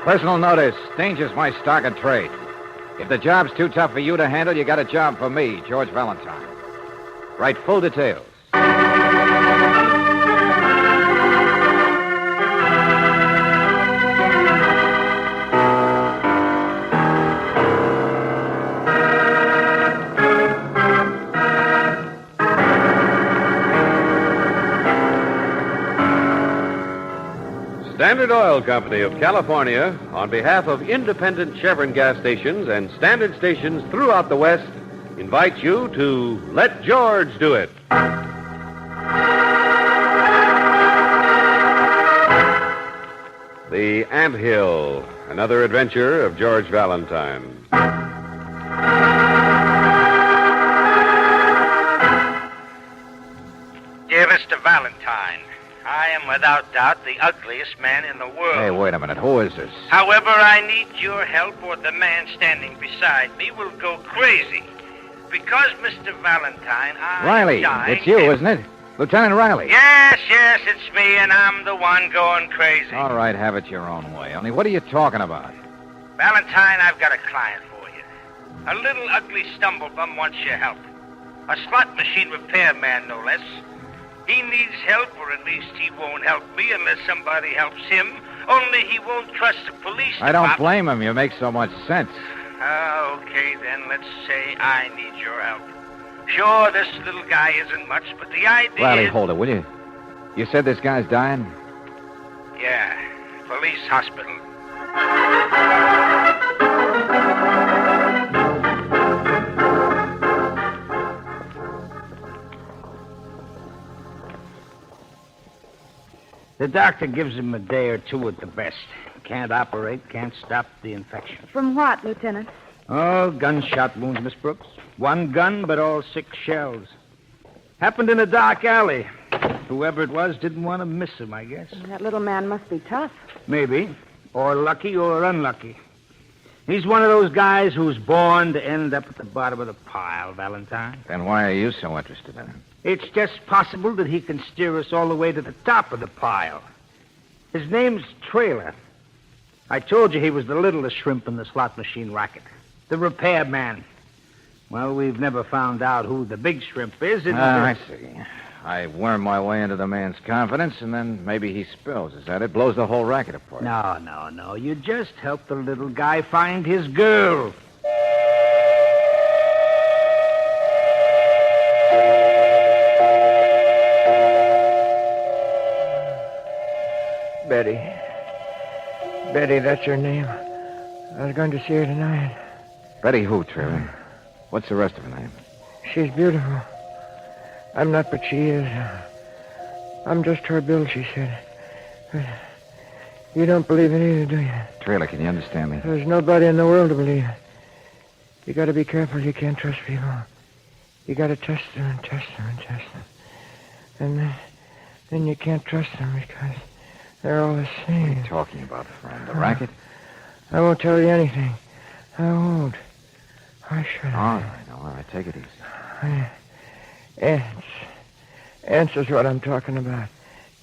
Personal notice. Danger's my stock and trade. If the job's too tough for you to handle, you got a job for me, George Valentine. Write full details. Standard Oil Company of California, on behalf of independent Chevron gas stations and standard stations throughout the West, invites you to Let George Do It. The Anthill, another adventure of George Valentine. Dear Mr. Valentine, I am without doubt the ugliest man in the world. Hey, wait a minute. Who is this? However, I need your help or the man standing beside me will go crazy. Because, Mr. Valentine, Riley, it's you, isn't it? Lieutenant Riley. Yes, it's me, and I'm the one going crazy. All right, have it your own way. Only what are you talking about? Valentine, I've got a client for you. A little ugly stumblebum wants your help. A slot machine repairman, no less. He needs help, or at least he won't help me unless somebody helps him. Only he won't trust the police department. I don't blame him. You make so much sense. Okay, then, let's say I need your help. Sure, this little guy isn't much, but the idea Riley, is... hold it, will you? You said this guy's dying? Yeah, police hospital. The doctor gives him a day or two at the best. Can't operate, can't stop the infection. From what, Lieutenant? Oh, gunshot wounds, Miss Brooks. One gun, but all 6 shells. Happened in a dark alley. Whoever it was didn't want to miss him, I guess. That little man must be tough. Maybe. Or lucky or unlucky. He's one of those guys who's born to end up at the bottom of the pile, Valentine. Then why are you so interested in him? It's just possible that he can steer us all the way to the top of the pile. His name's Trailer. I told you he was the littlest shrimp in the slot machine racket. The repairman. Well, we've never found out who the big shrimp is. I see. I worm my way into the man's confidence, and then maybe he spills. Is that it? Blows the whole racket apart. No. You just help the little guy find his girl. Betty. Betty, that's her name. I was going to see her tonight. Betty who, Trailer? What's the rest of her name? She's beautiful. I'm not, but she is. I'm just her Bill, she said. But you don't believe it either, do you? Trailer, can you understand me? There's nobody in the world to believe it. You got to be careful. You can't trust people. You got to test them and test them and test them. And then you can't trust them because they're all the same. What are you talking about, friend? The racket? I won't tell you anything. I won't. I should. All right. Take it easy. Ants. Ants is what I'm talking about.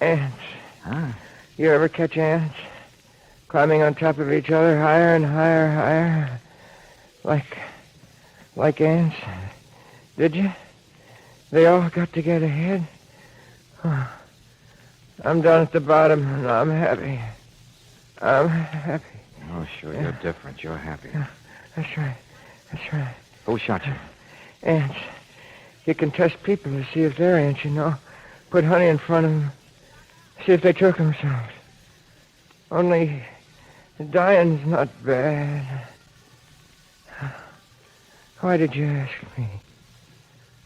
Ants. Huh? You ever catch ants? Climbing on top of each other, higher and higher. Like ants. Did you? They all got to get ahead. Oh. I'm down at the bottom, and I'm happy. I'm happy. Oh, sure, you're different. You're happy. That's right. Who shot you? Ants. You can test people to see if they're ants, you know. Put honey in front of them. See if they choke themselves. Only the dying's not bad. Why did you ask me?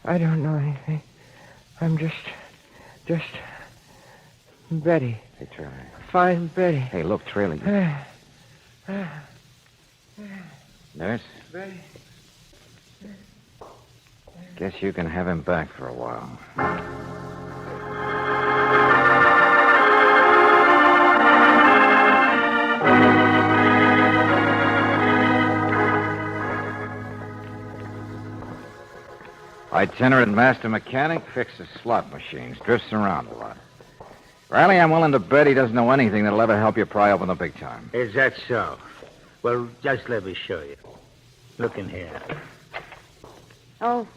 I don't know anything. I'm just Betty. Hey, Trailer. Fine Betty. Hey, look, Trailer. Nurse? Betty. Guess you can have him back for a while. Itinerant master mechanic, fixes slot machines, drifts around a lot. Riley, I'm willing to bet he doesn't know anything that'll ever help you pry open the big time. Is that so? Well, just let me show you. Look in here. Oh,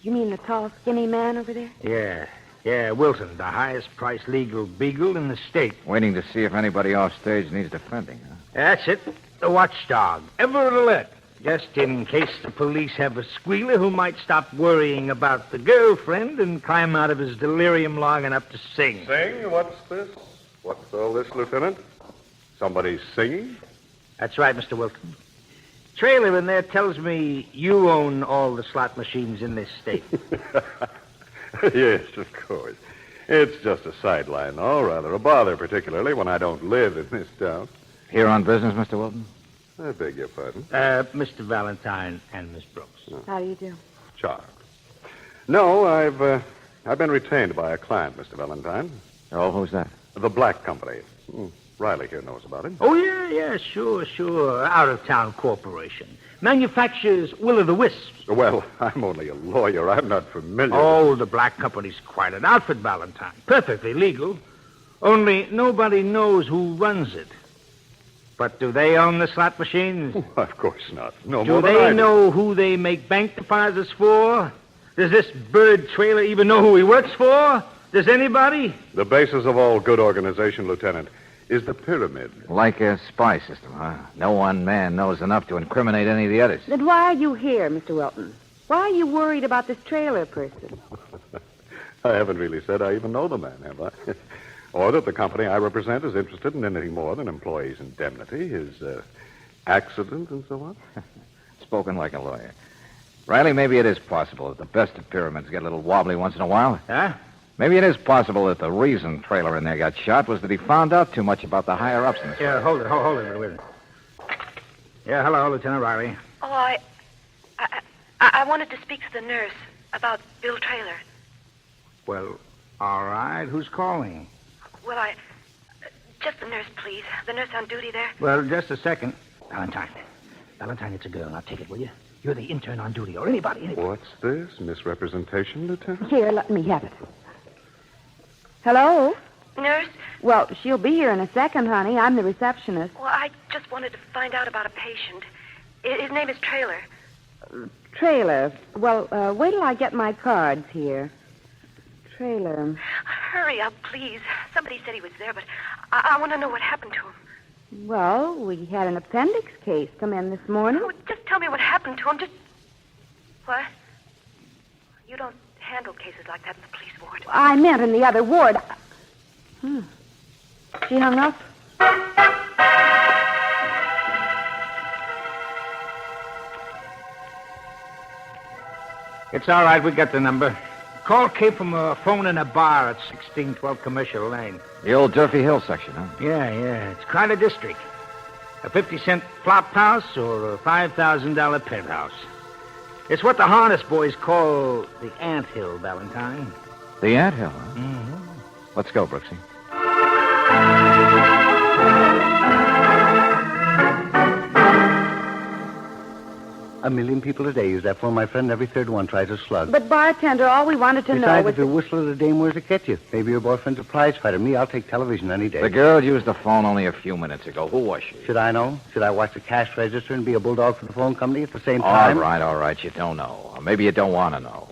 you mean the tall, skinny man over there? Yeah, Wilson, the highest-priced legal beagle in the state. Waiting to see if anybody off stage needs defending, huh? That's it. The watchdog. Ever alert. Just in case the police have a squealer who might stop worrying about the girlfriend and climb out of his delirium long enough to sing. Sing? What's this? What's all this, Lieutenant? Somebody singing? That's right, Mr. Wilson. Trailer in there tells me you own all the slot machines in this state. Yes, of course. It's just a sideline, though, rather a bother, particularly when I don't live in this town. Here on business, Mr. Wilton? I beg your pardon. Mr. Valentine and Miss Brooks. How do you do? Charmed. No, I've been retained by a client, Mr. Valentine. Oh, who's that? The Black Company. Riley here knows about it. Oh, yeah, sure. Out-of-town corporation. Manufactures will-o'-the-wisps. Well, I'm only a lawyer. I'm not familiar. Oh, the Black Company's quite an outfit, Valentine. Perfectly legal. Only nobody knows who runs it. But do they own the slot machines? Of course not. No Do more than I they do. know who they make bank deposits for? Does this bird trailer even know who he works for? Does anybody? The basis of all good organization, Lieutenant, is the pyramid. Like a spy system, huh? No one man knows enough to incriminate any of the others. Then why are you here, Mr. Wilton? Why are you worried about this trailer person? I haven't really said I even know the man, have I? Or that the company I represent is interested in anything more than employees' indemnity, his accident, and so on. Spoken like a lawyer. Riley, maybe it is possible that the best of pyramids get a little wobbly once in a while. Huh? Maybe it is possible that the reason Trailer in there got shot was that he found out too much about the higher-ups in the Yeah, hold it a minute. Yeah, hello, Lieutenant Riley. Oh, I wanted to speak to the nurse about Bill Traylor. Well, all right. Who's calling? Well, just the nurse, please. The nurse on duty there. Well, just a second. Valentine, it's a girl. Now take it, will you? You're the intern on duty, or anybody. What's this? Misrepresentation, Lieutenant? Here, let me have it. Hello? Nurse? Well, she'll be here in a second, honey. I'm the receptionist. Well, I just wanted to find out about a patient. His name is Traylor. Trailer. Well, wait till I get my cards here. Trailer. Hurry up, please. Somebody said he was there, but I want to know what happened to him. Well, we had an appendix case come in this morning. Oh, just tell me what happened to him. What? You don't handle cases like that in the police ward. I meant in the other ward. She hung up. It's all right. We got the number. Call came from a phone in a bar at 1612 Commercial Lane. The old Durfee Hill section, huh? Yeah. It's quite a district. A 50-cent flop house or a $5,000 penthouse. It's what the harness boys call the anthill, Valentine. The anthill, huh? Mm-hmm. Let's go, Brooksy. A million people a day use that phone, my friend. Every third one tries a slug. But, bartender, all we wanted to know Besides, was... if you whistle at a dame, where's it get you? Maybe your boyfriend's a prize fighter. Me, I'll take television any day. The girl used the phone only a few minutes ago. Who was she? Should I know? Should I watch the cash register and be a bulldog for the phone company at the same time? All right. You don't know. Or maybe you don't want to know.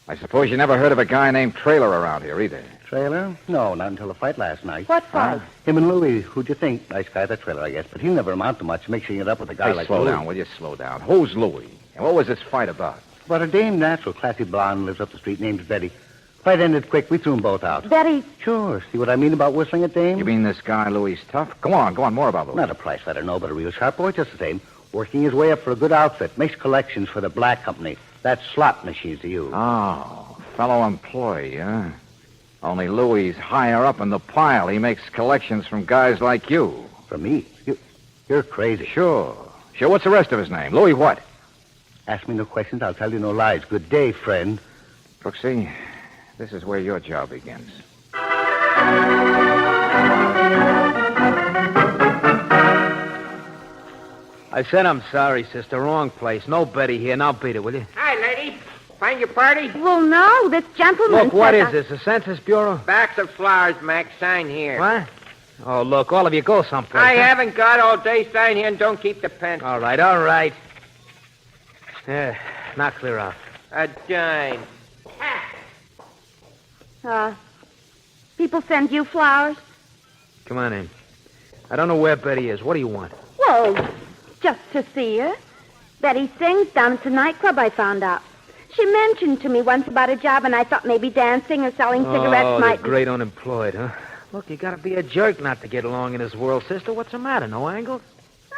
I suppose you never heard of a guy named Trailer around here, either. Trailer? No, not until the fight last night. What fight? Him and Louie. Who'd you think? Nice guy, that Trailer, I guess. But he'll never amount to much, mixing it up with a guy like slow Louie. down, will you? Slow down. Who's Louie? And what was this fight about? But a dame, natural, classy blonde, lives up the street, named Betty. Fight ended quick. We threw them both out. Betty. Sure. See what I mean about whistling at dames? You mean this guy, Louie's tough? Go on, more about Louie. Not a price fighter, no, but a real sharp boy, just the same. Working his way up for a good outfit. Makes collections for the Black Company. That's slot machines to use. Oh, fellow employee, huh? Only Louie's higher up in the pile. He makes collections from guys like you. From me? You're crazy. Sure. What's the rest of his name? Louie what? Ask me no questions, I'll tell you no lies. Good day, friend. Brooksy, this is where your job begins. I said I'm sorry, sister. Wrong place. No Betty here. Now beat it, will you? Hi, lady. Find your party? Well, no, this gentleman. Look, what said is this, the Census Bureau? Backs of flowers, Mac. Sign here. What? Oh, look, all of you go someplace. I huh? haven't got all day. Sign here and don't keep the pen. All right, all right. Yeah, now clear out. A dime. People send you flowers? Come on in. I don't know where Betty is. What do you want? Well, just to see her. Betty sings down at the nightclub, I found out. She mentioned to me once about a job, and I thought maybe dancing or selling cigarettes might the great unemployed, huh? Look, you gotta be a jerk not to get along in this world, sister. What's the matter? No angles?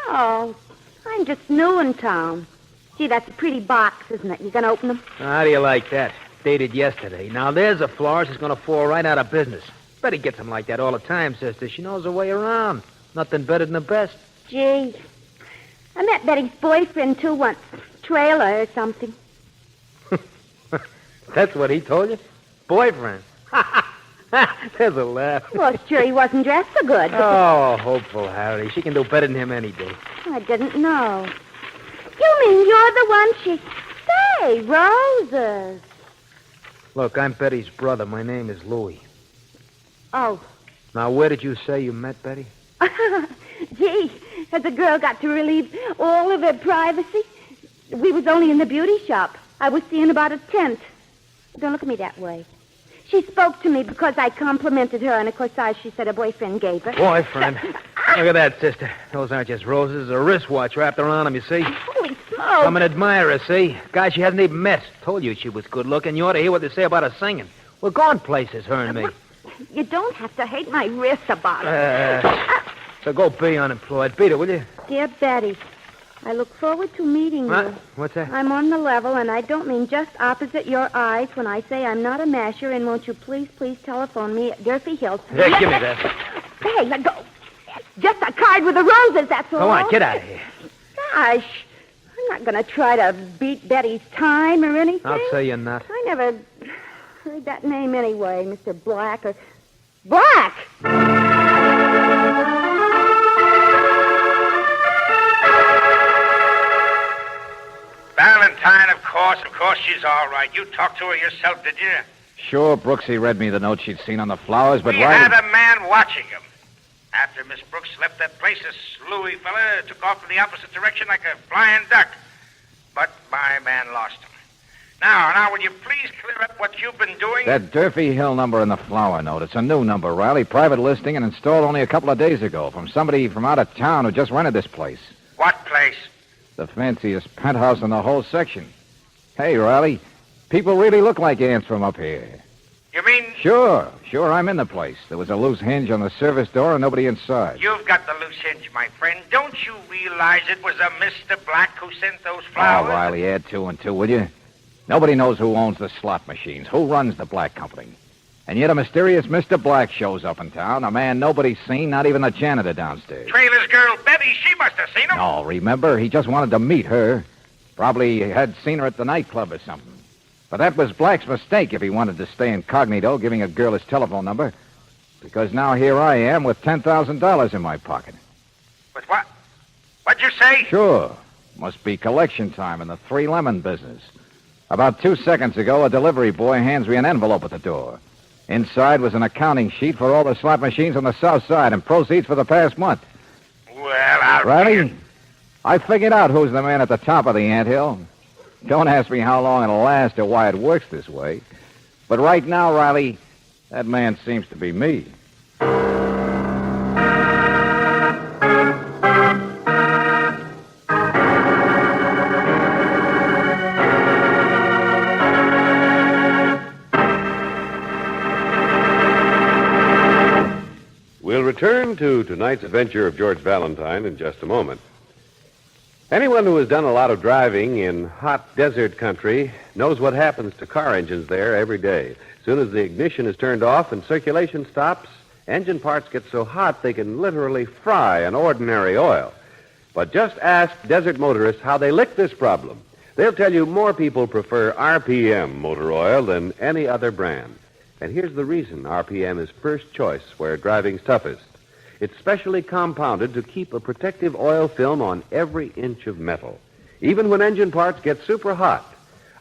Oh, I'm just new in town. Gee, that's a pretty box, isn't it? You gonna open them? How do you like that? Dated yesterday. Now, there's a florist who's gonna fall right out of business. Betty gets them like that all the time, sister. She knows her way around. Nothing better than the best. Gee, I met Betty's boyfriend, too, once. Trailer or something. That's what he told you? Boyfriend. There's a laugh. Well, sure he wasn't dressed so good. Oh, hopeful Harry. She can do better than him any day. I didn't know. You mean you're the one she... Say, roses. Look, I'm Betty's brother. My name is Louis. Oh. Now, where did you say you met Betty? Gee, has a girl got to relieve all of her privacy? We was only in the beauty shop. I was seeing about a tent. Don't look at me that way. She spoke to me because I complimented her on a corsage she said her boyfriend gave her. Boyfriend? Look at that, sister. Those aren't just roses. A wristwatch wrapped around them, you see? Holy smoke. I'm an admirer, see? Guy she hasn't even met. Told you she was good looking. You ought to hear what they say about her singing. We're going places, her and me. You don't have to hate my wrist about it. So go be unemployed. Beat it, will you? Dear Betty, I look forward to meeting you. What's that? I'm on the level, and I don't mean just opposite your eyes when I say I'm not a masher, and won't you please telephone me at Durfee Hills? Hey, give me that. Hey, let go. Just a card with the roses, that's all. Go on, get out of here. Gosh, I'm not going to try to beat Betty's time or anything. I'll say you're not. I never heard that name anyway, Mr. Black or... Black! Valentine, of course she's all right. You talked to her yourself, did you? Sure, Brooksy read me the note she'd seen on the flowers, but we had a man watching him. After Miss Brooks left that place, this Louis fella took off in the opposite direction like a flying duck. But my man lost him. Now, will you please clear up what you've been doing? That Durfee Hill number in the flower note. It's a new number, Riley. Private listing and installed only a couple of days ago from somebody from out of town who just rented this place. What place? The fanciest penthouse in the whole section. Hey, Riley, people really look like ants from up here. You mean... Sure, I'm in the place. There was a loose hinge on the service door and nobody inside. You've got the loose hinge, my friend. Don't you realize it was a Mr. Black who sent those flowers? Oh, Riley, add two and two, will you? Nobody knows who owns the slot machines, who runs the Black Company. And yet a mysterious Mr. Black shows up in town, a man nobody's seen, not even the janitor downstairs. Trailer's girl, Betty, she must have seen him. No, remember, he just wanted to meet her. Probably had seen her at the nightclub or something. But that was Black's mistake if he wanted to stay incognito, giving a girl his telephone number. Because now here I am with $10,000 in my pocket. With what? What'd you say? Sure. Must be collection time in the 3 Lemon business. About 2 seconds ago, a delivery boy hands me an envelope at the door. Inside was an accounting sheet for all the slot machines on the south side and proceeds for the past month. Well, I'll... Riley, I figured out who's the man at the top of the anthill. Don't ask me how long it'll last or why it works this way. But right now, Riley, that man seems to be me. We'll return to tonight's adventure of George Valentine in just a moment. Anyone who has done a lot of driving in hot desert country knows what happens to car engines there every day. As soon as the ignition is turned off and circulation stops, engine parts get so hot they can literally fry an ordinary oil. But just ask desert motorists how they lick this problem. They'll tell you more people prefer RPM motor oil than any other brand. And here's the reason RPM is first choice where driving's toughest. It's specially compounded to keep a protective oil film on every inch of metal. Even when engine parts get super hot,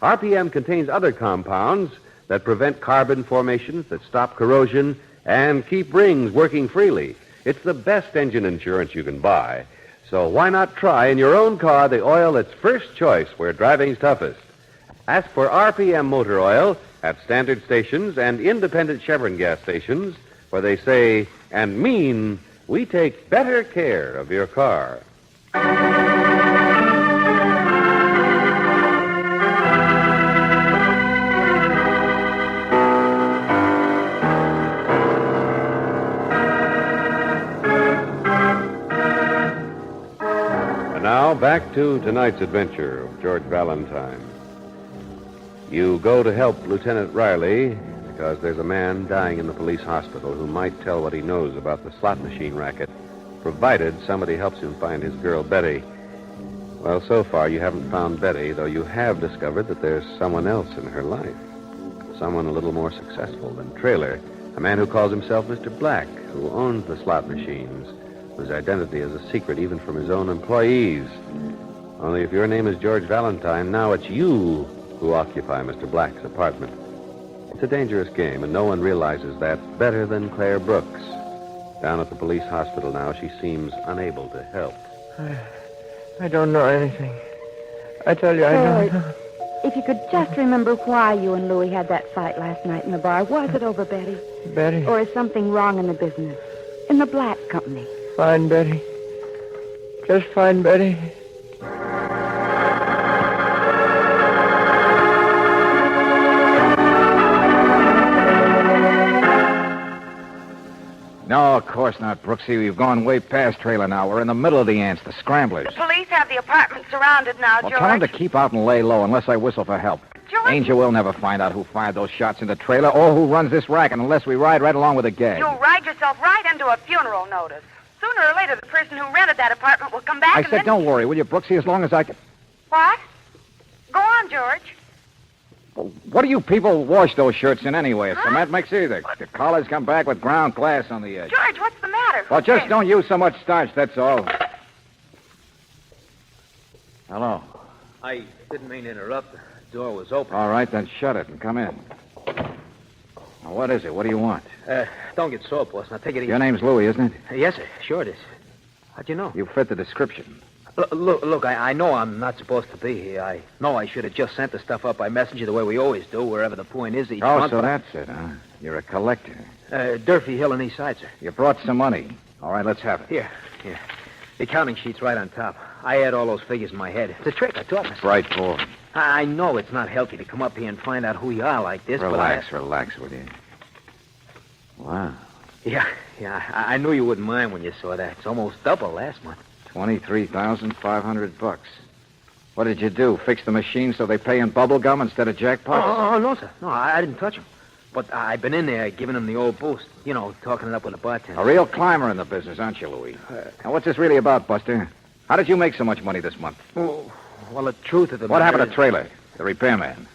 RPM contains other compounds that prevent carbon formations, that stop corrosion, and keep rings working freely. It's the best engine insurance you can buy. So why not try in your own car the oil that's first choice where driving's toughest? Ask for RPM motor oil at standard stations and independent Chevron gas stations, where they say and mean we take better care of your car. And now back to tonight's adventure of George Valentine. You go to help Lieutenant Riley because there's a man dying in the police hospital who might tell what he knows about the slot machine racket, provided somebody helps him find his girl, Betty. Well, so far you haven't found Betty, though you have discovered that there's someone else in her life. Someone a little more successful than Trailer, a man who calls himself Mr. Black, who owns the slot machines, whose identity is a secret even from his own employees. Only if your name is George Valentine, now it's you who occupy Mr. Black's apartment. It's a dangerous game, and no one realizes that better than Claire Brooks. Down at the police hospital now, she seems unable to help. I don't know anything. I tell you, I don't know. If you could just remember why you and Louis had that fight last night in the bar. Was it over Betty? Betty? Or is something wrong in the business? In the Black Company? Find Betty. Just find Betty. No, of course not, Brooksy. We've gone way past Trailer now. We're in the middle of the ants, the scramblers. The police have the apartment surrounded now, Well, George. tell them to keep out and lay low unless I whistle for help. George? Angel will never find out who fired those shots in the trailer or who runs this racket unless we ride right along with the gang. You'll ride yourself right into a funeral notice. Sooner or later, the person who rented that apartment will come back I and said, then... don't worry, will you, Brooksy, as long as I can... What? Go on, George. Well, what do you people wash those shirts in anyway? If cement makes either. The collars come back with ground glass on the edge. George, what's the matter? Well, just don't use so much starch, that's all. Hello. I didn't mean to interrupt. The door was open. All right, then shut it and come in. Now, what is it? What do you want? Don't get sore, boss. Now, take it easy. Your name's Louis, isn't it? Yes, sir. Sure it is. How'd you know? You fit the description. Look, I know I'm not supposed to be here. I know I should have just sent the stuff up by messenger the way we always do, wherever the point is each month. So that's it, huh? You're a collector. Durfee Hill and East Side, sir. You brought some money. All right, let's have it. Here. The accounting sheet's right on top. I had all those figures in my head. It's a trick, I taught myself. Right, Paul. I know it's not healthy to come up here and find out who you are like this, Relax, with you. Wow. Yeah, I knew you wouldn't mind when you saw that. It's almost double last month. $23,500. What did you do? Fix the machine so they pay in bubble gum instead of jackpots? Oh, no, sir. No, I didn't touch them. But I've been in there giving them the old boost. You know, talking it up with the bartender. A real climber in the business, aren't you, Louis? Now, what's this really about, Buster? How did you make so much money this month? Well, the truth of the What matter happened to is- Trailer, the repairman?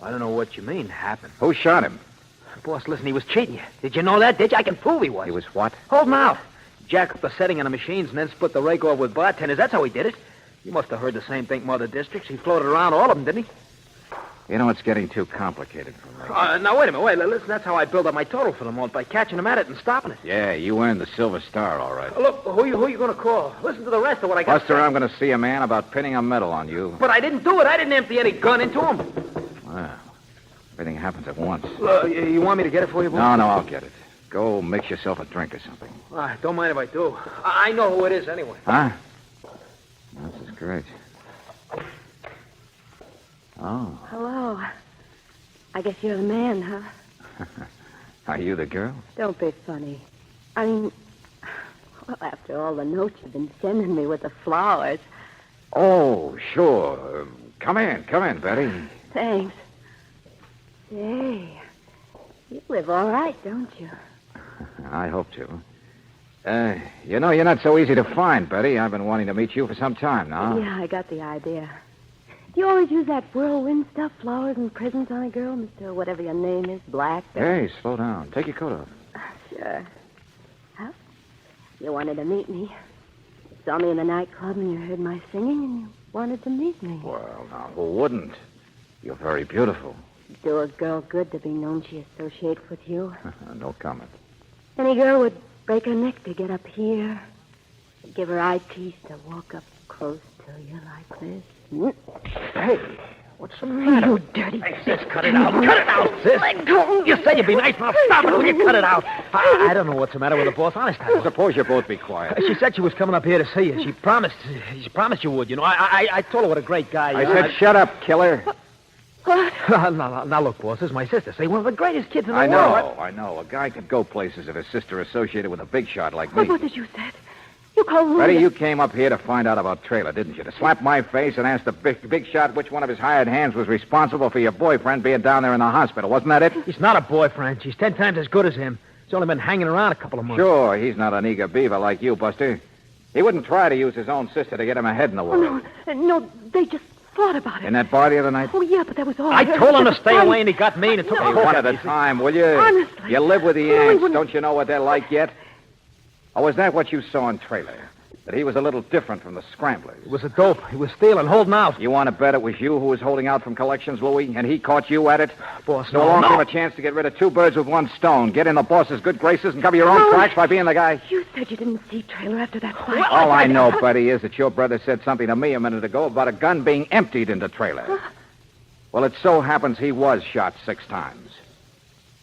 I don't know what you mean, happened. Who shot him? Boss, listen, he was cheating you. Did you know that? Did you? I can prove he was. He was what? Hold him out. Jack up the setting on the machines and then split the rake off with bartenders. That's how he did it. You must have heard the same thing from other districts. He floated around all of them, didn't he? You know, it's getting too complicated for me. Now, wait a minute. Listen, that's how I build up my total for the month, by catching him at it and stopping it. Yeah, you earned the Silver Star, all right. Look, who you going to call? Listen to the rest of what I got. Buster, I'm going to see a man about pinning a medal on you. But I didn't do it. I didn't empty any gun into him. Wow. Everything happens at once. You want me to get it for you, boy? No, I'll get it. Go mix yourself a drink or something. Don't mind if I do. I know who it is anyway. Huh? This is great. Oh. Hello. I guess you're the man, huh? Are you the girl? Don't be funny. I mean, well, after all the notes you've been sending me with the flowers. Oh, sure. Come in, Betty. Thanks. Say, you live all right, don't you? I hope to. You know, you're not so easy to find, Betty. I've been wanting to meet you for some time now. Yeah, I got the idea. Do you always use that whirlwind stuff, flowers and presents on a girl, Mr. whatever your name is, Black? Hey, slow down. Take your coat off. Sure. Huh? You wanted to meet me. You saw me in the nightclub and you heard my singing and you wanted to meet me. Well, now, who wouldn't? You're very beautiful. Do a girl good to be known she associates with you. No comment. Any girl would break her neck to get up here. Give her eye teeth to walk up close to you like this. Hey, what's the matter? You dirty... Hey, sis, cut it out. Cut it out, sis. Let go. You said you'd be nice. Now stop it. Will you cut it out? I don't know what's the matter with the boss. Honest, I don't. Suppose you both be quiet. She said she was coming up here to see you. She promised you would, you know. I told her what a great guy you I are. said, shut up, killer. What? Now, look, boss, this is my sister. Say, one of the greatest kids in the I world. know. A guy could go places if his sister associated with a big shot like me. What did you say? You called Louis. Betty, you came up here to find out about Trailer, didn't you? To slap my face and ask the big shot which one of his hired hands was responsible for your boyfriend being down there in the hospital. Wasn't that it? He's not a boyfriend. She's 10 times as good as him. He's only been hanging around a couple of months. Sure, he's not an eager beaver like you, Buster. He wouldn't try to use his own sister to get him ahead in the world. No, they just thought about it. In that bar the other night? Oh, yeah, but that was all. I told him to stay away, and he got mean and took Hey, a one hook at a me. time, will you? Honestly. You live with the Louis Yanks. wouldn't- Don't you know what they're like yet? Or was that what you saw in Trailer? That he was a little different from the Scramblers? It was a dope. He was stealing, holding out. You want to bet it was you who was holding out from collections, Louis, and he caught you at it? Boss, No longer give him a chance to get rid of two birds with one stone. Get in the boss's good graces and cover your own No. tracks by being the guy. You said you didn't see Trailer after that fight. All I know, Betty, is that your brother said something to me a minute ago about a gun being emptied into Trailer. Well, it so happens he was shot 6 times.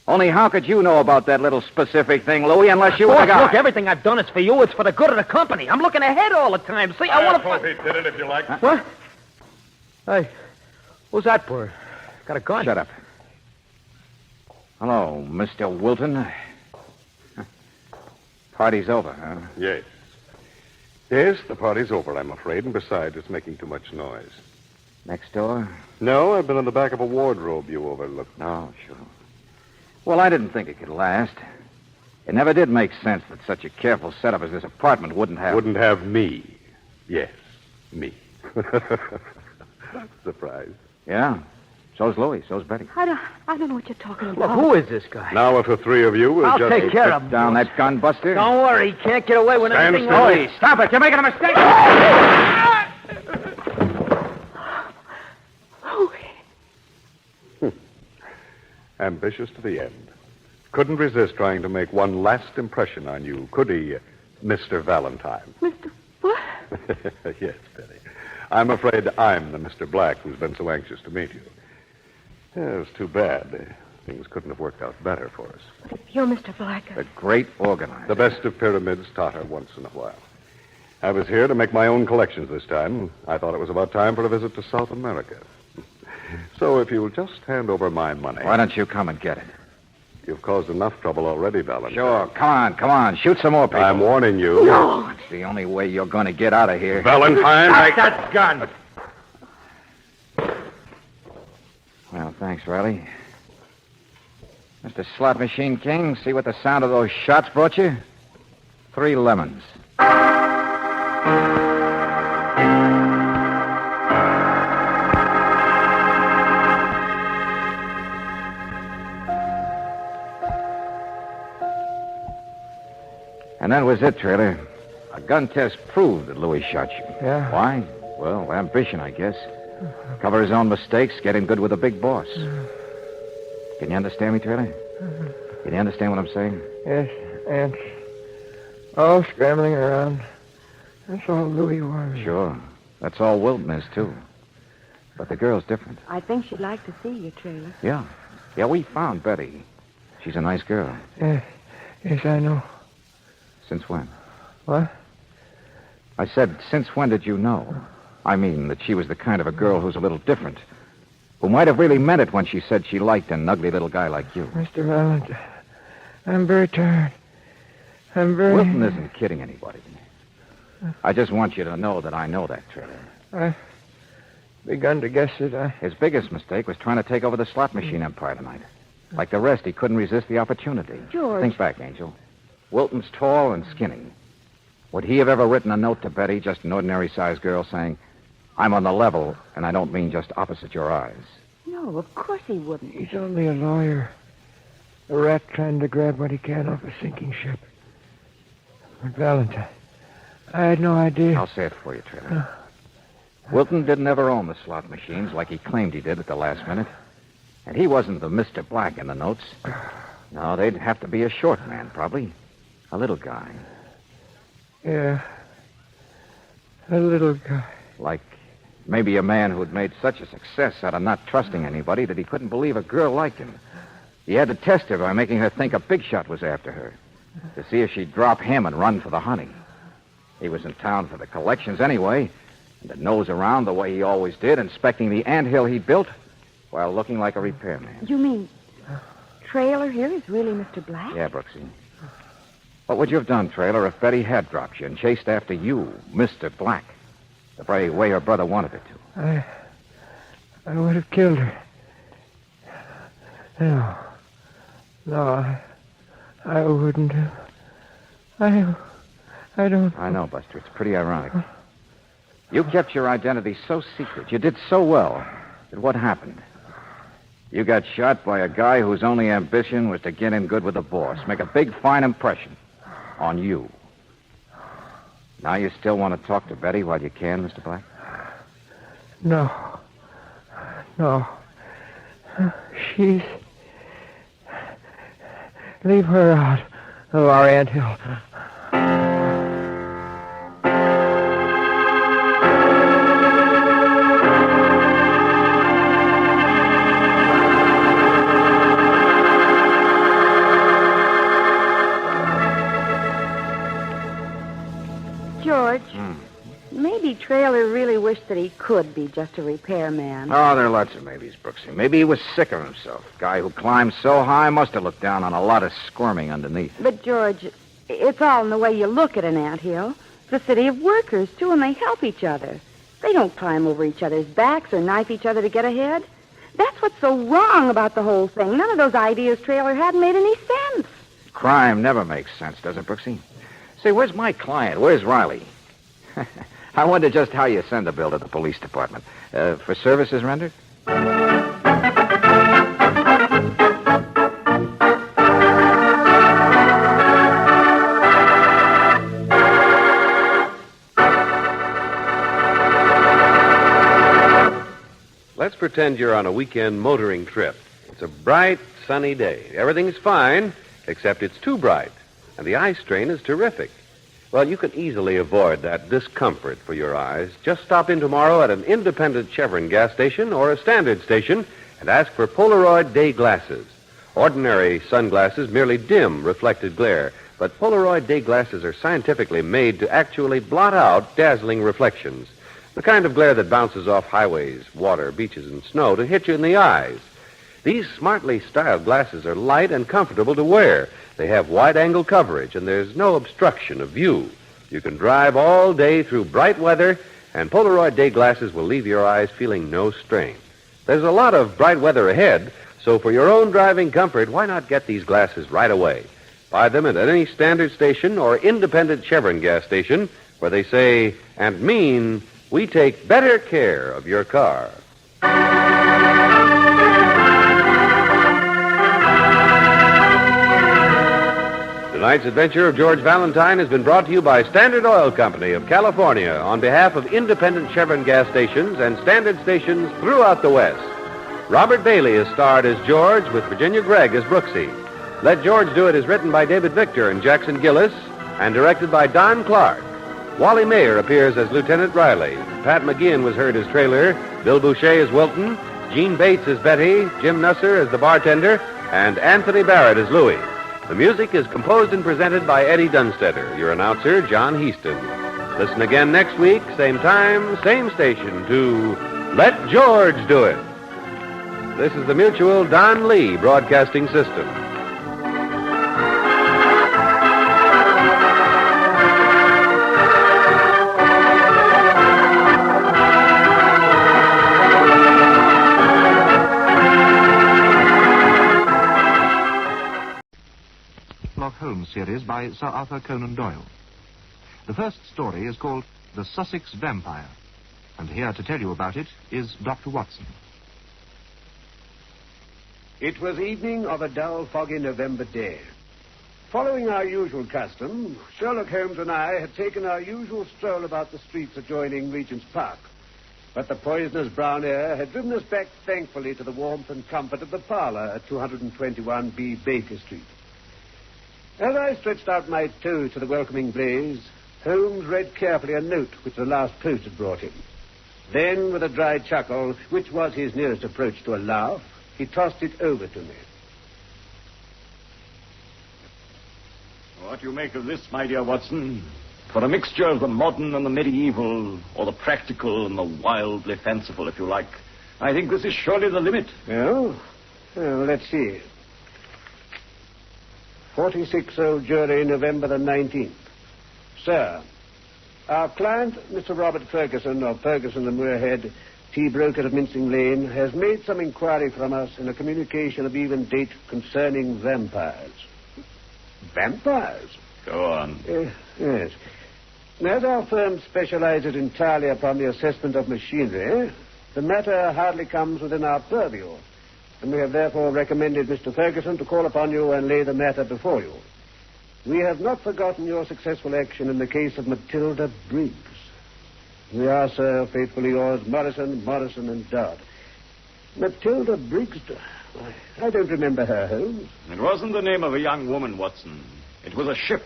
Only how could you know about that little specific thing, Louis, unless you were the Boss, guy? look, everything I've done is for you. It's for the good of the company. I'm looking ahead all the time. See, I want to... he did it if you like. What? Hey, who's that bird? Got a gun. Shut up. Hello, Mr. Wilton. Party's over, huh? Yes. Yes, the party's over, I'm afraid, and besides, it's making too much noise. Next door? No, I've been in the back of a wardrobe you overlooked. Oh, sure. Well, I didn't think it could last. It never did make sense that such a careful setup as this apartment wouldn't have... Wouldn't have me. Yes, me. Surprise. Yeah. So's Louis. So's Betty. I don't know what you're talking Look, about. who is this guy? Now, if the three of you will I'll just... take care of him. Down boss. that gun, Buster. Don't worry. He can't get away with Stand anything. still. Louis, stop it. You're making a mistake. Ambitious to the end. Couldn't resist trying to make one last impression on you, could he, Mr. Valentine? Mr. What? Yes, Betty. I'm afraid I'm the Mr. Black who's been so anxious to meet you. Yeah, it's too bad. Things couldn't have worked out better for us. But if you're Mr. Black... A great organizer. The best of pyramids totter once in a while. I was here to make my own collections this time. I thought it was about time for a visit to South America. So if you'll just hand over my money... Why don't you come and get it? You've caused enough trouble already, Valentine. Sure. Come on. Shoot some more people. I'm warning you. No! It's the only way you're going to get out of here. Valentine, Stop that gun! Well, thanks, Riley. Mr. Slot Machine King, see what the sound of those shots brought you? 3 lemons. And that was it, Trailer. A gun test proved that Louis shot you. Yeah? Why? Well, ambition, I guess. Cover his own mistakes, get in good with the big boss. Can you understand me, Trailer? Can you understand what I'm saying? Yes, ants. All scrambling around. That's all Louis was. Sure. That's all Wilton is, too. But the girl's different. I think she'd like to see you, Trailer. Yeah. Yeah, we found Betty. She's a nice girl. Yes, I know. Since when? What? I said, since when did you know? I mean, that she was the kind of a girl who's a little different. Who might have really meant it when she said she liked an ugly little guy like you. Mr. Valentine, I'm very tired. Wilton isn't kidding anybody. I just want you to know that I know that, Trailer. I've begun to guess it. His biggest mistake was trying to take over the slot machine empire tonight. Like the rest, he couldn't resist the opportunity. George. Think back, Angel. Wilton's tall and skinny. Would he have ever written a note to Betty, just an ordinary-sized girl, saying, I'm on the level, and I don't mean just opposite your eyes? No, of course he wouldn't. He's only a lawyer. A rat trying to grab what he can off a sinking ship. But Valentine, I had no idea. I'll say it for you, Trailer. Wilton didn't ever own the slot machines like he claimed he did at the last minute. And he wasn't the Mr. Black in the notes. No, they'd have to be a short man, probably. A little guy. Yeah. A little guy. Like maybe a man who had made such a success out of not trusting anybody that he couldn't believe a girl liked him. He had to test her by making her think a big shot was after her, to see if she'd drop him and run for the hunting. He was in town for the collections anyway, and to nose around the way he always did, inspecting the anthill he built while looking like a repairman. You mean Trailer here is really Mr. Black? Yeah, Brooksy. What would you have done, Trailer, if Betty had dropped you and chased after you, Mr. Black, the very way her brother wanted her to? I would have killed her. No, I wouldn't have. I don't... I know, Buster. It's pretty ironic. You kept your identity so secret. You did so well. That what happened? You got shot by a guy whose only ambition was to get in good with the boss, make a big, fine impression on you. Now you still want to talk to Betty while you can, Mr. Black? No. She's... Leave her out of our anthill. George, maybe Trailer really wished that he could be just a repairman. Oh, there are lots of maybes, Brooksy. Maybe he was sick of himself. Guy who climbed so high must have looked down on a lot of squirming underneath. But, George, it's all in the way you look at an anthill. It's a city of workers, too, and they help each other. They don't climb over each other's backs or knife each other to get ahead. That's what's so wrong about the whole thing. None of those ideas Trailer had made any sense. Crime never makes sense, does it, Brooksy? Say, where's my client? Where's Riley? I wonder just how you send a bill to the police department. For services rendered? Let's pretend you're on a weekend motoring trip. It's a bright, sunny day. Everything's fine, except it's too bright, and the eye strain is terrific. Well, you can easily avoid that discomfort for your eyes. Just stop in tomorrow at an independent Chevron gas station or a standard station and ask for Polaroid day glasses. Ordinary sunglasses merely dim reflected glare, but Polaroid day glasses are scientifically made to actually blot out dazzling reflections. The kind of glare that bounces off highways, water, beaches, and snow to hit you in the eyes. These smartly styled glasses are light and comfortable to wear. They have wide-angle coverage, and there's no obstruction of view. You can drive all day through bright weather, and Polaroid day glasses will leave your eyes feeling no strain. There's a lot of bright weather ahead, so for your own driving comfort, why not get these glasses right away? Buy them at any standard station or independent Chevron gas station where they say and mean, we take better care of your car. Tonight's adventure of George Valentine has been brought to you by Standard Oil Company of California on behalf of independent Chevron gas stations and standard stations throughout the West. Robert Bailey is starred as George with Virginia Gregg as Brooksy. Let George Do It is written by David Victor and Jackson Gillis and directed by Don Clark. Wally Mayer appears as Lieutenant Riley. Pat McGeehan was heard as Trailer, Bill Boucher as Wilton, Gene Bates as Betty, Jim Nusser as the bartender, and Anthony Barrett as Louie. The music is composed and presented by Eddie Dunstetter, your announcer, John Heaston. Listen again next week, same time, same station, to Let George Do It. This is the Mutual Don Lee Broadcasting System. Sherlock Holmes series by Sir Arthur Conan Doyle. The first story is called The Sussex Vampire, and here to tell you about it is Dr. Watson. It was evening of a dull, foggy November day. Following our usual custom, Sherlock Holmes and I had taken our usual stroll about the streets adjoining Regent's Park. But the poisonous brown air had driven us back thankfully to the warmth and comfort of the parlor at 221B Baker Street. As I stretched out my toe to the welcoming blaze, Holmes read carefully a note which the last post had brought him. Then, with a dry chuckle, which was his nearest approach to a laugh, he tossed it over to me. What do you make of this, my dear Watson? For a mixture of the modern and the medieval, or the practical and the wildly fanciful, if you like, I think this is surely the limit. Well, let's see. 46 Old Jury, November the 19th. Sir, our client, Mr. Robert Ferguson, of Ferguson and Moorhead, tea broker of Mincing Lane, has made some inquiry from us in a communication of even date concerning vampires. Vampires? Go on. Yes. As our firm specializes entirely upon the assessment of machinery, the matter hardly comes within our purview, and we have therefore recommended Mr. Ferguson to call upon you and lay the matter before you. We have not forgotten your successful action in the case of Matilda Briggs. We are, sir, faithfully yours, Morrison, and Dodd. Matilda Briggs? I don't remember her, Holmes. It wasn't the name of a young woman, Watson. It was a ship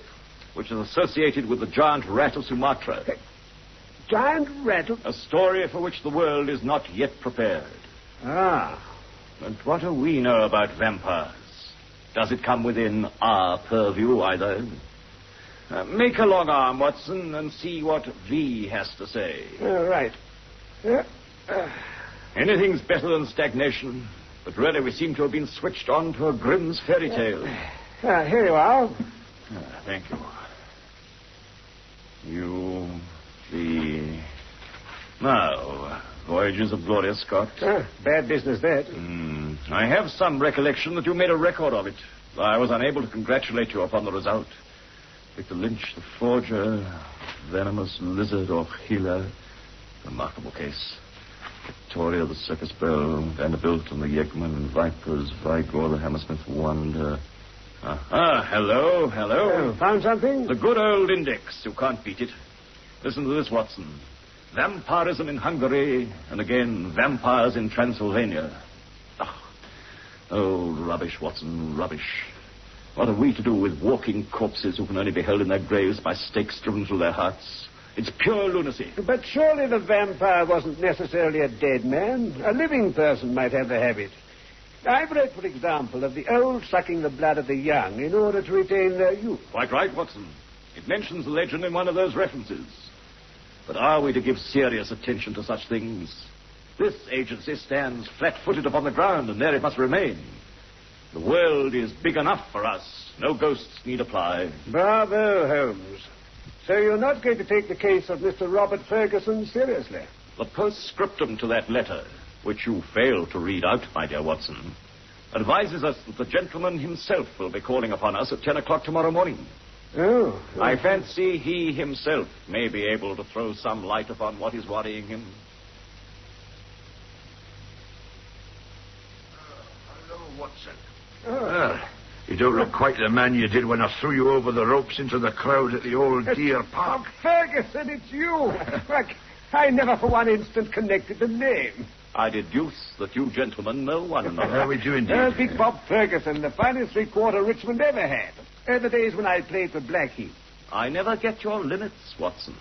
which is associated with the giant rat of Sumatra. Giant rat of... A story for which the world is not yet prepared. Ah. But what do we know about vampires? Does it come within our purview either? Make a long arm, Watson, and see what V has to say. Right. Anything's better than stagnation, but really we seem to have been switched on to a Grimm's fairy tale. Here you are. Thank you. Now, Voyages of Gloria Scott. Bad business, that. I have some recollection that you made a record of it. I was unable to congratulate you upon the result. Victor Lynch, the forger, venomous lizard or healer. Remarkable case. Victoria, the circus belle, Vanderbilt and the Yeggman, Vipers, Vigor, the Hammersmith Wonder. Hello. Found something? The good old index. You can't beat it. Listen to this, Watson. Vampirism in Hungary, and again, vampires in Transylvania. Oh, rubbish, Watson, rubbish. What are we to do with walking corpses who can only be held in their graves by stakes driven through their hearts? It's pure lunacy. But surely the vampire wasn't necessarily a dead man. A living person might have the habit. I've read, for example, of the old sucking the blood of the young in order to retain their youth. Quite right, Watson. It mentions the legend in one of those references. But are we to give serious attention to such things? This agency stands flat-footed upon the ground, and there it must remain. The world is big enough for us. No ghosts need apply. Bravo, Holmes. So you're not going to take the case of Mr. Robert Ferguson seriously? The postscriptum to that letter, which you failed to read out, my dear Watson, advises us that the gentleman himself will be calling upon us at 10 o'clock tomorrow morning. Oh. I fancy he himself may be able to throw some light upon what is worrying him. Hello, Watson. You don't look quite the man you did when I threw you over the ropes into the crowd at the old deer park. Oh, Ferguson, it's you. I never for one instant connected the name. I deduce that you gentlemen know one another. How we do indeed. Big Bob Ferguson, the finest three-quarter Richmond ever had. The days when I played for Blackheath. I never get your limits, Watson.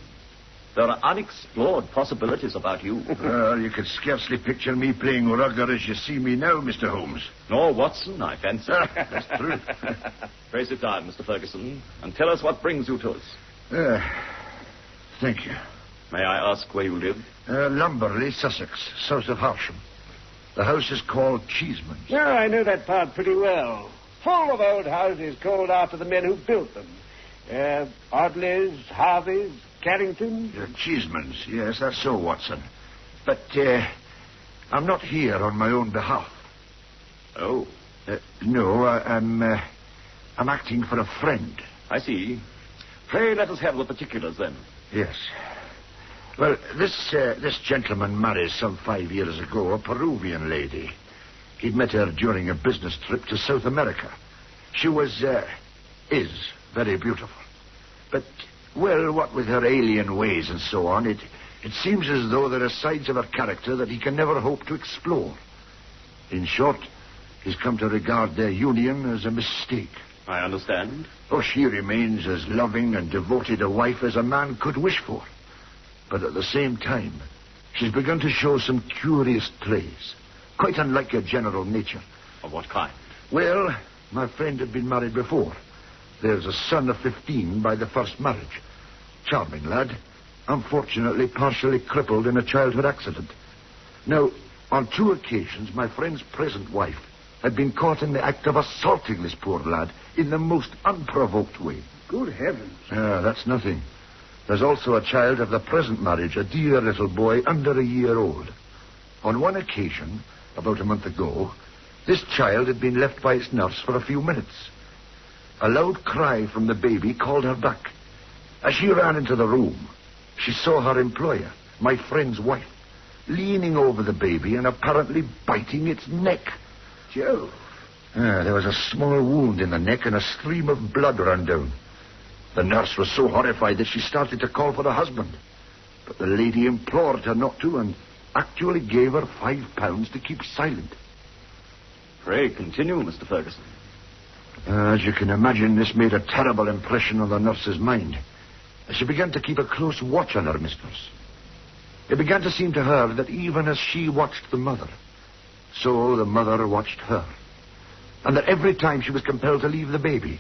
There are unexplored possibilities about you. Well, you could scarcely picture me playing rugger as you see me now, Mr. Holmes. Nor Watson, I fancy. That's true. Pray sit down, Mr. Ferguson, and tell us what brings you to us. Thank you. May I ask where you live? Lumberley, Sussex, south of Horsham. The house is called Cheeseman's. Yeah, I know that part pretty well. Full of old houses called after the men who built them. Audleys, Harveys, Carringtons. Cheeseman's, yes, that's so, Watson. But I'm not here on my own behalf. Oh? No, I'm acting for a friend. I see. Pray let us have the particulars, then. Yes. Well, this gentleman married some 5 years ago a Peruvian lady. He'd met her during a business trip to South America. She is very beautiful. But, well, what with her alien ways and so on, it It seems as though there are sides of her character that he can never hope to explore. In short, he's come to regard their union as a mistake. I understand. Oh, she remains as loving and devoted a wife as a man could wish for. But at the same time, she's begun to show some curious traits, quite unlike her general nature. Of what kind? Well, my friend had been married before. There's a son of 15 by the first marriage. Charming lad. Unfortunately, partially crippled in a childhood accident. Now, on 2 occasions, my friend's present wife had been caught in the act of assaulting this poor lad in the most unprovoked way. Good heavens. That's nothing. There's also a child of the present marriage, a dear little boy under a year old. On one occasion, about a month ago, this child had been left by its nurse for a few minutes. A loud cry from the baby called her back. As she ran into the room, she saw her employer, my friend's wife, leaning over the baby and apparently biting its neck. Joe. There was a small wound in the neck and a stream of blood ran down. The nurse was so horrified that she started to call for her husband. But the lady implored her not to and actually gave her £5 to keep silent. Pray continue, Mr. Ferguson. As you can imagine, this made a terrible impression on the nurse's mind. She began to keep a close watch on her mistress. It began to seem to her that even as she watched the mother, so the mother watched her. And that every time she was compelled to leave the baby,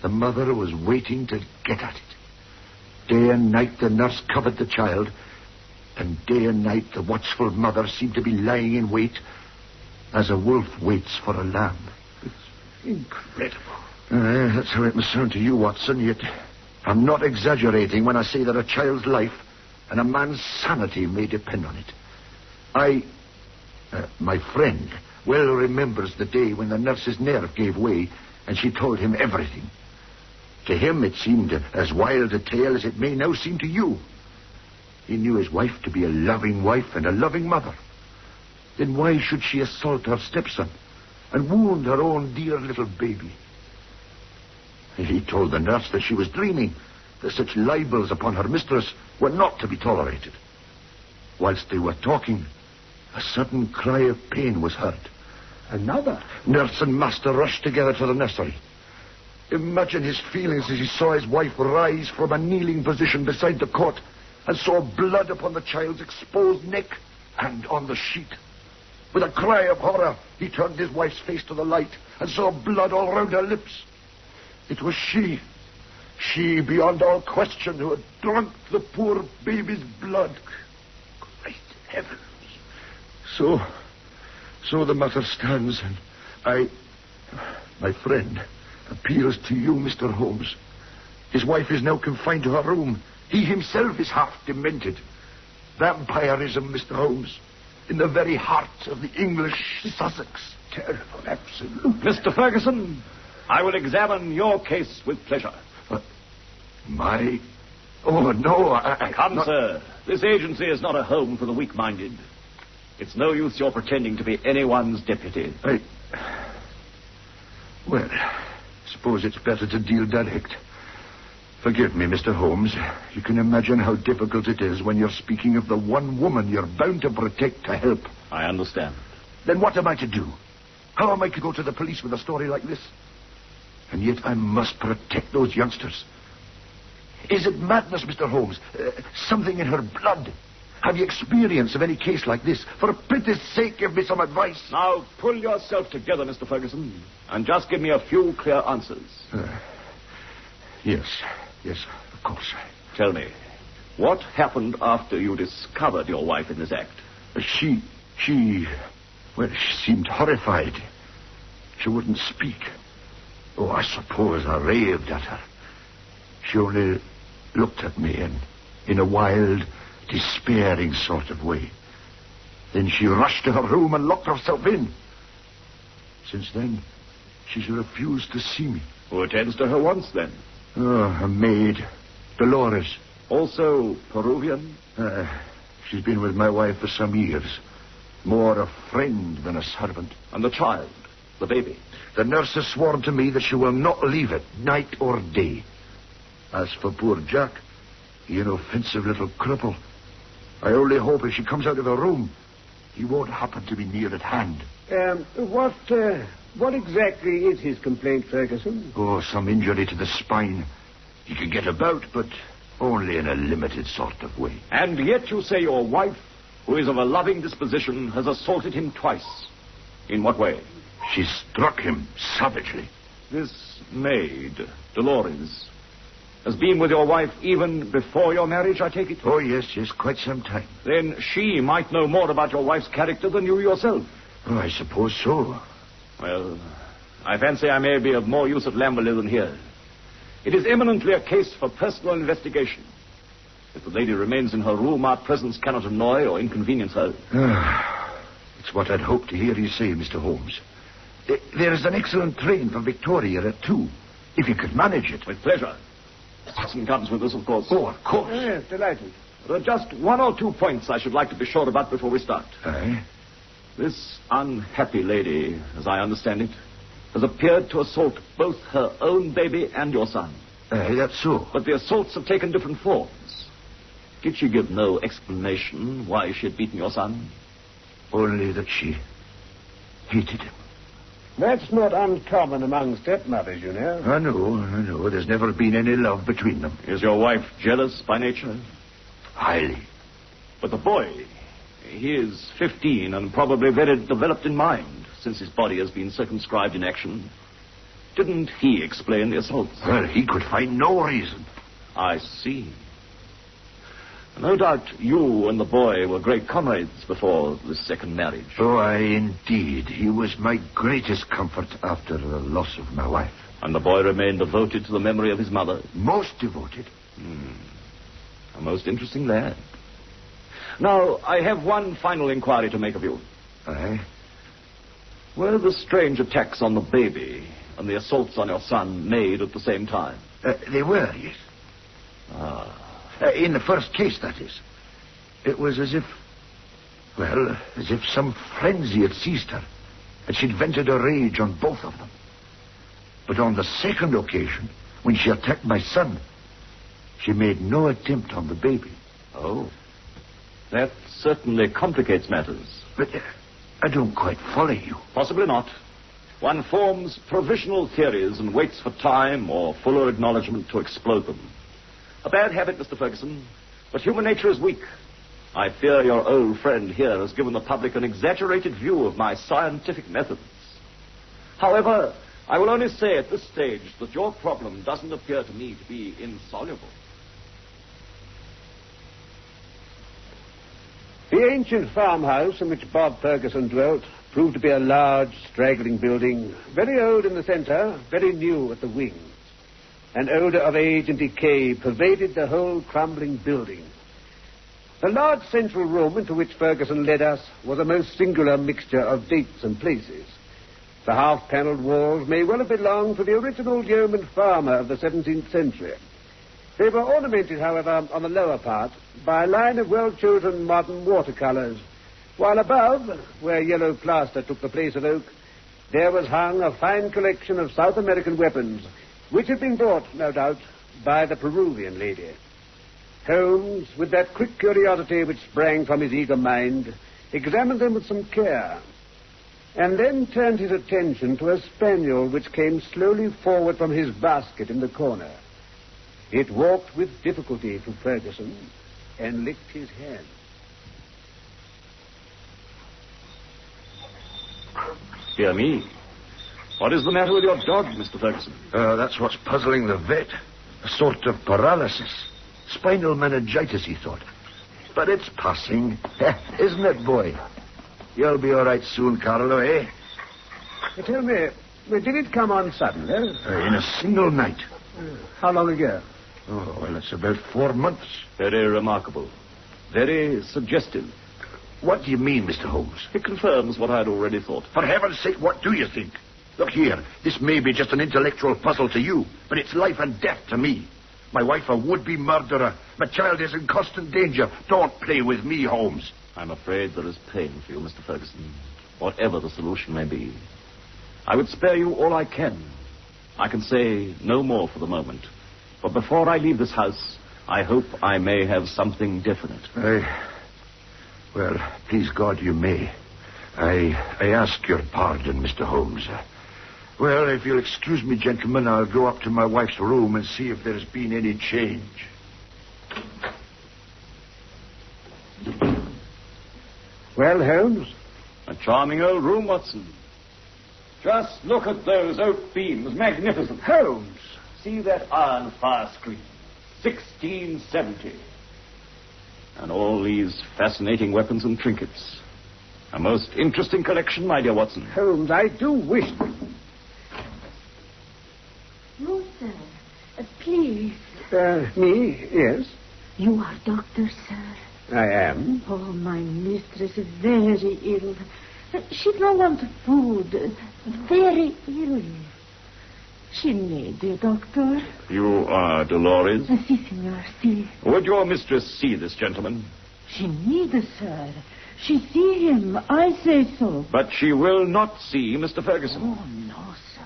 the mother was waiting to get at it. Day and night the nurse covered the child, and day and night the watchful mother seemed to be lying in wait as a wolf waits for a lamb. It's incredible. That's how it must sound to you, Watson, yet I'm not exaggerating when I say that a child's life and a man's sanity may depend on it. My friend well remembers the day when the nurse's nerve gave way and she told him everything. To him it seemed as wild a tale as it may now seem to you. He knew his wife to be a loving wife and a loving mother. Then why should she assault her stepson and wound her own dear little baby? He told the nurse that she was dreaming, that such libels upon her mistress were not to be tolerated. Whilst they were talking, a sudden cry of pain was heard. Another? Nurse and master rushed together to the nursery. Imagine his feelings as he saw his wife rise from a kneeling position beside the cot and saw blood upon the child's exposed neck and on the sheet. With a cry of horror, he turned his wife's face to the light and saw blood all round her lips. It was she beyond all question, who had drunk the poor baby's blood. Great heavens. So the matter stands, and my friend, appeals to you, Mr. Holmes. His wife is now confined to her room. He himself is half demented. Vampirism, Mr. Holmes, in the very heart of the English Sussex. Terrible, absolutely. Mr. Ferguson, I will examine your case with pleasure. My... Oh, no, Come, not... sir. This agency is not a home for the weak-minded. It's no use your pretending to be anyone's deputy. Well, suppose it's better to deal direct. Forgive me, Mr. Holmes. You can imagine how difficult it is when you're speaking of the one woman you're bound to protect, to help. I understand. Then what am I to do? How am I to go to the police with a story like this? And yet I must protect those youngsters. Is it madness, Mr. Holmes? Something in her blood? Have you experience of any case like this? For pity's sake, give me some advice. Now, pull yourself together, Mr. Ferguson, and just give me a few clear answers. Yes, of course. Tell me, what happened after you discovered your wife in this act? She seemed horrified. She wouldn't speak. Oh, I suppose I raved at her. She only looked at me in a wild, despairing sort of way. Then she rushed to her room and locked herself in. Since then, she's refused to see me. Who attends to her once, then? Oh, a maid, Dolores. Also Peruvian? She's been with my wife for some years. More a friend than a servant. And the child, the baby? The nurse has sworn to me that she will not leave it, night or day. As for poor Jack, the inoffensive little cripple, I only hope if she comes out of her room, he won't happen to be near at hand. What exactly is his complaint, Ferguson? Oh, some injury to the spine. He can get about, but only in a limited sort of way. And yet you say your wife, who is of a loving disposition, has assaulted him twice. In what way? She struck him savagely. This maid, Dolores, has been with your wife even before your marriage, I take it? Oh, yes, quite some time. Then she might know more about your wife's character than you yourself. Oh, I suppose so. Well, I fancy I may be of more use at Lamberley than here. It is eminently a case for personal investigation. If the lady remains in her room, our presence cannot annoy or inconvenience her. It's what I'd hoped to hear you say, Mr. Holmes. There is an excellent train for Victoria at 2, if you could manage it. With pleasure. Hudson comes with us, of course. Oh, of course. Yes, delighted. There are just 1 or 2 points I should like to be sure about before we start. Aye? This unhappy lady, as I understand it, has appeared to assault both her own baby and your son. That's so. But the assaults have taken different forms. Did she give no explanation why she had beaten your son? Only that she hated him. That's not uncommon among stepmothers, you know. I know. There's never been any love between them. Is your wife jealous by nature? Highly. But the boy, he is 15 and probably very developed in mind, since his body has been circumscribed in action. Didn't he explain the assaults? Well, he could find no reason. I see. No doubt you and the boy were great comrades before this second marriage. Oh, aye, indeed. He was my greatest comfort after the loss of my wife. And the boy remained devoted to the memory of his mother? Most devoted. A most interesting lad. Now, I have one final inquiry to make of you. Aye? Were the strange attacks on the baby and the assaults on your son made at the same time? They were, yes. In the first case, that is. It was as if some frenzy had seized her, and she'd vented her rage on both of them. But on the second occasion, when she attacked my son, she made no attempt on the baby. Oh. That certainly complicates matters. But I don't quite follow you. Possibly not. One forms provisional theories and waits for time or fuller acknowledgement to explode them. A bad habit, Mr. Ferguson, but human nature is weak. I fear your old friend here has given the public an exaggerated view of my scientific methods. However, I will only say at this stage that your problem doesn't appear to me to be insoluble. The ancient farmhouse in which Bob Ferguson dwelt proved to be a large, straggling building, very old in the center, very new at the wings. An odor of age and decay pervaded the whole crumbling building. The large central room into which Ferguson led us was a most singular mixture of dates and places. The half-paneled walls may well have belonged to the original yeoman farmer of the 17th century. They were ornamented, however, on the lower part by a line of well-chosen modern watercolors, while above, where yellow plaster took the place of oak, there was hung a fine collection of South American weapons, which had been brought, no doubt, by the Peruvian lady. Holmes, with that quick curiosity which sprang from his eager mind, examined them with some care, and then turned his attention to a spaniel which came slowly forward from his basket in the corner. It walked with difficulty to Ferguson and licked his hand. Dear me. What is the matter with your dog, Mr. Ferguson? That's what's puzzling the vet. A sort of paralysis. Spinal meningitis, he thought. But it's passing. Isn't it, boy? You'll be all right soon, Carlo, eh? Tell me, did it come on suddenly? In a single night. How long ago? Oh, well, it's about 4 months. Very remarkable. Very suggestive. What do you mean, Mr. Holmes? It confirms what I had already thought. For heaven's sake, what do you think? Look here, this may be just an intellectual puzzle to you, but it's life and death to me. My wife a would-be murderer. My child is in constant danger. Don't play with me, Holmes. I'm afraid there is pain for you, Mr. Ferguson, whatever the solution may be. I would spare you all I can. I can say no more for the moment. But before I leave this house, I hope I may have something definite. Well, please God, you may. I ask your pardon, Mr. Holmes. Well, if you'll excuse me, gentlemen, I'll go up to my wife's room and see if there's been any change. Well, Holmes? A charming old room, Watson. Just look at those oak beams. Magnificent. Holmes! See that iron fire screen. 1670. And all these fascinating weapons and trinkets. A most interesting collection, my dear Watson. Holmes, I do wish... No, sir. Please. Me? Yes. You are doctor, sir. I am. Oh, my mistress is very ill. She don't want food. Very ill. She need you, doctor. You are Dolores? Si, senor, si. Would your mistress see this gentleman? She need, sir. She see him. I say so. But she will not see Mr. Ferguson. Oh, no, sir.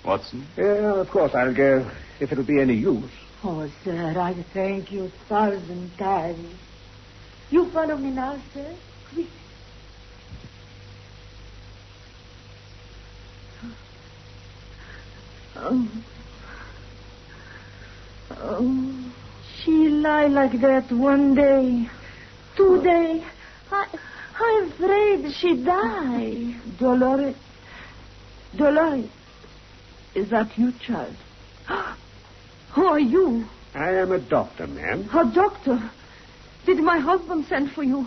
Watson? Of course I'll go, if it'll be any use. Oh, sir, I thank you 1,000 times. You follow me now, sir? Quick. Oh, she lie like that one day, 2 days. I'm afraid she die. Dolores, is that you, child? Who are you? I am a doctor, ma'am. A doctor? Did my husband send for you?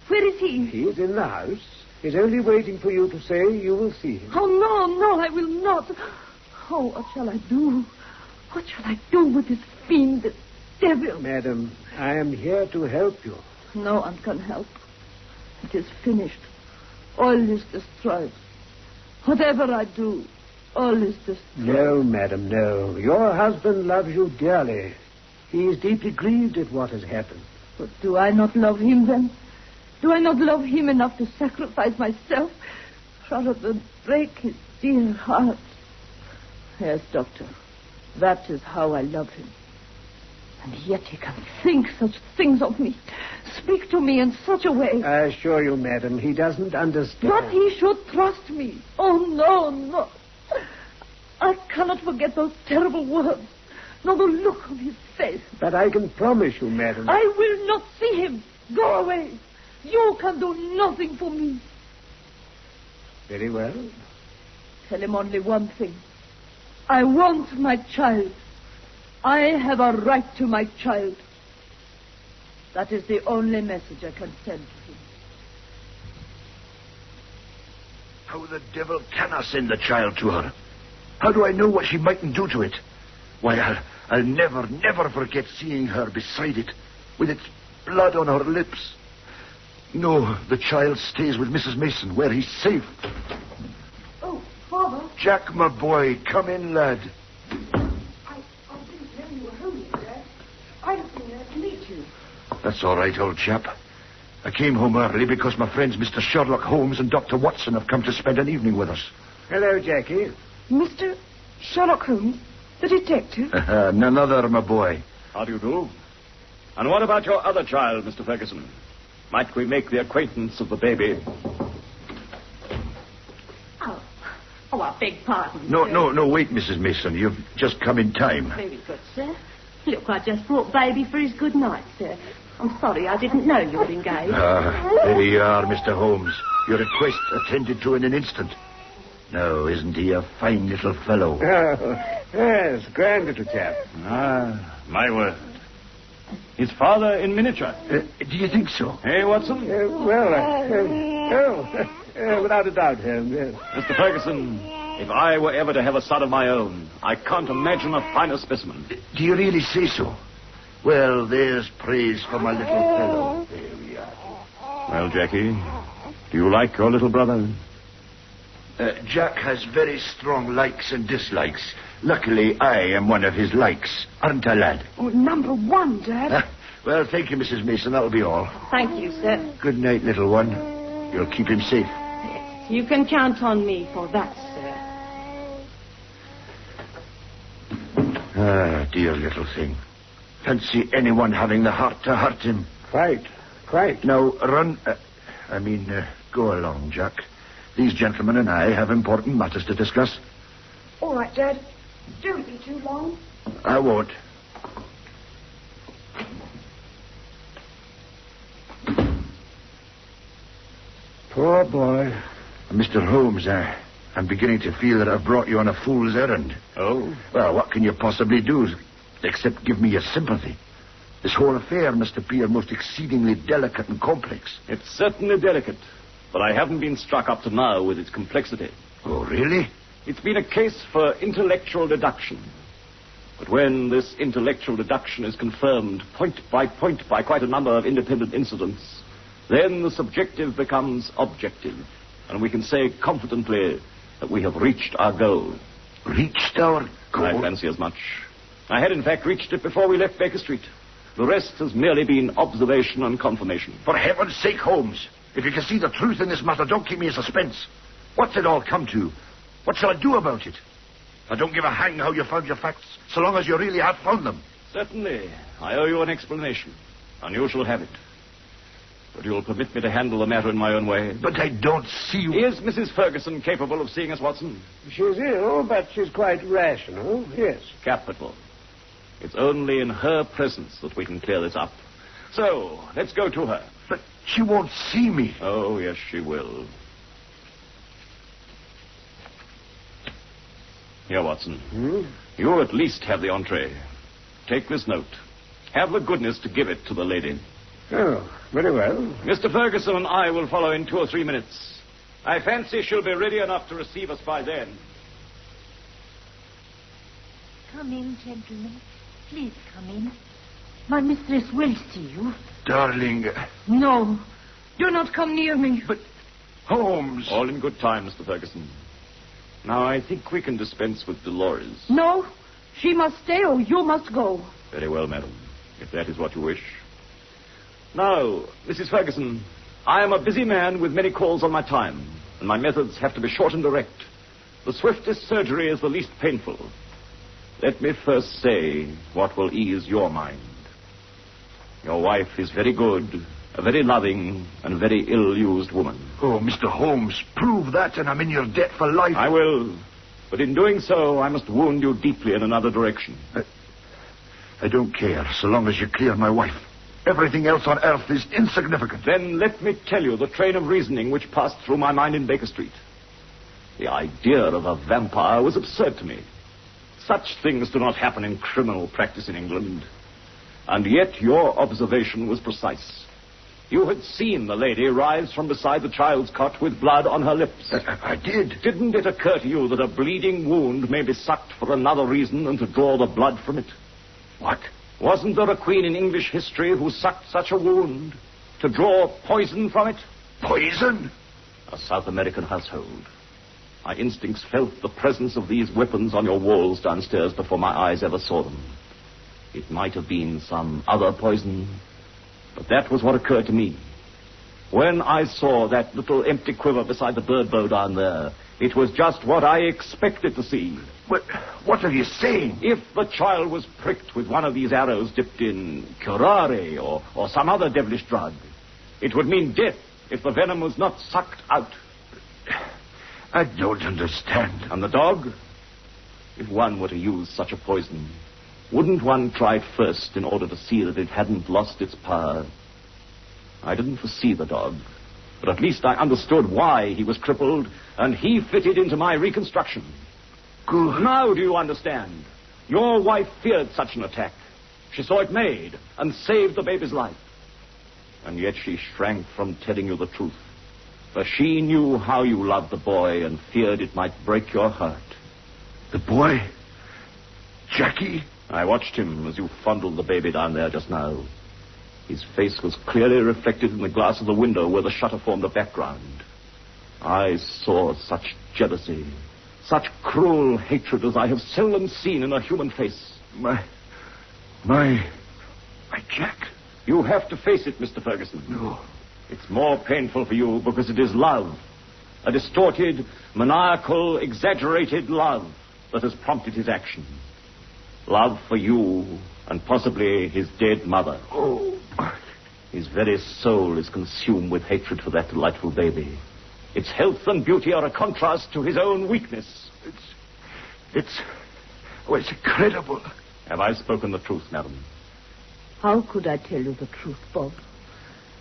Where is he? He is in the house. He's only waiting for you to say you will see him. Oh, no, I will not. Oh, what shall I do? What shall I do with this fiend, this devil? Madam, I am here to help you. No one can help. It is finished. All is destroyed. Whatever I do, all is destroyed. No, madam, no. Your husband loves you dearly. He is deeply grieved at what has happened. But do I not love him, then? Do I not love him enough to sacrifice myself rather than break his dear heart? Yes, doctor. That is how I love him. And yet he can think such things of me. Speak to me in such a way. I assure you, madam, he doesn't understand. But he should trust me. Oh, no. I cannot forget those terrible words, nor the look on his face. But I can promise you, madam. I will not see him. Go away. You can do nothing for me. Very well. Tell him only one thing. I want my child. I have a right to my child. That is the only message I can send to him. How the devil can I send the child to her? How do I know what she mightn't do to it? Why, I'll never forget seeing her beside it, with its blood on her lips. No, the child stays with Mrs. Mason, where he's safe. Oh, Father. Jack, my boy, come in, lad. I didn't know you were home, Dad. I was there to meet you. That's all right, old chap. I came home early because my friends Mr. Sherlock Holmes and Dr. Watson have come to spend an evening with us. Hello, Jackie. Mr. Sherlock Holmes, the detective? None other, my boy. How do you do? And what about your other child, Mr. Ferguson? Might we make the acquaintance of the baby? Oh, I beg pardon. No, wait, Mrs. Mason. You've just come in time. Very good, sir. Look, I just brought baby for his good night, sir. I'm sorry, I didn't know you were engaged. There you are, Mr. Holmes. Your request attended to in an instant. Now, isn't he a fine little fellow? Yes, grand little chap. My word. His father in miniature. Do you think so? Hey, Watson? Without a doubt, Holmes. Yes. Mr. Ferguson, if I were ever to have a son of my own, I can't imagine a finer specimen. Do you really say so? Well, there's praise for my little fellow. There we are. Well, Jackie, do you like your little brother? Jack has very strong likes and dislikes. Luckily, I am one of his likes. Aren't I, lad? Oh, number one, Dad. Well, thank you, Mrs. Mason. That'll be all. Thank you, sir. Good night, little one. You'll keep him safe. Yes, you can count on me for that, sir. Dear little thing. Fancy anyone having the heart to hurt him. Quite. Now, run... Go along, Jack. These gentlemen and I have important matters to discuss. All right, Dad. Don't be too long. I won't. Poor boy. Mr. Holmes, I'm beginning to feel that I've brought you on a fool's errand. Oh? Well, what can you possibly do except give me your sympathy? This whole affair must appear most exceedingly delicate and complex. It's certainly delicate, but I haven't been struck up to now with its complexity. Oh, really? It's been a case for intellectual deduction. But when this intellectual deduction is confirmed point by quite a number of independent incidents, then the subjective becomes objective, and we can say confidently that we have reached our goal. Reached our goal? I fancy as much. I had, in fact, reached it before we left Baker Street. The rest has merely been observation and confirmation. For heaven's sake, Holmes, if you can see the truth in this matter, don't keep me in suspense. What's it all come to? What shall I do about it? I don't give a hang how you found your facts, so long as you really have found them. Certainly. I owe you an explanation, and you shall have it. But you'll permit me to handle the matter in my own way. But I don't see you... Is Mrs. Ferguson capable of seeing us, Watson? She's ill, but she's quite rational, yes. Capital. It's only in her presence that we can clear this up. So, let's go to her. But she won't see me. Oh, yes, she will. Here, Watson. You at least have the entree. Take this note. Have the goodness to give it to the lady. Oh, very well. Mr. Ferguson and I will follow in 2 or 3 minutes. I fancy she'll be ready enough to receive us by then. Come in, gentlemen. Please come in. My mistress will see you. Darling. No. Do not come near me. But, Holmes. All in good time, Mr. Ferguson. Now, I think we can dispense with Dolores. No. She must stay or you must go. Very well, madam, if that is what you wish. Now, Mrs. Ferguson, I am a busy man with many calls on my time, and my methods have to be short and direct. The swiftest surgery is the least painful. Let me first say what will ease your mind. Your wife is very good, a very loving, and very ill-used woman. Oh, Mr. Holmes, prove that and I'm in your debt for life. I will. But in doing so, I must wound you deeply in another direction. I don't care, so long as you clear my wife. Everything else on earth is insignificant. Then let me tell you the train of reasoning which passed through my mind in Baker Street. The idea of a vampire was absurd to me. Such things do not happen in criminal practice in England. And yet your observation was precise. You had seen the lady rise from beside the child's cot with blood on her lips. I did. Didn't it occur to you that a bleeding wound may be sucked for another reason than to draw the blood from it? What? Wasn't there a queen in English history who sucked such a wound to draw poison from it? Poison? A South American household. My instincts felt the presence of these weapons on your walls downstairs before my eyes ever saw them. It might have been some other poison, but that was what occurred to me. When I saw that little empty quiver beside the bird bow down there, it was just what I expected to see. What are you saying? If the child was pricked with one of these arrows dipped in curare or some other devilish drug, it would mean death if the venom was not sucked out. I don't understand. And the dog? If one were to use such a poison, wouldn't one try it first in order to see that it hadn't lost its power? I didn't foresee the dog, but at least I understood why he was crippled, and he fitted into my reconstruction. Good. Now do you understand? Your wife feared such an attack. She saw it made and saved the baby's life. And yet she shrank from telling you the truth, for she knew how you loved the boy and feared it might break your heart. The boy? Jackie? I watched him as you fondled the baby down there just now. His face was clearly reflected in the glass of the window where the shutter formed a background. I saw such jealousy, such cruel hatred as I have seldom seen in a human face. My Jack? You have to face it, Mr. Ferguson. No. It's more painful for you because it is love. A distorted, maniacal, exaggerated love that has prompted his action. Love for you and possibly his dead mother. Oh, His very soul is consumed with hatred for that delightful baby. Its health and beauty are a contrast to his own weakness. It's incredible. Have I spoken the truth, madam? How could I tell you the truth, Bob?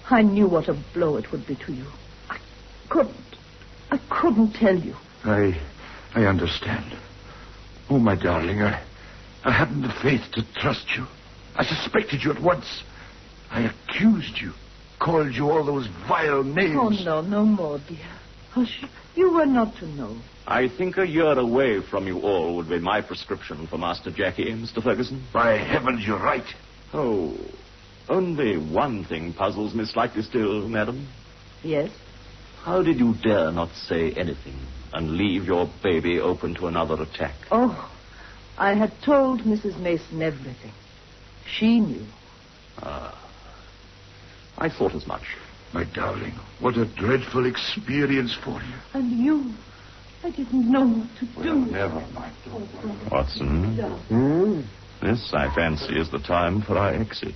I knew what a blow it would be to you. I couldn't tell you. I understand. Oh, my darling, I hadn't the faith to trust you. I suspected you at once. I accused you, called you all those vile names. Oh, no more, dear. Hush, you were not to know. I think a year away from you all would be my prescription for Master Jackie, Mr. Ferguson. By heavens, you're right. Oh, only one thing puzzles me slightly still, madam. Yes? How did you dare not say anything and leave your baby open to another attack? Oh, I had told Mrs. Mason everything. She knew. I thought as much. My darling, what a dreadful experience for you. And you. I didn't know what to do. Never mind. Watson, this, I fancy, is the time for our exit.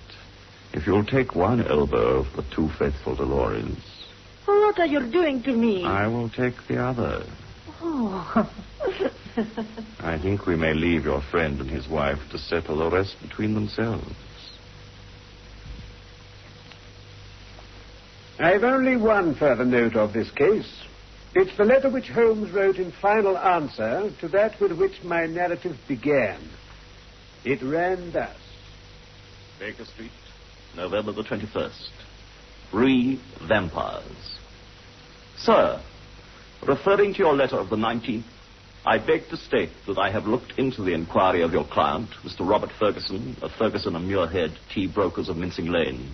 If you'll take one elbow of the two faithful Dolores, What are you doing to me? I will take the other. Oh. I think we may leave your friend and his wife to settle the rest between themselves. I've only one further note of this case. It's the letter which Holmes wrote in final answer to that with which my narrative began. It ran thus. Baker Street, November the 21st. 3 vampires. Sir, referring to your letter of the 19th, I beg to state that I have looked into the inquiry of your client, Mr. Robert Ferguson, of Ferguson and Muirhead, tea brokers of Mincing Lane,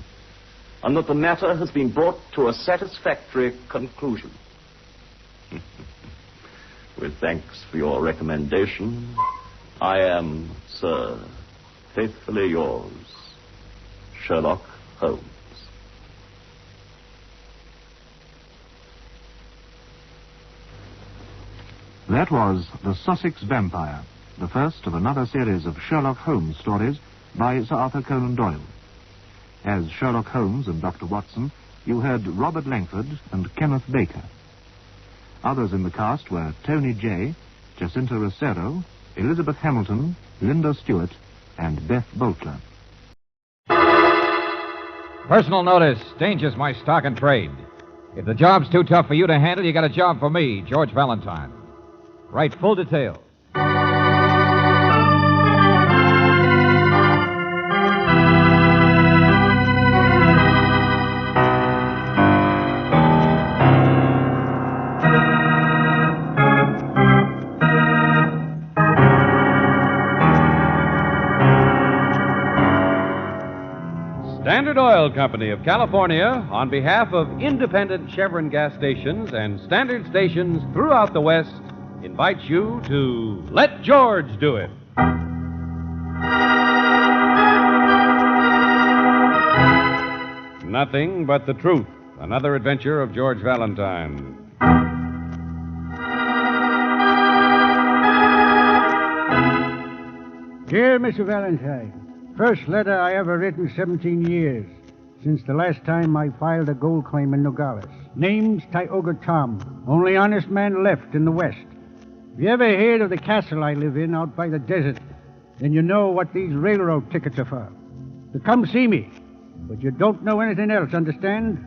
and that the matter has been brought to a satisfactory conclusion. With thanks for your recommendation, I am, sir, faithfully yours, Sherlock Holmes. That was The Sussex Vampire, the first of another series of Sherlock Holmes stories by Sir Arthur Conan Doyle. As Sherlock Holmes and Dr. Watson, you heard Robert Langford and Kenneth Baker. Others in the cast were Tony Jay, Jacinta Rosero, Elizabeth Hamilton, Linda Stewart, and Beth Boltler. Personal notice, danger's my stock and trade. If the job's too tough for you to handle, you got a job for me, George Valentine. Write full details. Standard Oil Company of California, on behalf of independent Chevron gas stations and standard stations throughout the West, invites you to Let George Do It. Nothing but the truth. Another adventure of George Valentine. Dear Mr. Valentine, first letter I ever written 17 years, since the last time I filed a gold claim in Nogales. Name's Tioga Tom, only honest man left in the West. If you ever heard of the castle I live in out by the desert, then you know what these railroad tickets are for. To come see me, but you don't know anything else, understand?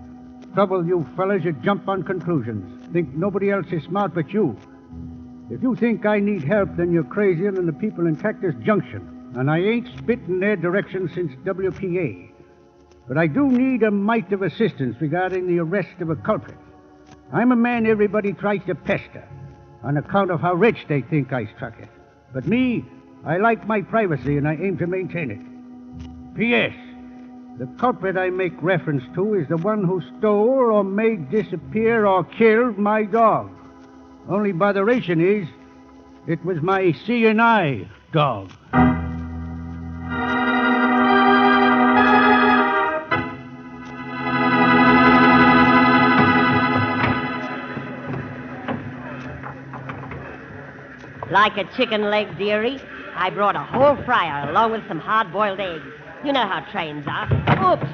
Trouble, you fellas, you jump on conclusions. Think nobody else is smart but you. If you think I need help, then you're crazier than the people in Cactus Junction, and I ain't spit in their direction since WPA. But I do need a mite of assistance regarding the arrest of a culprit. I'm a man everybody tries to pester, on account of how rich they think I struck it. But me, I like my privacy, and I aim to maintain it. P.S. The culprit I make reference to is the one who stole or made disappear or killed my dog. Only botheration is, it was my C&I dog. Like a chicken leg, dearie, I brought a whole fryer along with some hard-boiled eggs. You know how trains are. Oops!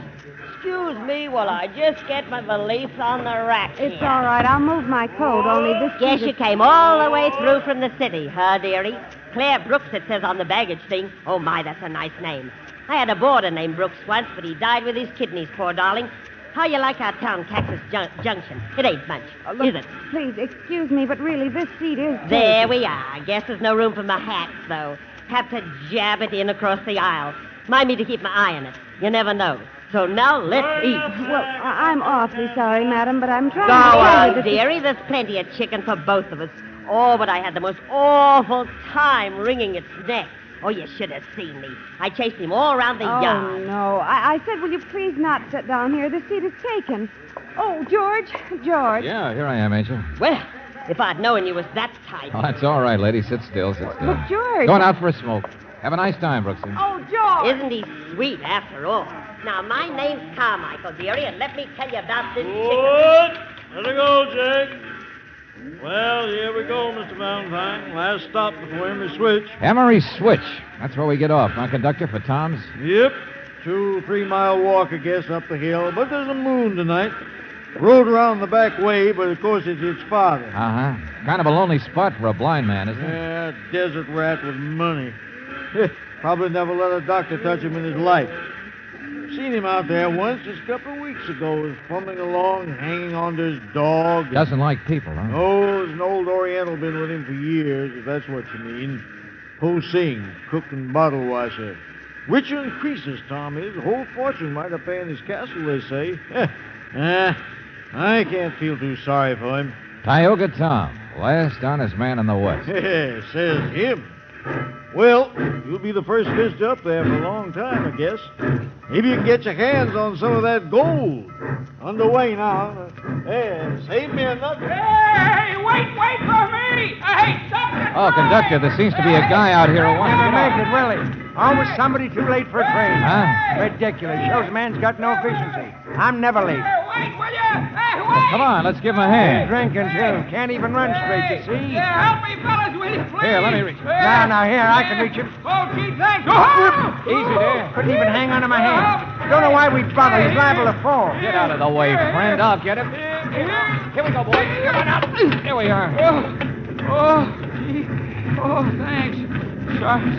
Excuse me while I just get my valise on the rack. It's here. all right. I'll move my coat, only this... Guess you came all the way through from the city, huh, dearie? Claire Brooks, it says on the baggage thing. Oh, my, that's a nice name. I had a boarder named Brooks once, but he died with his kidneys, poor darling. How you like our town, Cactus Junction? It ain't much, is it? Please, excuse me, but really, this seat is... There we are. Guess there's no room for my hats, though. Have to jab it in across the aisle. Mind me to keep my eye on it. You never know. So now let's eat. Well, I'm awfully sorry, madam, but I'm trying Go to tell on, you that... dearie. There's plenty of chicken for both of us. Oh, but I had the most awful time wringing its neck. Oh, you should have seen me. I chased him all around the Oh, yard. no. I said, will you please not sit down here? The seat is taken. Oh, George. George. Yeah, here I am, Angel. Well, if I'd known you was that type. Oh, that's all right, lady. Sit still, sit still. But, George... Going out for a smoke. Have a nice time, Brooksy. Oh, George! Isn't he sweet after all? Now, my name's Carmichael, dearie, and let me tell you about this chicken. Let her go, Jake. Well, here we go, Mr. Valentine. Last stop before Emery Switch. Emery Switch. That's where we get off, huh, conductor, for Tom's? Yep. 2-3 mile walk, I guess, up the hill. But there's a moon tonight. Road around the back way, but of course it's its father. Uh-huh. Kind of a lonely spot for a blind man, isn't it? Yeah, desert rat with money. Probably never let a doctor touch him in his life. Seen him out there once, just a couple of weeks ago. Was fumbling along, hanging onto his dog. Doesn't like people, huh? Oh, there's an old Oriental been with him for years, if that's what you mean. Po Sing, cook and bottle washer. Richer and creases, Tom is. A whole fortune might have paid in his castle, they say. I can't feel too sorry for him. Tioga Tom, last honest man in the West. Says him. Well, you'll be the first visitor up there for a long time, I guess. Maybe you can get your hands on some of that gold. Underway now. Hey, save me another. Hey, wait for me! Hey, stop it! Oh, conductor, there seems to be a guy out here who wants to Never get make off. it, will he? Always somebody too late for a train. Huh? Ridiculous. Shows a man's got no efficiency. I'm never late. Wait, will you? Hey, Well, come on, let's give him a hand. Drinking, too. Can't even run straight, you see? Yeah, help me, fellas, will you, please? Here, let me reach. Now, here, I can reach it. Oh, gee, thanks. Oh! Easy there. Couldn't even hang onto my hand. Don't know why we bother. He's liable to fall. Get out of the way, friend. I'll get him. Here we go, boys. Come on out. Here we are. Gee. Oh, thanks.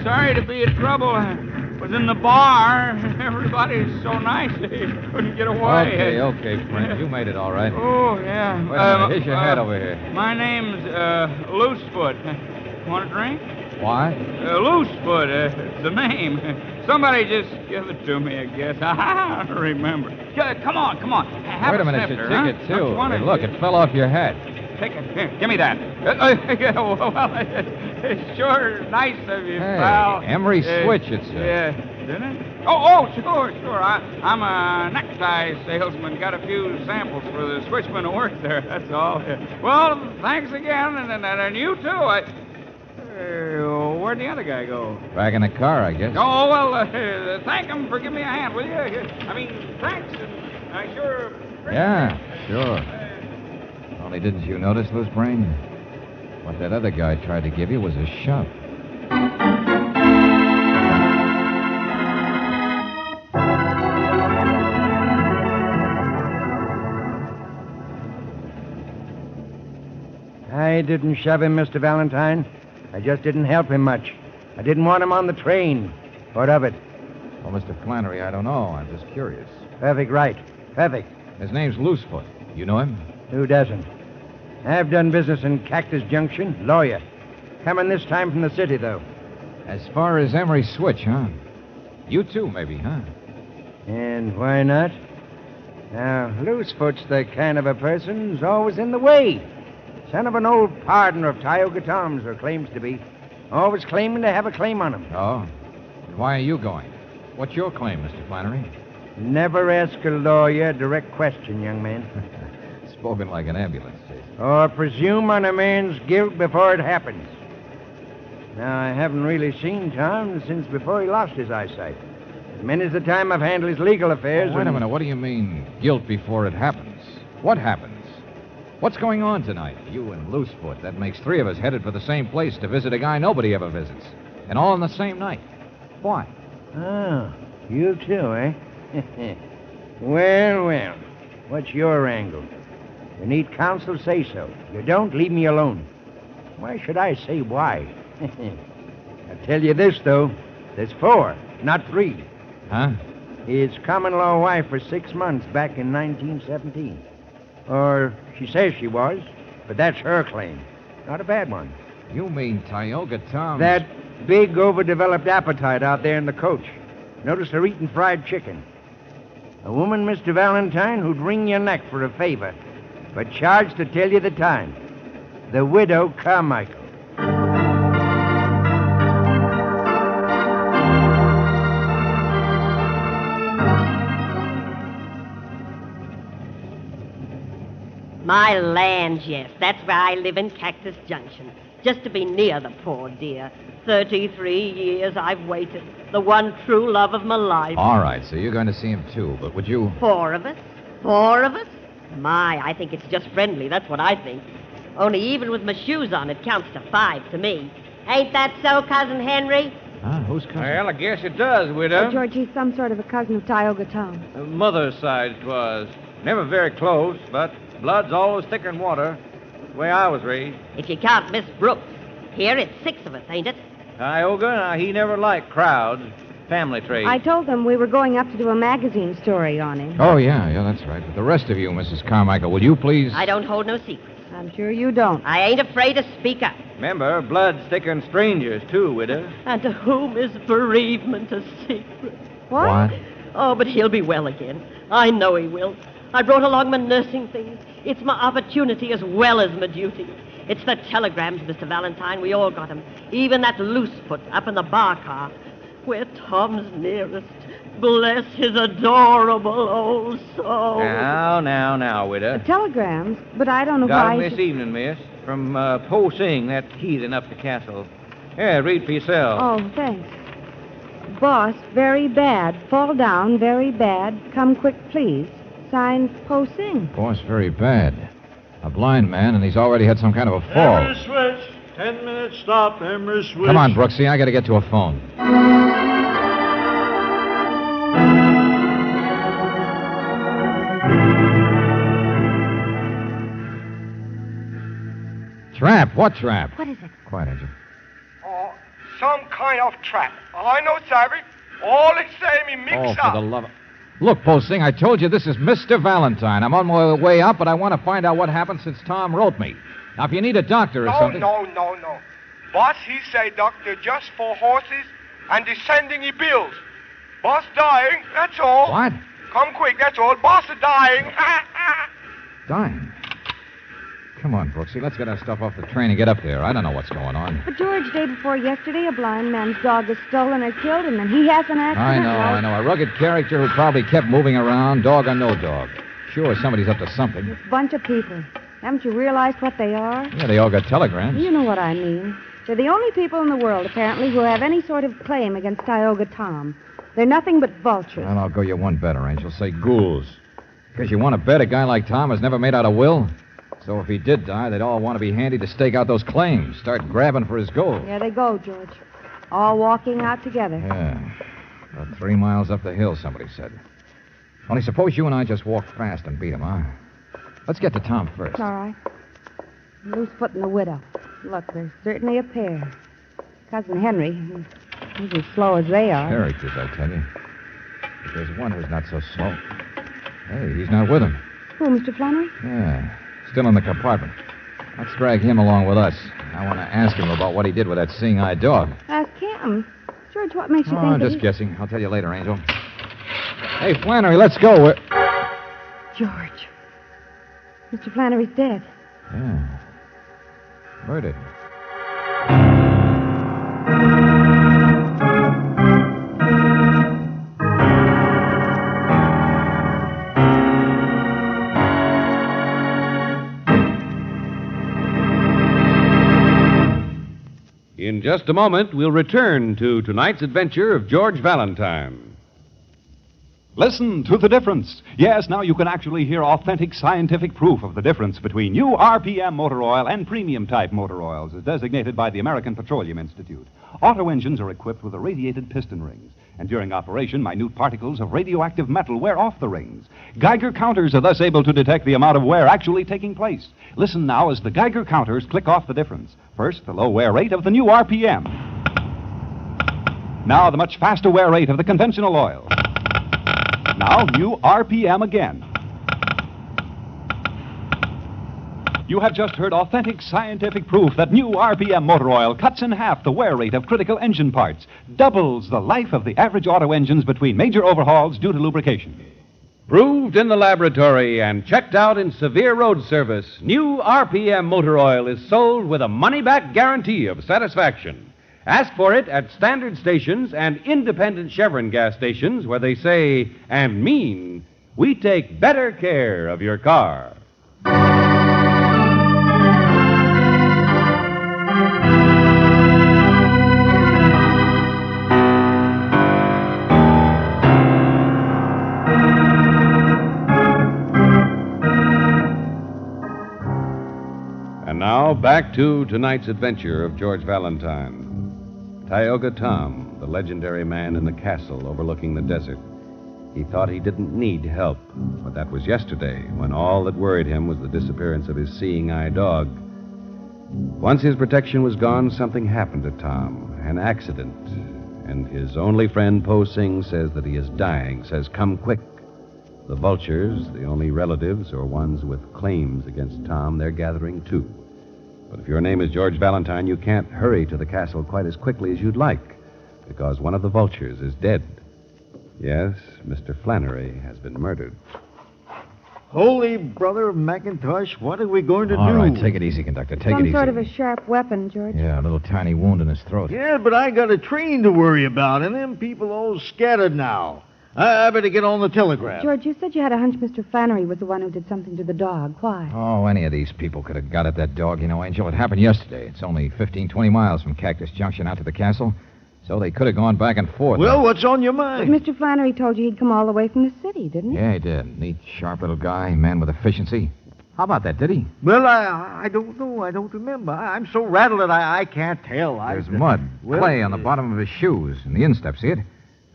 Sorry to be in trouble. I was in the bar. Everybody's so nice they couldn't get away. Okay, friend. You made it all right. Oh, yeah. Wait a minute. Here's your hat over here. My name's Loosefoot. Want a drink? Why? Loosefoot, the name. Somebody just give it to me, I guess. I don't remember. Come on. Have Wait a minute. snifter, You huh? took it, too. Don't you Hey, look, it fell off your hat. Take it. Here, give me that. Yeah, well, it's sure nice of you, Hey, pal. Emery Switch, it says. Yeah, didn't it? Oh, sure. I'm a necktie salesman. Got a few samples for the switchman who works there, that's all. Well, thanks again, and you too. Where'd the other guy go? Back in the car, I guess. Oh, well, thank him for giving me a hand, will you? I mean, thanks, and I sure... Yeah, sure. Only didn't you notice, Loose Brain? What that other guy tried to give you was a shove. I didn't shove him, Mr. Valentine. I just didn't help him much. I didn't want him on the train. What of it? Well, Mr. Flannery, I don't know. I'm just curious. Perfect right. Perfect. His name's Loosefoot. You know him? Who doesn't? I've done business in Cactus Junction. Lawyer. Coming this time from the city, though. As far as Emery Switch, huh? You too, maybe, huh? And why not? Now, Loosefoot's the kind of a person who's always in the way. Son of an old partner of Tioga Tom's, or claims to be. Always claiming to have a claim on him. Oh? And why are you going? What's your claim, Mr. Flannery? Never ask a lawyer a direct question, young man. Spoken like an ambulance chase. Or presume on a man's guilt before it happens. Now, I haven't really seen Tom since before he lost his eyesight. Many's the time I've handled his legal affairs. Oh, wait a minute. What do you mean, guilt before it happens? What happens? What's going on tonight? You and Loosefoot. That makes three of us headed for the same place to visit a guy nobody ever visits. And all on the same night. Why? Oh, you too, eh? Well, well. What's your angle? You need counsel, say so. You don't, leave me alone. Why should I say why? I'll tell you this, though. There's 4, not 3. Huh? His common-law wife for 6 months back in 1917. Or she says she was, but that's her claim. Not a bad one. You mean Tioga Tom? That big, overdeveloped appetite out there in the coach. Notice her eating fried chicken. A woman, Mr. Valentine, who'd wring your neck for a favor, but charged to tell you the time. The widow Carmichael. My land, yes. That's where I live in Cactus Junction. Just to be near the poor dear. 33 years I've waited. The one true love of my life. All right, so you're going to see him, too. But would you... 4 of us? 4 of us? My, I think it's just friendly. That's what I think. Only even with my shoes on, it counts to 5 to me. Ain't that so, Cousin Henry? Huh? Who's cousin? Well, I guess it does, widow. George, he's some sort of a cousin of Tioga Tom. Mother's side 'twas. Never very close, but blood's always thicker than water. That's the way I was raised. If you count Miss Brooks. Here it's 6 of us, ain't it? Tioga, he never liked crowds. Family trait. I told them we were going up to do a magazine story on him. Oh, yeah, that's right. But the rest of you, Mrs. Carmichael, will you please... I don't hold no secrets. I'm sure you don't. I ain't afraid to speak up. Remember, blood's thicker than strangers, too, widow. And to whom is bereavement a secret? What? Oh, but he'll be well again. I know he will. I brought along my nursing things. It's my opportunity as well as my duty. It's the telegrams, Mr. Valentine. We all got 'em. Even that loose foot up in the bar car. Where Tom's nearest. Bless his adorable old soul. Now, widow. Telegrams? But I don't know Got why... 'em this evening, miss. From Po Sing, that heathen up the castle. Yeah, read for yourself. Oh, thanks. Boss, very bad. Fall down, very bad. Come quick, please. Signed, Po Sing. Boss, very bad. A blind man, and he's already had some kind of a fall. Emery switch. 10 minutes stop. Emery switch. Come on, Brooksy, I got to get to a phone. Trap? What trap? What is it? Quiet, Angel. Oh, some kind of trap. I know, Savvy. All the same, he mix For the love of... Look, Posting, I told you this is Mr. Valentine. I'm on my way up, but I want to find out what happened since Tom wrote me. Now, if you need a doctor or something... No. Boss, he say doctor just for horses and descending he bills. Boss dying, that's all. What? Come quick, that's all. Boss is dying. Dying? Come on, Brooksy, let's get our stuff off the train and get up there. I don't know what's going on. But, George, day before yesterday, a blind man's dog was stolen or killed, and then he has an accident. I know. A rugged character who probably kept moving around, dog or no dog. Sure, somebody's up to something. This bunch of people. Haven't you realized what they are? Yeah, they all got telegrams. You know what I mean. They're the only people in the world, apparently, who have any sort of claim against Tioga Tom. They're nothing but vultures. Well, I'll go you one better, Angel. Say ghouls. Because you want to bet a guy like Tom has never made out a will? So if he did die, they'd all want to be handy to stake out those claims, start grabbing for his gold. There they go, George. All walking out together. Yeah. About 3 miles up the hill, somebody said. Only suppose you and I just walk fast and beat him, huh? Let's get to Tom first. All right. Loose foot and the widow. Look, there's certainly a pair. Cousin Henry, he's as slow as they are. Characters, I tell you. But there's one who's not so slow. Hey, he's not with him. Who, Mr. Flannery? Yeah. Still in the compartment. Let's drag him along with us. I want to ask him about what he did with that seeing-eye dog. Ask him. George, what makes you think I'm that just guessing. I'll tell you later, Angel. Hey, Flannery, let's go. George. Mr. Flannery's dead. Yeah. Murdered. In just a moment, we'll return to tonight's adventure of George Valentine. Listen to the difference. Yes, now you can actually hear authentic scientific proof of the difference between new RPM motor oil and premium-type motor oils as designated by the American Petroleum Institute. Auto engines are equipped with irradiated piston rings, And during operation, minute particles of radioactive metal wear off the rings. Geiger counters are thus able to detect the amount of wear actually taking place. Listen now as the Geiger counters click off the difference. First, the low wear rate of the new RPM. Now, the much faster wear rate of the conventional oil. Now, new RPM again. You have just heard authentic scientific proof that new RPM motor oil cuts in half the wear rate of critical engine parts, doubles the life of the average auto engines between major overhauls due to lubrication. Proved in the laboratory and checked out in severe road service, new RPM motor oil is sold with a money-back guarantee of satisfaction. Ask for it at standard stations and independent Chevron gas stations where they say and mean, we take better care of your car. And now, back to tonight's adventure of George Valentine. Tioga Tom, the legendary man in the castle overlooking the desert. He thought he didn't need help, but that was yesterday, when all that worried him was the disappearance of his seeing-eye dog. Once his protection was gone, something happened to Tom, an accident. And his only friend, Po Sing, says that he is dying, says, come quick. The vultures, the only relatives or ones with claims against Tom, they're gathering too. But if your name is George Valentine, you can't hurry to the castle quite as quickly as you'd like, because one of the vultures is dead. Yes, Mr. Flannery has been murdered. Holy brother McIntosh, what are we going to do? All right, take it easy, conductor. Take it Some easy. sort of a sharp weapon, George. Yeah, a little tiny wound in his throat. Yeah, but I got a train to worry about, and them people all scattered now. I better get on the telegraph. George, you said you had a hunch Mr. Flannery was the one who did something to the dog. Why? Oh, any of these people could have got at that dog, you know, Angel. It happened yesterday. It's only 20 miles from Cactus Junction out to the castle, so they could have gone back and forth. Well, what's on your But mind? Mr. Flannery told you he'd come all the way from the city, didn't he? Yeah, he did. Neat, sharp little guy, man with efficiency. How about that, did he? Well, I don't know. I don't remember. I'm so rattled that I can't tell. There's mud, clay on the bottom of his shoes, and the instep, see it?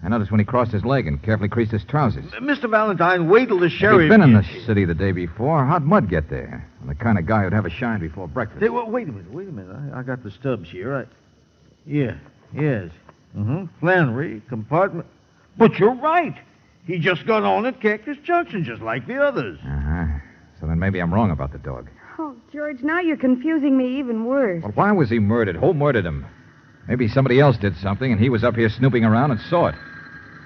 I noticed when he crossed his leg and carefully creased his trousers. Mr. Valentine, wait till the sheriff... He'd been in the city the day before. How'd mud get there? I'm the kind of guy who'd have a shine before breakfast. Hey, well, wait a minute. I got the stubs here. Yes. Flannery, compartment... But you're right. He just got on at Cactus Junction, just like the others. Uh-huh. So then maybe I'm wrong about the dog. Oh, George, now you're confusing me even worse. Well, why was he murdered? Who murdered him? Maybe somebody else did something, and he was up here snooping around and saw it.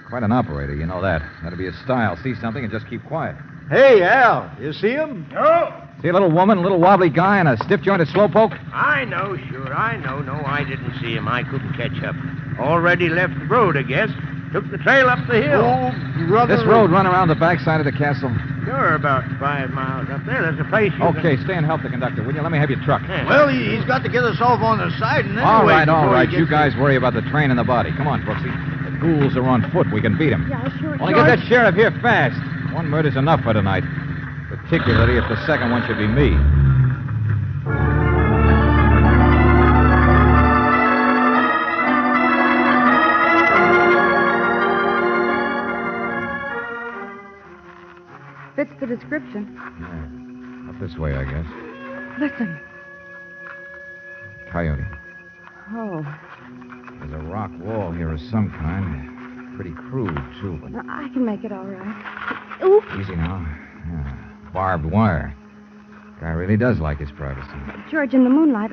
Quite an operator, you know that. That'd be his style. See something and just keep quiet. Hey, Al, you see him? No. See a little woman, a little wobbly guy, and a stiff-jointed slowpoke? I know, sure. I know. No, I didn't see him. I couldn't catch up. Already left the road, I guess. Took the trail up the hill. Oh, brother. This road run around the backside of the castle? Sure, about 5 miles up there. There's a place you Okay, stay and help the conductor, will you? Let me have your truck. Well, he's got to get us off on the side, and All anyway... right. You guys worry about the train and the body. Come on, Brooksy. The ghouls are on foot. We can beat them. Yeah, sure, Only George. get that sheriff here fast. One murder's enough for tonight. Particularly if the second one should be me. Fits the description. Yeah. Up this way, I guess. Listen. Coyote. Oh, There's a rock wall here of some kind. Pretty crude, too, but I can make it all right. Ooh. easy now. Yeah. Barbed wire. Guy really does like his privacy. George, in the moonlight,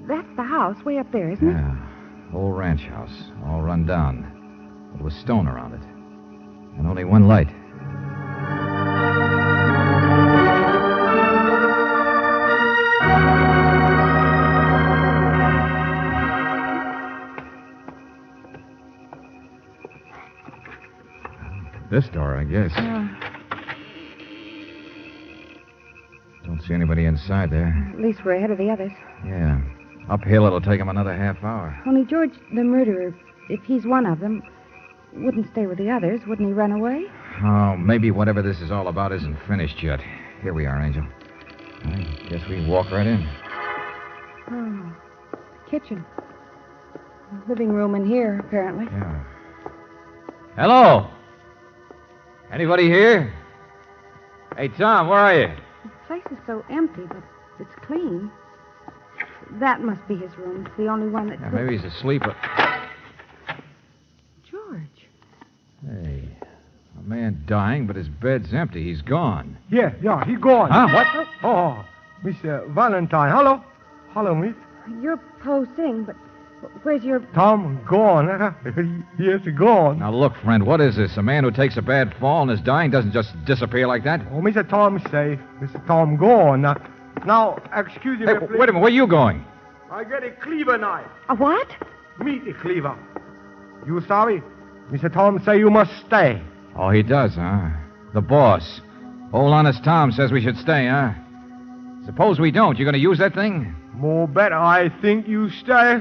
that's the house way up there, isn't it? Yeah. Old ranch house, all run down. But with stone around it. And only one light. This door, I guess. Don't see anybody inside there. At least we're ahead of the others. Yeah. Uphill, it'll take him another half hour. Only George, the murderer, if he's one of them, wouldn't stay with the others. Wouldn't he run away? Oh, maybe whatever this is all about isn't finished yet. Here we are, Angel. I guess we walk right in. Oh, kitchen. Living room in here, apparently. Yeah. Hello? Anybody here? Hey, Tom, where are you? The place is so empty, but it's clean. That must be his room. It's the only one that... Yeah, maybe he's asleep. George. Hey, a man dying, but his bed's empty. He's gone. Yeah, he gone. Huh? What? Oh, Mr. Valentine. Hello, miss. You're posing, but where's your... Tom gone. Yes, gone. Now, look, friend, what is this? A man who takes a bad fall and is dying doesn't just disappear like that? Oh, Mr. Tom safe. Mr. Tom gone. Now, excuse me, Hey, please. wait a minute. Where are you going? I get a cleaver knife. A what? Meet the cleaver. You sorry? Mr. Tom say you must stay. Oh, he does, huh? The boss. Old honest Tom says we should stay, huh? Suppose we don't. You going to use that thing? More better, I think you stay.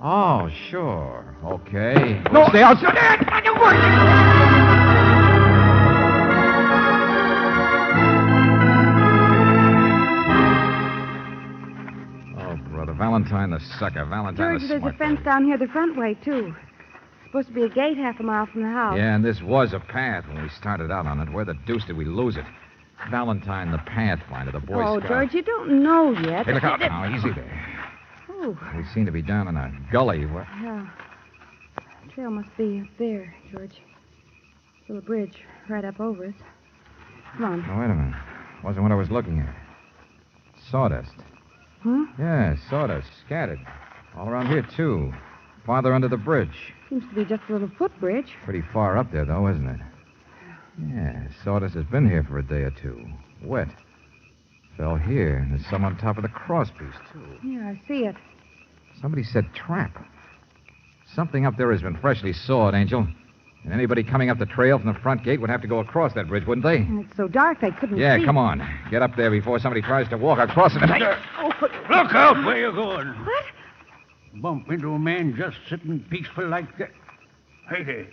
Oh, sure. Okay. No. Stay outside. Oh, brother. Valentine the sucker. Valentine George, the there's smart a fence down here the front way, too. Supposed to be a gate half a mile from the house. Yeah, and this was a path when we started out on it. Where the deuce did we lose it? Valentine the Pathfinder, the Boy Oh, Scout. George, you don't know yet. Hey, look out now. Easy there. Oh, We seem to be down in a gully. What? yeah. Trail must be up there, George. Little bridge right up over us. Come on. Now, wait a minute. Wasn't what I was looking at. Sawdust. Huh? Yeah, sawdust. Scattered. All around here, too. Farther under the bridge. Seems to be just a little footbridge. Pretty far up there, though, isn't it? Yeah, sawdust has been here for a day or two. Wet. Fell here, and there's some on top of the crosspiece, too. Yeah, I see it. Somebody said trap. Something up there has been freshly sawed, Angel. And anybody coming up the trail from the front gate would have to go across that bridge, wouldn't they? And it's so dark they couldn't Yeah, see. come on. Get up there before somebody tries to walk across it. Oh, but... Look out where you're going. What? Bump into a man just sitting peaceful like that. Hey there.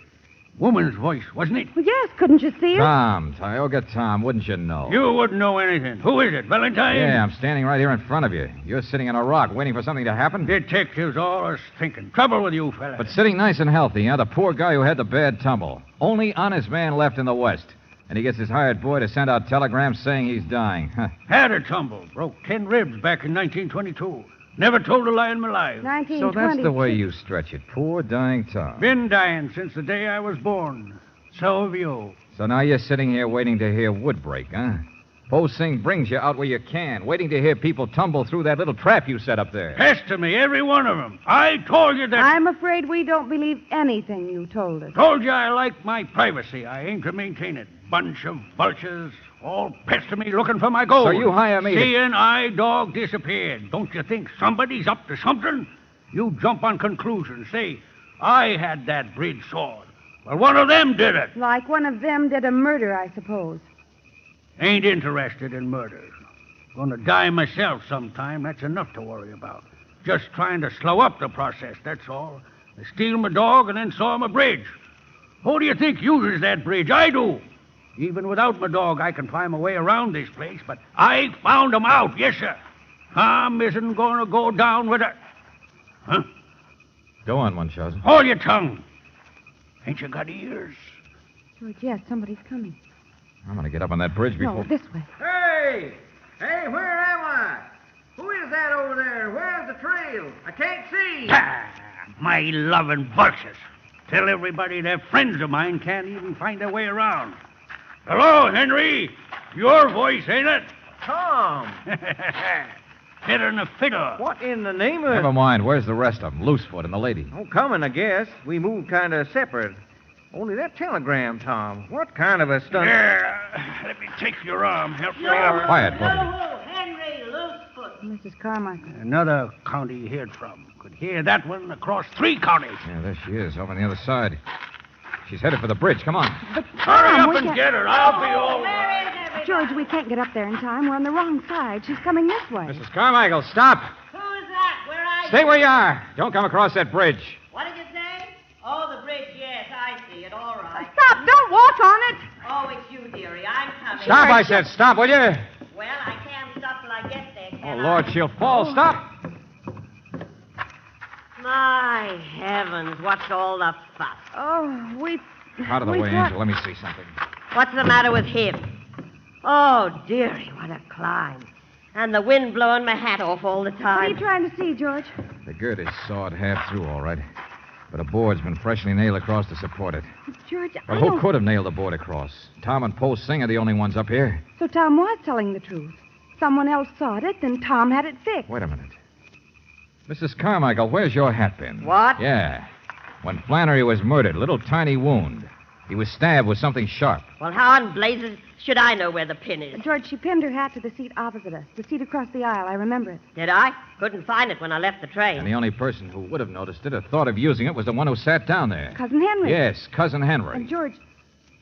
Woman's voice, wasn't it? Well, yes, couldn't you see her? Tom, Tioga Tom, wouldn't you know? You wouldn't know anything. Who is it, Valentine? Yeah, I'm standing right here in front of you. You're sitting on a rock waiting for something to happen? Detectives always thinking. Trouble with you, fella. But sitting nice and healthy, huh? The poor guy who had the bad tumble. Only honest man left in the West. And he gets his hired boy to send out telegrams saying he's dying. Huh. Had a tumble. Broke 10 ribs back in 1922. Never told a lie in my life. 1920. So that's the way you stretch it. Poor dying Tom. Been dying since the day I was born. So have you. So now you're sitting here waiting to hear wood break, huh? Posing brings you out where you can, waiting to hear people tumble through that little trap you set up there. Pester me, every one of them. I told you that... I'm afraid we don't believe anything you told us. Told you I like my privacy. I aim to maintain it. Bunch of vultures all pester me looking for my gold. So you hire me to- Seeing I dog disappeared. Don't you think somebody's up to something? You jump on conclusions. Say, I had that bridge sawed. Well, one of them did it. Like one of them did a murder, I suppose. Ain't interested in murder. Gonna die myself sometime. That's enough to worry about. Just trying to slow up the process, that's all. They steal my dog and then saw my bridge. Who do you think uses that bridge? I do. Even without my dog, I can find my way around this place, but I found 'em out, yes, sir. Tom isn't gonna go down with it. Huh? Go on, Munchausen. Hold your tongue. Ain't you got ears? George, yes, somebody's coming. I'm going to get up on that bridge before... No, this way. Hey! Hey, where am I? Who is that over there? Where's the trail? I can't see. My loving vultures. Tell everybody they're friends of mine can't even find their way around. Hello, Henry. Your voice, ain't it? Tom. Fitter than a fiddle. What in the name of... Never mind. Where's the rest of them? Loosefoot and the lady. Oh, coming, I guess. We moved kind of separate. Only that telegram, Tom. What kind of a stunt... Here, let me take your arm. Help me up. Quiet, both of you. Henry Loosefoot. Mrs. Carmichael. Another county you heard from. Could hear that one across 3 counties. Yeah, there she is, over on the other side. She's headed for the bridge. Come on. But Hurry Tom, up and get her. I'll be all right. George, we can't get up there in time. We're on the wrong side. She's coming this way. Mrs. Carmichael, stop. Who is that? Where are you? Stay where you are. Don't come across that bridge. What did you say? Oh, the bridge, yes, I see it. All right. Stop! Don't walk on it! Oh, it's you, dearie. I'm coming. Stop, I said. Stop, will you? Well, I can't stop till I get there, Oh, can Lord, I? she'll fall. Stop. My heavens, what's all the fuss? Oh, we Out of the We way, thought- Angel. Let me see something. What's the matter with him? Oh, dearie, what a climb. And the wind blowing my hat off all the time. What are you trying to see, George? The girth is sawed half through, all right. But a board's been freshly nailed across to support it. George, Well, I who don't... could have nailed the board across? Tom and Poe Singh are the only ones up here. So Tom was telling the truth. Someone else sawed it, then Tom had it fixed. Wait a minute. Mrs. Carmichael, where's your hatpin? What? Yeah. When Flannery was murdered, a little tiny wound. He was stabbed with something sharp. Well, how in blazes should I know where the pin is? George, she pinned her hat to the seat opposite us, the seat across the aisle. I remember it. Did I? Couldn't find it when I left the train. And the only person who would have noticed it or thought of using it was the one who sat down there. Cousin Henry. Yes, Cousin Henry. And George,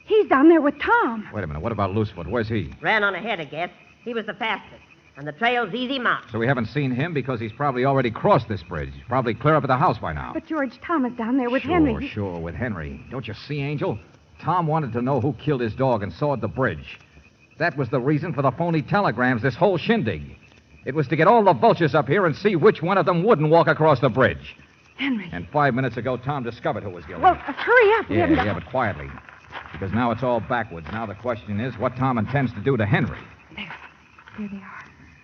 he's down there with Tom. Wait a minute. What about Loosefoot? Where's he? Ran on ahead, I guess. He was the fastest. And the trail's easy marked. So we haven't seen him because he's probably already crossed this bridge. He's probably clear up at the house by now. But George, Tom is down there with sure, Henry. Sure, with Henry. Don't you see, Angel? Tom wanted to know who killed his dog and sawed the bridge. That was the reason for the phony telegrams, this whole shindig. It was to get all the vultures up here and see which one of them wouldn't walk across the bridge. Henry. And 5 minutes ago, Tom discovered who was guilty. Well, hurry up. We haven't got- but quietly. Because now it's all backwards. Now the question is what Tom intends to do to Henry. There they are.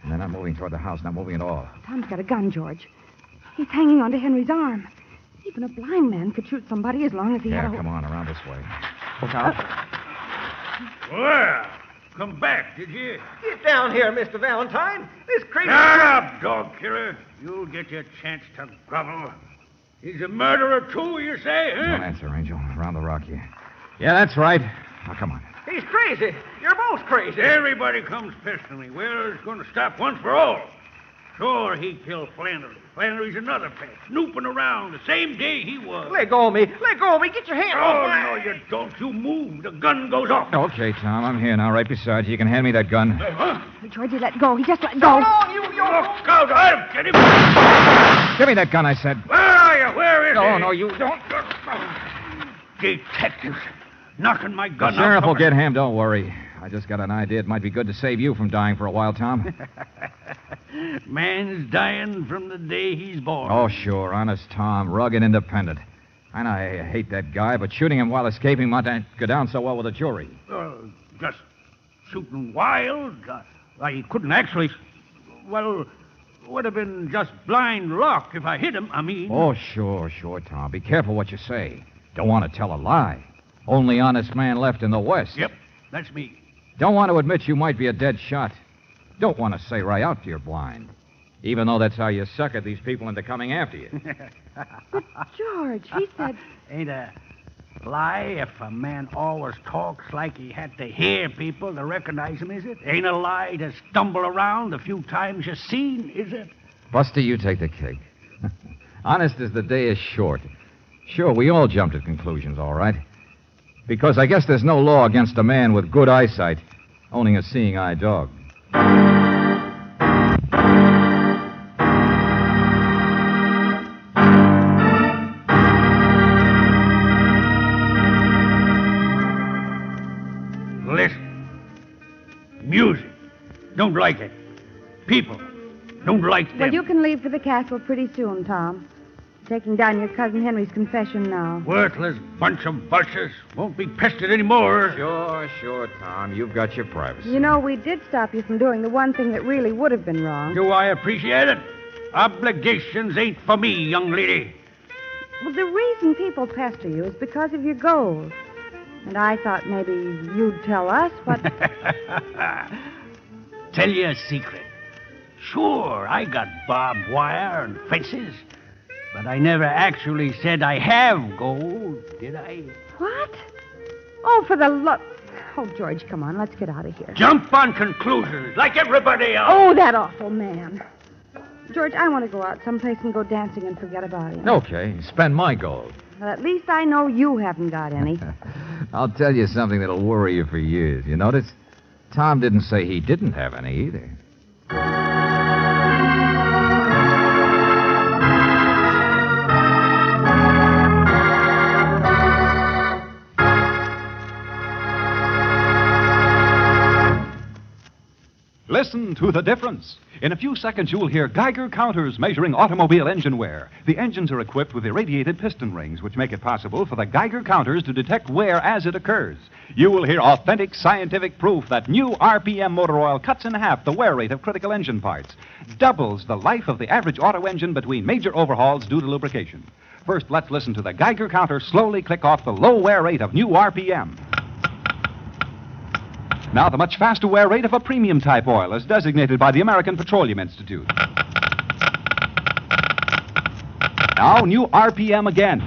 And they're not moving toward the house, not moving at all. Tom's got a gun, George. He's hanging onto Henry's arm. Even a blind man could shoot somebody as long as he Yeah, had a... come on, around this way. Look out. Well, come back, did you? Get down here, Mr. Valentine. This crazy... Shut up, dog killer. You'll get your chance to grovel. He's a murderer, too, you say, huh? Don't answer, Angel. Around the rock here. Yeah, that's right. Now, come on. He's crazy. You're both crazy. Everybody comes pestering me. Well, it's going to stop once for all. Sure, he killed Flannery. Flannery's another pest, snooping around the same day he was. Let go of me. Let go of me. Get your hand off my... Oh, no, you don't. You move. The gun goes off. Okay, Tom, I'm here now, right beside you. You can hand me that gun. George, he let go. He just let go. Look out. I'll get him. Give me that gun, I said. Where are you? Where is he? No, you don't. Detectives. Knocking my gun The sheriff out. will get him, don't worry. I just got an idea. It might be good to save you from dying for a while, Tom. Man's dying from the day he's born. Oh, sure. Honest Tom. Rugged independent. I know I hate that guy, but shooting him while escaping might not go down so well with a jury. Just shooting wild. I couldn't actually... Well, would have been just blind luck if I hit him, I mean. Oh, sure, Tom. Be careful what you say. Don't want to tell a lie. Only honest man left in the West. Yep, that's me. Don't want to admit you might be a dead shot. Don't want to say right out you're blind. Even though that's how you sucker these people into coming after you. George, he said... Ain't a lie if a man always talks like he had to hear people to recognize him, is it? Ain't a lie to stumble around the few times you've seen, is it? Buster, you take the cake. Honest as the day is short. Sure, we all jumped at conclusions, all right. Because I guess there's no law against a man with good eyesight owning a seeing-eye dog. Listen. Music. Don't like it. People. Don't like them. Well, you can leave for the castle pretty soon, Tom. Taking down your cousin Henry's confession now. Worthless bunch of vultures. Won't be pestered anymore. Sure, Tom. You've got your privacy. You know, we did stop you from doing the one thing that really would have been wrong. Do I appreciate it? Obligations ain't for me, young lady. Well, the reason people pester you is because of your gold. And I thought maybe you'd tell us what... Tell you a secret. Sure, I got barbed wire and fences. But I never actually said I have gold, did I? What? Oh, for the love... Oh, George, come on. Let's get out of here. Jump on conclusions like everybody else. Oh, that awful man. George, I want to go out someplace and go dancing and forget about him. Okay, spend my gold. Well, at least I know you haven't got any. I'll tell you something that'll worry you for years. You notice? Tom didn't say he didn't have any either. Listen to the difference. In a few seconds, you'll hear Geiger counters measuring automobile engine wear. The engines are equipped with irradiated piston rings, which make it possible for the Geiger counters to detect wear as it occurs. You will hear authentic scientific proof that new RPM motor oil cuts in half the wear rate of critical engine parts, doubles the life of the average auto engine between major overhauls due to lubrication. First, let's listen to the Geiger counter slowly click off the low wear rate of new RPM. Now, the much faster wear rate of a premium type oil, as designated by the American Petroleum Institute. Now, new RPM again.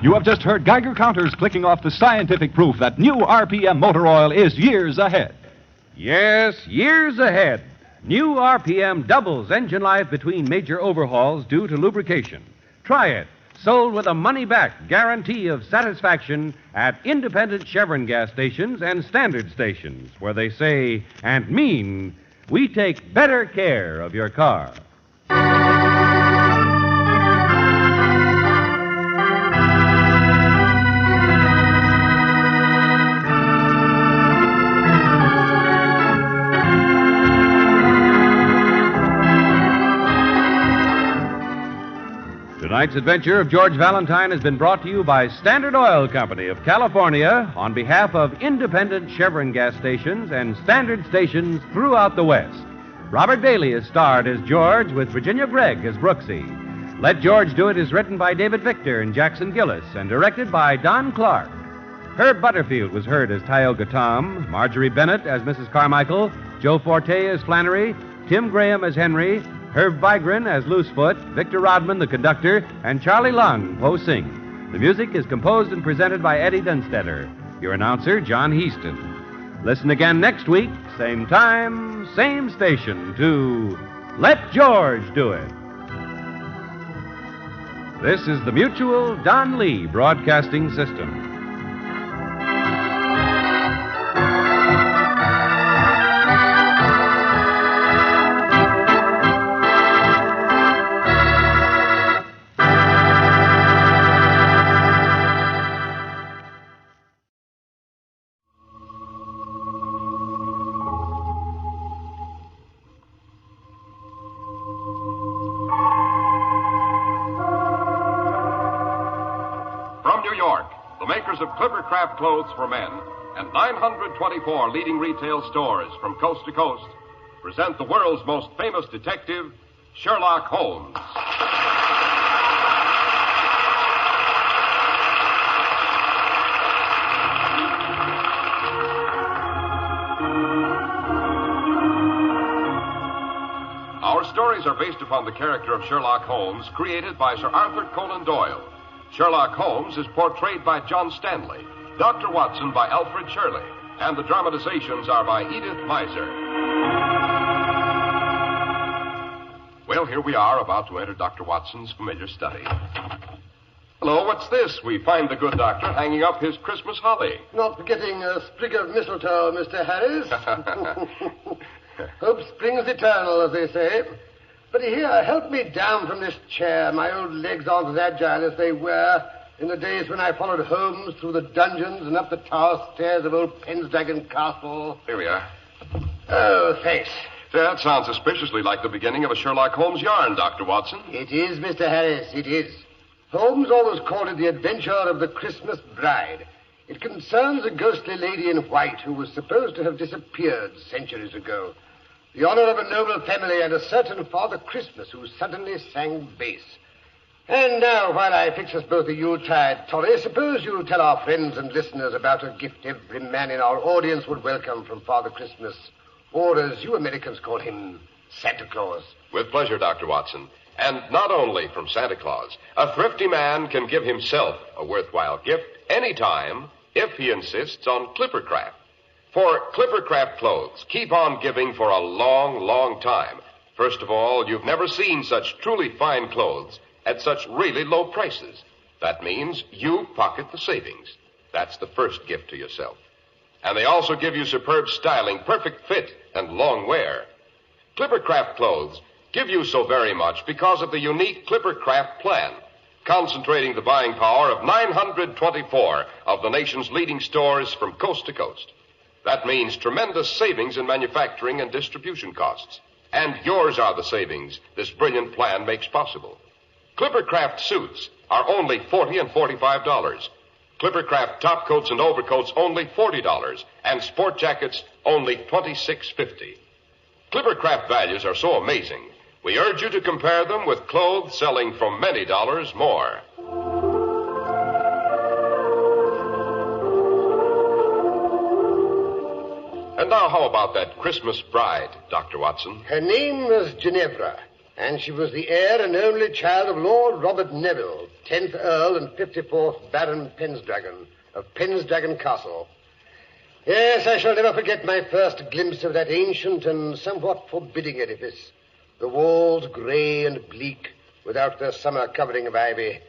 You have just heard Geiger counters clicking off the scientific proof that new RPM motor oil is years ahead. Yes, years ahead. New RPM doubles engine life between major overhauls due to lubrication. Try it. Sold with a money-back guarantee of satisfaction at independent Chevron gas stations and standard stations, where they say and mean, we take better care of your car. Tonight's adventure of George Valentine has been brought to you by Standard Oil Company of California on behalf of independent Chevron gas stations and standard stations throughout the West. Robert Bailey is starred as George with Virginia Gregg as Brooksy. Let George Do It is written by David Victor and Jackson Gillis and directed by Don Clark. Herb Butterfield was heard as Tioga Tom, Marjorie Bennett as Mrs. Carmichael, Joe Forte as Flannery, Tim Graham as Henry, Herb Vigran as Loosefoot, Victor Rodman, the conductor, and Charlie Lung, Po Sing. The music is composed and presented by Eddie Dunstetter. Your announcer, John Heaston. Listen again next week, same time, same station, to Let George Do It. This is the Mutual Don Lee Broadcasting System. Of Clippercraft clothes for men and 924 leading retail stores from coast to coast present the world's most famous detective, Sherlock Holmes. Our stories are based upon the character of Sherlock Holmes, created by Sir Arthur Conan Doyle. Sherlock Holmes is portrayed by John Stanley, Dr. Watson by Alfred Shirley, and the dramatizations are by Edith Meiser. Well, here we are, about to enter Dr. Watson's familiar study. Hello, what's this? We find the good doctor hanging up his Christmas holly. Not forgetting a sprig of mistletoe, Mr. Harris. Hope springs eternal, as they say. But here, help me down from this chair. My old legs aren't as agile as they were in the days when I followed Holmes through the dungeons and up the tower stairs of old Pendragon Castle. Here we are. Oh, thanks. That sounds suspiciously like the beginning of a Sherlock Holmes yarn, Dr. Watson. It is, Mr. Harris, it is. Holmes always called it the adventure of the Christmas bride. It concerns a ghostly lady in white who was supposed to have disappeared centuries ago. The honor of a noble family and a certain Father Christmas who suddenly sang bass. And now, while I fix us both a Yuletide toddy, suppose you tell our friends and listeners about a gift every man in our audience would welcome from Father Christmas, or as you Americans call him, Santa Claus. With pleasure, Dr. Watson. And not only from Santa Claus. A thrifty man can give himself a worthwhile gift anytime if he insists on Clippercraft. For Clippercraft clothes keep on giving for a long, long time. First of all, you've never seen such truly fine clothes at such really low prices. That means you pocket the savings. That's the first gift to yourself. And they also give you superb styling, perfect fit, and long wear. Clippercraft clothes give you so very much because of the unique Clippercraft plan, concentrating the buying power of 924 of the nation's leading stores from coast to coast. That means tremendous savings in manufacturing and distribution costs. And yours are the savings this brilliant plan makes possible. Clippercraft suits are only $40 and $45. Clippercraft top coats and overcoats only $40, and sport jackets only $26.50. Clippercraft values are so amazing, we urge you to compare them with clothes selling for many dollars more. And now, how about that Christmas bride, Dr. Watson? Her name was Ginevra, and she was the heir and only child of Lord Robert Neville, 10th Earl and 54th Baron Pendragon of Pendragon Castle. Yes, I shall never forget my first glimpse of that ancient and somewhat forbidding edifice. The walls grey and bleak, without their summer covering of ivy.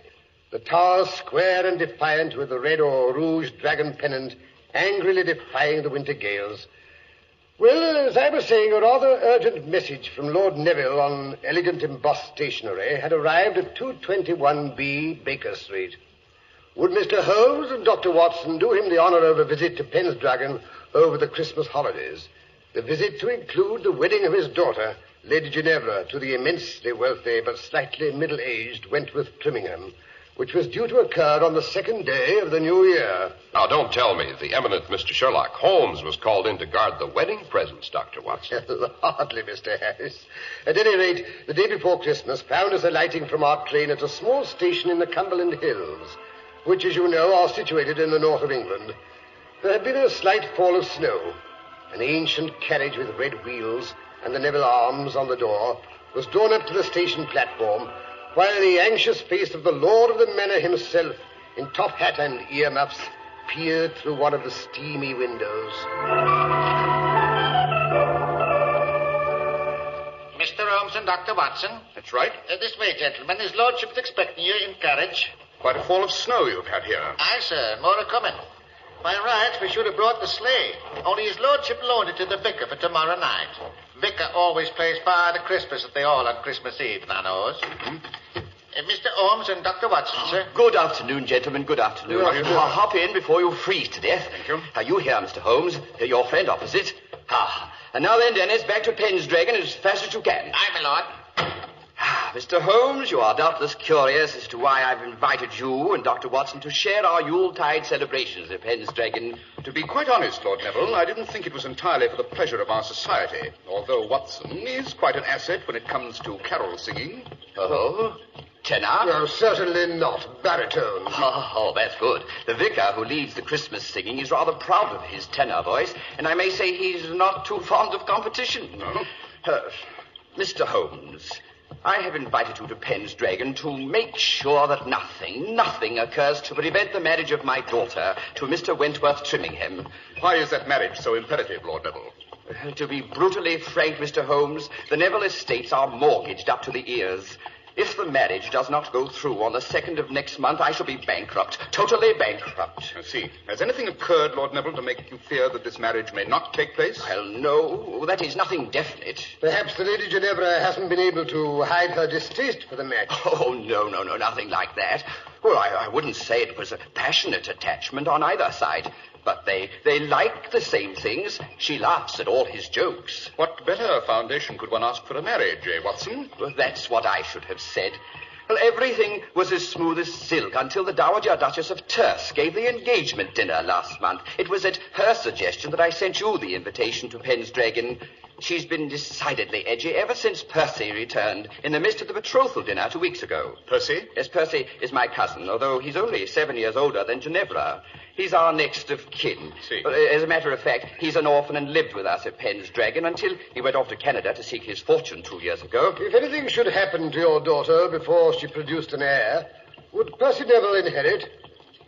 The towers square and defiant, with the red or rouge dragon pennant angrily defying the winter gales. Well, as I was saying, a rather urgent message from Lord Neville on elegant embossed stationery had arrived at 221B Baker Street. Would Mr. Holmes and Dr. Watson do him the honor of a visit to Pendragon over the Christmas holidays? The visit to include the wedding of his daughter, Lady Ginevra, to the immensely wealthy but slightly middle-aged Wentworth Trimmingham, which was due to occur on the second day of the new year. Now, don't tell me the eminent Mr. Sherlock Holmes was called in to guard the wedding presents, Dr. Watson. Hardly, Mr. Harris. At any rate, the day before Christmas found us alighting from our train at a small station in the Cumberland Hills, which, as you know, are situated in the north of England. There had been a slight fall of snow. An ancient carriage with red wheels and the Neville arms on the door was drawn up to the station platform, while the anxious face of the lord of the manor himself, in top hat and earmuffs, peered through one of the steamy windows. Mr. Holmes and Dr. Watson. That's right. This way, gentlemen. His lordship's expecting you in carriage. Quite a fall of snow you've had here. Aye, sir. More are coming. By rights, we should have brought the sleigh. Only his lordship loaned it to the vicar for tomorrow night. Vicar always plays Father Christmas at the Hall on Christmas Eve, thou knows. Mr. Holmes and Dr. Watson, sir. Good afternoon, gentlemen. Good afternoon. I'll hop in before you freeze to death. Thank you. Are you here, Mr. Holmes? Your friend opposite. And now then, Dennis, back to Pendragon as fast as you can. Aye, my lord. Mr. Holmes, you are doubtless curious as to why I've invited you and Dr. Watson to share our Yuletide celebrations at Pendragon. To be quite honest, Lord Neville, I didn't think it was entirely for the pleasure of our society, although Watson is quite an asset when it comes to carol singing. Oh? Tenor? No, certainly not. Baritone. Oh, that's good. The vicar who leads the Christmas singing is rather proud of his tenor voice, and I may say he's not too fond of competition. No? Mr. Holmes, I have invited you to Pendragon to make sure that nothing occurs to prevent the marriage of my daughter to Mr. Wentworth Trimmingham. Why is that marriage so imperative, Lord Neville? To be brutally frank, Mr. Holmes, the Neville estates are mortgaged up to the ears. If the marriage does not go through on the 2nd of next month, I shall be bankrupt. Totally bankrupt. I see. Has anything occurred, Lord Neville, to make you fear that this marriage may not take place? Well, no. That is nothing definite. Perhaps the Lady Ginevra hasn't been able to hide her distaste for the match. Oh, no, nothing like that. Well, I wouldn't say it was a passionate attachment on either side. But they like the same things. She laughs at all his jokes. What better foundation could one ask for a marriage, Watson? Well, that's what I should have said. Well, everything was as smooth as silk until the Dowager Duchess of Terce gave the engagement dinner last month. It was at her suggestion that I sent you the invitation to Pendragon. She's been decidedly edgy ever since Percy returned in the midst of the betrothal dinner 2 weeks ago. Percy? Yes, Percy is my cousin, although he's only 7 years older than Ginevra. He's our next of kin. See. As a matter of fact, he's an orphan and lived with us at Pendragon until he went off to Canada to seek his fortune 2 years ago. If anything should happen to your daughter before she produced an heir, would Percy Neville inherit?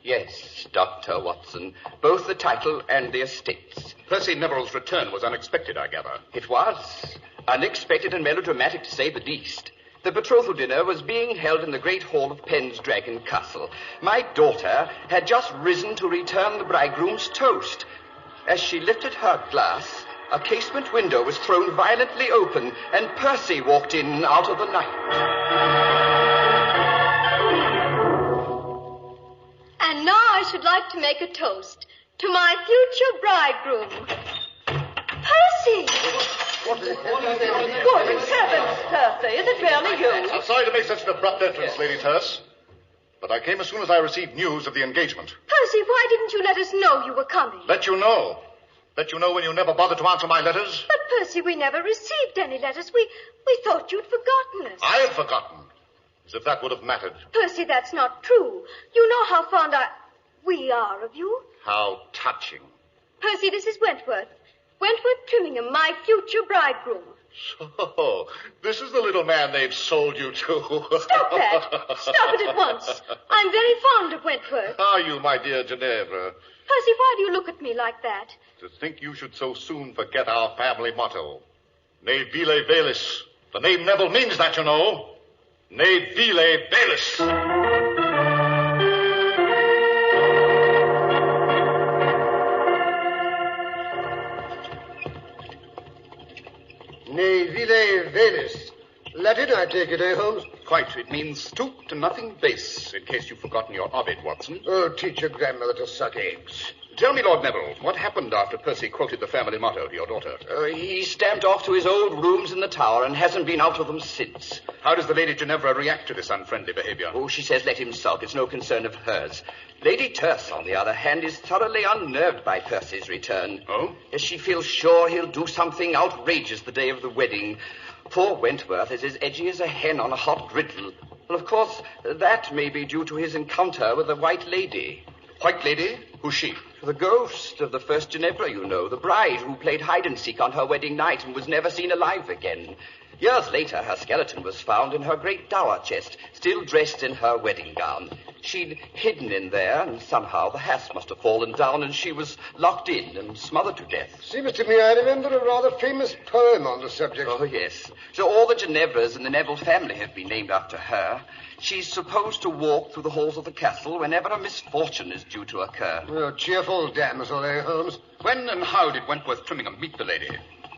Yes, Dr. Watson. Both the title and the estates. Percy Neville's return was unexpected, I gather. It was. Unexpected and melodramatic, to say the least. The betrothal dinner was being held in the great hall of Pendragon Castle. My daughter had just risen to return the bridegroom's toast. As she lifted her glass, a casement window was thrown violently open, and Percy walked in out of the night. And now I should like to make a toast to my future bridegroom. Good heavens, Percy, is it really you? I'm sorry to make such an abrupt entrance, Lady Terse. But I came as soon as I received news of the engagement. Percy, why didn't you let us know you were coming? Let you know. Let you know when you never bothered to answer my letters. But, Percy, we never received any letters. We thought you'd forgotten us. I had forgotten. As if that would have mattered. Percy, that's not true. You know how fond we are of you. How touching. Percy, this is Wentworth. Wentworth Trimmingham, my future bridegroom. So, this is the little man they've sold you to. Stop that. Stop it at once. I'm very fond of Wentworth. Are you, my dear Ginevra? Percy, why do you look at me like that? To think you should so soon forget our family motto. Ne vile velis. The name Neville means that, you know. Ne vile velis. Ne vile velis. Latin, I take it, eh, Holmes? Quite. It means stoop to nothing base, in case you've forgotten your Ovid, Watson. Oh, teach your grandmother to suck eggs. Tell me, Lord Neville, what happened after Percy quoted the family motto to your daughter? He stamped off to his old rooms in the tower and hasn't been out of them since. How does the Lady Ginevra react to this unfriendly behavior? Oh, she says let him sulk. It's no concern of hers. Lady Terse, on the other hand, is thoroughly unnerved by Percy's return. Oh? As she feels sure he'll do something outrageous the day of the wedding. Poor Wentworth is as edgy as a hen on a hot griddle. Well, of course, that may be due to his encounter with the White Lady. White Lady? Who's she? The ghost of the first Ginevra, you know, the bride who played hide-and-seek on her wedding night and was never seen alive again. Years later, her skeleton was found in her great dower chest, still dressed in her wedding gown. She'd hidden in there, and somehow the hasp must have fallen down, and she was locked in and smothered to death. Seems to me I remember a rather famous poem on the subject. Oh, yes. So all the Ginevras in the Neville family have been named after her. She's supposed to walk through the halls of the castle whenever a misfortune is due to occur. Oh, cheerful damsel, eh, Holmes? When and how did Wentworth Trimmingham meet the lady?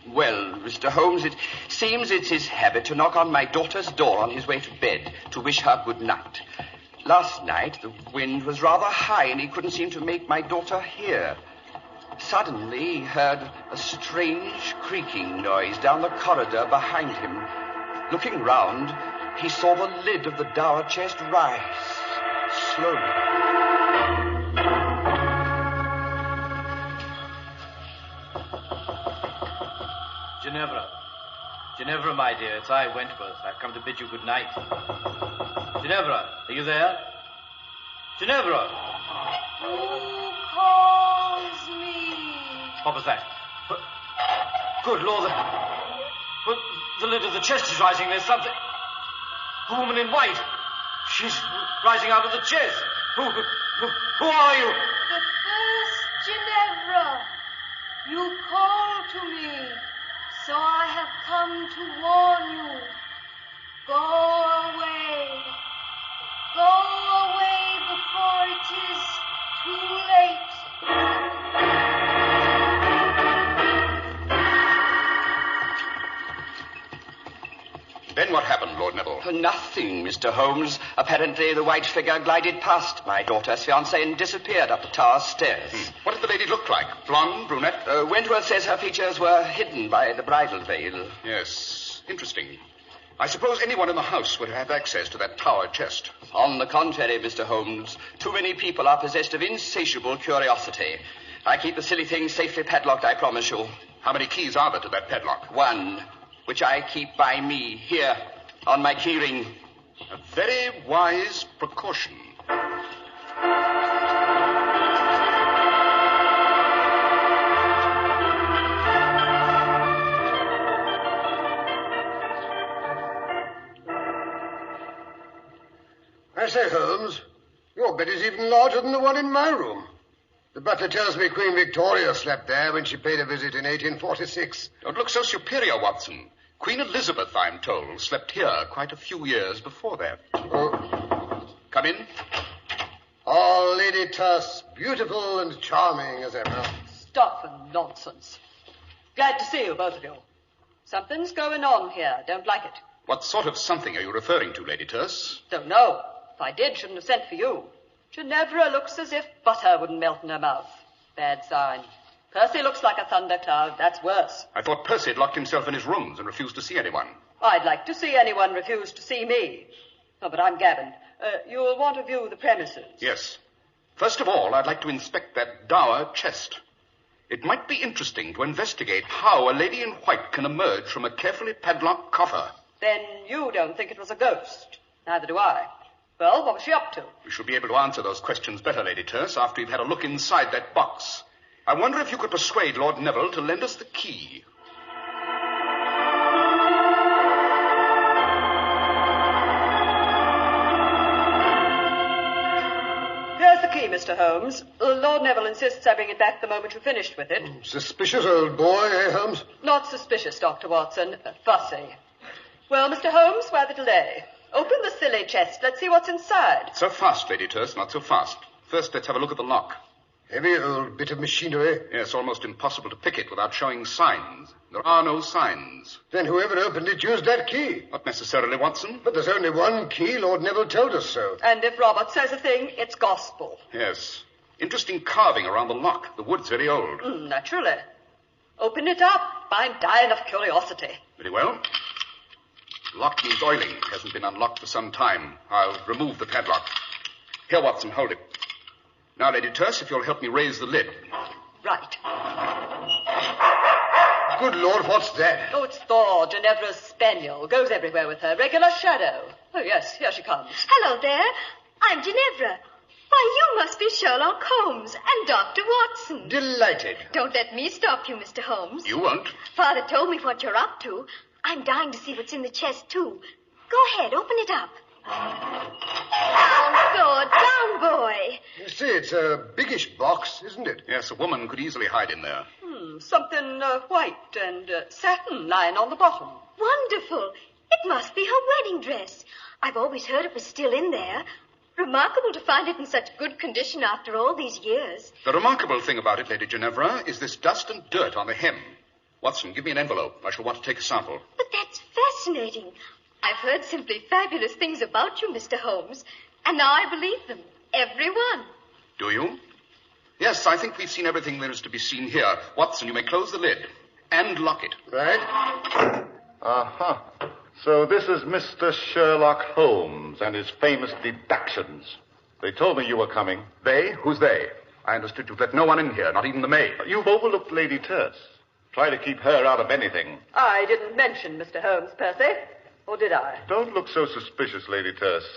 Well, Mr. Holmes, it seems it's his habit to knock on my daughter's door on his way to bed to wish her good night. Last night, the wind was rather high and he couldn't seem to make my daughter hear. Suddenly, he heard a strange creaking noise down the corridor behind him. Looking round, he saw the lid of the dower chest rise slowly. Ginevra, my dear, it's I, Wentworth. I've come to bid you good night. Ginevra, are you there? Ginevra! Who calls me? What was that? Good Lord, the lid of the chest is rising. There's something... A woman in white. She's rising out of the chest. Who are you? The first Ginevra. You called to me. So I have come to warn you. Go away. Go away before it is too late. Then what happened, Lord Neville? Nothing, Mr. Holmes. Apparently the white figure glided past my daughter's fiancé and disappeared up the tower stairs. What did the lady look like? Blonde, brunette? Wentworth says her features were hidden by the bridal veil. Yes, interesting. I suppose anyone in the house would have access to that tower chest. On the contrary, Mr. Holmes, too many people are possessed of insatiable curiosity. I keep the silly thing safely padlocked, I promise you. How many keys are there to that padlock? One, which I keep by me, here, on my keyring. A very wise precaution. I say, Holmes, your bed is even larger than the one in my room. The butler tells me Queen Victoria slept there when she paid a visit in 1846. Don't look so superior, Watson. Queen Elizabeth, I'm told, slept here quite a few years before that. Oh. Come in. Oh, Lady Terse, beautiful and charming as ever. Stuff and nonsense. Glad to see you, both of you. Something's going on here. Don't like it. What sort of something are you referring to, Lady Terse? Don't know. If I did, shouldn't have sent for you. Ginevra looks as if butter wouldn't melt in her mouth. Bad sign. Percy looks like a thundercloud. That's worse. I thought Percy had locked himself in his rooms and refused to see anyone. I'd like to see anyone refuse to see me. Oh, but I'm Gavin. You'll want to view the premises. Yes. First of all, I'd like to inspect that dour chest. It might be interesting to investigate how a lady in white can emerge from a carefully padlocked coffer. Then you don't think it was a ghost. Neither do I. Well, what was she up to? We shall be able to answer those questions better, Lady Terce, after you've had a look inside that box. I wonder if you could persuade Lord Neville to lend us the key. Here's the key, Mr. Holmes. Lord Neville insists I bring it back the moment you've finished with it. Suspicious old boy, eh, Holmes? Not suspicious, Dr. Watson. Fussy. Well, Mr. Holmes, why the delay? Open the silly chest. Let's see what's inside. So fast, Lady Terce, not so fast. First, let's have a look at the lock. Heavy old bit of machinery. Yes, almost impossible to pick it without showing signs. There are no signs. Then whoever opened it used that key. Not necessarily, Watson. But there's only one key. Lord Neville told us so. And if Robert says a thing, it's gospel. Yes. Interesting carving around the lock. The wood's very old. Naturally. Open it up. I'm dying of curiosity. Very well. Lock needs oiling. It hasn't been unlocked for some time. I'll remove the padlock. Here, Watson, hold it. Now, Lady Terce, if you'll help me raise the lid. Right. Good Lord, what's that? Oh, it's Thor, Ginevra's spaniel. Goes everywhere with her. Regular shadow. Oh, yes, here she comes. Hello there. I'm Ginevra. Why, you must be Sherlock Holmes and Dr. Watson. Delighted. Don't let me stop you, Mr. Holmes. You won't. Father told me what you're up to. I'm dying to see what's in the chest, too. Go ahead, open it up. Down, Thor, down, boy. You see, it's a biggish box, isn't it? Yes, a woman could easily hide in there. Something white and satin lying on the bottom. Wonderful. It must be her wedding dress. I've always heard it was still in there. Remarkable to find it in such good condition after all these years. The remarkable thing about it, Lady Ginevra, is this dust and dirt on the hem. Watson, give me an envelope. I shall want to take a sample. But that's fascinating. I've heard simply fabulous things about you, Mr. Holmes, and now I believe them. Every one. Do you? Yes, I think we've seen everything there is to be seen here. Watson, you may close the lid and lock it. Right? Uh-huh. So this is Mr. Sherlock Holmes and his famous deductions. They told me you were coming. They? Who's they? I understood you'd let no one in here, not even the maid. You've overlooked Lady Terce. Try to keep her out of anything. I didn't mention Mr. Holmes, Percy. Or did I? Don't look so suspicious, Lady Terce.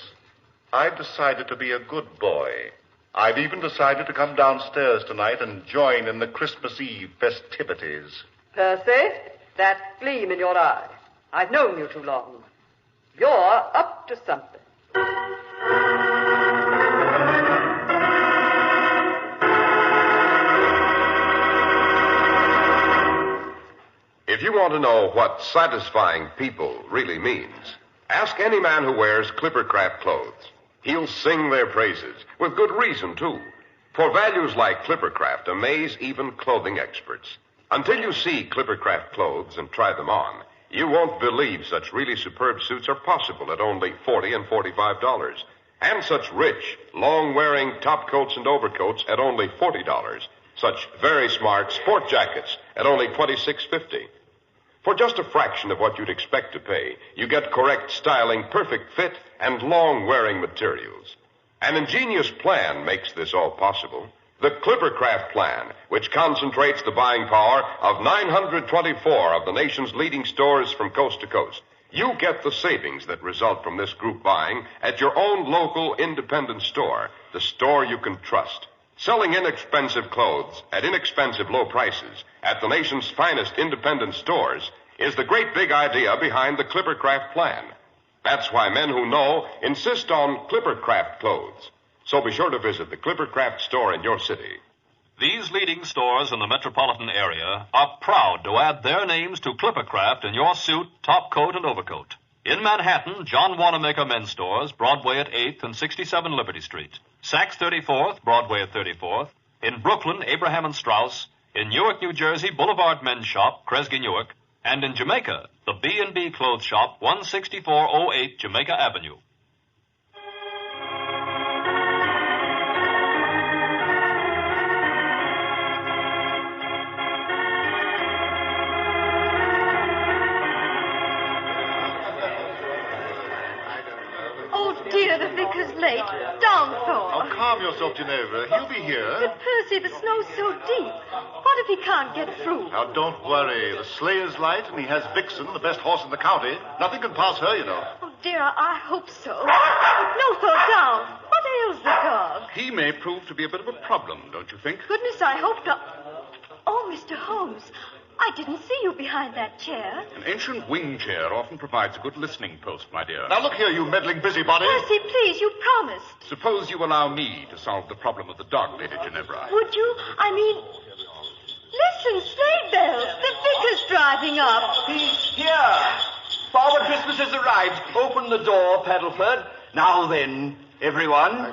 I've decided to be a good boy. I've even decided to come downstairs tonight and join in the Christmas Eve festivities. Percy, that gleam in your eye. I've known you too long. You're up to something. If you want to know what satisfying people really means, ask any man who wears Clippercraft clothes. He'll sing their praises, with good reason, too. For values like Clippercraft amaze even clothing experts. Until you see Clippercraft clothes and try them on, you won't believe such really superb suits are possible at only $40 and $45. And such rich, long-wearing top coats and overcoats at only $40. Such very smart sport jackets at only $26.50. For just a fraction of what you'd expect to pay, you get correct styling, perfect fit, and long-wearing materials. An ingenious plan makes this all possible. The Clippercraft plan, which concentrates the buying power of 924 of the nation's leading stores from coast to coast. You get the savings that result from this group buying at your own local independent store, the store you can trust. Selling inexpensive clothes at inexpensive low prices at the nation's finest independent stores is the great big idea behind the Clippercraft plan. That's why men who know insist on Clippercraft clothes. So be sure to visit the Clippercraft store in your city. These leading stores in the metropolitan area are proud to add their names to Clippercraft in your suit, top coat, and overcoat. In Manhattan, John Wanamaker Men's Stores, Broadway at 8th and 67 Liberty Street. Saks 34th, Broadway at 34th. In Brooklyn, Abraham and Strauss. In Newark, New Jersey, Boulevard Men's Shop, Kresge Newark. And in Jamaica, the B&B Clothes Shop, 16408 Jamaica Avenue. calm yourself, Ginevra. He'll be here. But, Percy, the snow's so deep. What if he can't get through? Now, don't worry. The sleigh is light, and he has Vixen, the best horse in the county. Nothing can pass her, you know. Oh, dear, I hope so. No, fall down. What ails the dog? He may prove to be a bit of a problem, don't you think? Goodness, I hope not. Oh, Mr. Holmes, I didn't see you behind that chair. An ancient wing chair often provides a good listening post, my dear. Now, look here, you meddling busybody. Percy, please, you promised. Suppose you allow me to solve the problem of the dog, Lady Ginevra. Would you? I mean... Listen, sleigh bells. The vicar's driving up. He's here. Father Christmas has arrived. Open the door, Paddleford. Now then, everyone.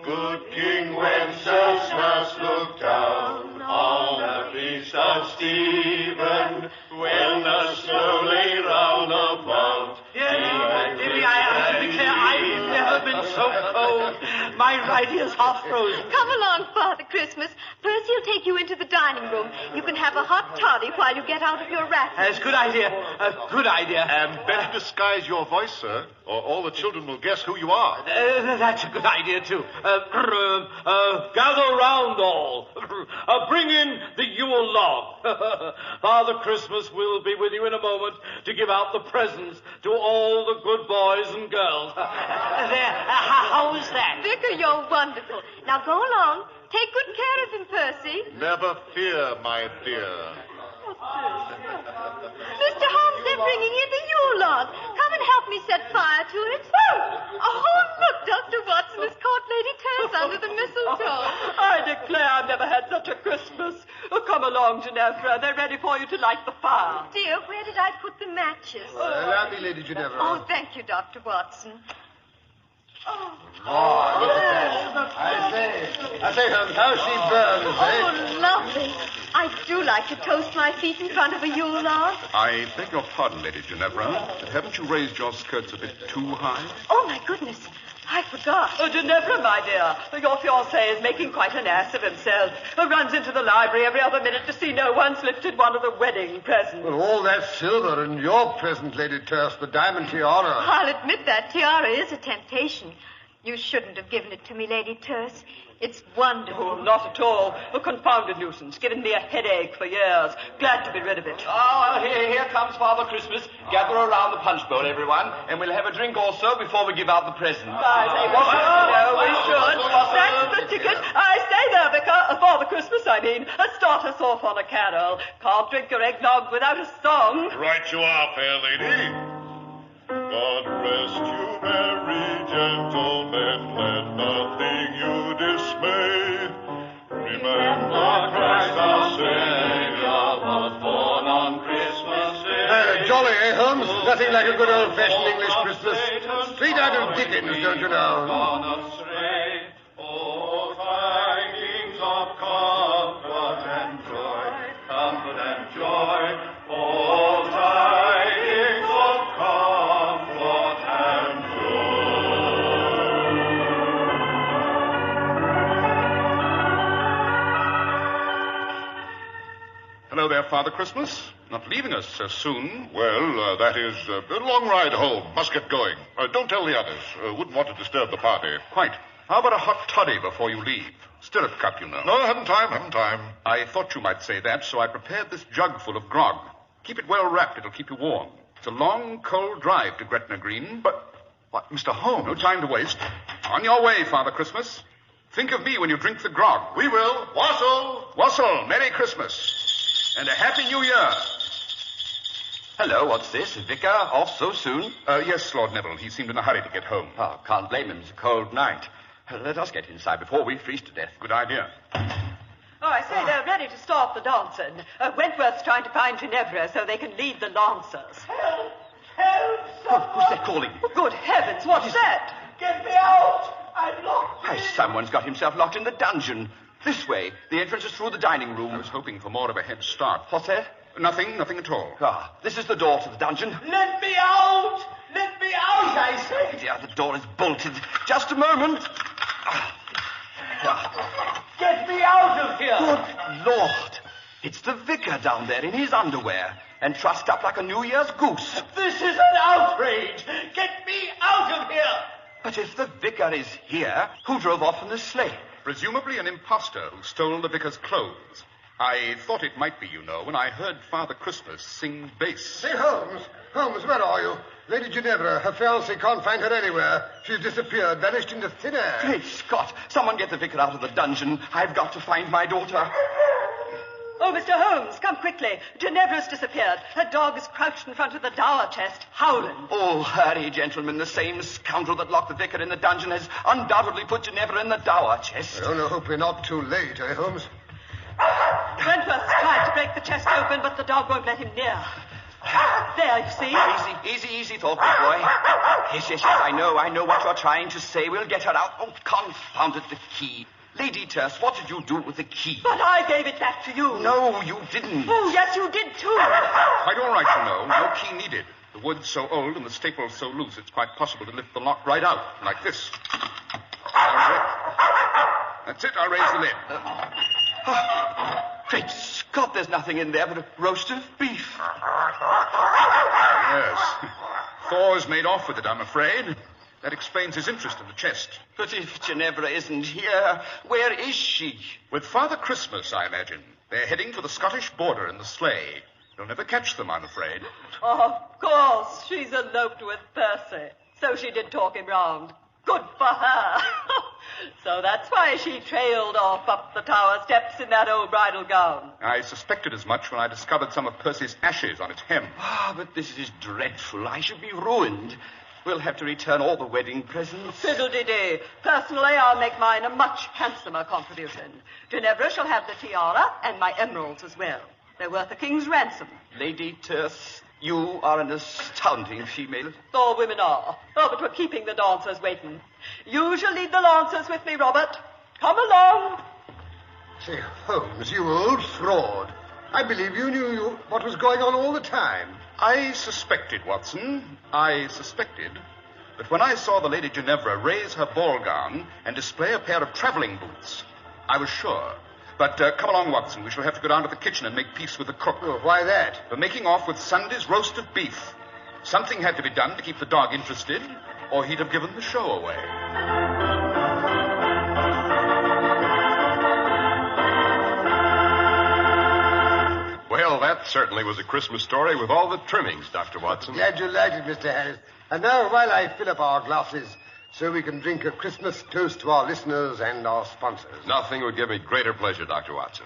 Good King Wenceslas looked down on the feast of Stephen when the snow lay round about. I declare I've never been so cold. My right ear's half frozen. Come along, Father Christmas. Percy will take you into the dining room. You can have a hot toddy while you get out of your wrap. That's a good idea. A good idea. And better disguise your voice, sir, or all the children will guess who you are. That's a good idea, too. Gather round all. Bring in the Yule log. Father Christmas will be with you in a moment to give out the presents to all the good boys and girls. How is that? Vicar, you're wonderful. Now go along. Take good care of him, Percy. Never fear, my dear. Mr. Holmes, they're bringing in the Yule log. Come and help me set fire to it. Oh, look, Dr. Watson has caught Lady Terse under the mistletoe. I declare I've never had such a Christmas. Oh, come along, Ginevra. They're ready for you to light the fire. Dear, where did I put the matches? Allow me, Lady Ginevra. Oh, thank you, Dr. Watson. Oh, look at that. I say, Holmes, how she burns, eh? Oh, lovely. I do like to toast my feet in front of a Yule log. I beg your pardon, Lady Ginevra, but haven't you raised your skirts a bit too high? Oh, my goodness. I forgot. Oh, Ginevra, my dear, your fiancé is making quite an ass of himself. Runs into the library every other minute to see no one's lifted one of the wedding presents. Well, all that silver and your present, Lady Terse, the diamond tiara. I'll admit that tiara is a temptation. You shouldn't have given it to me, Lady Terse. It's wonderful. Oh, not at all. A confounded nuisance. Given me a headache for years. Glad to be rid of it. Oh, here comes Father Christmas. Gather around the punch bowl, everyone, and we'll have a drink or so before we give out the present. I say, we should. That's the ticket. I say there, Vicar. Father Christmas, I mean. Start us off on a carol. Can't drink your eggnog without a song. Right you are, fair lady. God rest you, merry gentlemen, let nothing you dismay. Remember Christ our Savior was born on Christmas Day. Jolly, eh, Holmes? Nothing like a good old-fashioned English Christmas. Straight out of Dickens, don't you know? Oh, tidings of comfort and joy, comfort and joy. Oh, tidings of comfort and Hello there, Father Christmas. Not leaving us so soon. Well, that is a long ride home. Must get going. Don't tell the others. Wouldn't want to disturb the party. Quite. How about a hot toddy before you leave? Stirrup cup, you know. No, haven't time. I thought you might say that, so I prepared this jug full of grog. Keep it well wrapped. It'll keep you warm. It's a long, cold drive to Gretna Green, but... What, Mr. Holmes? No time to waste. On your way, Father Christmas. Think of me when you drink the grog. We will. Wassail! Wassail, Merry Christmas. And a Happy New Year. Hello, what's this? Vicar off so soon? Yes, Lord Neville. He seemed in a hurry to get home. Oh, can't blame him. It's a cold night. Let us get inside before we freeze to death. Good idea. Oh, I say they're ready to start the dancing. Wentworth's trying to find Ginevra so they can lead the lancers. Help! Help! Who's that calling? Good heavens, what's that? Get me out! I'm locked. Why, someone's got himself locked in the dungeon. This way. The entrance is through the dining room. I was hoping for more of a head start. What's that? Nothing at all. Ah, this is the door to the dungeon. Let me out! Let me out, I say! Yeah, the door is bolted. Just a moment. Get me out of here! Good Lord. It's the vicar down there in his underwear and trussed up like a New Year's goose. This is an outrage! Get me out of here! But if the vicar is here, who drove off in the sleigh? Presumably an impostor who stole the vicar's clothes. I thought it might be, you know, when I heard Father Christmas sing bass. Say, Holmes. Holmes, where are you? Lady Ginevra, her fiancé can't find her anywhere. She's disappeared, vanished into thin air. Great Scott! Someone get the vicar out of the dungeon. I've got to find my daughter. Oh, Mr. Holmes, come quickly. Ginevra's disappeared. Her dog is crouched in front of the dower chest, howling. Oh, hurry, gentlemen. The same scoundrel that locked the vicar in the dungeon has undoubtedly put Ginevra in the dower chest. I only hope we're not too late, Holmes? Wentworth's tried to break the chest open, but the dog won't let him near. There, you see? Easy, thoughtful boy. Yes, I know what you're trying to say. We'll get her out. Oh, confound it, the key. Lady Terse, what did you do with the key? But I gave it back to you. No, you didn't. Oh, yes, you did, too. Quite all right, you know. No key needed. The wood's so old and the staples so loose, it's quite possible to lift the lock right out, like this. That's it. I'll raise the lid. Great Scott, there's nothing in there but a roast of beef. Yes. Thor's made off with it, I'm afraid. That explains his interest in the chest. But if Ginevra isn't here, where is she? With Father Christmas, I imagine. They're heading for the Scottish border in the sleigh. You'll never catch them, I'm afraid. Oh, of course. She's eloped with Percy. So she did talk him round. Good for her. So that's why she trailed off up the tower steps in that old bridal gown. I suspected as much when I discovered some of Percy's ashes on its hem. But this is dreadful. I should be ruined. We'll have to return all the wedding presents. Fiddle-dee-dee. Personally, I'll make mine a much handsomer contribution. Ginevra shall have the tiara and my emeralds as well. They're worth a king's ransom. Lady Terse, you are an astounding female. All women are. Oh, but we're keeping the dancers waiting. You shall lead the lancers with me, Robert. Come along. Say, Holmes, you old fraud. I believe you knew what was going on all the time. I suspected, Watson. I suspected. But when I saw the Lady Ginevra raise her ball gown and display a pair of traveling boots, I was sure. But come along, Watson. We shall have to go down to the kitchen and make peace with the cook. Oh, why that? For making off with Sunday's roast of beef. Something had to be done to keep the dog interested, or he'd have given the show away. Well, that certainly was a Christmas story with all the trimmings, Dr. Watson. Glad you liked it, Mr. Harris. And now, while I fill up our glasses, so we can drink a Christmas toast to our listeners and our sponsors. Nothing would give me greater pleasure, Dr. Watson.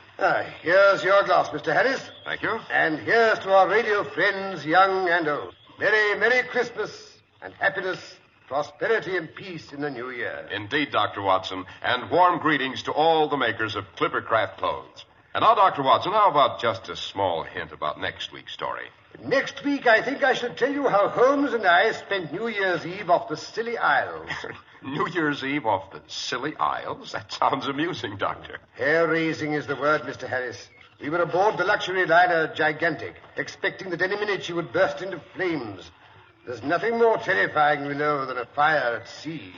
Here's your glass, Mr. Harris. Thank you. And here's to our radio friends, young and old. Merry, Merry Christmas and happiness, prosperity and peace in the new year. Indeed, Dr. Watson, and warm greetings to all the makers of Clippercraft clothes. And now, Dr. Watson, how about just a small hint about next week's story? Next week, I think I should tell you how Holmes and I spent New Year's Eve off the Scilly Isles. New Year's Eve off the Scilly Isles? That sounds amusing, Doctor. Hair-raising is the word, Mr. Harris. We were aboard the luxury liner Gigantic, expecting that any minute she would burst into flames. There's nothing more terrifying, you know, than a fire at sea.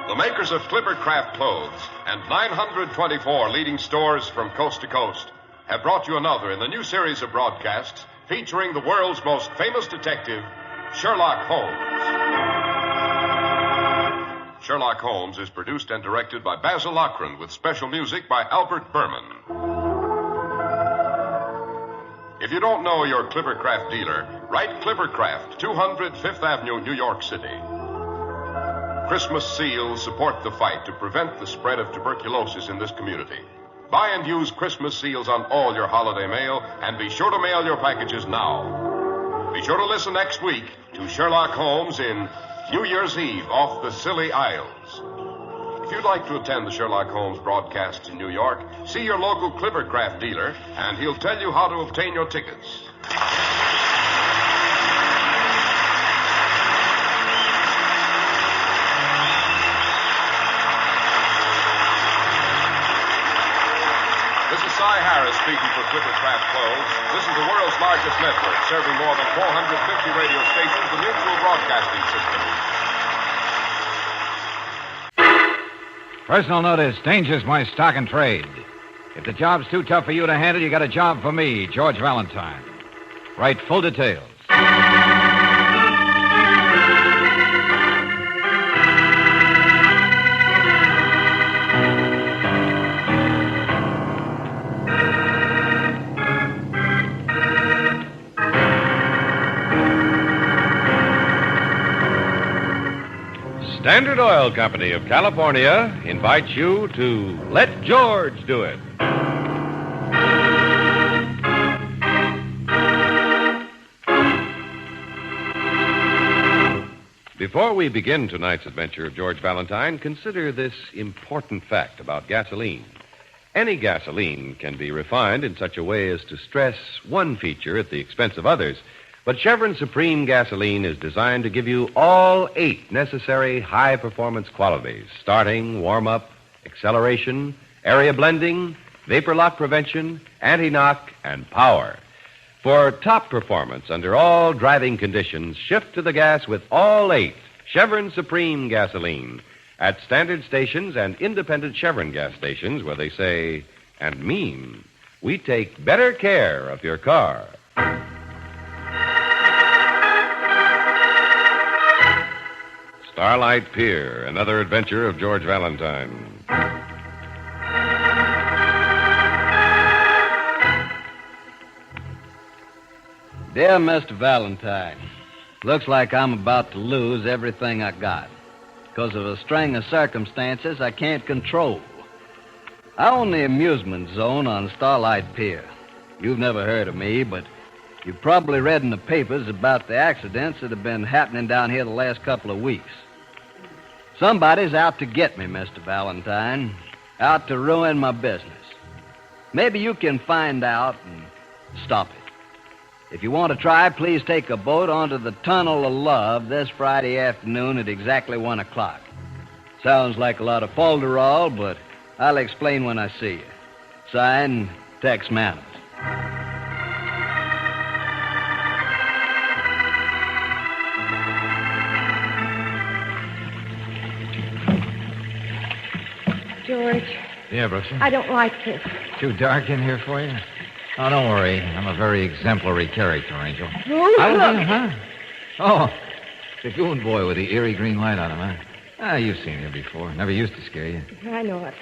The makers of Clippercraft clothes and 924 leading stores from coast to coast have brought you another in the new series of broadcasts featuring the world's most famous detective, Sherlock Holmes. Sherlock Holmes is produced and directed by Basil Lochran with special music by Albert Berman. If you don't know your Clippercraft dealer, write Clippercraft, 200 Fifth Avenue, New York City. Christmas seals support the fight to prevent the spread of tuberculosis in this community. Buy and use Christmas seals on all your holiday mail, and be sure to mail your packages now. Be sure to listen next week to Sherlock Holmes in New Year's Eve off the Scilly Isles. If you'd like to attend the Sherlock Holmes broadcasts in New York, see your local Clippercraft dealer, and he'll tell you how to obtain your tickets. Cy Harris speaking for Clippercraft Clothes. This is the world's largest network, serving more than 450 radio stations, the Mutual Broadcasting System. Personal notice, danger's my stock and trade. If the job's too tough for you to handle, you got a job for me, George Valentine. Write full details. Standard Oil Company of California invites you to Let George Do It. Before we begin tonight's adventure of George Valentine, consider this important fact about gasoline. Any gasoline can be refined in such a way as to stress one feature at the expense of others. But Chevron Supreme gasoline is designed to give you all 8 necessary high-performance qualities, starting, warm-up, acceleration, area blending, vapor lock prevention, anti-knock, and power. For top performance under all driving conditions, shift to the gas with all 8 Chevron Supreme gasoline at standard stations and independent Chevron gas stations where they say and mean, we take better care of your car. Starlight Pier, another adventure of George Valentine. Dear Mr. Valentine, looks like I'm about to lose everything I got because of a string of circumstances I can't control. I own the amusement zone on Starlight Pier. You've never heard of me, but you've probably read in the papers about the accidents that have been happening down here the last couple of weeks. Somebody's out to get me, Mr. Valentine, out to ruin my business. Maybe you can find out and stop it. If you want to try, please take a boat onto the Tunnel of Love this Friday afternoon at exactly 1 o'clock. Sounds like a lot of folderol, but I'll explain when I see you. Signed, Tex Manners. George, Yeah, Brooksy? I don't like this. Too dark in here for you? Oh, don't worry. I'm a very exemplary character, Angel. Oh, I was look. in, huh? Oh, the goon boy with the eerie green light on him, huh? Ah, you've seen him before. Never used to scare you. I know it.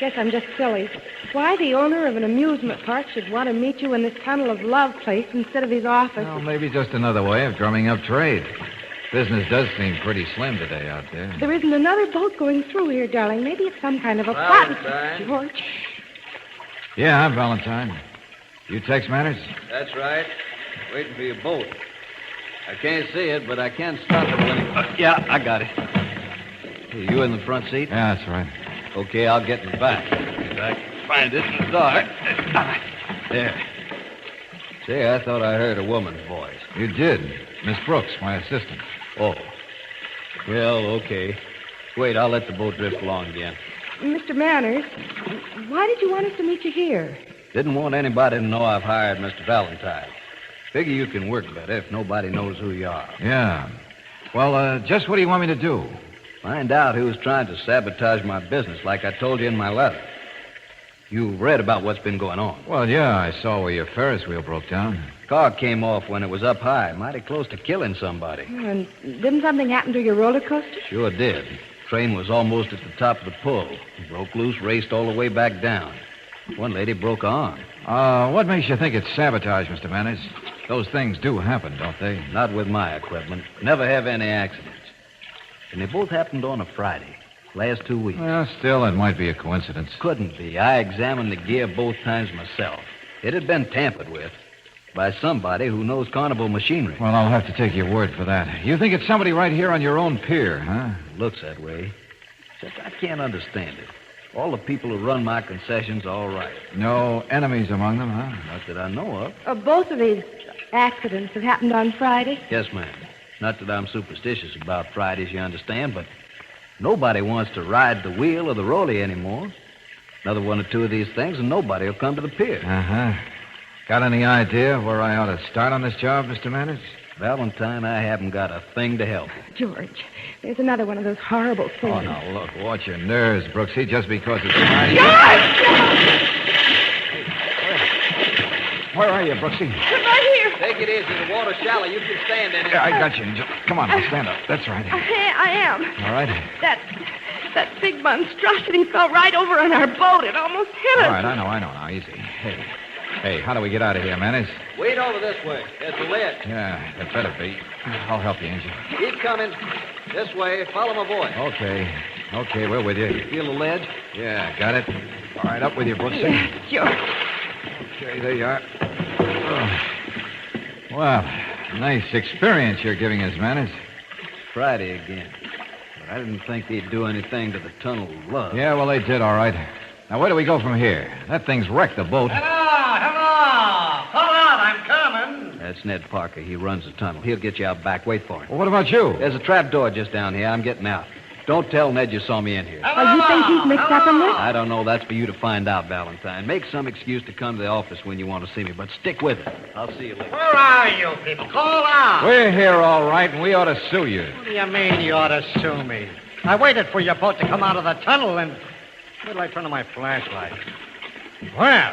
Guess I'm just silly. Why the owner of an amusement park should want to meet you in this Tunnel of Love place instead of his office. Well, maybe just another way of drumming up trade. Business does seem pretty slim today out there. There isn't another boat going through here, darling. Maybe it's some kind of a Valentine. plot. George. Yeah, I'm Valentine. You Tex Manners? That's right. Waiting for your boat. I can't see it, but I can stop it when it... yeah, I got it. Hey, you in the front seat? Yeah, that's right. Okay, I'll get in the back. If I can find it in the dark. There. Say, I thought I heard a woman's voice. You did. Miss Brooks, my assistant. Oh. Well, okay. Wait, I'll let the boat drift along again. Mr. Manners, why did you want us to meet you here? Didn't want anybody to know I've hired Mr. Valentine. Figure you can work better if nobody knows who you are. Yeah. Well, just what do you want me to do? Find out who's trying to sabotage my business, like I told you in my letter. You've read about what's been going on. Well, yeah, I saw where your Ferris wheel broke down. Car came off when it was up high, mighty close to killing somebody. And didn't something happen to your roller coaster? Sure did. Train was almost at the top of the pull. Broke loose, raced all the way back down. One lady broke her arm. What makes you think it's sabotage, Mr. Manners? Those things do happen, don't they? Not with my equipment. Never have any accidents. And they both happened on a Friday. Last 2 weeks. Well, still, it might be a coincidence. Couldn't be. I examined the gear both times myself. It had been tampered with by somebody who knows carnival machinery. Well, I'll have to take your word for that. You think it's somebody right here on your own pier, huh? Looks that way. Except I can't understand it. All the people who run my concessions are all right. No enemies among them, huh? Not that I know of. Both of these accidents have happened on Friday? Yes, ma'am. Not that I'm superstitious about Fridays, you understand, but nobody wants to ride the wheel or the rolly anymore. Another one or two of these things, and nobody will come to the pier. Uh-huh. Got any idea where I ought to start on this job, Mr. Manners? Valentine, I haven't got a thing to help. George, there's another one of those horrible things. Oh, now, look, watch your nerves, Brooksy, just because it's my... George! Where are you, Brooksy? Right Take it easy. The water's shallow. You can stand in it. Yeah, I got you, Angel. Come on, now, stand up. That's right. I am. All right. That big monstrosity fell right over on our boat. It almost hit us. All right, I know now. Easy. Hey, how do we get out of here, Manners? Wade over this way. There's a ledge. Yeah, it better be. I'll help you, Angel. Keep coming. This way. Follow my voice. Okay, we're with you. You feel the ledge? Yeah, got it. All right, up with you, Brooksy. Yeah, sure. Okay, there you are. Oh. Well, nice experience you're giving us, Manners. Friday again. But I didn't think they'd do anything to the tunnel of love. Yeah, well, they did, all right. Now, where do we go from here? That thing's wrecked the boat. Hello! Pull out, I'm coming. That's Ned Parker. He runs the tunnel. He'll get you out back. Wait for him. Well, what about you? There's a trap door just down here. I'm getting out. Don't tell Ned you saw me in here. Oh, you think he's mixed up in this? I don't know. That's for you to find out, Valentine. Make some excuse to come to the office when you want to see me, but stick with it. I'll see you later. Where are you people? Call out. We're here, all right, and we ought to sue you. What do you mean you ought to sue me? I waited for your boat to come out of the tunnel and... Where did I turn on my flashlight? Well...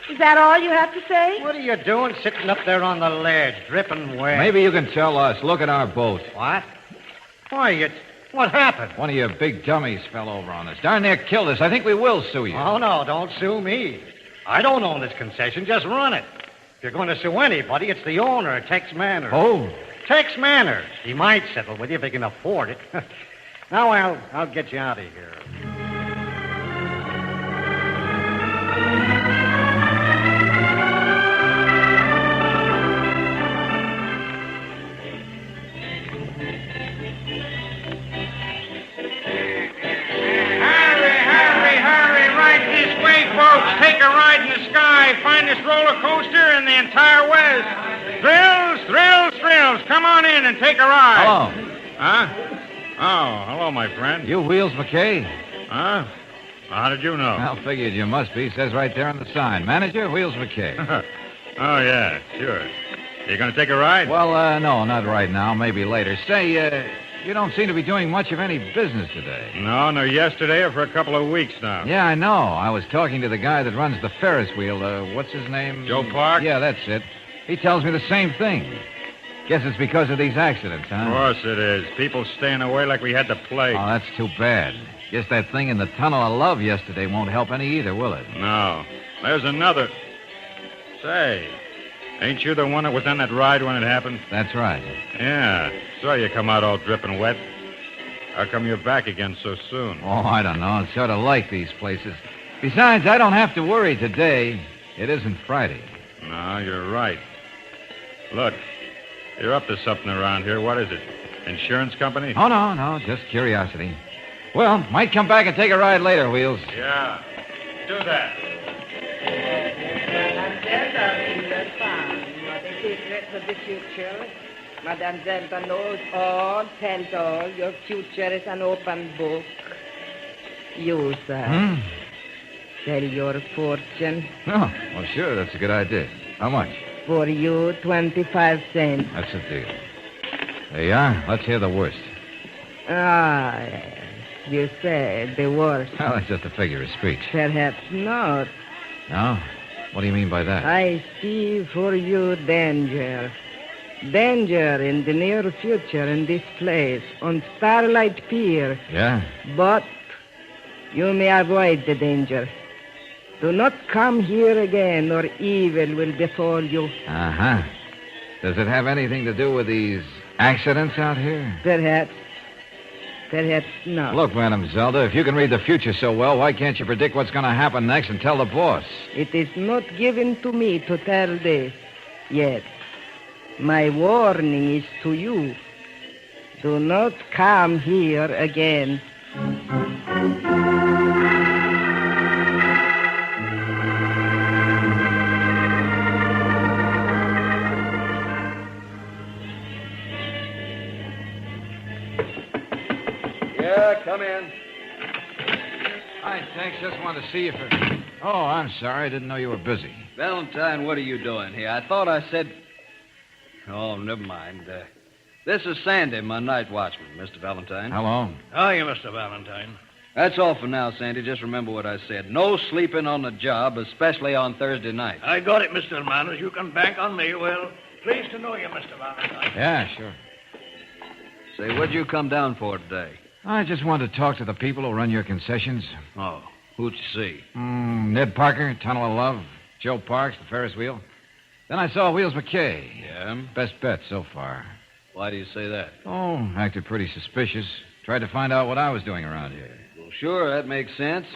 Is that all you have to say? What are you doing sitting up there on the ledge, dripping wet? Maybe you can tell us. Look at our boat. What? Why, what happened? One of your big dummies fell over on us. Darn near killed us. I think we will sue you. Oh, no, don't sue me. I don't own this concession. Just run it. If you're going to sue anybody, it's the owner, Tex Manners. Oh? Tex Manners. He might settle with you if he can afford it. Now, I'll get you out of here. Take a ride in the sky, finest roller coaster in the entire West. Thrills. Come on in and take a ride. Hello. Huh? Oh, hello, my friend. You Wheels McKay? Huh? How did you know? Well, figured you must be. Says right there on the sign. Manager, Wheels McKay. Oh, yeah, sure. You going to take a ride? Well, no, not right now. Maybe later. Say, you don't seem to be doing much of any business today. No, yesterday or for a couple of weeks now. Yeah, I know. I was talking to the guy that runs the Ferris wheel. What's his name? Joe Park? Yeah, that's it. He tells me the same thing. Guess it's because of these accidents, huh? Of course it is. People staying away like we had the plague. Oh, that's too bad. Guess that thing in the Tunnel of Love yesterday won't help any either, will it? No. There's another. Say, ain't you the one that was on that ride when it happened? That's right. Yeah. Saw you come out all dripping wet. How come you're back again so soon? Oh, I don't know. It's sort of like these places. Besides, I don't have to worry today. It isn't Friday. No, you're right. Look, you're up to something around here. What is it? Insurance company? Oh, no. Just curiosity. Well, might come back and take a ride later, Wheels. Yeah. Do that. The secrets of the future. Madame Zelda knows all, tells all. Your future is an open book. You, sir. Sell your fortune. Oh, well, sure. That's a good idea. How much? For you, 25 cents. That's a deal. There you are. Let's hear the worst. Ah, yes. You said the worst. Well, that's just a figure of speech. Perhaps not. No? What do you mean by that? I see for you danger. Danger in the near future in this place, on Starlight Pier. Yeah? But you may avoid the danger. Do not come here again, or evil will befall you. Uh-huh. Does it have anything to do with these accidents out here? Perhaps. Perhaps not. Look, Madam Zelda, if you can read the future so well, why can't you predict what's going to happen next and tell the boss? It is not given to me to tell this yet. My warning is to you. Do not come here again. Yeah, come in. Hi, thanks. Just wanted to see you for... Oh, I'm sorry. I didn't know you were busy. Valentine, what are you doing here? I thought I said... Oh, never mind. This is Sandy, my night watchman, Mr. Valentine. Hello. How are you, Mr. Valentine? That's all for now, Sandy. Just remember what I said. No sleeping on the job, especially on Thursday night. I got it, Mr. Manners. You can bank on me. Well, Pleased to know you, Mr. Valentine. Yeah, sure. Say, what'd you come down for today? I just wanted to talk to the people who run your concessions. Oh, who'd you see? Ned Parker, Tunnel of Love, Joe Parks, the Ferris wheel. Then I saw Wheels McKay. Yeah? Best bet so far. Why do you say that? Oh, acted pretty suspicious. Tried to find out what I was doing around here. Well, sure, that makes sense.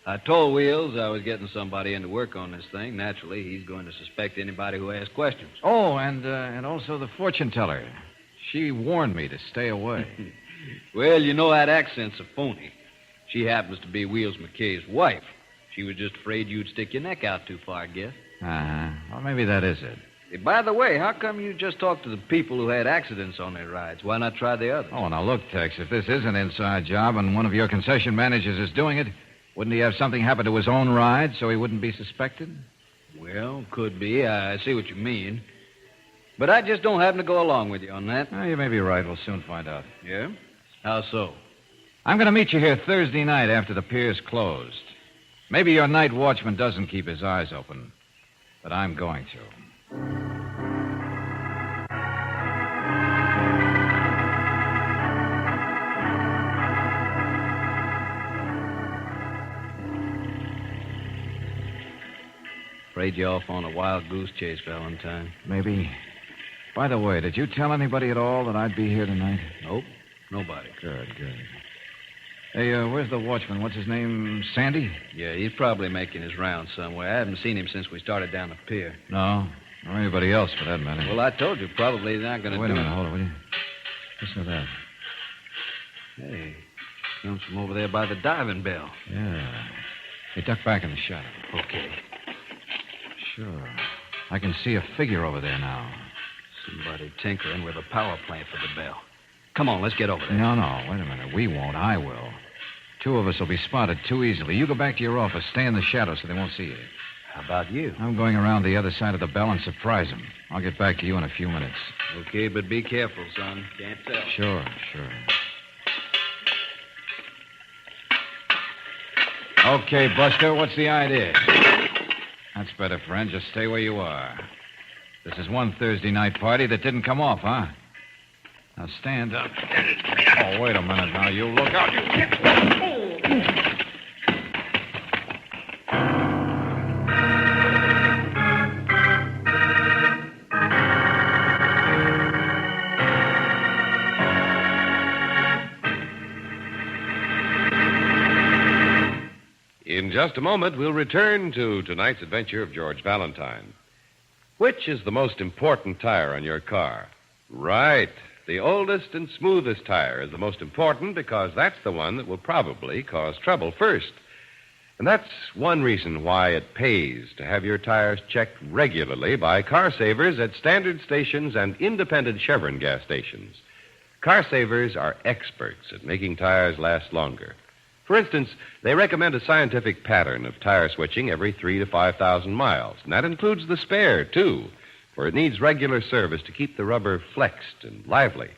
I told Wheels I was getting somebody in to work on this thing. Naturally, he's going to suspect anybody who asks questions. Oh, and also the fortune teller. She warned me to stay away. Well, you know that accent's a phony. She happens to be Wheels McKay's wife. She was just afraid you'd stick your neck out too far, I guess. Uh-huh. Well, maybe that is it. Hey, by the way, how come you just talked to the people who had accidents on their rides? Why not try the others? Oh, now look, Tex, if this is an inside job and one of your concession managers is doing it, wouldn't he have something happen to his own ride so he wouldn't be suspected? Well, could be. I see what you mean. But I just don't happen to go along with you on that. Oh, you may be right. We'll soon find out. Yeah? How so? I'm going to meet you here Thursday night after the pier's closed. Maybe your night watchman doesn't keep his eyes open, but I'm going to. Afraid you're off on a wild goose chase, Valentine. Maybe. By the way, did you tell anybody at all that I'd be here tonight? Nope. Nobody. Good. Hey, where's the watchman? What's his name? Sandy? Yeah, he's probably making his rounds somewhere. I haven't seen him since we started down the pier. No. Or anybody else, for that matter. Well, I told you, probably they're not going to Wait a minute. Hold on, will you? Listen to that. Hey, comes from over there by the diving bell. Yeah. Hey, duck back in the shadow. Okay. Sure. I can see a figure over there now. Somebody tinkering with a power plant for the bell. Come on, let's get over there. No, wait a minute. We won't. I will. Two of us will be spotted too easily. You go back to your office. Stay in the shadow so they won't see you. How about you? I'm going around the other side of the bell and surprise them. I'll get back to you in a few minutes. Okay, but be careful, son. Can't tell. Sure. Okay, Buster, what's the idea? That's better, friend. Just stay where you are. This is one Thursday night party that didn't come off, huh? Now stand up. Oh, wait a minute now. You look out. In just a moment, we'll return to tonight's adventure of George Valentine. Which is the most important tire on your car? Right. The oldest and smoothest tire is the most important because that's the one that will probably cause trouble first. And that's one reason why it pays to have your tires checked regularly by car savers at standard stations and independent Chevron gas stations. Car savers are experts at making tires last longer. For instance, they recommend a scientific pattern of tire switching every 3,000 to 5,000 miles. And that includes the spare, too, for it needs regular service to keep the rubber flexed and lively.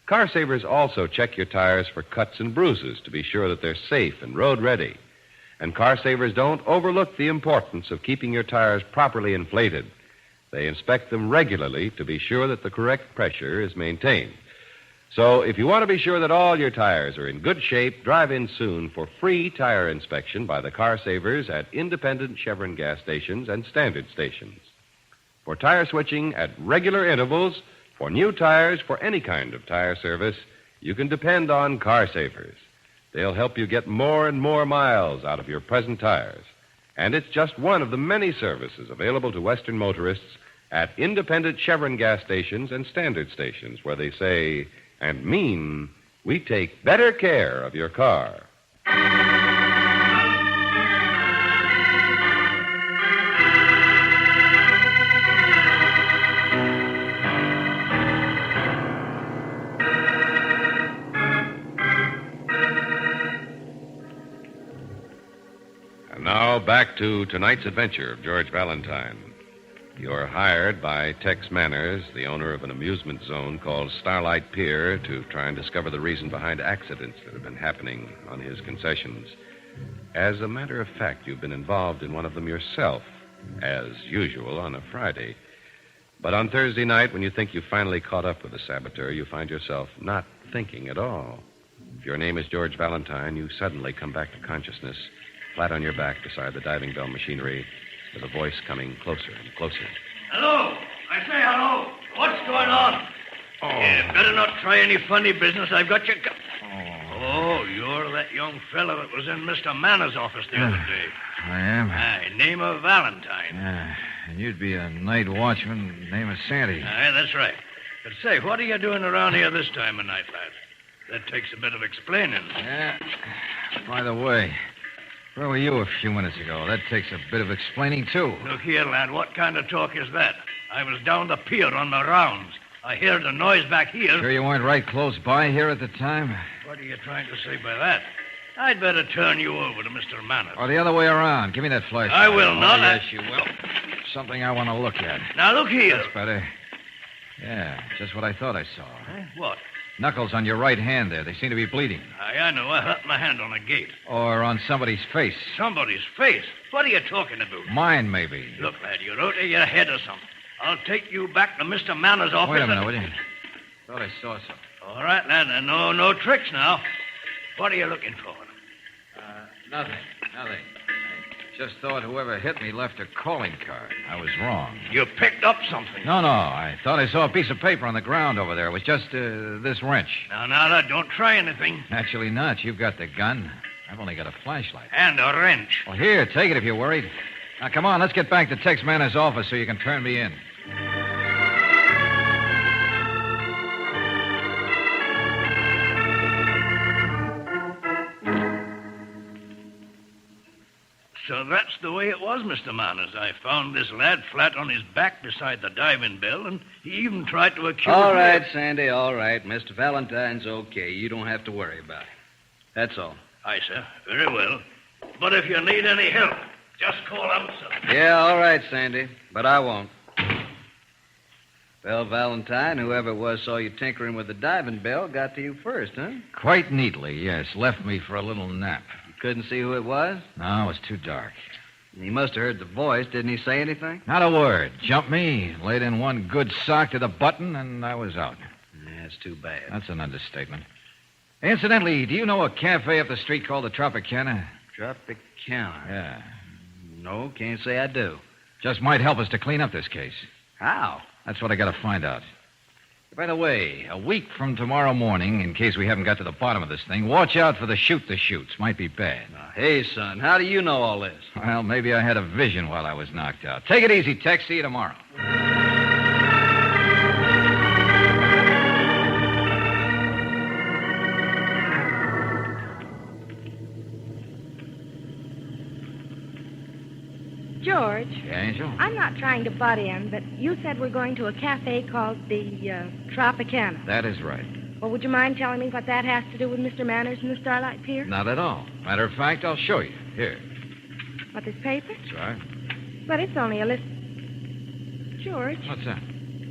Car savers also check your tires for cuts and bruises to be sure that they're safe and road-ready. And car savers don't overlook the importance of keeping your tires properly inflated. They inspect them regularly to be sure that the correct pressure is maintained. So if you want to be sure that all your tires are in good shape, drive in soon for free tire inspection by the car savers at independent Chevron gas stations and standard stations. For tire switching at regular intervals, for new tires, for any kind of tire service, you can depend on car savers. They'll help you get more and more miles out of your present tires. And it's just one of the many services available to Western motorists at independent Chevron gas stations and standard stations where they say and mean we take better care of your car. And now back to tonight's adventure of George Valentine. You're hired by Tex Manners, the owner of an amusement zone called Starlight Pier, to try and discover the reason behind accidents that have been happening on his concessions. As a matter of fact, you've been involved in one of them yourself, as usual on a Friday. But on Thursday night, when you think you've finally caught up with the saboteur, you find yourself not thinking at all. If your name is George Valentine, you suddenly come back to consciousness, flat on your back beside the diving bell machinery, with a voice coming closer and closer. Hello. I say hello. What's going on? Oh. You better not try any funny business. I've got you... Oh, you're that young fella that was in Mr. Manners' office the other day. I am. Aye, name of Valentine. Yeah, and you'd be a night watchman, name of Sandy. Aye, that's right. But say, what are you doing around here this time of night, lad? That takes a bit of explaining. Yeah. By the way, where were you a few minutes ago? That takes a bit of explaining, too. Look here, lad, what kind of talk is that? I was down the pier on my rounds. I heard a noise back here. Sure you weren't right close by here at the time? What are you trying to say by that? I'd better turn you over to Mr. Manners. Or the other way around. Give me that flashlight. I will not. Oh, yes, you will. Something I want to look at. Now, look here. That's better. Yeah, just what I thought I saw. Huh? What? Knuckles on your right hand there. They seem to be bleeding. Aye, I know. I hurt my hand on a gate. Or on somebody's face. Somebody's face? What are you talking about? Mine, maybe. Look, lad, you're out of your head or something. I'll take you back to Mr. Manners' office. Wait a minute, will you? Thought I saw something. All right, lad. No tricks now. What are you looking for? Nothing. I just thought whoever hit me left a calling card. I was wrong. You picked up something. No. I thought I saw a piece of paper on the ground over there. It was just this wrench. Now, lad, don't try anything. Actually not. You've got the gun. I've only got a flashlight. And a wrench. Well, here, take it if you're worried. Now, come on, let's get back to Tex Manners' office so you can turn me in. So that's the way it was, Mr. Manners. I found this lad flat on his back beside the diving bell, and he even tried to accuse All me. right, Sandy, all right. Mr. Valentine's okay. You don't have to worry about it. That's all. Aye, sir. Very well. But if you need any help, just call out, sir. Yeah, all right, Sandy. But I won't. Well, Valentine, whoever it was saw you tinkering with the diving bell got to you first, huh? Quite neatly, yes. Left me for a little nap. You couldn't see who it was? No, it was too dark. He must have heard the voice. Didn't he say anything? Not a word. Jumped me, laid in one good sock to the button, and I was out. That's too bad. That's an understatement. Incidentally, do you know a cafe up the street called the Tropicana? Tropicana? Yeah. No, can't say I do. Just might help us to clean up this case. How? That's what I got to find out. By the way, a week from tomorrow morning, in case we haven't got to the bottom of this thing, watch out for the shoot-the-shoots. Might be bad. Hey, son, how do you know all this? Well, maybe I had a vision while I was knocked out. Take it easy, Tex. See you tomorrow. George. Yeah, Angel? I'm not trying to butt in, but you said we're going to a cafe called the Tropicana. That is right. Well, would you mind telling me what that has to do with Mr. Manners and the Starlight Pier? Not at all. Matter of fact, I'll show you. Here. What, this paper? That's right. But it's only a list. George. What's that?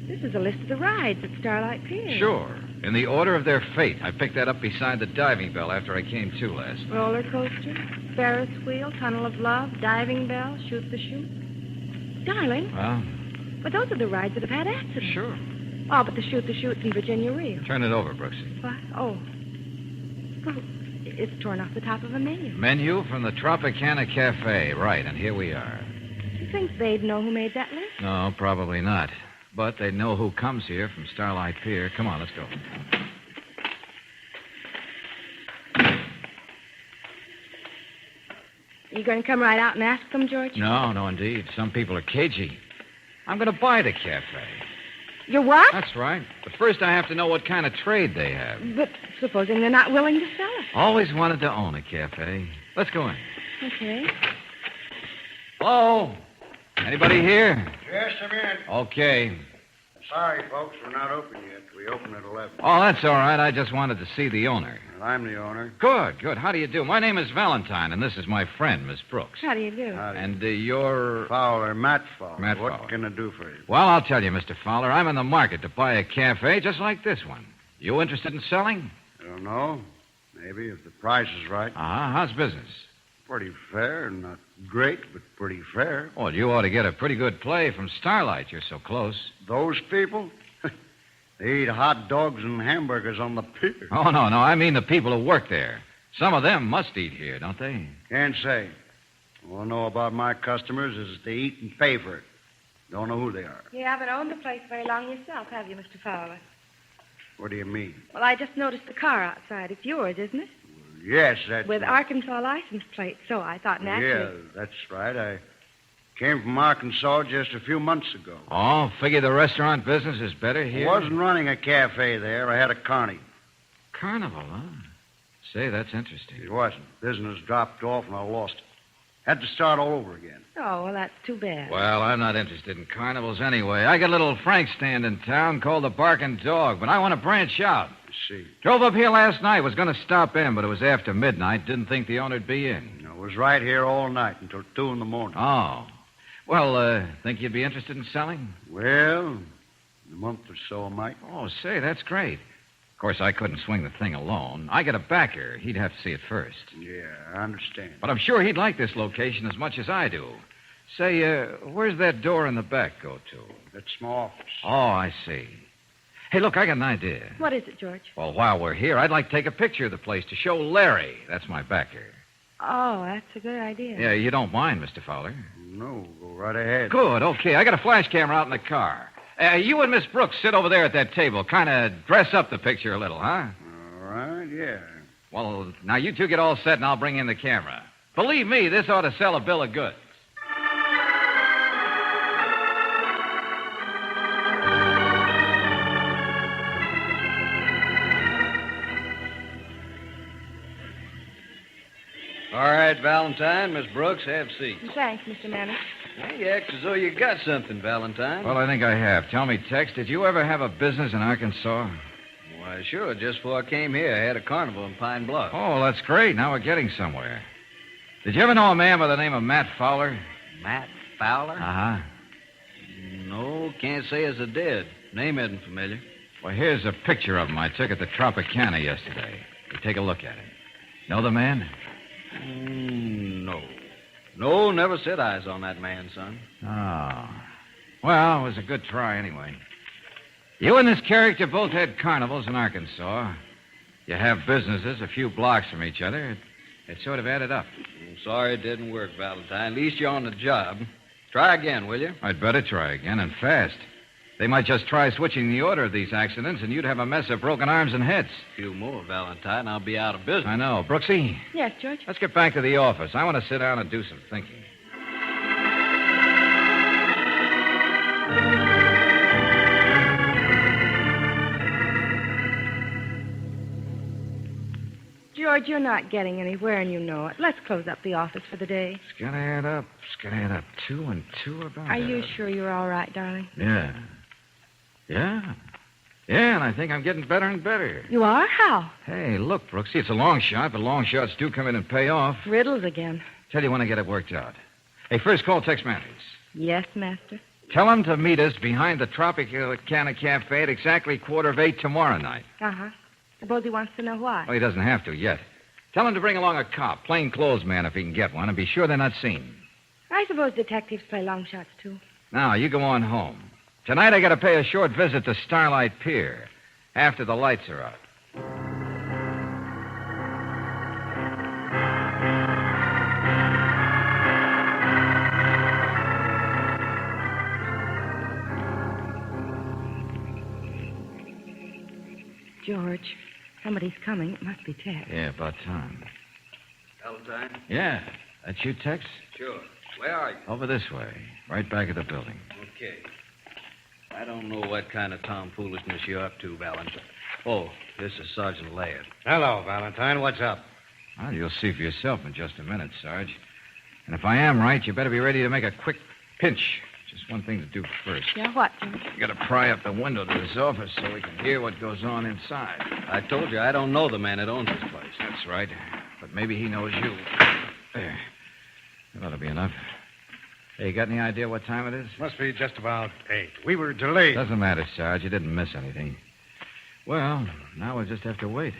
This is a list of the rides at Starlight Pier. Sure. In the order of their fate. I picked that up beside the diving bell after I came to last. Roller coaster, Ferris wheel, tunnel of love, diving bell, shoot the chute. Darling. Well? But those are the rides that have had accidents. Sure. Oh, but the shoot the chute's in Virginia Reel. Turn it over, Brooksy. What? Oh. Well, it's torn off the top of a menu. Menu from the Tropicana Cafe. Right, and here we are. You think they'd know who made that list? No, probably not. But they know who comes here from Starlight Pier. Come on, let's go. You going to come right out and ask them, George? No, indeed. Some people are cagey. I'm going to buy the cafe. You're what? That's right. But first I have to know what kind of trade they have. But supposing they're not willing to sell it. Always wanted to own a cafe. Let's go in. Okay. Hello? Anybody here? Yes, I'm in. Okay. Sorry, folks, we're not open yet. We open at 11. Oh, that's all right. I just wanted to see the owner. Well, I'm the owner. Good. How do you do? My name is Valentine, and this is my friend, Miss Brooks. How do you do? And you're... Fowler, Matt Fowler. Matt what Fowler. can I do for you? Well, I'll tell you, Mr. Fowler, I'm in the market to buy a cafe just like this one. You interested in selling? I don't know. Maybe, if the price is right. Uh-huh. How's business? Pretty fair. Not great, but pretty fair. Well, you ought to get a pretty good play from Starlight. You're so close. Those people? They eat hot dogs and hamburgers on the pier. Oh, no. I mean the people who work there. Some of them must eat here, don't they? Can't say. All I know about my customers is they eat and pay for it. Don't know who they are. You haven't owned the place very long yourself, have you, Mr. Fowler? What do you mean? Well, I just noticed the car outside. It's yours, isn't it? Yes, that's... With Arkansas license plate, so I thought naturally... Yeah, that's right. I came from Arkansas just a few months ago. Oh, figure the restaurant business is better here? I wasn't running a cafe there. I had a carny. Carnival, huh? Say, that's interesting. It wasn't. Business dropped off and I lost it. Had to start all over again. Oh, well, that's too bad. Well, I'm not interested in carnivals anyway. I got a little Frank stand in town called the Barking Dog, but I want to branch out. See. Drove up here last night. Was going to stop in, but it was after midnight. Didn't think the owner'd be in. I was right here all night until 2 in the morning. Oh. Well, think you'd be interested in selling? Well, in a month or so I might. Oh, say, that's great. Of course, I couldn't swing the thing alone. I got a backer. He'd have to see it first. Yeah, I understand. But I'm sure he'd like this location as much as I do. Say, where's that door in the back go to? That's my office. Oh, I see. Hey, look, I got an idea. What is it, George? Well, while we're here, I'd like to take a picture of the place to show Larry. That's my backer. Oh, that's a good idea. Yeah, you don't mind, Mr. Fowler? No, go right ahead. Good, okay. I got a flash camera out in the car. You and Miss Brooks sit over there at that table. Kind of dress up the picture a little, huh? All right, yeah. Well, now you two get all set and I'll bring in the camera. Believe me, this ought to sell a bill of goods. All right, Valentine, Miss Brooks, have seats. Thanks, Mr. Manners. Hey, you act as though you got something, Valentine. Well, I think I have. Tell me, Tex, did you ever have a business in Arkansas? Why, sure. Just before I came here, I had a carnival in Pine Bluff. Oh, well, that's great. Now we're getting somewhere. Did you ever know a man by the name of Matt Fowler? Matt Fowler? Uh-huh. No, can't say as I did. Name isn't familiar. Well, here's a picture of him I took at the Tropicana yesterday. You take a look at it. Know the man? No. No, never set eyes on that man, son. Oh. Well, it was a good try anyway. You and this character both had carnivals in Arkansas. You have businesses a few blocks from each other. It sort of added up. I'm sorry it didn't work, Valentine. At least you're on the job. Try again, will you? I'd better try again, and fast. They might just try switching the order of these accidents, and you'd have a mess of broken arms and heads. A few more, Valentine. I'll be out of business. I know. Brooksy? Yes, George? Let's get back to the office. I want to sit down and do some thinking. George, you're not getting anywhere, and you know it. Let's close up the office for the day. It's gonna add up. 2 and 2 about Are you sure you're all right, darling? Yeah. Yeah, and I think I'm getting better and better. You are? How? Hey, look, Brooksy, it's a long shot, but long shots do come in and pay off. Riddles again. Tell you when I get it worked out. Hey, first call Tex Manners. Yes, master. Tell him to meet us behind the Tropicana Cafe at exactly 7:45 tomorrow night. Uh-huh. Suppose he wants to know why. Well, he doesn't have to yet. Tell him to bring along a cop, plainclothes man if he can get one, and be sure they're not seen. I suppose detectives play long shots, too. Now, you go on home. Tonight I got to pay a short visit to Starlight Pier after the lights are out. George, somebody's coming. It must be Tex. Yeah, about time. Valentine? Yeah. That's you, Tex? Sure. Where are you? Over this way, right back of the building. Okay. I don't know what kind of tomfoolishness you're up to, Valentine. Oh, this is Sergeant Laird. Hello, Valentine. What's up? Well, you'll see for yourself in just a minute, Sarge. And if I am right, you better be ready to make a quick pinch. Just one thing to do first. Yeah, what, George? You gotta pry up the window to this office so we can hear what goes on inside. I told you I don't know the man that owns this place. That's right. But maybe he knows you. There. That ought to be enough. Hey, you got any idea what time it is? Must be just about 8. We were delayed. Doesn't matter, Sarge. You didn't miss anything. Well, now we'll just have to wait.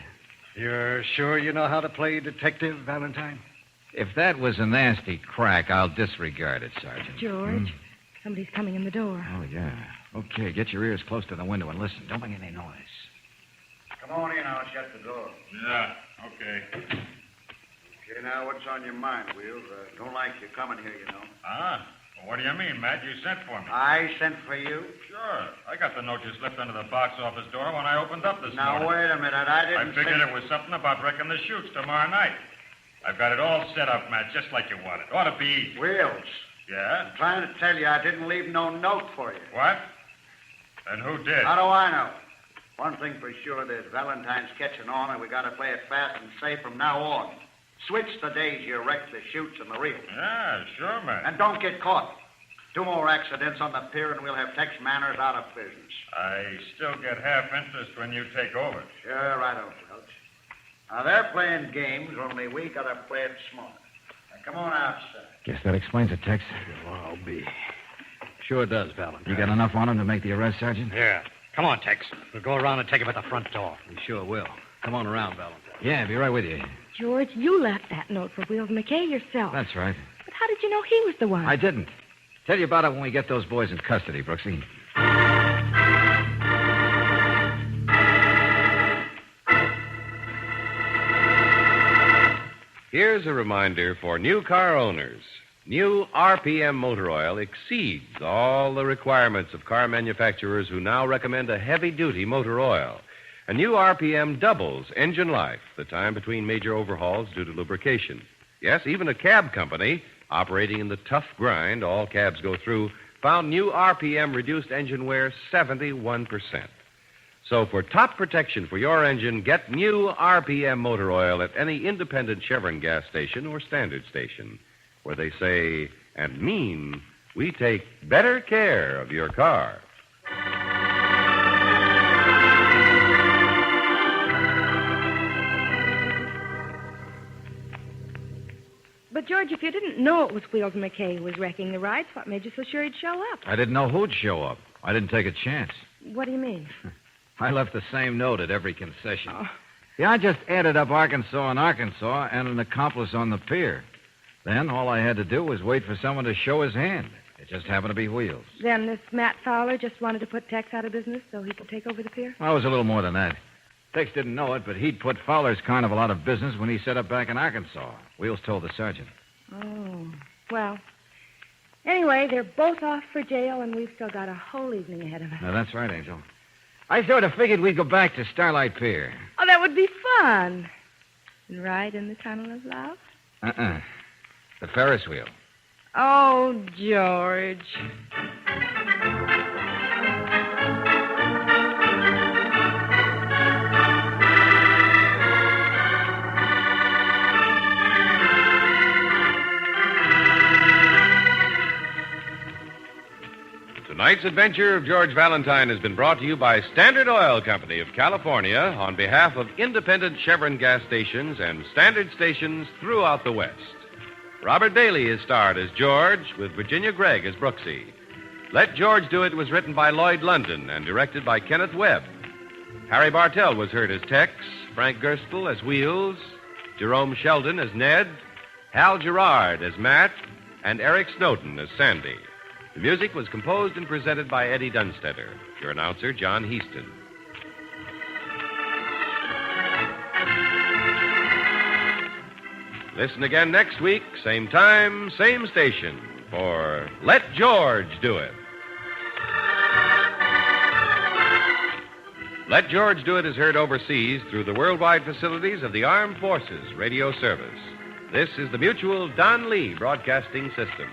You're sure you know how to play detective, Valentine? If that was a nasty crack, I'll disregard it, Sergeant. George, somebody's coming in the door. Oh, yeah. Okay, get your ears close to the window and listen. Don't make any noise. Come on in, I'll shut the door. Yeah, okay. Okay, now, what's on your mind, Wheels? Don't like you coming here, you know. Ah? Well, what do you mean, Matt? You sent for me. I sent for you? Sure. I got the note you slipped under the box office door when I opened up this morning. Now, wait a minute. I didn't I figured it was something about wrecking the chutes tomorrow night. I've got it all set up, Matt, just like you wanted. Ought to be easy. Wheels. Yeah? I'm trying to tell you I didn't leave no note for you. What? And who did? How do I know? One thing for sure, there's Valentine's catching on, and we got to play it fast and safe from now on. Switch the days you wreck the chutes and the reels. Yeah, sure, Matt. And don't get caught. 2 more accidents on the pier, and we'll have Tex Manners out of business. I still get half interest when you take over. Sure, right on, Welch. Now, they're playing games, only we got to play it smart. Now, come on outside. Guess that explains it, Tex. Well, I'll be. Sure does, Valentine. You got enough on him to make the arrest, Sergeant? Yeah. Come on, Tex. We'll go around and take him at the front door. We sure will. Come on around, Valentine. Yeah, be right with you. George, you left that note for Wheels McKay yourself. That's right. But how did you know he was the one? I didn't. Tell you about it when we get those boys in custody, Brooksy. Here's a reminder for new car owners. New RPM motor oil exceeds all the requirements of car manufacturers who now recommend a heavy-duty motor oil. A new RPM doubles engine life, the time between major overhauls due to lubrication. Yes, even a cab company operating in the tough grind all cabs go through found new RPM reduced engine wear 71%. So for top protection for your engine, get new RPM motor oil at any independent Chevron gas station or standard station, where they say and mean we take better care of your car. But, George, if you didn't know it was Wheels McKay who was wrecking the rides, what made you so sure he'd show up? I didn't know who'd show up. I didn't take a chance. What do you mean? I left the same note at every concession. Oh. Yeah, I just added up Arkansas and Arkansas and an accomplice on the pier. Then all I had to do was wait for someone to show his hand. It just happened to be Wheels. Then this Matt Fowler just wanted to put Tex out of business so he could take over the pier? Well, it was a little more than that. Tex didn't know it, but he'd put Fowler's carnival out of business when he set up back in Arkansas. Wheels told the sergeant. Oh, well. Anyway, they're both off for jail, and we've still got a whole evening ahead of us. No, that's right, Angel. I sort of figured we'd go back to Starlight Pier. Oh, that would be fun. And ride in the tunnel of love? The Ferris wheel. Oh, George. Tonight's adventure of George Valentine has been brought to you by Standard Oil Company of California on behalf of independent Chevron gas stations and standard stations throughout the West. Robert Bailey is starred as George, with Virginia Gregg as Brooksy. Let George Do It was written by Lloyd London and directed by Kenneth Webb. Harry Bartell was heard as Tex, Frank Gerstle as Wheels, Jerome Sheldon as Ned, Hal Gerard as Matt, and Eric Snowden as Sandy. The music was composed and presented by Eddie Dunstetter. Your announcer, John Heaston. Listen again next week, same time, same station, for Let George Do It. Let George Do It is heard overseas through the worldwide facilities of the Armed Forces Radio Service. This is the Mutual Don Lee Broadcasting System.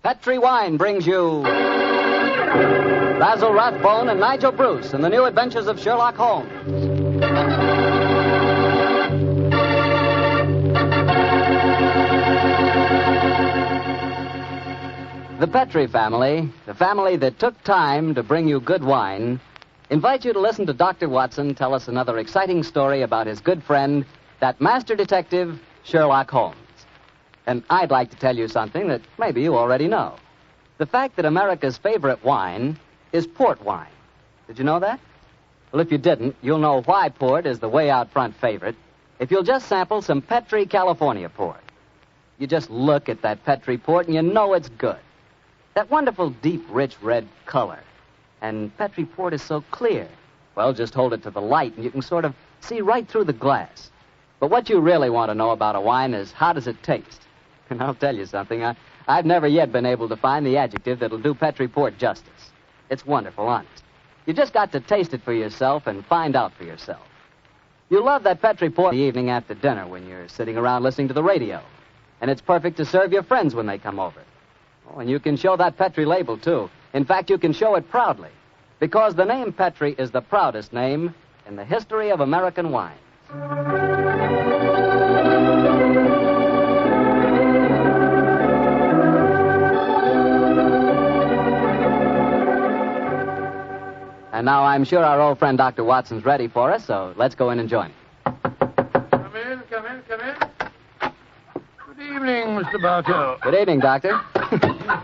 Petri Wine brings you Basil Rathbone and Nigel Bruce in the new adventures of Sherlock Holmes. The Petri family, the family that took time to bring you good wine, invite you to listen to Dr. Watson tell us another exciting story about his good friend, that master detective, Sherlock Holmes. And I'd like to tell you something that maybe you already know. The fact that America's favorite wine is port wine. Did you know that? Well, if you didn't, you'll know why port is the way out front favorite if you'll just sample some Petri California port. You just look at that Petri port and you know it's good. That wonderful deep, rich red color. And Petri port is so clear. Well, just hold it to the light and you can sort of see right through the glass. But what you really want to know about a wine is how does it taste? And I'll tell you something, I've never yet been able to find the adjective that'll do Petri port justice. It's wonderful, honest. You just got to taste it for yourself and find out for yourself. You love that Petri port the evening after dinner when you're sitting around listening to the radio. And it's perfect to serve your friends when they come over. Oh, and you can show that Petri label, too. In fact, you can show it proudly. Because the name Petri is the proudest name in the history of American wines. And now I'm sure our old friend Dr. Watson's ready for us, so let's go in and join him. Come in. Good evening, Mr. Bartow. Good evening, Doctor.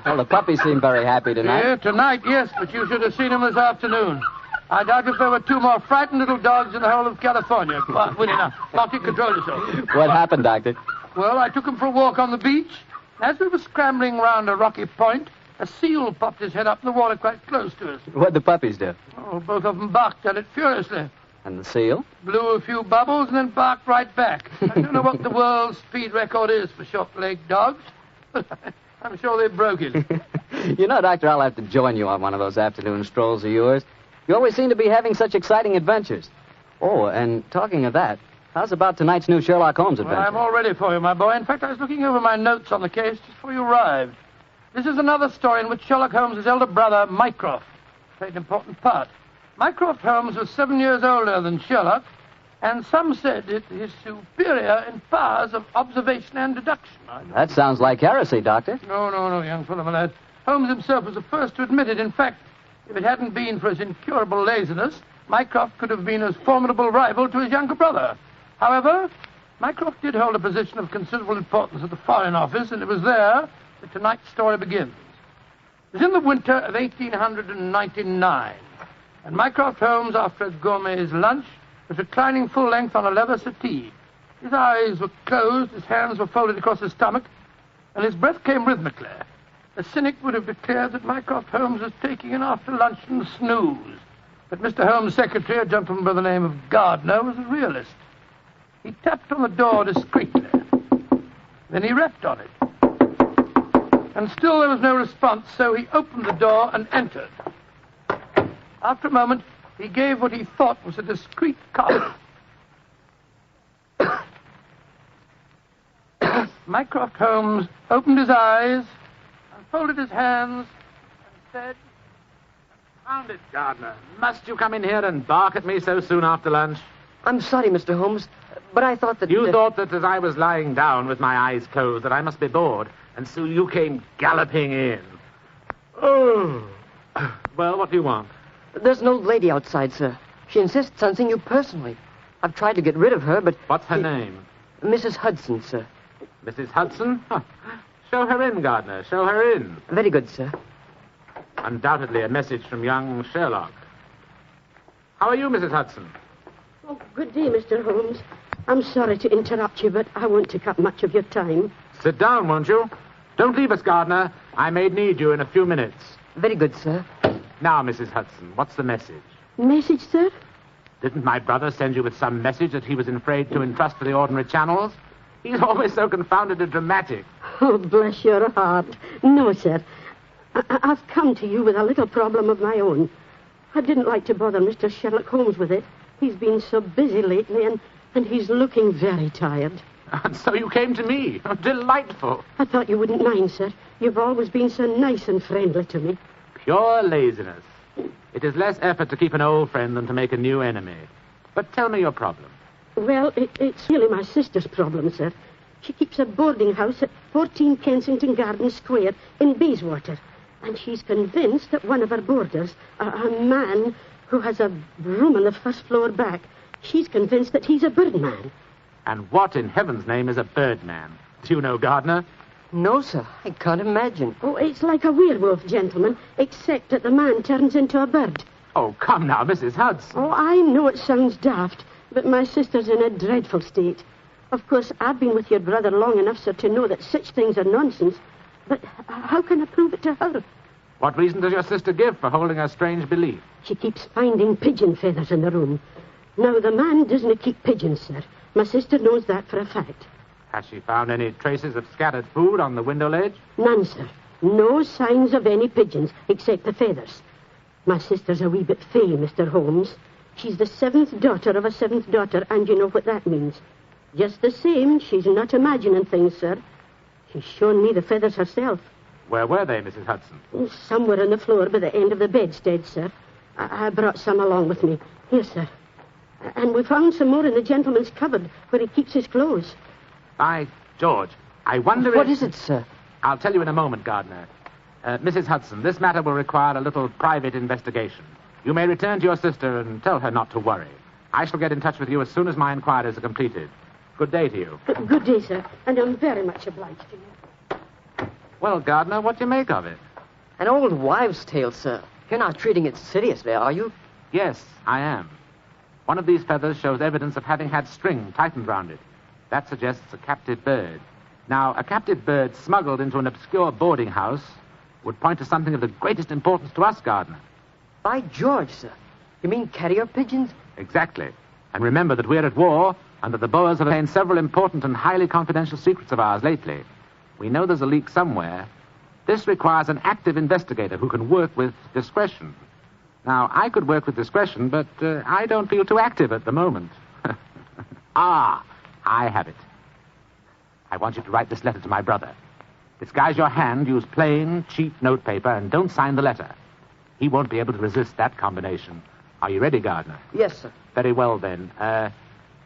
Well, the puppies seem very happy tonight. Yeah, tonight, yes, but you should have seen them this afternoon. I doubt if there were two more frightened little dogs in the whole of California. Come on, Winnie, now. Marty, control yourself. What happened, Doctor? Well, I took them for a walk on the beach. As we were scrambling round a rocky point, a seal popped his head up in the water quite close to us. What'd the puppies do? Oh, both of them barked at it furiously. And the seal? Blew a few bubbles and then barked right back. I don't know what the world speed record is for short-legged dogs, but I'm sure they broke it. You know, Doctor, I'll have to join you on one of those afternoon strolls of yours. You always seem to be having such exciting adventures. Oh, and talking of that, how's about tonight's new Sherlock Holmes adventure? Well, I'm all ready for you, my boy. In fact, I was looking over my notes on the case just before you arrived. This is another story in which Sherlock Holmes' elder brother, Mycroft, played an important part. Mycroft Holmes was 7 years older than Sherlock, and some said it is superior in powers of observation and deduction. That sounds like heresy, Doctor. No, young fellow, my lad. Holmes himself was the first to admit it. In fact, if it hadn't been for his incurable laziness, Mycroft could have been a formidable rival to his younger brother. However, Mycroft did hold a position of considerable importance at the Foreign Office, and it was there that tonight's story begins. It was in the winter of 1899, and Mycroft Holmes, after a gourmet's lunch, was reclining full length on a leather settee. His eyes were closed, his hands were folded across his stomach, and his breath came rhythmically. A cynic would have declared that Mycroft Holmes was taking an after-luncheon snooze. But Mr. Holmes' secretary, a gentleman by the name of Gardner, was a realist. He tapped on the door discreetly. Then he rapped on it. And still there was no response, so he opened the door and entered. After a moment, he gave what he thought was a discreet cough. Mycroft Holmes opened his eyes, folded his hands, and said, "Found it, Gardner. Must you come in here and bark at me so soon after lunch?" I'm sorry, Mr. Holmes, but I thought that... You thought that as I was lying down with my eyes closed that I must be bored, and so you came galloping in. Oh. Well, what do you want? There's an old lady outside, sir. She insists on seeing you personally. I've tried to get rid of her, but... What's her name? Mrs. Hudson, sir. Mrs. Hudson? Huh. Show her in, Gardner. Show her in. Very good, sir. Undoubtedly a message from young Sherlock. How are you, Mrs. Hudson? Oh, good day, Mr. Holmes. I'm sorry to interrupt you, but I won't take up much of your time. Sit down, won't you? Don't leave us, Gardner. I may need you in a few minutes. Very good, sir. Now, Mrs. Hudson, what's the message? Message, sir? Didn't my brother send you with some message that he was afraid to entrust to the ordinary channels? He's always so confoundedly dramatic. Oh, bless your heart. No, sir. I've come to you with a little problem of my own. I didn't like to bother Mr. Sherlock Holmes with it. He's been so busy lately, and he's looking very tired. And so you came to me. Oh, delightful. I thought you wouldn't mind, sir. You've always been so nice and friendly to me. Pure laziness. It is less effort to keep an old friend than to make a new enemy. But tell me your problem. Well, it's really my sister's problem, sir. She keeps a boarding house at 14 Kensington Garden Square in Bayswater. And she's convinced that one of her boarders, a man who has a room on the first floor back, she's convinced that he's a birdman. And what in heaven's name is a birdman? Do you know Gardner? No, sir. I can't imagine. Oh, it's like a werewolf, gentlemen, except that the man turns into a bird. Oh, come now, Mrs. Hudson. Oh, I know it sounds daft, but my sister's in a dreadful state. Of course, I've been with your brother long enough, sir, to know that such things are nonsense. But how can I prove it to her? What reason does your sister give for holding a strange belief? She keeps finding pigeon feathers in the room. Now, the man doesn't keep pigeons, sir. My sister knows that for a fact. Has she found any traces of scattered food on the window ledge? None, sir. No signs of any pigeons, except the feathers. My sister's a wee bit fey, Mr. Holmes. She's the 7th daughter of a 7th daughter, and you know what that means. Just the same, she's not imagining things, sir. She's shown me the feathers herself. Where were they, Mrs. Hudson? Oh, somewhere on the floor by the end of the bedstead, sir. I brought some along with me. Here, sir. And we found some more in the gentleman's cupboard where he keeps his clothes. By George, I wonder What is it, sir? I'll tell you in a moment, Gardner. Mrs. Hudson, this matter will require a little private investigation. You may return to your sister and tell her not to worry. I shall get in touch with you as soon as my inquiries are completed. Good day to you. Good day, sir. And I'm very much obliged to you. Well, Gardner, what do you make of it? An old wives' tale, sir. You're not treating it seriously, are you? Yes, I am. One of these feathers shows evidence of having had string tightened round it. That suggests a captive bird. Now, a captive bird smuggled into an obscure boarding house would point to something of the greatest importance to us, Gardner. By George, sir. You mean carrier pigeons? Exactly. And remember that we're at war and that the Boers have obtained several important and highly confidential secrets of ours lately. We know there's a leak somewhere. This requires an active investigator who can work with discretion. Now, I could work with discretion, but I don't feel too active at the moment. I have it. I want you to write this letter to my brother. Disguise your hand, use plain, cheap notepaper, and don't sign the letter. He won't be able to resist that combination. Are you ready, Gardner? Yes, sir. Very well, then.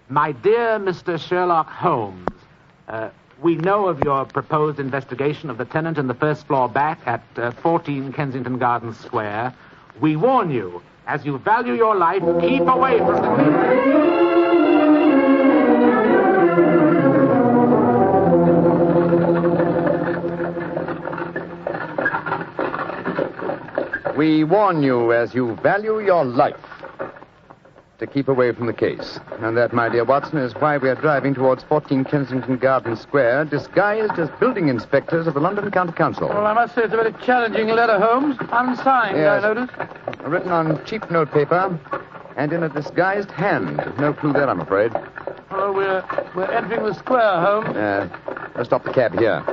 My dear Mr. Sherlock Holmes, we know of your proposed investigation of the tenant in the first floor back at 14 Kensington Gardens Square. We warn you, as you value your life, keep away from the... We warn you, as you value your life, to keep away from the case. And that, my dear Watson, is why we are driving towards 14 Kensington Gardens Square, disguised as building inspectors of the London County Council. Well, I must say it's a very challenging letter, Holmes. Unsigned, Yes. I notice. Written on cheap notepaper and in a disguised hand. No clue there, I'm afraid. Well, we're entering the square, Holmes. Let's stop the cab here.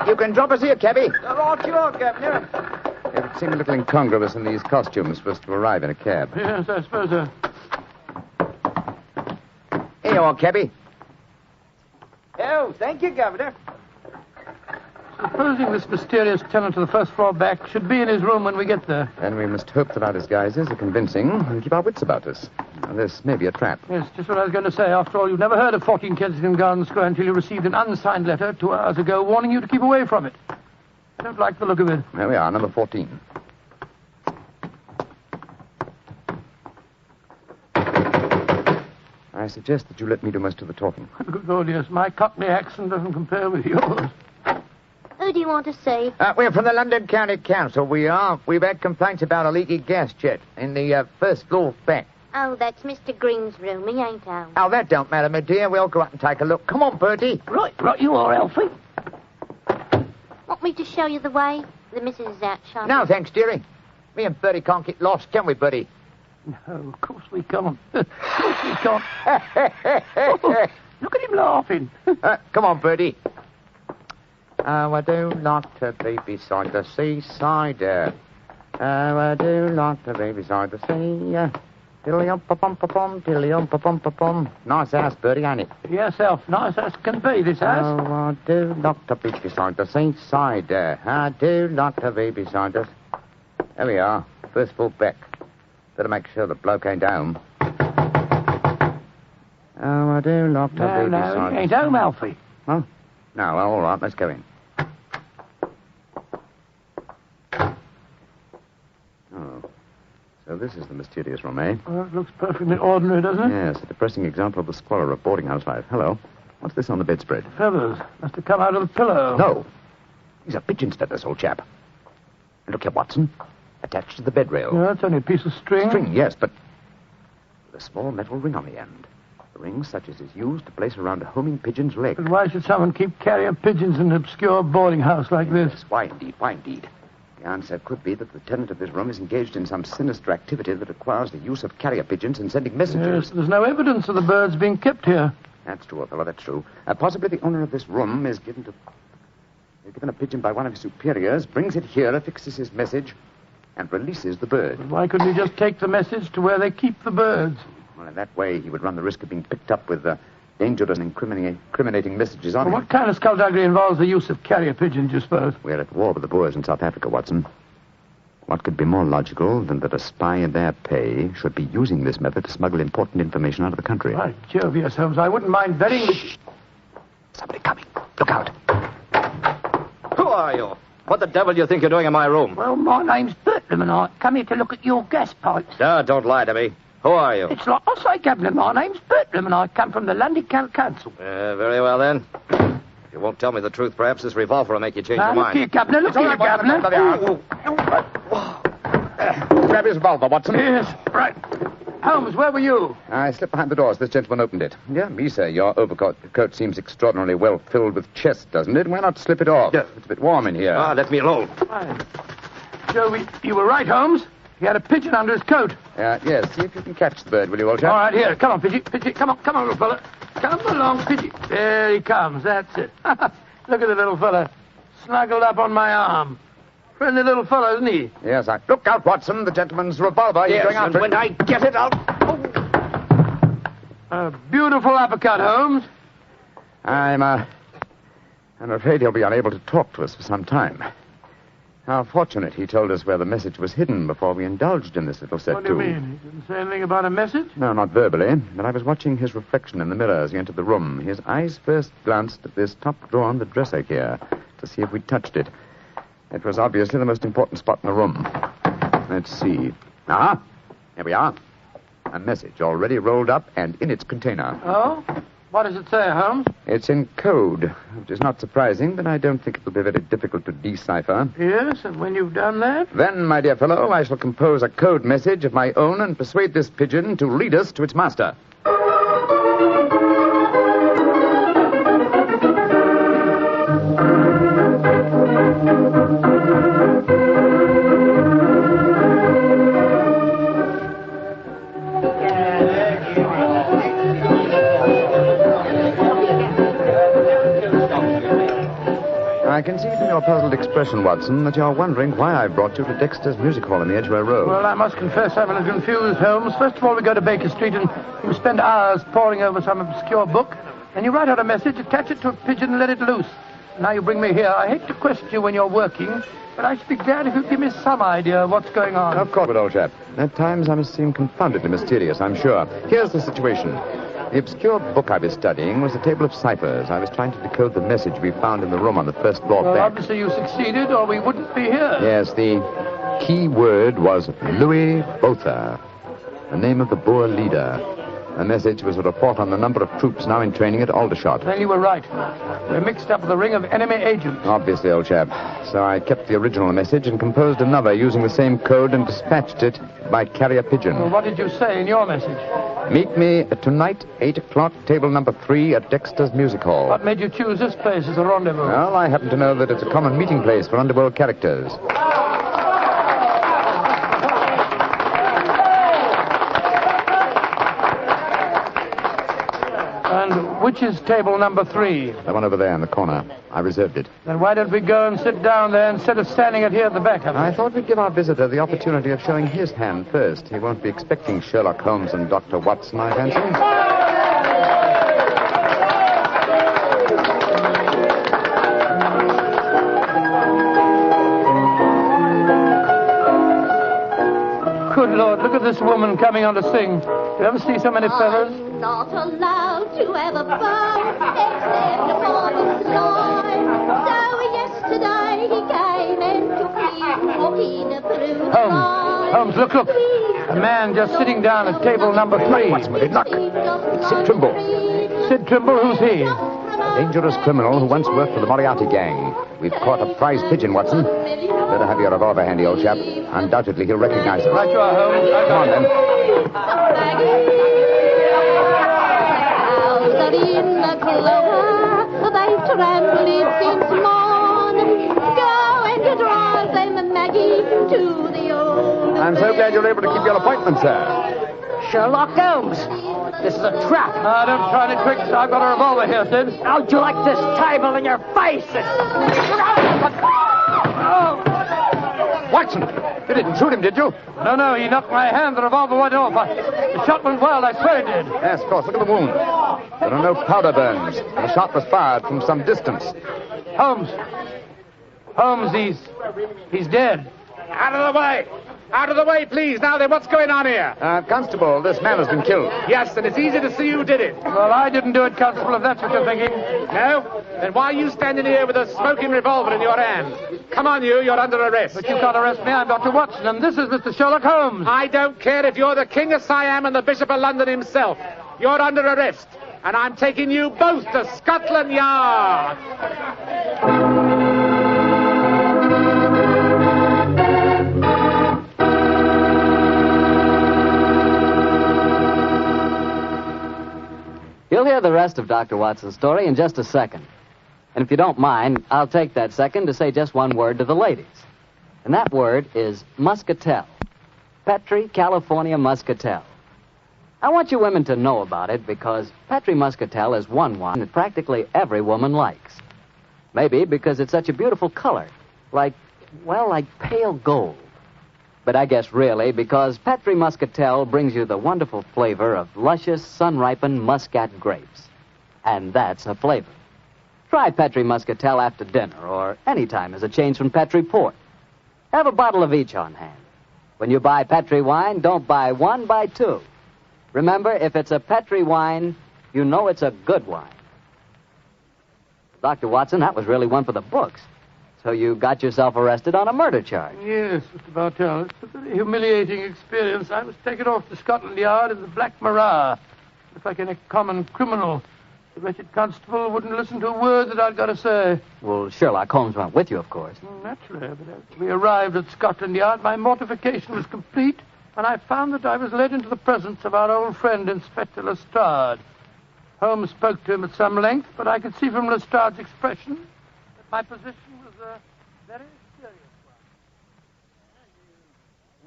You can drop us here, cabby. Right you are, Governor. It would seem a little incongruous in these costumes for us to arrive in a cab. Yes, I suppose so. Here you are, cabby. Oh, thank you, Governor. Supposing this mysterious tenant of the first floor back should be in his room when we get there. And we must hope that our disguises are convincing and keep our wits about us. Now, this may be a trap. Yes, just what I was going to say. After all, you've never heard of 14 Kensington Gardens Square until you received an unsigned letter 2 hours ago warning you to keep away from it. I don't like the look of it. There we are, number 14. I suggest that you let me do most of the talking. Good Lord, yes. My Cockney accent doesn't compare with yours. Who do you want to see? We're from the London County Council, we are. We've had complaints about a leaky gas jet in the first floor back. Oh, that's Mr. Green's room. He ain't home. Oh, that don't matter, my dear. We'll go up and take a look. Come on, Bertie. Right you are, Alfie. Want me to show you the way? The missus is out shopping. No, thanks, dearie. Me and Bertie can't get lost, can we, Bertie? No, of course we can't. Of course we can't. Oh, look at him laughing. Come on, Bertie. Oh, I do like to be beside the seaside. Oh, I do like to be beside the sea. Diddly-um-pa-pum-pa-pum, diddly-um-pa-pum-pa-pum. Nice house, Bertie, ain't it? Yes, Alf. Nice as can be, this house. Oh, I do like to be beside the seaside. I do like to be beside us. There we are. First floor back. Better make sure the bloke ain't home. Oh, I do like to be beside... No, he ain't home, Alfie. Huh? No, well, all right, let's go in. Oh, so this is the mysterious room, eh? Well, it looks perfectly ordinary, doesn't it? Yes, a depressing example of the squalor of boarding house life. Hello. What's this on the bedspread? Feathers. Must have come out of the pillow. No. These are pigeon's feathers, old chap. And look here, Watson. Attached to the bed rail. No, it's only a piece of string. String, yes, but with a small metal ring on the end. A ring such as is used to place around a homing pigeon's leg. But why should someone keep carrier pigeons in an obscure boarding house like this? Yes, why indeed, why indeed? The answer could be that the tenant of this room is engaged in some sinister activity that requires the use of carrier pigeons in sending messages. Yes, there's no evidence of the birds being kept here. That's true, old fellow, that's true. Possibly the owner of this room is given a pigeon by one of his superiors, brings it here, affixes his message, and releases the bird. But why couldn't he just take the message to where they keep the birds? Well, in that way, he would run the risk of being picked up with dangerous and incriminating messages on him. What kind of skullduggery involves the use of carrier pigeons, you suppose? We're at war with the Boers in South Africa, Watson. What could be more logical than that a spy in their pay should be using this method to smuggle important information out of the country? By Jove, yes, Holmes. I wouldn't mind betting... Somebody coming. Look out. Who are you? What the devil do you think you're doing in my room? Well, my name's Bertram, and I come here to look at your gas pipes. No, don't lie to me. Who are you? It's like I say, Governor, my name's Bertram, and I come from the London County Council. Very well, then. If you won't tell me the truth, perhaps this revolver will make you change your mind. Look here, Governor, look here, Governor. Grab his revolver, Watson. Yes, right. Holmes, where were you? I slipped behind the door as this gentleman opened it. Yeah, me, sir. Your overcoat seems extraordinarily well filled with chest, doesn't it? Why not slip it off? Yeah. It's a bit warm in here. Let me alone. Joe, you were right, Holmes. He had a pigeon under his coat. Yes, see if you can catch the bird, will you, old chap? All right, here. Come on, Pigeon. Come on, little fella. Come along, Pigeon. There he comes. That's it. Look at the little fella. Snuggled up on my arm. Friendly little fellow, isn't he? Yes, Look out, Watson. The gentleman's revolver. He's going after it. When I get it, I'll... A beautiful uppercut, Holmes. I'm afraid he'll be unable to talk to us for some time. How fortunate he told us where the message was hidden before we indulged in this little set, What do you mean? He didn't say anything about a message? No, not verbally, but I was watching his reflection in the mirror as he entered the room. His eyes first glanced at this top drawer on the dresser here to see if we'd touched it. It was obviously the most important spot in the room. Let's see. Here we are. A message already rolled up and in its container. Oh? What does it say, Holmes? It's in code, which is not surprising, but I don't think it will be very difficult to decipher. Yes, and when you've done that? Then, my dear fellow, I shall compose a code message of my own and persuade this pigeon to lead us to its master. I can see from your puzzled expression, Watson, that you're wondering why I brought you to Dexter's Music Hall in the Edgware Road. Well, I must confess I'm a little confused, Holmes. First of all, we go to Baker Street and you spend hours poring over some obscure book. Then you write out a message, attach it to a pigeon and let it loose. Now you bring me here. I hate to question you when you're working, but I should be glad if you'd give me some idea of what's going on. Of course, old chap. At times I must seem confoundedly mysterious, I'm sure. Here's the situation. The obscure book I was studying was a table of ciphers. I was trying to decode the message we found in the room on the first floor Well, back. obviously you succeeded or we wouldn't be here. Yes, the key word was Louis Botha, the name of the Boer leader. The message was a report on the number of troops now in training at Aldershot. Then you were right. We're mixed up with a ring of enemy agents. Obviously, old chap. So I kept the original message and composed another using the same code and dispatched it by carrier pigeon. Well, what did you say in your message? Meet me tonight, 8 o'clock, table number 3 at Dexter's Music Hall. What made you choose this place as a rendezvous? Well, I happen to know that it's a common meeting place for underworld characters. And which is table number 3? The one over there in the corner. I reserved it. Then why don't we go and sit down there instead of standing it here at the back of it? I thought we'd give our visitor the opportunity of showing his hand first. He won't be expecting Sherlock Holmes and Dr. Watson, I fancy. Good Lord, look at this woman coming on to sing. Do you ever see so many feathers? I'm not allowed to have a bow except upon his line. So yesterday he came and took me walking through the line. Holmes, look. A man just sitting down at table number 3. What's with it? Look. It's Sid Trimble. Sid Trimble? Who's he? dangerous criminal who once worked for the Moriarty gang. We've caught a prize pigeon, Watson. Better have your revolver handy, old chap. Undoubtedly, he'll recognize it. Right you are, Holmes. Come on, then. Out in the clover, they tremble, it seems morn. Go and drive them, Maggie, to the old... I'm so glad you're able to keep your appointment, sir. Sherlock Holmes. This is a trap. Don't try any tricks. I've got a revolver here, Sid. How'd you like this table in your face? Watson, you didn't shoot him, did you? No, he knocked my hand. The revolver went off. The shot went well. I swear it did. Yes, of course. Look at the wound. There are no powder burns. The shot was fired from some distance. Holmes, he's dead. Out of the way! Out of the way, please. Now then, what's going on here? Constable, this man has been killed. Yes, and it's easy to see who did it. Well, I didn't do it, Constable, if that's what you're thinking. No? Then why are you standing here with a smoking revolver in your hand? Come on, you're under arrest. But you can't arrest me. I'm Dr. Watson, and this is Mr. Sherlock Holmes. I don't care if you're the King of Siam and the Bishop of London himself. You're under arrest, and I'm taking you both to Scotland Yard. You'll hear the rest of Dr. Watson's story in just a second. And if you don't mind, I'll take that second to say just one word to the ladies. And that word is muscatel. Petri California muscatel. I want you women to know about it because Petri muscatel is one wine that practically every woman likes. Maybe because it's such a beautiful color, like pale gold. But I guess really because Petri muscatel brings you the wonderful flavor of luscious, sun-ripened muscat grapes. And that's a flavor. Try Petri muscatel after dinner or any time as a change from Petri port. Have a bottle of each on hand. When you buy Petri wine, don't buy one, buy two. Remember, if it's a Petri wine, you know it's a good wine. Dr. Watson, that was really one for the books. So you got yourself arrested on a murder charge. Yes, Mr. Bartell. It's a very humiliating experience. I was taken off to Scotland Yard in the Black Marat. If like any common criminal. The wretched constable wouldn't listen to a word that I'd got to say. Well, Sherlock Holmes went with you, of course. Naturally, but as we arrived at Scotland Yard, my mortification was complete, and I found that I was led into the presence of our old friend, Inspector Lestrade. Holmes spoke to him at some length, but I could see from Lestrade's expression that my position was a very serious one.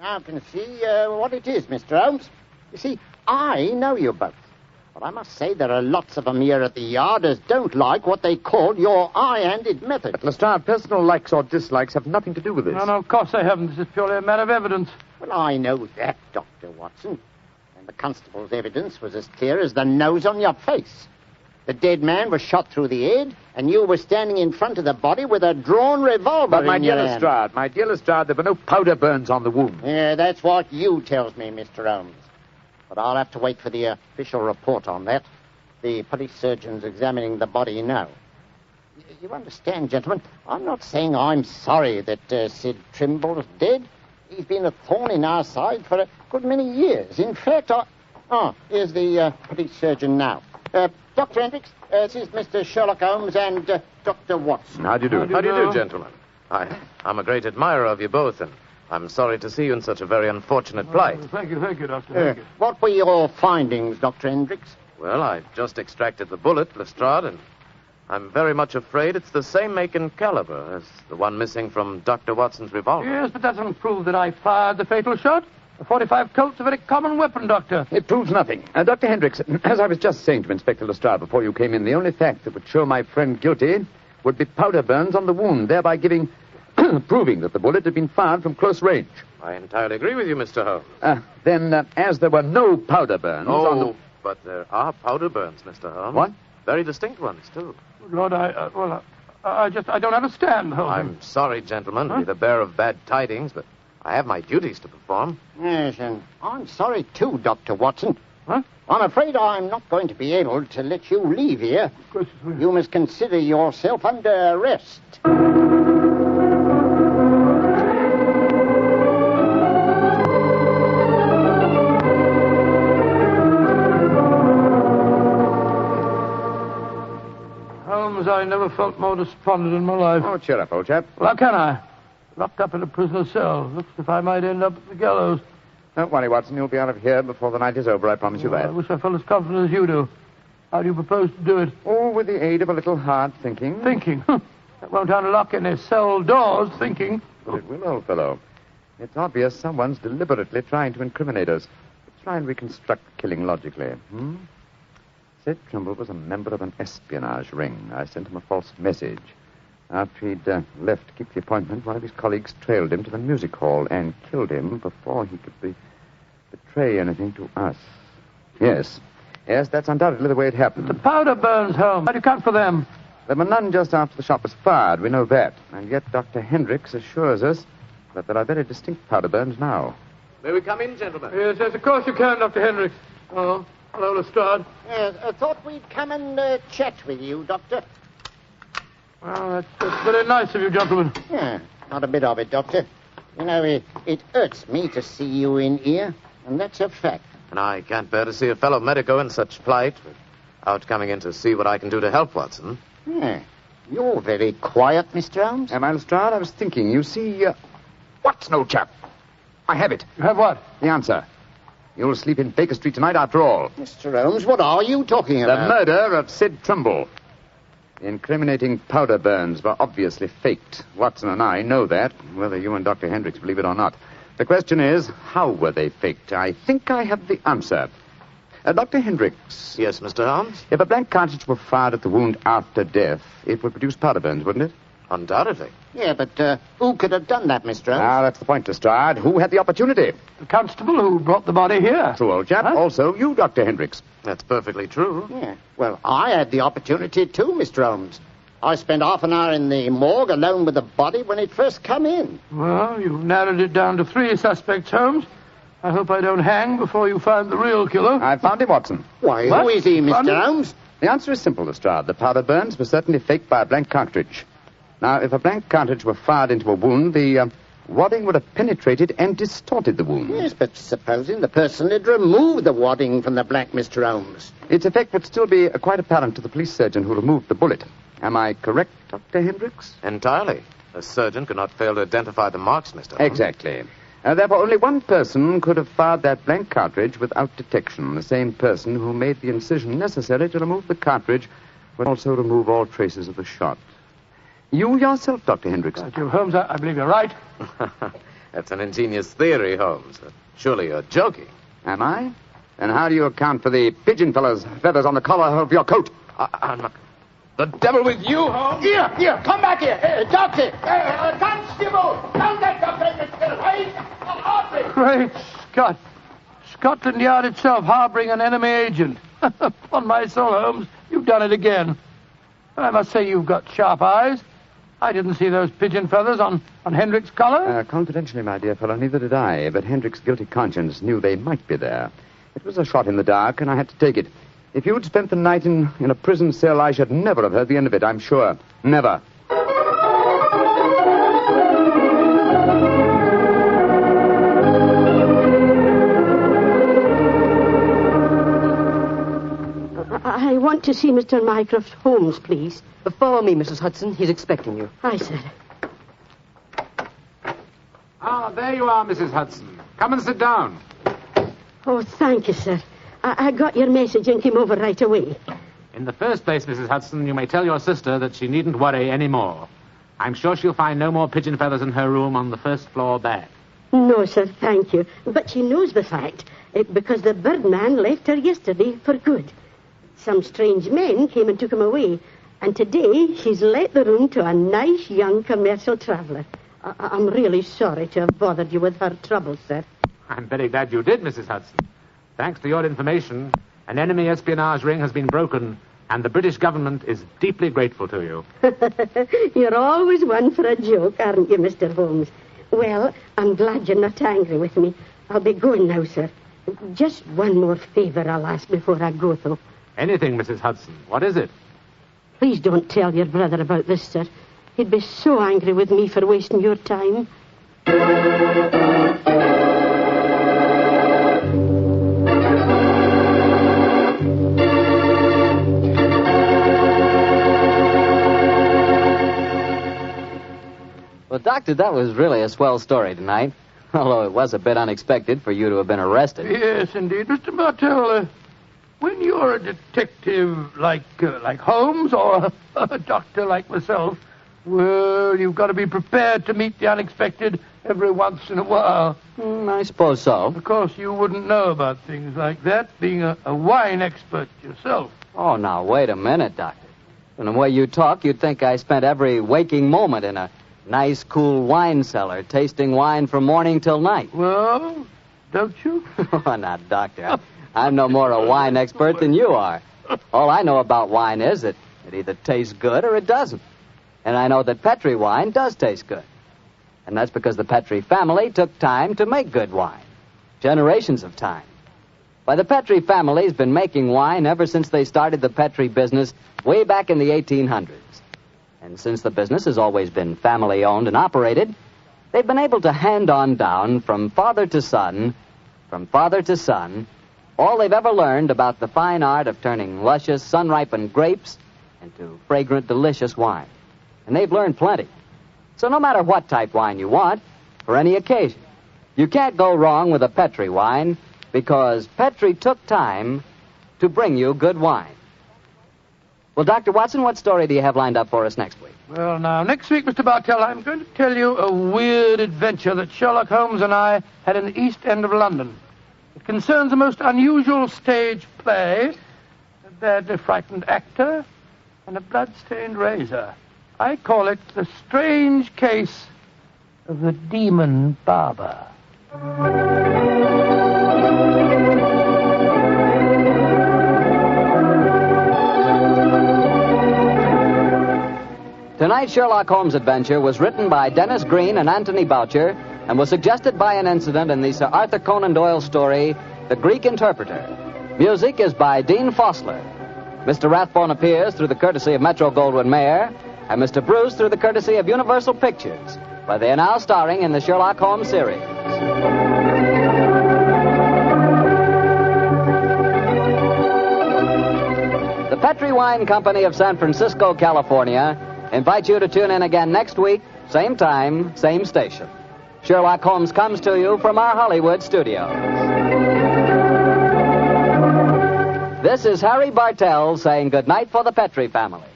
Now I can see what it is, Mr. Holmes. You see, I know you both. But I must say there are lots of them here at the yard as don't like what they call your high-handed method. But, Lestrade, personal likes or dislikes have nothing to do with this. No, of course they haven't. This is purely a matter of evidence. Well, I know that, Dr. Watson. And the constable's evidence was as clear as the nose on your face. The dead man was shot through the head, and you were standing in front of the body with a drawn revolver But, my in dear your hand. Lestrade, there were no powder burns on the wound. Yeah, that's what you tells me, Mr. Holmes. But I'll have to wait for the official report on that. The police surgeon's examining the body now. You understand, gentlemen, I'm not saying I'm sorry that Sid Trimble's dead. He's been a thorn in our side for a good many years. In fact, here's the police surgeon now. Dr. Hendricks, this is Mr. Sherlock Holmes and Dr. Watson. How do you do? How do you do, gentlemen? I'm a great admirer of you both, and I'm sorry to see you in such a very unfortunate plight. Thank you, Doctor. Thank you. What were your findings, Dr. Hendricks? Well, I've just extracted the bullet, Lestrade, and I'm very much afraid it's the same make and caliber as the one missing from Dr. Watson's revolver. Yes, but that doesn't prove that I fired the fatal shot. A .45 Colt's a very common weapon, Doctor. It proves nothing. Dr. Hendricks, as I was just saying to Inspector Lestrade before you came in, the only fact that would show my friend guilty would be powder burns on the wound, thereby proving that the bullet had been fired from close range. I entirely agree with you, Mr. Holmes. Then, as there were no powder burns on the... But there are powder burns, Mr. Holmes. What? Very distinct ones, too. Lord, I don't understand the whole thing. I'm sorry, gentlemen, to be the bearer of bad tidings, but I have my duties to perform. Yes, and I'm sorry, too, Dr. Watson. I'm afraid I'm not going to be able to let you leave here. Of course. You must consider yourself under arrest. I never felt more despondent in my life. Oh, cheer up, old chap. Well, how can I? Locked up in a prisoner's cell. Looks as if I might end up at the gallows. Don't worry, Watson. You'll be out of here before the night is over, I promise you I that. wish I felt as confident as you do. How do you propose to do it? Oh, with the aid of a little hard thinking. Thinking? That won't unlock any cell doors, thinking. But it will, old fellow. It's obvious someone's deliberately trying to incriminate us. Let's try and reconstruct the killing logically. Sid Trimble was a member of an espionage ring. I sent him a false message. After he'd left to keep the appointment, one of his colleagues trailed him to the music hall and killed him before he could betray anything to us. Yes, that's undoubtedly the way it happened. The powder burns, Holmes. How do you account for them? There were none just after the shot was fired. We know that. And yet Dr. Hendricks assures us that there are very distinct powder burns now. May we come in, gentlemen? Yes, of course you can, Dr. Hendricks. Oh, hello, Lestrade. I thought we'd come and chat with you, Doctor. Well, that's very nice of you, gentlemen. Yeah, not a bit of it, Doctor. You know, it hurts me to see you in here, and that's a fact. And I can't bear to see a fellow medico in such plight without coming in to see what I can do to help, Watson. Yeah. You're very quiet, Mr. Holmes. Am I, Lestrade? I was thinking. You see, Watson, old chap. I have it. You have what? The answer. You'll sleep in Baker Street tonight after all. Mr. Holmes, what are you talking about? The murder of Sid Trimble. The incriminating powder burns were obviously faked. Watson and I know that, whether you and Dr. Hendricks believe it or not. The question is, how were they faked? I think I have the answer. Dr. Hendricks. Yes, Mr. Holmes? If a blank cartridge were fired at the wound after death, it would produce powder burns, wouldn't it? Undoubtedly. Yeah, but who could have done that, Mr. Holmes? Ah, that's the point, Lestrade. Who had the opportunity? The constable who brought the body here. True, old chap. Huh? Also, you, Dr. Hendricks. That's perfectly true. Yeah. Well, I had the opportunity too, Mr. Holmes. I spent half an hour in the morgue alone with the body when it first come in. Well, you've narrowed it down to 3 suspects, Holmes. I hope I don't hang before you find the real killer. I found him, Watson. Why, who is he, Mr. Holmes? The answer is simple, Lestrade. The powder burns were certainly faked by a blank cartridge. Now, if a blank cartridge were fired into a wound, the wadding would have penetrated and distorted the wound. Yes, but supposing the person had removed the wadding from the blank, Mr. Holmes. Its effect would still be quite apparent to the police surgeon who removed the bullet. Am I correct, Dr. Hendricks? Entirely. A surgeon could not fail to identify the marks, Mr. Holmes. Exactly. Therefore, only one person could have fired that blank cartridge without detection. The same person who made the incision necessary to remove the cartridge would also remove all traces of the shot. You yourself, Dr. Hendricks. Thank you, Holmes. I believe you're right. That's an ingenious theory, Holmes. Surely you're joking. Am I? Then how do you account for the pigeon feathers on the collar of your coat? I'm not... The devil with you, Holmes! Here, come back here. Doctor, constable, don't let Dr. Hendricks Great Scott. Scotland Yard itself harboring an enemy agent. Upon my soul, Holmes, you've done it again. I must say you've got sharp eyes. I didn't see those pigeon feathers on Hendricks' collar. Confidentially, my dear fellow, neither did I. But Hendricks' guilty conscience knew they might be there. It was a shot in the dark, and I had to take it. If you'd spent the night in a prison cell, I should never have heard the end of it, I'm sure. Never. I want to see Mr. Mycroft Holmes, please. Follow me, Mrs. Hudson. He's expecting you. Aye, sir. Ah, there you are, Mrs. Hudson. Come and sit down. Oh, thank you, sir. I got your message and came over right away. In the first place, Mrs. Hudson, you may tell your sister that she needn't worry any more. I'm sure she'll find no more pigeon feathers in her room on the first floor back. No, sir, thank you. But she knows the fact, because the birdman left her yesterday for good. Some strange men came and took him away, and today she's let the room to a nice young commercial traveller. I'm really sorry to have bothered you with her troubles, sir. I'm very glad you did, Mrs. Hudson. Thanks to your information, an enemy espionage ring has been broken, and the British government is deeply grateful to you. You're always one for a joke, aren't you, Mr. Holmes? Well, I'm glad you're not angry with me. I'll be going now, sir. Just one more favour I'll ask before I go, though. Anything, Mrs. Hudson. What is it? Please don't tell your brother about this, sir. He'd be so angry with me for wasting your time. Well, Doctor, that was really a swell story tonight. Although it was a bit unexpected for you to have been arrested. Yes, indeed. Mr. Bartell, when you're a detective like Holmes or a doctor like myself, well, you've got to be prepared to meet the unexpected every once in a while. I suppose so. Of course, you wouldn't know about things like that, being a wine expert yourself. Oh, now, wait a minute, Doctor. From the way you talk, you'd think I spent every waking moment in a nice, cool wine cellar, tasting wine from morning till night. Well, don't you? Oh, now, Doctor, I'm no more a wine expert than you are. All I know about wine is that it either tastes good or it doesn't. And I know that Petri wine does taste good. And that's because the Petri family took time to make good wine. Generations of time. Why, the Petri family's been making wine ever since they started the Petri business way back in the 1800s. And since the business has always been family-owned and operated, they've been able to hand on down from father to son, all they've ever learned about the fine art of turning luscious, sun-ripened grapes into fragrant, delicious wine. And they've learned plenty. So no matter what type wine you want, for any occasion, you can't go wrong with a Petri wine because Petri took time to bring you good wine. Well, Dr. Watson, what story do you have lined up for us next week? Well, now, next week, Mr. Bartell, I'm going to tell you a weird adventure that Sherlock Holmes and I had in the East End of London. It concerns a most unusual stage play, a badly frightened actor, and a blood-stained razor. I call it The Strange Case of the Demon Barber. Tonight's Sherlock Holmes adventure was written by Dennis Green and Anthony Boucher and was suggested by an incident in the Sir Arthur Conan Doyle story, The Greek Interpreter. Music is by Dean Fossler. Mr. Rathbone appears through the courtesy of Metro-Goldwyn-Mayer, and Mr. Bruce through the courtesy of Universal Pictures, where they are now starring in the Sherlock Holmes series. The Petri Wine Company of San Francisco, California, invites you to tune in again next week, same time, same station. Sherlock Holmes comes to you from our Hollywood studios. This is Harry Bartell saying goodnight for the Petri family.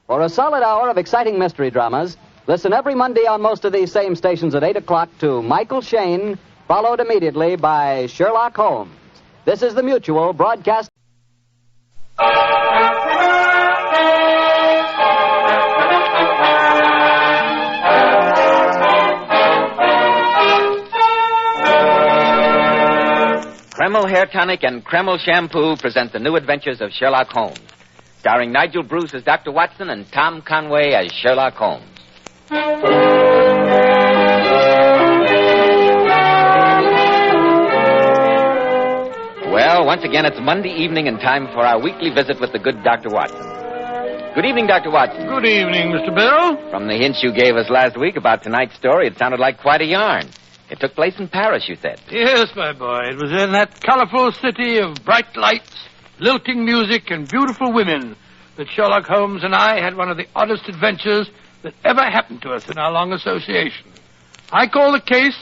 For a solid hour of exciting mystery dramas, listen every Monday on most of these same stations at 8 o'clock to Michael Shayne, followed immediately by Sherlock Holmes. This is the Mutual Broadcast. Kreml Hair Tonic and Kreml Shampoo present the new adventures of Sherlock Holmes, starring Nigel Bruce as Dr. Watson and Tom Conway as Sherlock Holmes. Well, once again, it's Monday evening and time for our weekly visit with the good Dr. Watson. Good evening, Dr. Watson. Good evening, Mr. Bell. From the hints you gave us last week about tonight's story, it sounded like quite a yarn. It took place in Paris, you said. Yes, my boy. It was in that colorful city of bright lights, lilting music, and beautiful women that Sherlock Holmes and I had one of the oddest adventures that ever happened to us in our long association. I call the case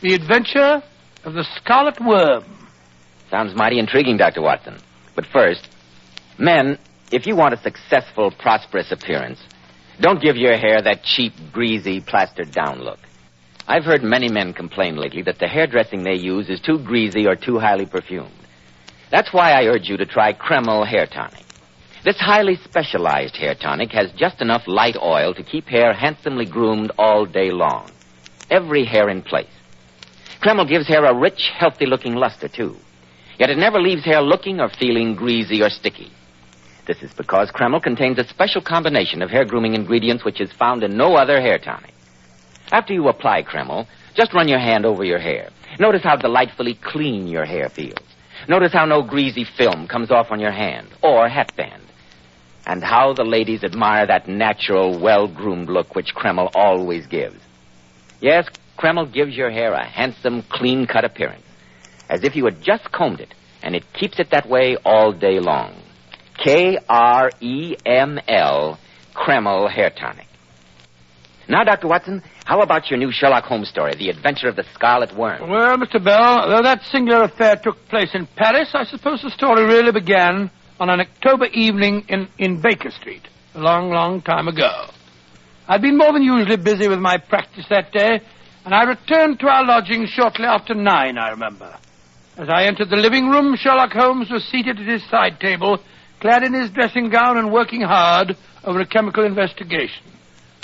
The Adventure of the Scarlet Worm. Sounds mighty intriguing, Dr. Watson. But first, men, if you want a successful, prosperous appearance, don't give your hair that cheap, greasy, plastered-down look. I've heard many men complain lately that the hairdressing they use is too greasy or too highly perfumed. That's why I urge you to try Kreml Hair Tonic. This highly specialized hair tonic has just enough light oil to keep hair handsomely groomed all day long. Every hair in place. Kreml gives hair a rich, healthy-looking luster, too. Yet it never leaves hair looking or feeling greasy or sticky. This is because Kreml contains a special combination of hair grooming ingredients which is found in no other hair tonic. After you apply Kreml, just run your hand over your hair. Notice how delightfully clean your hair feels. Notice how no greasy film comes off on your hand or hatband. And how the ladies admire that natural, well-groomed look which Kreml always gives. Yes, Kreml gives your hair a handsome, clean-cut appearance, as if you had just combed it, and it keeps it that way all day long. Kreml Kreml hair tonic. Now, Dr. Watson, how about your new Sherlock Holmes story, The Adventure of the Scarlet Worm? Well, Mr. Bell, though that singular affair took place in Paris, I suppose the story really began on an October evening in Baker Street, a long, long time ago. I'd been more than usually busy with my practice that day, and I returned to our lodgings shortly after 9, I remember. As I entered the living room, Sherlock Holmes was seated at his side table, clad in his dressing gown and working hard over a chemical investigation.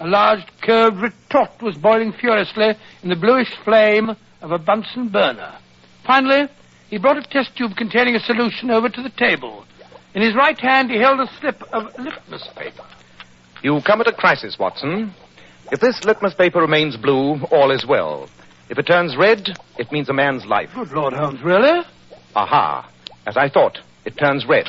A large curved retort was boiling furiously in the bluish flame of a Bunsen burner. Finally, he brought a test tube containing a solution over to the table. In his right hand, he held a slip of litmus paper. You come at a crisis, Watson. If this litmus paper remains blue, all is well. If it turns red, it means a man's life. Good Lord, Holmes, really? Aha. As I thought, it turns red.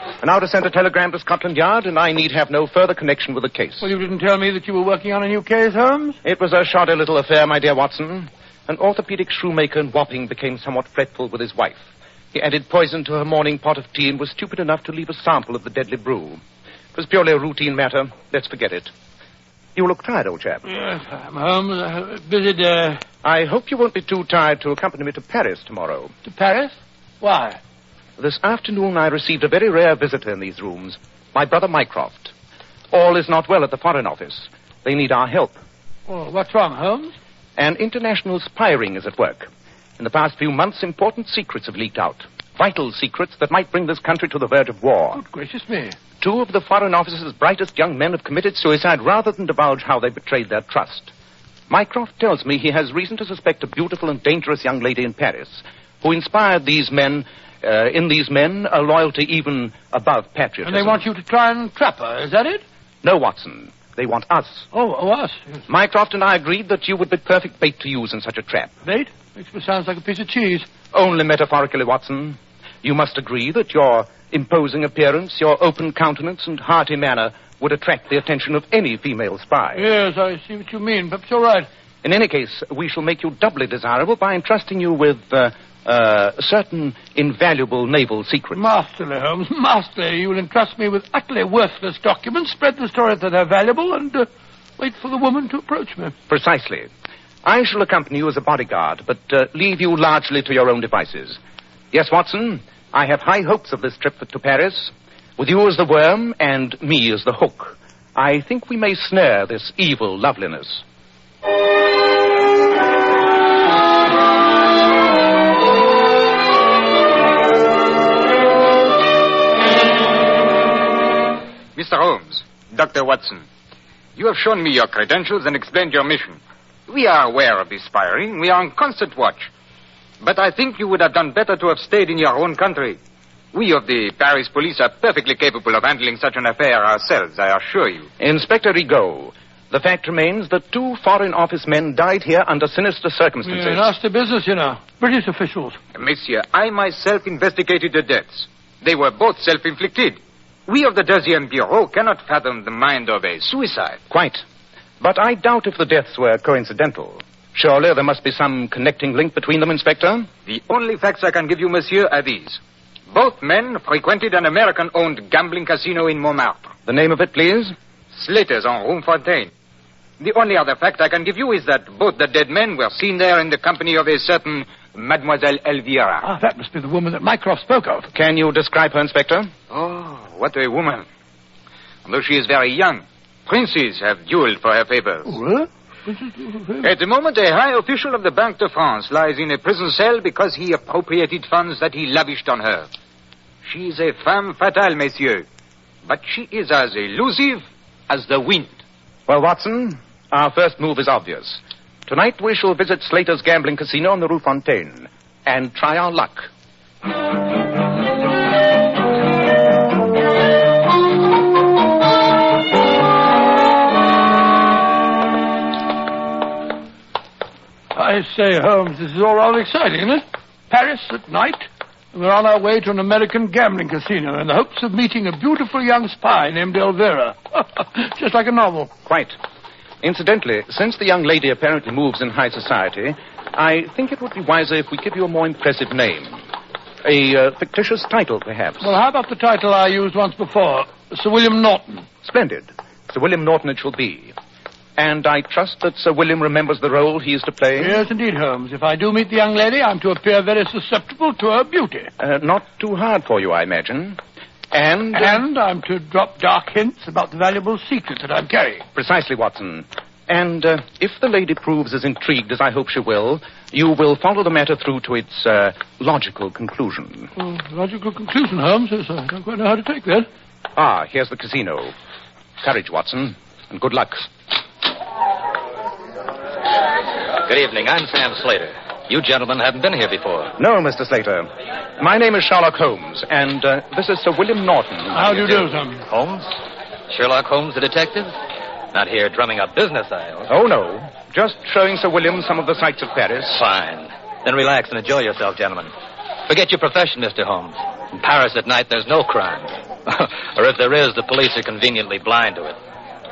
And now to send a telegram to Scotland Yard, and I need have no further connection with the case. Well, you didn't tell me that you were working on a new case, Holmes? It was a shoddy little affair, my dear Watson. An orthopedic shoemaker in Wapping became somewhat fretful with his wife. He added poison to her morning pot of tea and was stupid enough to leave a sample of the deadly brew. It was purely a routine matter. Let's forget it. You look tired, old chap. Yes, I'm home. Busy day. I hope you won't be too tired to accompany me to Paris tomorrow. To Paris? Why? This afternoon I received a very rare visitor in these rooms, my brother Mycroft. All is not well at the Foreign Office. They need our help. Oh, what's wrong, Holmes? An international spy ring is at work. In the past few months, important secrets have leaked out. Vital secrets that might bring this country to the verge of war. Good gracious me. 2 of the Foreign Office's brightest young men have committed suicide rather than divulge how they betrayed their trust. Mycroft tells me he has reason to suspect a beautiful and dangerous young lady in Paris who inspired these men, a loyalty even above patriotism. And they want you to try and trap her, is that it? No, Watson. They want us. Oh, us? Yes. Mycroft and I agreed that you would be perfect bait to use in such a trap. Bait? Makes me sound like a piece of cheese. Only metaphorically, Watson. You must agree that your imposing appearance, your open countenance and hearty manner would attract the attention of any female spy. Yes, I see what you mean. Perhaps you're right. In any case, we shall make you doubly desirable by entrusting you with certain invaluable naval secrets. Masterly, Holmes, masterly. You will entrust me with utterly worthless documents, spread the story that they're valuable, and wait for the woman to approach me. Precisely. I shall accompany you as a bodyguard, but leave you largely to your own devices. Yes, Watson, I have high hopes of this trip to Paris. With you as the worm and me as the hook, I think we may snare this evil loveliness. Mr. Holmes, Dr. Watson, you have shown me your credentials and explained your mission. We are aware of this spy ring. We are on constant watch. But I think you would have done better to have stayed in your own country. We of the Paris police are perfectly capable of handling such an affair ourselves, I assure you. Inspector Reigate, the fact remains that 2 Foreign Office men died here under sinister circumstances. Yeah, nasty business, you know. British officials. Monsieur, I myself investigated the deaths. They were both self-inflicted. We of the Deuxième Bureau cannot fathom the mind of a suicide. Quite. But I doubt if the deaths were coincidental. Surely there must be some connecting link between them, Inspector? The only facts I can give you, monsieur, are these. Both men frequented an American-owned gambling casino in Montmartre. The name of it, please? Slater's on Rue Fontaine. The only other fact I can give you is that both the dead men were seen there in the company of a certain Mademoiselle Elvira. Ah, that must be the woman that Mycroft spoke of. Can you describe her, Inspector? Oh, what a woman. Although she is very young, princes have dueled for her favors. What? At the moment, a high official of the Banque de France lies in a prison cell because he appropriated funds that he lavished on her. She is a femme fatale, messieurs. But she is as elusive as the wind. Well, Watson, our first move is obvious. Tonight we shall visit Slater's gambling casino on the Rue Fontaine and try our luck. I say, Holmes, this is all rather exciting, isn't it? Paris at night. We're on our way to an American gambling casino in the hopes of meeting a beautiful young spy named Elvira. Just like a novel. Quite. Incidentally, since the young lady apparently moves in high society, I think it would be wiser if we give you a more impressive name. A fictitious title, perhaps. Well, how about the title I used once before? Sir William Norton. Splendid. Sir William Norton it shall be. And I trust that Sir William remembers the role he is to play? Yes, indeed, Holmes. If I do meet the young lady, I'm to appear very susceptible to her beauty. Not too hard for you, I imagine. And I'm to drop dark hints about the valuable secret that I'm carrying. Precisely, Watson. And if the lady proves as intrigued as I hope she will, you will follow the matter through to its logical conclusion. Oh, logical conclusion, Holmes? Yes, I don't quite know how to take that. Ah, here's the casino. Courage, Watson, and good luck. Good evening. I'm Sam Slater. You gentlemen haven't been here before. No, Mr. Slater. My name is Sherlock Holmes, and this is Sir William Norton. How do you do, Sam? Holmes? Sherlock Holmes, the detective? Not here drumming up business, I hope. Oh, no. Just showing Sir William some of the sights of Paris. Fine. Then relax and enjoy yourself, gentlemen. Forget your profession, Mr. Holmes. In Paris at night, there's no crime. Or if there is, the police are conveniently blind to it.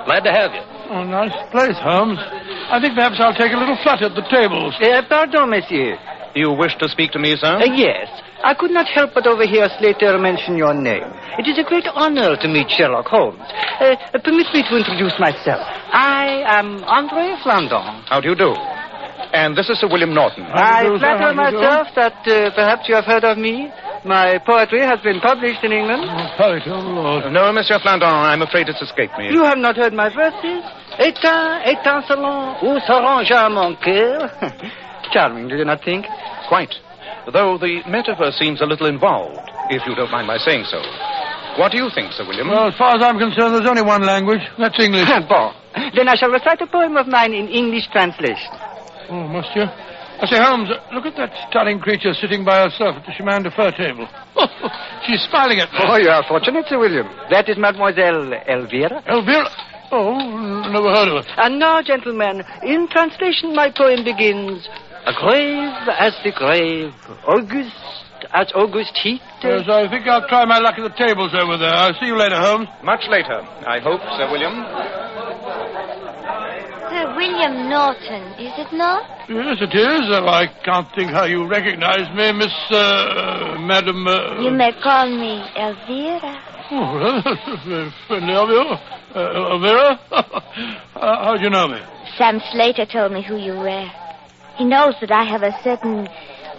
Glad to have you. Oh, nice place, Holmes. I think perhaps I'll take a little flutter at the tables. Pardon, monsieur. You wish to speak to me, sir? Yes. I could not help but overhear Slater mention your name. It is a great honor to meet Sherlock Holmes. Permit me to introduce myself. I am Andre Flandon. How do you do? And this is Sir William Norton. I flatter myself that perhaps you have heard of me. My poetry has been published in England. Poetry, oh, Lord. No, Monsieur Flandon, I'm afraid it's escaped me. You have not heard my verses? Étincelant, où s'arrangea mon cœur? Charming, do you not think? Quite. Though the metaphor seems a little involved, if you don't mind my saying so. What do you think, Sir William? Well, as far as I'm concerned, there's only one language. That's English. Bon. Then I shall recite a poem of mine in English translation. Oh, monsieur. I say, Holmes, look at that stunning creature sitting by herself at the chemin de fer table. She's smiling at me. Oh, you are fortunate, Sir William. That is Mademoiselle Elvira. Elvira? Oh, never heard of her. And now, gentlemen, in translation, my poem begins... Grave as the grave, August as August heat. Yes, I think I'll try my luck at the tables over there. I'll see you later, Holmes. Much later, I hope, Sir William. Sir William Norton, is it not? Yes, it is. I can't think how you recognize me, Miss, Madam... You may call me Elvira. Oh, well, that's very friendly of you. Elvira? How do you know me? Sam Slater told me who you were. He knows that I have a certain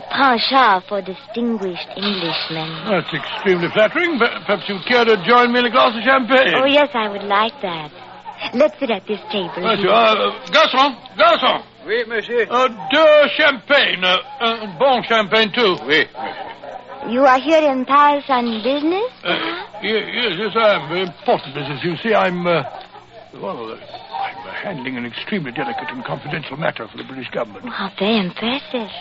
penchant for distinguished Englishmen. That's extremely flattering. Perhaps you'd care to join me in a glass of champagne. Oh, yes, I would like that. Let's sit at this table. Right, you are. Garçon! Oui, monsieur. Deux champagne. Bon champagne, too. Oui, monsieur. You are here in Paris on business? Yes, I am. Very important business. You see, I'm handling an extremely delicate and confidential matter for the British government. Oh, how very impressive.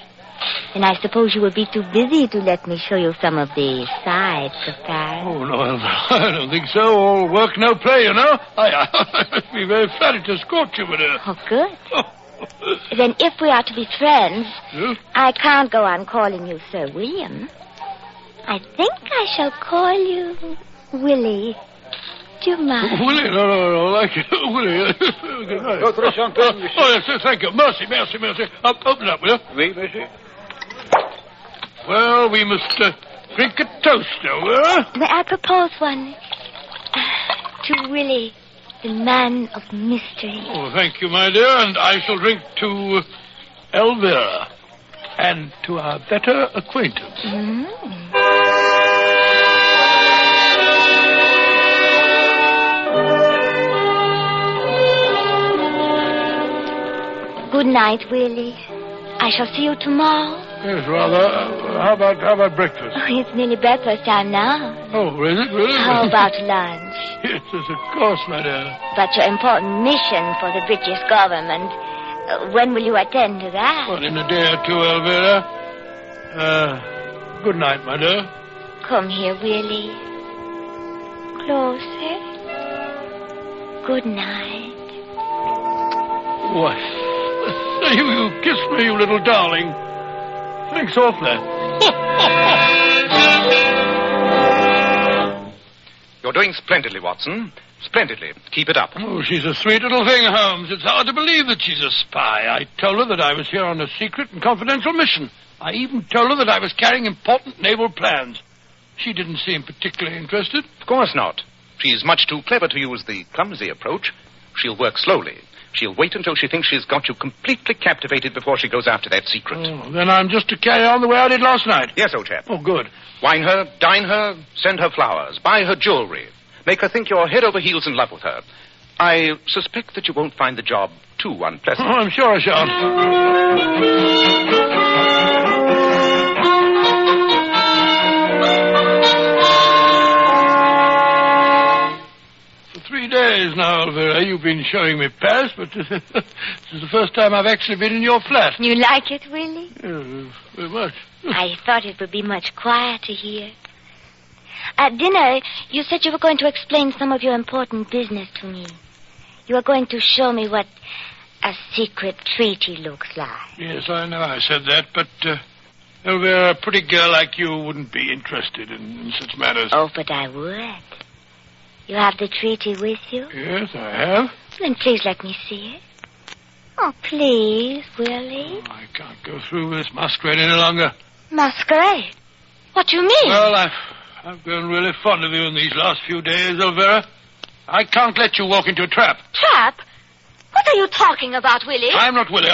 And I suppose you will be too busy to let me show you some of the sights of Paris. Oh, no, I don't think so. All work, no play, you know. I must be very flattered to escort you, but... Oh, good. Then if we are to be friends, I can't go on calling you Sir William. I think I shall call you Willie. Do you mind? Willie? No, like it. Willie. Go for a champagne, monsieur. Oh, yes, thank you. Mercy. Open up, will you? Oui, monsieur. Well, we must drink a toast, Elvira. May I propose one? To Willie, the man of mystery. Oh, thank you, my dear, and I shall drink to Elvira and to our better acquaintance. Good night, Willie. I shall see you tomorrow. Yes, rather. How about breakfast? Oh, it's nearly breakfast time now. Oh, is it really? How about lunch? Yes, of course, my dear. But your important mission for the British government, when will you attend to that? Well, in a day or two, Elvira. Good night, my dear. Come here, Willie. Closer. Good night. What? You kissed me, you little darling. Thanks awfully. You're doing splendidly, Watson. Splendidly. Keep it up. Oh, she's a sweet little thing, Holmes. It's hard to believe that she's a spy. I told her that I was here on a secret and confidential mission. I even told her that I was carrying important naval plans. She didn't seem particularly interested. Of course not. She's much too clever to use the clumsy approach. She'll work slowly. She'll wait until she thinks she's got you completely captivated before she goes after that secret. Oh, then I'm just to carry on the way I did last night. Yes, old chap. Oh, good. Wine her, dine her, send her flowers, buy her jewelry. Make her think you're head over heels in love with her. I suspect that you won't find the job too unpleasant. Oh, I'm sure I shan't. For 3 days now, Elvira, you've been showing me Paris, but this is the first time I've actually been in your flat. You like it, Willie? Yeah, very much. I thought it would be much quieter here. At dinner, you said you were going to explain some of your important business to me. You were going to show me what a secret treaty looks like. Yes, I know I said that, but, Elvira, a pretty girl like you wouldn't be interested in such matters. Oh, but I would. You have the treaty with you? Yes, I have. Then please let me see it. Oh, please, Willie. I can't go through with this masquerade any longer. Masquerade? What do you mean? Well, I've grown really fond of you in these last few days, Elvira. I can't let you walk into a trap. Trap? What are you talking about, Willie? I'm not Willie.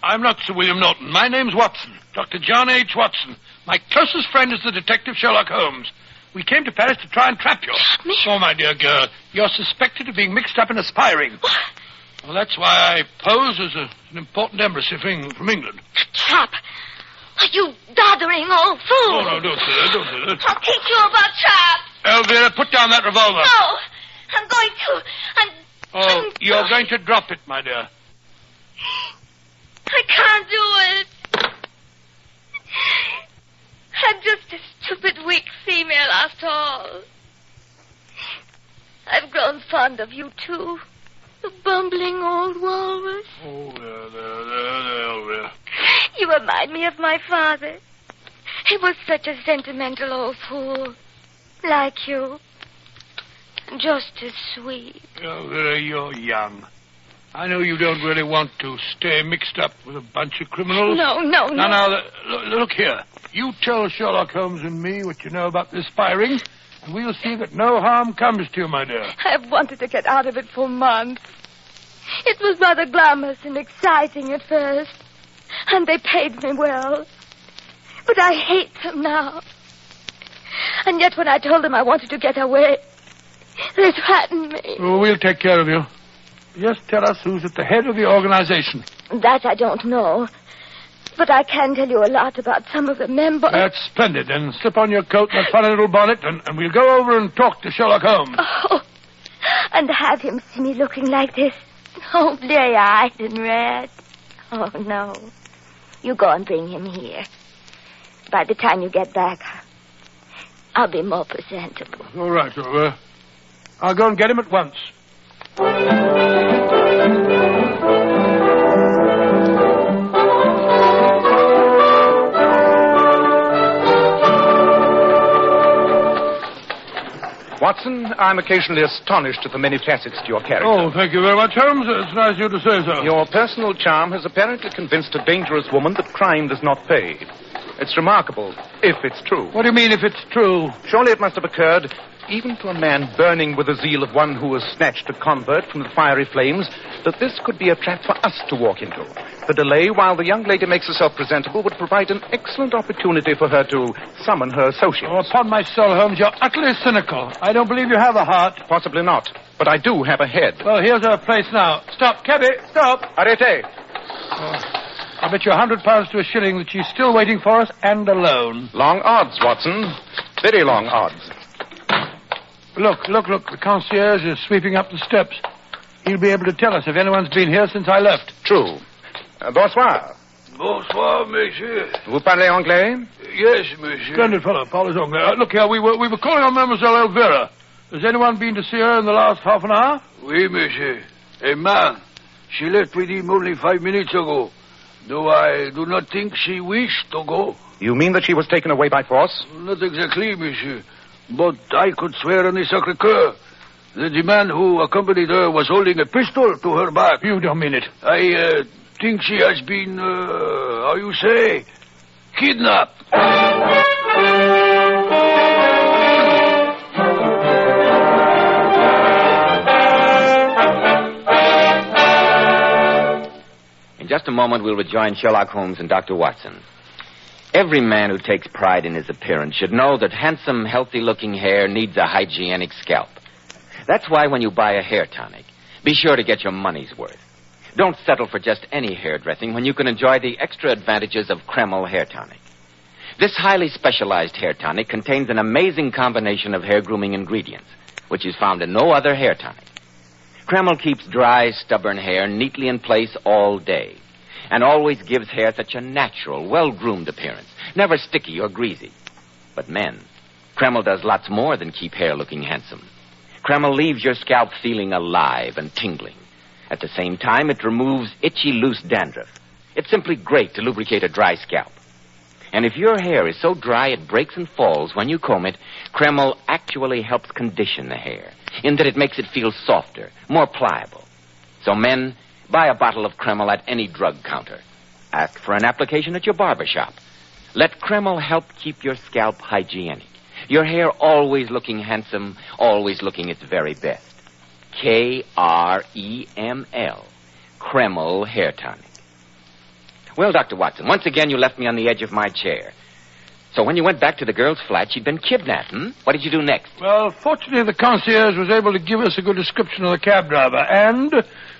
I'm not Sir William Norton. My name's Watson. Dr. John H. Watson. My closest friend is the detective Sherlock Holmes. We came to Paris to try and trap you. Oh, my dear girl, you're suspected of being mixed up in a spy ring. Well, that's why I pose as an important embassy from England. Trap? Are you doddering old fool? Oh, no, don't say that, don't say that. I'll teach you about traps. Elvira, put down that revolver. No, I'm going to. Oh, you're going to drop it, my dear. I can't do it. I'm just a stupid, weak female after all. I've grown fond of you, too. The bumbling old walrus. Oh, there, Elvira. You remind me of my father. He was such a sentimental old fool. Like you. Just as sweet. Elvira, you're young. I know you don't really want to stay mixed up with a bunch of criminals. No. Now, look here. You tell Sherlock Holmes and me what you know about this spy ring, and we'll see that no harm comes to you, my dear. I've wanted to get out of it for months. It was rather glamorous and exciting at first, and they paid me well. But I hate them now. And yet when I told them I wanted to get away, they threatened me. Oh, we'll take care of you. Just tell us who's at the head of the organization. That I don't know. But I can tell you a lot about some of the members. That's splendid. Then slip on your coat and that funny little bonnet, and we'll go over and talk to Sherlock Holmes. Oh, and have him see me looking like this. Oh, bleary-eyed and red. Oh, no. You go and bring him here. By the time you get back, I'll be more presentable. All right, Oliver. I'll go and get him at once. Watson, I'm occasionally astonished at the many facets to your character. Oh, thank you very much, Holmes. It's nice of you to say so. Your personal charm has apparently convinced a dangerous woman that crime does not pay. It's remarkable, if it's true. What do you mean, if it's true? Surely it must have occurred, even to a man burning with the zeal of one who has snatched a convert from the fiery flames, that this could be a trap for us to walk into. The delay while the young lady makes herself presentable would provide an excellent opportunity for her to summon her associates. Oh, upon my soul, Holmes, you're utterly cynical. I don't believe you have a heart. Possibly not, but I do have a head. Well, here's our place now. Stop, cabby, stop. Arrêtez. I bet you £100 to a shilling that she's still waiting for us and alone. Long odds, Watson. Very long odds. Look. The concierge is sweeping up the steps. He'll be able to tell us if anyone's been here since I left. True. Bonsoir. Bonsoir, monsieur. Vous parlez anglais? Yes, monsieur. Splendid fellow, parlez anglais. Look here, we were calling on Mademoiselle Elvira. Has anyone been to see her in the last half an hour? Oui, monsieur. A man. She left with him only 5 minutes ago. Though I do not think she wished to go. You mean that she was taken away by force? Not exactly, monsieur. But I could swear on the Sacré-Cœur that the man who accompanied her was holding a pistol to her back. You don't mean it. I think she has been, how you say, kidnapped. just a moment, we'll rejoin Sherlock Holmes and Dr. Watson. Every man who takes pride in his appearance should know that handsome, healthy-looking hair needs a hygienic scalp. That's why when you buy a hair tonic, be sure to get your money's worth. Don't settle for just any hairdressing when you can enjoy the extra advantages of Kreml hair tonic. This highly specialized hair tonic contains an amazing combination of hair grooming ingredients, which is found in no other hair tonic. Kreml keeps dry, stubborn hair neatly in place all day, and always gives hair such a natural, well-groomed appearance, never sticky or greasy. But men, Kreml does lots more than keep hair looking handsome. Kreml leaves your scalp feeling alive and tingling. At the same time, it removes itchy, loose dandruff. It's simply great to lubricate a dry scalp. And if your hair is so dry it breaks and falls when you comb it, Kreml actually helps condition the hair, in that it makes it feel softer, more pliable. So men, buy a bottle of Kreml at any drug counter. Ask for an application at your barber shop. Let Kreml help keep your scalp hygienic. Your hair always looking handsome, always looking its very best. Kreml, Kreml Hair Tonic. Well, Dr. Watson, once again you left me on the edge of my chair. So when you went back to the girl's flat, she'd been kidnapped, What did you do next? Well, fortunately, the concierge was able to give us a good description of the cab driver, and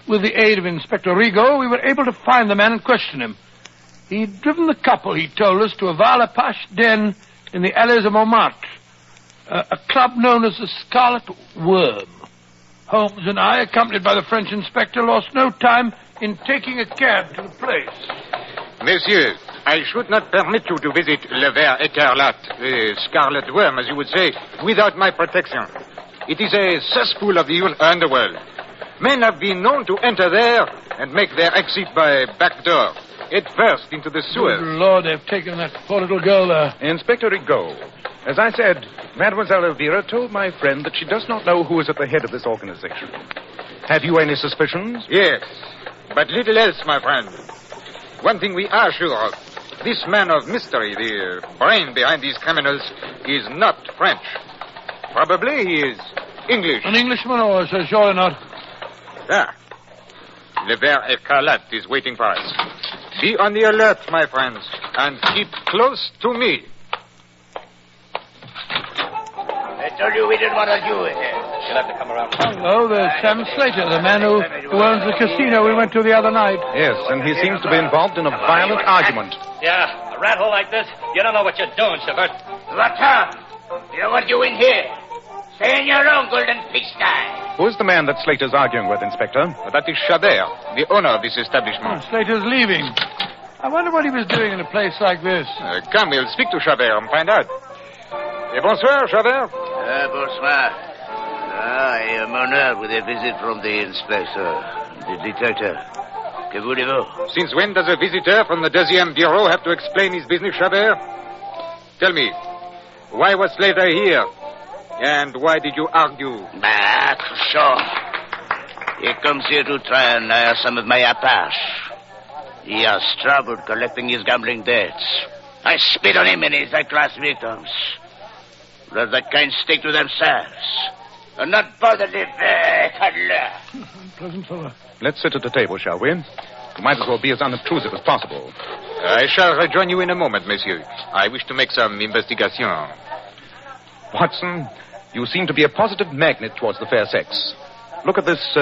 with the aid of Inspector Reigate, we were able to find the man and question him. He'd driven the couple, he told us, to a Val-a-Pache den in the alleys of Montmartre, a club known as the Scarlet Worm. Holmes and I, accompanied by the French inspector, lost no time in taking a cab to the place. Monsieur, I should not permit you to visit Le Ver Écarlate, the Scarlet Worm, as you would say, without my protection. It is a cesspool of the underworld. Men have been known to enter there and make their exit by back door, head first into the sewers. Good Lord, they've taken that poor little girl there. Inspector Reigate, as I said, Mademoiselle Elvira told my friend that she does not know who is at the head of this organization. Have you any suspicions? Yes, but little else, my friend. One thing we are sure of. This man of mystery, the brain behind these criminals, is not French. Probably he is English. An Englishman, or so surely not. Ah. Le Ver Écarlate is waiting for us. Be on the alert, my friends, and keep close to me. I told you we didn't want to do it. You'll have to come around. Hello, there's Sam Slater, the man who owns the casino we went to the other night. Yes, and he seems to be involved in a violent argument. Yeah, a rat hole like this, you don't know what you're doing, Chabert. Latin, you know what you in here? Stay in your own golden pigsty. Who's the man that Slater's arguing with, Inspector? That is Chabert, the owner of this establishment. Slater's leaving. I wonder what he was doing in a place like this. Come, we'll speak to Chabert and find out. Bonsoir, Chabert. Bonsoir. I am honored with a visit from the inspector, the detective. Que voulez-vous? Since when does a visitor from the 2e Bureau have to explain his business, Chabert? Tell me, why was Slater here? And why did you argue? Bah, sure. He comes here to try and hire some of my Apache. He has trouble collecting his gambling debts. I spit on him and his high-class victims. Let the kind stick to themselves. And not bother the Pleasant fellow. Let's sit at the table, shall we? You might as well be as unobtrusive as possible. I shall rejoin you in a moment, monsieur. I wish to make some investigation. Watson, you seem to be a positive magnet towards the fair sex. Look at this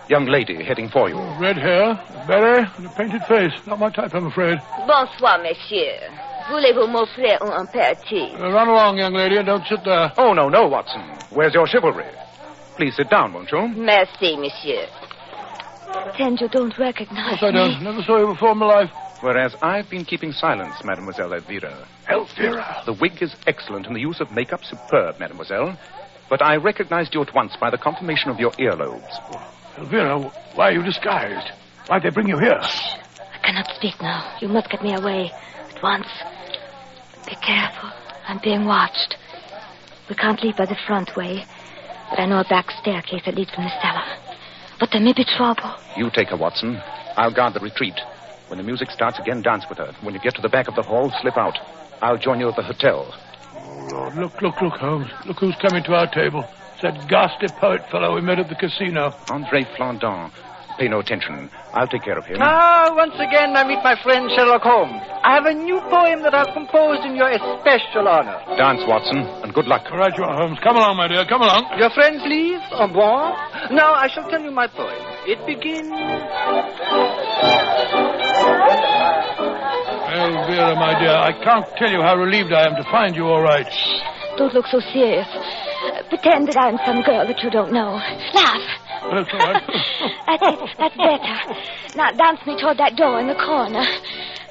young lady heading for you. Red hair, a beret, and a painted face. Not my type, I'm afraid. Bonsoir, monsieur. Voulez-vous m'offrir un apéritif? Run along, young lady, and don't sit there. Oh, no, Watson. Where's your chivalry? Please sit down, won't you? Merci, monsieur. Pretend you don't recognize Of course I don't. Never saw you before in my life. Whereas I've been keeping silence, Mademoiselle Elvira. Elvira? The wig is excellent and the use of makeup superb, Mademoiselle. But I recognized you at once by the conformation of your earlobes. Elvira, why are you disguised? Why'd they bring you here? I cannot speak now. You must get me away at once. Be careful. I'm being watched. We can't leave by the front way, but I know a back staircase that leads from the cellar. But there may be trouble. You take her, Watson. I'll guard the retreat. When the music starts again, dance with her. When you get to the back of the hall, slip out. I'll join you at the hotel. Oh, Lord, look, Holmes. Look who's coming to our table. It's that ghastly poet fellow we met at the casino. André Flandin. Pay no attention. I'll take care of him. Once again I meet my friend Sherlock Holmes. I have a new poem that I've composed in your especial honor. Dance, Watson, and good luck. All right, you are, Holmes. Come along, my dear. Come along. Your friends leave? Au revoir. Now I shall tell you my poem. It begins... Elvira, my dear, I can't tell you how relieved I am to find you all right. Don't look so serious. Pretend that I'm some girl that you don't know. Laugh. That's all right. That's it. That's better. Now dance me toward that door in the corner.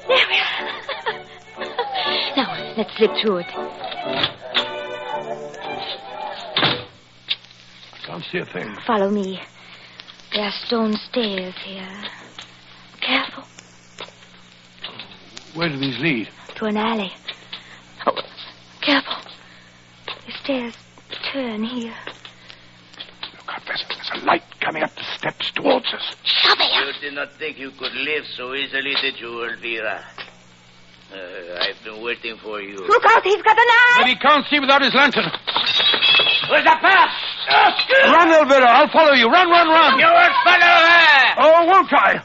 There we are. Now, let's slip through it. I can't see a thing. Follow me. There are stone stairs here. Careful. Where do these lead? To an alley. Oh, careful. The stairs turn here. Look out, there's a light coming up the steps towards us. You did not think you could live so easily, did you, Elvira? I've been waiting for you. Look out, he's got a knife! But he can't see without his lantern. Where's the path? Run, Elvira. I'll follow you. Run, run, run. You won't follow her. Oh, won't I?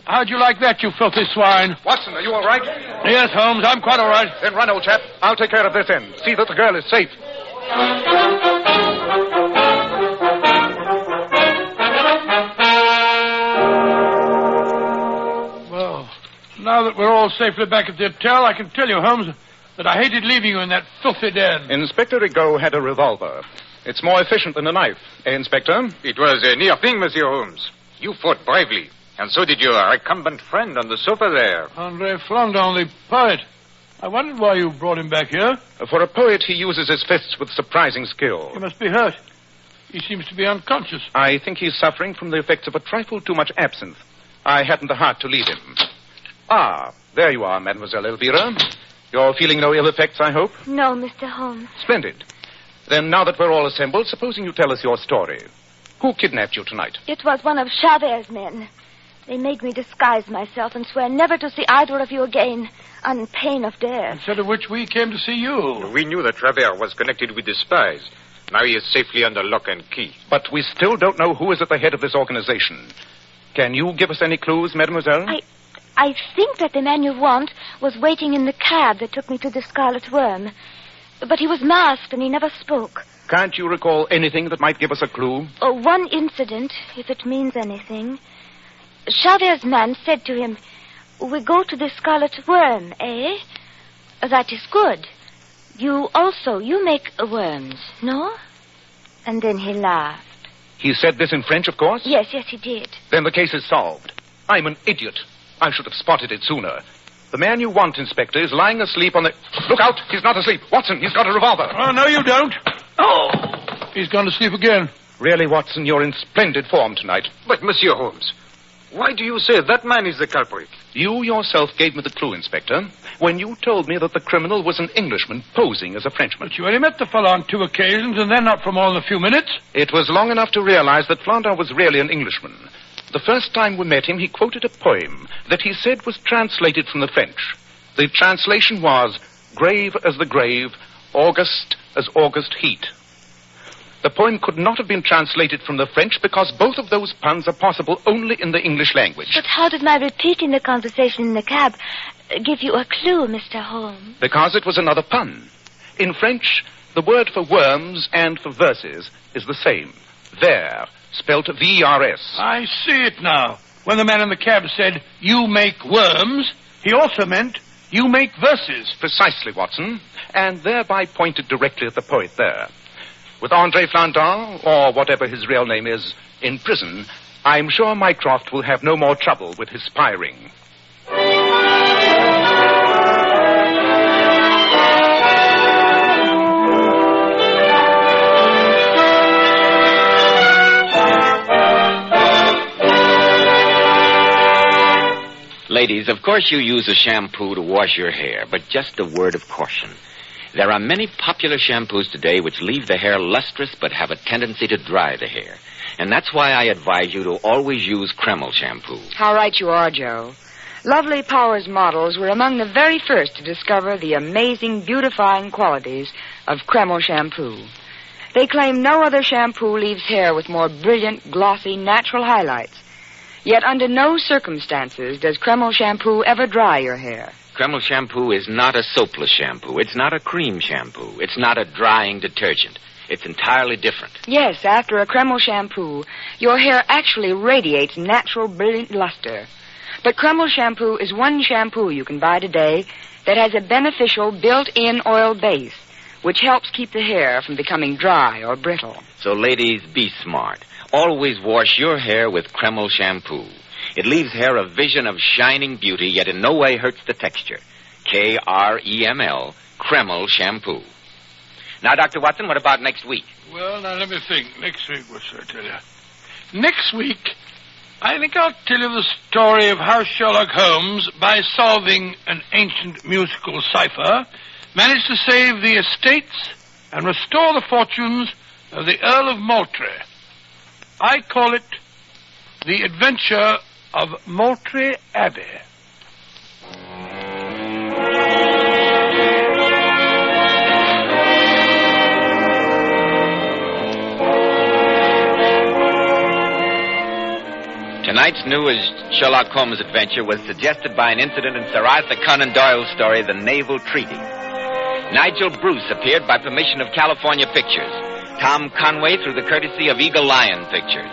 How'd you like that, you filthy swine? Watson, are you all right? Yes, Holmes, I'm quite all right. Then run, old chap. I'll take care of this end. See that the girl is safe. Well, now that we're all safely back at the hotel, I can tell you, Holmes, that I hated leaving you in that filthy den. Inspector Regaud had a revolver. It's more efficient than a knife. Eh, Inspector? It was a near thing, Monsieur Holmes. You fought bravely. And so did your recumbent friend on the sofa there. Andre Flandin, the poet. I wondered why you brought him back here. For a poet, he uses his fists with surprising skill. He must be hurt. He seems to be unconscious. I think he's suffering from the effects of a trifle too much absinthe. I hadn't the heart to lead him. Ah, there you are, Mademoiselle Elvira. You're feeling no ill effects, I hope? No, Mr. Holmes. Splendid. Then now that we're all assembled, supposing you tell us your story. Who kidnapped you tonight? It was one of Chavert's men. They made me disguise myself and swear never to see either of you again, on pain of death. Instead of which we came to see you. We knew that Travers was connected with the spies. Now he is safely under lock and key. But we still don't know who is at the head of this organization. Can you give us any clues, mademoiselle? I think that the man you want was waiting in the cab that took me to the Scarlet Worm. But he was masked and he never spoke. Can't you recall anything that might give us a clue? Oh, one incident, if it means anything. Chavert's man said to him, "We go to the Scarlet Worm, eh? That is good. You make worms, no?" And then he laughed. He said this in French, of course? Yes, he did. Then the case is solved. I'm an idiot. I should have spotted it sooner. The man you want, Inspector, is lying asleep on the... Look out! He's not asleep. Watson, he's got a revolver. Oh, no, you don't. Oh! He's gone to sleep again. Really, Watson, you're in splendid form tonight. But, Monsieur Holmes, why do you say that man is the culprit? You yourself gave me the clue, Inspector, when you told me that the criminal was an Englishman posing as a Frenchman. But you only met the fellow on 2 occasions, and then not for more than a few minutes. It was long enough to realize that Flandin was really an Englishman. The first time we met him, he quoted a poem that he said was translated from the French. The translation was, "Grave as the grave, August as August heat." The poem could not have been translated from the French because both of those puns are possible only in the English language. But how did my repeating the conversation in the cab give you a clue, Mr. Holmes? Because it was another pun. In French, the word for worms and for verses is the same. Ver, spelt V-E-R-S. I see it now. When the man in the cab said, "You make worms," he also meant, "You make verses." Precisely, Watson. And thereby pointed directly at the poet there. With Andre Flandin, or whatever his real name is, in prison, I'm sure Mycroft will have no more trouble with his spying. Ladies, of course you use a shampoo to wash your hair, but just a word of caution. There are many popular shampoos today which leave the hair lustrous but have a tendency to dry the hair. And that's why I advise you to always use Kreml shampoo. How right you are, Joe. Lovely Powers models were among the very first to discover the amazing beautifying qualities of Kreml shampoo. They claim no other shampoo leaves hair with more brilliant, glossy, natural highlights. Yet under no circumstances does Kreml shampoo ever dry your hair. Kreml shampoo is not a soapless shampoo. It's not a cream shampoo. It's not a drying detergent. It's entirely different. Yes, after a Kreml shampoo, your hair actually radiates natural, brilliant luster. But Kreml shampoo is one shampoo you can buy today that has a beneficial built-in oil base, which helps keep the hair from becoming dry or brittle. So, ladies, be smart. Always wash your hair with Kreml shampoo. It leaves hair a vision of shining beauty, yet in no way hurts the texture. Kreml, Kreml shampoo. Now, Dr. Watson, what about next week? Well, now, let me think. Next week, what should I tell you? Next week, I think I'll tell you the story of how Sherlock Holmes, by solving an ancient musical cipher, managed to save the estates and restore the fortunes of the Earl of Moultrie. I call it The Adventure of Moultrie Abbey. Tonight's newest Sherlock Holmes adventure was suggested by an incident in Sir Arthur Conan Doyle's story, The Naval Treaty. Nigel Bruce appeared by permission of California Pictures. Tom Conway through the courtesy of Eagle Lion Pictures.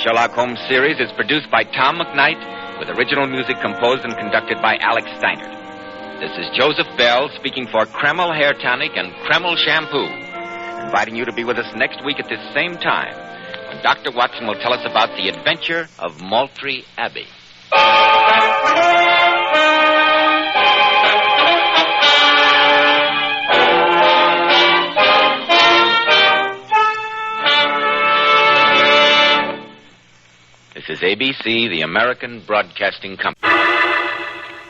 Sherlock Holmes series is produced by Tom McKnight with original music composed and conducted by Alex Steinert. This is Joseph Bell speaking for Kreml Hair Tonic and Kreml Shampoo, inviting you to be with us next week at this same time when Dr. Watson will tell us about the adventure of Moultrie Abbey. This is ABC, the American Broadcasting Company.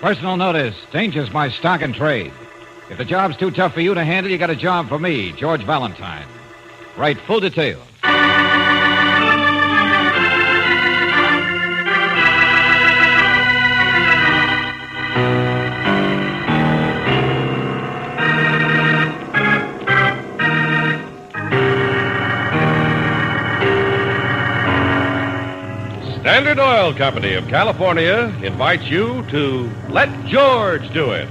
Personal notice. Danger's my stock and trade. If the job's too tough for you to handle, you got a job for me, George Valentine. Write full details. Standard Oil Company of California invites you to Let George Do It.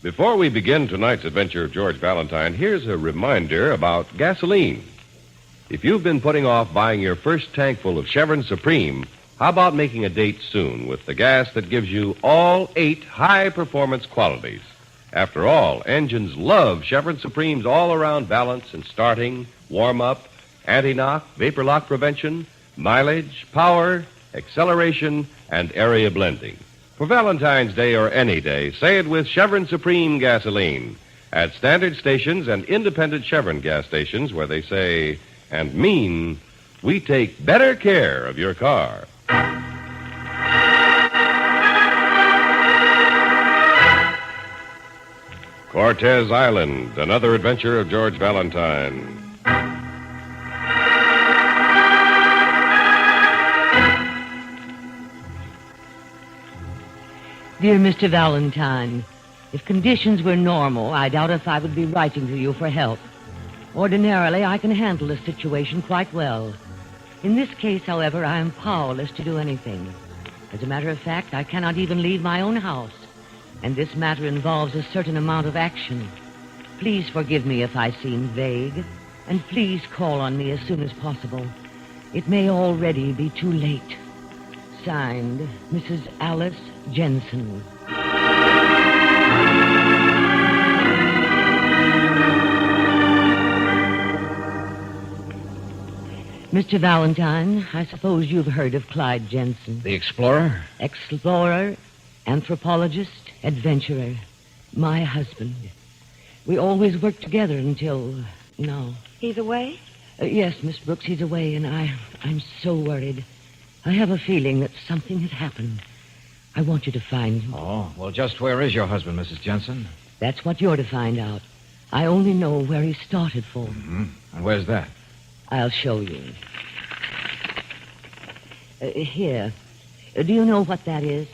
Before we begin tonight's adventure of George Valentine, here's a reminder about gasoline. If you've been putting off buying your first tank full of Chevron Supreme, how about making a date soon with the gas that gives you all 8 high-performance qualities? After all, engines love Chevron Supreme's all-around balance in starting, warm-up, anti-knock, vapor lock prevention, mileage, power, acceleration, and area blending. For Valentine's Day or any day, say it with Chevron Supreme gasoline at standard stations and independent Chevron gas stations where they say and mean, we take better care of your car. Cortez Island, another adventure of George Valentine. Dear Mr. Valentine, if conditions were normal, I doubt if I would be writing to you for help. Ordinarily, I can handle the situation quite well. In this case, however, I am powerless to do anything. As a matter of fact, I cannot even leave my own house. And this matter involves a certain amount of action. Please forgive me if I seem vague, and please call on me as soon as possible. It may already be too late. Signed, Mrs. Alice Jensen. Mr. Valentine, I suppose you've heard of Clyde Jensen. The explorer? Explorer, anthropologist, adventurer, my husband. We always worked together until now. He's away? Yes, Miss Brooks, he's away, and I'm so worried. I have a feeling that something has happened. I want you to find him. Oh, well, just where is your husband, Mrs. Jensen? That's what you're to find out. I only know where he started for. Mm-hmm. And where's that? I'll show you. Here. Do you know what that is?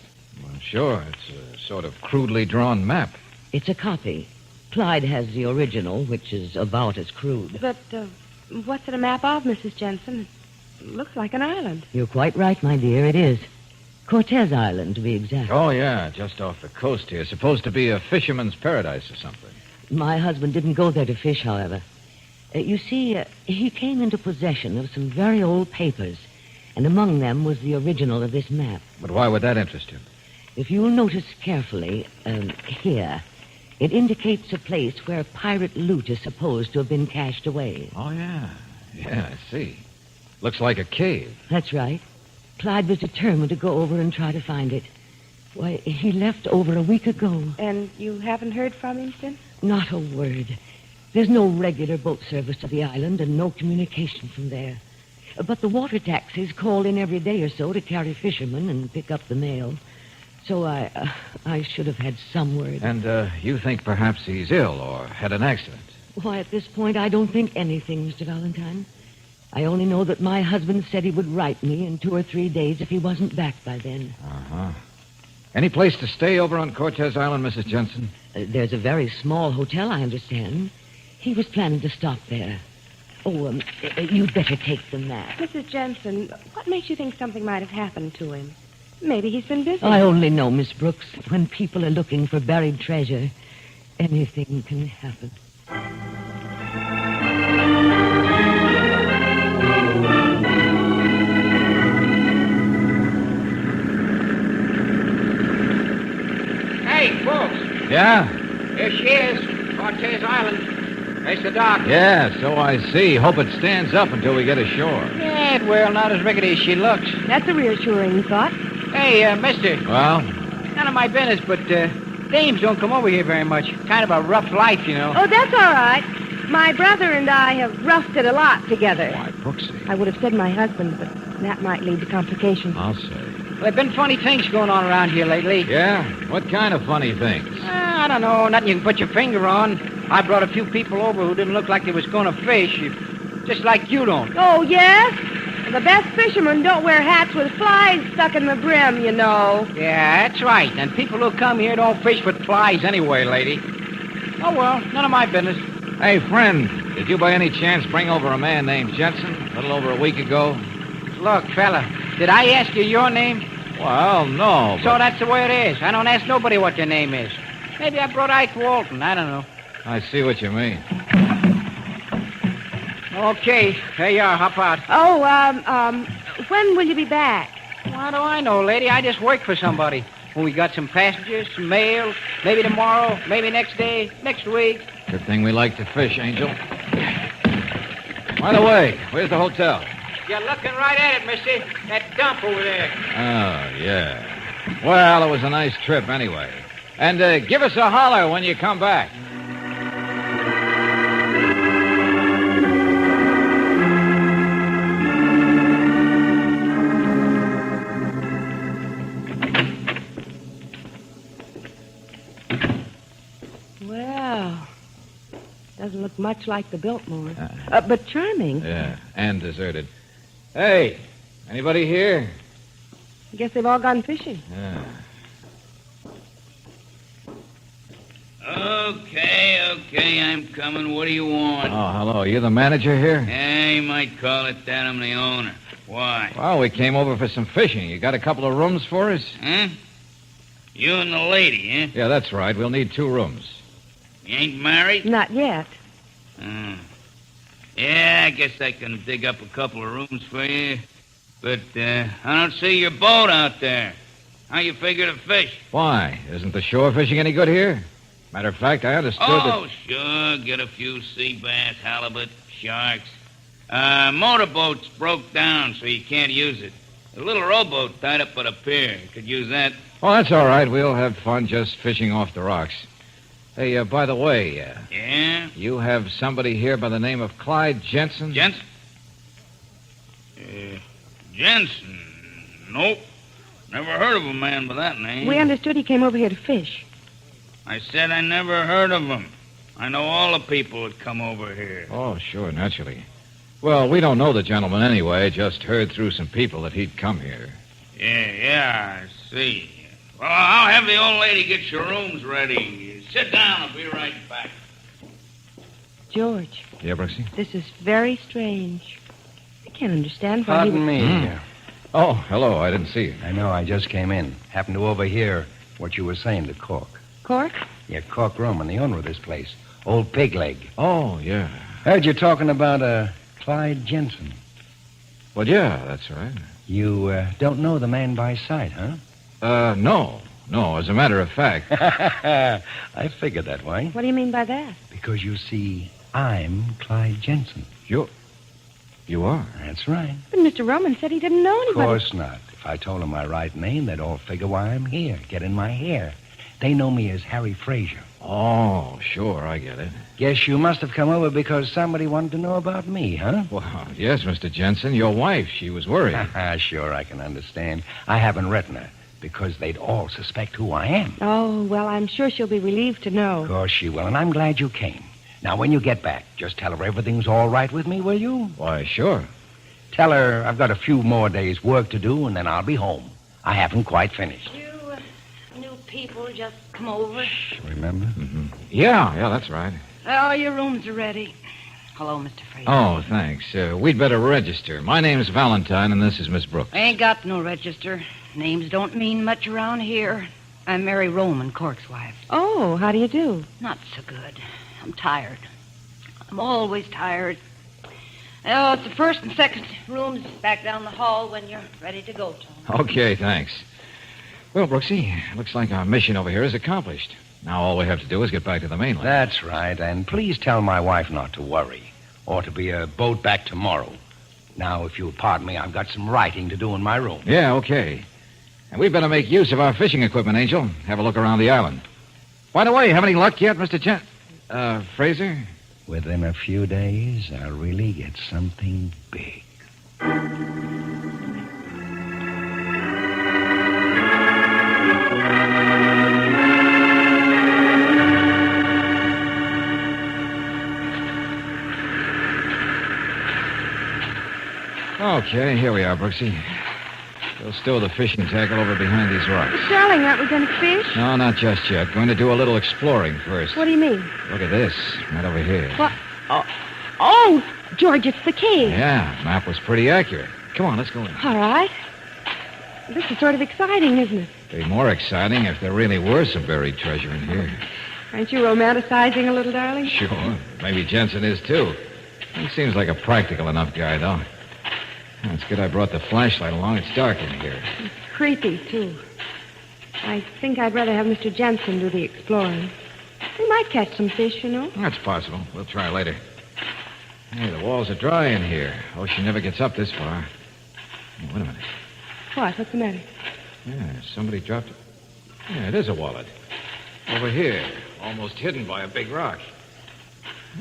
sure. It's a sort of crudely drawn map. It's a copy. Clyde has the original, which is about as crude. But what's it a map of, Mrs. Jensen? It looks like an island. You're quite right, my dear. It is. Cortez Island, to be exact. Oh, yeah, just off the coast here. Supposed to be a fisherman's paradise or something. My husband didn't go there to fish, however. You see, he came into possession of some very old papers, and among them was the original of this map. But why would that interest him? If you'll notice carefully, here, it indicates a place where pirate loot is supposed to have been cached away. Oh, yeah. Yeah, I see. Looks like a cave. That's right. Clyde was determined to go over and try to find it. Why, he left over a week ago. And you haven't heard from him since? Not a word. There's no regular boat service to the island and no communication from there. But the water taxis call in every day or so to carry fishermen and pick up the mail. So I should have had some word. And you think perhaps he's ill or had an accident? Why, at this point, I don't think anything, Mr. Valentine. I only know that my husband said he would write me in 2 or 3 days if he wasn't back by then. Uh-huh. Any place to stay over on Cortez Island, Mrs. Jensen? There's a very small hotel, I understand. He was planning to stop there. Oh, you'd better take the map. Mrs. Jensen, what makes you think something might have happened to him? Maybe he's been busy. I only know, Miss Brooks, when people are looking for buried treasure, anything can happen. Hey, folks. Yeah? Here she is, Cortez Island. There's the dock. Yeah, so I see. Hope it stands up until we get ashore. Yeah, well, not as rickety as she looks. That's a reassuring thought. Hey, mister. Well? None of my business, but dames don't come over here very much. Kind of a rough life, you know. Oh, that's all right. My brother and I have roughed it a lot together. Why, Brooksy. I would have said my husband, but that might lead to complications. I'll say. Well, there have been funny things going on around here lately. Yeah? What kind of funny things? I don't know. Nothing you can put your finger on. I brought a few people over who didn't look like they was going to fish. Just like you don't. Oh, yes? The best fishermen don't wear hats with flies stuck in the brim, you know. Yeah, that's right. And people who come here don't fish with flies anyway, lady. Oh, well, none of my business. Hey, friend, did you by any chance bring over a man named Jensen a little over a week ago? Look, fella, did I ask you your name? Well, no. So that's the way it is. I don't ask nobody what their name is. Maybe I brought Ike Walton. I don't know. I see what you mean. Okay, here you are. Hop out. Oh, when will you be back? How do I know, lady? I just work for somebody. Well, we got some passengers, some mail, maybe tomorrow, maybe next day, next week. Good thing we like to fish, Angel. By the way, where's the hotel? You're looking right at it, mister. That dump over there. Oh, yeah. Well, it was a nice trip anyway. And give us a holler when you come back. Well, doesn't look much like the Biltmore. But charming. Yeah, and deserted. Hey, anybody here? I guess they've all gone fishing. Yeah. Okay, I'm coming. What do you want? Oh, hello. You the manager here? Yeah, you might call it that. I'm the owner. Why? Well, we came over for some fishing. You got a couple of rooms for us? Huh? You and the lady, huh? Yeah, that's right. We'll need 2 rooms. You ain't married? Not yet. Yeah, I guess I can dig up a couple of rooms for you. But I don't see your boat out there. How you figure to fish? Why? Isn't the shore fishing any good here? Matter of fact, I understood Oh, sure. Get a few sea bass, halibut, sharks. Motorboat's broke down, so you can't use it. A little rowboat tied up at a pier. You could use that. Oh, that's all right. We'll have fun just fishing off the rocks. Hey, by the way, Yeah? you have somebody here by the name of Clyde Jensen? Jensen? Jensen? Nope. Never heard of a man by that name. We understood he came over here to fish. I said I never heard of him. I know all the people that come over here. Oh, sure, naturally. Well, we don't know the gentleman anyway. Just heard through some people that he'd come here. Yeah, I see. Well, I'll have the old lady get your rooms ready. Sit down. I'll be right back. George, Yeah, Brooksy? this is very strange. I can't understand why Pardon he me. Mm. Oh, hello. I didn't see you. I know. I just came in. Happened to overhear what you were saying to Cork. Cork? Yeah, Cork Roman, the owner of this place. Old Pig Leg. Oh, yeah. Heard you talking about Clyde Jensen. Well, yeah, that's right. You don't know the man by sight, huh? No. No, as a matter of fact. I figured that way. What do you mean by that? Because you see, I'm Clyde Jensen. You are? That's right. But Mr. Roman said he didn't know Of anybody. course not. If I told them my right name, they'd all figure why I'm here, get in my hair. They know me as Harry Fraser. Oh, sure, I get it. Guess you must have come over because somebody wanted to know about me, huh? Well, yes, Mr. Jensen. Your wife, she was worried. Sure, I can understand. I haven't written her because they'd all suspect who I am. Oh, well, I'm sure she'll be relieved to know. Of course she will, and I'm glad you came. Now, when you get back, just tell her everything's all right with me, will you? Why, sure. Tell her I've got a few more days' work to do, and then I'll be home. I haven't quite finished. You new people just come over. Remember? Mm-hmm. Yeah, that's right. Oh, your rooms are ready. Hello, Mr. Fraser. Oh, thanks. We'd better register. My name's Valentine, and this is Miss Brooks. I ain't got no register. Names don't mean much around here. I'm Mary Roman, Cork's wife. Oh, how do you do? Not so good. I'm tired. I'm always tired. Oh, it's the first and second rooms back down the hall when you're ready to go, Tom. Okay, thanks. Well, Brooksy, looks like our mission over here is accomplished. Now all we have to do is get back to the mainland. That's right, and please tell my wife not to worry. Ought to be a boat back tomorrow. Now, if you'll pardon me, I've got some writing to do in my room. Yeah, okay. And we'd better make use of our fishing equipment, Angel. Have a look around the island. By the way, have any luck yet, Mr. Fraser? Within a few days, I'll really get something big. Okay, here we are, Brooksy. We'll stow the fishing tackle over behind these rocks. Darling, aren't we going to fish? No, not just yet. Going to do a little exploring first. What do you mean? Look at this, right over here. What? Oh, George, it's the cave. Yeah, map was pretty accurate. Come on, let's go in. All right. This is sort of exciting, isn't it? It'd be more exciting if there really were some buried treasure in here. Aren't you romanticizing a little, darling? Sure. Maybe Jensen is, too. He seems like a practical enough guy, though. Oh, it's good I brought the flashlight along. It's dark in here. It's creepy, too. I think I'd rather have Mr. Jensen do the exploring. We might catch some fish, you know. That's possible. We'll try later. Hey, the walls are dry in here. Ocean never gets up this far. Oh, wait a minute. What? What's the matter? Yeah, somebody dropped it. Yeah, it is a wallet. Over here, almost hidden by a big rock.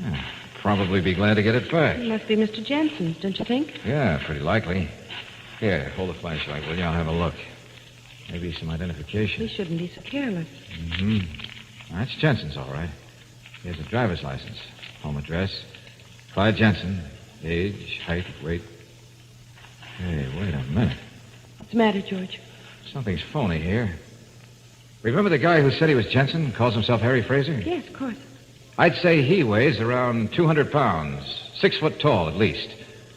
Yeah, probably be glad to get it back. It must be Mr. Jensen's, don't you think? Yeah, pretty likely. Here, hold the flashlight, will you? I'll have a look. Maybe some identification. He shouldn't be so careless. Mm-hmm. That's Jensen's, all right. Here's a driver's license. Home address. Clyde Jensen. Age, height, weight. Hey, wait a minute. What's the matter, George? Something's phony here. Remember the guy who said he was Jensen, calls himself Harry Fraser? Yes, of course. I'd say he weighs around 200 pounds. 6 foot tall, at least.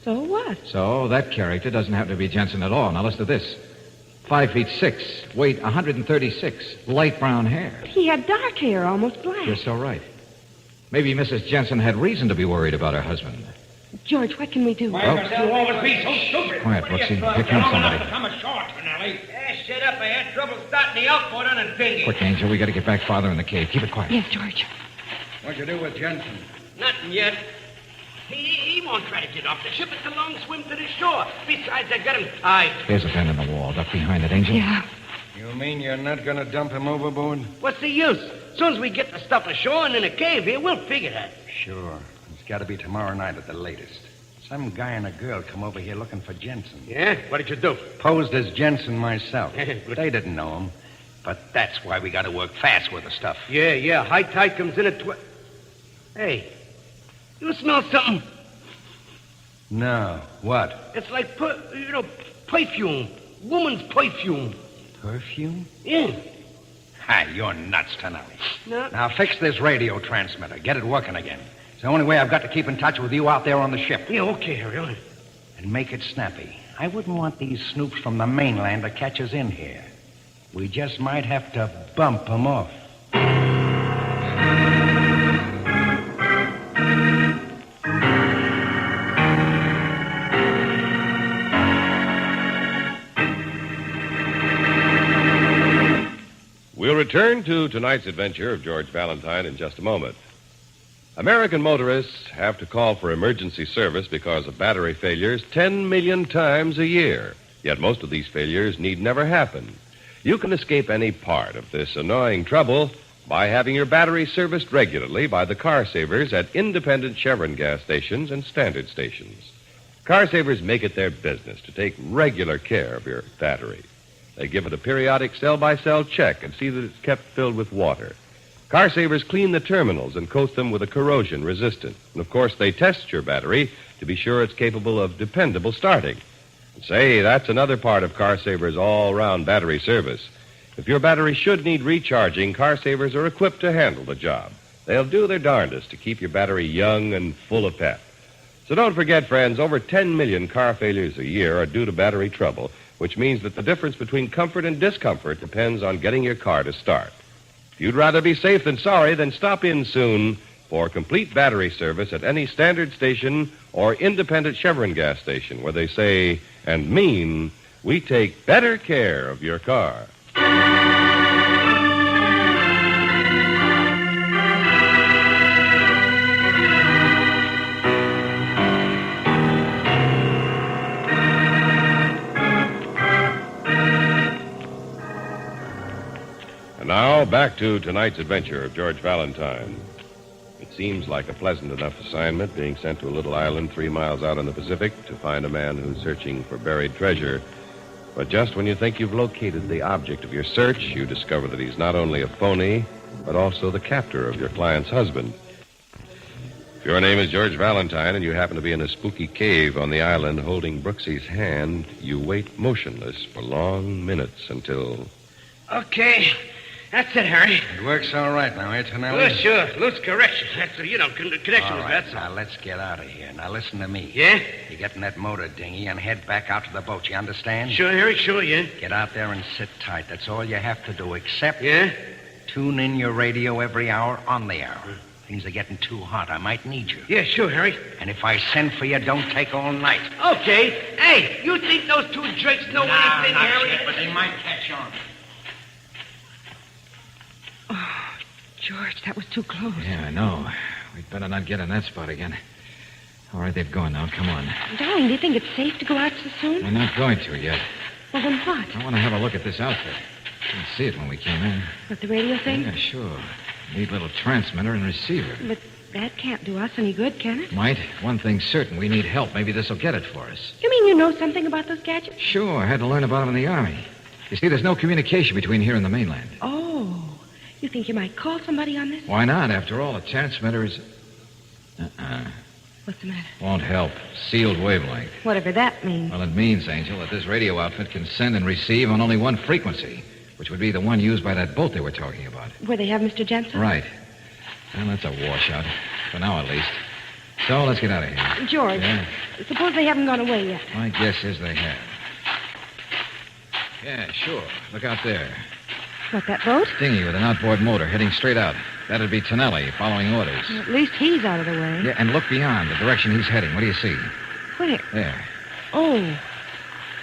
So what? So that character doesn't have to be Jensen at all. Now listen to this. 5'6", weight 136, light brown hair. He had dark hair, almost black. You're so right. Maybe Mrs. Jensen had reason to be worried about her husband. George, what can we do? Why must you always be so stupid? Quiet, Brooksy. Here comes somebody. I'm a short, Nellie. Shut up. I had trouble starting the outboard on a dinghy. Quick, Angel. We got to get back farther in the cave. Keep it quiet. Yes, George. What'd you do with Jensen? Nothing yet. He won't try to get off the ship. It's a long swim to the shore. Besides, I got him tied. There's a bend in the wall. Duck behind it, Angel. Yeah. You mean you're not going to dump him overboard? What's the use? As soon as we get the stuff ashore and in a cave here, we'll figure that. Sure. It's got to be tomorrow night at the latest. Some guy and a girl come over here looking for Jensen. Yeah? What did you do? Posed as Jensen myself. They didn't know him. But that's why we got to work fast with the stuff. Yeah. High tide comes in at Hey, you smell something? No. What? It's like, perfume. Woman's perfume. Perfume? Yeah. Hi, you're nuts, Tonelli. No. Now fix this radio transmitter. Get it working again. It's the only way I've got to keep in touch with you out there on the ship. Yeah, okay, Harry. And make it snappy. I wouldn't want these snoops from the mainland to catch us in here. We just might have to bump them off. We'll return to tonight's adventure of George Valentine in just a moment. American motorists have to call for emergency service because of battery failures 10 million times a year. Yet most of these failures need never happen. You can escape any part of this annoying trouble by having your battery serviced regularly by the car savers at independent Chevron gas stations and standard stations. Car savers make it their business to take regular care of your battery. They give it a periodic cell-by-cell check and see that it's kept filled with water. Car savers clean the terminals and coat them with a corrosion resistant. And, of course, they test your battery to be sure it's capable of dependable starting. And say, that's another part of Car Savers' all-round battery service. If your battery should need recharging, Car Savers are equipped to handle the job. They'll do their darndest to keep your battery young and full of pep. So don't forget, friends, over 10 million car failures a year are due to battery trouble, which means that the difference between comfort and discomfort depends on getting your car to start. If you'd rather be safe than sorry, then stop in soon for complete battery service at any standard station or independent Chevron gas station where they say and mean, we take better care of your car. And now, back to tonight's adventure of George Valentine. It seems like a pleasant enough assignment, being sent to a little island 3 miles out in the Pacific to find a man who's searching for buried treasure. But just when you think you've located the object of your search, you discover that he's not only a phony, but also the captor of your client's husband. If your name is George Valentine and you happen to be in a spooky cave on the island holding Brooksy's hand, you wait motionless for long minutes until... Okay. That's it, Harry. It works all right now, eh, Tonelli? Oh, sure. Loose correction. That's, connection All was right, that. now let's get out of here. Now listen to me. Yeah? You get in that motor dinghy and head back out to the boat, you understand? Sure, Harry, sure, yeah. Get out there and sit tight. That's all you have to do, except... Yeah? Tune in your radio every hour on the hour. Things are getting too hot. I might need you. Yeah, sure, Harry. And if I send for you, don't take all night. Okay. Hey, you think those two jerks know anything, Harry? Yet, but they might catch on. Oh, George, that was too close. Yeah, I know. We'd better not get in that spot again. All right, they've gone now. Come on. Darling, do you think it's safe to go out so soon? We're not going to yet. Well, then what? I want to have a look at this outfit. Didn't see it when we came in. What, the radio thing? Yeah, sure. Neat little transmitter and receiver. But that can't do us any good, can it? Might. One thing's certain. We need help. Maybe this'll get it for us. You mean you know something about those gadgets? Sure. I had to learn about them in the Army. You see, there's no communication between here and the mainland. Oh. You think you might call somebody on this? Why not? After all, a transmitter is... What's the matter? Won't help. Sealed wavelength. Whatever that means. Well, it means, Angel, that this radio outfit can send and receive on only one frequency, which would be the one used by that boat they were talking about. Where they have Mr. Jensen? Right. Well, that's a washout. For now, at least. So, let's get out of here. George, Yeah? suppose they haven't gone away yet. My guess is they have. Yeah, sure. Look out there. What, that boat? Dinghy with an outboard motor heading straight out. That'd be Tonelli following orders. Well, at least he's out of the way. Yeah, and look beyond, the direction he's heading. What do you see? Where? There. Oh,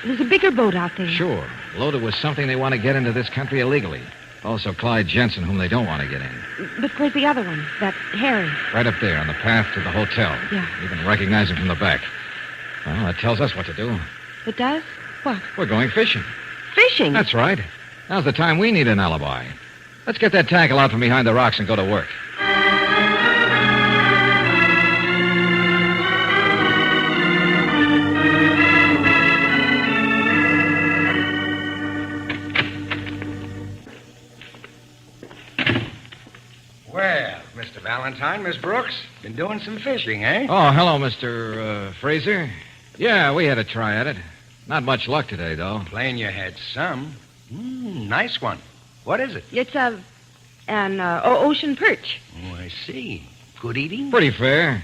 there's a bigger boat out there. Sure. Loaded with something they want to get into this country illegally. Also Clyde Jensen, whom they don't want to get in. But where's the other one? That Harry. Right up there on the path to the hotel. Yeah. You can recognize him from the back. Well, that tells us what to do. It does? What? We're going fishing. Fishing? That's right. Now's the time we need an alibi. Let's get that tackle out from behind the rocks and go to work. Well, Mr. Valentine, Miss Brooks, been doing some fishing, eh? Oh, hello, Mr. Fraser. Yeah, we had a try at it. Not much luck today, though. Plain you had some. Nice one. What is it? It's an ocean perch. Oh, I see. Good eating? Pretty fair.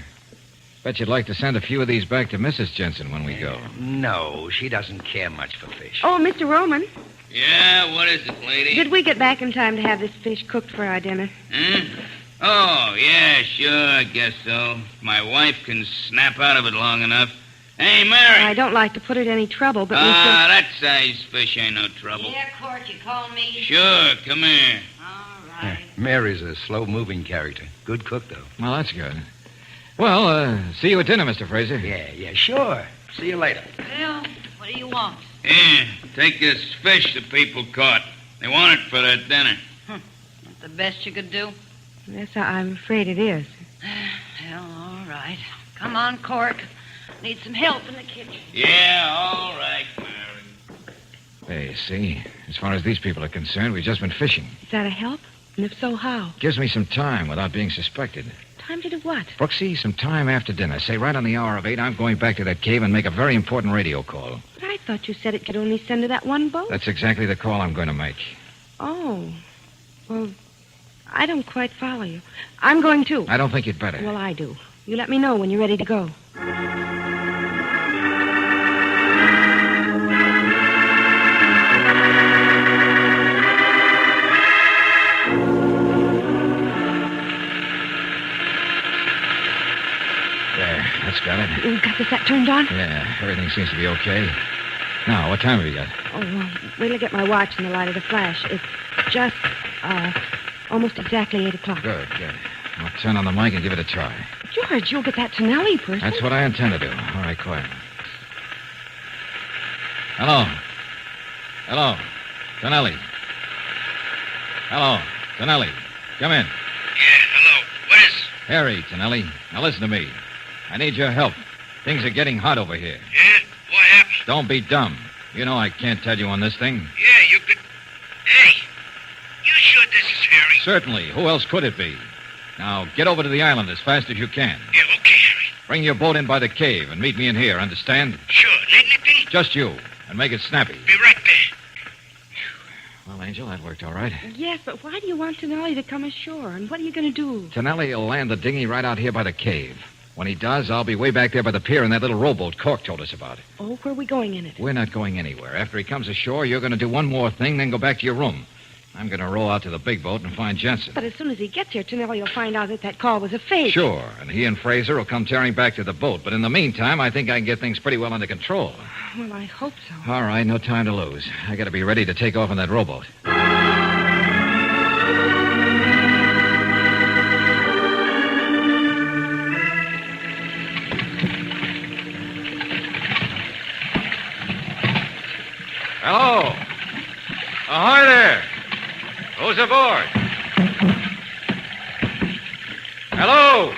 Bet you'd like to send a few of these back to Mrs. Jensen when we go. No, she doesn't care much for fish. Oh, Mr. Roman, Yeah, what is it, lady? did we get back in time to have this fish cooked for our dinner? Hmm? Oh, yeah, sure, I guess so. My wife can snap out of it long enough. Hey, Mary. I don't like to put it any trouble, but That size fish ain't no trouble. Yeah, Court, you call me? Sure, come here. Mary's a slow-moving character. Good cook, though. Well, that's good. Well, see you at dinner, Mr. Fraser. Yeah, sure. See you later. Well, what do you want? Here, take this fish the people caught. They want it for their dinner. That's the best you could do? yes, I'm afraid it is. Well, all right. Come on, Cork. Need some help in the kitchen. Yeah, all right, Mary. Hey, see, as far as these people are concerned, we've just been fishing. Is that a help? And if so, how? Gives me some time without being suspected. Time to do what? Brooksy, some time after dinner. Say right on the hour of 8, I'm going back to that cave and make a very important radio call. But I thought you said it could only send to that one boat. That's exactly the call I'm going to make. Oh. Well, I don't quite follow you. I'm going too. I don't think you'd better. Well, I do. You let me know when you're ready to go. That's got it. You got the set turned on? Yeah, everything seems to be okay. Now, what time have you got? Oh, well, wait till I get my watch in the light of the flash. It's just, almost exactly 8 o'clock. Good. I'll turn on the mic and give it a try. George, you'll get that Tonelli person. That's what I intend to do. All right, quiet. Hello, Tonelli. Hello, Tonelli. Come in. Yeah, hello. What is it? Harry, Tonelli. Now listen to me. I need your help. Things are getting hot over here. Yeah? What happened? Don't be dumb. You know I can't tell you on this thing. Yeah, you could... Hey, you sure this is Harry? Certainly. Who else could it be? Now, get over to the island as fast as you can. Yeah, okay, Harry. Bring your boat in by the cave and meet me in here, understand? Sure. Need anything? Just you. And make it snappy. Be right there. Well, Angel, that worked all right. Yes, but why do you want Tonelli to come ashore? And what are you going to do? Tonelli will land the dinghy right out here by the cave. When he does, I'll be way back there by the pier in that little rowboat Cork told us about. Oh, where are we going in it? We're not going anywhere. After he comes ashore, you're going to do one more thing, then go back to your room. I'm going to row out to the big boat and find Jensen. But as soon as he gets here, Tonelli will find out that call was a fake. Sure, and he and Fraser will come tearing back to the boat. But in the meantime, I think I can get things pretty well under control. Well, I hope so. All right, no time to lose. I got to be ready to take off in that rowboat. Hello. Ahoy there. Who's aboard? Hello.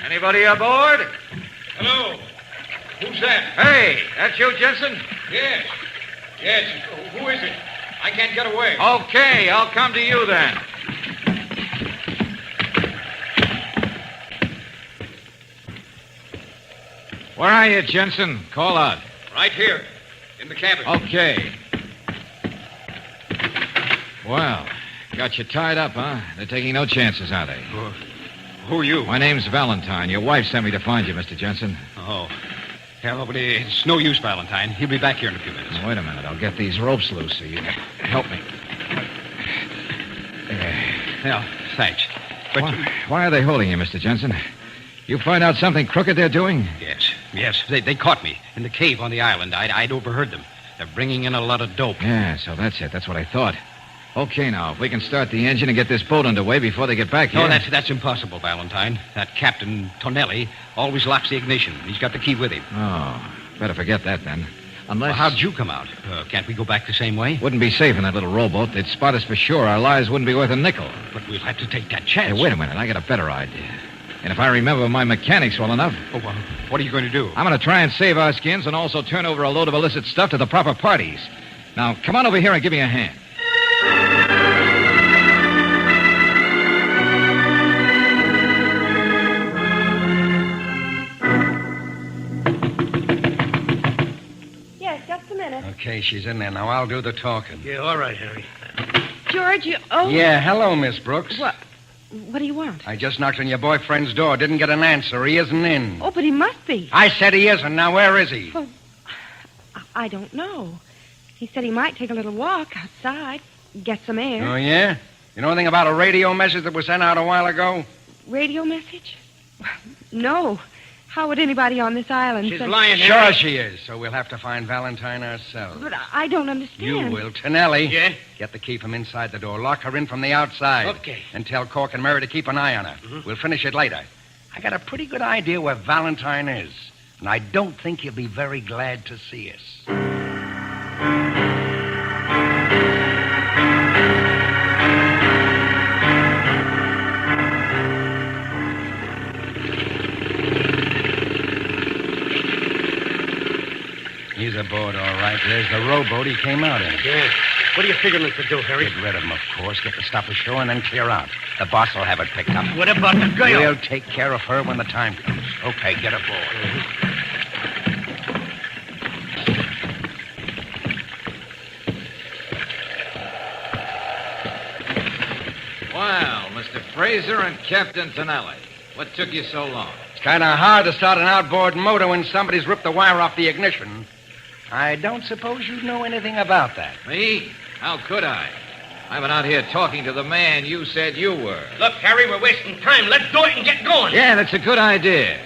Anybody aboard? Hello. Who's that? Hey, that's you, Jensen? Yes. Who is it? I can't get away. Okay, I'll come to you then. Where are you, Jensen? Call out. Right here. In the cabin. Okay. Well, got you tied up, huh? They're taking no chances, are they? Who are you? My name's Valentine. Your wife sent me to find you, Mr. Jensen. Oh. Yeah, but it's no use, Valentine. He'll be back here in a few minutes. Wait a minute. I'll get these ropes loose so you can help me. Yeah, thanks. But Why are they holding you, Mr. Jensen? You find out something crooked they're doing? Yes. They caught me in the cave on the island. I'd overheard them. They're bringing in a lot of dope. Yeah, so that's it. That's what I thought. Okay, now, if we can start the engine and get this boat underway before they get back here... No, that's impossible, Valentine. That Captain Tonelli always locks the ignition. He's got the key with him. Oh, better forget that, then. Unless... Well, how'd you come out? Can't we go back the same way? Wouldn't be safe in that little rowboat. They'd spot us for sure. Our lives wouldn't be worth a nickel. But we'll have to take that chance. Hey, wait a minute. I got a better idea. And if I remember my mechanics well enough... Oh, well, what are you going to do? I'm going to try and save our skins and also turn over a load of illicit stuff to the proper parties. Now, come on over here and give me a hand. Okay, she's in there. Now I'll do the talking. Yeah, all right, Harry. George, you... Oh. Yeah, hello, Miss Brooks. What do you want? I just knocked on your boyfriend's door. Didn't get an answer. He isn't in. Oh, but he must be. I said he isn't. Now, where is he? Oh, I don't know. He said he might take a little walk outside, get some air. Oh, yeah? You know anything about a radio message that was sent out a while ago? Radio message? No. How would anybody on this island... She's lying, Harry. Sure she is. So we'll have to find Valentine ourselves. But I don't understand. You will. Tonelli. Yeah? Get the key from inside the door. Lock her in from the outside. Okay. And tell Cork and Mary to keep an eye on her. Mm-hmm. We'll finish it later. I got a pretty good idea where Valentine is. And I don't think he'll be very glad to see us. He's aboard, all right. There's the rowboat he came out in. Yeah. What are you figuring to do, Harry? Get rid of him, of course. Get the stuff ashore and then clear out. The boss will have it picked up. What about the girl? We'll take care of her when the time comes. Okay, get aboard. Well, Mr. Fraser and Captain Tonelli, what took you so long? It's kind of hard to start an outboard motor when somebody's ripped the wire off the ignition. I don't suppose you know anything about that. Me? How could I? I've been out here talking to the man you said you were. Look, Harry, we're wasting time. Let's do it and get going. Yeah, that's a good idea.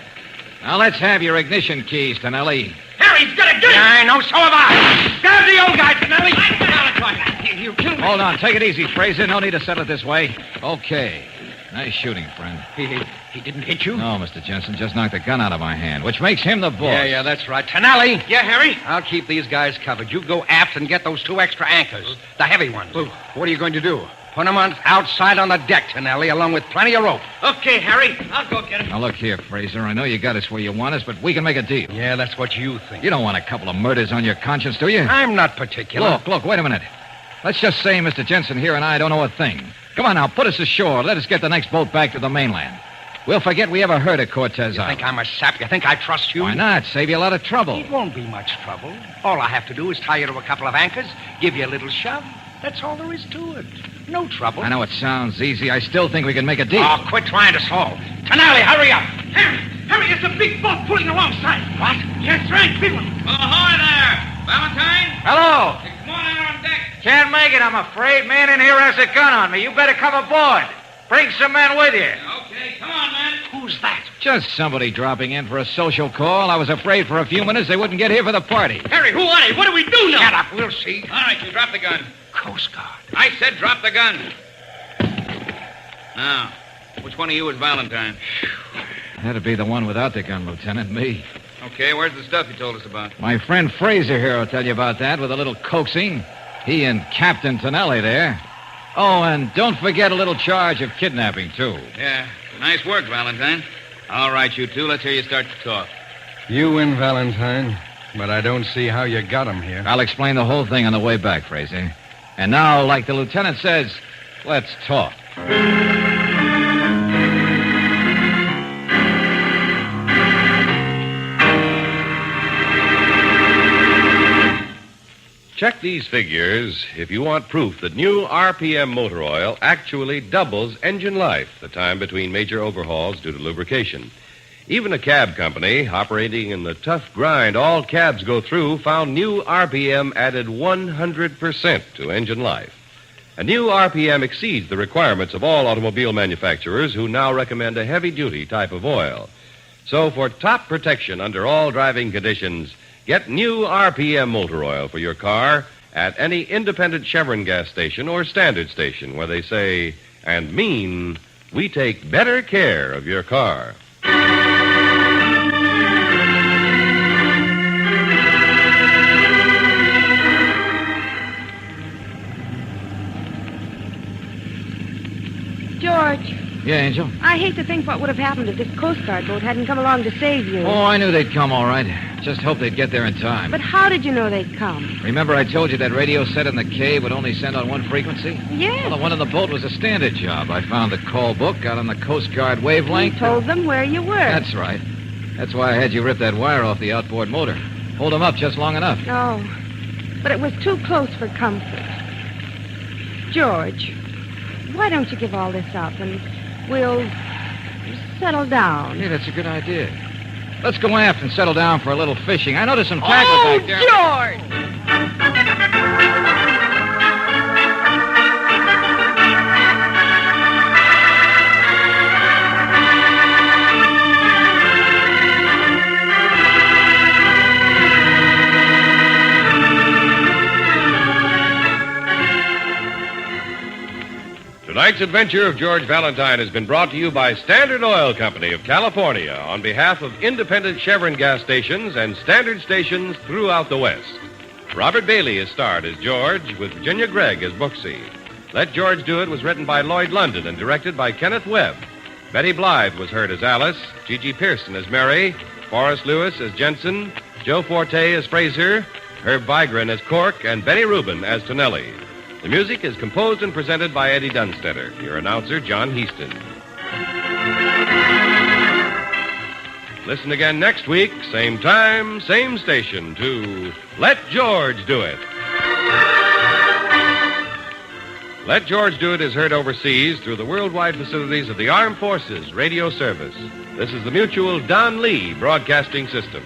Now, let's have your ignition keys, Tonelli. Harry's got a gun! Yeah, I know, so have I. Grab the old guy, Tonelli. You killed me. Hold on. Take it easy, Fraser. No need to settle it this way. Okay. Nice shooting, friend. He didn't hit you? No, Mr. Jensen. Just knocked the gun out of my hand, which makes him the boss. Yeah, that's right. Tonelli. Yeah, Harry? I'll keep these guys covered. You go aft and get those 2 extra anchors, the heavy ones. What are you going to do? Put them on outside on the deck, Tonelli, along with plenty of rope. Okay, Harry. I'll go get him. Now, look here, Fraser. I know you got us where you want us, but we can make a deal. Yeah, that's what you think. You don't want a couple of murders on your conscience, do you? I'm not particular. Look, wait a minute. Let's just say Mr. Jensen here and I don't know a thing. Come on now, put us ashore. Let us get the next boat back to the mainland. We'll forget we ever heard of Cortez You Island. think I'm a sap? You think I trust you? Why not? Save you a lot of trouble. It won't be much trouble. All I have to do is tie you to a couple of anchors, give you a little shove. That's all there is to it. No trouble. I know it sounds easy. I still think we can make a deal. Oh, quit trying to solve. Tonelli, hurry up. Harry, it's a big boat pulling alongside. What? That's right, big one. Ahoy there! Valentine? Hello. Come on out on deck. Can't make it, I'm afraid. Man in here has a gun on me. You better come aboard. Bring some men with you. Okay, come on, man. Who's that? Just somebody dropping in for a social call. I was afraid for a few minutes they wouldn't get here for the party. Harry, who are they? What do we do now? Shut up, we'll see. All right, you drop the gun. Coast Guard. I said drop the gun. Now, which one of you is Valentine? That'd be the one without the gun, Lieutenant. Me. Okay, where's the stuff you told us about? My friend Fraser here will tell you about that with a little coaxing. He and Captain Tonelli there. Oh, and don't forget a little charge of kidnapping, too. Yeah, nice work, Valentine. All right, you two, let's hear you start to talk. You win, Valentine, but I don't see how you got him here. I'll explain the whole thing on the way back, Fraser. And now, like the lieutenant says, let's talk. Check these figures if you want proof that new RPM motor oil actually doubles engine life, the time between major overhauls due to lubrication. Even a cab company operating in the tough grind all cabs go through found new RPM added 100% to engine life. A new RPM exceeds the requirements of all automobile manufacturers who now recommend a heavy-duty type of oil. So for top protection under all driving conditions, get new RPM motor oil for your car at any independent Chevron gas station or standard station where they say and mean, we take better care of your car. George, Yeah, Angel? I hate to think what would have happened if this Coast Guard boat hadn't come along to save you. Oh, I knew they'd come all right. Just hoped they'd get there in time. But how did you know they'd come? Remember I told you that radio set in the cave would only send on one frequency? Yes. Well, the one in the boat was a standard job. I found the call book out on the Coast Guard wavelength. You told them where you were. That's right. That's why I had you rip that wire off the outboard motor. Hold them up just long enough. Oh. but it was too close for comfort. George, why don't you give all this up and we'll settle down? Yeah, that's a good idea. Let's go aft and settle down for a little fishing. I noticed some tackle back there. George! Tonight's adventure of George Valentine has been brought to you by Standard Oil Company of California on behalf of independent Chevron gas stations and Standard stations throughout the West. Robert Bailey is starred as George, with Virginia Gregg as Booksy. Let George Do It was written by Lloyd London and directed by Kenneth Webb. Betty Blythe was heard as Alice, Gigi Pearson as Mary, Forrest Lewis as Jensen, Joe Forte as Fraser, Herb Vigran as Cork, and Benny Rubin as Tonelli. The music is composed and presented by Eddie Dunstetter. Your announcer, John Heaston. Listen again next week, same time, same station, to Let George Do It. Let George Do It is heard overseas through the worldwide facilities of the Armed Forces Radio Service. This is the Mutual Don Lee Broadcasting System.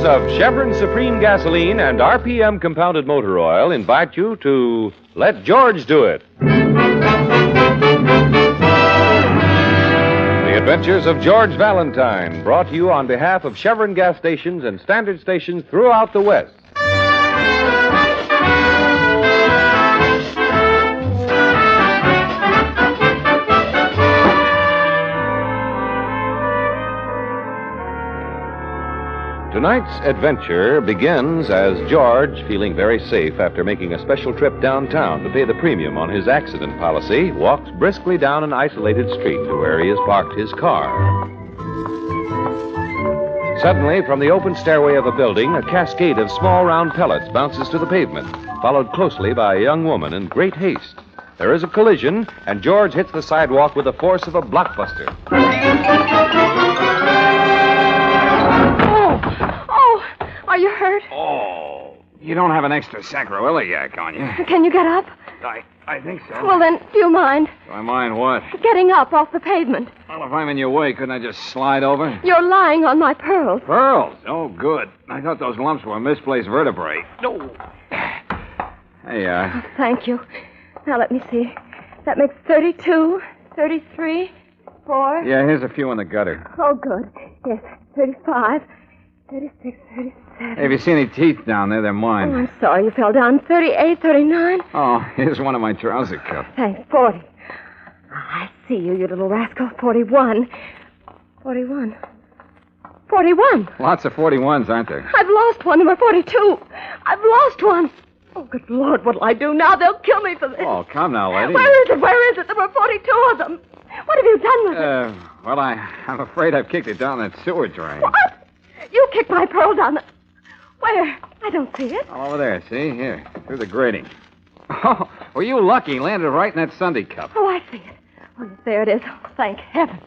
Of Chevron Supreme Gasoline and RPM Compounded Motor Oil invite you to Let George Do It. The Adventures of George Valentine, brought to you on behalf of Chevron gas stations and Standard stations throughout the West. Tonight's adventure begins as George, feeling very safe after making a special trip downtown to pay the premium on his accident policy, walks briskly down an isolated street to where he has parked his car. Suddenly, from the open stairway of a building, a cascade of small round pellets bounces to the pavement, followed closely by a young woman in great haste. There is a collision, and George hits the sidewalk with the force of a blockbuster. Are you hurt? Oh, you don't have an extra sacroiliac on you. Can you get up? I think so. Well, then, do you mind? Do I mind what? Getting up off the pavement. Well, if I'm in your way, couldn't I just slide over? You're lying on my pearls. Pearls? Oh, good. I thought those lumps were misplaced vertebrae. No. Hey, Oh, thank you. Now, let me see. That makes 32, 33, 4. Yeah, here's a few in the gutter. Oh, good. Yes, 35, 36, 37. Hey, have you seen any teeth down there? They're mine. Oh, I'm sorry you fell down. 38, 39. Oh, here's one of my trouser cuffs. Thanks, 40. Oh, I see you, you little rascal. 41. 41. 41. Lots of 41s, aren't there? I've lost one, number 42. I've lost one. Oh, good Lord, what'll I do now? They'll kill me for this. Oh, come now, lady. Where is it? Where is it? There were 42 of them. What have you done with it? Well, I'm afraid I've kicked it down that sewer drain. What? You kicked my pearl down the... Where? I don't see it. All over there, see? Here, through the grating. Oh, were you lucky? Landed right in that Sunday cup. Oh, I see it. Oh, yes, there it is. Oh, thank heaven.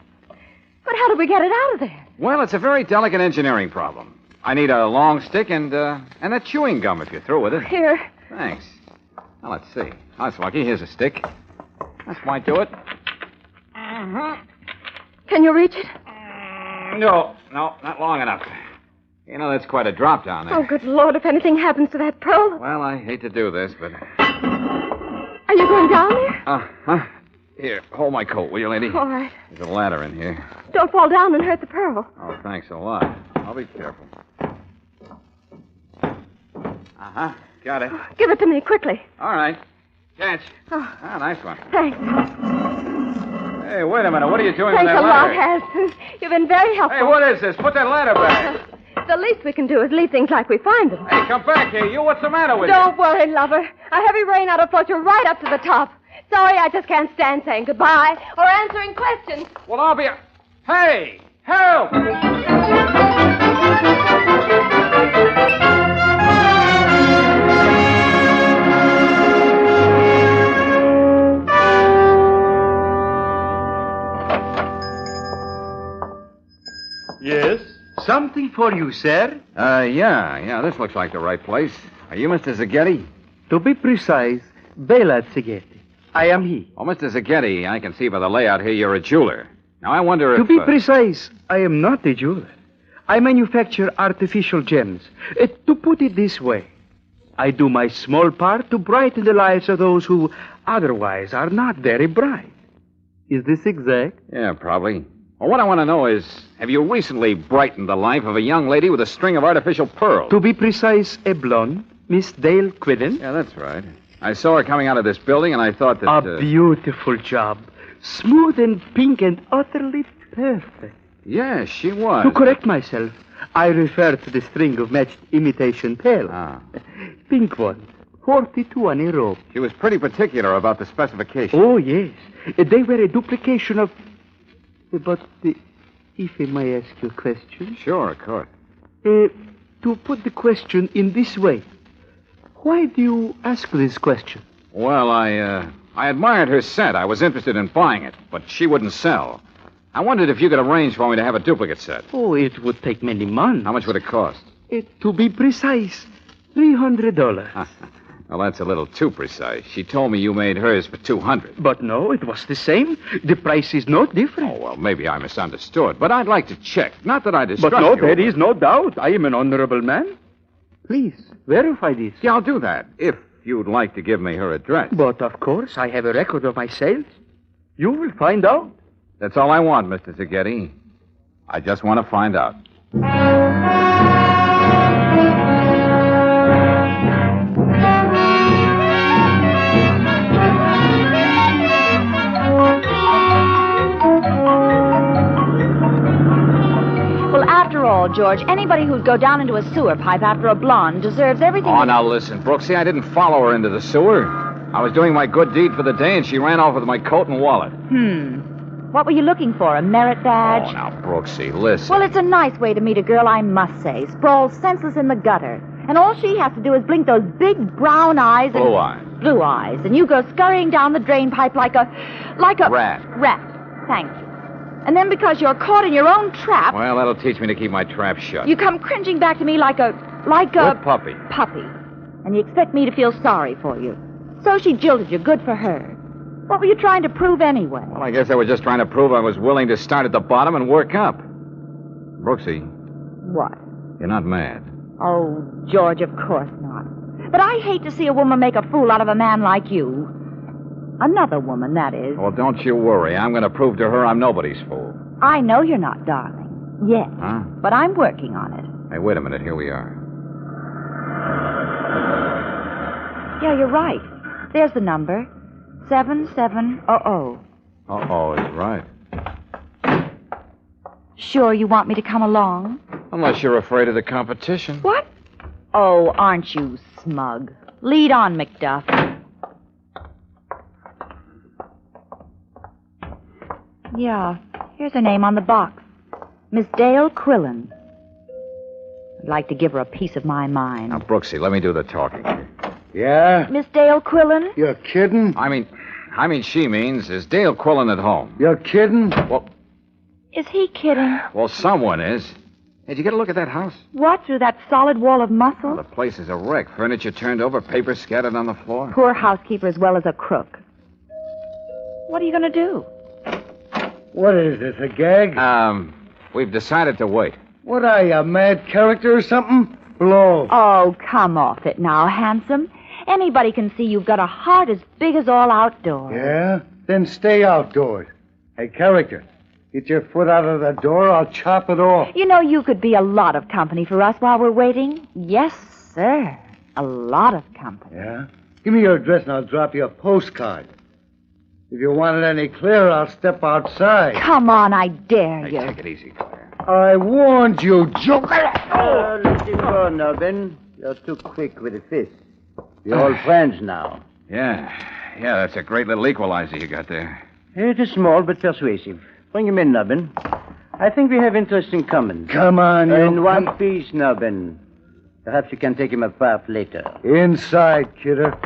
But how did we get it out of there? Well, it's a very delicate engineering problem. I need a long stick and that chewing gum if you're through with it. Here. Thanks. Now, let's see. That's lucky. Here's a stick. That might do it. Uh-huh. Can you reach it? No, not long enough. You know, that's quite a drop down there. Oh, good Lord, if anything happens to that pearl. Well, I hate to do this, but... Are you going down there? Uh-huh. Here, hold my coat, will you, lady? All right. There's a ladder in here. Don't fall down and hurt the pearl. Oh, thanks a lot. I'll be careful. Uh-huh. Got it. Oh, give it to me, quickly. All right. Catch. Oh. Ah, nice one. Thanks. Hey, wait a minute. What are you doing Thanks with that a ladder? lot, Harrison. You've been very helpful. Hey, what is this? Put that ladder back. The least we can do is leave things like we find them. Hey, come back here. You, what's the matter with Don't worry, lover. A heavy rain ought to float you right up to the top. Sorry, I just can't stand saying goodbye or answering questions. Well, I'll be... Hey! Help! Yes? Something for you, sir? Yeah. This looks like the right place. Are you Mr. Zaghetti? To be precise, Bela Zaghetti. I am he. Oh, Mr. Zaghetti, I can see by the layout here you're a jeweler. Now, I wonder if... To be precise, I am not a jeweler. I manufacture artificial gems. To put it this way, I do my small part to brighten the lives of those who otherwise are not very bright. Is this exact? Yeah, probably. Well, what I want to know is, have you recently brightened the life of a young lady with a string of artificial pearls? To be precise, a blonde, Miss Dale Quidden. Yeah, that's right. I saw her coming out of this building, and I thought that... A beautiful job. Smooth and pink and utterly perfect. Yes, she was. To correct myself, I refer to the string of matched imitation pearls. Pink ones. 42 on Europa. She was pretty particular about the specifications. Oh, yes. They were a duplication of... But if I may ask you a question? Sure, of course. To put the question in this way, why do you ask this question? Well, I admired her set. I was interested in buying it, but she wouldn't sell. I wondered if you could arrange for me to have a duplicate set. Oh, it would take many months. How much would it cost? To be precise, $300. Well, that's a little too precise. She told me you made hers for $200. But no, it was the same. The price is not different. Oh, well, maybe I misunderstood. But I'd like to check. Not that I distrust But no, you. there is no doubt. I am an honorable man. Please, verify this. Yeah, I'll do that, if you'd like to give me her address. But, of course, I have a record of my sales. You will find out. That's all I want, Mr. Zaghetti. I just want to find out. George, anybody who'd go down into a sewer pipe after a blonde deserves everything... Oh, now listen, Brooksy, I didn't follow her into the sewer. I was doing my good deed for the day, and she ran off with my coat and wallet. What were you looking for, a merit badge? Oh, now, Brooksy, listen. Well, it's a nice way to meet a girl, I must say. Sprawled senseless in the gutter. And all she has to do is blink those big brown eyes and... Blue eyes. Blue eyes. And you go scurrying down the drain pipe like a... Rat. Rat. Thank you. And then because you're caught in your own trap... Well, that'll teach me to keep my trap shut. You come cringing back to me like a... Good puppy. Puppy. And you expect me to feel sorry for you. So she jilted you. Good for her. What were you trying to prove anyway? Well, I guess I was just trying to prove I was willing to start at the bottom and work up. Brooksy. What? You're not mad. Oh, George, of course not. But I hate to see a woman make a fool out of a man like you. Another woman, that is. Well, don't you worry. I'm going to prove to her I'm nobody's fool. I know you're not, darling. Yet. Huh? But I'm working on it. Hey, wait a minute. Here we are. Yeah, you're right. There's the number. 7700. Uh-oh, he's right. Sure you want me to come along? Unless you're afraid of the competition. What? Oh, aren't you smug? Lead on, Macduff. Yeah, here's her name on the box. Miss Dale Quillen. I'd like to give her a piece of my mind. Now, Brooksy, let me do the talking. Yeah? Miss Dale Quillen? You're kidding? I mean, she means, is Dale Quillen at home? You're kidding? Well, is he kidding? Well, someone is. Hey, did you get a look at that house? What, through that solid wall of muscle? Well, the place is a wreck. Furniture turned over, paper scattered on the floor. Poor housekeeper as well as a crook. What are you going to do? What is this, a gag? We've decided to wait. What are you, a mad character or something? Blow. Oh, come off it now, handsome. Anybody can see you've got a heart as big as all outdoors. Yeah? Then stay outdoors. Hey, character, get your foot out of the door, I'll chop it off. You know, you could be a lot of company for us while we're waiting. Yes, sir. A lot of company. Yeah? Give me your address and I'll drop you a postcard. If you want it any clearer, I'll step outside. Come on, I dare you. Hey, take it easy, Claire. I warned you, joker. Let him go, Nubbin. You're too quick with the fist. You're old friends now. Yeah, that's a great little equalizer you got there. It is small but persuasive. Bring him in, Nubbin. I think we have interests in common. Come on, you... In one piece, Nubbin. Perhaps you can take him apart later. Inside, kidder.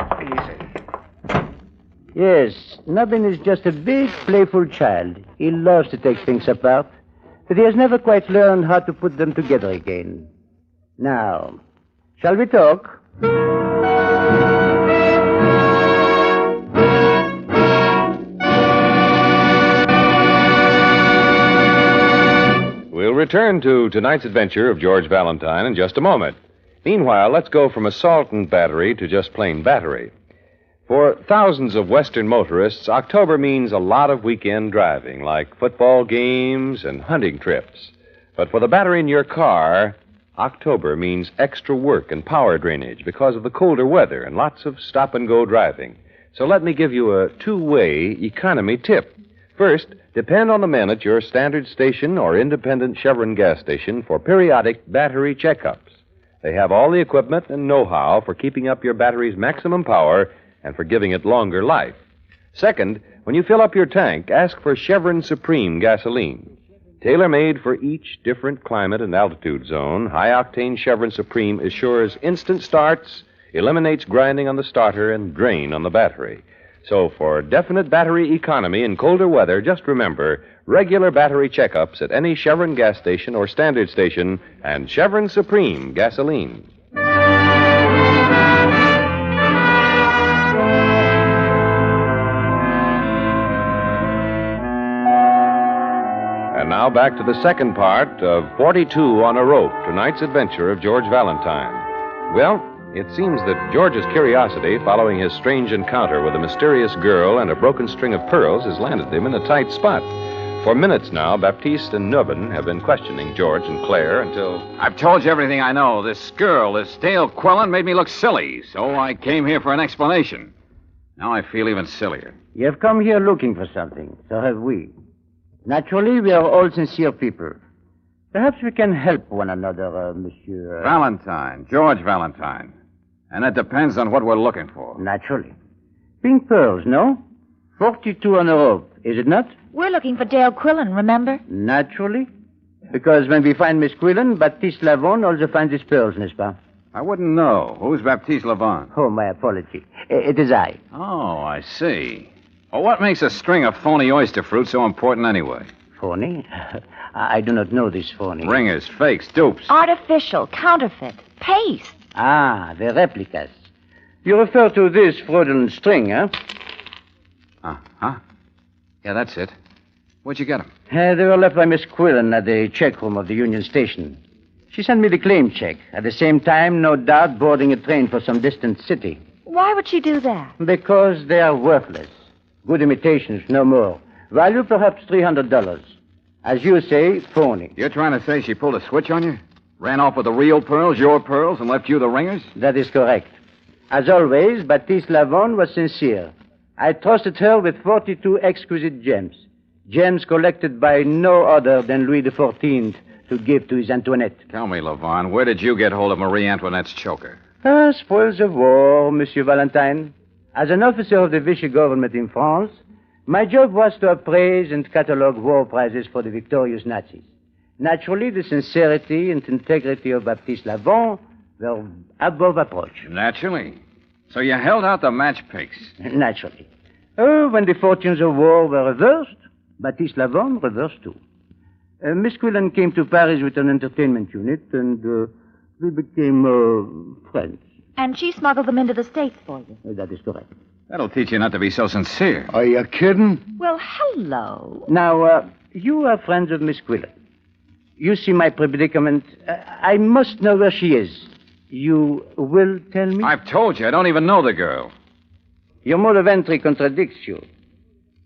Yes, Nubbin is just a big, playful child. He loves to take things apart, but he has never quite learned how to put them together again. Now, shall we talk? We'll return to tonight's adventure of George Valentine in just a moment. Meanwhile, let's go from assault and battery to just plain battery. For thousands of Western motorists, October means a lot of weekend driving, like football games and hunting trips. But for the battery in your car, October means extra work and power drainage because of the colder weather and lots of stop-and-go driving. So let me give you a two-way economy tip. First, depend on the men at your standard station or independent Chevron gas station for periodic battery checkups. They have all the equipment and know-how for keeping up your battery's maximum power and for giving it longer life. Second, when you fill up your tank, ask for Chevron Supreme gasoline. Tailor-made for each different climate and altitude zone, high-octane Chevron Supreme assures instant starts, eliminates grinding on the starter, and drain on the battery. So for definite battery economy in colder weather, just remember regular battery checkups at any Chevron gas station or standard station and Chevron Supreme gasoline. And now back to the second part of 42 on a Rope, tonight's adventure of George Valentine. Well, it seems that George's curiosity following his strange encounter with a mysterious girl and a broken string of pearls has landed him in a tight spot. For minutes now, Baptiste and Nubbin have been questioning George and Claire until... I've told you everything I know. This girl, this Dale Quillen, made me look silly, so I came here for an explanation. Now I feel even sillier. You have come here looking for something. So have we. Naturally, we are all sincere people. Perhaps we can help one another, Monsieur... Valentine. George Valentine. And it depends on what we're looking for. Naturally. Pink pearls, no? 42 on a rope, is it not? We're looking for Dale Quillen, remember? Naturally. Because when we find Miss Quillen, Baptiste Lavon also finds his pearls, n'est-ce pas? I wouldn't know. Who's Baptiste Lavon? Oh, my apology. It is I. Oh, I see. Well, what makes a string of phony oyster fruit so important anyway? Phony? I do not know this phony. Ringers, fakes, dupes. Artificial, counterfeit, paste. Ah, the replicas. You refer to this fraudulent string, huh? Huh? Yeah, that's it. Where'd you get them? They were left by Miss Quillen at the check room of the Union Station. She sent me the claim check. At the same time, no doubt, boarding a train for some distant city. Why would she do that? Because they are worthless. Good imitations, no more. Value perhaps $300. As you say, phony. You're trying to say she pulled a switch on you? Ran off with the real pearls, your pearls, and left you the ringers? That is correct. As always, Baptiste Lavon was sincere. I trusted her with 42 exquisite gems. Gems collected by no other than Louis XIV to give to his Antoinette. Tell me, Lavon, where did you get hold of Marie Antoinette's choker? Spoils of war, Monsieur Valentine. As an officer of the Vichy government in France, my job was to appraise and catalogue war prizes for the victorious Nazis. Naturally, the sincerity and integrity of Baptiste Lavon were above approach. Naturally. So you held out the match picks? Naturally. Oh, when the fortunes of war were reversed, Baptiste Lavon reversed too. Miss Quillen came to Paris with an entertainment unit, and we became friends. And she smuggled them into the States for you. That is correct. That'll teach you not to be so sincere. Are you kidding? Well, hello. Now, you are friends of Miss Quillen. You see my predicament. I must know where she is. You will tell me? I've told you. I don't even know the girl. Your mode of entry contradicts you.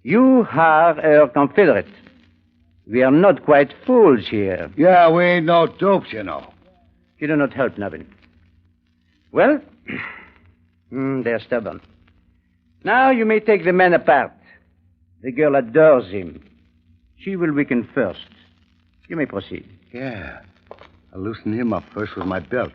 You are her confederate. We are not quite fools here. Yeah, we ain't no dopes, you know. You do not help, Nubbin. Well, they're stubborn. Now you may take the man apart. The girl adores him. She will weaken first. You may proceed. Yeah. I'll loosen him up first with my belt.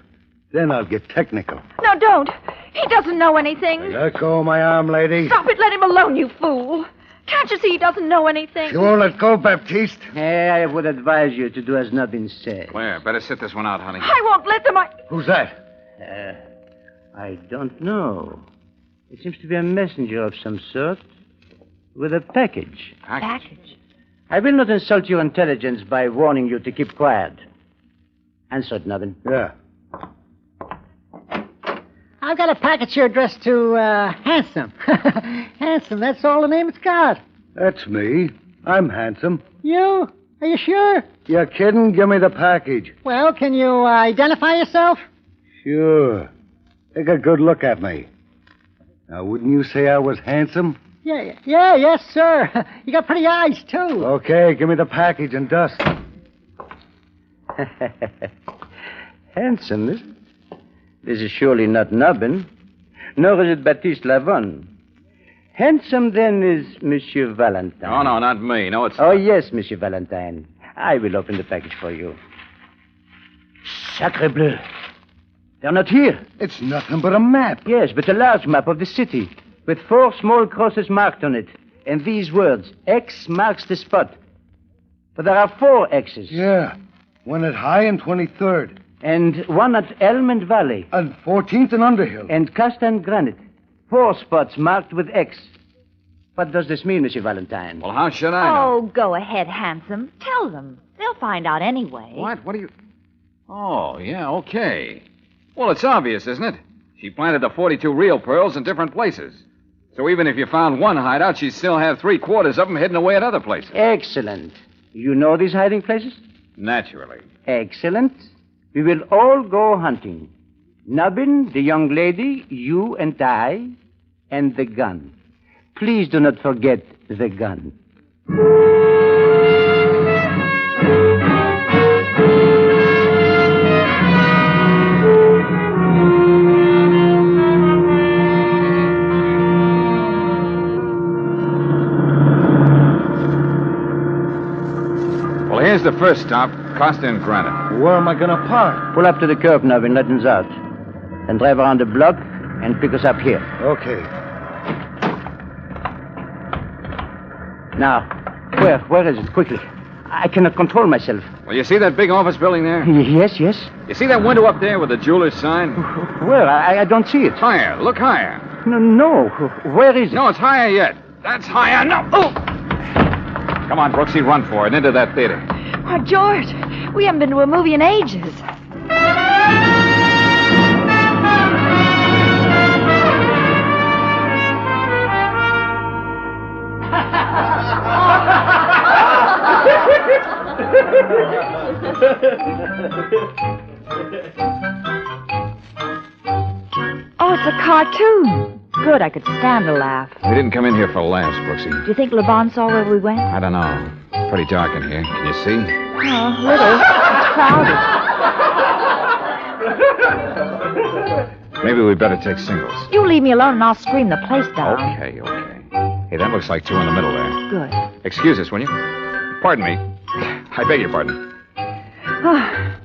Then I'll get technical. No, don't. He doesn't know anything. Let go of my arm, lady. Stop it. Let him alone, you fool. Can't you see he doesn't know anything? You won't let go, Baptiste. I would advise you to do as nothing said. Claire, better sit this one out, honey. I won't let them. Who's that? I don't know. It seems to be a messenger of some sort with a package. Package? I will not insult your intelligence by warning you to keep quiet. Answer it, Nubbin. Yeah. I've got a package here addressed to Handsome. Handsome, that's all the name it's got. That's me. I'm handsome. You? Are you sure? You're kidding? Give me the package. Well, can you identify yourself? Sure. Take a good look at me. Now, wouldn't you say I was handsome? Yes, sir. You got pretty eyes, too. Okay, give me the package and dust. Handsome, is it? This is surely not Nubbin, nor is it Baptiste Lavon. Handsome, then, is Monsieur Valentine. Oh, no, not me. No, it's... Oh, yes, Monsieur Valentine. I will open the package for you. Sacre bleu. They're not here. It's nothing but a map. Yes, but a large map of the city, with 4 small crosses marked on it, and these words, X marks the spot. But there are 4 X's. Yeah, one at High and 23rd. And one at Elm and Valley. And 14th and Underhill. And Cast and Granite. 4 spots marked with X. What does this mean, Monsieur Valentine? Well, how should I know? Oh, go ahead, Handsome. Tell them. They'll find out anyway. What? What do you... Oh, yeah, okay. Well, it's obvious, isn't it? She planted the 42 real pearls in different places. So even if you found one hideout, she'd still have 3/4 of them hidden away at other places. Excellent. You know these hiding places? Naturally. Excellent. We will all go hunting. Nubbin, the young lady, you and I, and the gun. Please do not forget the gun. Well, here's the first stop, Costa and Granite. Where am I going to park? Pull up to the curb, Nubbin. Let us out. Then drive around the block and pick us up here. Okay. Now, where is it? Quickly. I cannot control myself. Well, you see that big office building there? Yes. You see that window up there with the jeweler's sign? Where? I don't see it. Higher. Look higher. No. Where is it? No, it's higher yet. That's higher. No. Oh! Come on, Brooksy, run for it. Into that theater. Oh, George, we haven't been to a movie in ages. Oh, it's a cartoon. Good, I could stand a laugh. We didn't come in here for laughs, Brooksy. Do you think Levon saw where we went? I don't know. It's pretty dark in here. Can you see? Oh, a little. It's crowded. Maybe we better take singles. You leave me alone and I'll scream the place down. Okay. Hey, that looks like 2 in the middle there. Good. Excuse us, will you? Pardon me. I beg your pardon. Oh,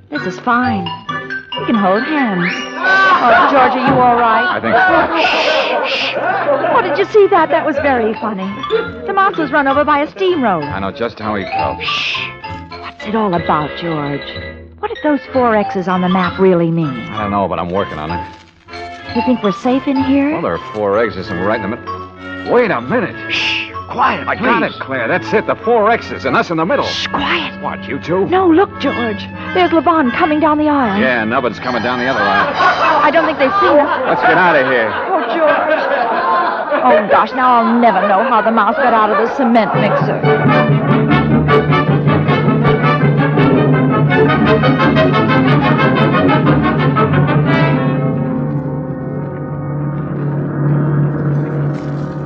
this is fine. We can hold hands. Oh, George, are you all right? I think so. Oh, did you see that? That was very funny. The mouse was run over by a steamroller. I know just how he felt. What's it all about, George? What did those 4 X's on the map really mean? I don't know, but I'm working on it. You think we're safe in here? Well, there are 4 exits and we're right in the middle. Wait a minute. Shh. Quiet, I got it, Claire. That's it. The 4 X's and us in the middle. Shh, quiet. What, you two? No, look, George. There's Levon coming down the aisle. Yeah, Nubbin's coming down the other aisle. I don't think they've seen us. Let's get out of here. Oh, George. Oh, gosh, now I'll never know how the mouse got out of the cement mixer.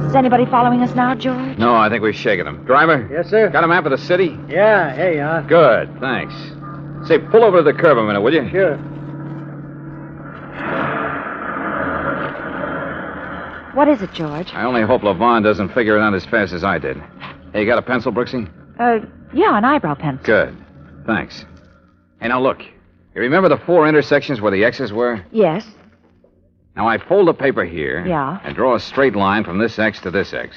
Is anybody following us now, George? No, I think we've shaken him. Driver? Yes, sir. Got a map of the city? Yeah, here you are. Good, thanks. Say, pull over to the curb a minute, will you? Sure. What is it, George? I only hope Levon doesn't figure it out as fast as I did. Hey, you got a pencil, Brooksy? Yeah, an eyebrow pencil. Good. Thanks. Hey, now look. You remember the 4 intersections where the X's were? Yes. Now I fold the paper here. Yeah. And draw a straight line from this X to this X.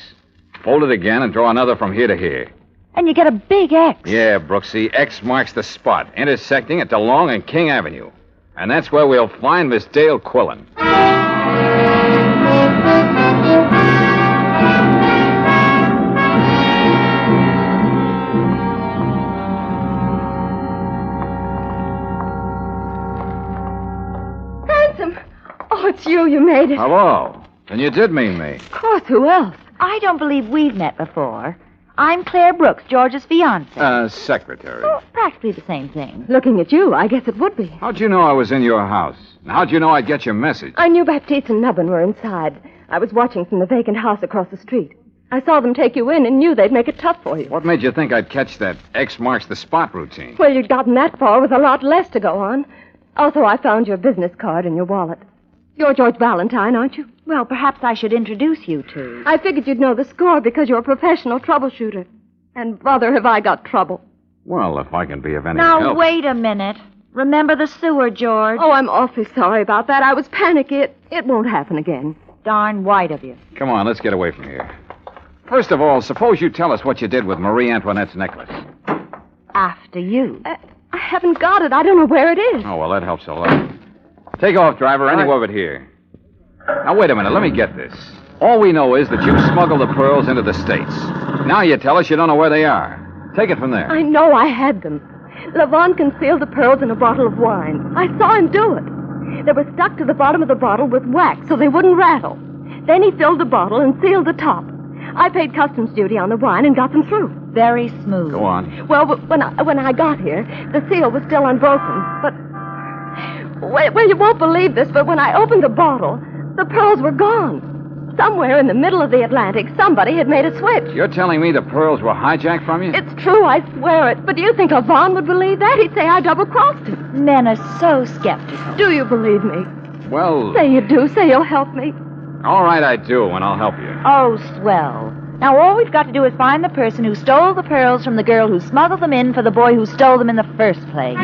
Fold it again and draw another from here to here. And you get a big X. Yeah, Brooksy. X marks the spot, intersecting at DeLong and King Avenue. And that's where we'll find Miss Dale Quillen. Handsome. Oh, it's you. You made it. Hello. Then you did mean me. Of course, who else? I don't believe we've met before. I'm Claire Brooks, George's fiancée. Secretary. Oh, practically the same thing. Looking at you, I guess it would be. How'd you know I was in your house? And how'd you know I'd get your message? I knew Baptiste and Nubbin were inside. I was watching from the vacant house across the street. I saw them take you in and knew they'd make it tough for you. What made you think I'd catch that X marks the spot routine? Well, you'd gotten that far with a lot less to go on. Also, I found your business card in your wallet. You're George Valentine, aren't you? Well, perhaps I should introduce you two. I figured you'd know the score because you're a professional troubleshooter. And brother, have I got trouble. Well, if I can be of any Now, help. wait a minute. Remember the sewer, George? Oh, I'm awfully sorry about that. I was panicky. It won't happen again. Darn white of you. Come on, let's get away from here. First of all, suppose you tell us what you did with Marie Antoinette's necklace. After you. I haven't got it. I don't know where it is. Oh, well, that helps a lot. Take off, driver, anywhere but here. Now, wait a minute. Let me get this. All we know is that you smuggled the pearls into the States. Now you tell us you don't know where they are. Take it from there. I know I had them. Levon concealed the pearls in a bottle of wine. I saw him do it. They were stuck to the bottom of the bottle with wax so they wouldn't rattle. Then he filled the bottle and sealed the top. I paid customs duty on the wine and got them through. Very smooth. Go on. Well, when I got here, the seal was still unbroken. But, well, you won't believe this, but when I opened the bottle, the pearls were gone. Somewhere in the middle of the Atlantic, somebody had made a switch. You're telling me the pearls were hijacked from you? It's true, I swear it. But do you think Levon would believe that? He'd say I double-crossed him. Men are so skeptical. Do you believe me? Well... Say you do. Say you'll help me. All right, I do, and I'll help you. Oh, swell. Now, all we've got to do is find the person who stole the pearls from the girl who smuggled them in for the boy who stole them in the first place.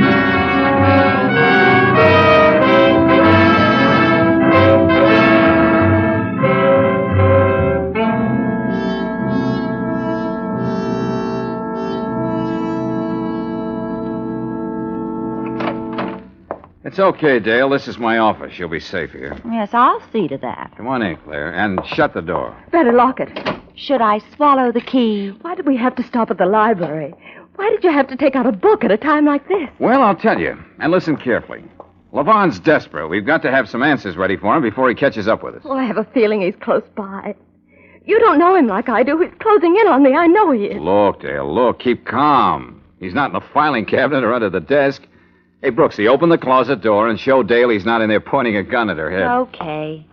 It's okay, Dale. This is my office. You'll be safe here. Yes, I'll see to that. Come on in, Claire, and shut the door. Better lock it. Should I swallow the key? Why did we have to stop at the library? Why did you have to take out a book at a time like this? Well, I'll tell you, and listen carefully. Levon's desperate. We've got to have some answers ready for him before he catches up with us. Oh, I have a feeling he's close by. You don't know him like I do. He's closing in on me. I know he is. Look, Dale, look. Keep calm. He's not in the filing cabinet or under the desk. Hey, Brooksy, open the closet door and show Dale he's not in there pointing a gun at her head. Okay.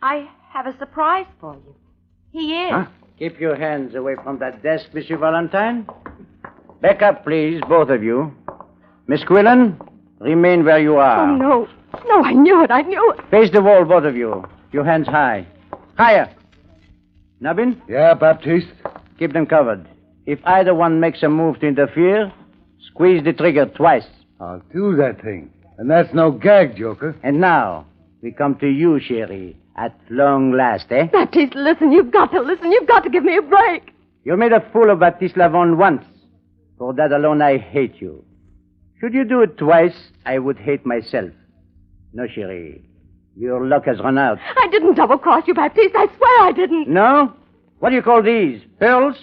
I have a surprise for you. He is. Huh? Keep your hands away from that desk, Monsieur Valentine. Back up, please, both of you. Miss Quillen, remain where you are. Oh, no. No, I knew it. I knew it. Face the wall, both of you. Your hands high. Higher. Nubbin? Yeah, Baptiste? Keep them covered. If either one makes a move to interfere, squeeze the trigger twice. I'll do that thing. And that's no gag, Joker. And now, we come to you, Sherry. At long last, eh? Baptiste, listen. You've got to listen. You've got to give me a break. You made a fool of Baptiste Lavon once. For that alone, I hate you. Should you do it twice, I would hate myself. No, Sherry. Your luck has run out. I didn't double-cross you, Baptiste. I swear I didn't. No? What do you call these? Pearls?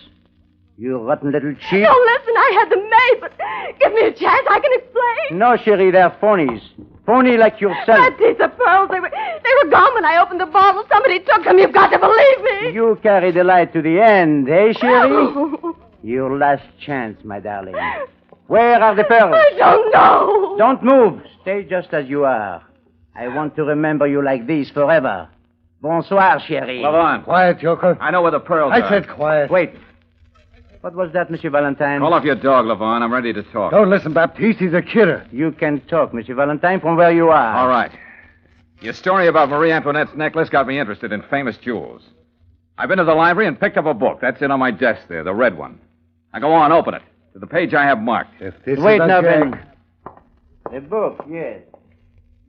You rotten little cheat. No, listen. I had them made, but give me a chance. I can explain. No, Sherry, they're phonies. Phony like yourself. Baptiste, the pearls, they were gone when I opened the bottle. Somebody took them. You've got to believe me. You carry the light to the end, eh, Sherry? Your last chance, my darling. Where are the pearls? I don't know. Don't move. Stay just as you are. I want to remember you like this forever. Bonsoir, Sherry. Levon. Quiet, Joker. I know where the pearls are. I said quiet. Wait. What was that, Monsieur Valentine? Call off your dog, Levon. I'm ready to talk. Don't listen, Baptiste. He's a kidder. You can talk, Monsieur Valentine, from where you are. All right. Your story about Marie Antoinette's necklace got me interested in famous jewels. I've been to the library and picked up a book. That's it on my desk there, the red one. Now go on, open it. To the page I have marked. If this Wait, is now, gag... Ben. The book, yes.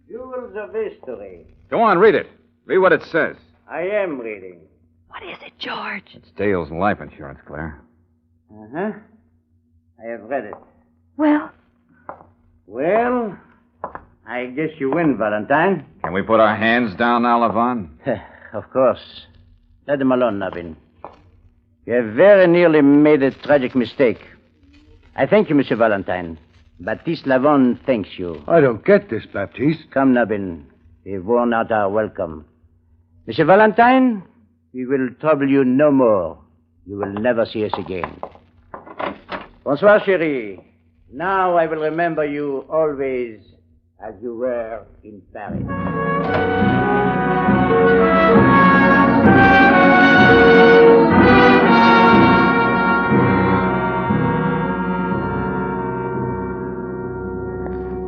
Jewels of History. Go on, read it. Read what it says. I am reading. What is it, George? It's Dale's life insurance, Claire. Uh-huh. I have read it. Well? Well, I guess you win, Valentine. Can we put our hands down now, Levon? Of course. Let them alone, Nabin. You have very nearly made a tragic mistake. I thank you, Monsieur Valentine. Baptiste Lavon thanks you. I don't get this, Baptiste. Come, Nabin. We've worn out our welcome. Monsieur Valentine, we will trouble you no more. You will never see us again. Bonsoir, chérie. Now I will remember you always as you were in Paris.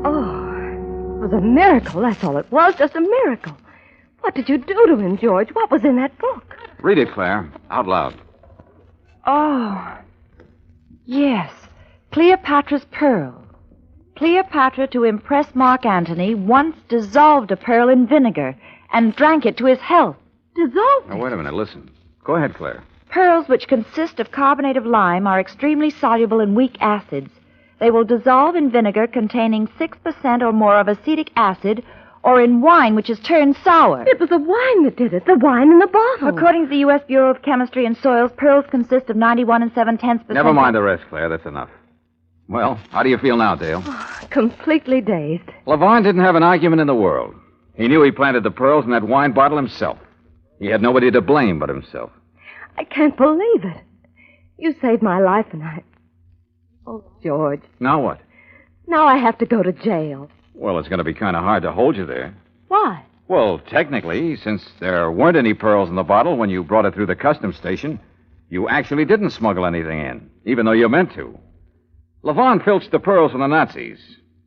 It was a miracle, that's all it was, just a miracle. What did you do to him, George? What was in that book? Read it, Claire, out loud. Oh, yes. Cleopatra's Pearl. Cleopatra, to impress Mark Antony, once dissolved a pearl in vinegar and drank it to his health. Dissolved? Now, wait a minute, listen. Go ahead, Claire. Pearls which consist of carbonate of lime are extremely soluble in weak acids. They will dissolve in vinegar containing 6% or more of acetic acid or in wine which is turned sour. It was the wine that did it, the wine in the bottle. According to the U.S. Bureau of Chemistry and Soils, pearls consist of 91 7/10%. Never mind the rest, Claire. That's enough. Well, how do you feel now, Dale? Completely dazed. Levon didn't have an argument in the world. He knew he planted the pearls in that wine bottle himself. He had nobody to blame but himself. I can't believe it. You saved my life, and I... Oh, George. Now what? Now I have to go to jail. Well, it's going to be kind of hard to hold you there. Why? Well, technically, since there weren't any pearls in the bottle when you brought it through the customs station, you actually didn't smuggle anything in, even though you meant to. Levon filched the pearls from the Nazis,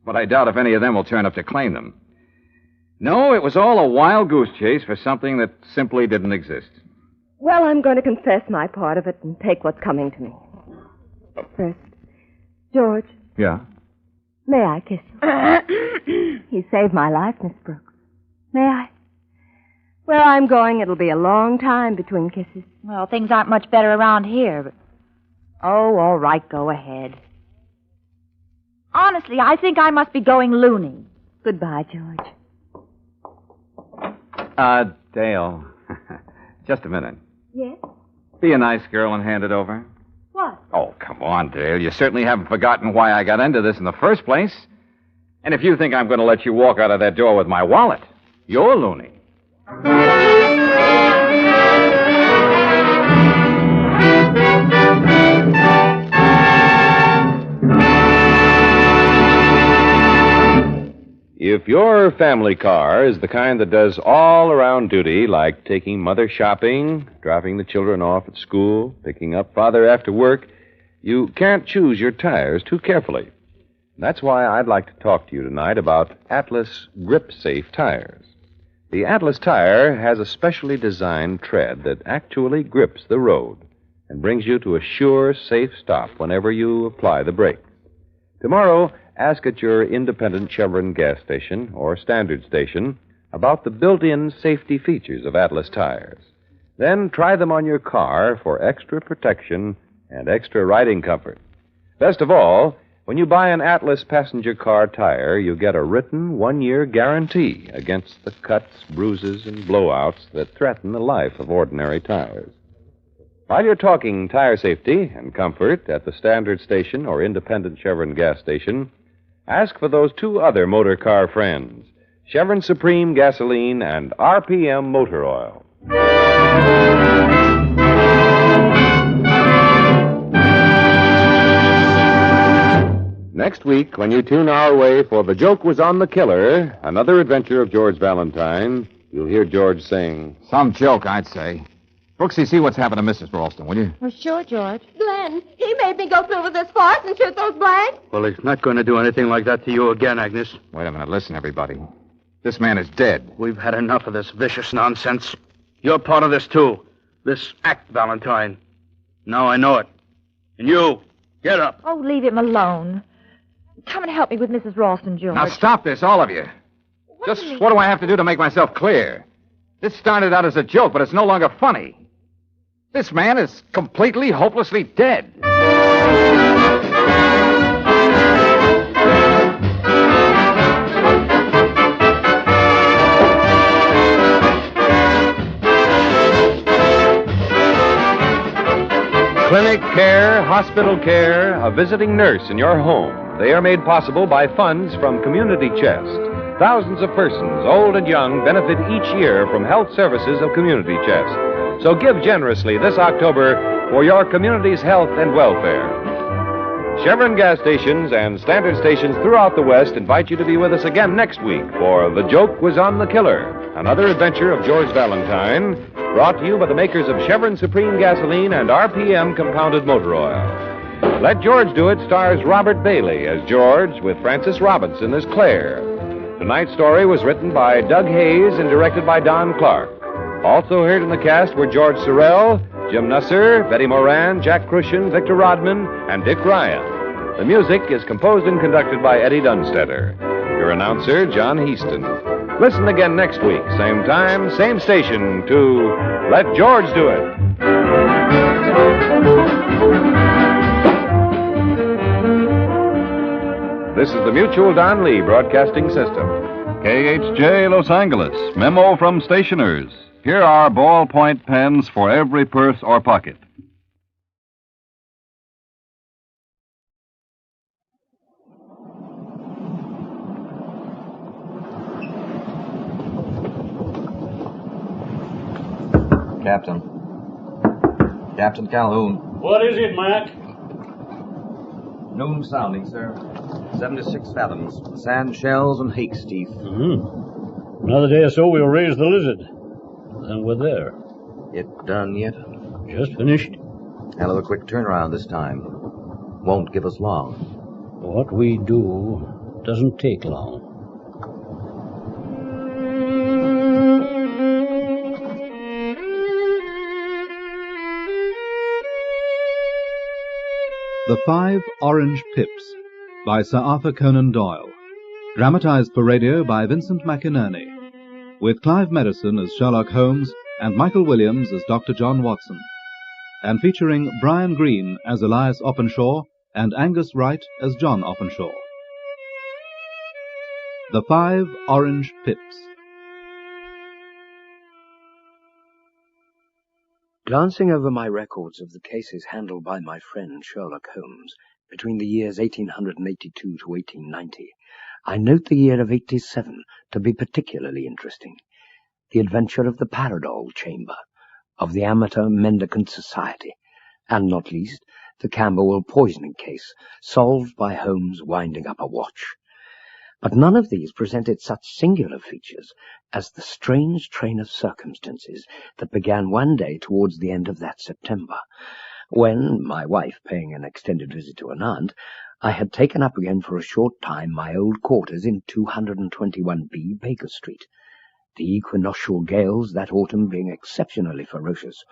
but I doubt if any of them will turn up to claim them. No, it was all a wild goose chase for something that simply didn't exist. Well, I'm going to confess my part of it and take what's coming to me. First, George, Yeah? may I kiss you? He saved my life, Miss Brooks. May I? Where I'm going, it'll be a long time between kisses. Well, things aren't much better around here, but... Oh, all right, go ahead. Honestly, I think I must be going loony. Goodbye, George. Dale. Just a minute. Yes? Be a nice girl and hand it over. What? Oh, come on, Dale. You certainly haven't forgotten why I got into this in the first place. And if you think I'm going to let you walk out of that door with my wallet, you're loony. If your family car is the kind that does all-around duty, like taking mother shopping, dropping the children off at school, picking up father after work, you can't choose your tires too carefully. That's why I'd like to talk to you tonight about Atlas Grip-Safe tires. The Atlas tire has a specially designed tread that actually grips the road and brings you to a sure, safe stop whenever you apply the brake. Tomorrow, ask at your independent Chevron gas station or standard station about the built-in safety features of Atlas tires. Then try them on your car for extra protection and extra riding comfort. Best of all, when you buy an Atlas passenger car tire, you get a written 1-year guarantee against the cuts, bruises, and blowouts that threaten the life of ordinary tires. While you're talking tire safety and comfort at the standard station or independent Chevron gas station, ask for those two other motor car friends, Chevron Supreme Gasoline and RPM Motor Oil. Next week, when you tune our way for The Joke Was on the Killer, another adventure of George Valentine, you'll hear George saying, Some joke, I'd say. Brooksy, see what's happened to Mrs. Ralston, will you? Well, sure, George. Glenn, he made me go through with this farce and shoot those blanks. Well, he's not going to do anything like that to you again, Agnes. Wait a minute. Listen, everybody. This man is dead. We've had enough of this vicious nonsense. You're part of this, too. This act, Valentine. Now I know it. And you, get up. Oh, leave him alone. Come and help me with Mrs. Ralston, George. Now stop this, all of you. Just what do I have to do to make myself clear? This started out as a joke, but it's no longer funny. This man is completely, hopelessly dead. Clinic care, hospital care, a visiting nurse in your home. They are made possible by funds from Community Chest. Thousands of persons, old and young, benefit each year from health services of Community Chest. So give generously this October for your community's health and welfare. Chevron gas stations and standard stations throughout the West invite you to be with us again next week for The Joke Was on the Killer, another adventure of George Valentine, brought to you by the makers of Chevron Supreme Gasoline and RPM Compounded Motor Oil. Let George Do It stars Robert Bailey as George with Frances Robinson as Claire. Tonight's story was written by Doug Hayes and directed by Don Clark. Also heard in the cast were George Sorrell, Jim Nusser, Betty Moran, Jack Crucian, Victor Rodman, and Dick Ryan. The music is composed and conducted by Eddie Dunstetter. Your announcer, John Heaston. Listen again next week, same time, same station, to Let George Do It. This is the Mutual Don Lee Broadcasting System. KHJ Los Angeles. Memo from stationers. Here are ballpoint pens for every purse or pocket. Captain. Captain Calhoun. What is it, Mac? Noon sounding, sir. 76 fathoms. Sand shells and hake's teeth. Mm-hmm. Another day or so, we'll raise the lizard. Then we're there. It done yet? Just finished. Hell of a quick turnaround this time. Won't give us long. What we do doesn't take long. The 5 Orange Pips by Sir Arthur Conan Doyle. Dramatized for radio by Vincent McInerney. With Clive Medicine as Sherlock Holmes and Michael Williams as Dr. John Watson. And featuring Brian Greene as Elias Openshaw and Angus Wright as John Openshaw. The 5 Orange Pips. Glancing over my records of the cases handled by my friend Sherlock Holmes between the years 1882 to 1890, I note the year of 87 to be particularly interesting. The adventure of the Paradol Chamber, of the Amateur Mendicant Society, and not least, the Camberwell poisoning case, solved by Holmes winding up a watch. But none of these presented such singular features as the strange train of circumstances that began one day towards the end of that September, when, my wife paying an extended visit to an aunt, I had taken up again for a short time my old quarters in 221B Baker Street. The equinoctial gales that autumn being exceptionally ferocious,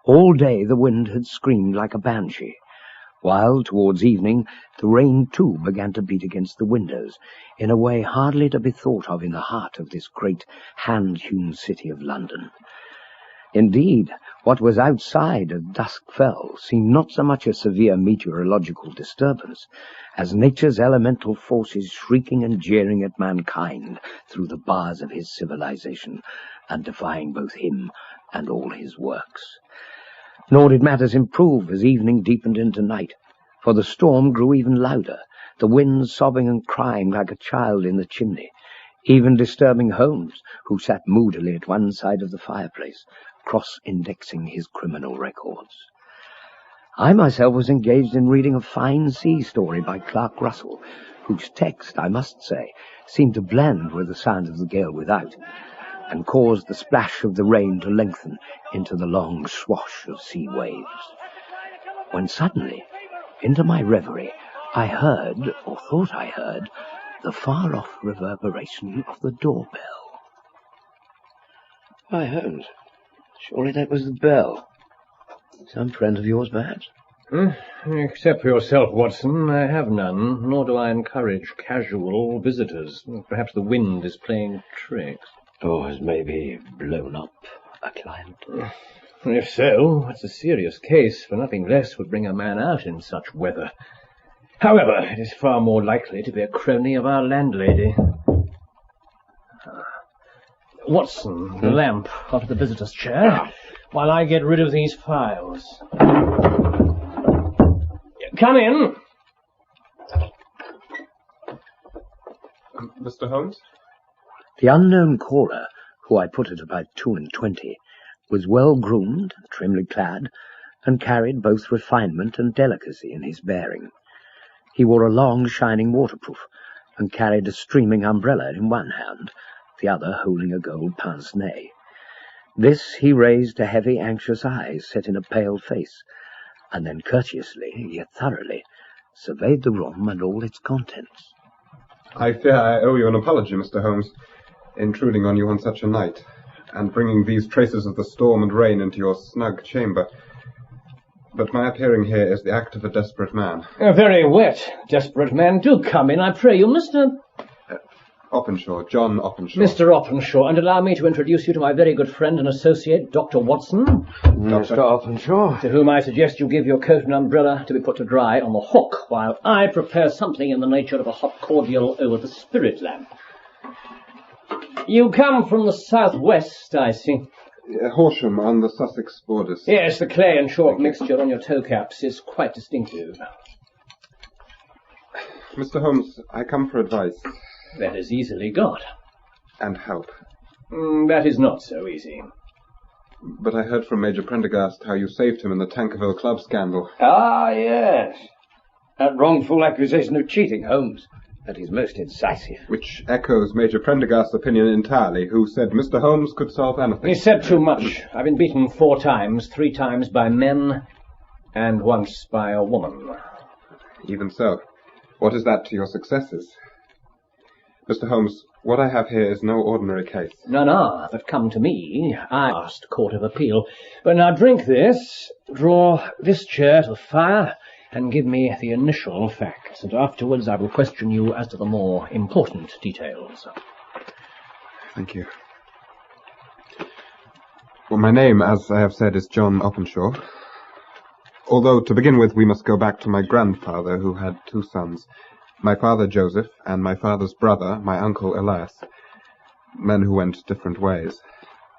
all day the wind had screamed like a banshee, while towards evening the rain too began to beat against the windows in a way hardly to be thought of in the heart of this great hand-hewn city of London. Indeed, what was outside as dusk fell seemed not so much a severe meteorological disturbance as nature's elemental forces shrieking and jeering at mankind through the bars of his civilization and defying both him and all his works. Nor did matters improve as evening deepened into night, for the storm grew even louder, the wind sobbing and crying like a child in the chimney, even disturbing Holmes, who sat moodily at one side of the fireplace, cross-indexing his criminal records. I myself was engaged in reading a fine sea story by Clark Russell, whose text, I must say, seemed to blend with the sound of the gale without, and caused the splash of the rain to lengthen into the long swash of sea waves. When suddenly, into my reverie, I heard, or thought I heard, the far-off reverberation of the doorbell. Why, Holmes, surely that was the bell. Some friend of yours, perhaps? Except for yourself, Watson, I have none, nor do I encourage casual visitors. Perhaps the wind is playing tricks. Or has maybe blown up a client? If so, it's a serious case, for nothing less would bring a man out in such weather. However, it is far more likely to be a crony of our landlady. Watson, the lamp out of the visitor's chair, while I get rid of these files. Come in. Mr. Holmes? The unknown caller, who I put at about 22, was well-groomed, trimly clad, and carried both refinement and delicacy in his bearing. He wore a long, shining waterproof, and carried a streaming umbrella in one hand, the other holding a gold pince-nez. This he raised to heavy, anxious eyes set in a pale face, and then courteously, yet thoroughly, surveyed the room and all its contents. I fear I owe you an apology, Mr. Holmes, intruding on you on such a night, and bringing these traces of the storm and rain into your snug chamber. But my appearing here is the act of a desperate man. A very wet, desperate man. Do come in, I pray you, Mr. Openshaw, John Openshaw. Mr. Openshaw, and allow me to introduce you to my very good friend and associate, Dr. Watson. Mr. Openshaw. To whom I suggest you give your coat and umbrella to be put to dry on the hook, while I prepare something in the nature of a hot cordial over the spirit lamp. You come from the southwest, I see. Horsham, on the Sussex borders. Yes, the clay and chalk mixture on your toe caps is quite distinctive. Mr. Holmes, I come for advice. That is easily got. And help. That is not so easy. But I heard from Major Prendergast how you saved him in the Tankerville Club scandal. Ah, yes. That wrongful accusation of cheating, Holmes. That is most incisive. Which echoes Major Prendergast's opinion entirely, who said Mr. Holmes could solve anything. He said too much. I've been beaten 4 times, 3 times by men, and once by a woman. Even so. What is that to your successes? Mr. Holmes, what I have here is no ordinary case. None are, but come to me. I asked Court of Appeal. But now drink this, draw this chair to the fire, and give me the initial facts, and afterwards I will question you as to the more important details. Thank you. Well, my name, as I have said, is John Openshaw. Although, to begin with, we must go back to my grandfather, who had 2 sons. My father, Joseph, and my father's brother, my uncle, Elias. Men who went different ways.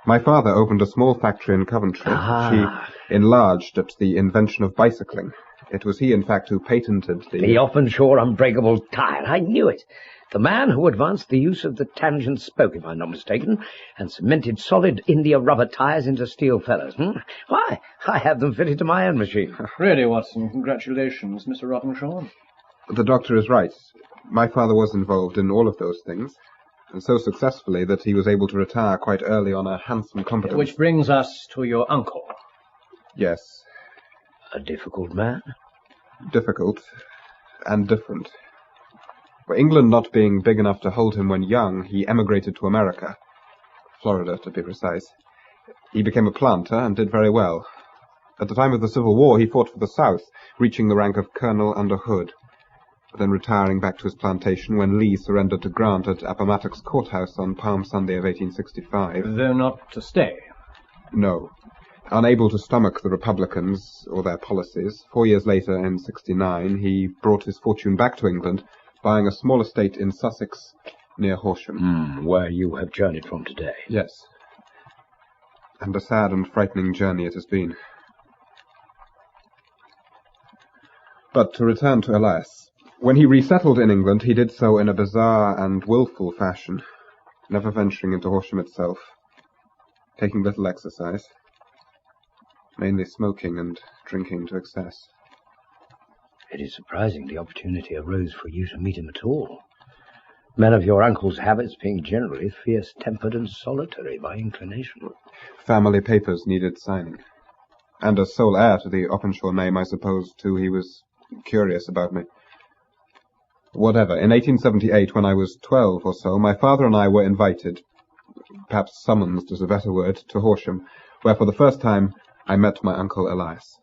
My father opened a small factory in Coventry. He enlarged at the invention of bicycling. It was he, in fact, who patented the Openshaw unbreakable tire. I knew it. The man who advanced the use of the tangent spoke, if I'm not mistaken, and cemented solid India rubber tires into steel fellers. Why, I have them fitted to my own machine. Really, Watson, congratulations, Mr. Openshaw. The doctor is right. My father was involved in all of those things, and so successfully that he was able to retire quite early on a handsome competence. Which brings us to your uncle. Yes. A difficult man? Difficult and different. For England not being big enough to hold him when young, he emigrated to America. Florida, to be precise. He became a planter and did very well. At the time of the Civil War, he fought for the South, reaching the rank of colonel under Hood, but then retiring back to his plantation when Lee surrendered to Grant at Appomattox Courthouse on Palm Sunday of 1865. Though not to stay. No. Unable to stomach the Republicans or their policies, 4 years later, in 69, he brought his fortune back to England, buying a small estate in Sussex near Horsham. Where you have journeyed from today. Yes. And a sad and frightening journey it has been. But to return to Elias. When he resettled in England, he did so in a bizarre and willful fashion, never venturing into Horsham itself, taking little exercise, mainly smoking and drinking to excess. It is surprising the opportunity arose for you to meet him at all. Men of your uncle's habits being generally fierce-tempered and solitary by inclination. Family papers needed signing. And as sole heir to the Openshaw name, I suppose, too, he was curious about me. Whatever, in 1878, when I was 12 or so, my father and I were invited, perhaps summoned is a better word, to Horsham, where for the first time I met my uncle Elias.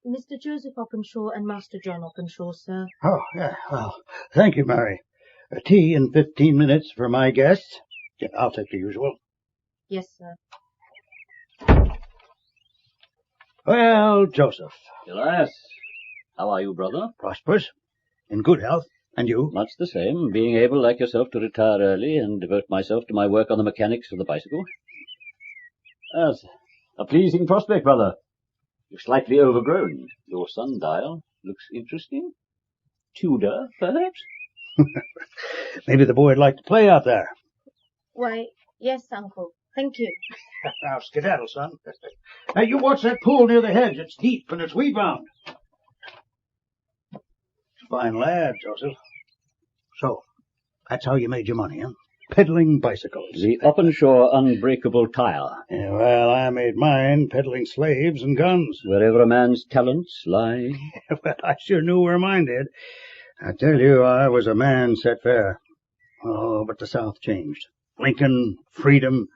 Mr. Joseph Openshaw and Master John Openshaw, sir. Oh, yeah. Well, thank you, Mary. A tea in 15 minutes for my guests. Yeah, I'll take the usual. Yes, sir. Well, Joseph. Elias, how are you, brother? Prosperous. In good health. And you? Much the same, being able, like yourself, to retire early and devote myself to my work on the mechanics of the bicycle. That's a pleasing prospect, brother. You're slightly overgrown. Your sundial looks interesting. Tudor, perhaps? Maybe the boy'd like to play out there. Why, yes, Uncle. Thank you. Now, skedaddle, son. Now, you watch that pool near the hedge. It's deep and it's weed-bound. Fine lad, Joseph. So, that's how you made your money, huh? Peddling bicycles. The Openshaw unbreakable tire. Yeah, well, I made mine peddling slaves and guns. Wherever a man's talents lie. Well, I sure knew where mine did. I tell you, I was a man set fair. Oh, but the South changed. Lincoln, freedom,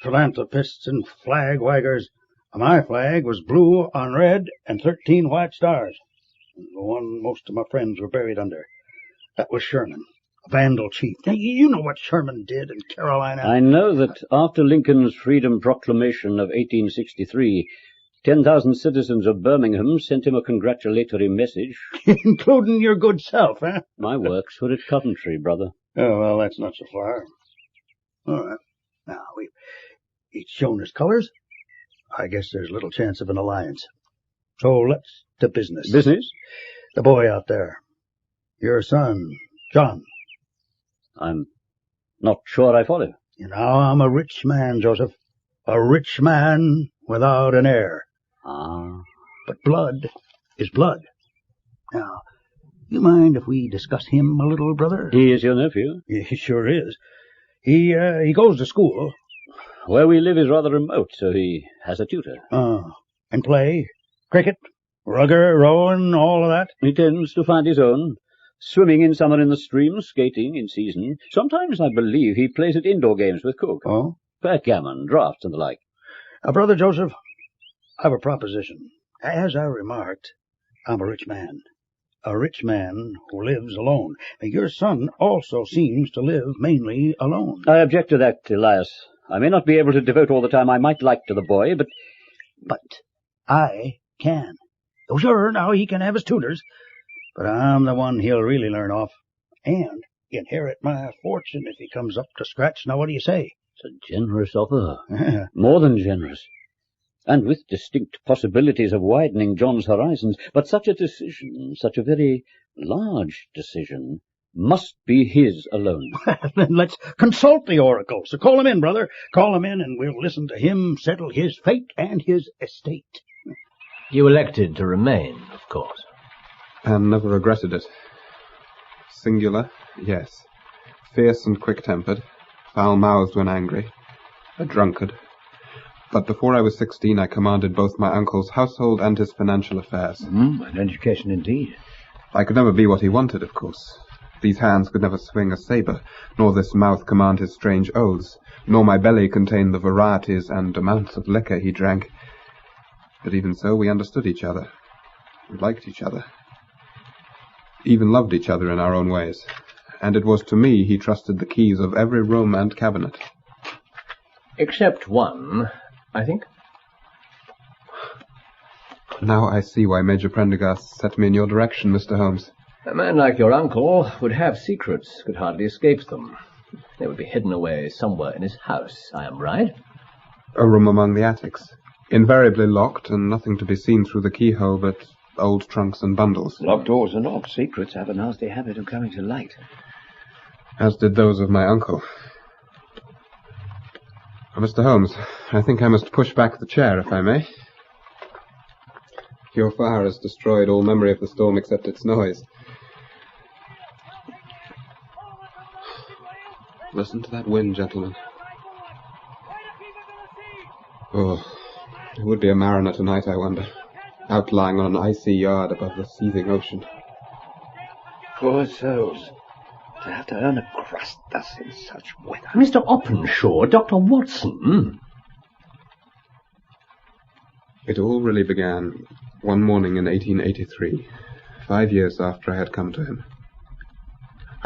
philanthropists and flag waggers. My flag was blue on red and 13 white stars. The one most of my friends were buried under. That was Sherman, a vandal chief. Now, you know what Sherman did in Carolina. I know that after Lincoln's Freedom Proclamation of 1863, 10,000 citizens of Birmingham sent him a congratulatory message. Including your good self, huh? My works were at Coventry, brother. Oh, well, that's not so far. All right. Now, we've each shown his colors. I guess there's little chance of an alliance. So let's to business. Business? The boy out there. Your son, John. I'm not sure I follow. You know, I'm a rich man, Joseph. A rich man without an heir. Ah. But blood is blood. Now, you mind if we discuss him a little, brother? He is your nephew? He sure is. He goes to school. Where we live is rather remote, so he has a tutor. And play? Cricket? Rugger, rowing, all of that? He tends to find his own. Swimming in summer in the stream, skating in season. Sometimes, I believe, he plays at indoor games with Cook. Oh? Backgammon, draughts, and the like. Brother Joseph, I have a proposition. As I remarked, I'm a rich man. A rich man who lives alone. Your son also seems to live mainly alone. I object to that, Elias. I may not be able to devote all the time I might like to the boy, but... But I can. Oh, sure, now he can have his tutors, but I'm the one he'll really learn off. And inherit my fortune if he comes up to scratch. Now, what do you say? It's a generous offer. More than generous. And with distinct possibilities of widening John's horizons. But such a decision, such a very large decision, must be his alone. Then let's consult the oracle. So call him in, brother. Call him in, and we'll listen to him settle his fate and his estate. You elected to remain, of course. And never regretted it. Singular, yes. Fierce and quick-tempered. Foul-mouthed when angry. A drunkard. But before I was 16, I commanded both my uncle's household and his financial affairs. An education indeed. I could never be what he wanted, of course. These hands could never swing a sabre, nor this mouth command his strange oaths, nor my belly contain the varieties and amounts of liquor he drank. But even so, we understood each other, we liked each other, even loved each other in our own ways. And it was to me he trusted the keys of every room and cabinet. Except one, I think. Now I see why Major Prendergast set me in your direction, Mr. Holmes. A man like your uncle would have secrets, could hardly escape them. They would be hidden away somewhere in his house, I am right? A room among the attics. Invariably locked, and nothing to be seen through the keyhole but old trunks and bundles. Locked doors are locked. Secrets have a nasty habit of coming to light. As did those of my uncle. Mr. Holmes, I think I must push back the chair, if I may. Your fire has destroyed all memory of the storm except its noise. Listen to that wind, gentlemen. Oh, it would be a mariner tonight, I wonder, outlying on an icy yard above the seething ocean. Poor souls. To have to earn a crust thus in such weather. Mr. Openshaw, Dr. Watson. It all really began one morning in 1883, 5 years after I had come to him.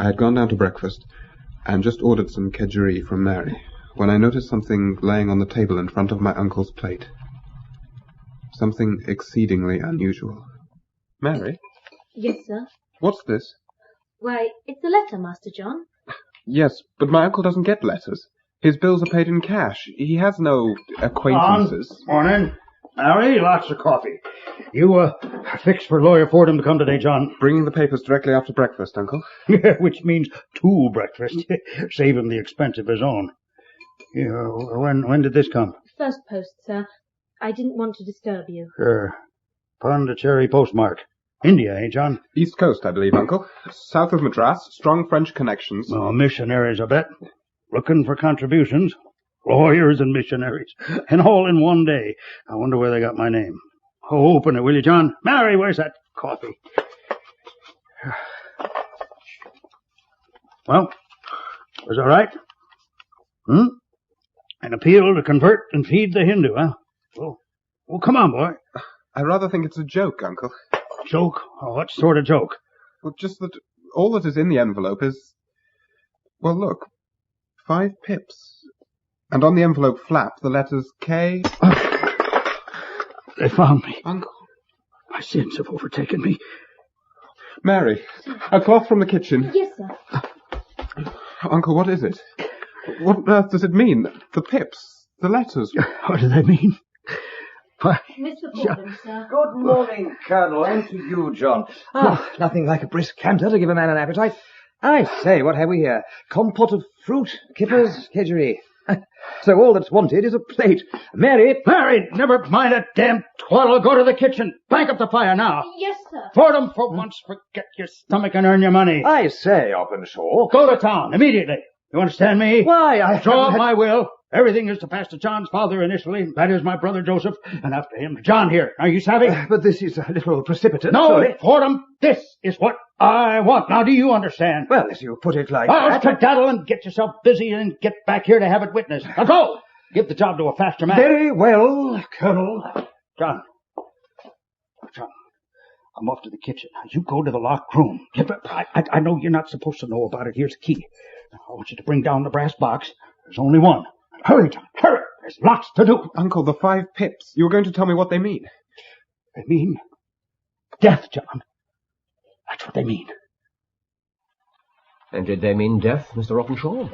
I had gone down to breakfast and just ordered some kedgeree from Mary when I noticed something laying on the table in front of my uncle's plate. Something exceedingly unusual. Mary? Yes, sir. What's this? Why, it's a letter, Master John. Yes, but my uncle doesn't get letters. His bills are paid in cash. He has no acquaintances. Morning. Mary, lots of coffee. You, fixed for Lawyer Fordham to come today, John? Bringing the papers directly after breakfast, Uncle. Which means 2 breakfasts. Save him the expense of his own. When did this come? First post, sir. I didn't want to disturb you. Sure. Pondicherry postmark. India, eh, John? East Coast, I believe, Uncle. South of Madras. Strong French connections. Oh, missionaries, I bet. Looking for contributions. Lawyers and missionaries. And all in one day. I wonder where they got my name. Oh, open it, will you, John? Mary, where's that coffee? Well, was all right? An appeal to convert and feed the Hindu, huh? Well, come on, boy. I rather think it's a joke, Uncle. Joke? Oh, what sort of joke? Well, just that all that is in the envelope is... Well, look. 5 pips. And on the envelope flap, the letters K... They found me. Uncle. My sins have overtaken me. Mary, a cloth from the kitchen. Yes, sir. Uncle, what is it? What on earth does it mean? The pips, the letters. What do they mean? Mr. Fordham, sir. Good morning, Colonel, and to you, John. Nothing like a brisk canter to give a man an appetite. I say, what have we here? Compote of fruit, kippers, kedgeree. So all that's wanted is a plate. Mary! Mary, never mind that damn twaddle. Go to the kitchen. Bank up the fire now. Yes, sir. Fordham, for once, forget your stomach and earn your money. I say, Openshaw. Go to town, immediately. You understand me? Why, I draw up haven't my will. Everything is to pass to John's father initially. That is my brother Joseph, and after him, John here. Are you savvy? But this is a little precipitate. No, Sorry. Fordham, this is what I want. Now, do you understand? Well, as you put it like I'll that... skedaddle and get yourself busy and get back here to have it witnessed. Now go! Give the job to a faster man. Very well, Colonel. John, I'm off to the kitchen. Now, you go to the locked room. I know you're not supposed to know about it. Here's the key. Now, I want you to bring down the brass box. There's only one. Hurry, John, hurry. There's lots to do. Uncle, the 5 pips. You were going to tell me what they mean. They mean death, John. That's what they mean. And did they mean death, Mr. Openshaw?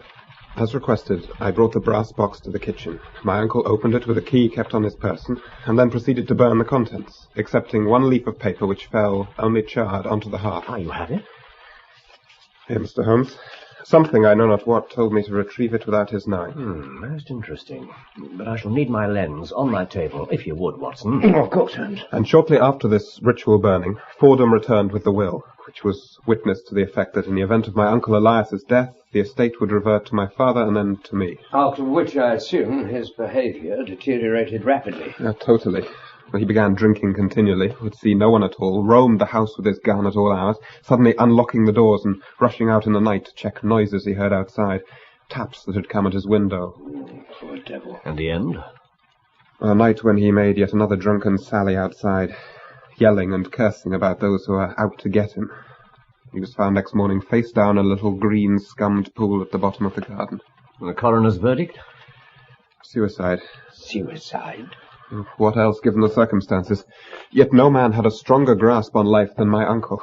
As requested, I brought the brass box to the kitchen. My uncle opened it with a key kept on his person, and then proceeded to burn the contents, excepting 1 leaf of paper which fell, only charred, onto the hearth. Ah, you have it? Here, Mr. Holmes. Something, I know not what, told me to retrieve it without his knowing. Most interesting. But I shall need my lens on my table, if you would, Watson. Of course, Holmes. And shortly after this ritual burning, Fordham returned with the will, which was witness to the effect that in the event of my Uncle Elias's death, the estate would revert to my father and then to me. After which, I assume, his behaviour deteriorated rapidly. Totally. He began drinking continually, would see no one at all, roamed the house with his gun at all hours, suddenly unlocking the doors and rushing out in the night to check noises he heard outside, taps that had come at his window. Poor devil. And the end? A night when he made yet another drunken sally outside, yelling and cursing about those who were out to get him. He was found next morning face down in a little green scummed pool at the bottom of the garden. The coroner's verdict? Suicide. Suicide? What else, given the circumstances? Yet no man had a stronger grasp on life than my uncle.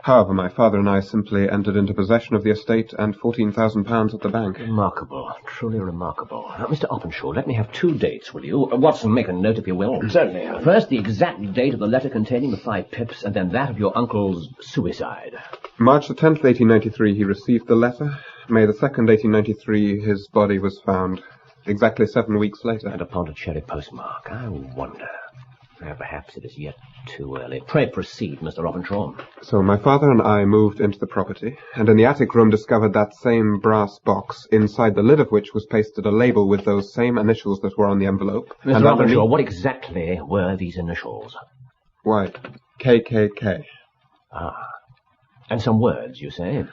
However, my father and I simply entered into possession of the estate and £14,000 at the bank. Remarkable. Truly remarkable. Now, Mr. Openshaw, let me have 2 dates, will you? Watson, make a note if you will. Certainly, Holmes. First, the exact date of the letter containing the 5 pips, and then that of your uncle's suicide. March the 10th, 1893, he received the letter. May the 2nd, 1893, his body was found. Exactly 7 weeks later. And a Pondicherry postmark. I wonder. Perhaps it is yet too early. Pray proceed, Mr. Openshaw. So my father and I moved into the property, and in the attic room discovered that same brass box, inside the lid of which was pasted a label with those same initials that were on the envelope. Mr. Openshaw, what exactly were these initials? Why, KKK. Ah. And some words, you say?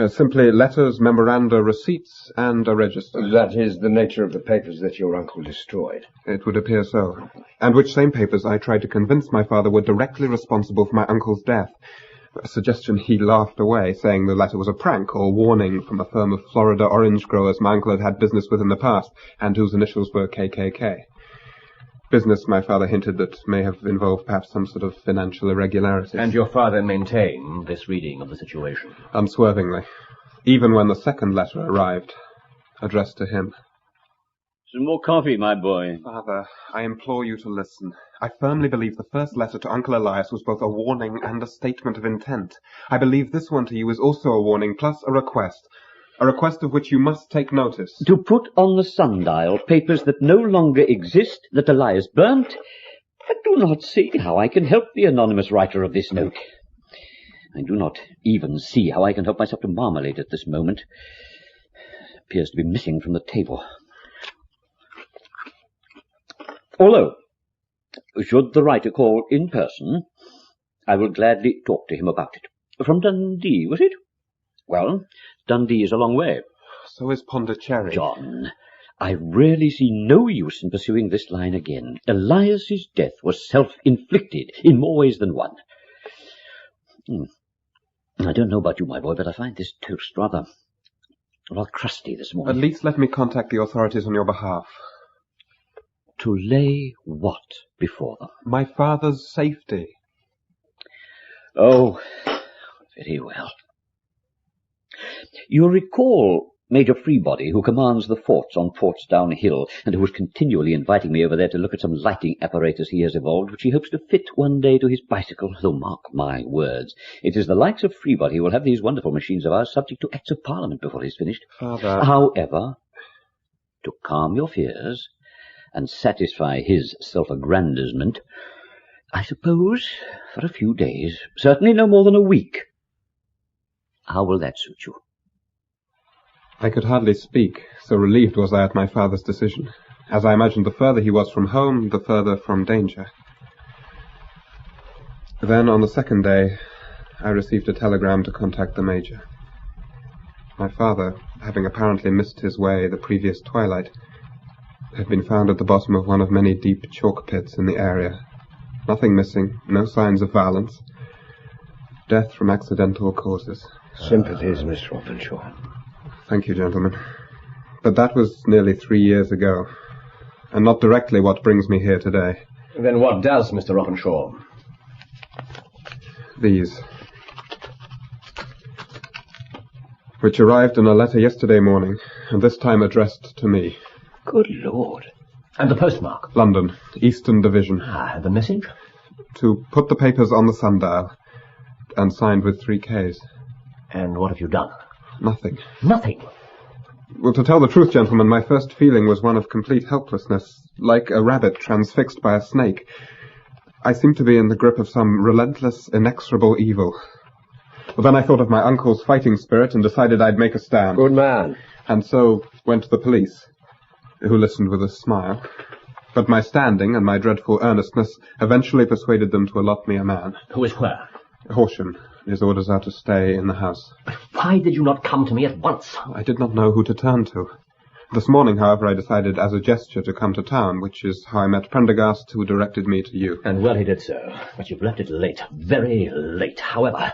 Simply letters, memoranda, receipts, and a register. That is the nature of the papers that your uncle destroyed. It would appear so. And which same papers I tried to convince my father were directly responsible for my uncle's death. A suggestion he laughed away, saying the letter was a prank or warning from a firm of Florida orange growers my uncle had had business with in the past, and whose initials were KKK. Business, my father hinted, that may have involved perhaps some sort of financial irregularities. And your father maintained this reading of the situation? Unswervingly. Even when the second letter arrived, addressed to him. Some more coffee, my boy. Father, I implore you to listen. I firmly believe the first letter to Uncle Elias was both a warning and a statement of intent. I believe this one to you is also a warning, plus a request. A request of which you must take notice. To put on the sundial papers that no longer exist, that Elias burnt? I do not see how I can help the anonymous writer of this note. I do not even see how I can help myself to marmalade at this moment. It appears to be missing from the table. Although, should the writer call in person, I will gladly talk to him about it. From Dundee, was it? Well, Dundee is a long way. So is Pondicherry. John, I really see no use in pursuing this line again. Elias's death was self-inflicted in more ways than one. I don't know about you, my boy, but I find this toast rather crusty this morning. At least let me contact the authorities on your behalf. To lay what before them? My father's safety. Oh, very well. You recall Major Freebody, who commands the forts on Portsdown Hill, and who is continually inviting me over there to look at some lighting apparatus he has evolved, which he hopes to fit one day to his bicycle, though mark my words, it is the likes of Freebody who will have these wonderful machines of ours subject to Acts of Parliament before he's finished. Father... However, to calm your fears and satisfy his self-aggrandizement, I suppose for a few days, certainly no more than a week. How will that suit you? I could hardly speak, so relieved was I at my father's decision. As I imagined, the further he was from home, the further from danger. Then, on the second day, I received a telegram to contact the Major. My father, having apparently missed his way the previous twilight, had been found at the bottom of one of many deep chalk pits in the area. Nothing missing, no signs of violence. Death from accidental causes. Sympathies, Mr. Openshaw. Thank you, gentlemen. But that was nearly 3 years ago, and not directly what brings me here today. Then what does, Mr. Openshaw? These. Which arrived in a letter yesterday morning, and this time addressed to me. Good Lord. And the postmark? London, Eastern Division. And the message? To put the papers on the sundial, and signed with 3 Ks. And what have you done? Nothing. Nothing? Well, to tell the truth, gentlemen, my first feeling was one of complete helplessness, like a rabbit transfixed by a snake. I seemed to be in the grip of some relentless, inexorable evil. Well, then I thought of my uncle's fighting spirit and decided I'd make a stand. Good man. And so went to the police, who listened with a smile. But my standing and my dreadful earnestness eventually persuaded them to allot me a man. Who is where? Horsham. His orders are to stay in the house. Why did you not come to me at once? I did not know who to turn to. This morning, however, I decided as a gesture to come to town, which is how I met Prendergast, who directed me to you. And well he did so. But you've left it late. Very late, however.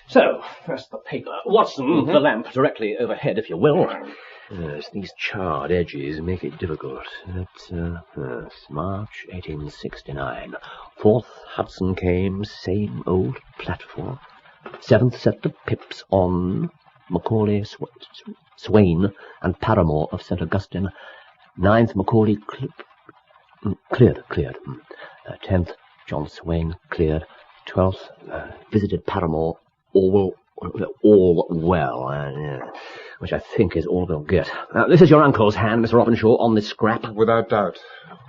So, first the paper. Watson, the lamp directly overhead, if you will. Yes, these charred edges make it difficult. That's, March 1869. 4th Hudson came, same old platform. 7th set of pips on Macaulay, Swain, and Paramore of St. Augustine. 9th Macaulay cleared. 10th John Swain cleared. 12th visited Paramore, all well, which I think is all we'll get. This is your uncle's hand, Mr. Openshaw, on this scrap. Without doubt.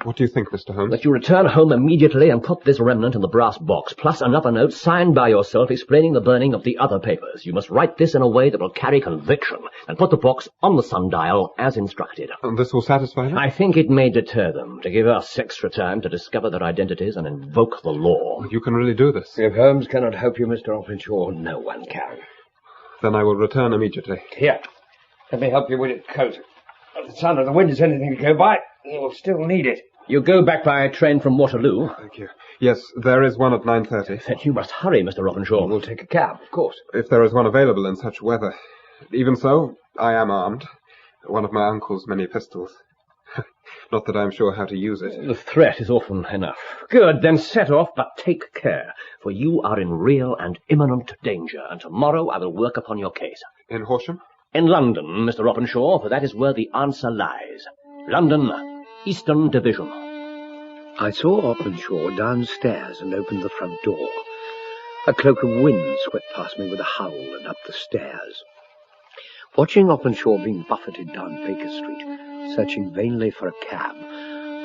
What do you think, Mr. Holmes? That you return home immediately and put this remnant in the brass box, plus another note signed by yourself explaining the burning of the other papers. You must write this in a way that will carry conviction, and put the box on the sundial as instructed. And this will satisfy them? I think it may deter them, to give us extra time to discover their identities and invoke the law. You can really do this. If Holmes cannot help you, Mr. Openshaw, no one can. Then I will return immediately. Here, let me help you with your coat. If the sun or the wind is anything to go by, you will still need it. You go back by train from Waterloo? Thank you. Yes, there is one at 9:30. Then you must hurry, Mr. Robbinshaw. We'll take a cab, of course. If there is one available in such weather. Even so, I am armed. One of my uncle's many pistols. Not that I'm sure how to use it. The threat is often enough. Good, then set off, but take care, for you are in real and imminent danger, and tomorrow I will work upon your case. In Horsham? In London, Mr. Robbinshaw, for that is where the answer lies. London, Eastern Division. I saw Openshaw downstairs and opened the front door. A cloak of wind swept past me with a howl and up the stairs. Watching Openshaw being buffeted down Baker Street, searching vainly for a cab,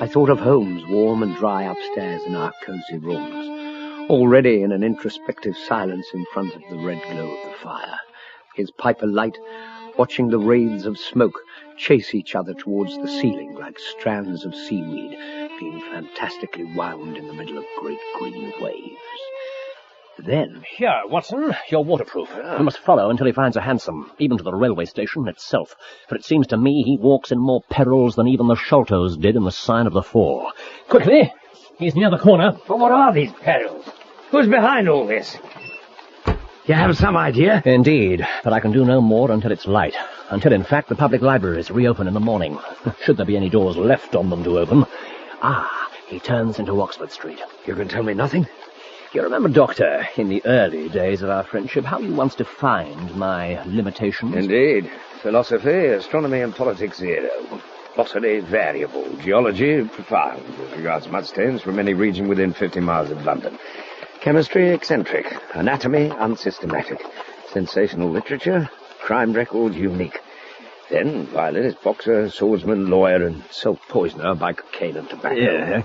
I thought of Holmes warm and dry upstairs in our cosy rooms, already in an introspective silence in front of the red glow of the fire, his pipe alight, watching the wraiths of smoke chase each other towards the ceiling like strands of seaweed being fantastically wound in the middle of great green waves. Then... Here, Watson, you're waterproof. You must follow until he finds a hansom, even to the railway station itself, for it seems to me he walks in more perils than even the Sholtos did in the Sign of the Four. Quickly! He's near the corner. But what are these perils? Who's behind all this? You have some idea? Indeed, but I can do no more until it's light. Until, in fact, the public libraries reopen in the morning. Should there be any doors left on them to open. Ah, he turns into Oxford Street. You can tell me nothing? You remember, Doctor, in the early days of our friendship, how you once defined my limitations? Indeed. Philosophy, astronomy, and politics, zero. Botany, variable. Geology, profound, as regards mudstones from any region within 50 miles of London. Chemistry, eccentric. Anatomy, unsystematic. Sensational literature, crime record, unique. Then, violinist, boxer, swordsman, lawyer, and self-poisoner by cocaine and tobacco. Yeah.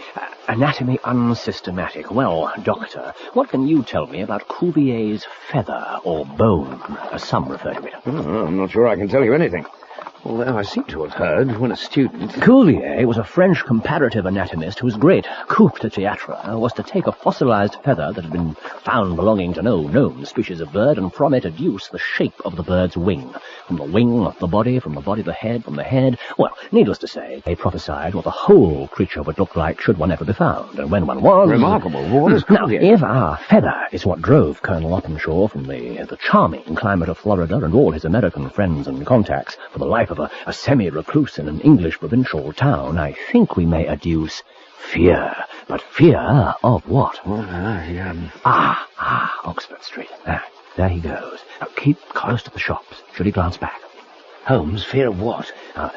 Anatomy unsystematic. Well, Doctor, what can you tell me about Cuvier's feather or bone, as some refer to it? I'm not sure I can tell you anything. Although I seem to have heard, when a student... Cuvier was a French comparative anatomist whose great coup de théâtre was to take a fossilized feather that had been found belonging to no known species of bird and from it deduce the shape of the bird's wing. From the wing, the body, from the body, the head, from the head... Well, needless to say, they prophesied what the whole creature would look like should one ever be found. And when one was... Remarkable. What is Cuvier? Now, if our feather is what drove Colonel Openshaw from the charming climate of Florida and all his American friends and contacts for the life of a semi-recluse in an English provincial town, I think we may adduce fear. But fear of what? Oxford Street. There he goes. Now keep close to the shops. Should he glance back? Holmes, fear of what?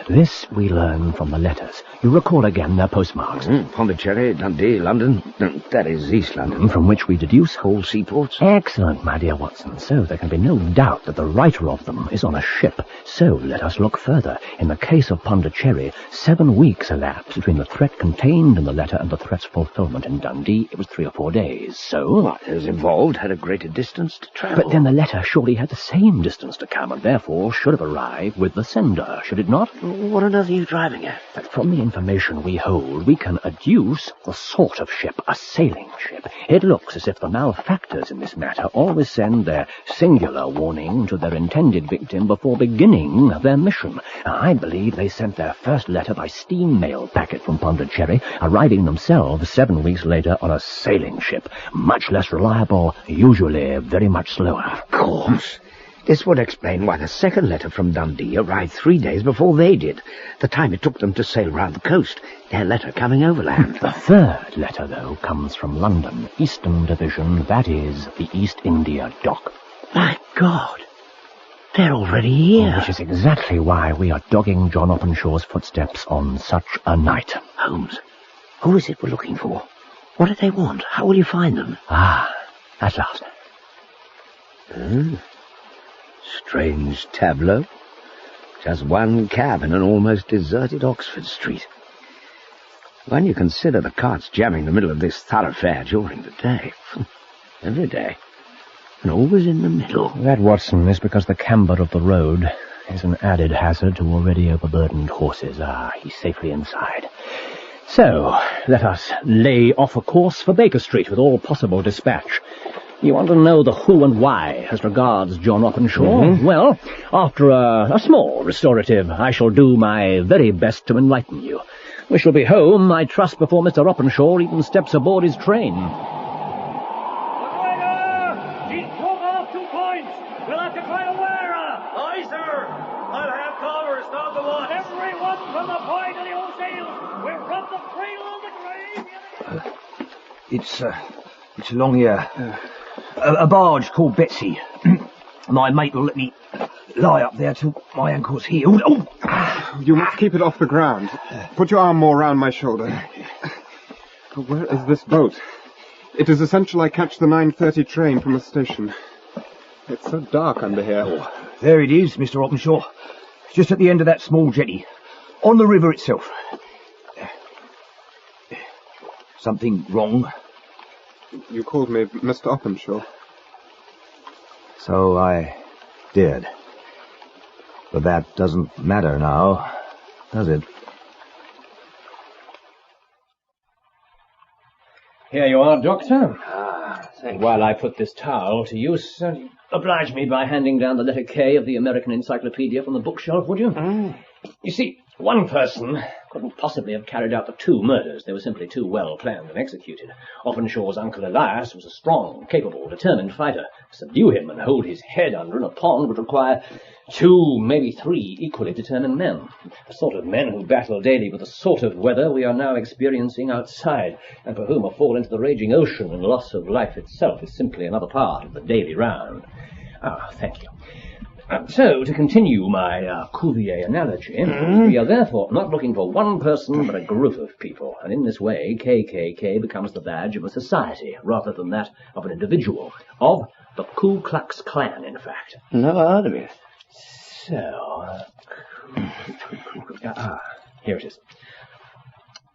This we learn from the letters. You recall again their postmarks. Pondicherry, Dundee, London. That is East London. From which we deduce whole seaports. Excellent, my dear Watson. So there can be no doubt that the writer of them is on a ship. So let us look further. In the case of Pondicherry, 7 weeks elapsed between the threat contained in the letter and the threat's fulfillment. In Dundee, it was 3 or 4 days. So... those involved had a greater distance to travel. But then the letter surely had the same distance to come, and therefore should have arrived with the sender, should it not? What on earth are you driving at? That from the information we hold, we can adduce the sort of ship, a sailing ship. It looks as if the malefactors in this matter always send their singular warning to their intended victim before beginning their mission. I believe they sent their first letter by steam mail packet from Pondicherry, arriving themselves 7 weeks later on a sailing ship, much less reliable, usually very much slower. Of course. This would explain why the second letter from Dundee arrived 3 days before they did, the time it took them to sail round the coast, their letter coming overland. The third letter, though, comes from London, Eastern Division, that is, the East India Dock. My God! They're already here. Which is exactly why we are dogging John Openshaw's footsteps on such a night. Holmes, who is it we're looking for? What do they want? How will you find them? At last. Strange tableau. Just one cab in an almost deserted Oxford Street. When you consider the carts jamming the middle of this thoroughfare during the day. Every day. And always in the middle. That, Watson, is because the camber of the road is an added hazard to already overburdened horses. He's safely inside. So, let us lay off a course for Baker Street with all possible dispatch. You want to know the who and why as regards John Openshaw? Well, after a small restorative, I shall do my very best to enlighten you. We shall be home, I trust, before Mr. Openshaw even steps aboard his train. He's broke off 2 points. We'll have to try to wear her. Aye, sir. I'll have covers, stop the watch. Everyone from the point of the old sails. We're from the cradle of the grave. It's along here. A barge called Betsy. My mate will let me lie up there till my ankle's healed. Oh! You must keep it off the ground. Put your arm more round my shoulder. Where is this boat? It is essential I catch the 9:30 train from the station. It's so dark under here. Oh, there it is, Mr. Openshaw. Just at the end of that small jetty. On the river itself. Something wrong? You called me Mr. Openshaw. So I did. But that doesn't matter now, does it? Here you are, Doctor. And while I put this towel to use, oblige me by handing down the letter K of the American Encyclopedia from the bookshelf, would you? You see, one person couldn't possibly have carried out the 2 murders. They were simply too well planned and executed. Oppenshaw's uncle Elias was a strong, capable, determined fighter. To subdue him and hold his head under in a pond would require 2, maybe 3 equally determined men. The sort of men who battle daily with the sort of weather we are now experiencing outside, and for whom a fall into the raging ocean and loss of life itself is simply another part of the daily round. Thank you. So, to continue my Cuvier analogy, we are therefore not looking for one person but a group of people, and in this way KKK becomes the badge of a society rather than that of an individual, of the Ku Klux Klan, in fact. Never heard of it. So, here it is.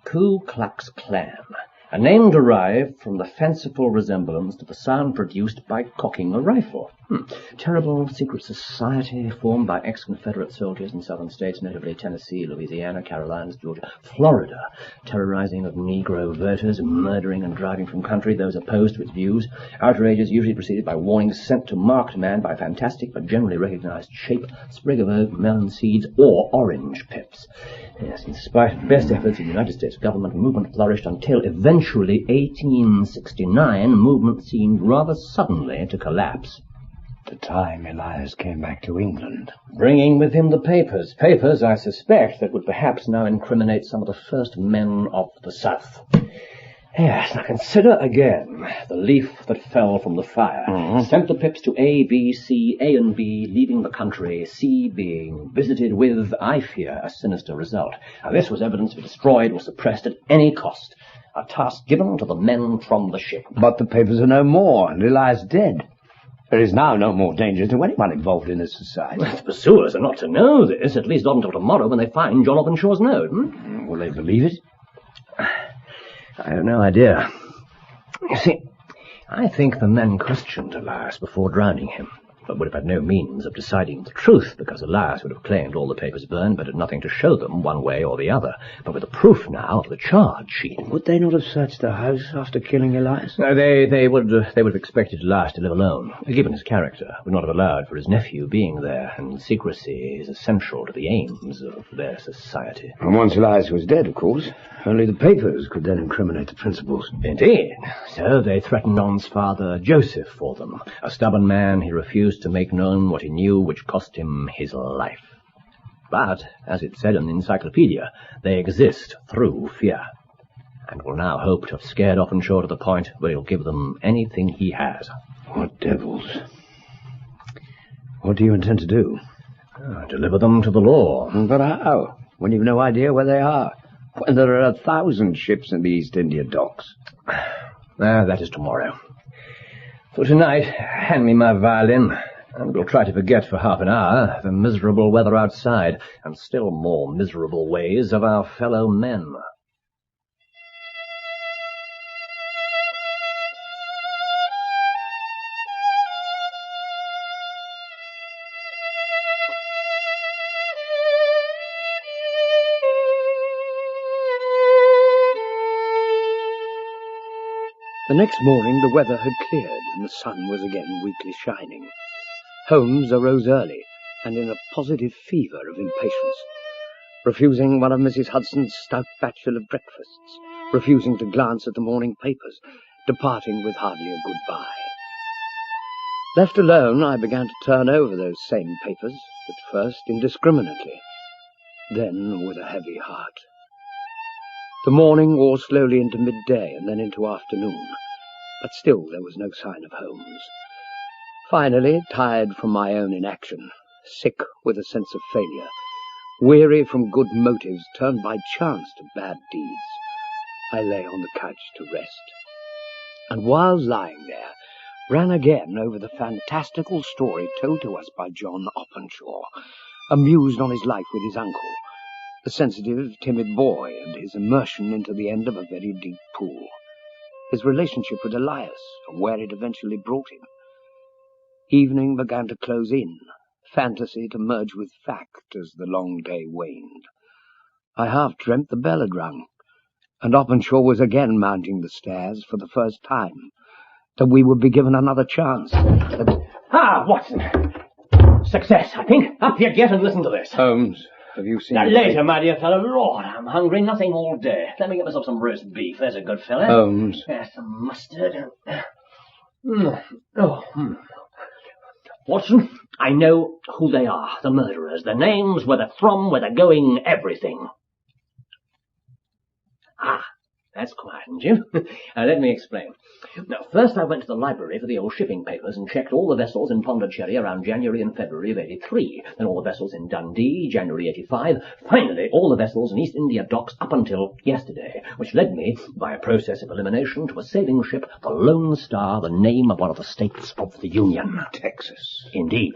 Ku Klux Klan, a name derived from the fanciful resemblance to the sound produced by cocking a rifle. Terrible secret society formed by ex-Confederate soldiers in southern states, notably Tennessee, Louisiana, Carolinas, Georgia, Florida, terrorizing of Negro voters, murdering and driving from country those opposed to its views. Outrages usually preceded by warnings sent to marked man by fantastic but generally recognized shape, sprig of oak, melon seeds, or orange pips. Yes, in spite of best efforts of the United States government, movement flourished until eventually 1869, movement seemed rather suddenly to collapse. The time Elias came back to England. Bringing with him the papers. Papers, I suspect, that would perhaps now incriminate some of the first men of the South. Yes, now consider again the leaf that fell from the fire. Sent the pips to A, B, C, A and B, leaving the country, C being visited with, I fear, a sinister result. Now this was evidence to be destroyed or suppressed at any cost. A task given to the men from the ship. But the papers are no more, and Elias dead. There is now no more danger to anyone involved in this society. Well, the pursuers are not to know this, at least not until tomorrow when they find John Openshaw's note. Will they believe it? I have no idea. You see, I think the men questioned Elias before drowning him, but would have had no means of deciding the truth, because Elias would have claimed all the papers burned, but had nothing to show them one way or the other. But with the proof now of the charge sheet... Would they not have searched the house after killing Elias? No, they would have expected Elias to live alone. Given his character, would not have allowed for his nephew being there, and secrecy is essential to the aims of their society. And once Elias was dead, of course, only the papers could then incriminate the principals. Indeed. So they threatened On's father, Joseph, for them. A stubborn man, he refused to make known what he knew, which cost him his life. But, as it said in the encyclopedia, they exist through fear, and will now hope to have scared Openshaw to the point where he'll give them anything he has. What devils? What do you intend to do? Deliver them to the law. But how? When you've no idea where they are? When there are 1,000 ships in the East India docks? That is tomorrow. For tonight, hand me my violin, and we'll try to forget for half an hour the miserable weather outside, and still more miserable ways of our fellow men. The next morning the weather had cleared, and the sun was again weakly shining. Holmes arose early, and in a positive fever of impatience. refusing one of Mrs. Hudson's stout bachelor breakfasts, refusing to glance at the morning papers, departing with hardly a goodbye. Left alone, I began to turn over those same papers, at first indiscriminately, then with a heavy heart. The morning wore slowly into midday and then into afternoon, but still there was no sign of Holmes. Finally, tired from my own inaction, sick with a sense of failure, weary from good motives turned by chance to bad deeds, I lay on the couch to rest. And while lying there, ran again over the fantastical story told to us by John Openshaw, amused on his life with his uncle, the sensitive, timid boy, and his immersion into the end of a very deep pool, his relationship with Elias, and where it eventually brought him. Evening began to close in, fantasy to merge with fact as the long day waned. I half dreamt the bell had rung, and Openshaw was again mounting the stairs for the first time, that we would be given another chance. Watson. Success, I think. Up you get and listen to this. Holmes, have you seen... Later, my dear fellow. Lord, I'm hungry. Nothing all day. Let me get myself some roast beef. There's a good fellow. Holmes. Some mustard. Watson, I know who they are, the murderers, their names, where they're from, where they're going, everything. That's quiet, isn't you? Let me explain. Now, first I went to the library for the old shipping papers and checked all the vessels in Pondicherry around January and February of '83, then all the vessels in Dundee, January '85, finally all the vessels in East India docks up until yesterday, which led me, by a process of elimination, to a sailing ship, the Lone Star, the name of one of the states of the Union. Texas. Indeed.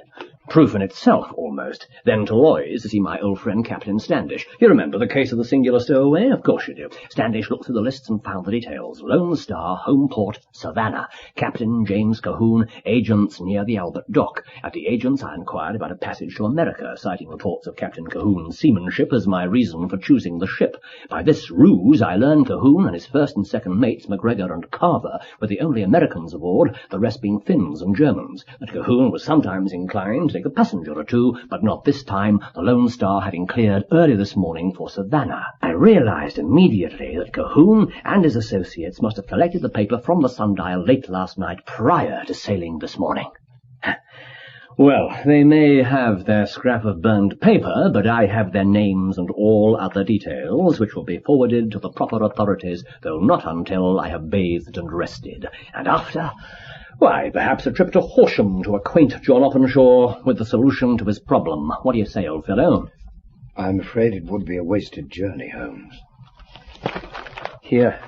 Proof in itself, almost. Then to Roy's to see my old friend Captain Standish. You remember the case of the singular stowaway? Of course you do. Standish looked through the lists and found the details. Lone Star, home port, Savannah. Captain James Cahoon, agents near the Albert Dock. At the agents I inquired about a passage to America, citing reports of Captain Cahoon's seamanship as my reason for choosing the ship. By this ruse I learned Cahoon and his first and second mates, McGregor and Carver, were the only Americans aboard, the rest being Finns and Germans. That Cahoon was sometimes inclined to take a passenger or two, but not this time, the Lone Star having cleared early this morning for Savannah. I realized immediately that Cahoon and his associates must have collected the paper from the sundial late last night prior to sailing this morning. Well, they may have their scrap of burned paper, but I have their names and all other details, which will be forwarded to the proper authorities, though not until I have bathed and rested. And after... why, perhaps a trip to Horsham to acquaint John Openshaw with the solution to his problem. What do you say, old fellow? I'm afraid it would be a wasted journey, Holmes. Here.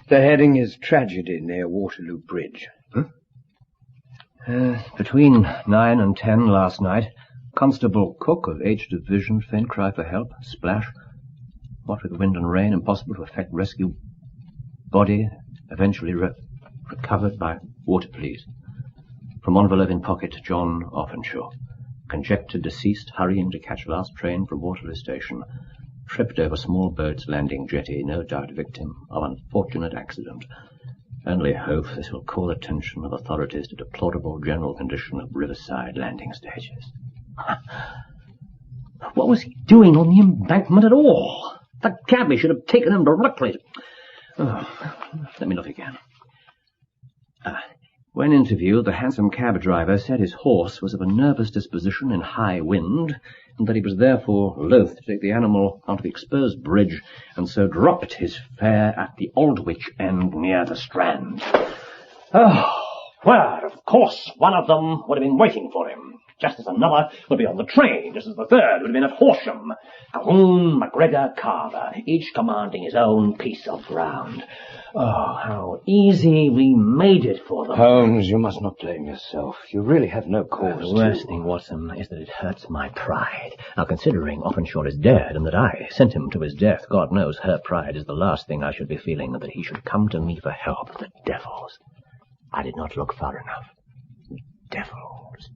The heading is Tragedy near Waterloo Bridge. Between 9 and 10 last night, Constable Cook of H Division, faint cry for help, splash. What with wind and rain, impossible to effect rescue. Body eventually recovered by water police. From envelope in pocket, John Openshaw. Conjectured deceased, hurrying to catch last train from Waterloo Station. Tripped over small boat's landing jetty, no doubt victim of unfortunate accident. Only hope this will call attention of authorities to deplorable general condition of riverside landing stages. What was he doing on the embankment at all? The cabby should have taken him directly. Let me look again. When interviewed, the hansom cab driver said his horse was of a nervous disposition in high wind, and that he was therefore loath to take the animal onto the exposed bridge, and so dropped his fare at the Aldwych end near the Strand. Where, of course, one of them would have been waiting for him, just as another would be on the train, just as the third would have been at Horsham. Cahoon, McGregor, Carver, each commanding his own piece of ground. Oh, how easy we made it for them. Holmes, you must not blame yourself. You really have no cause The worst thing, Watson, is that it hurts my pride. Now, considering Openshaw is dead, and that I sent him to his death, God knows her pride is the last thing I should be feeling, and that he should come to me for help. The devils. I did not look far enough. Devils.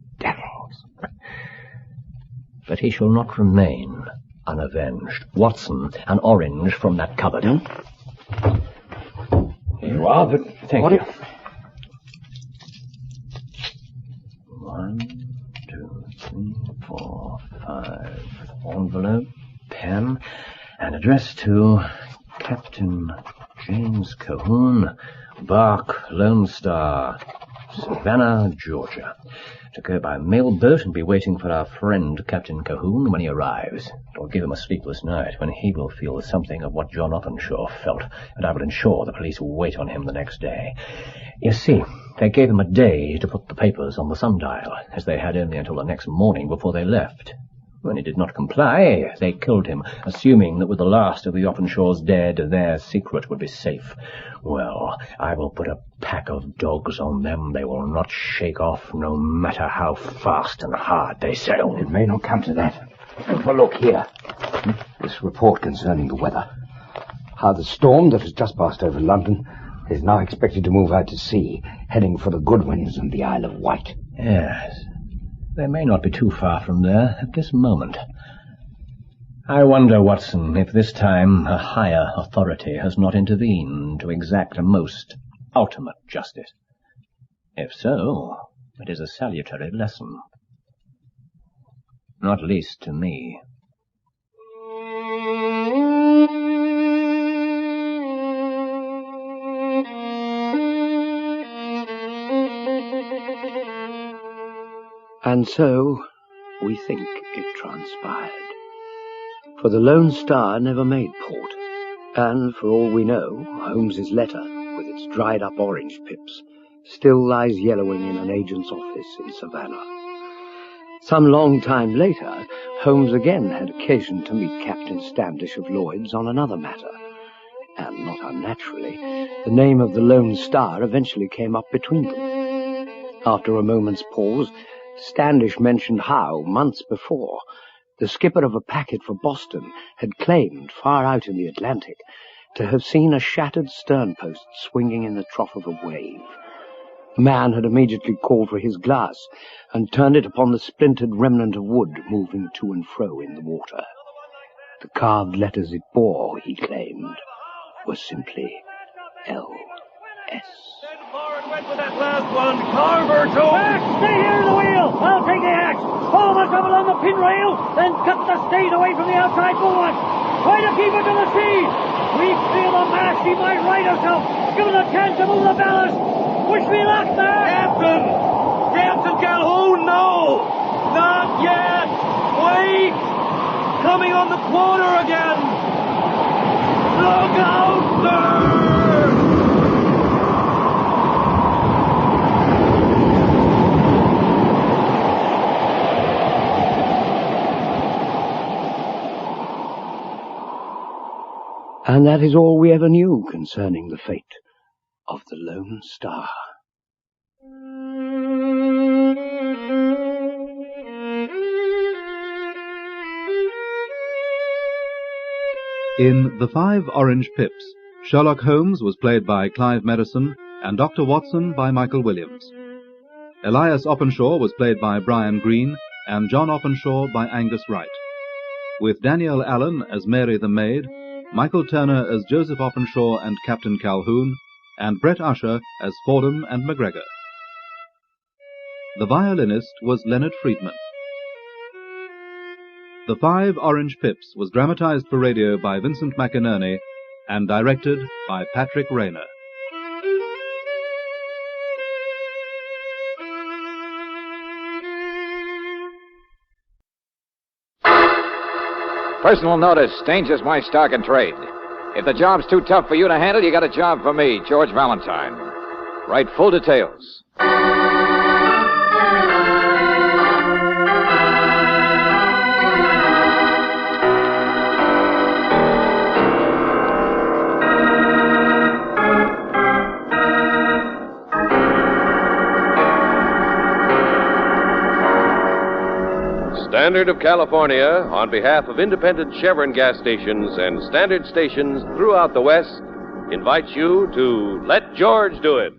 But he shall not remain unavenged. Watson, an orange from that cupboard. Here you are, but thank you. 1, 2, 3, 4, 5 envelopes. Addressed to Captain James Colquhoun, Bark, Lone Star, Savannah, Georgia. To go by mail boat and be waiting for our friend Captain Colquhoun when he arrives. It will give him a sleepless night when he will feel something of what John Openshaw felt, and I will ensure the police will wait on him the next day. You see, they gave him a day to put the papers on the sundial, as they had only until the next morning before they left. When he did not comply, they killed him, assuming that with the last of the Openshaws dead, their secret would be safe. Well, I will put a pack of dogs on them they will not shake off, no matter how fast and hard they sail. It may not come to that. But look here. This report concerning the weather. How the storm that has just passed over London is now expected to move out to sea, heading for the Goodwins and the Isle of Wight. Yes. They may not be too far from there at this moment. I wonder, Watson, if this time a higher authority has not intervened to exact a most ultimate justice. If so, it is a salutary lesson. Not least to me. And so, we think it transpired. For the Lone Star never made port, and for all we know, Holmes's letter, with its dried-up orange pips, still lies yellowing in an agent's office in Savannah. Some long time later, Holmes again had occasion to meet Captain Standish of Lloyd's on another matter, and not unnaturally, the name of the Lone Star eventually came up between them. After a moment's pause, Standish mentioned how, months before, the skipper of a packet for Boston had claimed, far out in the Atlantic, to have seen a shattered sternpost swinging in the trough of a wave. The man had immediately called for his glass and turned it upon the splintered remnant of wood moving to and fro in the water. The carved letters it bore, he claimed, were simply L.S. With that last one, Carver to... Back! Stay here in the wheel! I'll take the axe! Pull the trouble on the pin rail, then cut the stays away from the outside bulwark! Try to keep it to the sea! We feel the mast, he might right herself! Give it a chance to move the ballast! Wish me luck, man! Captain! Captain Calhoun, no! Not yet! Wait! Coming on the quarter again! Look out, sir! And that is all we ever knew concerning the fate of the Lone Star. In The 5 Orange Pips, Sherlock Holmes was played by Clive Medicine and Dr. Watson by Michael Williams. Elias Openshaw was played by Brian Greene and John Openshaw by Angus Wright, with Danielle Allen as Mary the Maid, Michael Turner as Joseph Openshaw and Captain Calhoun, and Brett Usher as Fordham and MacGregor. The violinist was Leonard Friedman. The 5 Orange Pips was dramatized for radio by Vincent McInerney and directed by Patrick Rayner. Personal notice, danger's my stock and trade. If the job's too tough for you to handle, you got a job for me, George Valentine. Write full details. Standard of California, on behalf of independent Chevron gas stations and standard stations throughout the West, invites you to Let George Do It.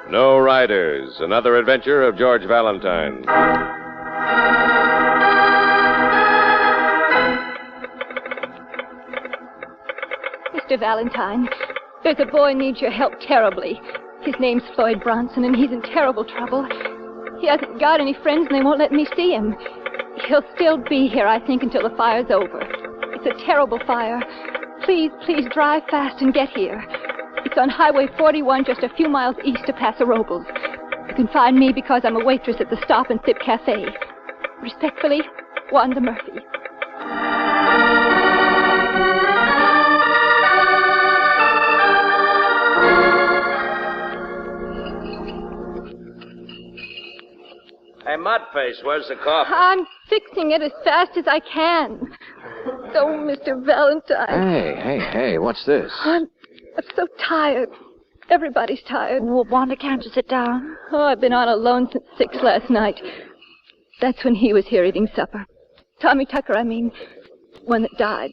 No Riders, another adventure of George Valentine. Mr. Valentine, there's a boy needs your help terribly. His name's Floyd Bronson, and he's in terrible trouble. He hasn't got any friends, and they won't let me see him. He'll still be here, I think, until the fire's over. It's a terrible fire. Please, please drive fast and get here. It's on Highway 41, just a few miles east of Paso Robles. You can find me because I'm a waitress at the Stop and Sip Cafe. Respectfully, Wanda Murphy. Hey, Mudface, where's the coffee? I'm fixing it as fast as I can. So, Mr. Valentine. Hey, what's this? I'm so tired. Everybody's tired. Well, Wanda, can't you sit down? Oh, I've been on alone since 6 last night. That's when he was here eating supper. Tommy Tucker, I mean. One that died.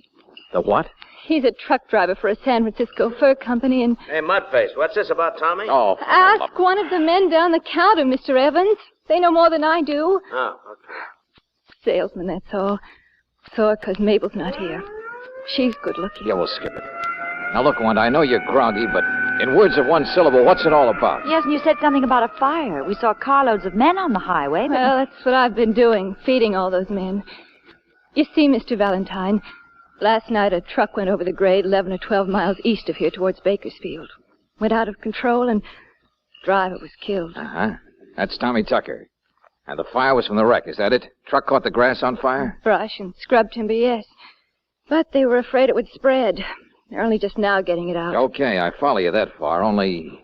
The what? He's a truck driver for a San Francisco fur company and... Hey, Mudface, what's this about Tommy? Oh, Ask one of the men down the counter, Mr. Evans. They know more than I do. Oh, okay. Salesman, that's all. Sore because Mabel's not here. She's good looking. Yeah, we'll skip it. Now, look, Wanda, I know you're groggy, but in words of one syllable, what's it all about? Yes, and you said something about a fire. We saw carloads of men on the highway. But... Well, that's what I've been doing, feeding all those men. You see, Mr. Valentine, last night a truck went over the grade 11 or 12 miles east of here towards Bakersfield. Went out of control and the driver was killed. Uh-huh. That's Tommy Tucker. And the fire was from the wreck, is that it? Truck caught the grass on fire? Brush and scrub timber, yes. But they were afraid it would spread. They're only just now getting it out. Okay, I follow you that far, only...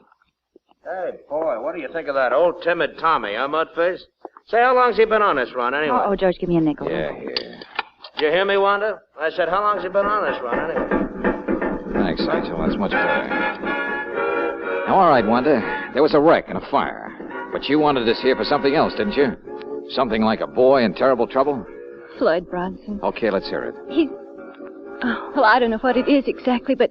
Hey, boy, what do you think of that old timid Tommy, huh, Mudface? Say, how long's he been on this run, anyway? Oh, George, give me a nickel. Yeah, here. Did you hear me, Wanda? I said, how long's he been on this run, anyway? Thanks, Angel. That's much better. Now, all right, Wanda. There was a wreck and a fire. But you wanted us here for something else, didn't you? Something like a boy in terrible trouble? Floyd Bronson. Okay, let's hear it. He's... Oh, well, I don't know what it is exactly, but...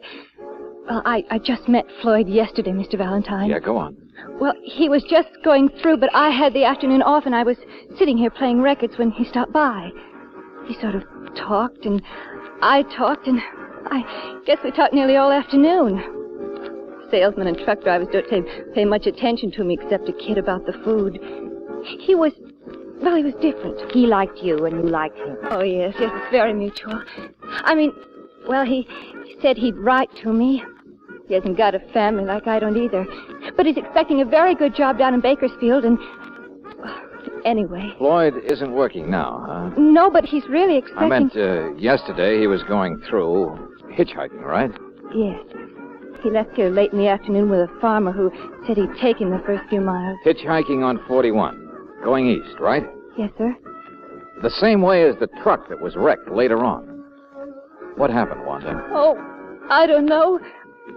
Well, I just met Floyd yesterday, Mr. Valentine. Yeah, go on. Well, he was just going through, but I had the afternoon off, and I was sitting here playing records when he stopped by. He sort of talked, and I talked, and I guess we talked nearly all afternoon. Salesmen and truck drivers don't pay much attention to me except a kid about the food. He was different. He liked you, and you liked him. Oh, yes, it's very mutual. I mean, well, he said he'd write to me. He hasn't got a family like I don't either. But he's expecting a very good job down in Bakersfield, and... Anyway. Floyd isn't working now, huh? No, but he's really expecting... I meant yesterday he was going through hitchhiking, right? Yes. He left here late in the afternoon with a farmer who said he'd take him the first few miles. Hitchhiking on 41, going east, right? Yes, sir. The same way as the truck that was wrecked later on. What happened, Wanda? Oh, I don't know.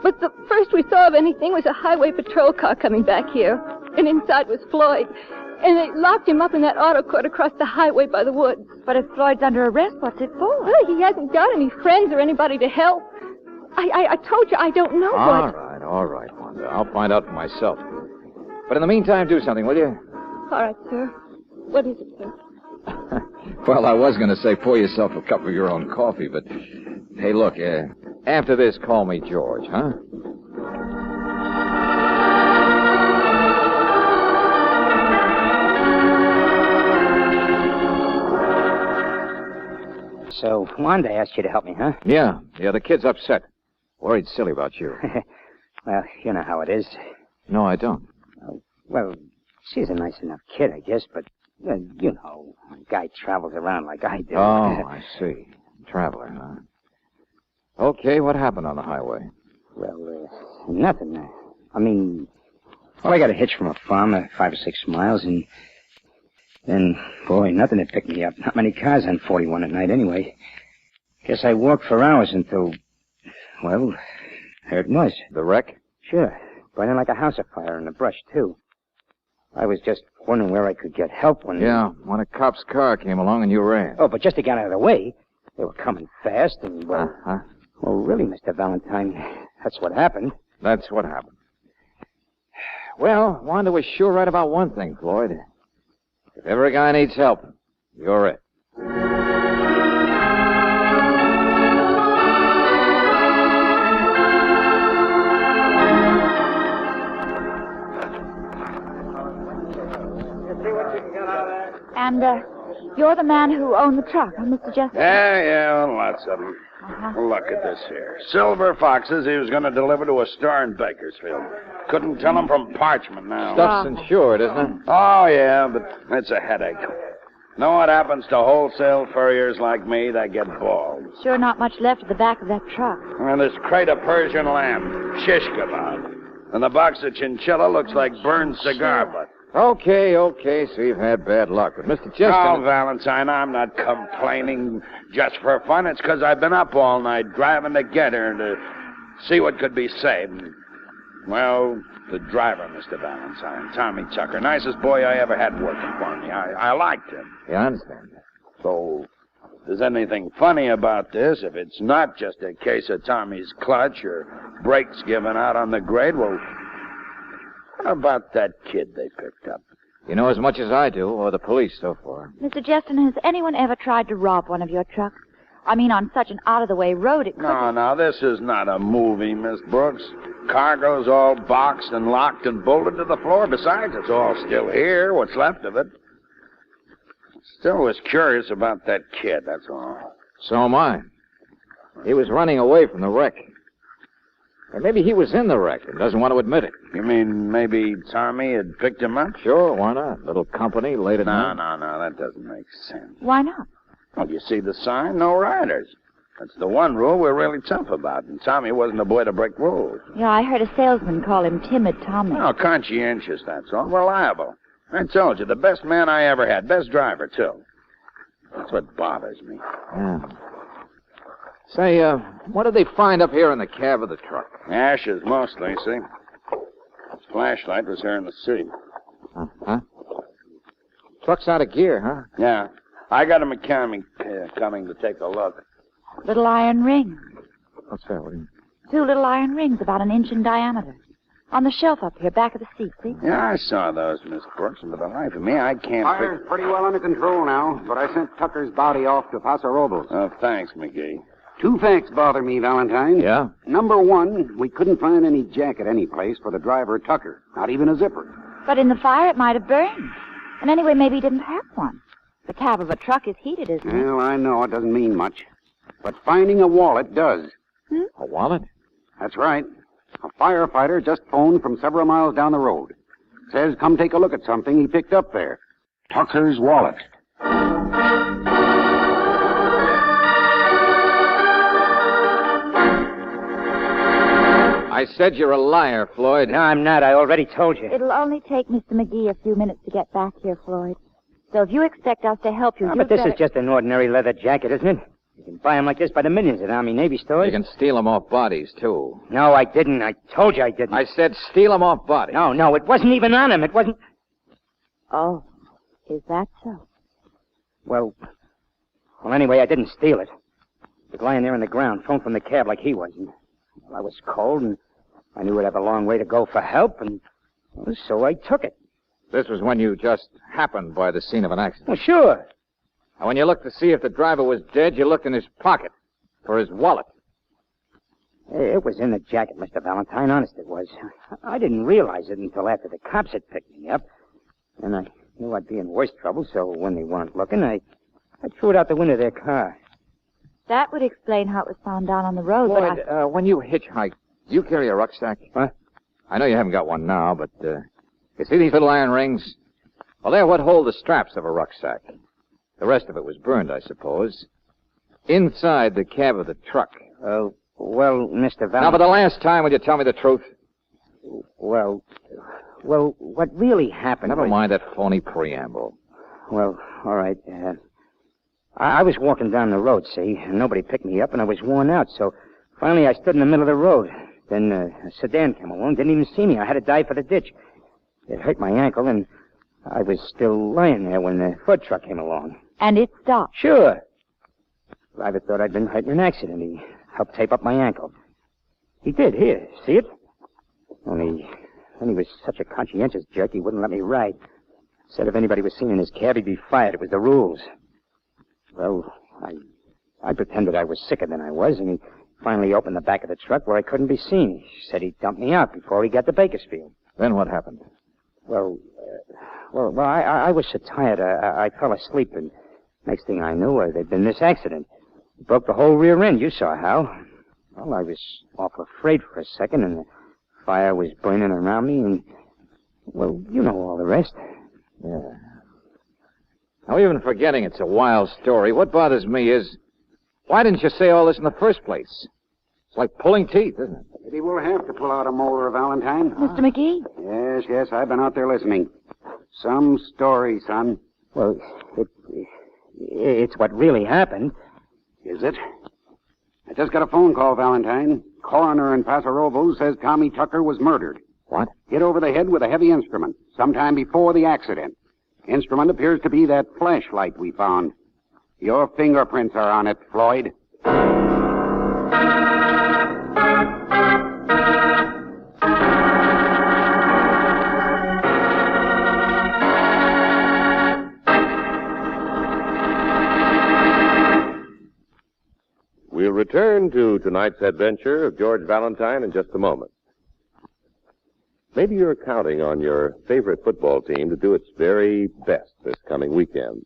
But the first we saw of anything was a highway patrol car coming back here. And inside was Floyd. And they locked him up in that auto court across the highway by the woods. But if Floyd's under arrest, what's it for? Well, he hasn't got any friends or anybody to help. I told you I don't know what... All right, Wanda. I'll find out for myself. But in the meantime, do something, will you? All right, sir. What is it, sir? Well, I was going to say pour yourself a cup of your own coffee, but... Hey, look, after this, call me George, huh? So, Wanda asked you to help me, huh? Yeah, the kid's upset. Worried silly about you. Well, you know how it is. No, I don't. Well, she's a nice enough kid, I guess, but, you know, a guy travels around like I do. Oh, I see. Traveler, huh? Okay, what happened on the highway? Well, nothing. I got a hitch from a farm 5 or 6 miles, and then, boy, nothing had picked me up. Not many cars on 41 at night, anyway. Guess I walked for hours until, well, there it was. The wreck? Sure. Burning like a house afire in the brush, too. I was just wondering where I could get help when... Yeah, when a cop's car came along and you ran. Oh, but just to get out of the way. They were coming fast and, well... Uh-huh. Well, really, Mr. Valentine, that's what happened. That's what happened. Well, Wanda was sure right about one thing, Floyd. If ever a guy needs help, you're it. And, You're the man who owned the truck, huh, Mr. Jessup? Yeah, lots of them. Look at this here. Silver foxes he was going to deliver to a store in Bakersfield. Couldn't tell him from parchment now. Stuff's insured, isn't it? Oh, yeah, but it's a headache. Know what happens to wholesale furriers like me? They get bald. Sure not much left at the back of that truck. And this crate of Persian lamb, shish kebab. And the box of chinchilla looks like burned cigar butt. Okay, so you've had bad luck. But Mr. Cheston... Oh, Valentine, I'm not complaining just for fun. It's because I've been up all night driving to get her to see what could be saved. Well, the driver, Mr. Valentine, Tommy Tucker, nicest boy I ever had working for me. I liked him. Yeah, I understand. So, if there's anything funny about this, if it's not just a case of Tommy's clutch or brakes giving out on the grade, well, how about that kid they picked up? You know as much as I do, or the police so far. Mr. Jeston, has anyone ever tried to rob one of your trucks? I mean, on such an out-of-the-way road, it couldn't... No, this is not a movie, Miss Brooks. Cargo's all boxed and locked and bolted to the floor. Besides, it's all still here, what's left of it. Still was curious about that kid, that's all. So am I. He was running away from the wreck. Or maybe he was in the wreck and doesn't want to admit it. You mean maybe Tommy had picked him up? Sure, why not? Little company late at night. No, that doesn't make sense. Why not? Well, you see the sign? No riders. That's the one rule we're really tough about, and Tommy wasn't a boy to break rules. Yeah, I heard a salesman call him Timid Tommy. No, conscientious, that's all. Reliable. I told you, the best man I ever had. Best driver, too. That's what bothers me. Yeah. Say, what did they find up here in the cab of the truck? Ashes, mostly, see? His flashlight was here in the seat. Huh? Truck's out of gear, huh? Yeah. I got a mechanic coming to take a look. Little iron rings. What's that? What do you... 2 little iron rings about an inch in diameter. On the shelf up here, back of the seat, see? Yeah, I saw those, Miss Brooks, and for the life of me, I can't... Fire's pretty well under control now, but I sent Tucker's body off to Paso Robles. Oh, thanks, McGee. 2 facts bother me, Valentine. Yeah? Number 1, we couldn't find any jacket any place for the driver, Tucker. Not even a zipper. But in the fire, it might have burned. And anyway, maybe he didn't have one. The cab of a truck is heated, isn't it? Well, I know it doesn't mean much. But finding a wallet does. A wallet? That's right. A firefighter just phoned from several miles down the road. Says come take a look at something he picked up there. Tucker's wallet. I said you're a liar, Floyd. No, I'm not. I already told you. It'll only take Mr. McGee a few minutes to get back here, Floyd. So if you expect us to help you, But this is just an ordinary leather jacket, isn't it? You can buy them like this by the millions at Army Navy stores. You can steal them off bodies, too. No, I didn't. I told you I didn't. I said steal them off bodies. No, it wasn't even on him. It wasn't... Oh, is that so? Well, anyway, I didn't steal it. It was lying there on the ground, phoned from the cab like he was. And, well, I was cold, and I knew I'd have a long way to go for help, and well, so I took it. This was when you just happened by the scene of an accident. Well, sure. And when you looked to see if the driver was dead, you looked in his pocket for his wallet. It was in the jacket, Mr. Valentine. Honest, it was. I didn't realize it until after the cops had picked me up. And I knew I'd be in worse trouble, so when they weren't looking, I threw it out the window of their car. That would explain how it was found down on the road, Floyd, when you hitchhike, do you carry a rucksack? What? I know you haven't got one now, but, you see these little iron rings? Well, they're what hold the straps of a rucksack. The rest of it was burned, I suppose. Inside the cab of the truck. Well, Mr. Valentine... Now, for the last time, will you tell me the truth? Well, what really happened... Never mind that phony preamble. Well, all right. I was walking down the road, see, and nobody picked me up, and I was worn out, so finally I stood in the middle of the road. Then a sedan came along, didn't even see me. I had to dive for the ditch. It hurt my ankle, and I was still lying there when the food truck came along. And it stopped? Sure. The driver thought I'd been hurt in an accident. He helped tape up my ankle. He did. Here, see it? Only he was such a conscientious jerk, he wouldn't let me ride. Said if anybody was seen in his cab, he'd be fired. It was the rules. Well, I pretended I was sicker than I was, and he finally opened the back of the truck where I couldn't be seen. He said he'd dump me out before he got to Bakersfield. Then what happened? Well, I was so tired, I fell asleep, and Next thing I knew, there'd been this accident. It broke the whole rear end. You saw how. Well, I was awful afraid for a second, and the fire was burning around me, and, well, you know all the rest. Yeah. Now, even forgetting it's a wild story, what bothers me is, why didn't you say all this in the first place? It's like pulling teeth, isn't it? Maybe we'll have to pull out a molar, Valentine. Mr. McGee? Yes, I've been out there listening. Some story, son. Well, it's what really happened. Is it? I just got a phone call, Valentine. Coroner in Paso Robles says Tommy Tucker was murdered. What? Hit over the head with a heavy instrument sometime before the accident. Instrument appears to be that flashlight we found. Your fingerprints are on it, Floyd. We'll return to tonight's adventure of George Valentine in just a moment. Maybe you're counting on your favorite football team to do its very best this coming weekend.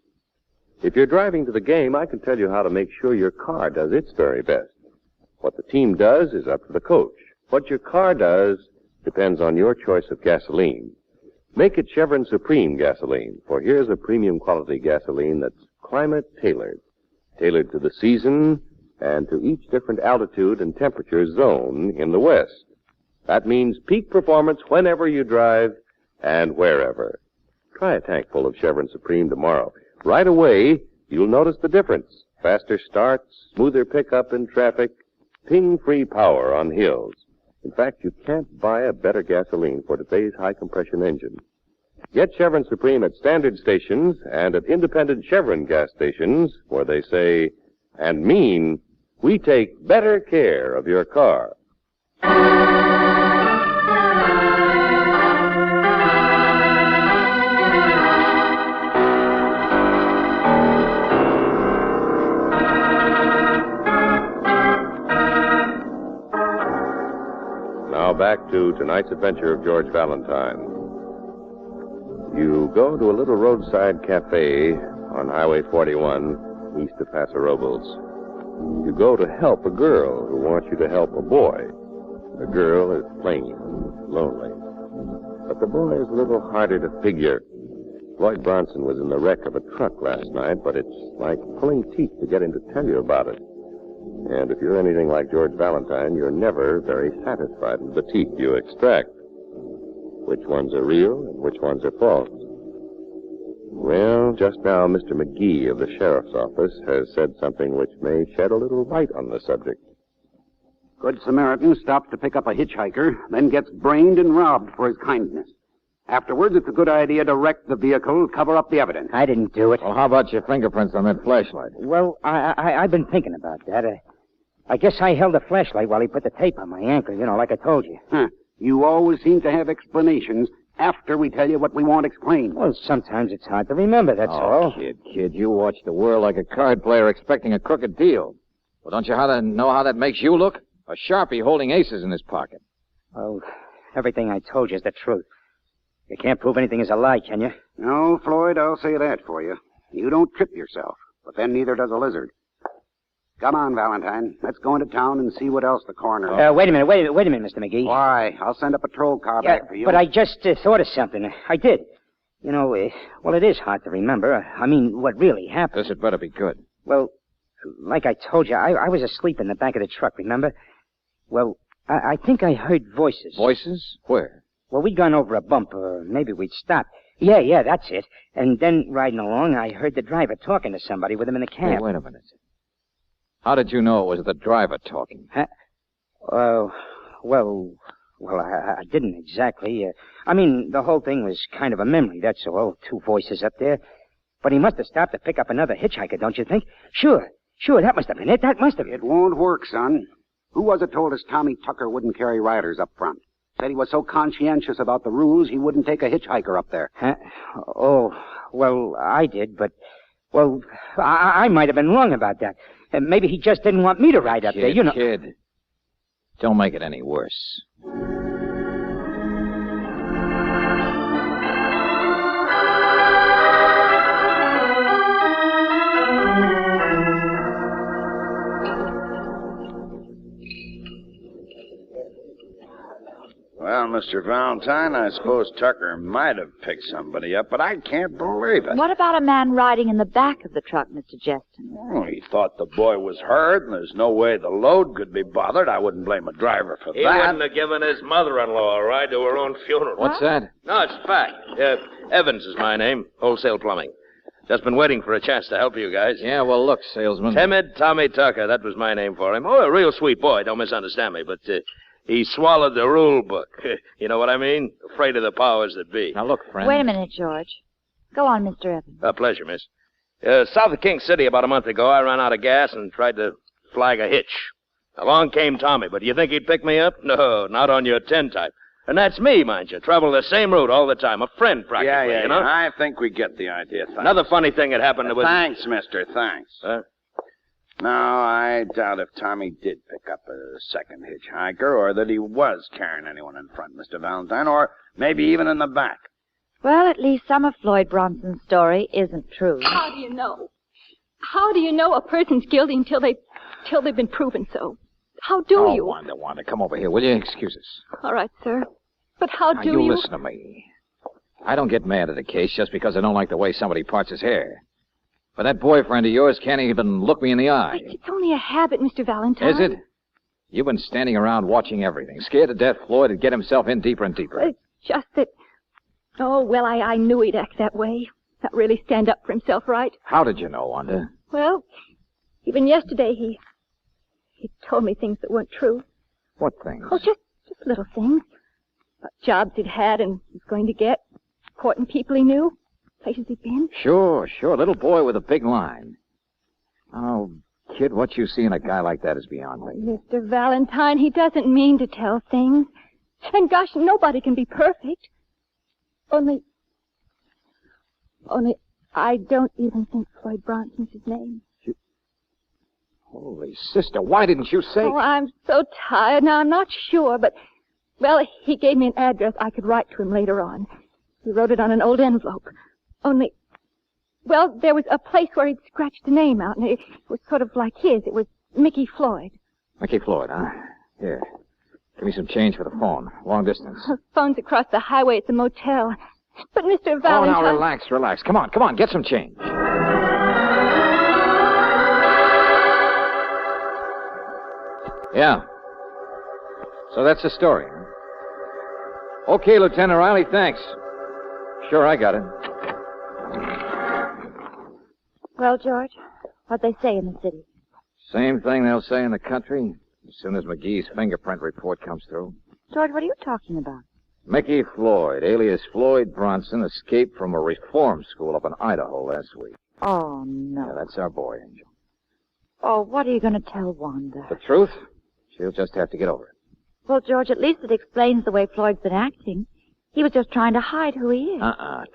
If you're driving to the game, I can tell you how to make sure your car does its very best. What the team does is up to the coach. What your car does depends on your choice of gasoline. Make it Chevron Supreme gasoline, for here's a premium quality gasoline that's climate tailored. Tailored to the season and to each different altitude and temperature zone in the West. That means peak performance whenever you drive and wherever. Try a tank full of Chevron Supreme tomorrow. Right away, you'll notice the difference. Faster starts, smoother pickup in traffic, ping-free power on hills. In fact, you can't buy a better gasoline for today's high-compression engine. Get Chevron Supreme at standard stations and at independent Chevron gas stations where they say and mean, we take better care of your car. Now back to tonight's adventure of George Valentine. You go to a little roadside cafe on Highway 41 east of Paso Robles. You go to help a girl who wants you to help a boy. The girl is plain and lonely. But the boy is a little harder to figure. Floyd Bronson was in the wreck of a truck last night, but it's like pulling teeth to get him to tell you about it. And if you're anything like George Valentine, you're never very satisfied with the teeth you extract. Which ones are real and which ones are false? Well, just now, Mr. McGee of the Sheriff's Office has said something which may shed a little light on the subject. Good Samaritan stops to pick up a hitchhiker, then gets brained and robbed for his kindness. Afterwards, it's a good idea to wreck the vehicle, cover up the evidence. I didn't do it. Well, how about your fingerprints on that flashlight? Well, I've been thinking about that. I guess I held the flashlight while he put the tape on my ankle, like I told you. Huh. You always seem to have explanations after we tell you what we want explained. Well, sometimes it's hard to remember, that's all. Kid, you watch the world like a card player expecting a crooked deal. Well, don't you know how that makes you look? A Sharpie holding aces in his pocket. Well, everything I told you is the truth. You can't prove anything is a lie, can you? No, Floyd, I'll say that for you. You don't trip yourself, but then neither does a lizard. Come on, Valentine. Let's go into town and see what else the coroner... Wait a minute, Mr. McGee. Why? I'll send a patrol car back for you. But I just thought of something. I did. Well, it is hard to remember. I mean, what really happened. This had better be good. Well, like I told you, I was asleep in the back of the truck, remember? Well, I think I heard voices. Voices? Where? Well, we'd gone over a bump, or maybe we'd stopped. Yeah, that's it. And then, riding along, I heard the driver talking to somebody with him in the cab. Hey, wait a minute. How did you know it was the driver talking? Huh? Well, I didn't exactly. I mean, the whole thing was kind of a memory, that's all. Two voices up there. But he must have stopped to pick up another hitchhiker, don't you think? Sure, that must have been it. That must have been. It won't work, son. Who was it told us Tommy Tucker wouldn't carry riders up front? Said he was so conscientious about the rules he wouldn't take a hitchhiker up there. Huh? Oh, well, I did, but... Well, I might have been wrong about that. Maybe he just didn't want me to ride up there, Kid, don't make it any worse. Well, Mr. Valentine, I suppose Tucker might have picked somebody up, but I can't believe it. What about a man riding in the back of the truck, Mr. Jeston? Well, he thought the boy was hurt, and there's no way the load could be bothered. I wouldn't blame a driver for He that. wouldn't have given his mother-in-law a ride to her own funeral. What's that? No, it's a fact. Evans is my name. Wholesale plumbing. Just been waiting for a chance to help you guys. Yeah, well, look, salesman. Timid Tommy Tucker. That was my name for him. Oh, a real sweet boy. Don't misunderstand me. But he swallowed the rule book. You know what I mean? Afraid of the powers that be. Now, look, friend. Wait a minute, George. Go on, Mr. Evans. A pleasure, miss. South of King City about a month ago, I ran out of gas and tried to flag a hitch. Along came Tommy, but do you think he'd pick me up? No, not on your tintype. And that's me, mind you. Travel the same route all the time. A friend, practically, you know? I think we get the idea. Thanks. Another funny thing that happened was... Thanks, mister, thanks. Huh? No, I doubt if Tommy did pick up a second hitchhiker, or that he was carrying anyone in front, Mr. Valentine, or maybe even in the back. Well, at least some of Floyd Bronson's story isn't true. How do you know? How do you know a person's guilty until they've been proven so? How do you? Wanda, come over here, will you? Excuse us. All right, sir. But how Now, do you you... listen to me. I don't get mad at a case just because I don't like the way somebody parts his hair. But that boyfriend of yours can't even look me in the eye. It's only a habit, Mr. Valentine. Is it? You've been standing around watching everything, scared to death Floyd would get himself in deeper and deeper. It's just that... Oh, well, I knew he'd act that way. Not really stand up for himself right. How did you know, Wanda? Well, even yesterday he told me things that weren't true. What things? Oh, just little things. About jobs he'd had and was going to get. Important people he knew. Places he'd been. Sure. Little boy with a big line. Oh, kid, what you see in a guy like that is beyond me. Mr. Valentine, he doesn't mean to tell things. And gosh, nobody can be perfect. Only I don't even think Floyd Bronson's his name. Holy sister, why didn't you say... Oh, I'm so tired now. I'm not sure, but... Well, he gave me an address I could write to him later on. He wrote it on an old envelope. Only... Well, there was a place where he'd scratched a name out, and it was sort of like his. It was Mickey Floyd. Mickey Floyd, huh? Here. Give me some change for the phone. Long distance. The phone's across the highway at the motel. But Mr. Valentine... Oh, now relax. Come on, get some change. Yeah. So that's the story, huh? Okay, Lieutenant Riley, thanks. Sure, I got it. Well, George, what'd they say in the city? Same thing they'll say in the country as soon as McGee's fingerprint report comes through. George, what are you talking about? Mickey Floyd, alias Floyd Bronson, escaped from a reform school up in Idaho last week. Oh, no. Yeah, that's our boy, Angel. Oh, what are you going to tell Wanda? The truth? She'll just have to get over it. Well, George, at least it explains the way Floyd's been acting. He was just trying to hide who he is.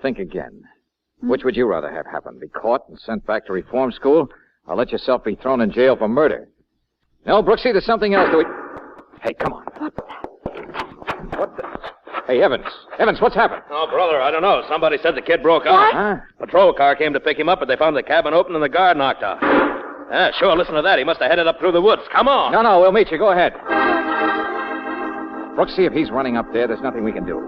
Think again. Which would you rather have happen? Be caught and sent back to reform school, or let yourself be thrown in jail for murder? No, Brooksy, there's something else to it. Hey, come on. What's that? What the... Hey, Evans, what's happened? Oh, brother, I don't know. Somebody said the kid broke out. Huh? Patrol car came to pick him up, but they found the cabin open and the guard knocked out. Yeah, sure, listen to that. He must have headed up through the woods. Come on. No, we'll meet you. Go ahead. Brooksy, if he's running up there, there's nothing we can do.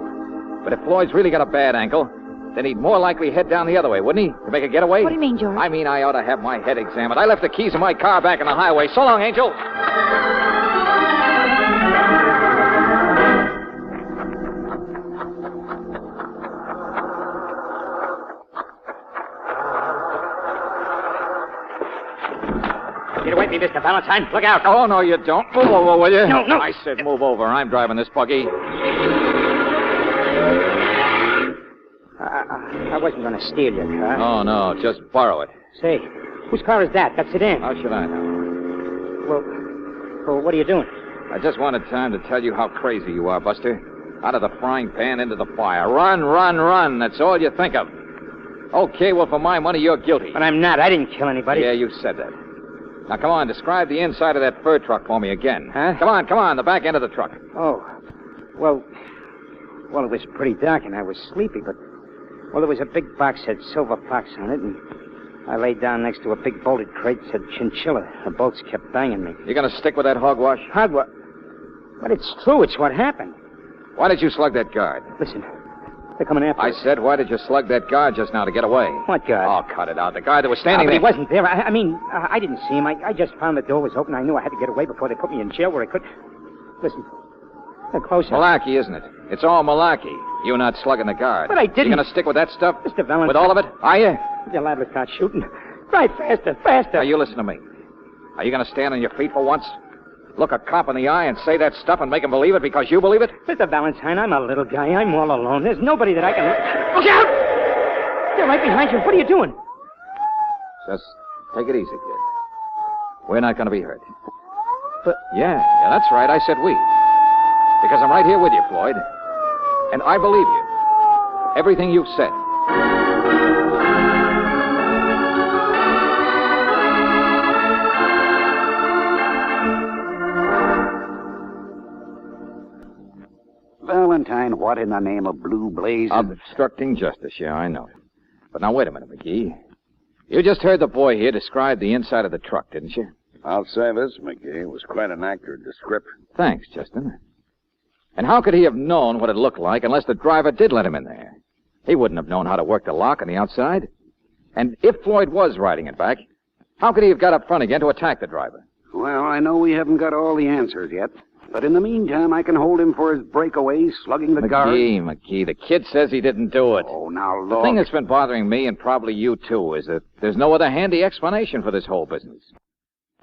But if Floyd's really got a bad ankle, then he'd more likely head down the other way, wouldn't he? To make a getaway? What do you mean, George? I mean, I ought to have my head examined. I left the keys of my car back in the highway. So long, Angel. Get away from me, Mr. Valentine. Look out. Oh, no, you don't. Move over, will you? No. I said move over. I'm driving this buggy. I wasn't going to steal your car. Oh, no, just borrow it. Say, whose car is that? That's it in. How should I know? Well, what are you doing? I just wanted time to tell you how crazy you are, Buster. Out of the frying pan into the fire. Run. That's all you think of. Okay, well, for my money, you're guilty. But I'm not. I didn't kill anybody. Yeah, you said that. Now, come on, describe the inside of that fur truck for me again. Huh? Come on, the back end of the truck. Oh, well, it was pretty dark and I was sleepy, but, there was a big box that had Silver Fox on it, and I laid down next to a big bolted crate that said Chinchilla. The bolts kept banging me. You gonna stick with that hogwash? Hogwash? But it's true. It's what happened. Why did you slug that guard? Listen, they're coming after us. I said, why did you slug that guard just now to get away? What guard? Oh, cut it out. The guy that was standing but there. he wasn't there. I didn't see him. I just found the door was open. I knew I had to get away before they put me in jail where I could... Listen, they're closer. Malarkey, isn't it? It's all malarkey. You not slugging the guard. But I didn't. You gonna stick with that stuff? Mr. Valentine. With all of it? Are you? You're liable to start shooting. Right, faster, faster. Now, you listen to me. Are you gonna stand on your feet for once? Look a cop in the eye and say that stuff and make him believe it because you believe it? Mr. Valentine, I'm a little guy. I'm all alone. There's nobody that I can... Look out! They're right behind you. What are you doing? Just take it easy, kid. We're not gonna be hurt. But... Yeah, that's right. I said we. Because I'm right here with you, Floyd. And I believe you. Everything you've said. Valentine, what in the name of blue blazes? Obstructing justice, yeah, I know. But now, wait a minute, McGee. You just heard the boy here describe the inside of the truck, didn't you? I'll say this, McGee. It was quite an accurate description. Thanks, Justin. And how could he have known what it looked like unless the driver did let him in there? He wouldn't have known how to work the lock on the outside. And if Floyd was riding it back, how could he have got up front again to attack the driver? Well, I know we haven't got all the answers yet. But in the meantime, I can hold him for his breakaway, slugging the guard. McGee, the kid says he didn't do it. Oh, now, look. The thing that's been bothering me, and probably you too, is that there's no other handy explanation for this whole business.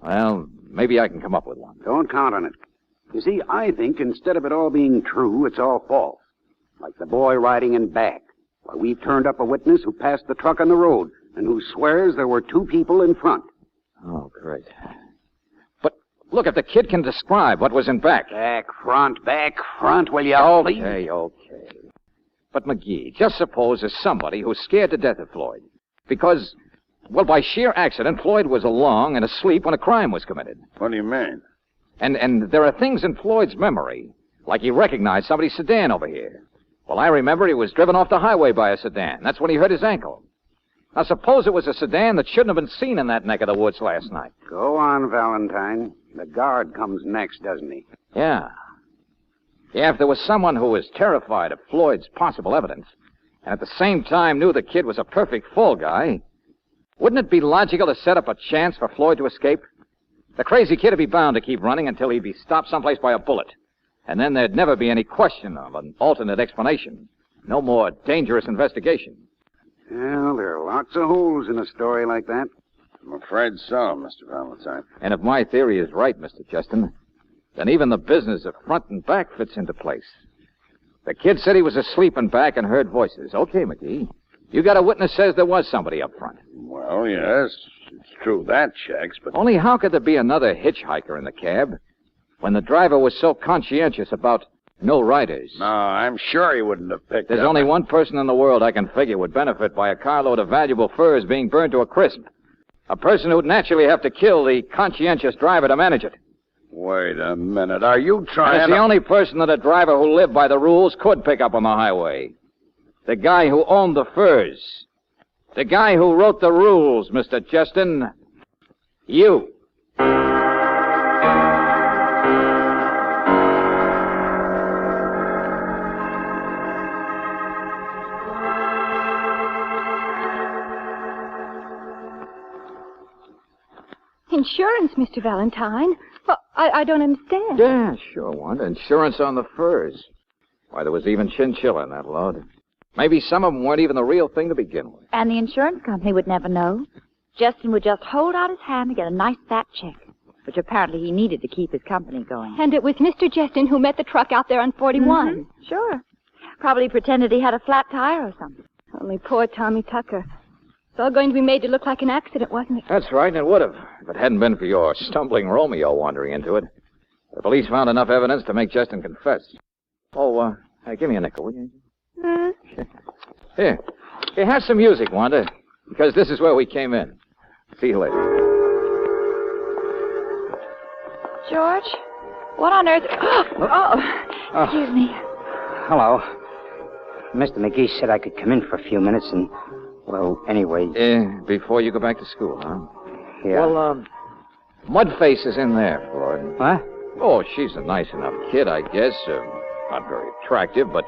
Well, maybe I can come up with one. Don't count on it. You see, I think instead of it all being true, it's all false. Like the boy riding in back. Why, we've turned up a witness who passed the truck on the road and who swears there were two people in front. Oh, great. But look, if the kid can describe what was in back. Back, front, will you please? Okay. But, McGee, just suppose there's somebody who's scared to death of Floyd. Because, well, by sheer accident, Floyd was along and asleep when a crime was committed. What do you mean? And there are things in Floyd's memory, like he recognized somebody's sedan over here. Well, I remember he was driven off the highway by a sedan. That's when he hurt his ankle. Now, suppose it was a sedan that shouldn't have been seen in that neck of the woods last night. Go on, Valentine. The guard comes next, doesn't he? Yeah. Yeah, if there was someone who was terrified of Floyd's possible evidence, and at the same time knew the kid was a perfect fall guy, wouldn't it be logical to set up a chance for Floyd to escape? The crazy kid would be bound to keep running until he'd be stopped someplace by a bullet. And then there'd never be any question of an alternate explanation. No more dangerous investigation. Well, there are lots of holes in a story like that. I'm afraid so, Mr. Valentine. And if my theory is right, Mr. Justin, then even the business of front and back fits into place. The kid said he was asleep in back and heard voices. Okay, McGee. You got a witness says there was somebody up front. Well, yes, it's true that checks, but... Only how could there be another hitchhiker in the cab when the driver was so conscientious about no riders? No, I'm sure he wouldn't have picked There's up... only one person in the world I can figure would benefit by a carload of valuable furs being burned to a crisp. A person who'd naturally have to kill the conscientious driver to manage it. Wait a minute. Are you trying And it's the only person that a driver who lived by the rules could pick up on the highway. The guy who owned the furs. The guy who wrote the rules, Mr. Justin. You. Insurance, Mr. Valentine? Well, I don't understand. Yeah, sure, Wanda. Insurance on the furs. Why, there was even chinchilla in that load. Maybe some of them weren't even the real thing to begin with. And the insurance company would never know. Justin would just hold out his hand and get a nice fat check, which apparently he needed to keep his company going. And it was Mr. Justin who met the truck out there on 41. Mm-hmm. Sure. Probably pretended he had a flat tire or something. Only poor Tommy Tucker. It's all going to be made to look like an accident, wasn't it? That's right, and it would have, if it hadn't been for your stumbling Romeo wandering into it. The police found enough evidence to make Justin confess. Oh, hey, give me a nickel, will you? Here, have some music, Wanda, because this is where we came in. See you later. George? What on earth... Oh, excuse me. Hello. Mr. McGee said I could come in for a few minutes and, well, anyway... Before you go back to school, huh? Yeah. Well, Mudface is in there, Floyd. What? Oh, she's a nice enough kid, I guess. Not very attractive, but...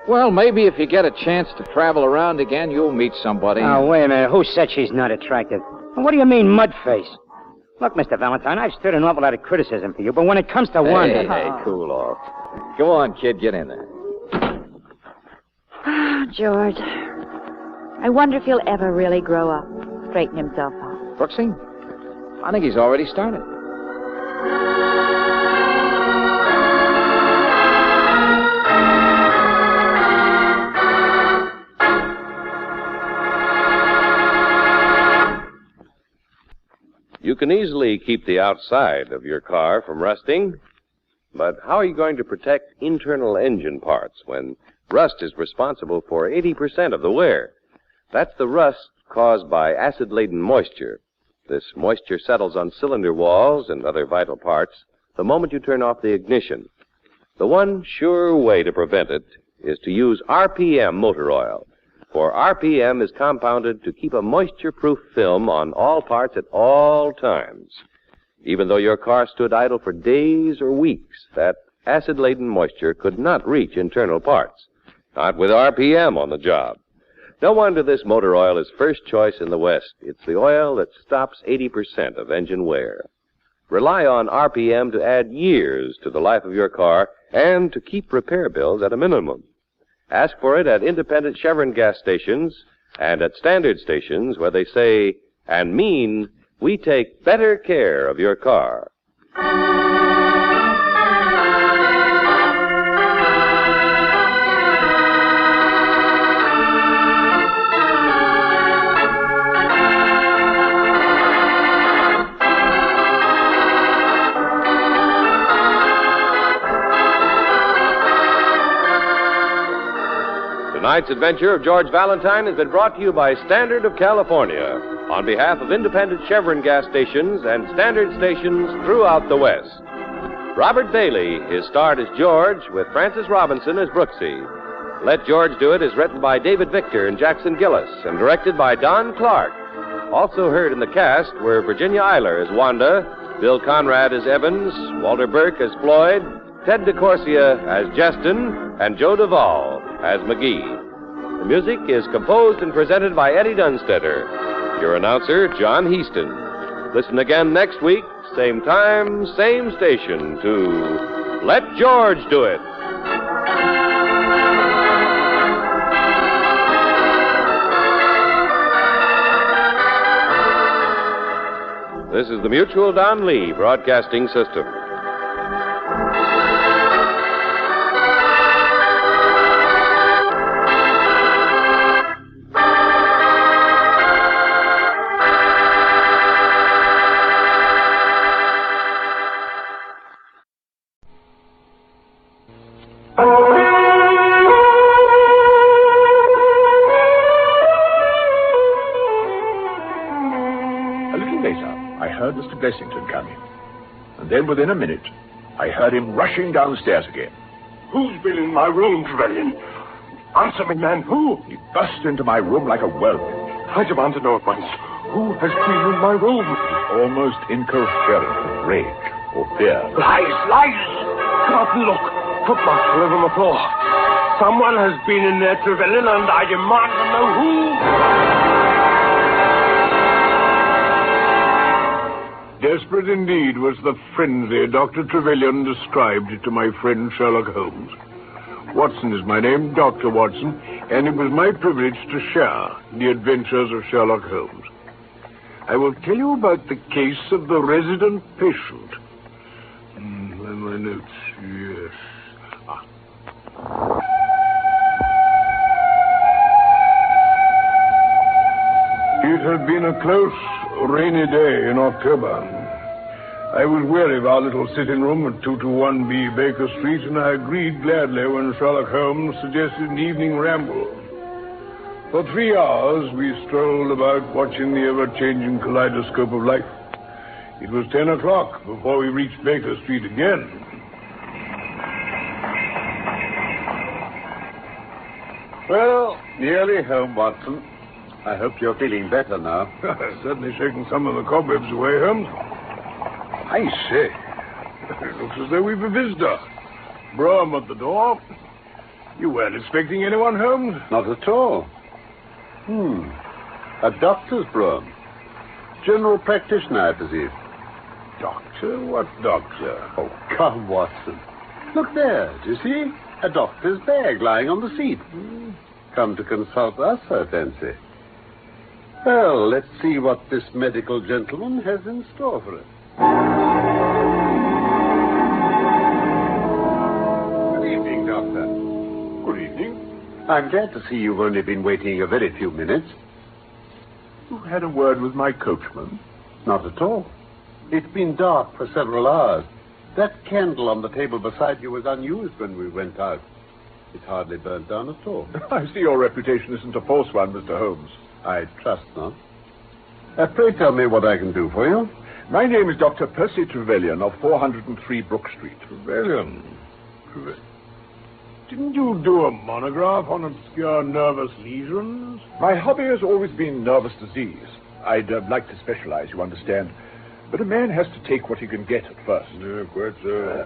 Well, maybe if you get a chance to travel around again, you'll meet somebody. Oh, wait a minute. Who said she's not attractive? What do you mean, mudface? Look, Mr. Valentine, I've stood an awful lot of criticism for you, but when it comes to one... Hey, cool off. Go on, kid, get in there. Ah, George. I wonder if he'll ever really grow up, straighten himself out. Brooksy? I think he's already started. You can easily keep the outside of your car from rusting, but how are you going to protect internal engine parts when rust is responsible for 80% of the wear? That's the rust caused by acid-laden moisture. This moisture settles on cylinder walls and other vital parts the moment you turn off the ignition. The one sure way to prevent it is to use RPM motor oil. For RPM is compounded to keep a moisture-proof film on all parts at all times. Even though your car stood idle for days or weeks, that acid-laden moisture could not reach internal parts. Not with RPM on the job. No wonder this motor oil is first choice in the West. It's the oil that stops 80% of engine wear. Rely on RPM to add years to the life of your car and to keep repair bills at a minimum. Ask for it at independent Chevron gas stations and at standard stations where they say and mean we take better care of your car. Tonight's adventure of George Valentine has been brought to you by Standard of California on behalf of independent Chevron gas stations and standard stations throughout the West. Robert Bailey is starred as George with Francis Robinson as Brooksy. Let George Do It is written by David Victor and Jackson Gillis and directed by Don Clark. Also heard in the cast were Virginia Eiler as Wanda, Bill Conrad as Evans, Walter Burke as Floyd, Ted DeCorsia as Justin, and Joe Duvall as McGee. The music is composed and presented by Eddie Dunstetter. Your announcer, John Heaston. Listen again next week, same time, same station, to Let George Do It. This is the Mutual Don Lee Broadcasting System. Mr. Blessington come in. And then within a minute, I heard him rushing downstairs again. Who's been in my room, Trevelyan? Answer me, man, who? He burst into my room like a whirlwind. I demand to know at once. Who has been in my room? He's almost incoherent with rage or fear. Lies, lies! Come out and look. Footmarks all over the floor. Someone has been in there, Trevelyan, and I demand to know who. Desperate indeed was the frenzy Dr. Trevelyan described to my friend Sherlock Holmes. Watson is my name, Dr. Watson, and it was my privilege to share the adventures of Sherlock Holmes. I will tell you about the case of the resident patient. Where are my notes? Yes. It had been a close, rainy day in October. I was weary of our little sitting room at 221B Baker Street, and I agreed gladly when Sherlock Holmes suggested an evening ramble. For 3 hours, we strolled about watching the ever-changing kaleidoscope of life. It was 10 o'clock before we reached Baker Street again. Well, nearly home, Watson. I hope you're feeling better now. Certainly shaken some of the cobwebs away, Holmes. I say, it looks as though we've a visitor. Brougham at the door. You weren't expecting anyone, Holmes? Not at all. A doctor's brougham. General practitioner, I presume. Doctor? What doctor? Oh, come, Watson. Look there, do you see? A doctor's bag lying on the seat. Come to consult us, I fancy. Well, let's see what this medical gentleman has in store for us. Good evening, Doctor. Good evening. I'm glad to see you've only been waiting a very few minutes. You had a word with my coachman? Not at all. It's been dark for several hours. That candle on the table beside you was unused when we went out. It hardly burnt down at all. I see your reputation isn't a false one, Mr. Holmes. I trust not. Pray tell me what I can do for you. My name is Dr. Percy Trevelyan of 403 Brook Street. Trevelyan? Didn't you do a monograph on obscure nervous lesions? My hobby has always been nervous disease. I'd like to specialize, you understand. But a man has to take what he can get at first. Yeah, quite so.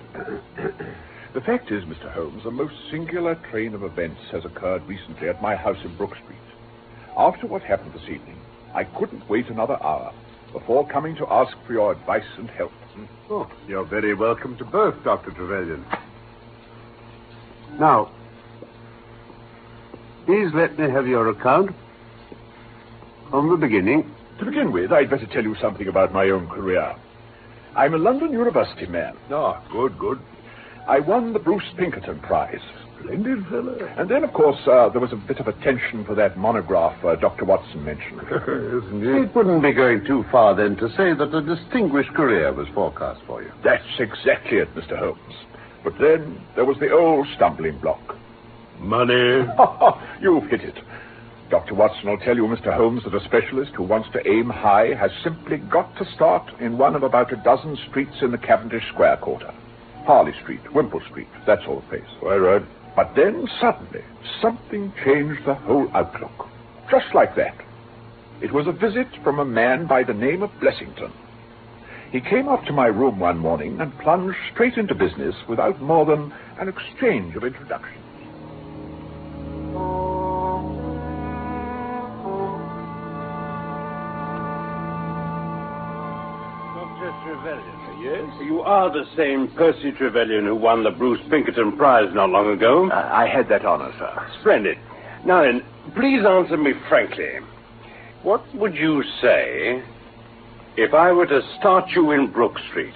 The fact is, Mr. Holmes, a most singular train of events has occurred recently at my house in Brook Street. After what happened this evening, I couldn't wait another hour before coming to ask for your advice and help. Oh, you're very welcome to both, Dr. Trevelyan. Now, please let me have your account from the beginning. To begin with, I'd better tell you something about my own career. I'm a London University man. Ah, good. I won the Bruce Pinkerton Prize. Splendid fellow. And then, of course, there was a bit of attention for that monograph Dr. Watson mentioned. Yes, indeed. It wouldn't be going too far, then, to say that a distinguished career was forecast for you. That's exactly it, Mr. Holmes. But then there was the old stumbling block. Money. You've hit it. Dr. Watson will tell you, Mr. Holmes, that a specialist who wants to aim high has simply got to start in one of about a dozen streets in the Cavendish Square quarter. Harley Street, Wimple Street, that sort of place. Quite right. But then, suddenly, something changed the whole outlook. Just like that. It was a visit from a man by the name of Blessington. He came up to my room one morning and plunged straight into business without more than an exchange of introductions. Dr. Trevelyan. Yes, you are the same Percy Trevelyan who won the Bruce Pinkerton Prize not long ago. I had that honor, sir. Splendid. Now then, please answer me frankly. What would you say if I were to start you in Brook Street?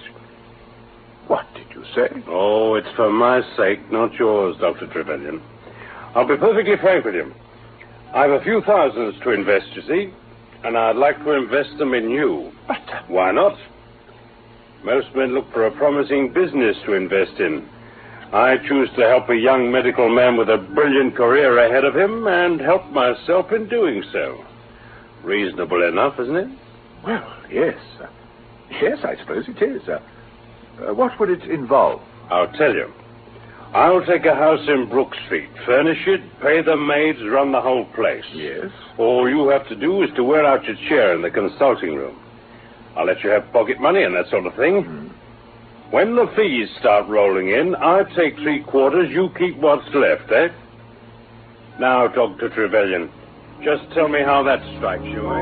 What did you say? Oh, it's for my sake, not yours, Dr. Trevelyan. I'll be perfectly frank with you. I've a few thousands to invest, you see, and I'd like to invest them in you. But why not? Most men look for a promising business to invest in. I choose to help a young medical man with a brilliant career ahead of him and help myself in doing so. Reasonable enough, isn't it? Well, yes. Yes, I suppose it is. What would it involve? I'll tell you. I'll take a house in Brook Street, furnish it, pay the maids, run the whole place. Yes? All you have to do is to wear out your chair in the consulting room. I'll let you have pocket money and that sort of thing. When the fees start rolling in, I take 3/4, you keep what's left, eh? Now, Dr. Trevelyan, just tell me how that strikes you, eh?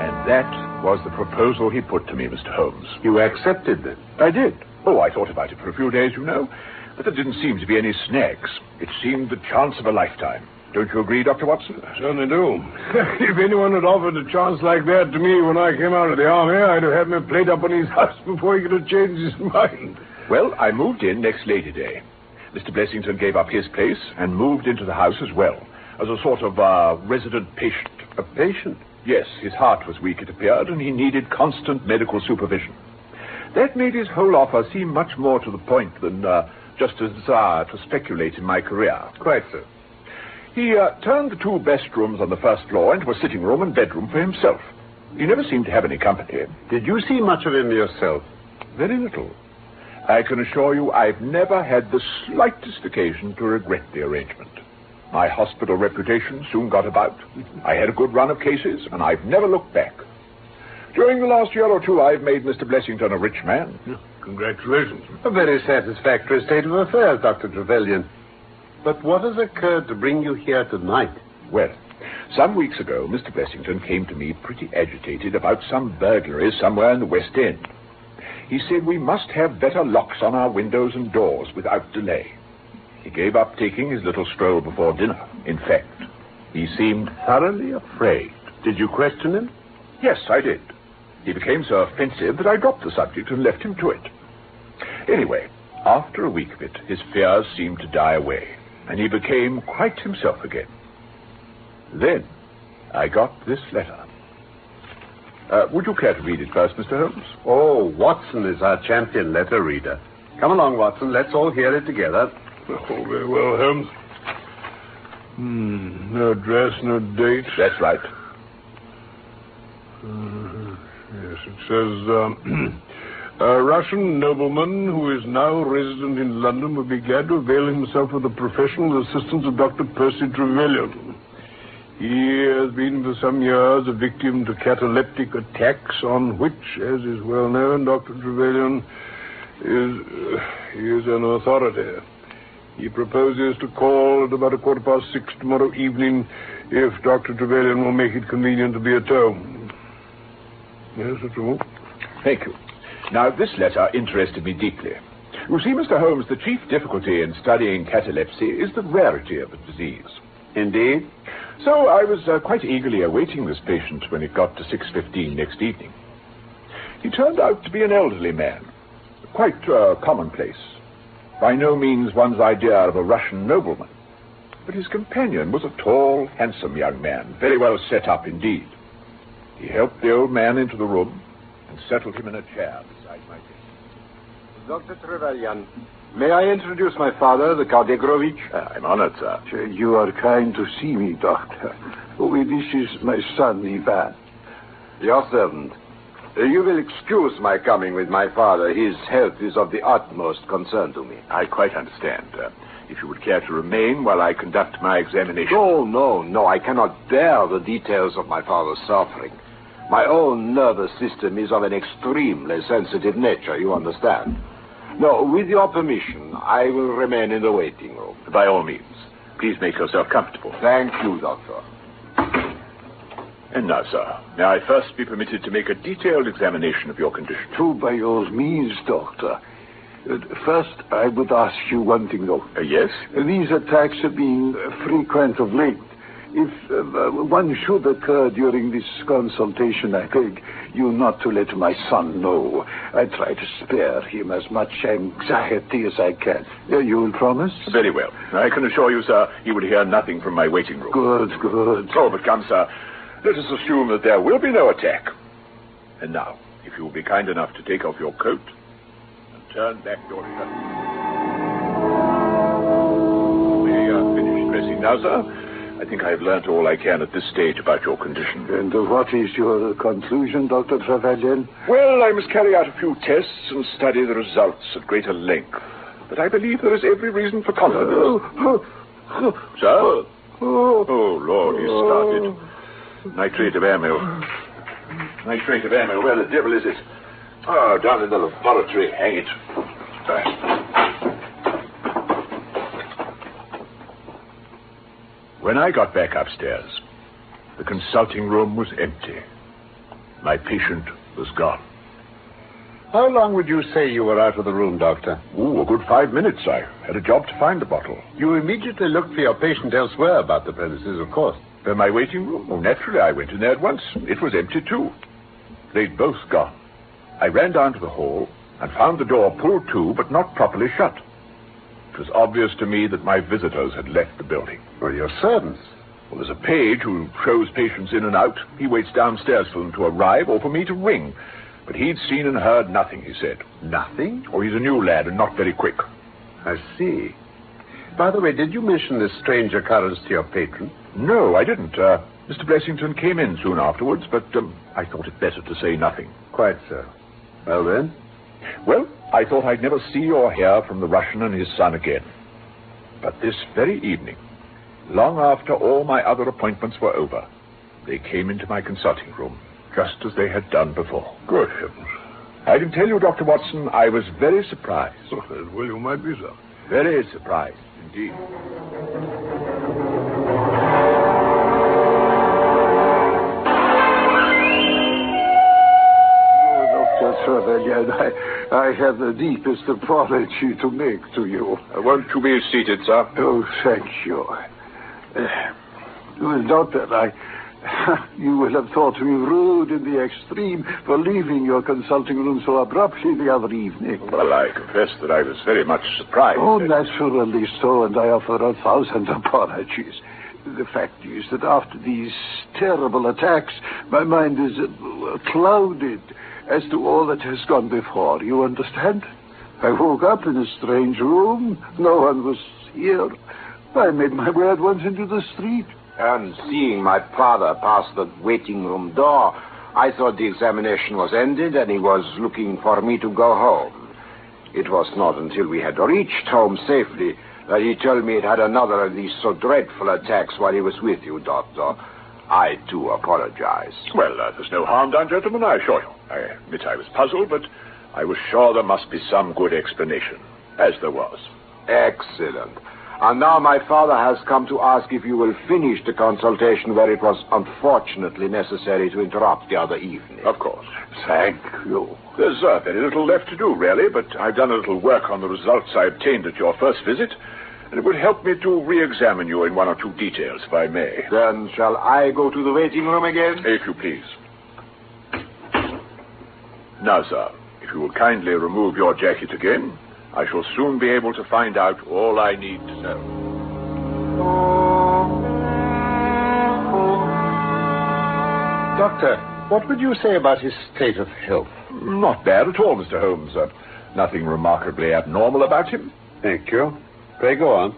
And that was the proposal he put to me, Mr. Holmes. You accepted then? I did. Oh, I thought about it for a few days, you know. But there didn't seem to be any snags. It seemed the chance of a lifetime. Don't you agree, Dr. Watson? Certainly do. If anyone had offered a chance like that to me when I came out of the army, I'd have had me played up on his house before he could have changed his mind. Well, I moved in next Lady Day. Mr. Blessington gave up his place and moved into the house as well, as a sort of resident patient. A patient? Yes, his heart was weak, it appeared, and he needed constant medical supervision. That made his whole offer seem much more to the point than just a desire to speculate in my career. Quite so. He turned the 2 best rooms on the first floor into a sitting room and bedroom for himself. He never seemed to have any company. Did you see much of him yourself? Very little. I can assure you I've never had the slightest occasion to regret the arrangement. My hospital reputation soon got about. I had a good run of cases, and I've never looked back. During the last year or two, I've made Mr. Blessington a rich man. Congratulations. A very satisfactory state of affairs, Dr. Trevelyan. But what has occurred to bring you here tonight? Well, some weeks ago, Mr. Blessington came to me pretty agitated about some burglary somewhere in the West End. He said we must have better locks on our windows and doors without delay. He gave up taking his little stroll before dinner. In fact, he seemed thoroughly afraid. Did you question him? Yes, I did. He became so offensive that I dropped the subject and left him to it. Anyway, after a week of it, his fears seemed to die away, and he became quite himself again. Then I got this letter. Would you care to read it first, Mr. Holmes? Oh, Watson is our champion letter reader. Come along, Watson. Let's all hear it together. Oh, very well, Holmes. No address, no date. That's right. Yes, it says, a Russian nobleman who is now resident in London would be glad to avail himself of the professional assistance of Dr. Percy Trevelyan. He has been for some years a victim to cataleptic attacks on which, as is well known, Dr. Trevelyan is an authority. He proposes to call at about 6:15 tomorrow evening if Dr. Trevelyan will make it convenient to be at home. Yes, that's all. Thank you. Now, this letter interested me deeply. You see, Mr. Holmes, the chief difficulty in studying catalepsy is the rarity of the disease. Indeed? So I was quite eagerly awaiting this patient when it got to 6:15 next evening. He turned out to be an elderly man, quite commonplace. By no means one's idea of a Russian nobleman. But his companion was a tall, handsome young man, very well set up indeed. He helped the old man into the room and settled him in a chair beside my desk. Dr. Trevelyan, may I introduce my father, the Count Egrovich? I'm honored, sir. You are kind to see me, Doctor. This is my son, Ivan. Your servant. You will excuse my coming with my father. His health is of the utmost concern to me. I quite understand. If you would care to remain while I conduct my examination. No. I cannot bear the details of my father's suffering. My own nervous system is of an extremely sensitive nature, you understand. No, with your permission, I will remain in the waiting room. By all means. Please make yourself comfortable. Thank you, Doctor. And now, sir, may I first be permitted to make a detailed examination of your condition? By all means, Doctor. First, I would ask you one thing, though. Yes? These attacks have been frequent of late. If one should occur during this consultation, I beg you not to let my son know. I try to spare him as much anxiety as I can. You will promise? Very well. I can assure you, sir, he will hear nothing from my waiting room. Good. Oh, but come, sir. Let us assume that there will be no attack. And now, if you will be kind enough to take off your coat and turn back your shirt. We finished dressing now, sir. I think I have learnt all I can at this stage about your condition. And what is your conclusion, Dr. Trevelyan? Well, I must carry out a few tests and study the results at greater length. But I believe there is every reason for confidence. Sir? Oh, Lord, he started. Nitrate of amyl. Where the devil is it? Oh, down in the laboratory. Hang it. When I got back upstairs, the consulting room was empty. My patient was gone. How long would you say you were out of the room, Doctor? A good 5 minutes. I had a job to find the bottle. You immediately looked for your patient elsewhere about the premises, of course. In my waiting room? Oh, naturally, I went in there at once. It was empty, too. They'd both gone. I ran down to the hall and found the door pulled to, but not properly shut. It was obvious to me that my visitors had left the building. Well, your servants? Well, there's a page who shows patients in and out. He waits downstairs for them to arrive or for me to ring. But he'd seen and heard nothing, he said. Nothing? Oh, he's a new lad and not very quick. I see. By the way, did you mention this strange occurrence to your patron? No, I didn't. Mr. Blessington came in soon afterwards, but I thought it better to say nothing. Quite so. Well, then? Well, I thought I'd never see or hear from the Russian and his son again. But this very evening, long after all my other appointments were over, they came into my consulting room, just as they had done before. Good heavens. I can tell you, Dr. Watson, I was very surprised. Well, you might be, sir. Very surprised, indeed. Trevelyan, I have the deepest apology to make to you. Won't you be seated, sir? Oh, thank you. Well, Doctor, you will have thought me rude in the extreme for leaving your consulting room so abruptly the other evening. Well, I confess that I was very much surprised. Oh, naturally so, and I offer 1,000 apologies. The fact is that after these terrible attacks, my mind is clouded as to all that has gone before. You understand? I woke up in a strange room. No one was here. I made my way at once into the street. And seeing my father pass the waiting room door, I thought the examination was ended and he was looking for me to go home. It was not until we had reached home safely that he told me it had another of these so dreadful attacks while he was with you, Doctor. I, too, apologize. Well, there's no harm done, gentlemen, I assure you. I admit I was puzzled, but I was sure there must be some good explanation, as there was. Excellent. And now my father has come to ask if you will finish the consultation where it was unfortunately necessary to interrupt the other evening. Of course. Thank you. There's very little left to do, really, but I've done a little work on the results I obtained at your first visit, and it would help me to re-examine you in one or two details, if I may. Then shall I go to the waiting room again? If you please. Now, sir, if you will kindly remove your jacket again, I shall soon be able to find out all I need to know. Doctor, what would you say about his state of health? Not bad at all, Mr. Holmes. Nothing remarkably abnormal about him. Thank you. Pray go on.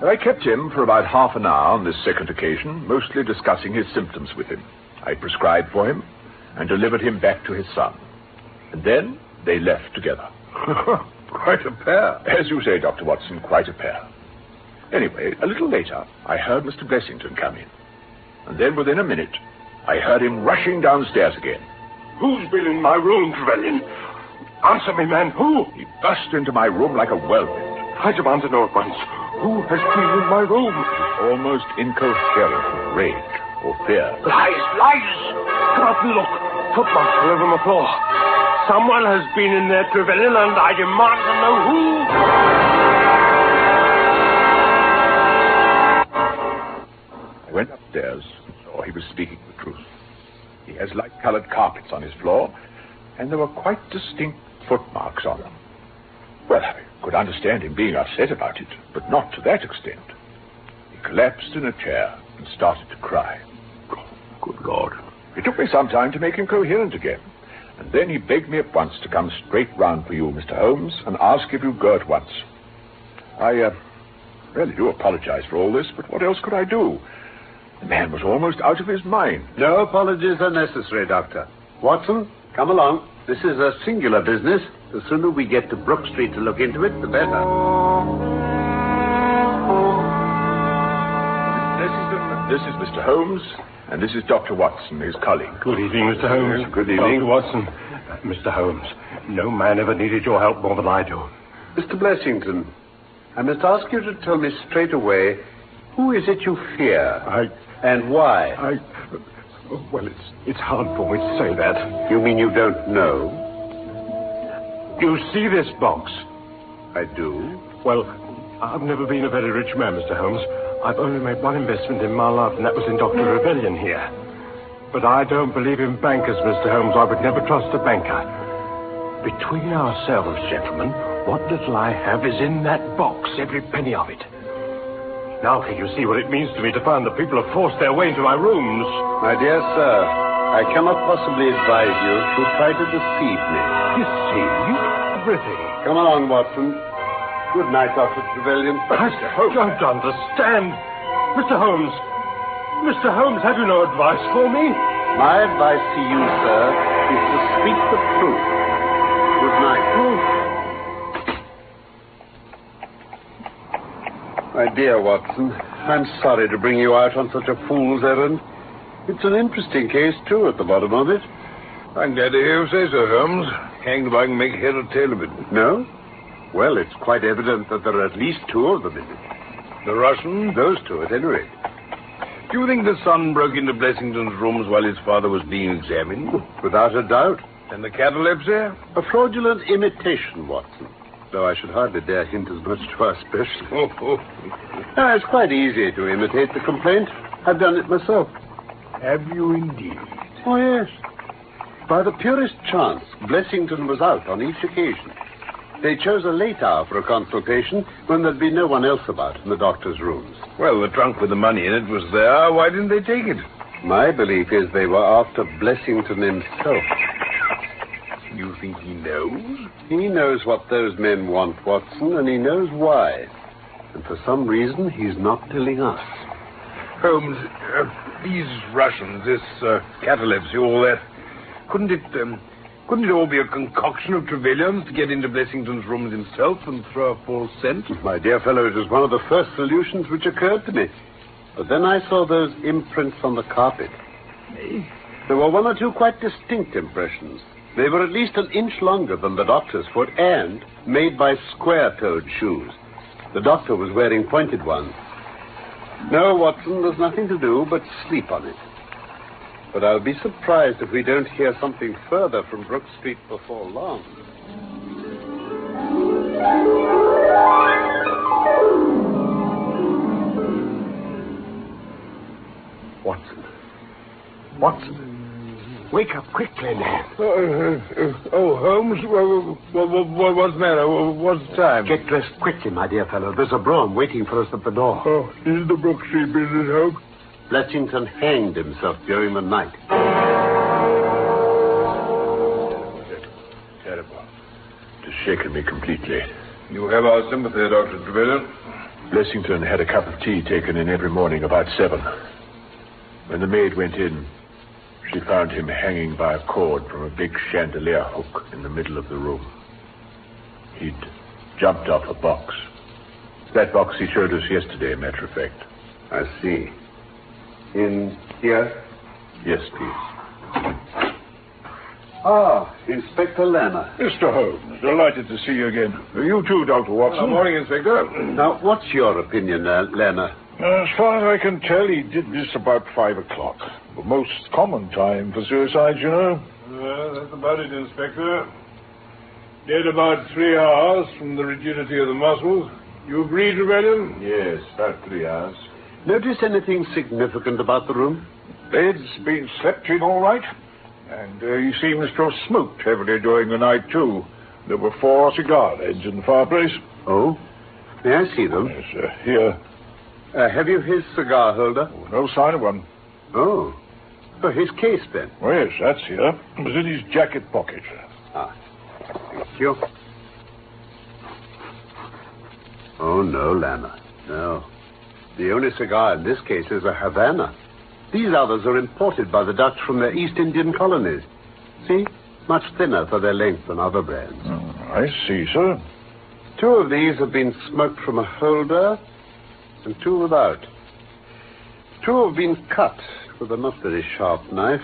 I kept him for about half an hour on this second occasion, mostly discussing his symptoms with him. I prescribed for him and delivered him back to his son. And then they left together. Quite a pair. As you say, Dr. Watson, quite a pair. Anyway, a little later, I heard Mr. Blessington come in. And then within a minute, I heard him rushing downstairs again. Who's been in my room, Trevelyan? Answer me, man. Who? He burst into my room like a whirlwind. I demand to know at once. Who has been in my room? Almost incoherent with rage or fear. Lies, lies! Come up and look. Footmarks all over my floor. Someone has been in there, Trevelyan, and I demand to know who. I went upstairs and saw he was speaking the truth. He has light-colored carpets on his floor, and there were quite distinct footmarks on them. Well, I could understand him being upset about it, but not to that extent. He collapsed in a chair and started to cry. Good God. It took me some time to make him coherent again. And then he begged me at once to come straight round for you, Mr. Holmes, and ask if you'd go at once. I really do apologize for all this, but what else could I do? The man was almost out of his mind. No apologies are necessary, Doctor. Watson, come along. This is a singular business. The sooner we get to Brook Street to look into it, the better. This is Mr. Holmes, and this is Dr. Watson, his colleague. Good evening, Mr. Holmes. Good evening. Dr. Watson. Mr. Holmes, no man ever needed your help more than I do. Mr. Blessington, I must ask you to tell me straight away, who is it you fear? And why? Well, it's hard for me to say that. You mean you don't know? You see this box? I do. Well, I've never been a very rich man, Mr. Holmes. I've only made one investment in my life, and that was in Dr. Trevelyan here. But I don't believe in bankers, Mr. Holmes. I would never trust a banker. Between ourselves, gentlemen, what little I have is in that box, every penny of it. Now can you see what it means to me to find that people have forced their way into my rooms? My dear sir, I cannot possibly advise you to try to deceive me. Deceive? Everything. Come along, Watson. Good night, Dr. Trevelyan. I don't understand. Mr. Holmes. Mr. Holmes, have you no advice for me? My advice to you, sir, is to speak the truth. Good night. My dear Watson, I'm sorry to bring you out on such a fool's errand. It's an interesting case, too, at the bottom of it. I'm glad to hear you say so, Holmes. Hanged if I can make head or tail of it. No? Well, it's quite evident that there are at least two of them in it. The Russian? Those two, at any rate. Do you think the son broke into Blessington's rooms while his father was being examined? Without a doubt. And the catalepsy? A fraudulent imitation, Watson. Though I should hardly dare hint as much to our specialist. No, it's quite easy to imitate the complaint. I've done it myself. Have you indeed? Oh, yes. By the purest chance, Blessington was out on each occasion. They chose a late hour for a consultation when there'd be no one else about in the doctor's rooms. Well, the trunk with the money in it was there. Why didn't they take it? My belief is they were after Blessington himself. You think he knows? He knows what those men want, Watson, and he knows why. And for some reason, he's not telling us. Holmes, these Russians, this catalepsy, all that, couldn't it all be a concoction of Trevelyan's to get into Blessington's rooms himself and throw a false scent? My dear fellow, it was one of the first solutions which occurred to me. But then I saw those imprints on the carpet. There were one or two quite distinct impressions. They were at least an inch longer than the doctor's foot and made by square-toed shoes. The doctor was wearing pointed ones. No, Watson, there's nothing to do but sleep on it. But I'll be surprised if we don't hear something further from Brook Street before long. Watson. Wake up quickly, lad. Holmes, what's the matter? What's the time? Get dressed quickly, my dear fellow. There's a brougham waiting for us at the door. Oh, is the Brook Street business, Holmes? Blessington hanged himself during the night. Terrible. It's shaken me completely. You have our sympathy, Dr. Trevelyan. Blessington had a cup of tea taken in every morning about 7. When the maid went in, she found him hanging by a cord from a big chandelier hook in the middle of the room. He'd jumped off a box. That box he showed us yesterday, matter of fact. I see. In here? Yes, please. Ah, Inspector Lanner. Mr. Holmes, delighted to see you again. You too, Dr. Watson. Good morning, Inspector. Now, what's your opinion, Lanner? As far as I can tell, he did this about 5 o'clock. The most common time for suicide, you know. That's about it, Inspector. Dead about 3 hours from the rigidity of the muscles. You agree, Trevelyan? Yes, about 3 hours. Notice anything significant about the room? Bed's been slept in all right. And he seems to have smoked heavily during the night, too. There were 4 cigar ends in the fireplace. Oh? May I see them? Yes, here. Have you his cigar holder? Oh, no sign of one. Oh. Oh, his case, then? Oh, yes, that's here. It was in his jacket pocket. Ah. Thank you. Oh, no, Lanner. No. The only cigar in this case is a Havana. These others are imported by the Dutch from their East Indian colonies. See? Much thinner for their length than other brands. Oh, I see, sir. 2 of these have been smoked from a holder, and 2 without. 2 have been cut with a not very sharp knife.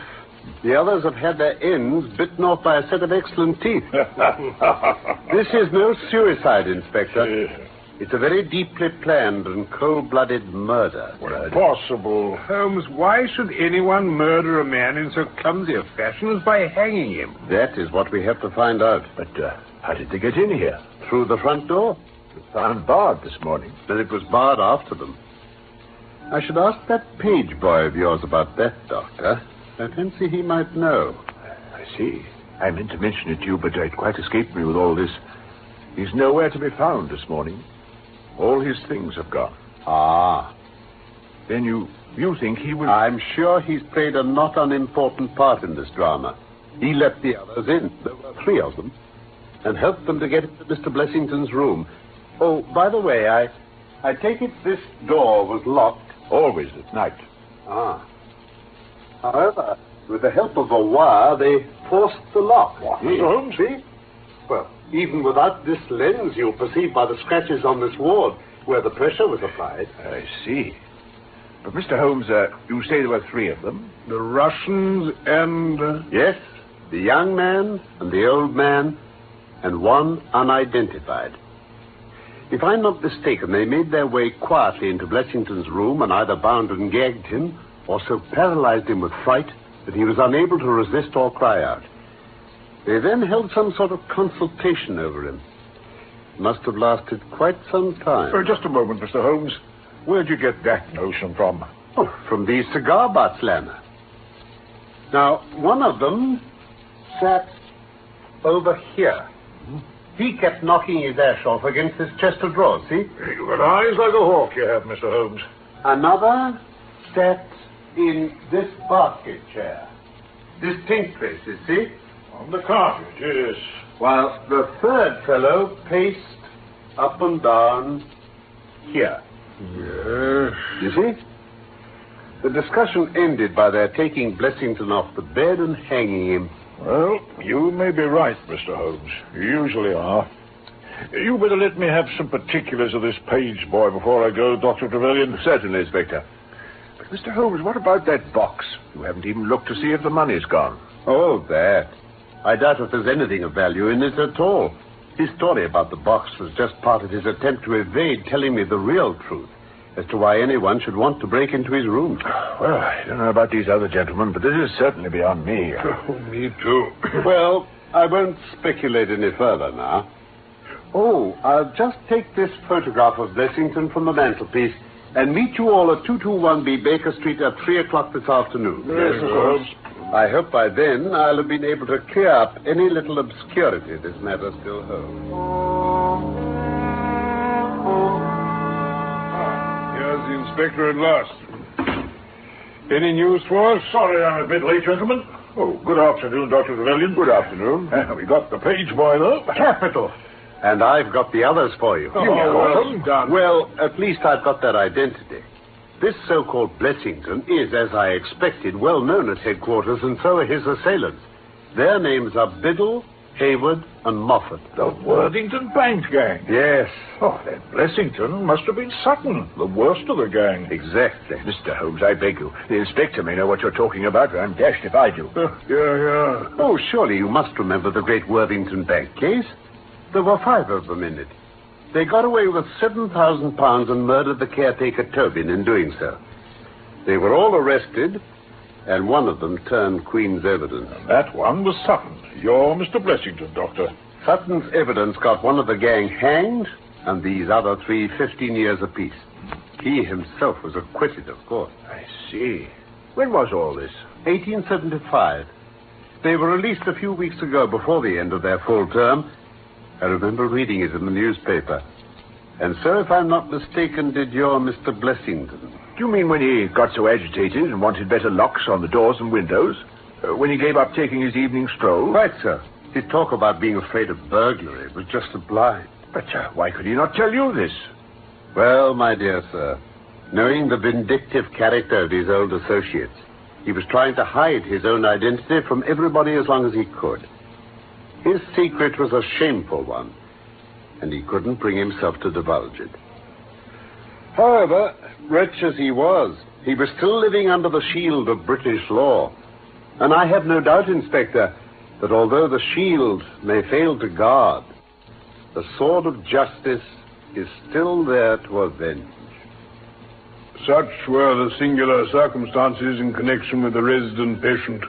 The others have had their ends bitten off by a set of excellent teeth. This is no suicide, Inspector. It's a very deeply planned and cold-blooded murder. Possible. Holmes, why should anyone murder a man in so clumsy a fashion as by hanging him? That is what we have to find out. But how did they get in here? Through the front door. It was found barred this morning. Then it was barred after them. I should ask that page boy of yours about that, Doctor. I fancy he might know. I see. I meant to mention it to you, but it quite escaped me with all this. He's nowhere to be found this morning. All his things have gone. Ah. Then you think he will... I'm sure he's played a not unimportant part in this drama. He let the others in. There were 3 of them. And helped them to get into Mr. Blessington's room. Oh, by the way, I take it this door was locked. Always at night. Ah. However, with the help of a wire, they forced the lock. What? See? Well, even without this lens, you'll perceive by the scratches on this wall where the pressure was applied. I see. But, Mr. Holmes, you say there were three of them? The Russians and... Yes, the young man and the old man, and one unidentified. If I'm not mistaken, they made their way quietly into Blessington's room and either bound and gagged him or so paralyzed him with fright that he was unable to resist or cry out. They then held some sort of consultation over him. It must have lasted quite some time. Just a moment, Mr. Holmes. Where'd you get that notion from? Oh, from the cigar butt slammer. Now, one of them sat over here. He kept knocking his ash off against this chest of drawers, see? You've got eyes like a hawk, you have, Mr. Holmes. Another sat in this basket chair. This pink places, see? On the carpet, yes. While the third fellow paced up and down here. Yes. You see? The discussion ended by their taking Blessington off the bed and hanging him. Well, you may be right, Mr. Holmes. You usually are. You better let me have some particulars of this page boy before I go, Dr. Trevelyan. Certainly, Inspector. But, Mr. Holmes, what about that box? You haven't even looked to see if the money's gone. Oh, that. I doubt if there's anything of value in it at all. His story about the box was just part of his attempt to evade telling me the real truth as to why anyone should want to break into his room. Well, I don't know about these other gentlemen, but this is certainly beyond me. Oh, me too. Well, I won't speculate any further now. Oh, I'll just take this photograph of Blessington from the mantelpiece and meet you all at 221B Baker Street at 3 o'clock this afternoon. Yes, of course. I hope by then I'll have been able to clear up any little obscurity this matter still holds. Here's the inspector at last. Any news for us? Sorry I'm a bit late, gentlemen. Oh, good afternoon, Dr. Trevelyan. Good afternoon. We got the page boy, though. Capital. And I've got the others for you. Well, at least I've got their identity. This so-called Blessington is, as I expected, well known at headquarters, and so are his assailants. Their names are Biddle, Hayward, and Moffat. The Worthington Bank gang? Yes. Oh, that Blessington must have been Sutton, the worst of the gang. Exactly. Mr. Holmes, I beg you. The inspector may know what you're talking about, but I'm dashed if I do. Yeah. Oh, surely you must remember the great Worthington Bank case. There were 5 of them in it. They got away with £7,000 and murdered the caretaker Tobin in doing so. They were all arrested, and one of them turned Queen's evidence. And that one was Sutton. You're Mr. Blessington, Doctor. Sutton's evidence got one of the gang hanged, and these other 3 15 years apiece. He himself was acquitted, of course. I see. When was all this? 1875. They were released a few weeks ago before the end of their full term. I remember reading it in the newspaper. And so, if I'm not mistaken, did your Mr. Blessington. Do you mean when he got so agitated and wanted better locks on the doors and windows? When he gave up taking his evening stroll? Right, sir. His talk about being afraid of burglary was just sublime. But why could he not tell you this? Well, my dear sir, knowing the vindictive character of his old associates, he was trying to hide his own identity from everybody as long as he could. His secret was a shameful one, and he couldn't bring himself to divulge it. However, wretch as he was still living under the shield of British law. And I have no doubt, Inspector, that although the shield may fail to guard, the sword of justice is still there to avenge. Such were the singular circumstances in connection with the resident patient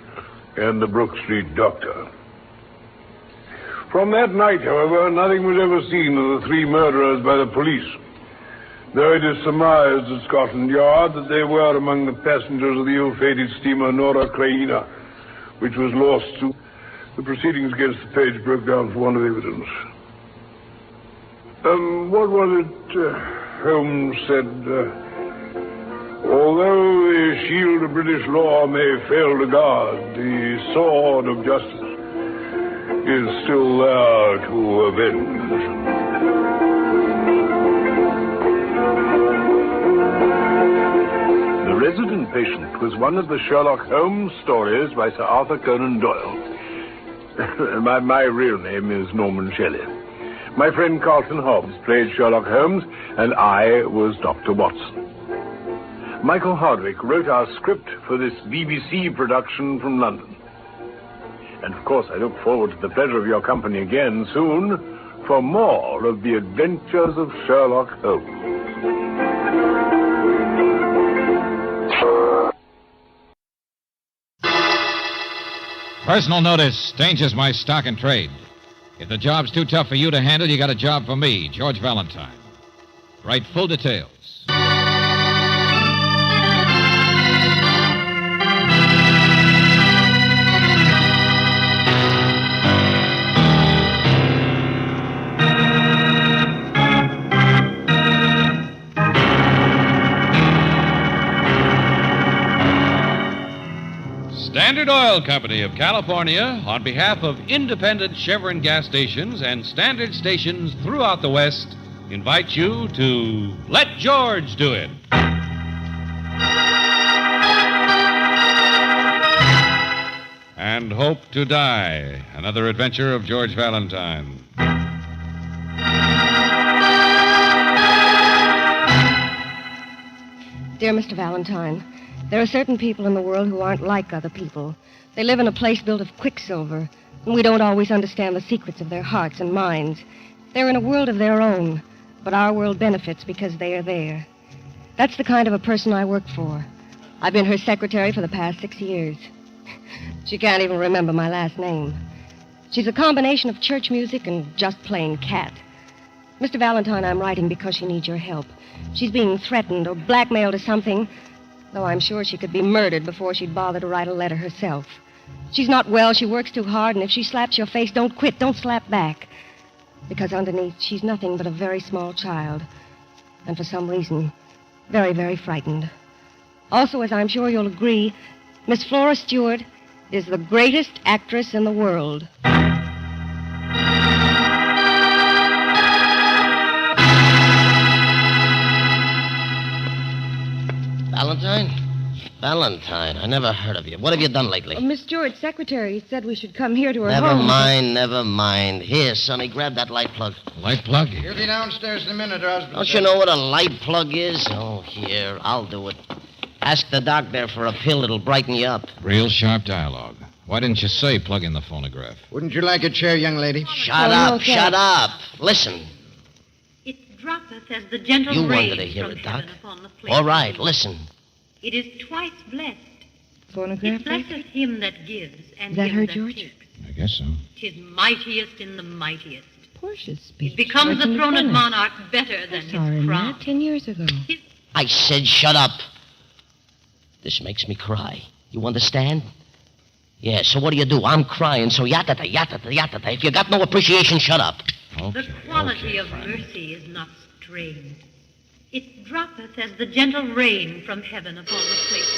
and the Brook Street doctor. From that night, however, nothing was ever seen of the 3 murderers by the police, though it is surmised at Scotland Yard that they were among the passengers of the ill-fated steamer Nora Kraina, which was lost to... The proceedings against the page broke down for want of evidence. What was it Holmes said? Although the shield of British law may fail to guard, the sword of justice is still there to avenge. The Resident Patient was one of the Sherlock Holmes stories by Sir Arthur Conan Doyle. My real name is Norman Shelley. My friend Carlton Hobbs played Sherlock Holmes, and I was Dr. Watson. Michael Hardwick wrote our script for this BBC production from London. And of course, I look forward to the pleasure of your company again soon for more of the adventures of Sherlock Holmes. Personal notice, danger's my stock and trade. If the job's too tough for you to handle, you got a job for me, George Valentine. Write full details. Standard Oil Company of California, on behalf of independent Chevron gas stations and Standard stations throughout the West, invites you to Let George Do It. And Hope to Die, another adventure of George Valentine. Dear Mr. Valentine, there are certain people in the world who aren't like other people. They live in a place built of quicksilver, and we don't always understand the secrets of their hearts and minds. They're in a world of their own, but our world benefits because they are there. That's the kind of a person I work for. I've been her secretary for the past 6 years. She can't even remember my last name. She's a combination of church music and just plain cat. Mr. Valentine, I'm writing because she needs your help. She's being threatened or blackmailed or something, though I'm sure she could be murdered before she'd bother to write a letter herself. She's not well, she works too hard, and if she slaps your face, don't quit, don't slap back. Because underneath, she's nothing but a very small child. And for some reason, very, very frightened. Also, as I'm sure you'll agree, Miss Flora Stewart is the greatest actress in the world. Valentine? Valentine, I never heard of you. What have you done lately? Miss Stewart's secretary said we should come here to her Never home. never mind. Here, Sonny, grab that light plug. Light plug? He'll be downstairs in a minute, husband. Don't you know what a light plug is? Oh, here, I'll do it. Ask the doc there for a pill. It'll brighten you up. Real sharp dialogue. Why didn't you say plug in the phonograph? Wouldn't you like a chair, young lady? Shut up, shut up. Listen. It droppeth as the gentle You rain wanted to hear from it, Doc. heaven upon the place. All right, listen. It is twice blessed. Phonograph? It blesseth him that gives, and Is that him her, that George? takes. I guess so. 'Tis mightiest in the mightiest. Portia's speech. It becomes the Right from throned beginning. monarch better than I saw her his in crown. that 10 years ago. I said shut up. This makes me cry. You understand? Yeah, so what do? I'm crying, so yatata, yatata, yatata. If you got no appreciation, shut up. The quality of mercy is not strained. It droppeth as the gentle rain from heaven upon the place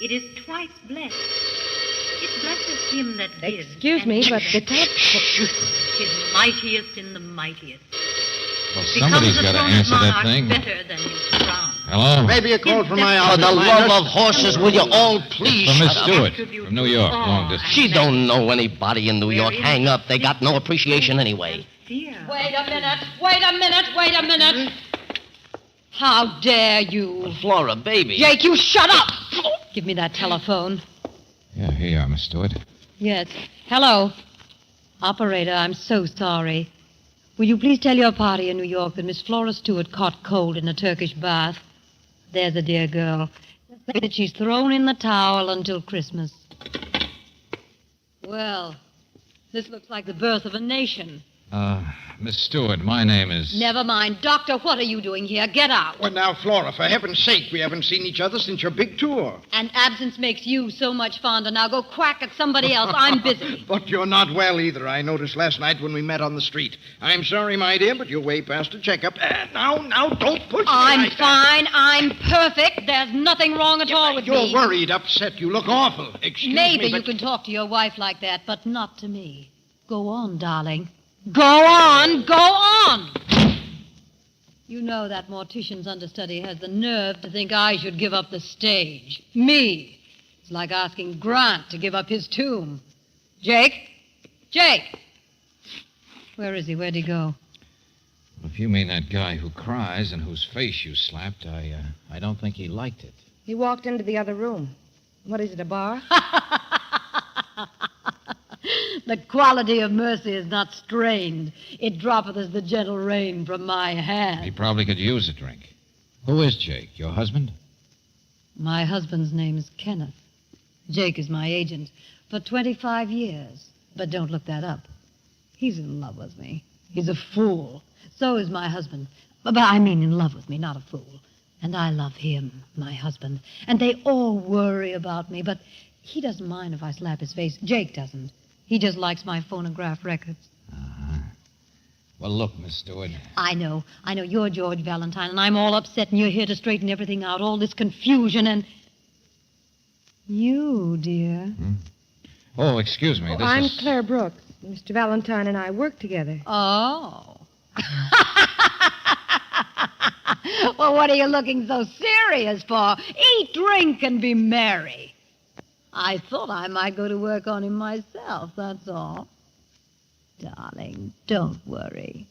beneath. It is twice blessed. It blesseth him that gives. Excuse me, but the top... Tis mightiest in the mightiest. Well, Becomes somebody's the got to throned answer that monarch thing. better than his crown. Hello? Maybe a call from my For office. the love of horses, will you all please From Miss shut Stewart, up? from New York, long distance. She don't know anybody in New York. Hang up. They got no appreciation anyway. Wait a minute. How dare you? Flora, baby. Jake, you shut up! Give me that telephone. Yeah, here you are, Miss Stewart. Yes. Hello. Operator, I'm so sorry. Will you please tell your party in New York that Miss Flora Stewart caught cold in a Turkish bath? There's a dear girl. That she's thrown in the towel until Christmas. Well, this looks like the birth of a nation. Miss Stewart, my name is... Never mind. Doctor, what are you doing here? Get out. Well, now, Flora, for heaven's sake, we haven't seen each other since your big tour. And absence makes you so much fonder. Now go quack at somebody else. I'm busy. But you're not well either, I noticed last night when we met on the street. I'm sorry, my dear, but you're way past a checkup. Now, don't push me I'm like that. fine. I'm perfect. There's nothing wrong at all with You're me. worried, upset. You look awful. Excuse Maybe me, you but... can talk to your wife like that, but not to me. Go on, darling. Go on. Go on. You know that mortician's understudy has the nerve to think I should give up the stage. Me. It's like asking Grant to give up his tomb. Jake? Jake! Where is he? Where'd he go? If you mean that guy who cries and whose face you slapped, I don't think he liked it. He walked into the other room. What is it, a bar? The quality of mercy is not strained. It droppeth as the gentle rain from my hand. He probably could use a drink. Who is Jake, your husband? My husband's name is Kenneth. Jake is my agent for 25 years. But don't look that up. He's in love with me. He's a fool. So is my husband. But I mean in love with me, not a fool. And I love him, my husband. And they all worry about me, but he doesn't mind if I slap his face. Jake doesn't. He just likes my phonograph records. Well, look, Miss Stewart. I know. You're George Valentine, and I'm all upset, and you're here to straighten everything out, all this confusion, and... You, dear. Oh, excuse me. I'm Claire Brooks. Mr. Valentine and I work together. Oh. Well, what are you looking so serious for? Eat, drink, and be merry. I thought I might go to work on him myself, that's all. Darling, don't worry.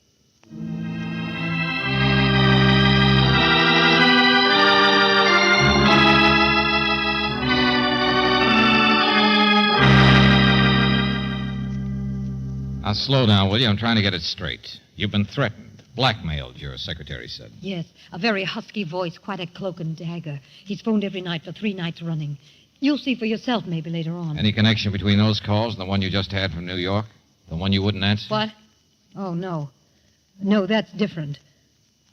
Now, slow down, will you? I'm trying to get it straight. You've been threatened, blackmailed, your secretary said. Yes, a very husky voice, quite a cloak and dagger. He's phoned every night for 3 nights running. You'll see for yourself maybe later on. Any connection between those calls and the one you just had from New York? The one you wouldn't answer? What? Oh, no. No, that's different.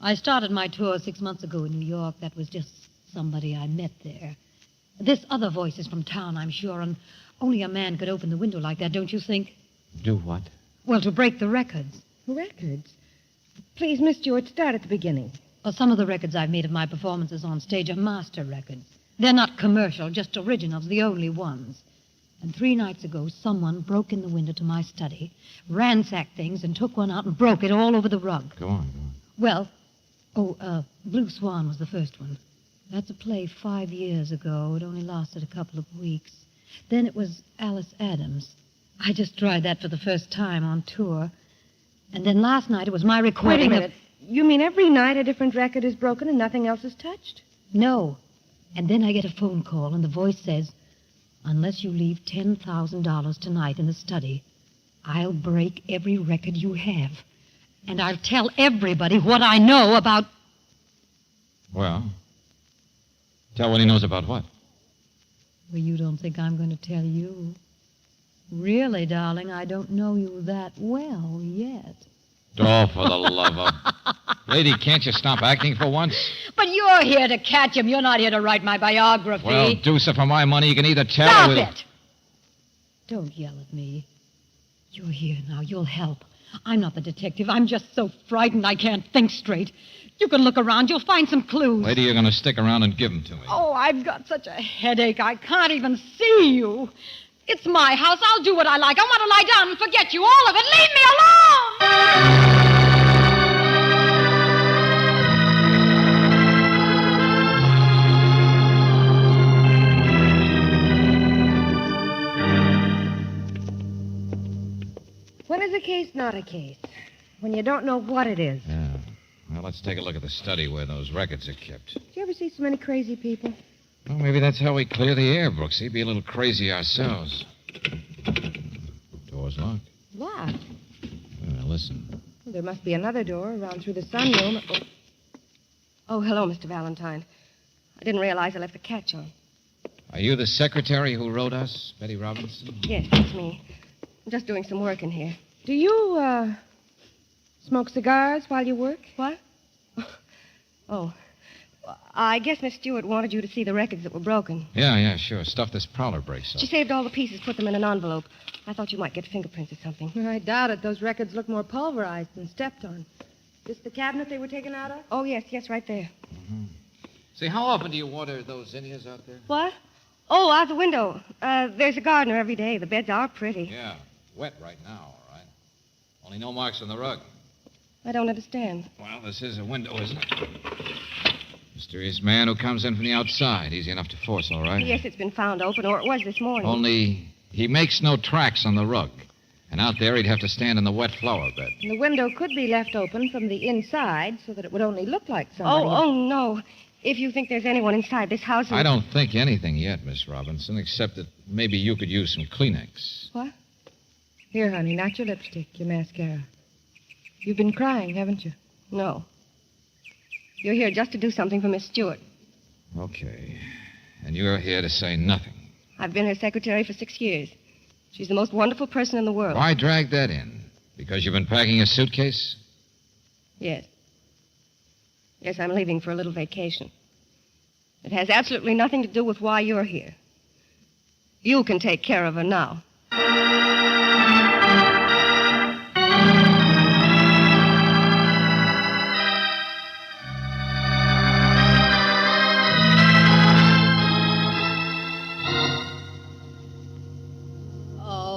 I started my tour 6 months ago in New York. That was just somebody I met there. This other voice is from town, I'm sure, and only a man could open the window like that, don't you think? Do what? Well, to break the records. Records? Please, Miss Stewart, start at the beginning. Well, some of the records I've made of my performances on stage are master records. They're not commercial, just originals, the only ones. And 3 nights ago, someone broke in the window to my study, ransacked things, and took one out and broke it all over the rug. Go on. Well, Blue Swan was the first one. That's a play 5 years ago. It only lasted a couple of weeks. Then it was Alice Adams. I just tried that for the first time on tour. And then last night it was my recording. Wait a minute. You mean every night a different record is broken and nothing else is touched? No. And then I get a phone call, and the voice says, unless you leave $10,000 tonight in the study, I'll break every record you have. And I'll tell everybody what I know about... Well, tell what he knows about what? Well, you don't think I'm going to tell you. Really, darling, I don't know you that well yet. Oh, for the love of... Lady, can't you stop acting for once? But you're here to catch him. You're not here to write my biography. Well, Deuce, for my money, you can either tell Stop or... it! Don't yell at me. You're here now. You'll help. I'm not the detective. I'm just so frightened I can't think straight. You can look around. You'll find some clues. Lady, you're going to stick around and give them to me. Oh, I've got such a headache. I can't even see you. It's my house. I'll do what I like. I want to lie down and forget you, all of it. Leave me alone! When is a case not a case? When you don't know what it is. Yeah. Well, let's take a look at the study where those records are kept. Do you ever see so many crazy people? Well, maybe that's how we clear the air, Brooksy. Be a little crazy ourselves. Door's locked. Locked? Well, listen. Well, there must be another door around through the sunroom. Oh, hello, Mr. Valentine. I didn't realize I left the catch on. Are you the secretary who wrote us, Betty Robinson? Yes, that's me. I'm just doing some work in here. Do you, smoke cigars while you work? What? Oh. I guess Miss Stewart wanted you to see the records that were broken. Yeah, sure. Stuff this prowler breaks up. She saved all the pieces, put them in an envelope. I thought you might get fingerprints or something. I doubt it. Those records look more pulverized than stepped on. This the cabinet they were taken out of? Oh, yes, right there. Mm-hmm. Say, how often do you water those zinnias out there? What? Oh, out the window. There's a gardener every day. The beds are pretty. Yeah, wet right now, all right. Only no marks on the rug. I don't understand. Well, this is a window, isn't it? Mysterious man who comes in from the outside. Easy enough to force, all right? Yes, it's been found open, or it was this morning. Only he makes no tracks on the rug. And out there, he'd have to stand in the wet flower bed. And the window could be left open from the inside so that it would only look like somebody. Oh, no. If you think there's anyone inside this house... I don't think anything yet, Miss Robinson, except that maybe you could use some Kleenex. What? Here, honey, not your lipstick, your mascara. You've been crying, haven't you? No. You're here just to do something for Miss Stewart. Okay. And you're here to say nothing. I've been her secretary for 6 years. She's the most wonderful person in the world. Why drag that in? Because you've been packing a suitcase? Yes. Yes, I'm leaving for a little vacation. It has absolutely nothing to do with why you're here. You can take care of her now.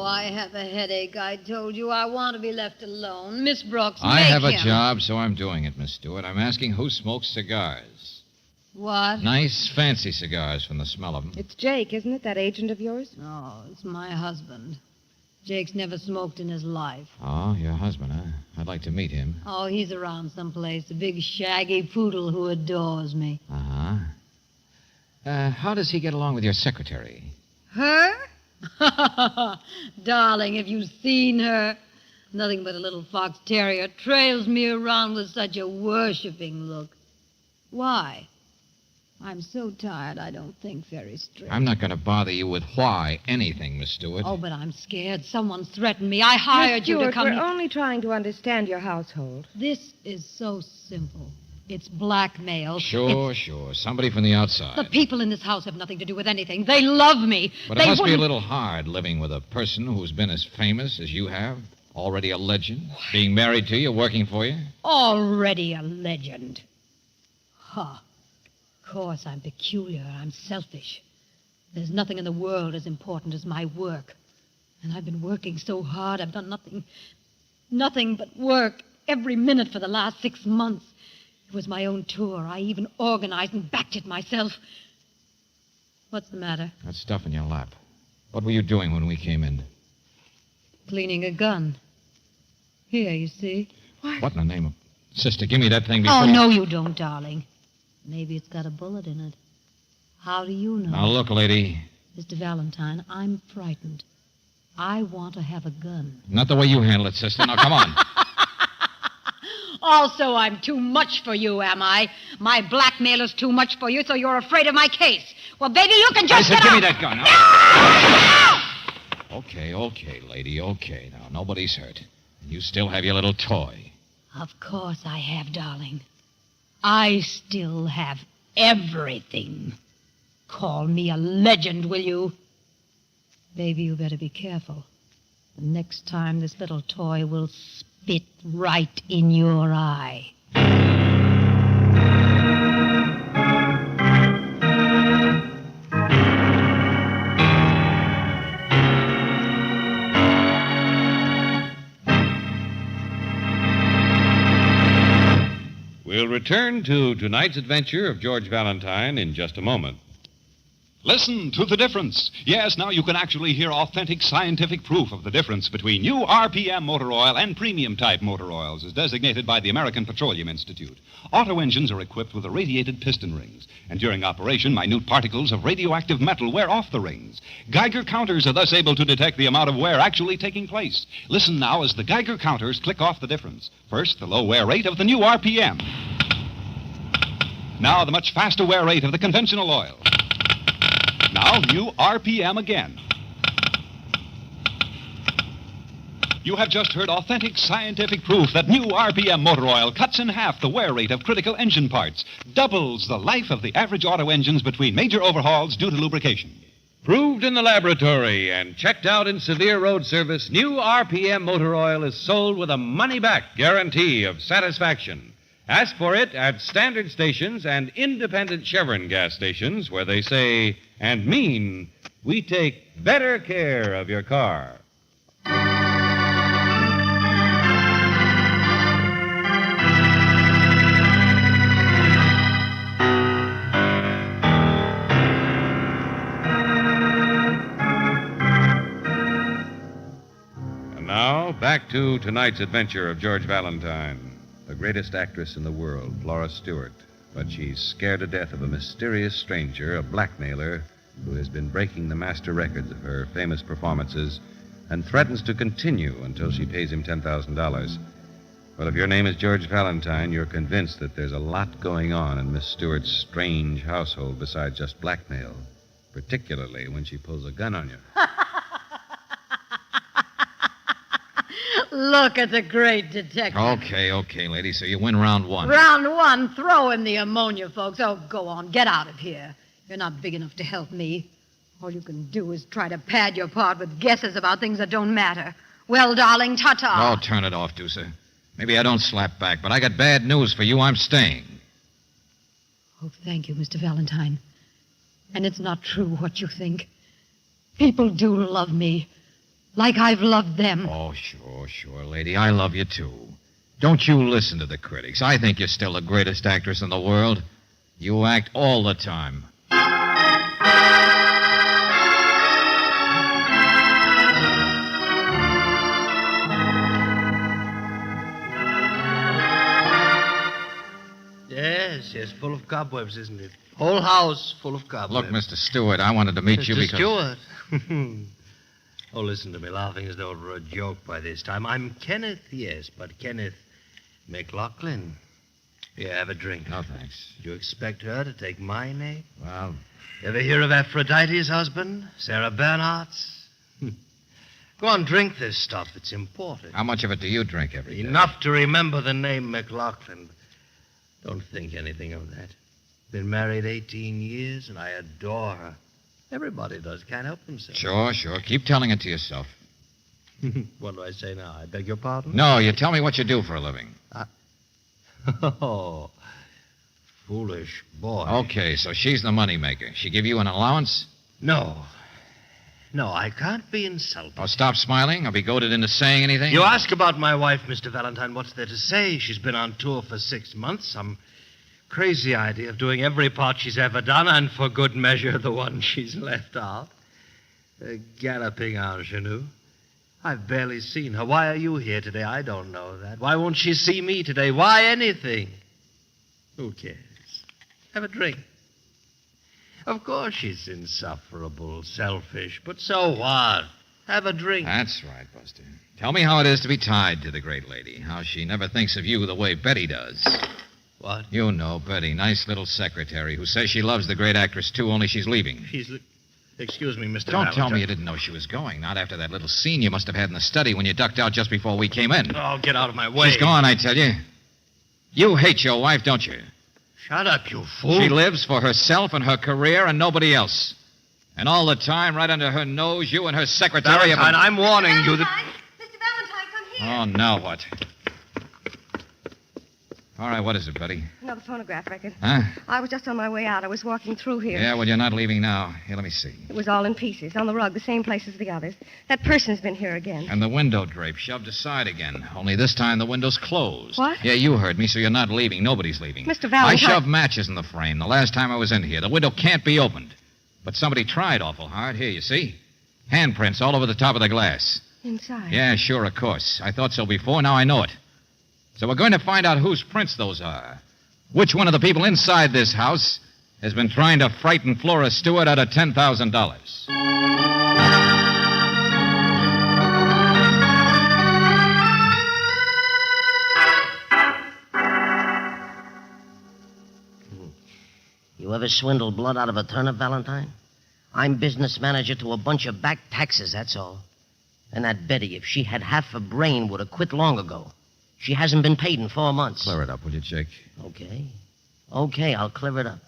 I have a headache. I told you I want to be left alone. Miss Brooks, I make have a him. job, so I'm doing it, Miss Stewart. I'm asking who smokes cigars. What? Nice, fancy cigars from the smell of them. It's Jake, isn't it, that agent of yours? No, it's my husband. Jake's never smoked in his life. Oh, your husband, huh? I'd like to meet him. Oh, he's around someplace. A big, shaggy poodle who adores me. Uh-huh. How does he get along with your secretary? Her? Darling, have you seen her? Nothing but a little fox terrier trails me around with such a worshipping look. Why? I'm so tired I don't think very straight. I'm not going to bother you with why anything, Miss Stewart. Oh, but I'm scared. Someone's threatened me. I hired you to come we're here. only trying to understand your household. This is so simple. It's blackmail. Sure. Somebody from the outside. The people in this house have nothing to do with anything. They love me. But they it must be a wouldn't- little hard living with a person who's been as famous as you have, already a legend, being married to you, working for you. Already a legend. Huh. Of course, I'm peculiar. I'm selfish. There's nothing in the world as important as my work. And I've been working so hard, I've done nothing but work every minute for the last 6 months. It was my own tour. I even organized and backed it myself. What's the matter? That stuff in your lap. What were you doing when we came in? Cleaning a gun. Here, you see. What in the name of... Sister, give me that thing before... Oh, no, you don't, darling. Maybe it's got a bullet in it. How do you know? Now, look, lady. Mr. Valentine, I'm frightened. I want to have a gun. Not the way you handle it, sister. Now, come on. Also, I'm too much for you, am I? My blackmailer's too much for you, so you're afraid of my case. Well, baby, you can just I said, get give out. me that gun. Now. Okay, lady, okay. Now, nobody's hurt. You still have your little toy. Of course I have, darling. I still have everything. Call me a legend, will you? Baby, you better be careful. The next time this little toy will spit right in your eye. We'll return to tonight's adventure of George Valentine in just a moment. Listen to the difference. Yes, now you can actually hear authentic scientific proof of the difference between new RPM motor oil and premium-type motor oils, as designated by the American Petroleum Institute. Auto engines are equipped with irradiated piston rings, and during operation, minute particles of radioactive metal wear off the rings. Geiger counters are thus able to detect the amount of wear actually taking place. Listen now as the Geiger counters click off the difference. First, the low wear rate of the new RPM. Now, the much faster wear rate of the conventional oil. Now, new RPM again. You have just heard authentic scientific proof that new RPM motor oil cuts in half the wear rate of critical engine parts, doubles the life of the average auto engines between major overhauls due to lubrication. Proved in the laboratory and checked out in severe road service, new RPM motor oil is sold with a money-back guarantee of satisfaction. Ask for it at standard stations and independent Chevron gas stations where they say and mean we take better care of your car. And now back to tonight's adventure of George Valentine, the greatest actress in the world, Flora Stewart. But she's scared to death of a mysterious stranger, a blackmailer, who has been breaking the master records of her famous performances and threatens to continue until she pays him $10,000. Well, if your name is George Valentine, you're convinced that there's a lot going on in Miss Stewart's strange household besides just blackmail, particularly when she pulls a gun on you. Look at the great detective. Okay, lady. So you win round one. Round one, throw in the ammonia, folks. Oh, go on, get out of here. You're not big enough to help me. All you can do is try to pad your part with guesses about things that don't matter. Well, darling, ta-ta. Oh, turn it off, Deucer. Maybe I don't slap back, but I got bad news for you. I'm staying. Oh, thank you, Mr. Valentine. And it's not true what you think. People do love me, like I've loved them. Oh, sure, lady. I love you, too. Don't you listen to the critics. I think you're still the greatest actress in the world. You act all the time. Yes, full of cobwebs, isn't it? Whole house full of cobwebs. Look, Mr. Stewart, I wanted to meet you because... Mr. Stewart? Oh, listen to me, laughing as though it were a joke by this time. I'm Kenneth, yes, but Kenneth McLaughlin. Here, have a drink. No, thanks. Did you expect her to take my name? Well... Ever hear of Aphrodite's husband? Sarah Bernhardt's? Go on, drink this stuff. It's important. How much of it do you drink every day? Enough to remember the name McLaughlin. Don't think anything of that. Been married 18 years, and I adore her. Everybody does. Can't help themselves. Sure. Keep telling it to yourself. What do I say now? I beg your pardon? No, you tell me what you do for a living. Oh, foolish boy. Okay, so she's the moneymaker. She give you an allowance? No, I can't be insulted. Oh, stop smiling. I'll be goaded into saying anything. You ask about my wife, Mr. Valentine. What's there to say? She's been on tour for 6 months. Some crazy idea of doing every part she's ever done, and for good measure, the one she's left out. A galloping ingenue. I've barely seen her. Why are you here today? I don't know that. Why won't she see me today? Why anything? Who cares? Have a drink. Of course she's insufferable, selfish, but so what? Have a drink. That's right, Buster. Tell me how it is to be tied to the great lady. How she never thinks of you the way Betty does. What? You know, Betty, nice little secretary who says she loves the great actress, too, only she's leaving. Excuse me, Mr. Don't Valentine. tell me you didn't know she was going. Not after that little scene you must have had in the study when you ducked out just before we came in. Oh, get out of my way. She's gone, I tell you. You hate your wife, don't you? Shut up, you fool. She lives for herself and her career and nobody else. And all the time, right under her nose, you and her secretary Valentine, I'm warning you that... Mr. Valentine, come here. Oh, now what? All right, what is it, Betty? Another phonograph record. Huh? I was just on my way out. I was walking through here. Yeah, well, you're not leaving now. Here, let me see. It was all in pieces, on the rug, the same place as the others. That person's been here again. And the window drape shoved aside again. Only this time the window's closed. What? Yeah, you heard me, so you're not leaving. Nobody's leaving. Mr. Valentine... I shoved matches in the frame the last time I was in here. The window can't be opened. But somebody tried awful hard. Here, you see? Handprints all over the top of the glass. Inside? Yeah, sure, of course. I thought so before. Now I know it. So we're going to find out whose prints those are. Which one of the people inside this house has been trying to frighten Flora Stewart out of $10,000? You ever swindle blood out of a turnip, Valentine? I'm business manager to a bunch of back taxes, that's all. And that Betty, if she had half a brain, would have quit long ago. She hasn't been paid in 4 months. Clear it up, will you, Jake? Okay, I'll clear it up.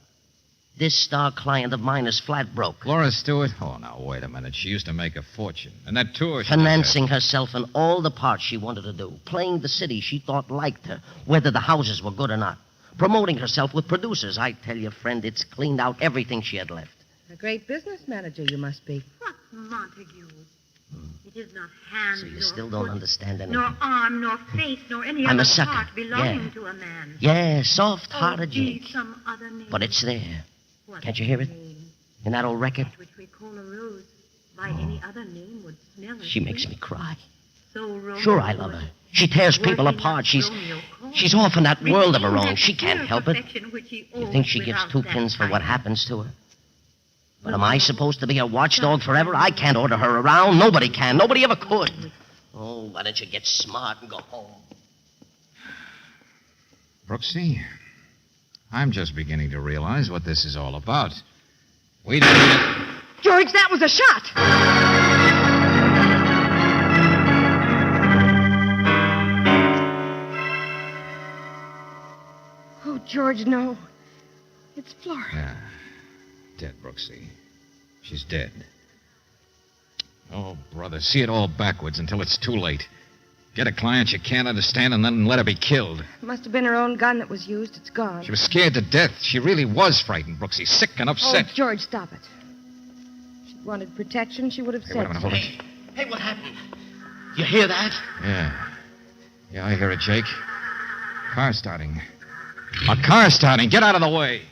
This star client of mine is flat broke. Flora Stewart? Oh, now, wait a minute. She used to make a fortune. And that tour... Financing herself in all the parts she wanted to do. Playing the city she thought liked her, whether the houses were good or not. Promoting herself with producers. I tell you, friend, it's cleaned out everything she had left. A great business manager you must be. What, Montague? It is not hand, So you nor still don't foot, understand anything. nor arm, nor face, nor any I'm other a sucker. part belonging Yeah. to a man. Yeah, soft-hearted Oh, be Jake. some other name. But it's there. What Can't you hear it? name? In that old record? That which we call a rose. By any other name would smell as She makes sweet. me cry. So Romeo Sure, I love her. She tears people apart. She's off in that world of her own. She can't help it. You think she gives two pins for what happens to her? But am I supposed to be a watchdog forever? I can't order her around. Nobody can. Nobody ever could. Oh, why don't you get smart and go home? Brooksy, I'm just beginning to realize what this is all about. We don't... George, that was a shot. Oh, George, no. It's Flora. Yeah. Dead, Brooksy. She's dead. Oh, brother, see it all backwards until it's too late. Get a client you can't understand and then let her be killed. It must have been her own gun that was used. It's gone. She was scared to death. She really was frightened, Brooksy. Sick and upset. Oh, George, stop it. If she wanted protection, she would have Hey, said wait a minute, hold it. Hey, what happened? You hear that? Yeah, I hear it, Jake. Car starting. A car starting. Get out of the way.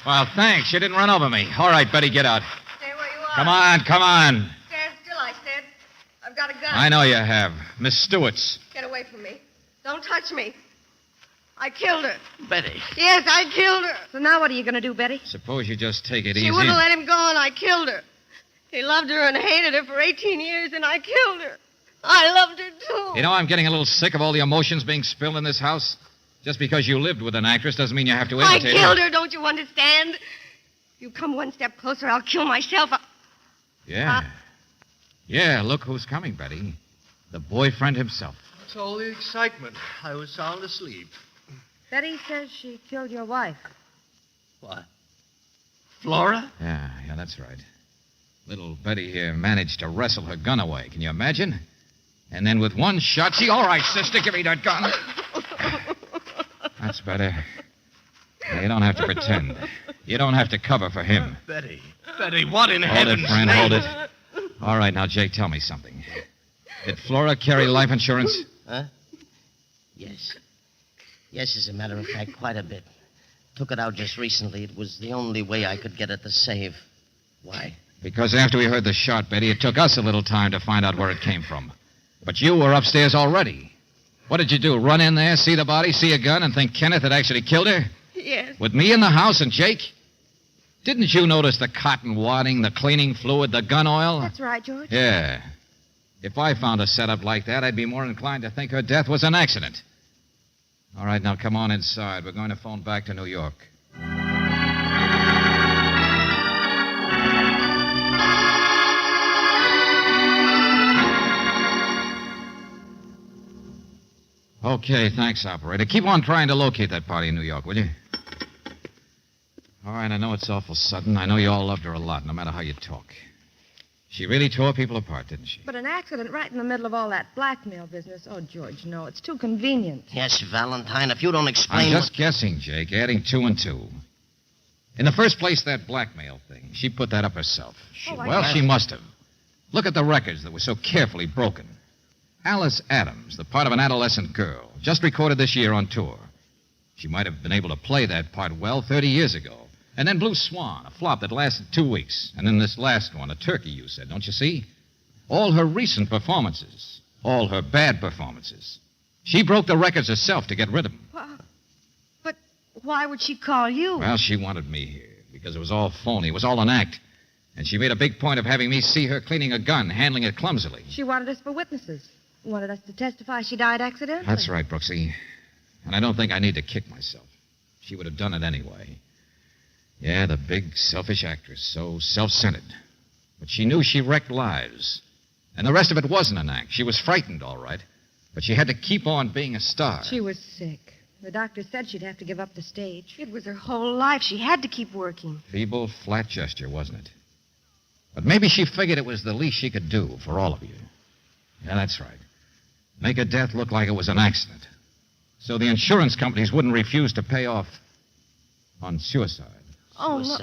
Well, thanks. You didn't run over me. All right, Betty, get out. Stay where you are. Come on, come on. Stand still, I said. I've got a gun. I know you have. Miss Stewart's. Get away from me. Don't touch me. I killed her. Betty. Yes, I killed her. So now what are you going to do, Betty? Suppose you just take it easy. She wouldn't let him go, and I killed her. He loved her and hated her for 18 years, and I killed her. I loved her, too. You know, I'm getting a little sick of all the emotions being spilled in this house. Just because you lived with an actress doesn't mean you have to imitate I killed her, don't you understand? If you come one step closer, I'll kill myself. Yeah. Yeah, look who's coming, Betty. The boyfriend himself. It's all the excitement. I was sound asleep. Betty says she killed your wife. What? Flora? Yeah, that's right. Little Betty here managed to wrestle her gun away. Can you imagine? And then with one shot, she... All right, sister, give me that gun. That's better. Now, you don't have to pretend. You don't have to cover for him. Betty, what in Hold heaven's it, friend, name? hold it. All right, now, Jake, tell me something. Did Flora carry life insurance? Huh? Yes. Yes, as a matter of fact, quite a bit. Took it out just recently. It was the only way I could get it to save. Why? Because after we heard the shot, Betty, it took us a little time to find out where it came from. But you were upstairs already. What did you do? Run in there, see the body, see a gun, and think Kenneth had actually killed her? Yes. With me in the house and Jake? Didn't you notice the cotton wadding, the cleaning fluid, the gun oil? That's right, George. Yeah. If I found a setup like that, I'd be more inclined to think her death was an accident. All right, now come on inside. We're going to phone back to New York. Okay, thanks, operator. Keep on trying to locate that party in New York, will you? All right, I know it's awful sudden. I know you all loved her a lot, no matter how you talk. She really tore people apart, didn't she? But an accident right in the middle of all that blackmail business. Oh, George, no. It's too convenient. Yes, Valentine, if you don't explain... I'm just guessing, Jake, adding 2 and 2. In the first place, that blackmail thing. She put that up herself. She must have. Look at the records that were so carefully broken. Alice Adams, the part of an adolescent girl, just recorded this year on tour. She might have been able to play that part well 30 years ago. And then Blue Swan, a flop that lasted 2 weeks. And then this last one, a turkey, you said, don't you see? All her recent performances, all her bad performances. She broke the records herself to get rid of them. But why would she call you? Well, she wanted me here because it was all phony. It was all an act. And she made a big point of having me see her cleaning a gun, handling it clumsily. She wanted us for witnesses. Wanted us to testify she died accidentally. That's right, Brooksy. And I don't think I need to kick myself. She would have done it anyway. Yeah, the big, selfish actress, so self-centered. But she knew she wrecked lives. And the rest of it wasn't an act. She was frightened, all right. But she had to keep on being a star. She was sick. The doctor said she'd have to give up the stage. It was her whole life. She had to keep working. Feeble, flat gesture, wasn't it? But maybe she figured it was the least she could do for all of you. Yeah, that's right. Make her death look like it was an accident. So the insurance companies wouldn't refuse to pay off on suicide. Oh, look.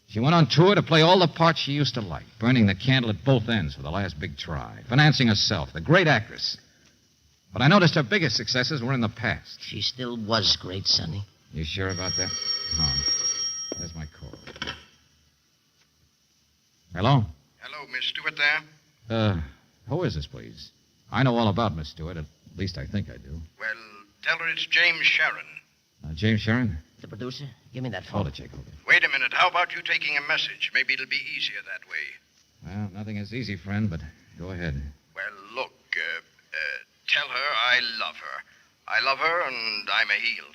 She went on tour to play all the parts she used to like, burning the candle at both ends for the last big try, financing herself, the great actress. But I noticed her biggest successes were in the past. She still was great, Sonny. You sure about that? Oh, there's my call. Hello? Hello, Miss Stewart there? Who is this, please? I know all about Miss Stewart. At least I think I do. Well, tell her it's James Sharon. James Sharon? The producer? Give me that phone. Hold it, Jake, hold it. Wait a minute. How about you taking a message? Maybe it'll be easier that way. Well, nothing is easy, friend, but go ahead. Well, look, tell her I love her. I love her, and I'm a heel.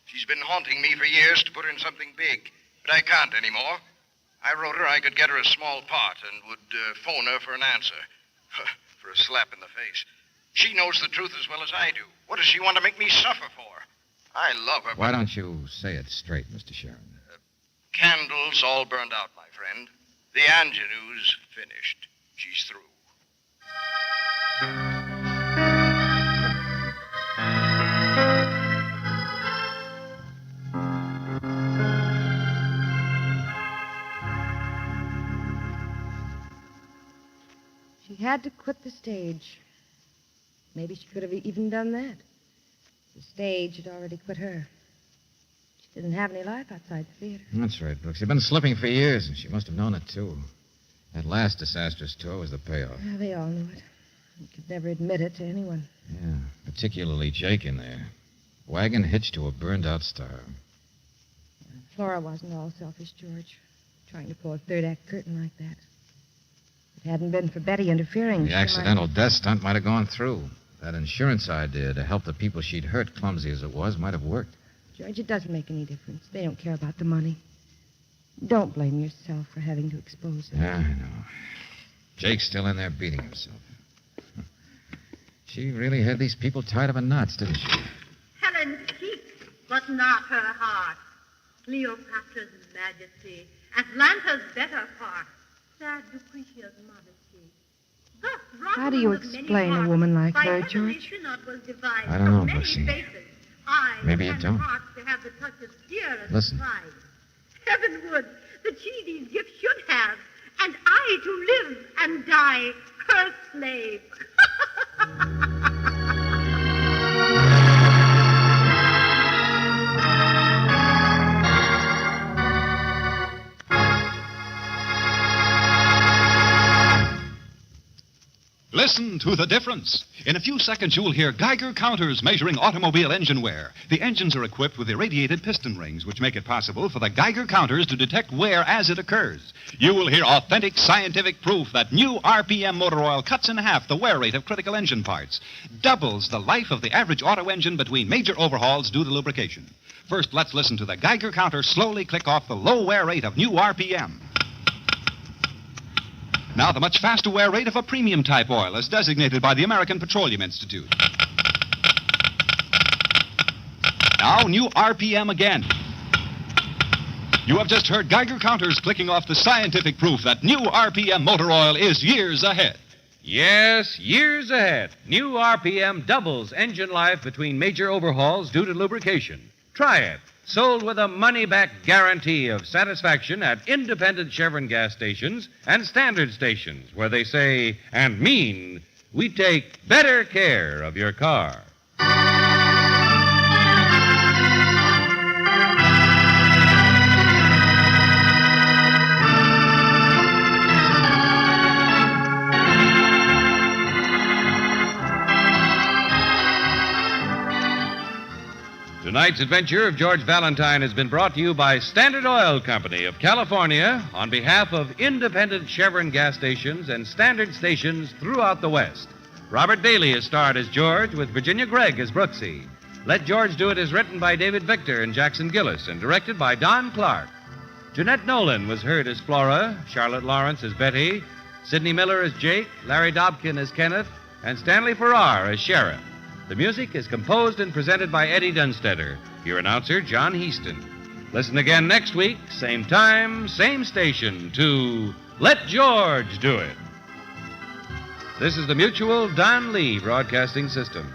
She's been haunting me for years to put in something big, but I can't anymore. I wrote her I could get her a small part and would phone her for an answer. For a slap in the face. She knows the truth as well as I do. What does she want to make me suffer for? I love her. Why don't you say it straight, Mr. Sharon? Candles all burned out, my friend. The ingenue's finished. She's through. She had to quit the stage. Maybe she could have even done that. The stage had already quit her. She didn't have any life outside the theater. That's right, Brooks. You've been slipping for years, and she must have known it, too. That last disastrous tour was the payoff. Yeah, they all knew it. They could never admit it to anyone. Yeah, particularly Jake in there. Wagon hitched to a burned-out star. Flora wasn't all selfish, George. Trying to pull a third-act curtain like that. If it hadn't been for Betty interfering... The accidental death stunt might have gone through. That insurance idea to help the people she'd hurt, clumsy as it was, might have worked. George, it doesn't make any difference. They don't care about the money. Don't blame yourself for having to expose her. Yeah, I know. Jake's still in there beating himself. She really had these people tied up in knots, didn't she? Helen's cheeks, but not her heart. Cleopatra's majesty, Atlanta's better part. Sad Lucretia's modesty. How do you explain a woman like her, George? I don't know, Brooksy. Maybe you don't. Listen. Heavenward, the Cheese's gift should have, and I to live and die her slave. Listen to the difference. In a few seconds, you'll hear Geiger counters measuring automobile engine wear. The engines are equipped with irradiated piston rings, which make it possible for the Geiger counters to detect wear as it occurs. You will hear authentic scientific proof that new RPM motor oil cuts in half the wear rate of critical engine parts, doubles the life of the average auto engine between major overhauls due to lubrication. First, let's listen to the Geiger counter slowly click off the low wear rate of new RPM. Now, the much faster wear rate of a premium type oil as designated by the American Petroleum Institute. Now, new RPM again. You have just heard Geiger counters clicking off the scientific proof that new RPM motor oil is years ahead. Yes, years ahead. New RPM doubles engine life between major overhauls due to lubrication. Try it. Sold with a money-back guarantee of satisfaction at independent Chevron gas stations and standard stations, where they say and mean, we take better care of your car. Tonight's adventure of George Valentine has been brought to you by Standard Oil Company of California on behalf of independent Chevron gas stations and standard stations throughout the West. Robert Bailey is starred as George with Virginia Gregg as Brooksy. Let George Do It is written by David Victor and Jackson Gillis and directed by Don Clark. Jeanette Nolan was heard as Flora, Charlotte Lawrence as Betty, Sidney Miller as Jake, Larry Dobkin as Kenneth, and Stanley Farrar as Sheriff. The music is composed and presented by Eddie Dunstetter. Your announcer, John Heaston. Listen again next week, same time, same station, to Let George Do It. This is the Mutual Don Lee Broadcasting System.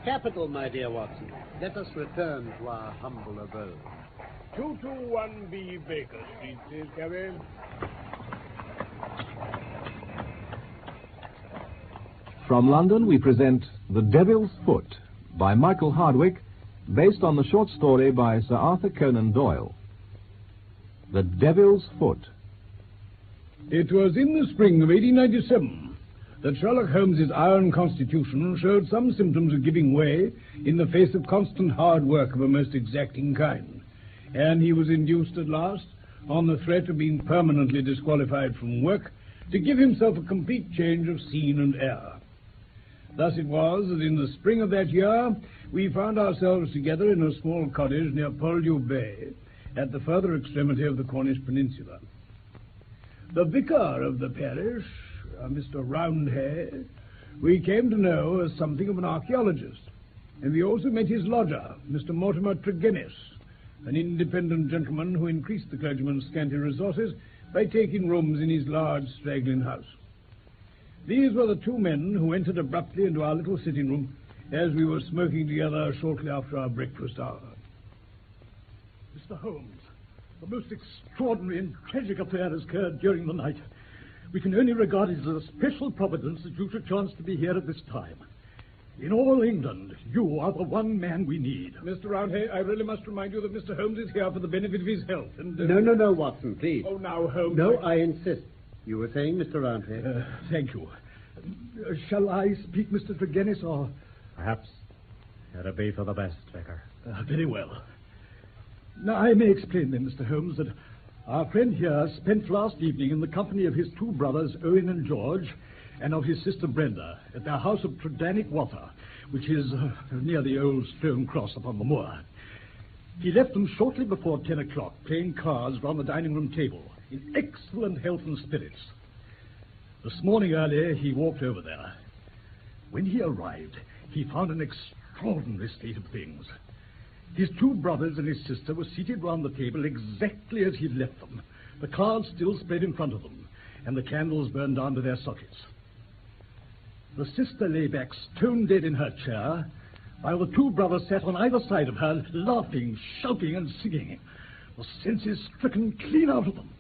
Capital, my dear Watson. Let us return to our humble abode. 221B Baker Street, please, cabby. From London, we present The Devil's Foot by Michael Hardwick, based on the short story by Sir Arthur Conan Doyle. The Devil's Foot. It was in the spring of 1897 that Sherlock Holmes's iron constitution showed some symptoms of giving way in the face of constant hard work of a most exacting kind, and he was induced at last, on the threat of being permanently disqualified from work, to give himself a complete change of scene and air. Thus it was that in the spring of that year we found ourselves together in a small cottage near Poldhu Bay, at the further extremity of the Cornish peninsula. The vicar of the parish, Mr. Roundhay, we came to know as something of an archaeologist, and we also met his lodger, Mr. Mortimer Tregennis, an independent gentleman who increased the clergyman's scanty resources by taking rooms in his large, straggling house. These were the two men who entered abruptly into our little sitting room as we were smoking together shortly after our breakfast hour. Mr. Holmes, the most extraordinary and tragic affair has occurred during the night. We can only regard it as a special providence that you should chance to be here at this time. In all England, you are the one man we need. Mr. Roundhay, I really must remind you that Mr. Holmes is here for the benefit of his health. And No, Watson, please. Oh, now, Holmes. No, I insist. You were saying, Mr. Roundhay? Thank you. Shall I speak, Mr. Tregennis, or... Perhaps it'll be for the best, Vicar. Very well. Now, I may explain then, Mr. Holmes, that our friend here spent last evening in the company of his two brothers, Owen and George, and of his sister Brenda, at their house of Tredanic Water, which is near the old stone cross upon the moor. He left them shortly before 10 o'clock, playing cards round the dining room table, in excellent health and spirits. This morning early, he walked over there. When he arrived, he found an extraordinary state of things. His two brothers and his sister were seated round the table exactly as he'd left them, the cards still spread in front of them, and the candles burned down to their sockets. The sister lay back stone dead in her chair, while the two brothers sat on either side of her, laughing, shouting, and singing, the senses stricken clean out of them.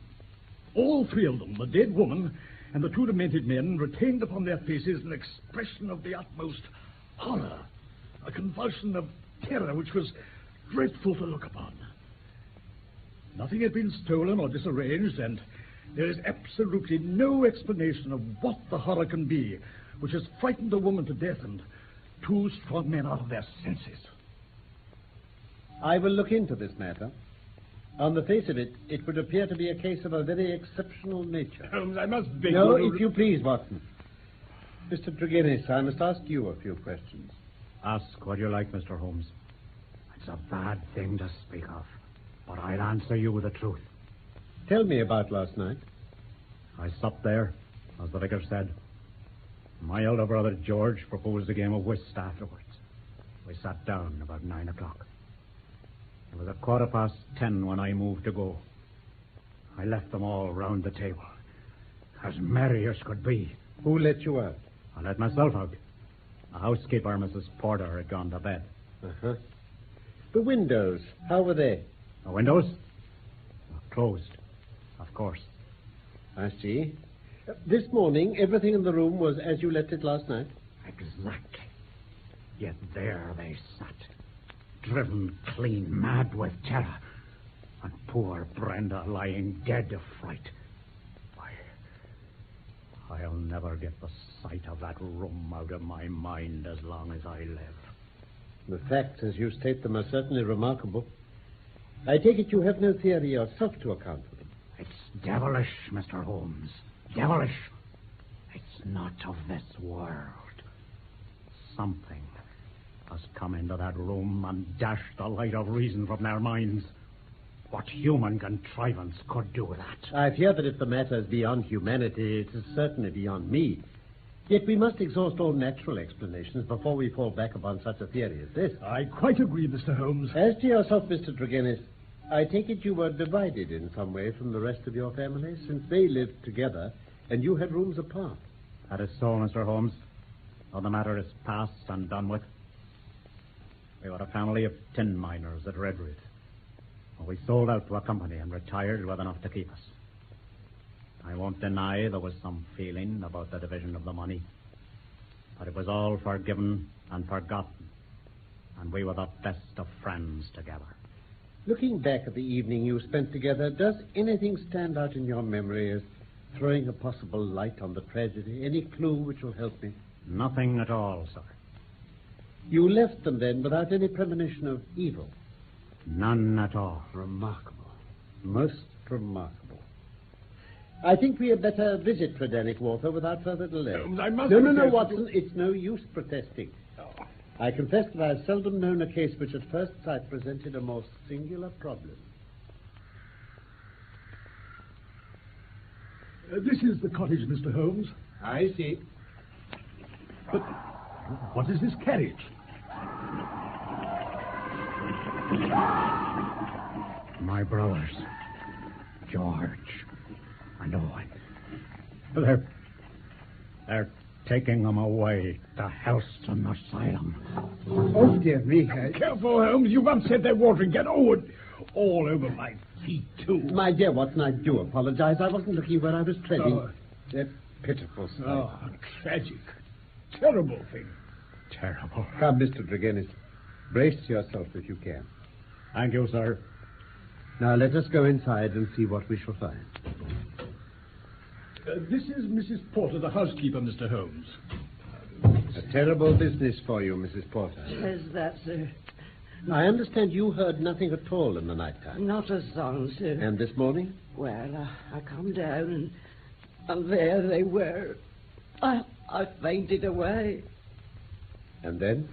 All three of them, the dead woman and the two demented men, retained upon their faces an expression of the utmost horror, a convulsion of terror which was dreadful to look upon. Nothing had been stolen or disarranged, and there is absolutely no explanation of what the horror can be which has frightened a woman to death and two strong men out of their senses. I will look into this matter. On the face of it, it would appear to be a case of a very exceptional nature. Holmes, I must beg No, you... if you please, Watson. Mr. Tregennis, I must ask you a few questions. Ask what you like, Mr. Holmes. It's a bad thing to speak of, but I'll answer you with the truth. Tell me about last night. I supped there, as the vicar said. My elder brother, George, proposed a game of whist afterwards. We sat down about 9 o'clock. It was 10:15 when I moved to go. I left them all round the table, as merry as could be. Who let you out? I let myself out. The housekeeper, Mrs. Porter, had gone to bed. Uh-huh. The windows, how were they? The windows? Closed, of course. I see. This morning, everything in the room was as you left it last night? Exactly. Yet there they sat, driven clean mad with terror, and poor Brenda lying dead of fright. I'll never get the sight of that room out of my mind as long as I live. The facts, as you state them, are certainly remarkable. I take it you have no theory yourself to account for them. It's devilish, Mr. Holmes. Devilish. It's not of this world. Something has come into that room and dashed the light of reason from their minds. What human contrivance could do that? I fear that if the matter is beyond humanity, it is certainly beyond me. Yet we must exhaust all natural explanations before we fall back upon such a theory as this. I quite agree, Mr. Holmes. As to yourself, Mr. Tregennis, I take it you were divided in some way from the rest of your family, since they lived together and you had rooms apart. That is so, Mr. Holmes. Though the matter is past and done with. We were a family of tin miners at Redruth. We sold out to a company and retired with enough to keep us. I won't deny there was some feeling about the division of the money. But it was all forgiven and forgotten. And we were the best of friends together. Looking back at the evening you spent together, does anything stand out in your memory as throwing a possible light on the tragedy? Any clue which will help me? Nothing at all, sir. You left them then without any premonition of evil? None at all. Remarkable. Most remarkable. I think we had better visit Tredanic Water without further delay. No, Watson. It's no use protesting. I confess that I've seldom known a case which at first sight presented a more singular problem. This is the cottage, Mr. Holmes. I see. But what is this carriage? My brothers. George. And Owen. They're taking them away to Helston Asylum. Oh, dear me. Careful, Holmes. You've upset that watering can. Oh, all over my feet, too. My dear Watson, I do apologize. I wasn't looking where I was treading. Oh. That pitiful sight. Oh, tragic. Terrible thing. Terrible. Come, Mr. Tregennis. Brace yourself if you can. Thank you, sir. Now, let us go inside and see what we shall find. This is Mrs. Porter, the housekeeper, Mr. Holmes. A terrible business for you, Mrs. Porter. Is that, sir? I understand you heard nothing at all in the night time. Not a sound, sir. And this morning? Well, I come down and there they were. I fainted away. And then?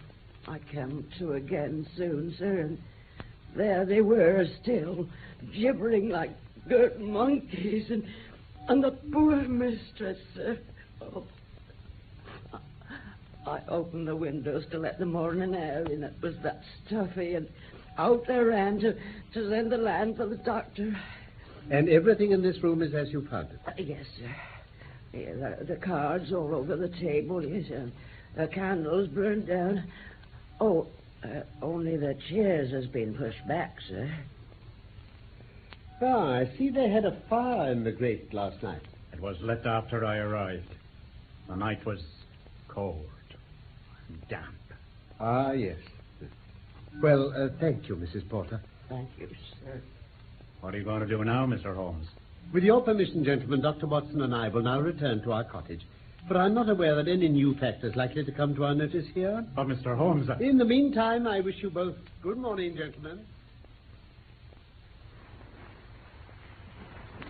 I came to again soon, sir, and there they were still, gibbering like girt monkeys, and the poor mistress, sir. Oh. I opened the windows to let the morning air in. It was that stuffy, and out they ran to send the land for the doctor. And everything in this room is as you found it? Yes, sir. Yeah, the cards all over the table, yes, and the candles burned down. Oh, only the chairs has been pushed back, sir. Ah, I see they had a fire in the grate last night. It was lit after I arrived. The night was cold and damp. Ah, yes. Well, thank you, Mrs. Porter. Thank you, sir. What are you going to do now, Mr. Holmes? With your permission, gentlemen, Dr. Watson and I will now return to our cottage. But I'm not aware that any new fact is likely to come to our notice here. But, Mr. Holmes... In the meantime, I wish you both good morning, gentlemen.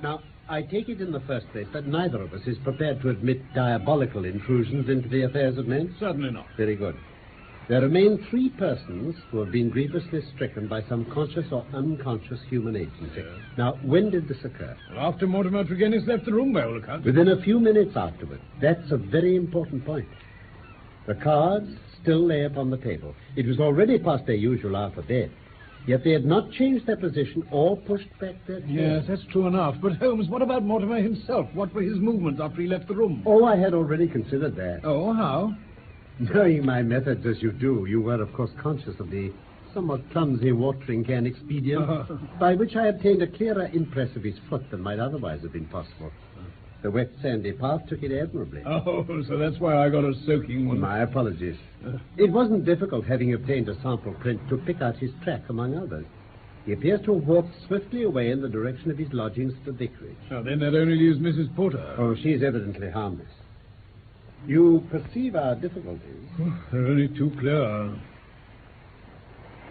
Now, I take it in the first place that neither of us is prepared to admit diabolical intrusions into the affairs of men? Certainly not. Very good. There remain 3 persons who have been grievously stricken by some conscious or unconscious human agency. Now, when did this occur? Well, after Mortimer Tregennis left the room, by all accounts. Within a few minutes afterward. That's a very important point. The cards still lay upon the table. It was already past their usual hour for bed. Yet they had not changed their position or pushed back their chairs. Yes, that's true enough. But, Holmes, what about Mortimer himself? What were his movements after he left the room? Oh, I had already considered that. Oh, how? Knowing my methods as you do, you were, of course, conscious of the somewhat clumsy watering can expedient, by which I obtained a clearer impress of his foot than might otherwise have been possible. The wet, sandy path took it admirably. Oh, so that's why I got a soaking one. My apologies. It wasn't difficult, having obtained a sample print, to pick out his track, among others. He appears to have walked swiftly away in the direction of his lodgings at the vicarage. Now, then that only leaves Mrs. Porter. Oh, she's evidently harmless. You perceive our difficulties. They're only too clear.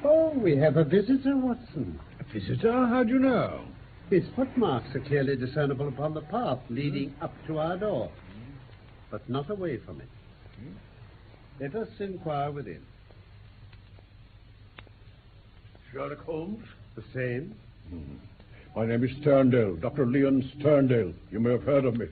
Oh, we have a visitor, Watson. A visitor? How do you know? His footmarks are clearly discernible upon the path leading up to our door, but not away from it. Let us inquire within. Sherlock Holmes? The same. My name is Sterndale, Dr. Leon Sterndale. You may have heard of me.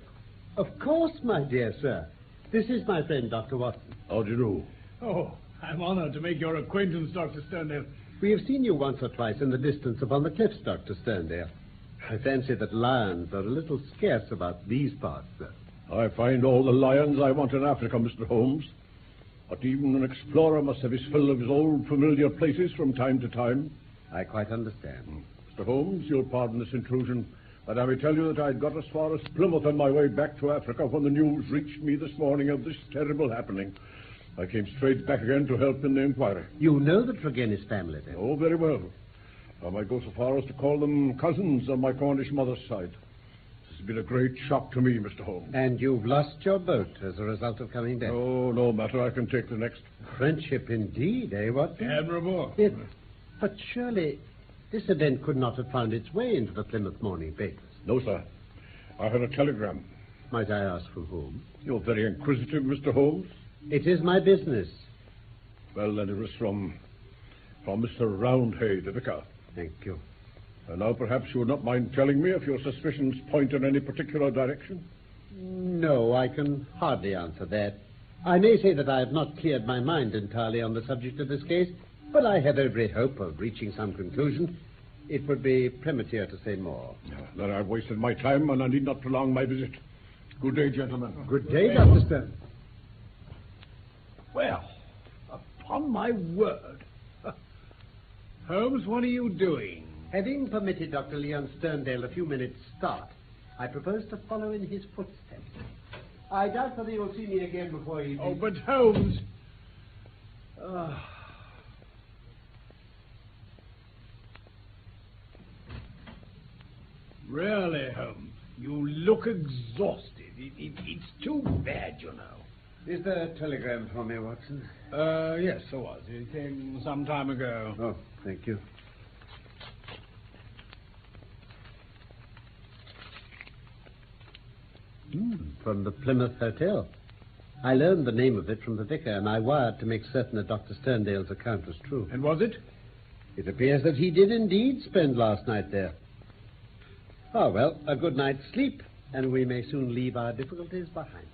Of course, my dear sir. This is my friend, Dr. Watson. How do you do? Oh, I'm honored to make your acquaintance, Dr. Sterndale. We have seen you once or twice in the distance upon the cliffs, Dr. Sterndale. I fancy that lions are a little scarce about these parts, sir. I find all the lions I want in Africa, Mr. Holmes. But even an explorer must have his fill of his old familiar places from time to time. I quite understand. Mr. Holmes, you'll pardon this intrusion, but I may tell you that I'd got as far as Plymouth on my way back to Africa when the news reached me this morning of this terrible happening. I came straight back again to help in the inquiry. You know the Tregennis family, then? Oh, very well. I might go so far as to call them cousins on my Cornish mother's side. This has been a great shock to me, Mr. Holmes. And you've lost your boat as a result of coming back? Oh, no matter. I can take the next. Friendship indeed, eh, Watson? Admirable. But surely this event could not have found its way into the Plymouth morning papers. No, sir. I had a telegram. Might I ask from whom? You're very inquisitive, Mr. Holmes. It is my business. Well, then it was from Mr. Roundhay, the vicar. Thank you. And now perhaps you would not mind telling me if your suspicions point in any particular direction? No, I can hardly answer that. I may say that I have not cleared my mind entirely on the subject of this case, but I have every hope of reaching some conclusion. It would be premature to say more. Then I've wasted my time, and I need not prolong my visit. Good day, gentlemen. Good day, Dr. Stern. Well, upon my word. Holmes, what are you doing? Having permitted Dr. Leon Sterndale a few minutes' start, I propose to follow in his footsteps. I doubt whether you'll see me again before evening. Oh, but Holmes... Really, Holmes, you look exhausted. It's too bad, you know. Is there a telegram for me, Watson? Yes, there was. It came some time ago. Oh, thank you. From the Plymouth Hotel. I learned the name of it from the vicar, and I wired to make certain that Dr. Sterndale's account was true. And was it? It appears that he did indeed spend last night there. Oh, well, a good night's sleep, and we may soon leave our difficulties behind.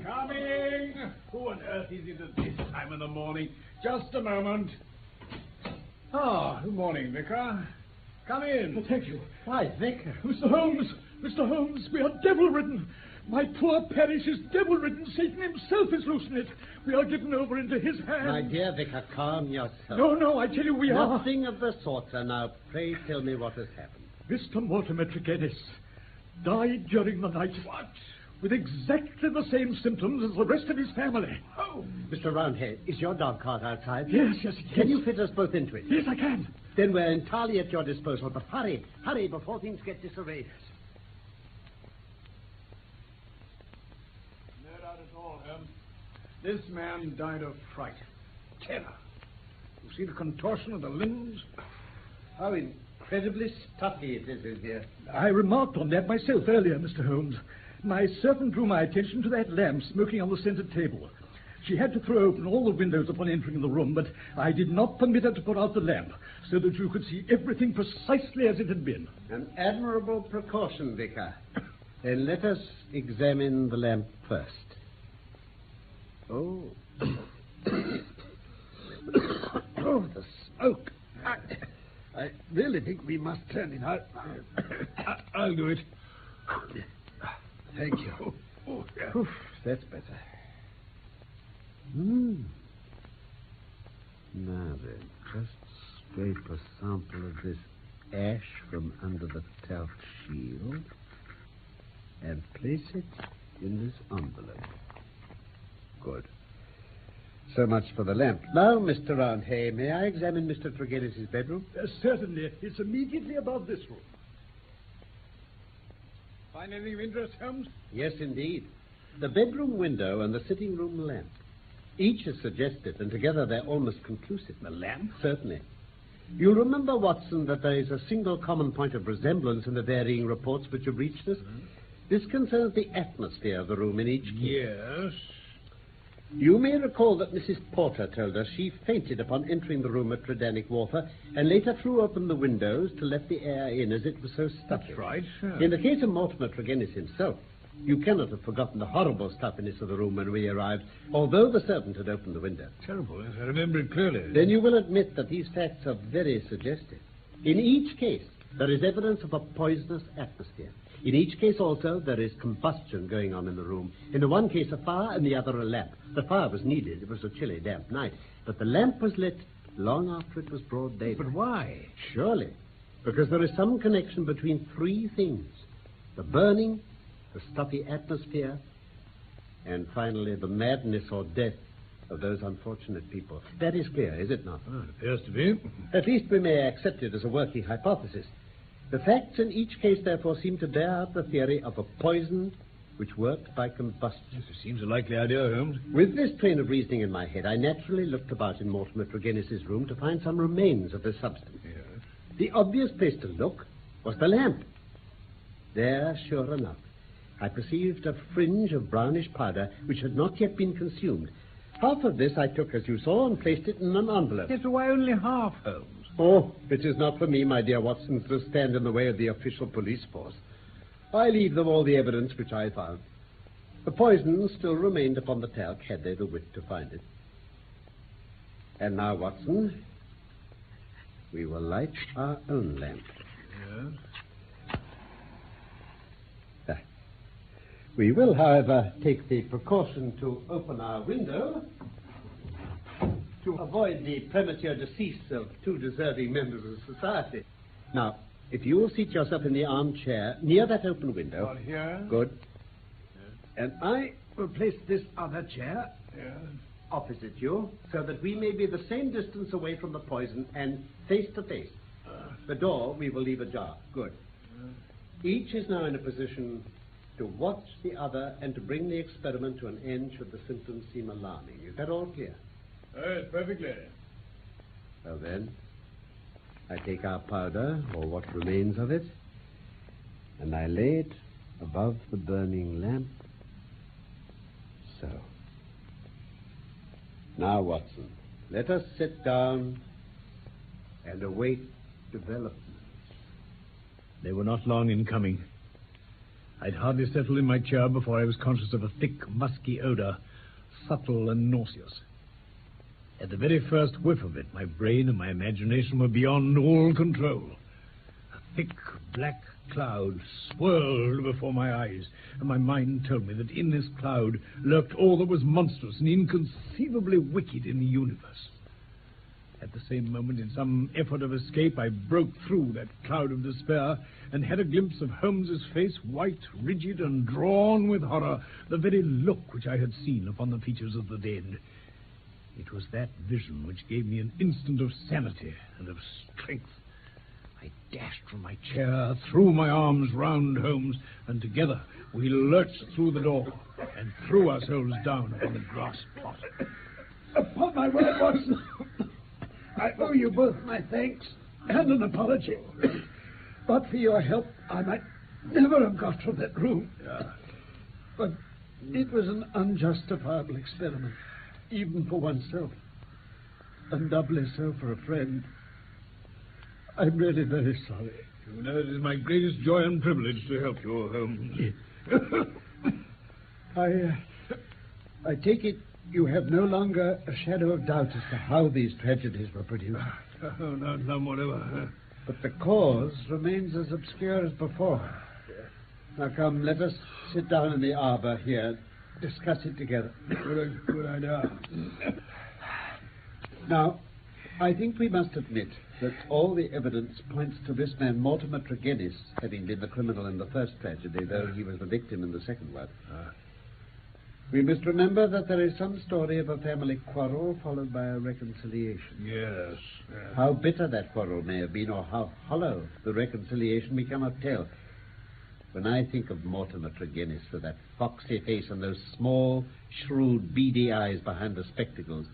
Coming! Who on earth is it at this time of the morning? Just a moment. Good morning, Vicar. Come in. Thank you. Why, Vicar? Mr. Holmes! Mr. Holmes, we are devil-ridden. My poor parish is devil-ridden. Satan himself is loose in it. We are given over into his hands. My dear Vicar, calm yourself. No, I tell you we are. Nothing of the sort, sir. Now, pray tell me what has happened. Mr. Mortimer Tregennis died during the night. What? With exactly the same symptoms as the rest of his family. Oh. Mr. Roundhead, is your dog cart outside? Yes. Can you fit us both into it? Yes, I can. Then we're entirely at your disposal, but hurry before things get disarrayed. No doubt at all, Holmes. This man died of fright. Terror. You see the contortion of the limbs? How incredibly stuffy it is in here. I remarked on that myself earlier, Mr. Holmes. My servant drew my attention to that lamp smoking on the center table. She had to throw open all the windows upon entering the room, but I did not permit her to put out the lamp, so that you could see everything precisely as it had been. An admirable precaution, Vicar. Then let us examine the lamp first. Oh. Oh, the smoke. I really think we must turn it out. I'll do it. Thank you. Yeah. Oof, that's better. Now then, just scrape a sample of this ash from under the talc shield and place it in this envelope. Good. So much for the lamp. Now, Mr. Roundhay, may I examine Mr. Tregennis' bedroom? Certainly. It's immediately above this room. Find anything of interest, Holmes? Yes, indeed. The bedroom window and the sitting room lamp. Each is suggestive, and together they're almost conclusive. The lamp? Certainly. You'll remember, Watson, that there is a single common point of resemblance in the varying reports which have reached us. Mm-hmm. This concerns the atmosphere of the room in each case. Yes. You may recall that Mrs. Porter told us she fainted upon entering the room at Tredanick Water and later threw open the windows to let the air in as it was so stuffy. That's right, sir. In the case of Mortimer Tregennis himself, You cannot have forgotten the horrible stuffiness of the room when we arrived, although the servant had opened the window. Terrible, yes, I remember it clearly. Then you will admit that these facts are very suggestive. In each case, there is evidence of a poisonous atmosphere. In each case, also, there is combustion going on in the room. In the one case, a fire, and the other, a lamp. The fire was needed. It was a chilly, damp night. But the lamp was lit long after it was broad daylight. But why? Surely, because there is some connection between three things. The burning, the stuffy atmosphere, and finally the madness or death of those unfortunate people. That is clear, is it not? It appears to be. At least we may accept it as a working hypothesis. The facts in each case, therefore, seem to bear out the theory of a poison which worked by combustion. Yes, it seems a likely idea, Holmes. With this train of reasoning in my head, I naturally looked about in Mortimer Tregennis's room to find some remains of this substance. Yes. The obvious place to look was the lamp. There, sure enough, I perceived a fringe of brownish powder which had not yet been consumed. Half of this I took, as you saw, and placed it in an envelope. Yes, why only half, Holmes? Oh, it is not for me, my dear Watson, to stand in the way of the official police force. I leave them all the evidence which I found. The poison still remained upon the talc, had they the wit to find it. And now, Watson, we will light our own lamp. Yes. We will, however, take the precaution to open our window to avoid the premature decease of two deserving members of society. Now, if you will seat yourself in the armchair near that open window. Out here? Good. And I will place this other chair opposite you, so that we may be the same distance away from the poison and face to face. The door we will leave ajar. Good. Each is now in a position to watch the other and to bring the experiment to an end should the symptoms seem alarming. Is that all clear? Yes, perfectly. Well then, I take our powder, or what remains of it, and I lay it above the burning lamp. So. Now, Watson, let us sit down and await developments. They were not long in coming. I'd hardly settled in my chair before I was conscious of a thick, musky odor, subtle and nauseous. At the very first whiff of it, my brain and my imagination were beyond all control. A thick, black cloud swirled before my eyes, and my mind told me that in this cloud lurked all that was monstrous and inconceivably wicked in the universe. At the same moment, in some effort of escape, I broke through that cloud of despair and had a glimpse of Holmes's face, white, rigid, and drawn with horror, the very look which I had seen upon the features of the dead. It was that vision which gave me an instant of sanity and of strength. I dashed from my chair, threw my arms round Holmes, and together we lurched through the door and threw ourselves down upon the grass plot. Upon my word, Watson, I owe you both my thanks and an apology. But for your help, I might never have got from that room. But it was an unjustifiable experiment, even for oneself, and doubly so for a friend. I'm really very sorry. You know, it is my greatest joy and privilege to help you, Holmes. I take it you have no longer a shadow of doubt as to how these tragedies were produced. Oh, none whatever. But the cause remains as obscure as before. Now come, let us sit down in the arbor here, discuss it together. Good idea. Now, I think we must admit that all the evidence points to this man, Mortimer Tregennis, having been the criminal in the first tragedy, though he was the victim in the second one. We must remember that there is some story of a family quarrel followed by a reconciliation. Yes. How bitter that quarrel may have been, or how hollow the reconciliation, we cannot tell. When I think of Mortimer Tregennis with that foxy face and those small, shrewd, beady eyes behind the spectacles,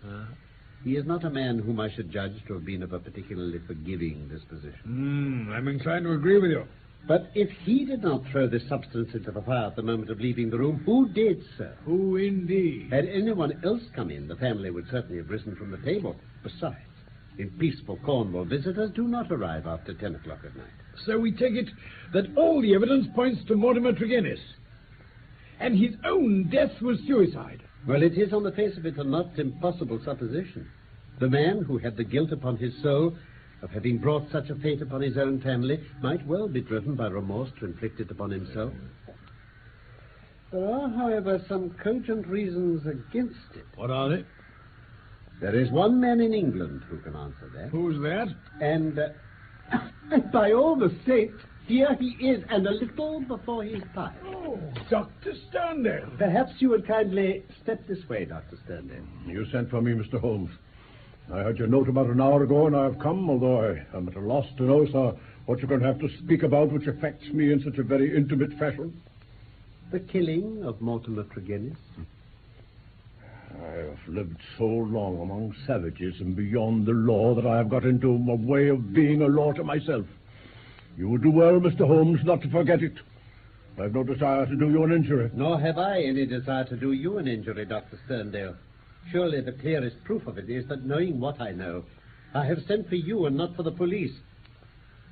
he is not a man whom I should judge to have been of a particularly forgiving disposition. I'm inclined to agree with you. But if he did not throw this substance into the fire at the moment of leaving the room, who did, sir? Who indeed? Had anyone else come in, the family would certainly have risen from the table. Besides, in peaceful Cornwall, visitors do not arrive after 10 o'clock at night. So we take it that all the evidence points to Mortimer Tregennis. and his own death was suicide. Well, it is on the face of it a not impossible supposition. The man who had the guilt upon his soul of having brought such a fate upon his own family might well be driven by remorse to inflict it upon himself. There are, however, some cogent reasons against it. What are they? There is one man in England who can answer that. Who's that? And by all the saints, here he is, and a little before his time. Oh, Dr. Sterndale. Perhaps you would kindly step this way, Dr. Sterndale. You sent for me, Mr. Holmes. I heard your note about an hour ago, and I have come, although I am at a loss to know, sir, what you're going to have to speak about which affects me in such a very intimate fashion. The killing of Mortimer Tregennis. I have lived so long among savages and beyond the law that I have got into a way of being a law to myself. You would do well, Mr. Holmes, not to forget it. I have no desire to do you an injury. Nor have I any desire to do you an injury, Dr. Sterndale. Surely the clearest proof of it is that, knowing what I know, I have sent for you and not for the police.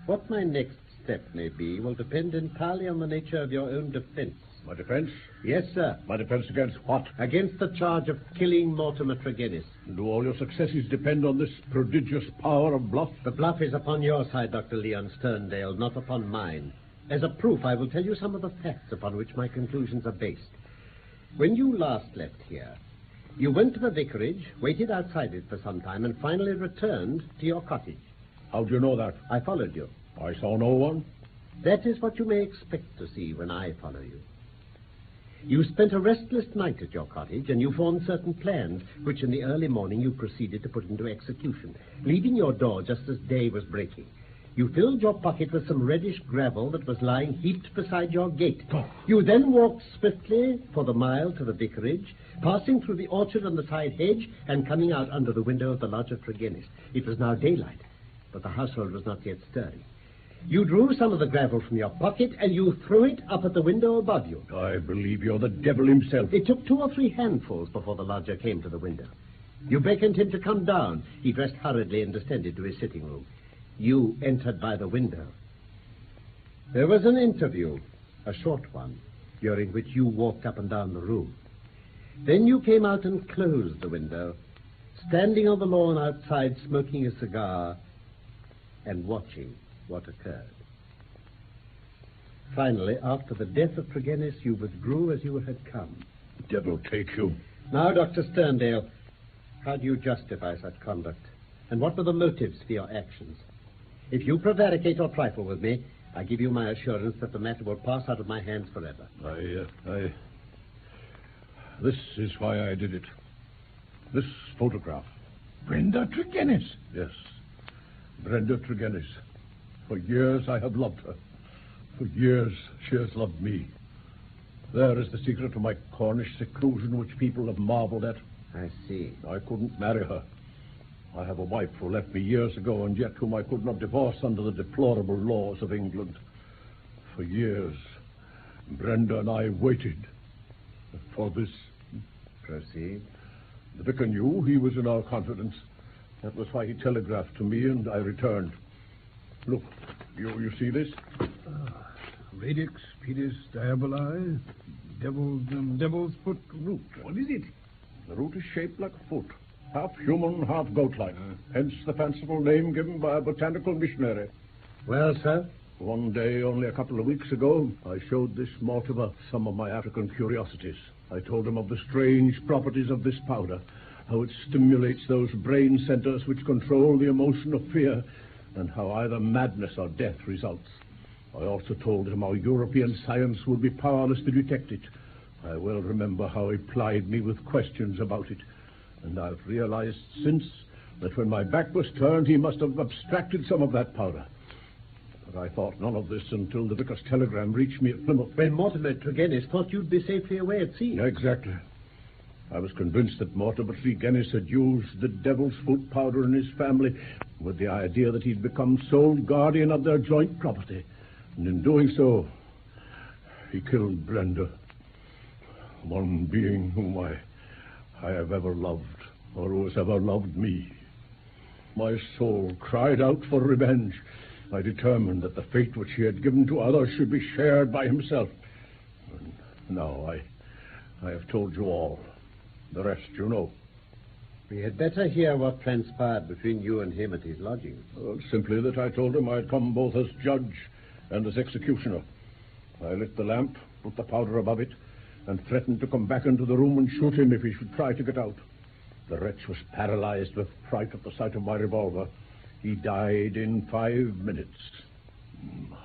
What my next step may be will depend entirely on the nature of your own defense. My defense? Yes, sir. My defense against what? Against the charge of killing Mortimer Tregennis. Do all your successes depend on this prodigious power of bluff? The bluff is upon your side, Dr. Leon Sterndale, not upon mine. As a proof, I will tell you some of the facts upon which my conclusions are based. When you last left here, you went to the vicarage, waited outside it for some time, and finally returned to your cottage. How do you know that? I followed you. I saw no one. That is what you may expect to see when I follow you. You spent a restless night at your cottage, and you formed certain plans, which in the early morning you proceeded to put into execution, leaving your door just as day was breaking. You filled your pocket with some reddish gravel that was lying heaped beside your gate. You then walked swiftly for the mile to the vicarage, passing through the orchard and the side hedge, and coming out under the window of the lodge of Tregennis. It was now daylight, but the household was not yet stirring. You drew some of the gravel from your pocket, and you threw it up at the window above you. I believe you're the devil himself. It took 2 or 3 handfuls before the lodger came to the window. You beckoned him to come down. He dressed hurriedly and descended to his sitting room. You entered by the window. There was an interview, a short one, during which you walked up and down the room. Then you came out and closed the window, standing on the lawn outside smoking a cigar and watching what occurred. Finally, after the death of Tregennis, you withdrew as you had come. Devil take you. Now, Dr. Sterndale, how do you justify such conduct? And what were the motives for your actions? If you prevaricate or trifle with me, I give you my assurance that the matter will pass out of my hands forever. This is why I did it. This photograph. Brenda Tregennis. Yes, Brenda Tregennis. For years I have loved her. For years she has loved me. There is the secret of my Cornish seclusion which people have marveled at. I see. I couldn't marry her. I have a wife who left me years ago, and yet whom I could not divorce under the deplorable laws of England. For years, Brenda and I waited for this. Proceed. The vicar knew he was in our confidence. That was why he telegraphed to me, and I returned. Look, you see this? Radix pedis diaboli, devil's foot root. What is it? The root is shaped like a foot, half human, half goat-like. Hence the fanciful name given by a botanical missionary. Well, sir? One day, only a couple of weeks ago, I showed this Mortimer some of my African curiosities. I told him of the strange properties of this powder, how it stimulates those brain centers which control the emotion of fear, and how either madness or death results. I also told him how European science would be powerless to detect it. I well remember how he plied me with questions about it, and I've realized since that when my back was turned, he must have abstracted some of that powder. But I thought none of this until the vicar's telegram reached me at Plymouth. When Mortimer Tregennis thought you'd be safely away at sea. Exactly. I was convinced that Mortimer Tregennis had used the devil's foot powder in his family with the idea that he'd become sole guardian of their joint property. And in doing so, he killed Brenda, one being whom I have ever loved, or who has ever loved me. My soul cried out for revenge. I determined that the fate which he had given to others should be shared by himself. And now I have told you all. The rest you know. We had better hear what transpired between you and him at his lodgings. Well, simply that I told him I'd come both as judge and as executioner. I lit the lamp, put the powder above it, and threatened to come back into the room and shoot him if he should try to get out. The wretch was paralyzed with fright at the sight of my revolver. He died in 5 minutes.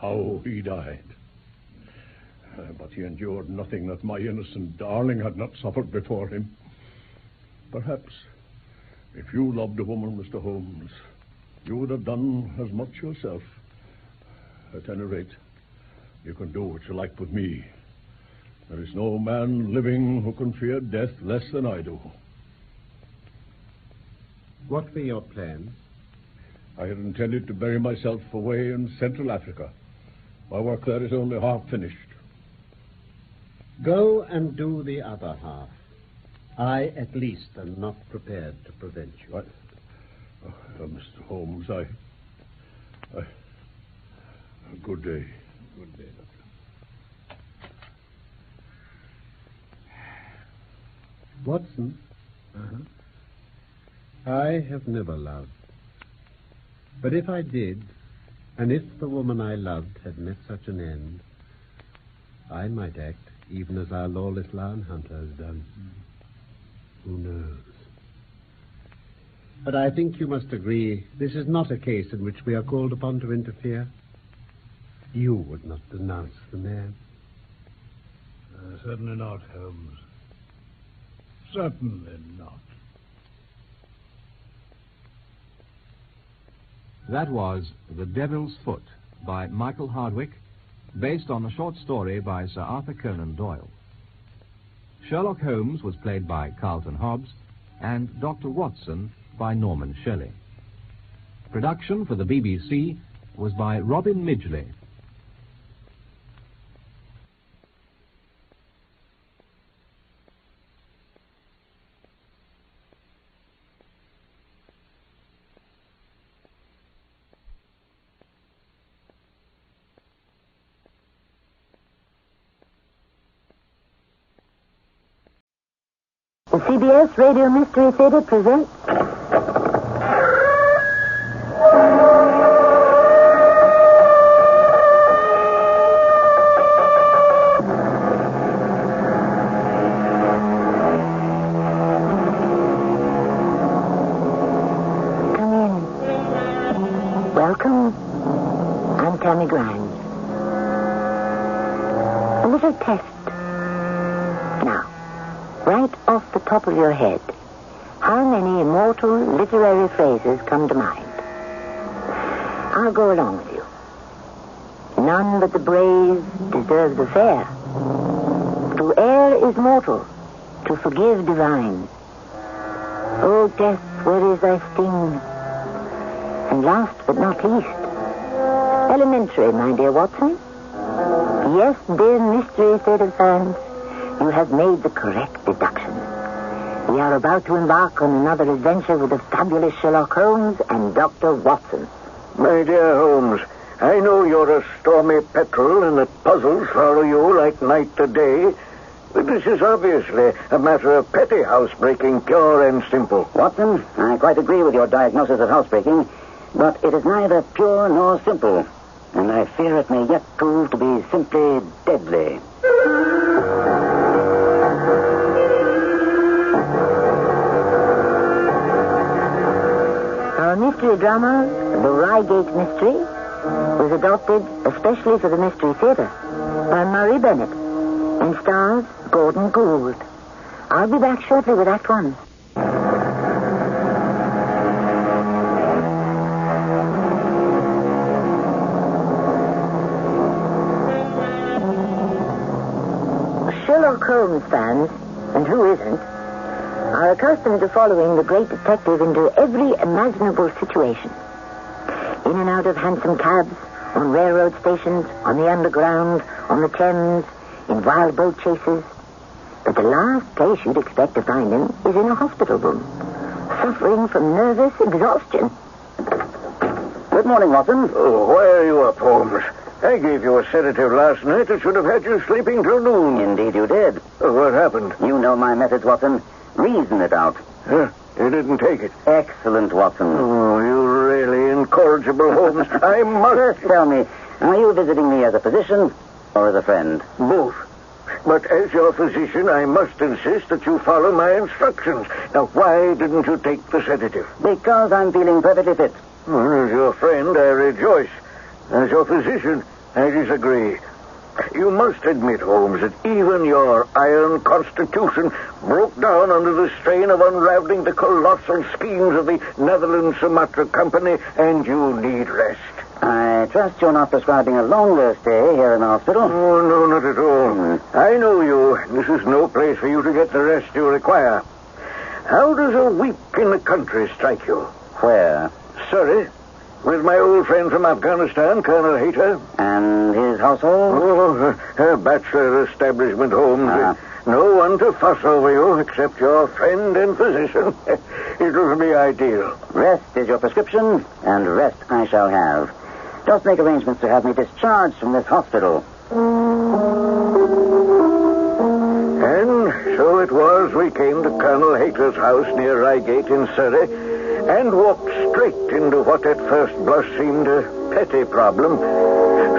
How he died. But he endured nothing that my innocent darling had not suffered before him. Perhaps, if you loved a woman, Mr. Holmes, you would have done as much yourself. At any rate, you can do what you like with me. There is no man living who can fear death less than I do. What were your plans? I had intended to bury myself away in Central Africa. My work there is only half finished. Go and do the other half. I, at least, am not prepared to prevent you. Mr. Holmes, good day. Good day, Doctor. Watson? I have never loved. But if I did, and if the woman I loved had met such an end, I might act even as our lawless lion hunter has done. Who knows? But I think you must agree this is not a case in which we are called upon to interfere. You would not denounce the man. Certainly not, Holmes. Certainly not. That was The Devil's Foot by Michael Hardwick, based on a short story by Sir Arthur Conan Doyle. Sherlock Holmes was played by Carlton Hobbs, and Dr. Watson by Norman Shelley. Production for the BBC was by Robin Midgley. The CBS Radio Mystery Theater presents... Come in. Welcome. I'm Tammy Grimes. A little test. Right off the top of your head, how many immortal literary phrases come to mind? I'll go along with you. None but the brave deserve the fair. To err is mortal, to forgive divine. O death, where is thy sting? And last but not least, elementary, my dear Watson. Yes, dear Mystery Theater fans, you have made the correct deduction. We are about to embark on another adventure with the fabulous Sherlock Holmes and Dr. Watson. My dear Holmes, I know you're a stormy petrel and that puzzles follow you like night to day. But this is obviously a matter of petty housebreaking, pure and simple. Watson, I quite agree with your diagnosis of housebreaking, but it is neither pure nor simple. And I fear it may yet prove to be simply deadly. Our mystery drama, The Reigate Mystery, was adopted especially for the Mystery Theater by Murray Bennett and stars Gordon Gould. I'll be back shortly with Act One. Sherlock Holmes fans, and who isn't, are accustomed to following the great detective into every imaginable situation. In and out of hansom cabs, on railroad stations, on the underground, on the Thames, in wild boat chases. But the last place you'd expect to find him is in a hospital room, suffering from nervous exhaustion. Good morning, Watson. Oh, why are you up, Holmes? I gave you a sedative last night that should have had you sleeping till noon. Indeed you did. What happened? You know my methods, Watson. Reason it out. You didn't take it. Excellent, Watson. Oh, you really incorrigible, Holmes. I must... First tell me, are you visiting me as a physician or as a friend? Both. But as your physician, I must insist that you follow my instructions. Now, why didn't you take the sedative? Because I'm feeling perfectly fit. Well, as your friend, I rejoice. As your physician, I disagree. You must admit, Holmes, that even your iron constitution broke down under the strain of unraveling the colossal schemes of the Netherlands Sumatra Company, and you need rest. I trust you're not prescribing a longer stay here in the hospital. Oh, no, not at all. I know you. This is no place for you to get the rest you require. How does a week in the country strike you? Where? Surrey, with my old friend from Afghanistan, Colonel Hayter. And his household? Oh, a bachelor establishment, Holmes. No one to fuss over you except your friend and physician. It will be ideal. Rest is your prescription, and rest I shall have. Just make arrangements to have me discharged from this hospital. And so it was we came to Colonel Hayter's house near Reigate in Surrey and walked straight into what at first blush seemed a petty problem.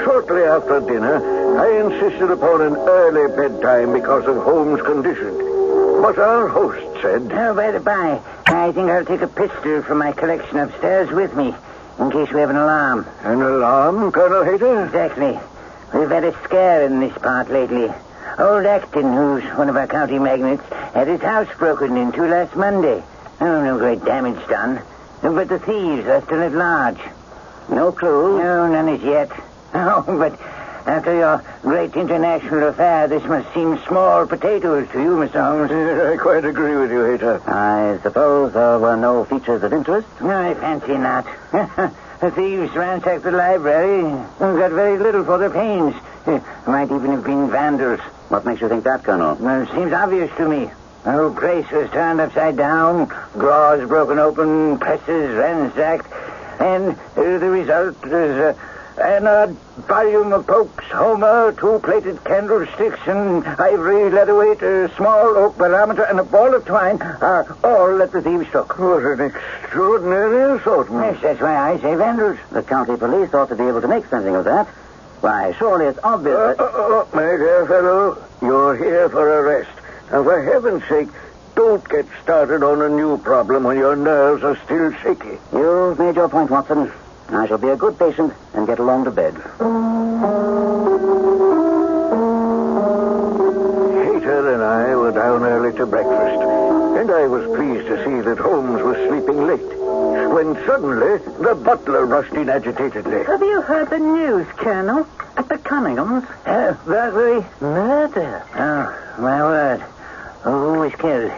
Shortly after dinner, I insisted upon an early bedtime because of Holmes' condition. But our host said... Oh, by the by, I think I'll take a pistol from my collection upstairs with me, in case we have an alarm. An alarm, Colonel Hayter? Exactly. We've had a scare in this part lately. Old Acton, who's one of our county magnates, had his house broken into last Monday. Oh, no great damage done. But the thieves are still at large. No clue? No, none as yet. Oh, but after your great international affair, this must seem small potatoes to you, Mr. Holmes. I quite agree with you, Hayter. I suppose there were no features of interest? I fancy not. The thieves ransacked the library and got very little for their pains. Might even have been vandals. What makes you think that, Colonel? Well, it seems obvious to me. The whole place was turned upside down, drawers broken open, presses ransacked, and the result is an odd volume of Pope's Homer, 2 plated candlesticks, an ivory leatherweight, a small oak barometer, and a ball of twine are all that the thieves took. What an extraordinary assortment. Yes, that's why I say vandals. The county police ought to be able to make something of that. Why, surely it's obvious my dear fellow, you're here for a rest. And for heaven's sake, don't get started on a new problem when your nerves are still shaky. You've made your point, Watson. I shall be a good patient and get along to bed. Hayter and I were down early to breakfast, and I was pleased to see that Holmes was sleeping late, when suddenly the butler rushed in agitatedly. Have you heard the news, Colonel? At the Cunninghams? Burglary? Murder. Oh, my word. Who was killed?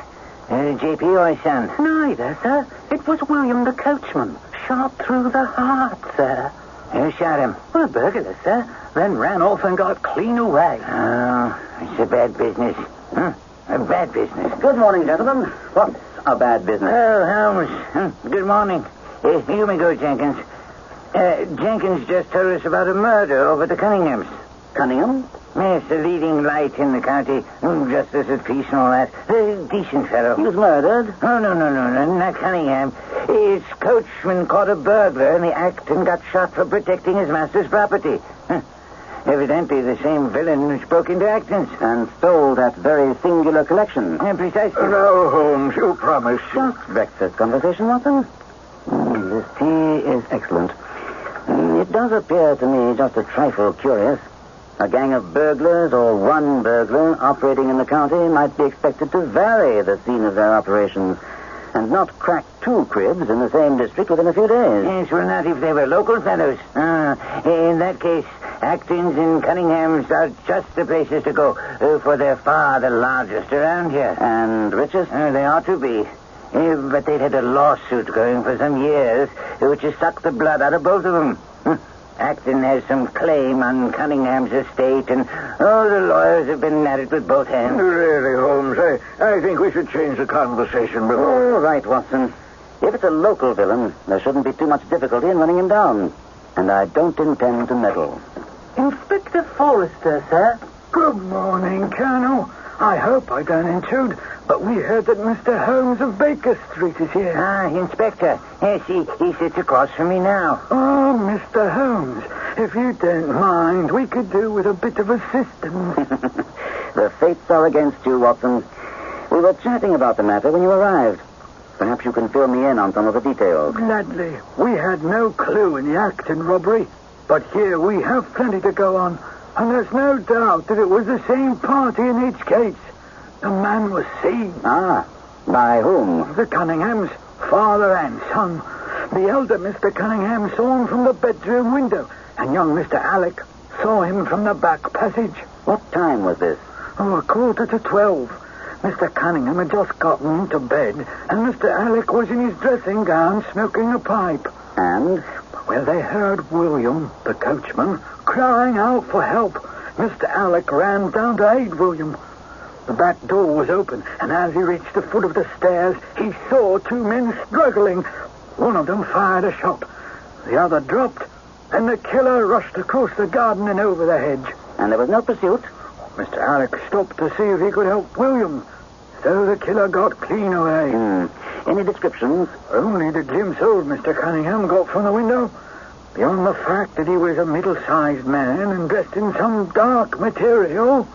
J.P. or his son? Neither, sir. It was William the coachman. Shot through the heart, sir. Who shot him? Well, a burglar, sir. Then ran off and got clean away. Oh, it's a bad business. A bad business. Good morning, gentlemen. What's a bad business? Oh, Holmes. Good morning. You may go, Jenkins. Jenkins just told us about a murder over the Cunninghams. Cunningham? Yes, a leading light in the county. Justice of peace and all that. A decent fellow. He was murdered? Oh, no, not Cunningham. His coachman caught a burglar in the act and got shot for protecting his master's property. Evidently the same villain which broke into Acton's. And stole that very singular collection. Precisely. Now, Holmes, you promised. Just breakfast conversation, Watson. This tea is excellent. It does appear to me just a trifle curious. A gang of burglars or one burglar operating in the county might be expected to vary the scene of their operations and not crack 2 cribs in the same district within a few days. Yes, well, not if they were local fellows. In that case, Acton's and Cunningham's are just the places to go, for they're far the largest around here. And richest? They ought to be. But they've had a lawsuit going for some years, which has sucked the blood out of both of them. Acton has some claim on Cunningham's estate, and the lawyers have been at it with both hands. Really, Holmes, I think we should change the conversation before... All right, Watson. If it's a local villain, there shouldn't be too much difficulty in running him down. And I don't intend to meddle. Inspector Forrester, sir. Good morning, Colonel. I hope I don't intrude, but we heard that Mr. Holmes of Baker Street is here. Ah, Inspector. Yes, he sits across from me now. Oh, Mr. Holmes, if you don't mind, we could do with a bit of assistance. The fates are against you, Watson. We were chatting about the matter when you arrived. Perhaps you can fill me in on some of the details. Gladly. We had no clue in the Acton robbery, but here we have plenty to go on. And there's no doubt that it was the same party in each case. The man was seen. Ah, by whom? The Cunninghams, father and son. The elder Mr. Cunningham saw him from the bedroom window, and young Mr. Alec saw him from the back passage. What time was this? Oh, 11:45. Mr. Cunningham had just gotten into bed, and Mr. Alec was in his dressing gown smoking a pipe. And? Well, they heard William, the coachman, crying out for help. Mr. Alec ran down to aid William. The back door was open, and as he reached the foot of the stairs, he saw two men struggling. One of them fired a shot. The other dropped, and the killer rushed across the garden and over the hedge. And there was no pursuit? Mr. Alec stopped to see if he could help William. So the killer got clean away. Any descriptions? Only the glimpse old Mr. Cunningham got from the window. Beyond the fact that he was a middle-sized man and dressed in some dark material,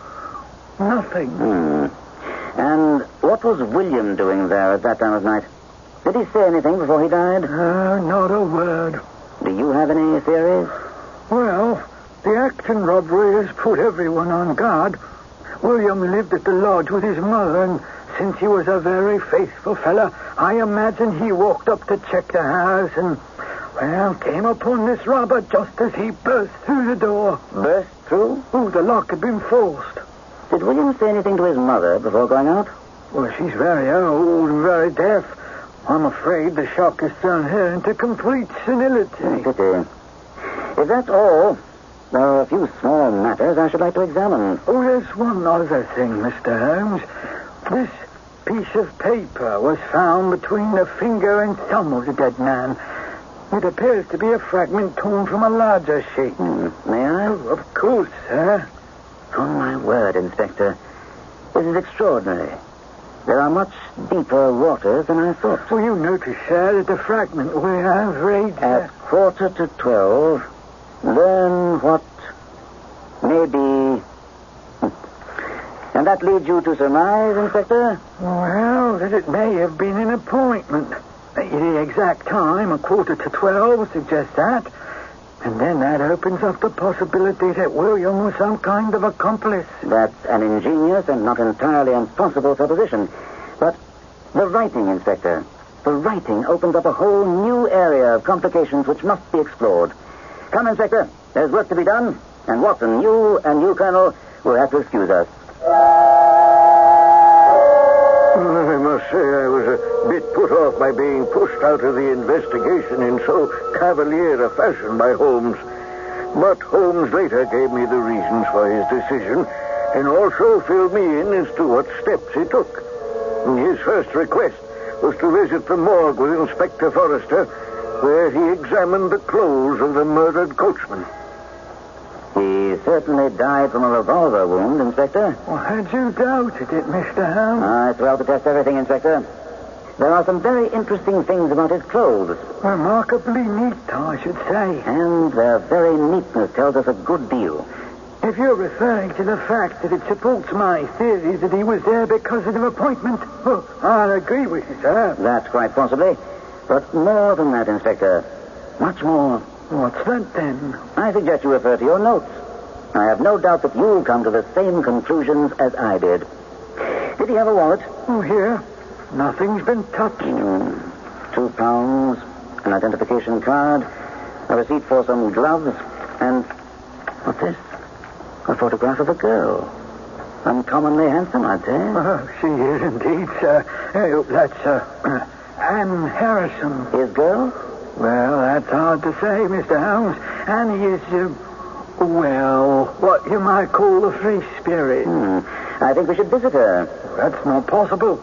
nothing. And what was William doing there at that time of night? Did he say anything before he died? Not a word. Do you have any theories? Well, the Acton robbery has put everyone on guard. William lived at the lodge with his mother, and since he was a very faithful fella, I imagine he walked up to check the house and, well, came upon this robber just as he burst through the door. Burst through? Oh, the lock had been forced. Did William say anything to his mother before going out? Well, she's very old and very deaf. I'm afraid the shock has thrown her into complete senility. Pity. If that's all, there are a few small matters I should like to examine. Oh, there's one other thing, Mr. Holmes. This piece of paper was found between the finger and thumb of the dead man. It appears to be a fragment torn from a larger sheet. May I? Oh, of course, sir. On my word, Inspector, this is extraordinary. There are much deeper waters than I thought. Well, you notice, sir, that the fragment we have read... At 11:45, learn what may be... And that leads you to surmise, Inspector? Well, that it may have been an appointment. The exact time, 11:45, suggests that. And then that opens up the possibility that William was some kind of accomplice. That's an ingenious and not entirely impossible supposition. But the writing, Inspector, the writing opens up a whole new area of complications which must be explored. Come, Inspector, there's work to be done. And Watson, you, Colonel, will have to excuse us. I must say I was a bit put off by being pushed out of the investigation in so cavalier a fashion by Holmes. But Holmes later gave me the reasons for his decision and also filled me in as to what steps he took. His first request was to visit the morgue with Inspector Forrester, where he examined the clothes of the murdered coachman. He certainly died from a revolver wound, Inspector. Well, had you doubted it, Mr. Holmes? It's well to test everything, Inspector. There are some very interesting things about his clothes. Remarkably neat, I should say. And their very neatness tells us a good deal. If you're referring to the fact that it supports my theory that he was there because of the appointment, well, I'll agree with you, sir. That's quite possibly. But more than that, Inspector. Much more. What's that, then? I suggest you refer to your notes. I have no doubt that you'll come to the same conclusions as I did. Did he have a wallet? Oh, here. Nothing's been touched. £2, an identification card, a receipt for some gloves, and... what's this? A photograph of a girl. Uncommonly handsome, I'd say. Oh, she is indeed, sir. That's, Anne Harrison. His girl? Well, that's hard to say, Mr. Holmes. Annie is, well, what you might call a free spirit. I think we should visit her. That's not possible.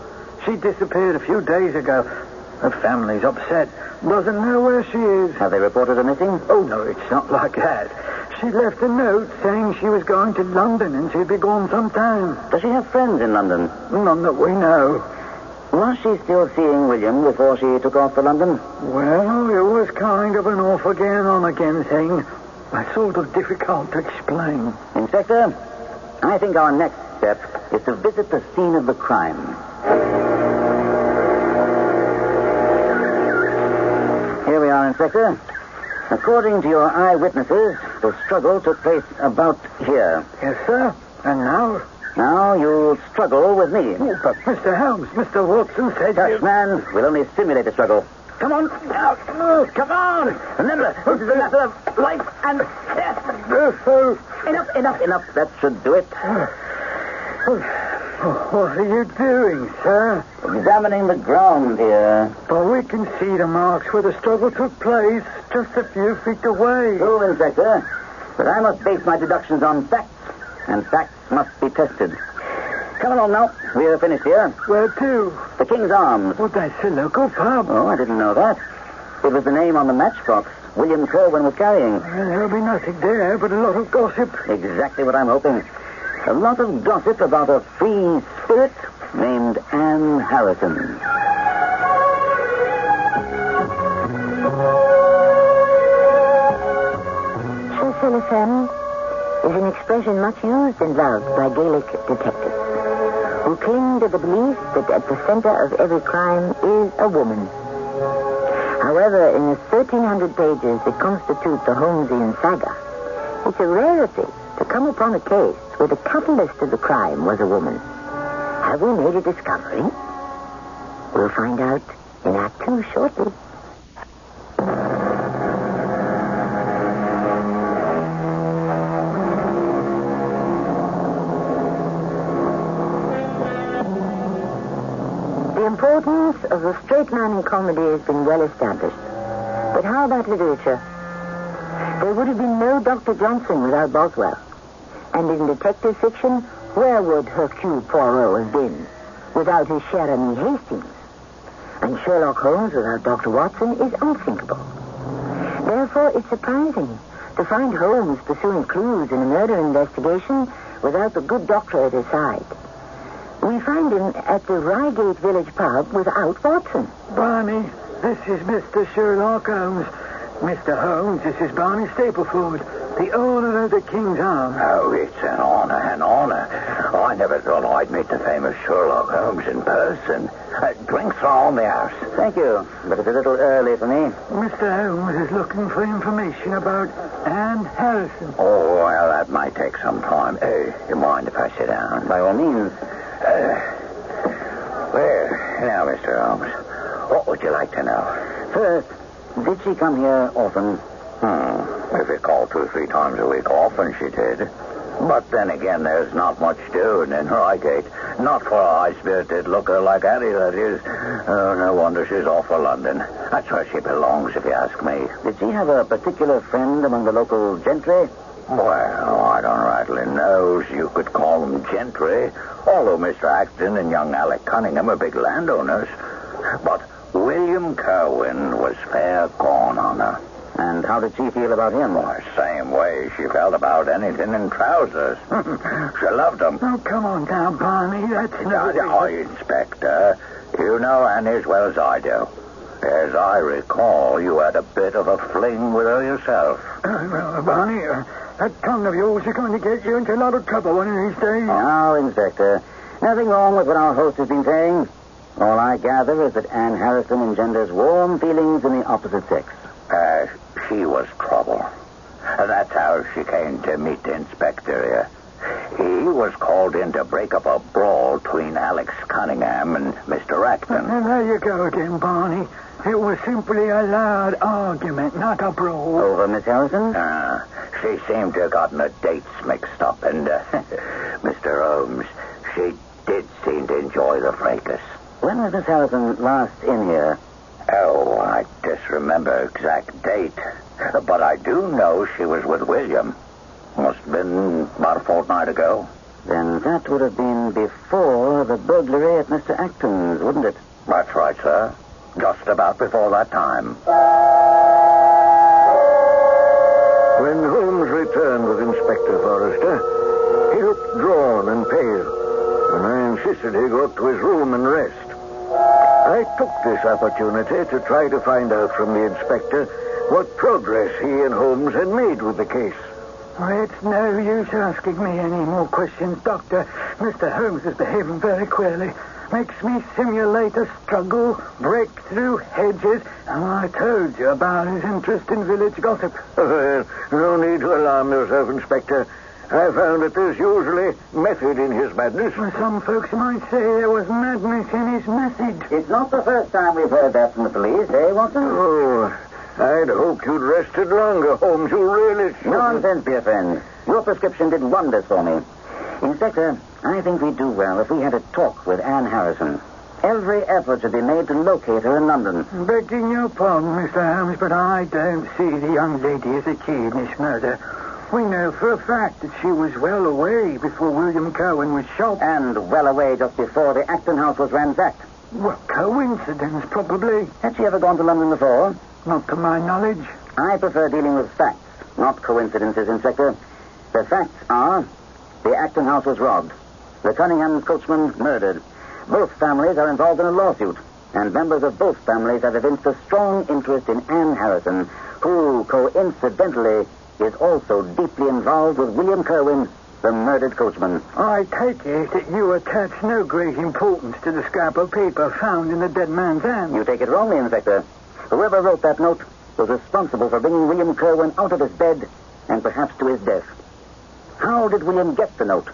She disappeared a few days ago. Her family's upset. Doesn't know where she is. Have they reported her missing? Oh, no, it's not like that. She left a note saying she was going to London and she'd be gone some time. Does she have friends in London? None that we know. Was she still seeing William before she took off for London? Well, it was kind of an off-again, on-again thing. It's sort of difficult to explain. Inspector, I think our next step is to visit the scene of the crime. Here we are, Inspector. According to your eyewitnesses, the struggle took place about here. Yes, sir. And now? Now you'll struggle with me. Oh, but Mr. Holmes, Mr. Watson said... Hush, man. We'll only simulate a struggle. Come on. Now, come on. Remember, this is a matter of life and death. Enough. That should do it. What are you doing, sir? Examining the ground here. But we can see the marks where the struggle took place, just a few feet away. True, Inspector. But I must base my deductions on facts, and facts must be tested. Come along now. We're finished here. Where to? The King's Arms. Oh, that's the local pub. Oh, I didn't know that. It was the name on the matchbox William Kerwin was carrying. Well, there'll be nothing there but a lot of gossip. Exactly what I'm hoping. A lot of gossip about a free spirit named Anne Harrison. Shilfilifem is an expression much used and loved by Gaelic detectives who cling to the belief that at the center of every crime is a woman. However, in the 1,300 pages that constitute the Holmesian saga, it's a rarity to come upon a case where the catalyst of the crime was a woman. Have we made a discovery? We'll find out in Act 2 shortly. The importance of the straight man in comedy has been well established. But how about literature? There would have been no Dr. Johnson without Boswell. And in detective fiction, where would Hercule Poirot have been without his Cherami Hastings? And Sherlock Holmes without Dr. Watson is unthinkable. Therefore, it's surprising to find Holmes pursuing clues in a murder investigation without the good doctor at his side. We find him at the Reigate village pub without Watson. Barney, this is Mr. Sherlock Holmes. Mr. Holmes, this is Barney Stapleford, the owner of the King's Arms. Oh, it's an honor, an honor. I never thought I'd meet the famous Sherlock Holmes in person. Drinks are on the house. Thank you, but it's a little early for me. Mr. Holmes is looking for information about Anne Harrison. Oh, well, that might take some time. You mind if I sit down? By all means. Well, now, Mr. Holmes, what would you like to know? First, did she come here often? If you called 2 or 3 times a week, often she did. But then again, there's not much doing in Reigate. Not for a high-spirited looker like Hattie, that is. Oh, no wonder she's off for London. That's where she belongs, if you ask me. Did she have a particular friend among the local gentry? Well, I don't rightly know. You could call them gentry. Although Mr. Acton and young Alec Cunningham are big landowners. But William Kerwin was fair gone on her. And how did she feel about him? Well, same way she felt about anything in trousers. She loved him. Oh, come on now, Barney. That's not... Inspector, you know Annie as well as I do. As I recall, you had a bit of a fling with her yourself. Well, Barney, that tongue of yours is going to get you into a lot of trouble one of these days. Now, Inspector, nothing wrong with what our host has been saying. All I gather is that Anne Harrison engenders warm feelings in the opposite sex. She was trouble. That's how she came to meet the inspector here. He was called in to break up a brawl between Alex Cunningham and Mr. Acton. And there you go again, Barney. It was simply a loud argument, not a brawl. Over Miss Harrison? She seemed to have gotten her dates mixed up, and Mr. Holmes, she did seem to enjoy the fracas. When was Miss Harrison last in here? Oh, I disremember exact date. But I do know she was with William. Must have been about a fortnight ago. Then that would have been before the burglary at Mr. Acton's, wouldn't it? That's right, sir. Just about before that time. When Holmes returned with Inspector Forrester, he looked drawn and pale, and I insisted he go up to his room and rest. I took this opportunity to try to find out from the inspector what progress he and Holmes had made with the case. Well, it's no use asking me any more questions, Doctor. Mr. Holmes is behaving very queerly. Makes me simulate a struggle, break through hedges, and I told you about his interest in village gossip. Well, no need to alarm yourself, Inspector. I found that there's usually method in his madness. Well, some folks might say there was madness in his message. It's not the first time we've heard that from the police, eh, Watson? Oh, I'd hoped you'd rested longer, Holmes. You really should. Nonsense, dear friend. Your prescription did wonders for me. Inspector, I think we'd do well if we had a talk with Anne Harrison. Every effort should be made to locate her in London. Begging your pardon, Mr. Holmes, but I don't see the young lady as a key in this murder. We know for a fact that she was well away before William Cowan was shot. And well away just before the Acton house was ransacked. Well, coincidence, probably. Had she ever gone to London before? Not to my knowledge. I prefer dealing with facts, not coincidences, Inspector. The facts are the Acton house was robbed. The Cunningham coachman murdered. Both families are involved in a lawsuit, and members of both families have evinced a strong interest in Anne Harrison, who, coincidentally, is also deeply involved with William Kerwin, the murdered coachman. I take it that you attach no great importance to the scrap of paper found in the dead man's hand. You take it wrongly, Inspector. Whoever wrote that note was responsible for bringing William Kerwin out of his bed and perhaps to his death. How did William get the note?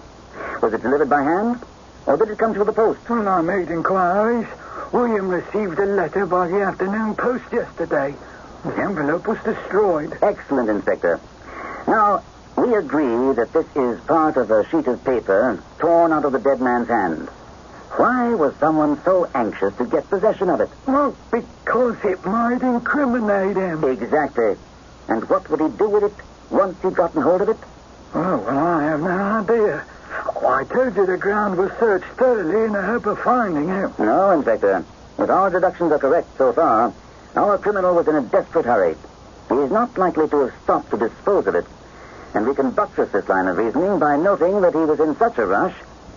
Was it delivered by hand, or did it come through the post? Well, I made inquiries. William received a letter by the afternoon post yesterday. The envelope was destroyed. Excellent, Inspector. Now, we agree that this is part of a sheet of paper torn out of the dead man's hand. Why was someone so anxious to get possession of it? Well, because it might incriminate him. Exactly. And what would he do with it once he'd gotten hold of it? Oh, well, I have no idea. Oh, I told you the ground was searched thoroughly in the hope of finding him. No, Inspector. If our deductions are correct so far, our criminal was in a desperate hurry. He is not likely to have stopped to dispose of it. And we can buttress this line of reasoning by noting that he was in such a rush,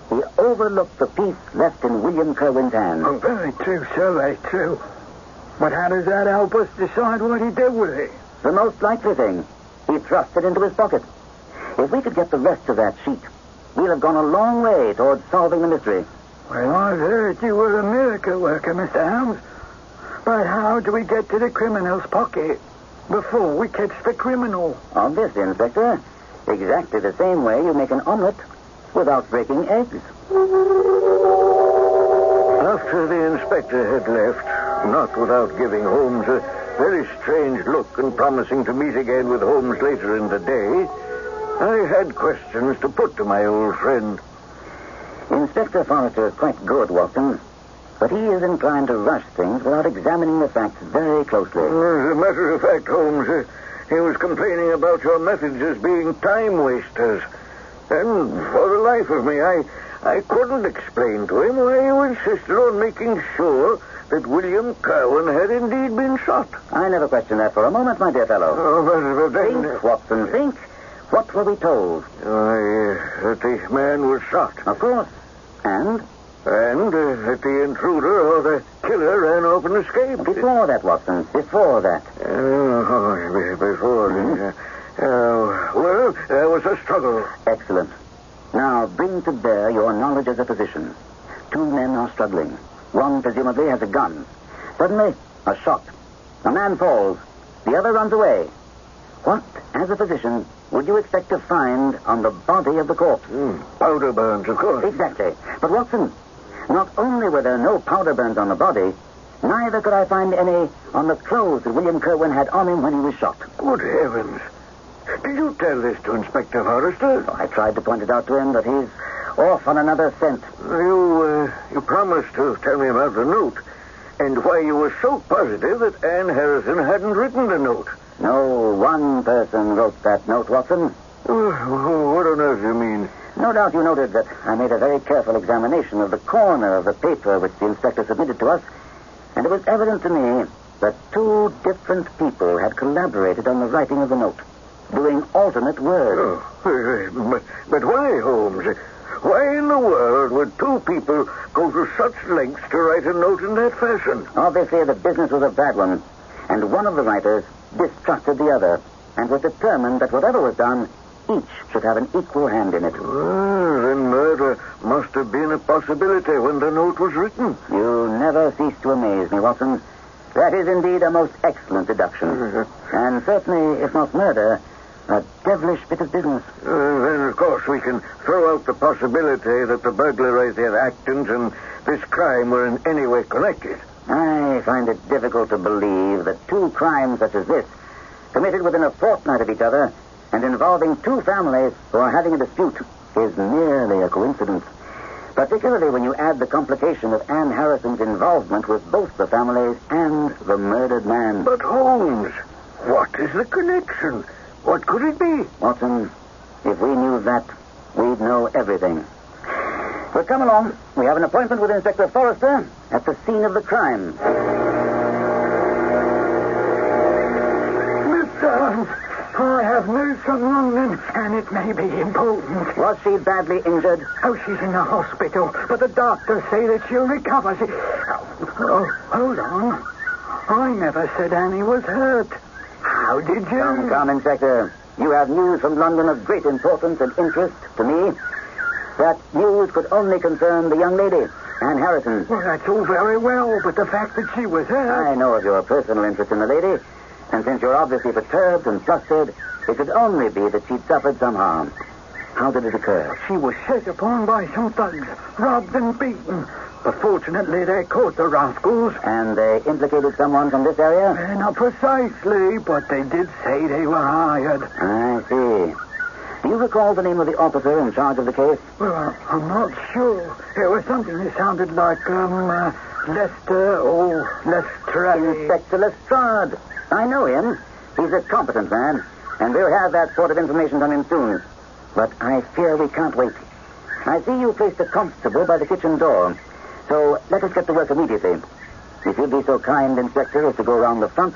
he overlooked the piece left in William Kerwin's hand. Oh, very true, sir, very true. But how does that help us decide what he did with it? The most likely thing. He thrust it into his pocket. If we could get the rest of that sheet, we'll have gone a long way towards solving the mystery. Well, I've heard you were a miracle worker, Mr. Holmes. But how do we get to the criminal's pocket before we catch the criminal? Obviously, Inspector. Exactly the same way you make an omelet without breaking eggs. After the inspector had left, not without giving Holmes a very strange look and promising to meet again with Holmes later in the day, I had questions to put to my old friend. Inspector Forrester is quite good, Watson. But he is inclined to rush things without examining the facts very closely. As a matter of fact, Holmes, he was complaining about your methods as being time wasters. And for the life of me, I couldn't explain to him why you insisted on making sure that William Cowan had indeed been shot. I never questioned that for a moment, my dear fellow. Oh, but then... Think, Watson, think. What were we told? That the man was shot. Of course. And? And that the intruder or the killer ran off and escaped. Before that, Watson. Before that. Before. Well, there was a struggle. Excellent. Now, bring to bear your knowledge as a physician. Two men are struggling. One presumably has a gun. Suddenly, a shot. A man falls. The other runs away. What, as a physician, would you expect to find on the body of the corpse? Powder burns, of course. Exactly. But, Watson, not only were there no powder burns on the body, neither could I find any on the clothes that William Kerwin had on him when he was shot. Good heavens. Did you tell this to Inspector Forrester? I tried to point it out to him, but he's off on another scent. You promised to tell me about the note, and why you were so positive that Anne Harrison hadn't written the note. No one person wrote that note, Watson. What on earth do you mean? No doubt you noted that I made a very careful examination of the corner of the paper which the inspector submitted to us, and it was evident to me that two different people had collaborated on the writing of the note. doing alternate words. But why, Holmes? Why in the world would two people go to such lengths to write a note in that fashion? Obviously, the business was a bad one, and one of the writers distrusted the other and was determined that whatever was done, each should have an equal hand in it. Well, then murder must have been a possibility when the note was written. You never cease to amaze me, Watson. That is indeed a most excellent deduction. And certainly, if not murder, a devilish bit of business. Then, of course, we can throw out the possibility that the burglaries at Acton's and this crime were in any way connected. I find it difficult to believe that two crimes such as this, committed within a fortnight of each other and involving two families who are having a dispute, is merely a coincidence. Particularly when you add the complication of Anne Harrison's involvement with both the families and the murdered man. But, Holmes, what is the connection? What could it be? Watson, if we knew that, we'd know everything. But come along. We have an appointment with Inspector Forrester at the scene of the crime. Mr. Holmes, I have news from London, and it may be important. Was she badly injured? Oh, she's in the hospital, but the doctors say that she'll recover. Hold on. I never said Annie was hurt. How did you... Come, Inspector. You have news from London of great importance and interest to me. That news could only concern the young lady, Anne Harrison. Well, that's all very well, but the fact that she was hurt... I know of your personal interest in the lady, and since you're obviously perturbed and flustered, it could only be that she'd suffered some harm. How did it occur? She was set upon by some thugs, robbed and beaten. But fortunately, they caught the rascals. And they implicated someone from this area? Not precisely, but they did say they were hired. I see. Do you recall the name of the officer in charge of the case? Well, I'm not sure. It was something that sounded like, Lester or Lestrade. Inspector Lestrade. I know him. He's a competent man, and we'll have that sort of information from him soon. But I fear we can't wait. I see you placed a constable by the kitchen door. So let us get to work immediately. If you'd be so kind, Inspector, as to go round the front,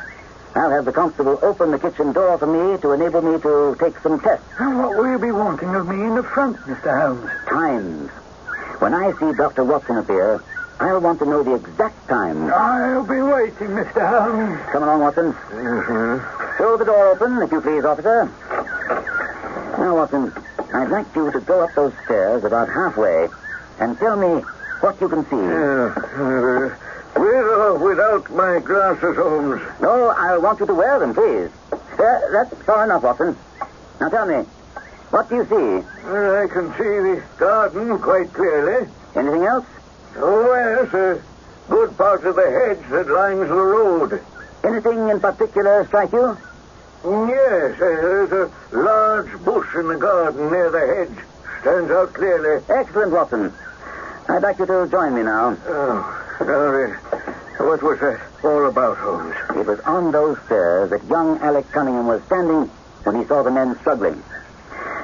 I'll have the constable open the kitchen door for me to enable me to take some tests. And what will you be wanting of me in the front, Mr. Holmes? Times. When I see Dr. Watson appear, I'll want to know the exact time. I'll be waiting, Mr. Holmes. Come along, Watson. Throw the door open, if you please, officer. Now, Watson, I'd like you to go up those stairs about halfway and tell me what you can see. With or without my glasses, Holmes? No, I want you to wear them, please. That's far enough, Watson. Now tell me, what do you see? I can see the garden quite clearly. Anything else? Oh, yes, a good part of the hedge that lines the road. Anything in particular strike you? Yes, there's a large bush in the garden near the hedge. Stands out clearly. Excellent, Watson. I'd like you to join me now. What was that all about, Holmes? It was on those stairs that young Alec Cunningham was standing when he saw the men struggling.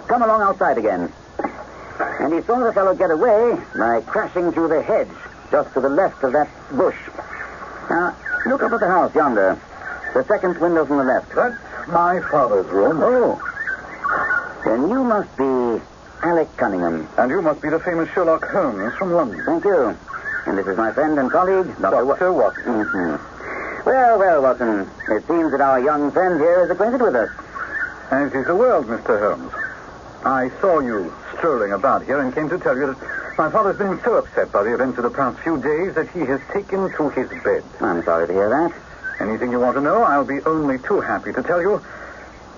Come along outside again. And he saw the fellow get away by crashing through the hedge just to the left of that bush. Now, look up at the house yonder. The second window from the left. That's my father's room. Oh. Then you must be Alec Cunningham. And you must be the famous Sherlock Holmes from London. Thank you. And this is my friend and colleague, Dr. Watson. Mm-hmm. Well, Watson, it seems that our young friend here is acquainted with us. As is the world, Mr. Holmes. I saw you strolling about here and came to tell you that my father's been so upset by the events of the past few days that he has taken to his bed. I'm sorry to hear that. Anything you want to know, I'll be only too happy to tell you.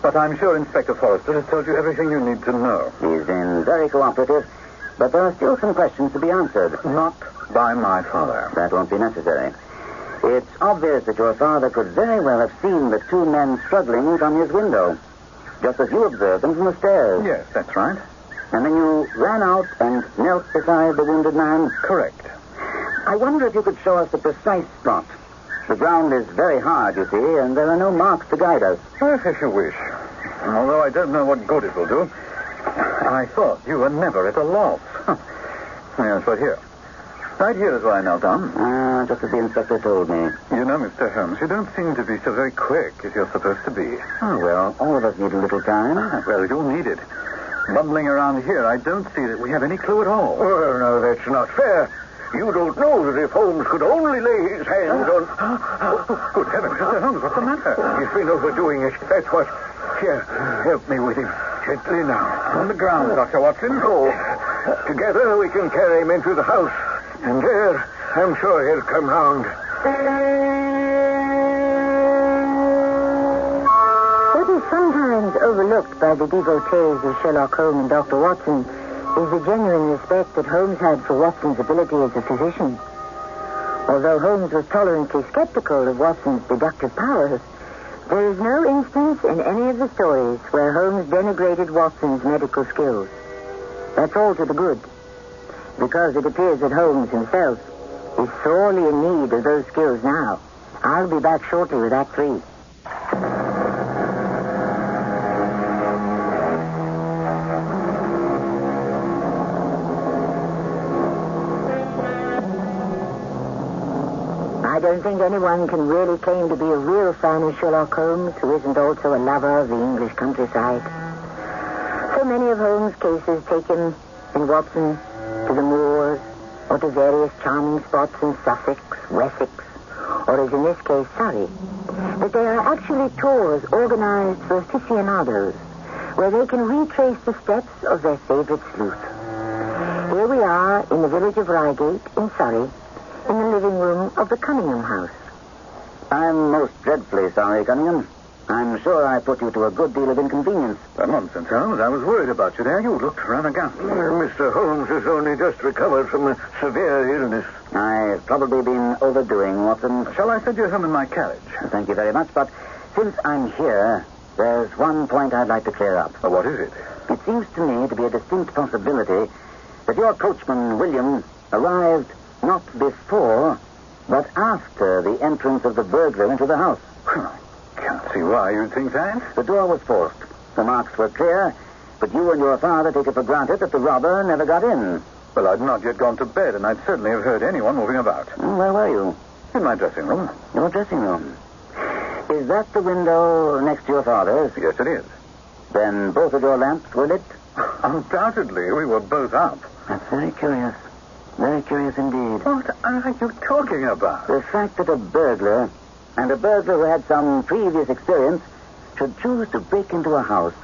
But I'm sure Inspector Forrester has told you everything you need to know. He's been very cooperative, but there are still some questions to be answered. Not by my father. That won't be necessary. It's obvious that your father could very well have seen the two men struggling from his window, just as you observed them from the stairs. Yes, that's right. And then you ran out and knelt beside the wounded man? Correct. I wonder if you could show us the precise spot. The ground is very hard, you see, and there are no marks to guide us. Yes, if you wish. Although I don't know what good it will do. I thought you were never at a loss. Yes, but here. Right here is where I knelt down. Just as the inspector told me. You know, Mr. Holmes, you don't seem to be so very quick as you're supposed to be. Oh, well, all of us need a little time. Well, you'll need it. Bumbling around here, I don't see that we have any clue at all. Well, now, that's not fair. You don't know that if Holmes could only lay his hands on... Oh, good heavens, Mr. Holmes, what's the matter? He's been overdoing it. That's what... Here, help me with him. Gently now. On the ground, Dr. Watson. Oh, together we can carry him into the house. And there, I'm sure he'll come round. What is sometimes overlooked by the devotees of Sherlock Holmes and Dr. Watson is the genuine respect that Holmes had for Watson's ability as a physician. Although Holmes was tolerantly skeptical of Watson's deductive powers, there is no instance in any of the stories where Holmes denigrated Watson's medical skills. That's all to the good, because it appears that Holmes himself is sorely in need of those skills now. I'll be back shortly with Act 3. I don't think anyone can really claim to be a real fan of Sherlock Holmes who isn't also a lover of the English countryside. So many of Holmes' cases take him and Watson to the moors or to various charming spots in Sussex, Wessex, or as in this case, Surrey. But they are actually tours organized for aficionados where they can retrace the steps of their favorite sleuth. Here we are in the village of Reigate in Surrey, in the living room of the Cunningham house. I'm most dreadfully sorry, Cunningham. I'm sure I put you to a good deal of inconvenience. Nonsense, Holmes. I was worried about you there. You looked rather ghastly. Mr. Holmes has only just recovered from a severe illness. I've probably been overdoing, Watson. Shall I send you home in my carriage? Thank you very much, but since I'm here, there's one point I'd like to clear up. What is it? It seems to me to be a distinct possibility that your coachman, William, arrived not before, but after the entrance of the burglar into the house. Can't see why you'd think that. The door was forced. The marks were clear, but you and your father take it for granted that the robber never got in. Well, I'd not yet gone to bed, and I'd certainly have heard anyone moving about. Where were you? In my dressing room. Your dressing room? Is that the window next to your father's? Yes, it is. Then both of your lamps were lit? Undoubtedly. We were both up. That's very curious. Very curious indeed. What are you talking about? The fact that a burglar, and a burglar who had some previous experience, should choose to break into a house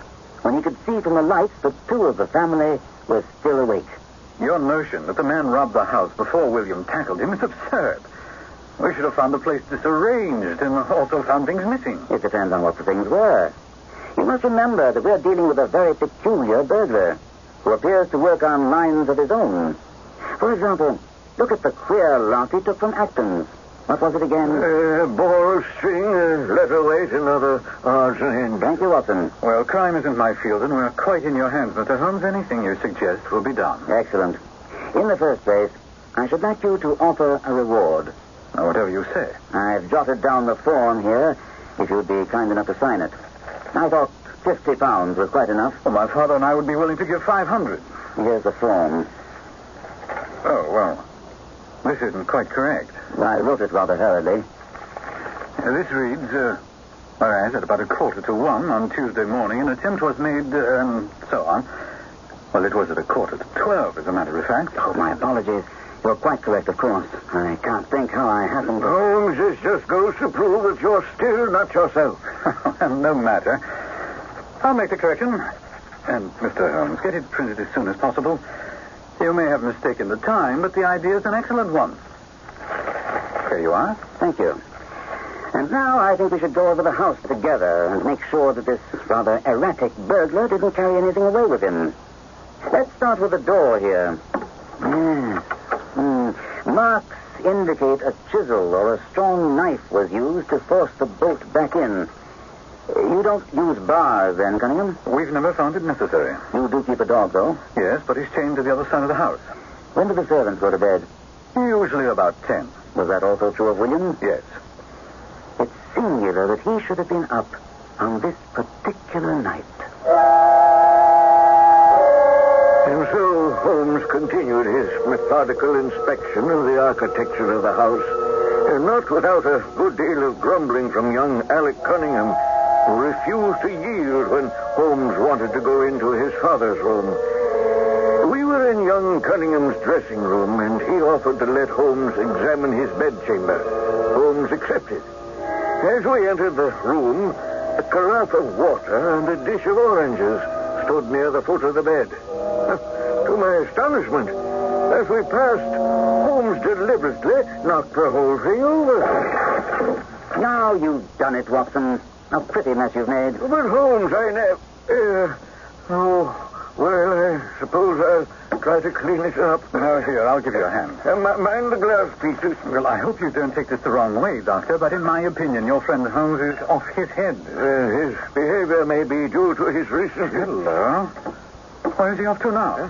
when he could see from the lights that two of the family were still awake. Your notion that the man robbed the house before William tackled him is absurd. We should have found the place disarranged and also found things missing. It depends on what the things were. You must remember that we're dealing with a very peculiar burglar who appears to work on lines of his own. For example, look at the queer lot he took from Acton's. What was it again? Ball of string, letter weight, another odds and ends. Thank you, Watson. Well, crime isn't my field, and we're quite in your hands, Mr. Holmes. Anything you suggest will be done. Excellent. In the first place, I should like you to offer a reward. Now, whatever you say. I've jotted down the form here, if you'd be kind enough to sign it. I thought £50 was quite enough. Well, my father and I would be willing to give 500. Here's the form. Oh, well, this isn't quite correct. I wrote it rather hurriedly. This reads, whereas at about 1:45 on Tuesday morning, an attempt was made, and so on. Well, it was at 11:45, as a matter of fact. Oh, my apologies. You're quite correct, of course. I can't think how I happened to... Holmes, this just goes to prove that you're still not yourself. No matter. I'll make the correction. And, Mr. Holmes, get it printed as soon as possible. You may have mistaken the time, but the idea is an excellent one. There you are. Thank you. And now I think we should go over the house together and make sure that this rather erratic burglar didn't carry anything away with him. Let's start with the door here. Yes. Marks indicate a chisel or a strong knife was used to force the bolt back in. You don't use bars then, Cunningham? We've never found it necessary. You do keep a dog, though? Yes, but he's chained to the other side of the house. When do the servants go to bed? Usually about 10. Was that also true of William? Yes. It's singular that he should have been up on this particular night. And so Holmes continued his methodical inspection of the architecture of the house, and not without a good deal of grumbling from young Alec Cunningham, who refused to yield when Holmes wanted to go into his father's room. We were in young Cunningham's dressing room, and he offered to let Holmes examine his bedchamber. Holmes accepted. As we entered the room, a carafe of water and a dish of oranges stood near the foot of the bed. To my astonishment, as we passed, Holmes deliberately knocked the whole thing over. Now you've done it, Watson. A pretty mess you've made. But Holmes, I never... well, I suppose I'll try to clean it up. Now, here, I'll give you a hand. Mind the glass pieces. Well, I hope you don't take this the wrong way, Doctor, but in my opinion, your friend Holmes is off his head. His behavior may be due to his recent... Hello. Where is he off to now?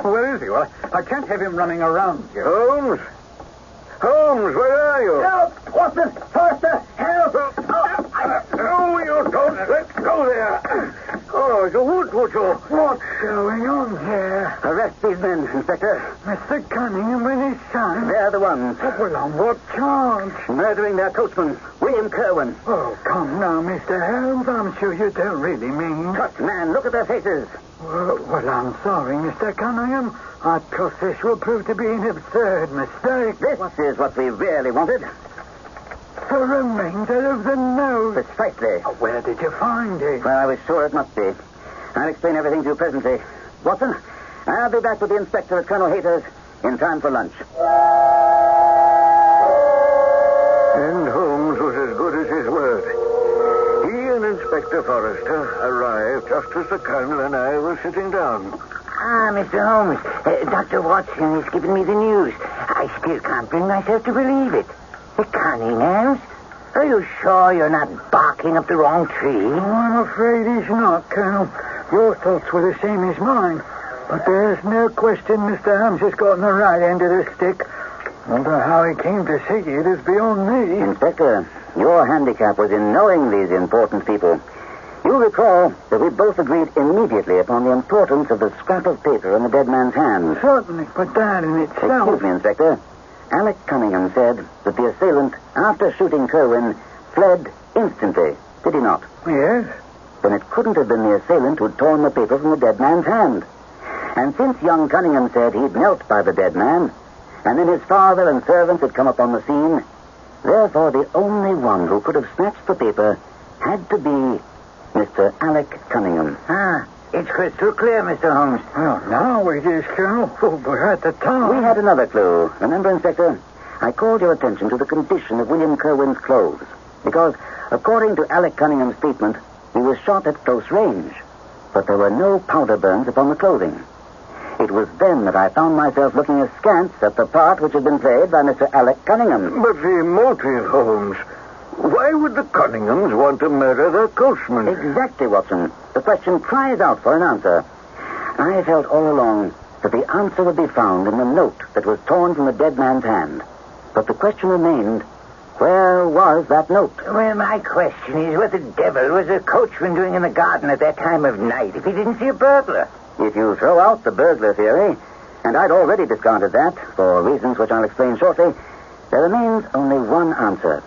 Where is he? Well, I can't have him running around here. Holmes? Holmes, where are you? Help! Watson! Forster! Help! No, you don't. Let go there. Oh, what's going on here? Arrest these men, Inspector. Mr. Cunningham and his son? They're the ones. Well, on what charge? Murdering their coachman, William Kerwin. Oh, come now, Mr. Holmes. I'm sure you don't really mean... Tut, man, look at their faces. Well, I'm sorry, Mr. Cunningham. I trust this will prove to be an absurd mistake. This is what we really wanted. The remainder of the note. Precisely. Where did you find it? Well, I was sure it must be. I'll explain everything to you presently. Watson, I'll be back with the inspector at Colonel Hayter's in time for lunch. And Holmes was as good as his word. He and Inspector Forrester arrived just as the Colonel and I were sitting down. Ah, Mr. Holmes, Dr. Watson is giving me the news. I still can't bring myself to believe it. The Cunninghams? Are you sure you're not barking up the wrong tree? Oh, I'm afraid he's not, Colonel. Your thoughts were the same as mine. But there's no question Mr. Holmes has gotten the right end of the stick. Although how he came to see it is beyond me. Inspector, your handicap was in knowing these important people. You recall that we both agreed immediately upon the importance of the scrap of paper in the dead man's hand. Certainly, but that in itself... Excuse me, Inspector. Alec Cunningham said that the assailant, after shooting Kerwin, fled instantly. Did he not? Yes. Then it couldn't have been the assailant who'd torn the paper from the dead man's hand. And since young Cunningham said he'd knelt by the dead man, and then his father and servants had come upon the scene, therefore the only one who could have snatched the paper had to be Mr. Alec Cunningham. Ah, it's crystal clear, Mr. Holmes. Well, now it is, Colonel. But at the time... We had another clue. Remember, Inspector? I called your attention to the condition of William Kerwin's clothes. Because, according to Alec Cunningham's statement, he was shot at close range. But there were no powder burns upon the clothing. It was then that I found myself looking askance at the part which had been played by Mr. Alec Cunningham. But the motive, Holmes... Why would the Cunninghams want to murder their coachman? Exactly, Watson. The question cries out for an answer. I felt all along that the answer would be found in the note that was torn from the dead man's hand. But the question remained, where was that note? Well, my question is, what the devil was the coachman doing in the garden at that time of night if he didn't see a burglar? If you throw out the burglar theory, and I'd already discarded that, for reasons which I'll explain shortly, there remains only one answer.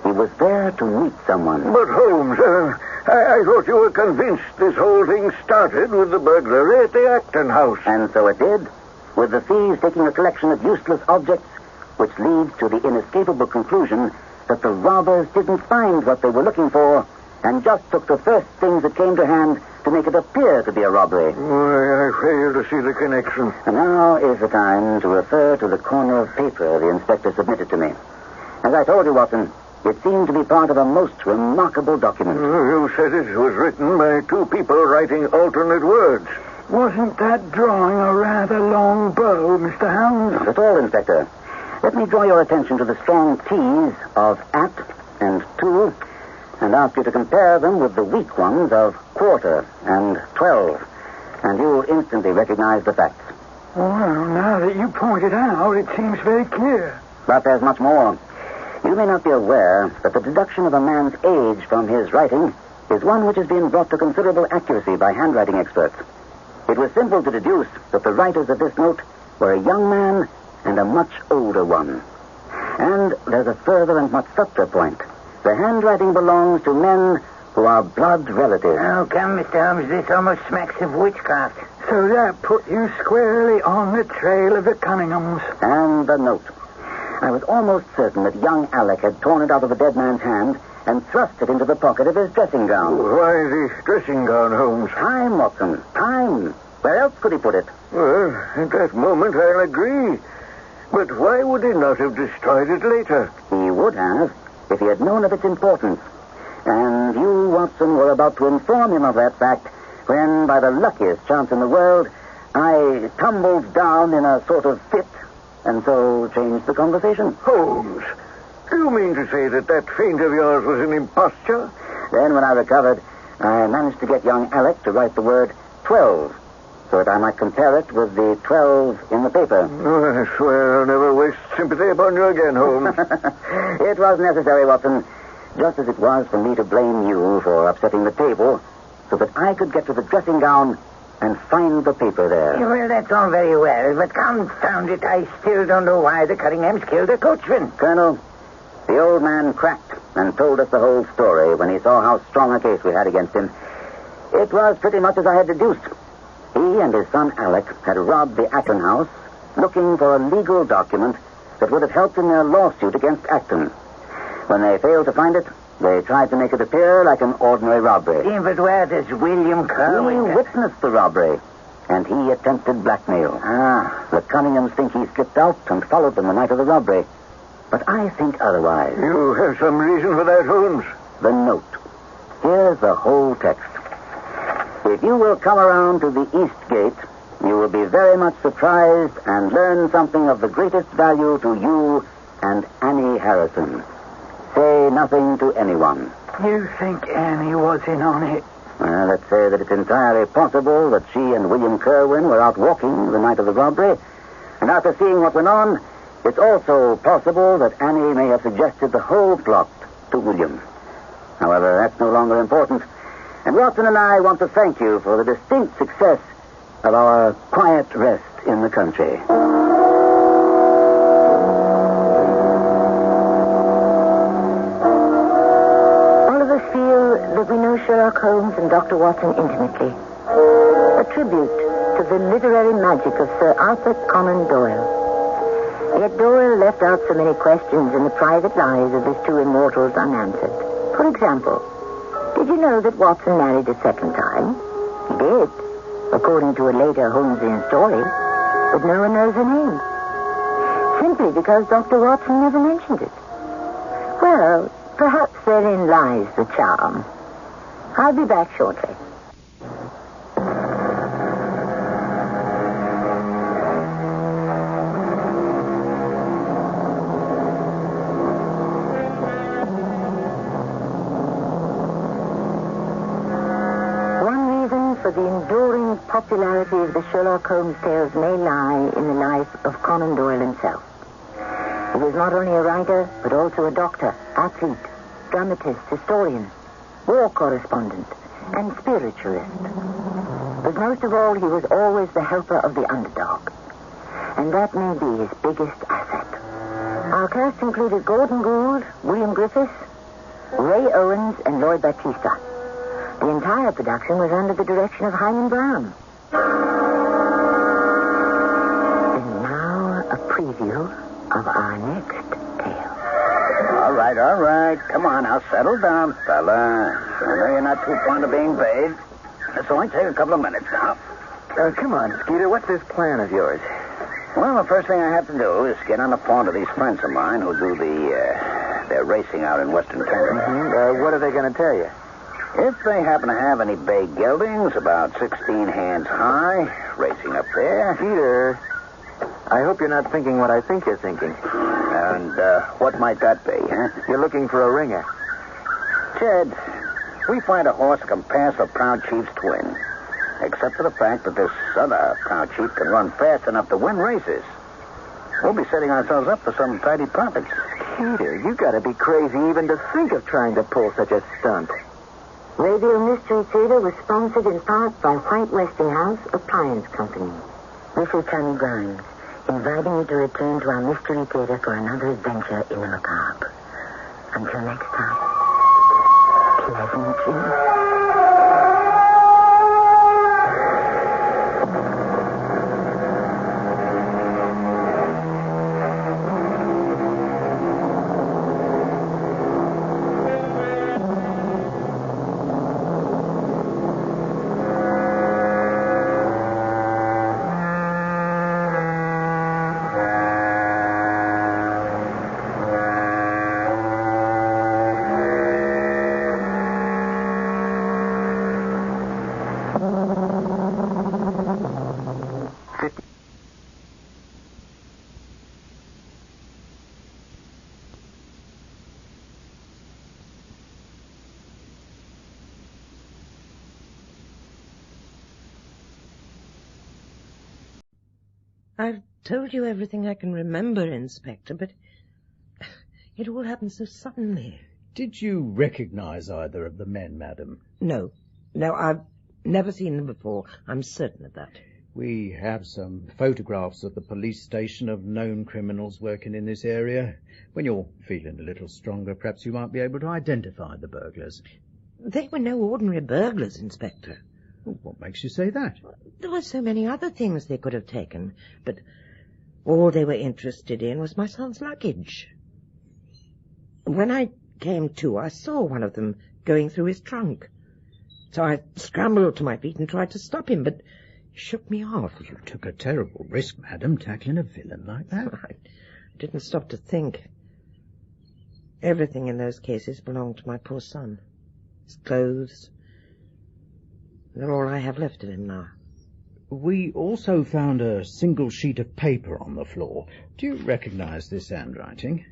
He was there to meet someone. But, Holmes, I thought you were convinced this whole thing started with the burglary at the Acton house. And so it did, with the thieves taking a collection of useless objects, which leads to the inescapable conclusion that the robbers didn't find what they were looking for and just took the first things that came to hand to make it appear to be a robbery. I fail to see the connection. And now is the time to refer to the corner of paper the inspector submitted to me. As I told you, Watson, it seemed to be part of a most remarkable document. You said it was written by two people writing alternate words. Wasn't that drawing a rather long bow, Mr. Holmes? Not at all, Inspector. Let me draw your attention to the strong T's of at and to, and ask you to compare them with the weak ones of quarter and 12. And you'll instantly recognize the facts. Well, now that you point it out, it seems very clear. But there's much more. You may not be aware that the deduction of a man's age from his writing is one which has been brought to considerable accuracy by handwriting experts. It was simple to deduce that the writers of this note were a young man and a much older one. And there's a further and much subtler point. The handwriting belongs to men who are blood relatives. Oh, come, Mr. Holmes, this almost smacks of witchcraft. So that put you squarely on the trail of the Cunninghams. And the note. I was almost certain that young Alec had torn it out of the dead man's hand and thrust it into the pocket of his dressing gown. Why the dressing gown, Holmes? Time, Watson, time. Where else could he put it? Well, at that moment I'll agree. But why would he not have destroyed it later? He would have, if he had known of its importance. And you, Watson, were about to inform him of that fact when, by the luckiest chance in the world, I tumbled down in a sort of fit and so changed the conversation. Holmes, do you mean to say that feint of yours was an imposture? Then, when I recovered, I managed to get young Alec to write the word 12, so that I might compare it with the 12 in the paper. Oh, I swear I'll never waste sympathy upon you again, Holmes. It was necessary, Watson, just as it was for me to blame you for upsetting the table, so that I could get to the dressing gown and find the paper there. Well, that's all very well, but confound it, I still don't know why the Cunninghams killed the coachman. Colonel, the old man cracked and told us the whole story when he saw how strong a case we had against him. It was pretty much as I had deduced. He and his son Alec had robbed the Acton house looking for a legal document that would have helped in their lawsuit against Acton. When they failed to find it, they tried to make it appear like an ordinary robbery. Yeah, but where does William Kerwin... He witnessed the robbery, and he attempted blackmail. The Cunninghams think he slipped out and followed them the night of the robbery. But I think otherwise. You have some reason for that, Holmes? The note. Here's the whole text. If you will come around to the East Gate, you will be very much surprised and learn something of the greatest value to you and Annie Harrison. Say nothing to anyone. You think Annie was in on it? Well, let's say that it's entirely possible that she and William Kerwin were out walking the night of the robbery. And after seeing what went on, it's also possible that Annie may have suggested the whole plot to William. However, that's no longer important. And Watson and I want to thank you for the distinct success of our quiet rest in the country. That we know Sherlock Holmes and Dr. Watson intimately. A tribute to the literary magic of Sir Arthur Conan Doyle. Yet Doyle left out so many questions in the private lives of his two immortals unanswered. For example, did you know that Watson married a second time? He did, according to a later Holmesian story, but no one knows her name. Simply because Dr. Watson never mentioned it. Well, perhaps therein lies the charm. I'll be back shortly. One reason for the enduring popularity of the Sherlock Holmes tales may lie in the life of Conan Doyle himself. He was not only a writer, but also a doctor, athlete, dramatist, historian, war correspondent, and spiritualist. But most of all, he was always the helper of the underdog. And that may be his biggest asset. Our cast included Gordon Gould, William Griffiths, Ray Owens, and Lloyd Battista. The entire production was under the direction of Hyman Brown. And now, a preview of our next tale. All right. Come on, now, settle down, fella. I know you're not too fond of being bathed. This will only take a couple of minutes now. Come on, Skeeter, what's this plan of yours? Well, the first thing I have to do is get on the phone to these friends of mine who do their racing out in Western Canada. Mm-hmm. What are they going to tell you? If they happen to have any bay geldings about 16 hands high, racing up there. Skeeter, I hope you're not thinking what I think you're thinking. And what might that be, huh? You're looking for a ringer. Ted, we find a horse that can pass a proud chief's twin. Except for the fact that this other proud chief can run fast enough to win races. We'll be setting ourselves up for some tidy profits. Peter, you gotta be crazy even to think of trying to pull such a stunt. Radio Mystery Theater was sponsored in part by White Westinghouse Appliance Company. This is Connie Grimes, inviting you to return to our Mystery Theater for another adventure in the macabre. Until next time, pleasant dreams. I've told you everything I can remember, Inspector, but it all happened so suddenly. Did you recognize either of the men, madam? No, I've never seen them before. I'm certain of that. We have some photographs at the police station of known criminals working in this area. When you're feeling a little stronger, perhaps you might be able to identify the burglars. They were no ordinary burglars, Inspector. What makes you say that? There were so many other things they could have taken, but all they were interested in was my son's luggage. When I came to, I saw one of them going through his trunk. So I scrambled to my feet and tried to stop him, but he shook me off. You took a terrible risk, madam, tackling a villain like that. I didn't stop to think. Everything in those cases belonged to my poor son. His clothes. They're all I have left of him now. We also found a single sheet of paper on the floor. Do you recognize this handwriting?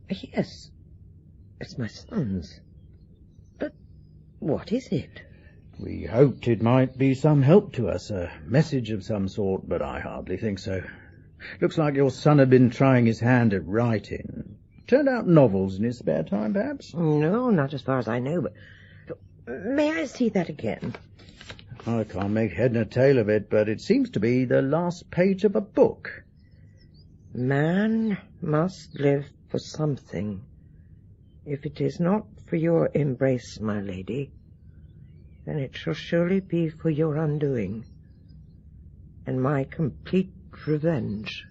Yes. It's my son's. But what is it? We hoped it might be some help to us, a message of some sort, but I hardly think so. Looks like your son had been trying his hand at writing. Turned out novels in his spare time, perhaps? No, not as far as I know, but... May I see that again? I can't make head nor tail of it, but it seems to be the last page of a book. Man must live for something. If it is not for your embrace, my lady, then it shall surely be for your undoing, and my complete revenge.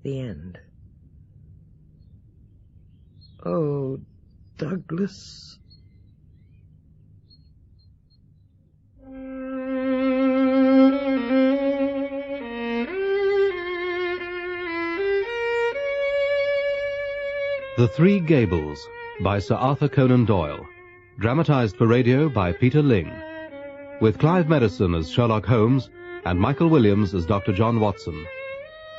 The end. Oh, Douglas... The Three Gables by Sir Arthur Conan Doyle, dramatized for radio by Peter Ling, with Clive Medicine as Sherlock Holmes and Michael Williams as Dr. John Watson,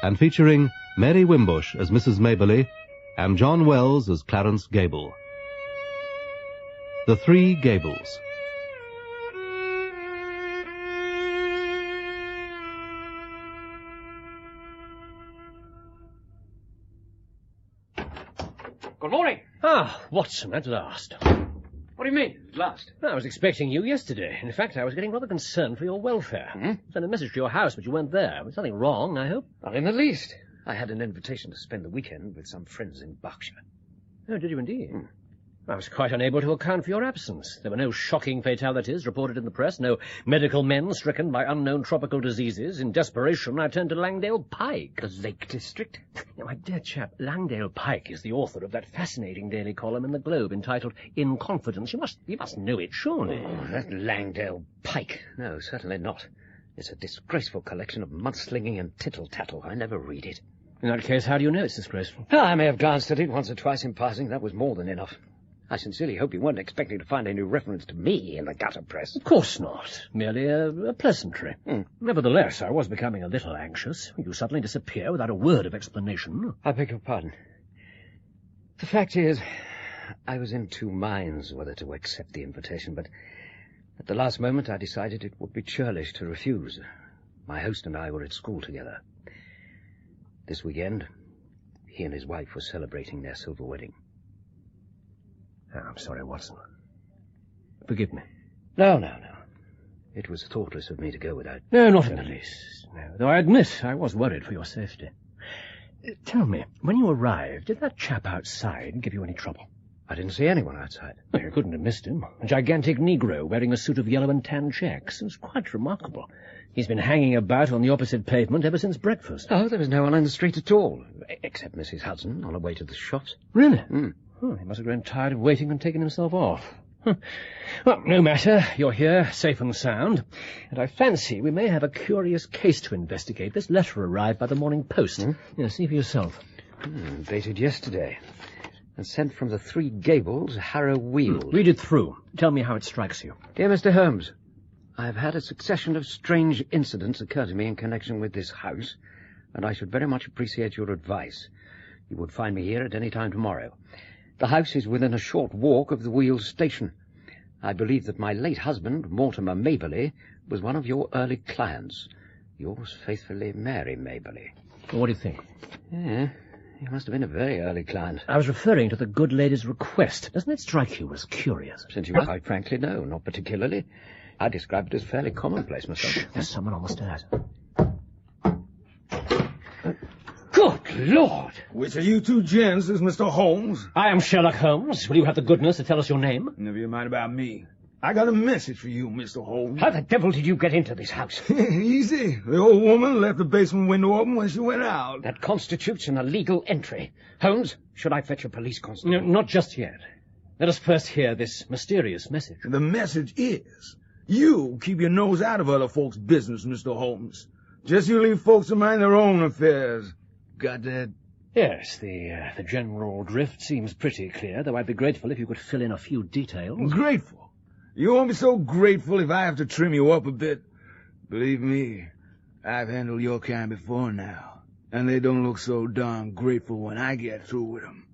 and featuring Mary Wimbush as Mrs. Maberly and John Wells as Clarence Gable. The Three Gables. Good morning. Ah, Watson, at last. What do you mean, at last? I was expecting you yesterday. In fact, I was getting rather concerned for your welfare. Sent a message to your house, but you weren't there. There's nothing wrong, I hope? Not in the least. I had an invitation to spend the weekend with some friends in Berkshire. Oh, did you indeed? I was quite unable to account for your absence. There were no shocking fatalities reported in the press, no medical men stricken by unknown tropical diseases. In desperation, I turned to Langdale Pike. The Lake District? Now, my dear chap, Langdale Pike is the author of that fascinating daily column in the Globe entitled In Confidence. You must know it, surely. Oh, that Langdale Pike. No, certainly not. It's a disgraceful collection of mudslinging and tittle-tattle. I never read it. In that case, how do you know it's disgraceful? I may have glanced at it once or twice in passing. That was more than enough. I sincerely hope you weren't expecting to find any reference to me in the gutter press. Of course not. Merely a pleasantry. Nevertheless, I was becoming a little anxious. You suddenly disappear without a word of explanation. I beg your pardon. The fact is, I was in two minds whether to accept the invitation, but at the last moment I decided it would be churlish to refuse. My host and I were at school together. This weekend, he and his wife were celebrating their silver wedding. Oh, I'm sorry, Watson. Forgive me. No. It was thoughtless of me to go without... No, not in the least. No, though I admit I was worried for your safety. Tell me, when you arrived, did that chap outside give you any trouble? I didn't see anyone outside. Well, you couldn't have missed him. A gigantic Negro wearing a suit of yellow and tan checks. It was quite remarkable. He's been hanging about on the opposite pavement ever since breakfast. Oh, there was no one in the street at all, except Mrs. Hudson on her way to the shops. Really? Mm. Oh, he must have grown tired of waiting and taken himself off. Well, no matter. You're here, safe and sound. And I fancy we may have a curious case to investigate. This letter arrived by the morning post. See for yourself. Dated yesterday. And sent from the 3 Gables, Harrow Weald. Read it through. Tell me how it strikes you. Dear Mr. Holmes, I have had a succession of strange incidents occur to me in connection with this house, and I should very much appreciate your advice. You would find me here at any time tomorrow. The house is within a short walk of the Weald station. I believe that my late husband, Mortimer Maberly, was one of your early clients. Yours faithfully, Mary Maberly. What do you think? Yeah, he must have been a very early client. I was referring to the good lady's request. Doesn't it strike you as curious? Since you ask, I frankly no, not particularly. I describe it as fairly commonplace myself. Shh, there's someone on the stairs. Good Lord! Which of you two gents is Mr. Holmes? I am Sherlock Holmes. Will you have the goodness to tell us your name? Never you mind about me. I got a message for you, Mr. Holmes. How the devil did you get into this house? Easy. The old woman left the basement window open when she went out. That constitutes an illegal entry. Holmes, should I fetch a police constable? No, not just yet. Let us first hear this mysterious message. The message is, you keep your nose out of other folks' business, Mr. Holmes. Just you leave folks to mind their own affairs. Got that? Yes, the general drift seems pretty clear, though I'd be grateful if you could fill in a few details. Grateful? You won't be so grateful if I have to trim you up a bit. Believe me, I've handled your kind before now, and they don't look so darn grateful when I get through with them.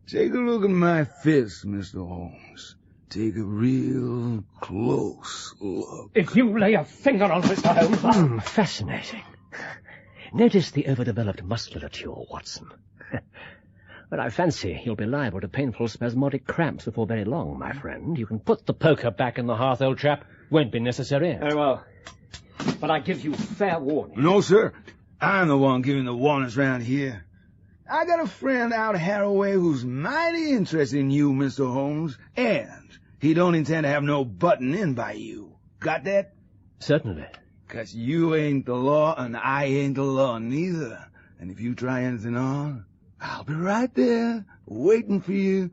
Take a look at my fist, Mr. Holmes. Take a real close look. If you lay a finger on Mr. Holmes... fascinating. Notice the overdeveloped musculature, Watson. But I fancy you'll be liable to painful spasmodic cramps before very long, my friend. You can put the poker back in the hearth, old chap. Won't be necessary. Very well. But I give you fair warning. No, sir. I'm the one giving the warnings round here. I got a friend out Harroway who's mighty interested in you, Mr. Holmes, and he don't intend to have no button in by you. Got that? Certainly. 'Cause you ain't the law, and I ain't the law neither. And if you try anything on, I'll be right there, waiting for you.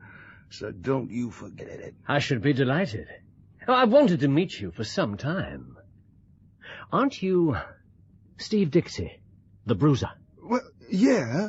So don't you forget it. I should be delighted. Oh, I've wanted to meet you for some time. Aren't you Steve Dixie, the bruiser? Well, yeah,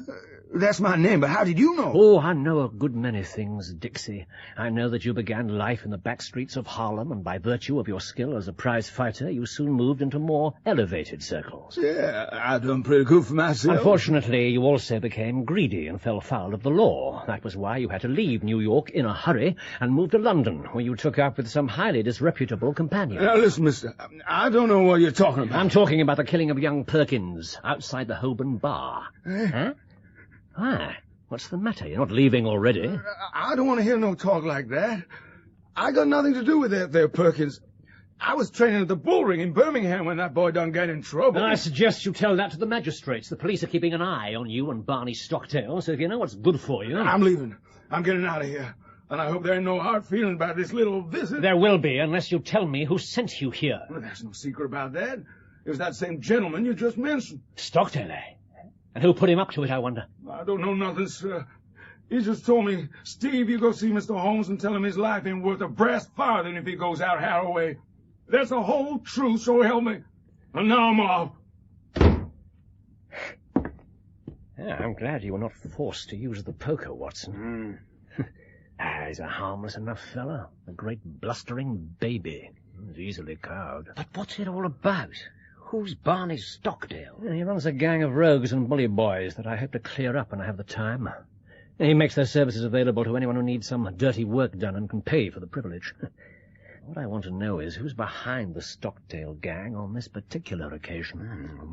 that's my name, but how did you know? Oh, I know a good many things, Dixie. I know that you began life in the back streets of Harlem, and by virtue of your skill as a prize fighter, you soon moved into more elevated circles. Yeah, I've done pretty good for myself. Unfortunately, you also became greedy and fell foul of the law. That was why you had to leave New York in a hurry and move to London, where you took up with some highly disreputable companions. Now, listen, mister, I don't know what you're talking about. I'm talking about the killing of young Perkins outside the Holborn bar. Huh? Why? What's the matter? You're not leaving already. I don't want to hear no talk like that. I got nothing to do with that there, Perkins. I was training at the Bull Ring in Birmingham when that boy done got in trouble. Then I suggest you tell that to the magistrates. The police are keeping an eye on you and Barney Stockdale, so if you know what's good for you... I'm leaving. I'm getting out of here. And I hope there ain't no hard feeling about this little visit. There will be, unless you tell me who sent you here. Well, there's no secret about that. It was that same gentleman you just mentioned. Stockdale, eh? And who put him up to it, I wonder? I don't know nothing, sir. He just told me, Steve, you go see Mr. Holmes and tell him his life ain't worth a brass farthing if he goes out Harroway. That's the whole truth, so help me. And now I'm off. Yeah, I'm glad you were not forced to use the poker, Watson. He's a harmless enough fellow. A great blustering baby. He's easily cowed. But what's it all about? Who's Barney Stockdale? He runs a gang of rogues and bully boys that I hope to clear up when I have the time. He makes their services available to anyone who needs some dirty work done and can pay for the privilege. What I want to know is who's behind the Stockdale gang on this particular occasion.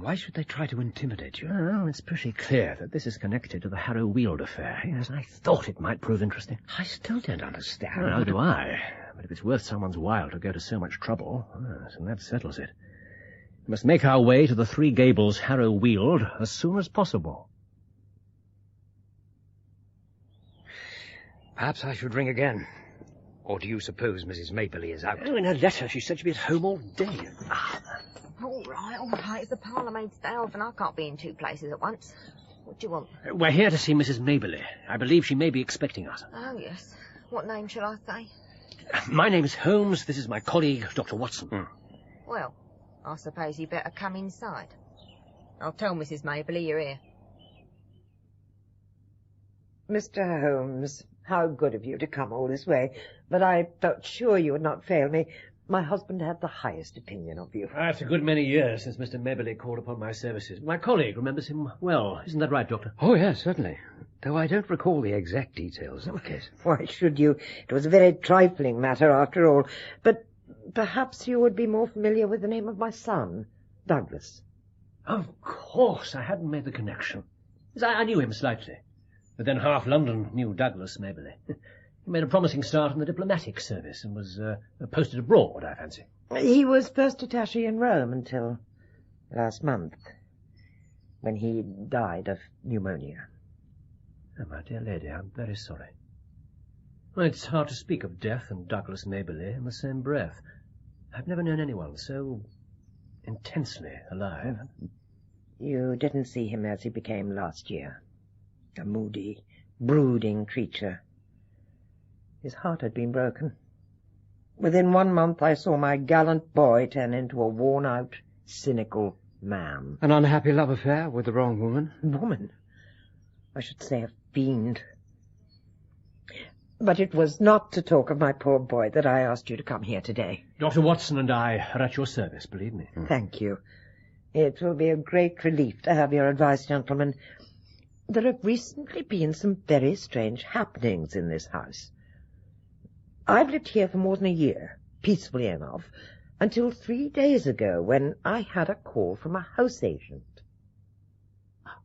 Why should they try to intimidate you? Well, it's pretty clear that this is connected to the Harrow Weald affair. Yes, I thought it might prove interesting. I still don't understand. Well, neither do I. But if it's worth someone's while to go to so much trouble, yes, and that settles it. We must make our way to the Three Gables Harrow Weald as soon as possible. Perhaps I should ring again. Or do you suppose Mrs. Maberly is out? Oh, in her letter, she said she'd be at home all day. All right. It's the parlourmaid's day off, and I can't be in two places at once. What do you want? We're here to see Mrs. Maberly. I believe she may be expecting us. Oh, yes. What name shall I say? My name's Holmes. This is my colleague, Dr. Watson. Well, I suppose you better come inside. I'll tell Mrs. Maberly you're here. Mr. Holmes, how good of you to come all this way. But I felt sure you would not fail me. My husband had the highest opinion of you. It's a good many years since Mr. Maberly called upon my services. My colleague remembers him well. Isn't that right, Doctor? Oh, yes, certainly. Though I don't recall the exact details of the case. Why should you? It was a very trifling matter, after all. But perhaps you would be more familiar with the name of my son, Douglas. Of course. I hadn't made the connection. I knew him slightly. But then half London knew Douglas Maberly. He made a promising start in the diplomatic service and was posted abroad, I fancy. He was first attaché in Rome until last month, when he died of pneumonia. Oh, my dear lady, I'm very sorry. Well, it's hard to speak of death and Douglas Maberly in the same breath. I've never known anyone so intensely alive. You didn't see him as he became last year. A moody, brooding creature. His heart had been broken. Within 1 month I saw my gallant boy turn into a worn-out, cynical man. An unhappy love affair with the wrong woman? Woman? I should say a fiend. But it was not to talk of my poor boy that I asked you to come here today. Dr. Watson and I are at your service, believe me. Thank you. It will be a great relief to have your advice, gentlemen. There have recently been some very strange happenings in this house. I've lived here for more than a year, peacefully enough, until 3 days ago when I had a call from a house agent.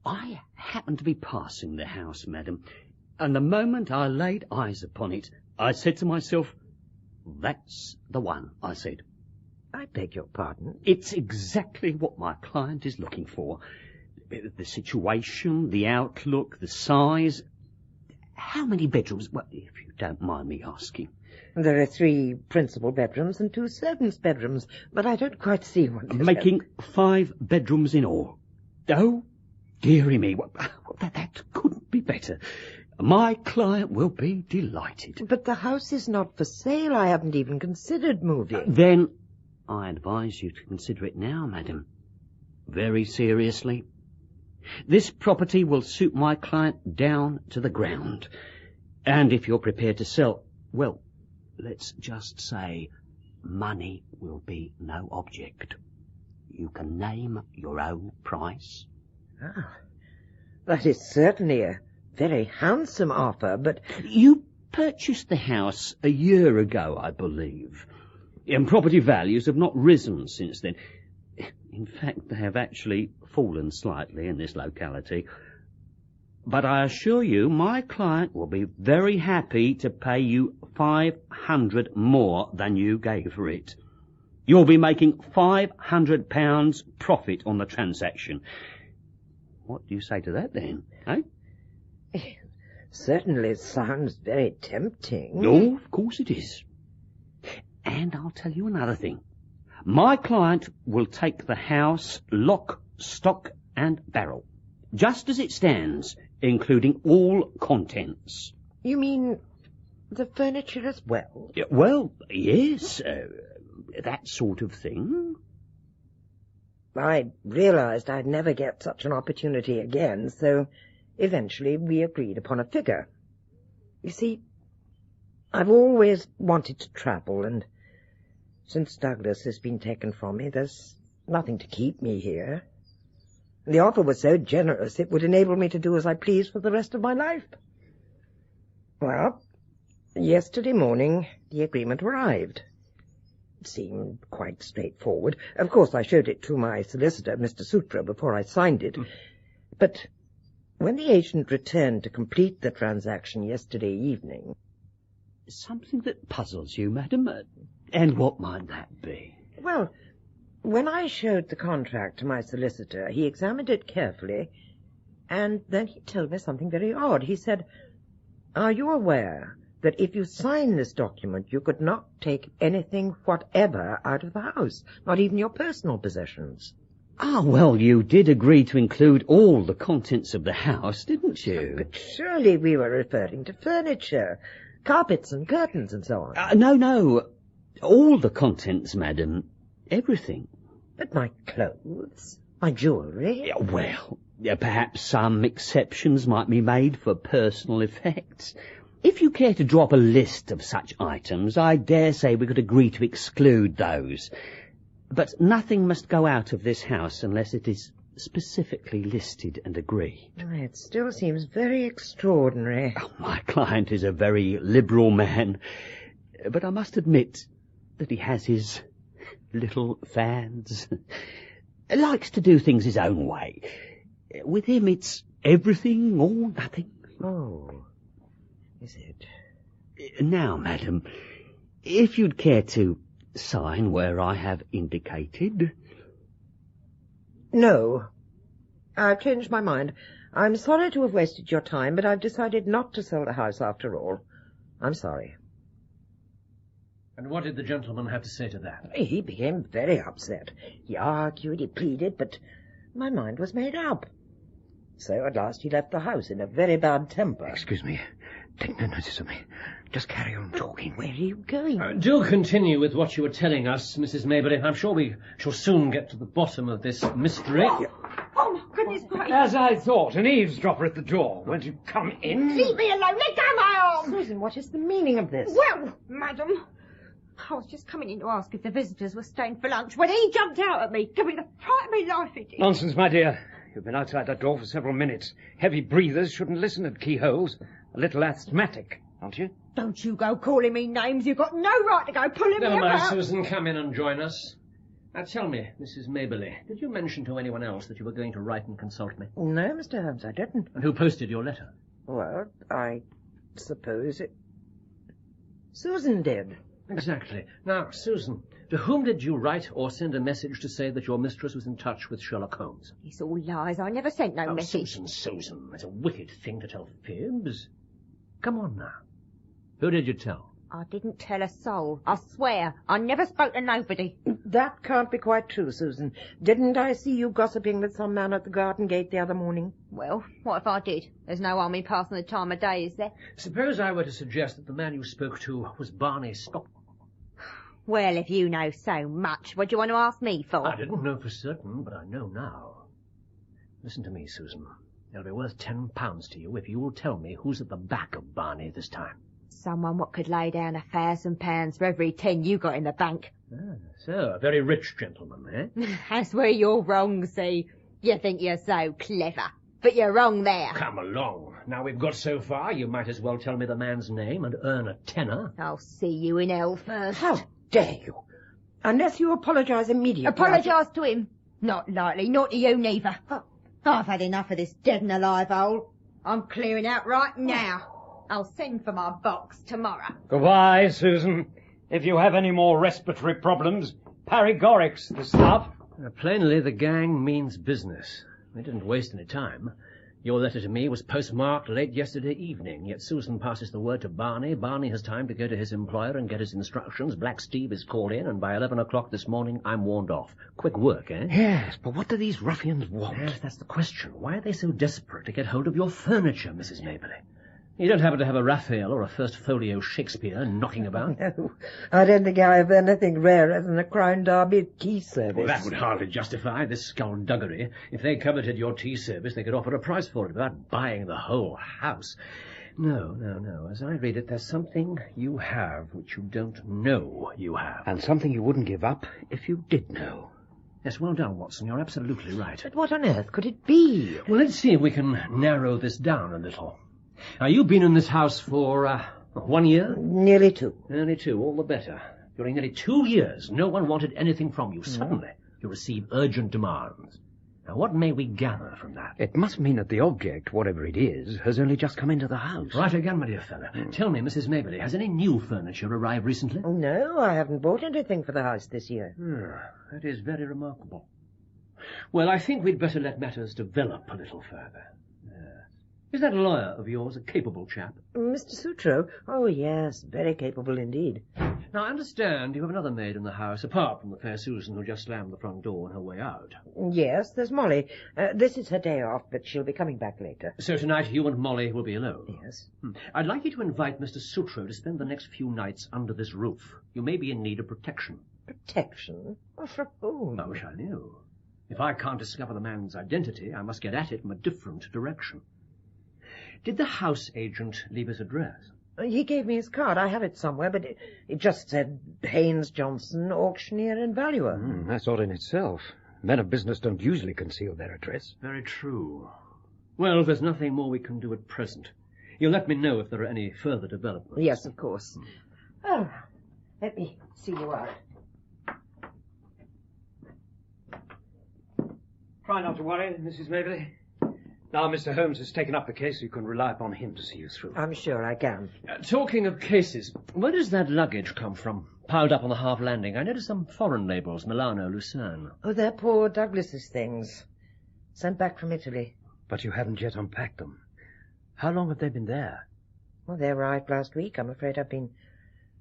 I happened to be passing the house, madam, and the moment I laid eyes upon it, I said to myself, "That's the one," I said. I beg your pardon? It's exactly what my client is looking for. The situation, the outlook, the size. How many bedrooms? Well, if you don't mind me asking. There are 3 principal bedrooms and 2 servants' bedrooms, but I don't quite see what... Making 5 bedrooms in all. Oh, dearie me, that couldn't be better. My client will be delighted. But the house is not for sale. I haven't even considered moving. Then I advise you to consider it now, madam. Very seriously. This property will suit my client down to the ground. And if you're prepared to sell, well, let's just say money will be no object. You can name your own price. That is certainly a very handsome offer, but... You purchased the house a year ago, I believe. And property values have not risen since then. In fact, they have actually fallen slightly in this locality. But I assure you, my client will be very happy to pay you £500 more than you gave for it. You'll be making £500 profit on the transaction. What do you say to that, then, eh? Certainly sounds very tempting. Oh, of course it is. And I'll tell you another thing. My client will take the house lock, stock, and barrel, just as it stands, including all contents. You mean the furniture as well? Well, yes, that sort of thing. I realized I'd never get such an opportunity again, so eventually we agreed upon a figure. You see, I've always wanted to travel, and since Douglas has been taken from me, there's nothing to keep me here. The offer was so generous it would enable me to do as I please for the rest of my life. Well, yesterday morning the agreement arrived. seemed quite straightforward. Of course, I showed it to my solicitor, Mr. Sutra, before I signed it. But when the agent returned to complete the transaction yesterday evening... Something that puzzles you, madam? And what might that be? Well, when I showed the contract to my solicitor, he examined it carefully, and then he told me something very odd. He said, "Are you aware that if you sign this document, you could not take anything whatever out of the house, not even your personal possessions?" Ah, well, you did agree to include all the contents of the house, didn't you? But surely we were referring to furniture, carpets and curtains and so on. No. All the contents, madam. Everything. But my clothes, my jewellery... Well, perhaps some exceptions might be made for personal effects. If you care to drop a list of such items, I dare say we could agree to exclude those. But nothing must go out of this house unless it is specifically listed and agreed. It still seems very extraordinary. Oh, my client is a very liberal man, but I must admit that he has his little fans. Likes to do things his own way. With him, it's everything or nothing. Oh, is it? Now, madam, if you'd care to sign where I have indicated... No. I've changed my mind. I'm sorry to have wasted your time, but I've decided not to sell the house after all. I'm sorry. And what did the gentleman have to say to that? He became very upset. He argued, he pleaded, but my mind was made up. So at last he left the house in a very bad temper. Excuse me. Take no notice of me. Just carry on talking. Where are you going? Do continue with what you were telling us, Mrs. Maberly. I'm sure we shall soon get to the bottom of this mystery. Oh, my goodness gracious. As I thought, an eavesdropper at the door. Won't you come in? Leave me alone. Let go my arm. Susan, what is the meaning of this? Well, madam, I was just coming in to ask if the visitors were staying for lunch when he jumped out at me, giving the fright of me life, he did. Nonsense, my dear. You've been outside that door for several minutes. Heavy breathers shouldn't listen at keyholes. A little asthmatic, aren't you? Don't you go calling me names. You've got no right to go pulling me Never mind, about. Susan. Come in and join us. Now tell me, Mrs. Maberly, did you mention to anyone else that you were going to write and consult me? No, Mr. Holmes, I didn't. And who posted your letter? Well, I suppose it... Susan did. Exactly. Now, Susan, to whom did you write or send a message to say that your mistress was in touch with Sherlock Holmes? It's all lies. I never sent no message. Susan, it's a wicked thing to tell fibs. Come on now. Who did you tell? I didn't tell a soul. I swear. I never spoke to nobody. That can't be quite true, Susan. Didn't I see you gossiping with some man at the garden gate the other morning? Well, what if I did? There's no harm in passing the time of day, is there? Suppose I were to suggest that the man you spoke to was Barney Stock. Well, if you know so much, what do you want to ask me for? I didn't know for certain, but I know now. Listen to me, Susan. It'll be worth £10 to you if you will tell me who's at the back of Barney this time. Someone what could lay down £1,000 for every 10 you got in the bank. Ah, so, a very rich gentleman, eh? That's where you're wrong, see. You think you're so clever, but you're wrong there. Come along. Now we've got so far, you might as well tell me the man's name and earn a tenner. I'll see you in hell first. How dare you? Unless you apologise immediately. Apologise to him? Not likely, not to you neither. I've had enough of this dead and alive hole. I'm clearing out right now. I'll send for my box tomorrow. Goodbye, Susan. If you have any more respiratory problems, Paragoric's the stuff. Plainly, the gang means business. They didn't waste any time. Your letter to me was postmarked late yesterday evening, yet Susan passes the word to Barney. Barney has time to go to his employer and get his instructions. Black Steve is called in, and by 11 o'clock this morning, I'm warned off. Quick work, eh? Yes, but what do these ruffians want? Yes, that's the question. Why are they so desperate to get hold of your furniture, Mrs. Maberly? You don't happen to have a Raphael or a First Folio Shakespeare knocking about? No, I don't think I have anything rarer than a Crown Derby tea service. Well, that would hardly justify this skullduggery. If they coveted your tea service, they could offer a price for it without buying the whole house. No. As I read it, there's something you have which you don't know you have. And something you wouldn't give up if you did know. Yes, well done, Watson. You're absolutely right. But what on earth could it be? Well, let's see if we can narrow this down a little. Now, you've been in this house for, 1 year? Nearly 2. Nearly 2, all the better. During nearly 2 years, no one wanted anything from you. Suddenly, you receive urgent demands. Now, what may we gather from that? It must mean that the object, whatever it is, has only just come into the house. Right again, my dear fellow. Tell me, Mrs. Mabley, has any new furniture arrived recently? No, I haven't bought anything for the house this year. That is very remarkable. Well, I think we'd better let matters develop a little further. Is that lawyer of yours a capable chap? Mr. Sutro? Oh, yes, very capable indeed. Now, I understand you have another maid in the house, apart from the fair Susan who just slammed the front door on her way out. Yes, there's Molly. This is her day off, but she'll be coming back later. So tonight you and Molly will be alone? Yes. I'd like you to invite Mr. Sutro to spend the next few nights under this roof. You may be in need of protection. Protection? Oh, for whom? I wish I knew. If I can't discover the man's identity, I must get at it from a different direction. Did the house agent leave his address? He gave me his card. I have it somewhere, but it just said Haynes Johnson, auctioneer and valuer. That's odd in itself. Men of business don't usually conceal their address. Very true. Well, there's nothing more we can do at present. You'll let me know if there are any further developments. Yes, of course. Oh, let me see you out. Try not to worry, Mrs. Mabley. Now Mr. Holmes has taken up the case, you can rely upon him to see you through. I'm sure I can. Talking of cases, where does that luggage come from? Piled up on the half landing. I noticed some foreign labels, Milano, Lucerne. Oh, they're poor Douglas's things. Sent back from Italy. But you haven't yet unpacked them. How long have they been there? Well, they arrived last week. I'm afraid I've been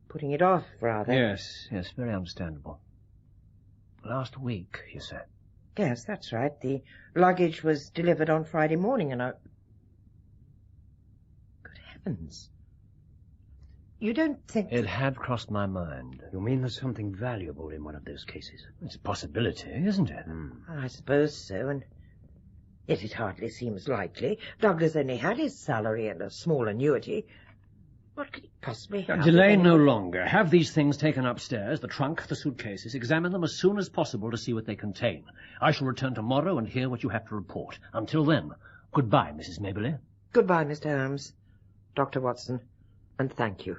putting it off, rather. Yes, very understandable. Last week, you said? Yes, that's right. The luggage was delivered on Friday morning, and I... Good heavens. You don't think... It had crossed my mind. You mean there's something valuable in one of those cases? It's a possibility, isn't it? I suppose so, and yet it hardly seems likely. Douglas only had his salary and a small annuity. What could he possibly have? Delay no longer. Have these things taken upstairs, the trunk, the suitcases. Examine them as soon as possible to see what they contain. I shall return tomorrow and hear what you have to report. Until then, goodbye, Mrs. Mabley. Goodbye, Mr. Holmes, Dr. Watson, and thank you.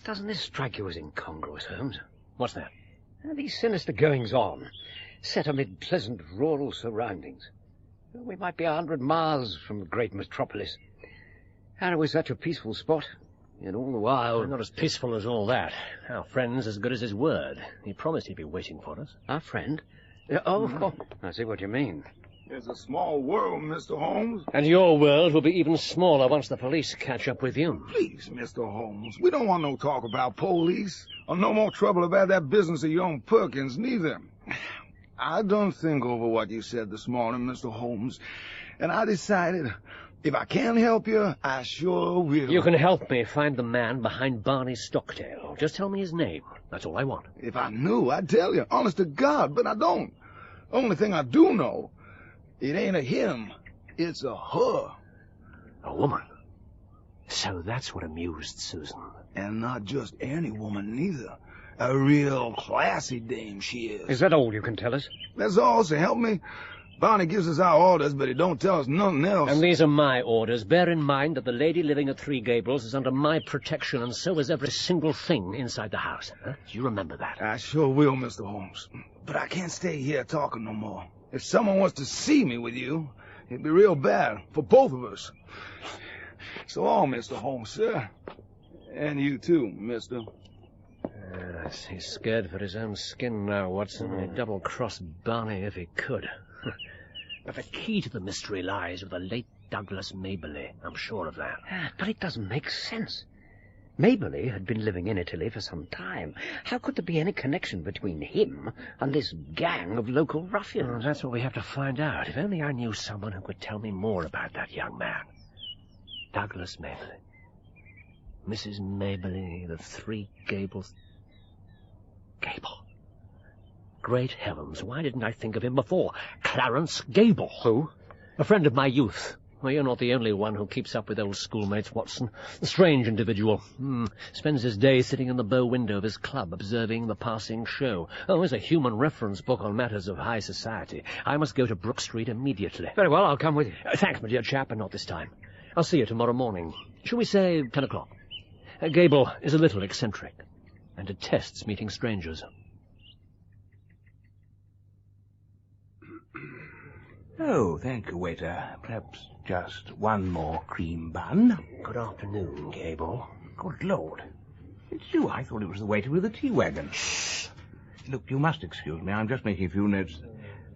Doesn't this strike you as incongruous, Holmes? What's that? These sinister goings-on, set amid pleasant rural surroundings. We might be 100 miles from the great metropolis. And it was such a peaceful spot. And all the while... Not as peaceful as all that. Our friend's as good as his word. He promised he'd be waiting for us. Our friend? Oh, I see what you mean. It's a small world, Mr. Holmes. And your world will be even smaller once the police catch up with you. Please, Mr. Holmes, we don't want no talk about police, or no more trouble about that business of your own Perkins, neither. I done think over what you said this morning, Mr. Holmes, and I decided if I can help you, I sure will. You can help me find the man behind Barney Stockdale. Just tell me his name. That's all I want. If I knew, I'd tell you, honest to God, but I don't. Only thing I do know, it ain't a him, it's a her. A woman? So that's what amused Susan. And not just any woman, neither. A real classy dame she is. Is that all you can tell us? That's all, so help me. Barney gives us our orders, but he don't tell us nothing else. And these are my orders. Bear in mind that the lady living at Three Gables is under my protection, and so is every single thing inside the house. Huh? Do you remember that? I sure will, Mr. Holmes. But I can't stay here talking no more. If someone wants to see me with you, it'd be real bad for both of us. So long, Mr. Holmes, sir. And you too, mister. Yes, he's scared for his own skin now, Watson. He'd double-cross Barney if he could. But the key to the mystery lies with the late Douglas Mabley. I'm sure of that. But it doesn't make sense. Mabley had been living in Italy for some time. How could there be any connection between him and this gang of local ruffians? Well, that's what we have to find out. If only I knew someone who could tell me more about that young man. Douglas Mabley. Mrs. Mabley, the Three Gables... Gable. Great heavens, why didn't I think of him before? Clarence Gable. Who? A friend of my youth. Well, you're not the only one who keeps up with old schoolmates, Watson. A strange individual. Spends his day sitting in the bow window of his club, observing the passing show. Oh, there's a human reference book on matters of high society. I must go to Brook Street immediately. Very well, I'll come with you. Thanks, my dear chap, but not this time. I'll see you tomorrow morning. Shall we say 10 o'clock? Gable is a little eccentric and detests meeting strangers. Oh, thank you, waiter. Perhaps just one more cream bun. Good afternoon, Gable. Good Lord. It's you. I thought it was the waiter with the tea wagon. Shh. Look, you must excuse me. I'm just making a few notes.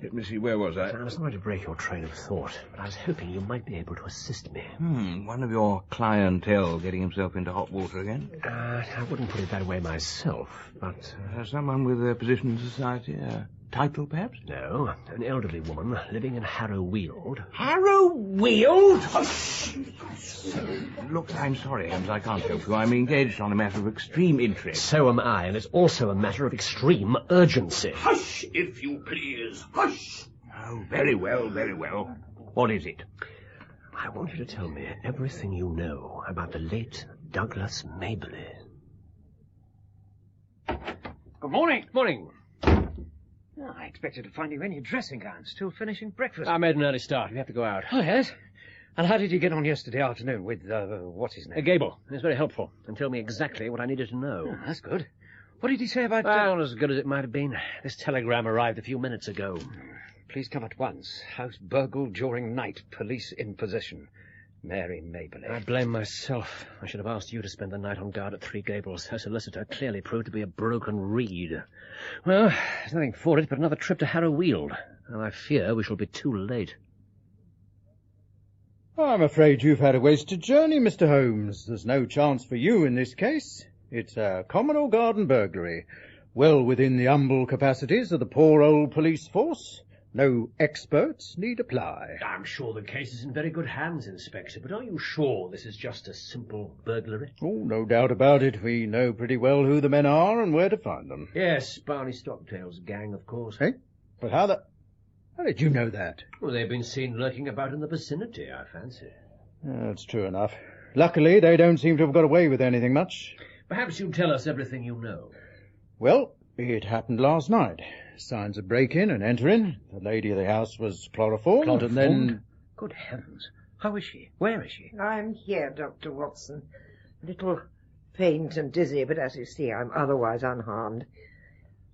Let me see, where was I? I'm sorry to break your train of thought, but I was hoping you might be able to assist me. One of your clientele getting himself into hot water again? I wouldn't put it that way myself, but... someone with a position in society? A title, perhaps? No, an elderly woman living in Harrow Weald. Harrow Weald? Look, I'm sorry, Holmes, I can't help you. I'm engaged on a matter of extreme interest. So am I, and it's also a matter of extreme urgency. Hush, if you please. Hush! Oh, very well, very well. What is it? I want you to tell me everything you know about the late Douglas Maberly. Good morning. Morning. Oh, I expected to find you in your dressing gown, still finishing breakfast. I made an early start. We have to go out. Oh, yes? And how did you get on yesterday afternoon with, what's his name? Gable. He was very helpful and told me exactly what I needed to know. Oh, that's good. What did he say about... Well, not as good as it might have been. This telegram arrived a few minutes ago. Please come at once. House burgled during night. Police in possession. Mary Maberly. I blame myself. I should have asked you to spend the night on guard at 3 Gables. Her solicitor clearly proved to be a broken reed. Well, there's nothing for it but another trip to Harrow Weald. And I fear we shall be too late. I'm afraid you've had a wasted journey, Mr. Holmes. There's no chance for you in this case. It's a common or garden burglary, well within the humble capacities of the poor old police force. No experts need apply. I'm sure the case is in very good hands, Inspector, but are you sure this is just a simple burglary? Oh, no doubt about it. We know pretty well who the men are and where to find them. Yes, Barney Stockdale's gang, of course. Hey? But how did you know that? Well, they've been seen lurking about in the vicinity, I fancy. That's true enough. Luckily, they don't seem to have got away with anything much. Perhaps you tell us everything you know. Well, it happened last night. Signs of break-in and enter-in. The lady of the house was chloroformed, and then... Good heavens. How is she? Where is she? I'm here, Dr. Watson. A little faint and dizzy, but as you see, I'm otherwise unharmed.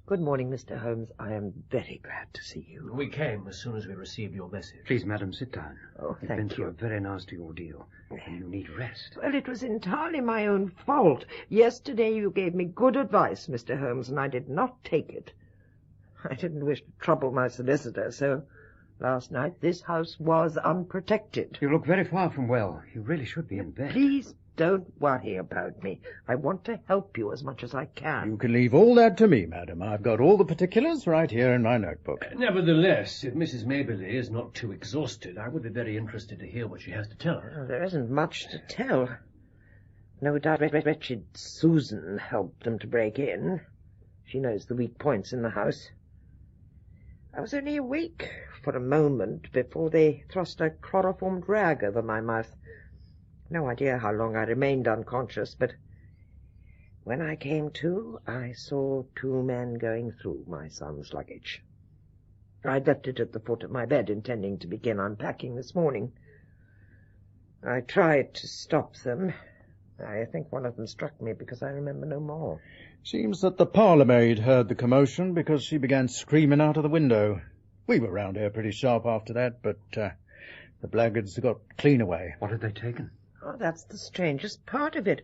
Good morning, Mr. Holmes. I am very glad to see you. We came as soon as we received your message. Please, madam, sit down. Oh, You've thank been through you. a very nasty ordeal, and you need rest. Well, it was entirely my own fault. Yesterday you gave me good advice, Mr. Holmes, and I did not take it. I didn't wish to trouble my solicitor, so last night this house was unprotected. You look very far from well. You really should be in bed. Please don't worry about me. I want to help you as much as I can. You can leave all that to me, madam. I've got all the particulars right here in my notebook. Nevertheless, if Mrs. Maberly is not too exhausted, I would be very interested to hear what she has to tell us. There isn't much to tell. No doubt wretched Susan helped them to break in. She knows the weak points in the house. I was only awake for a moment before they thrust a chloroformed rag over my mouth. No idea how long I remained unconscious, but when I came to, I saw 2 men going through my son's luggage. I'd left it at the foot of my bed, intending to begin unpacking this morning. I tried to stop them. I think one of them struck me because I remember no more. Seems that the parlour-maid heard the commotion because she began screaming out of the window. We were round here pretty sharp after that, but the blackguards got clean away. What had they taken? Oh, that's the strangest part of it.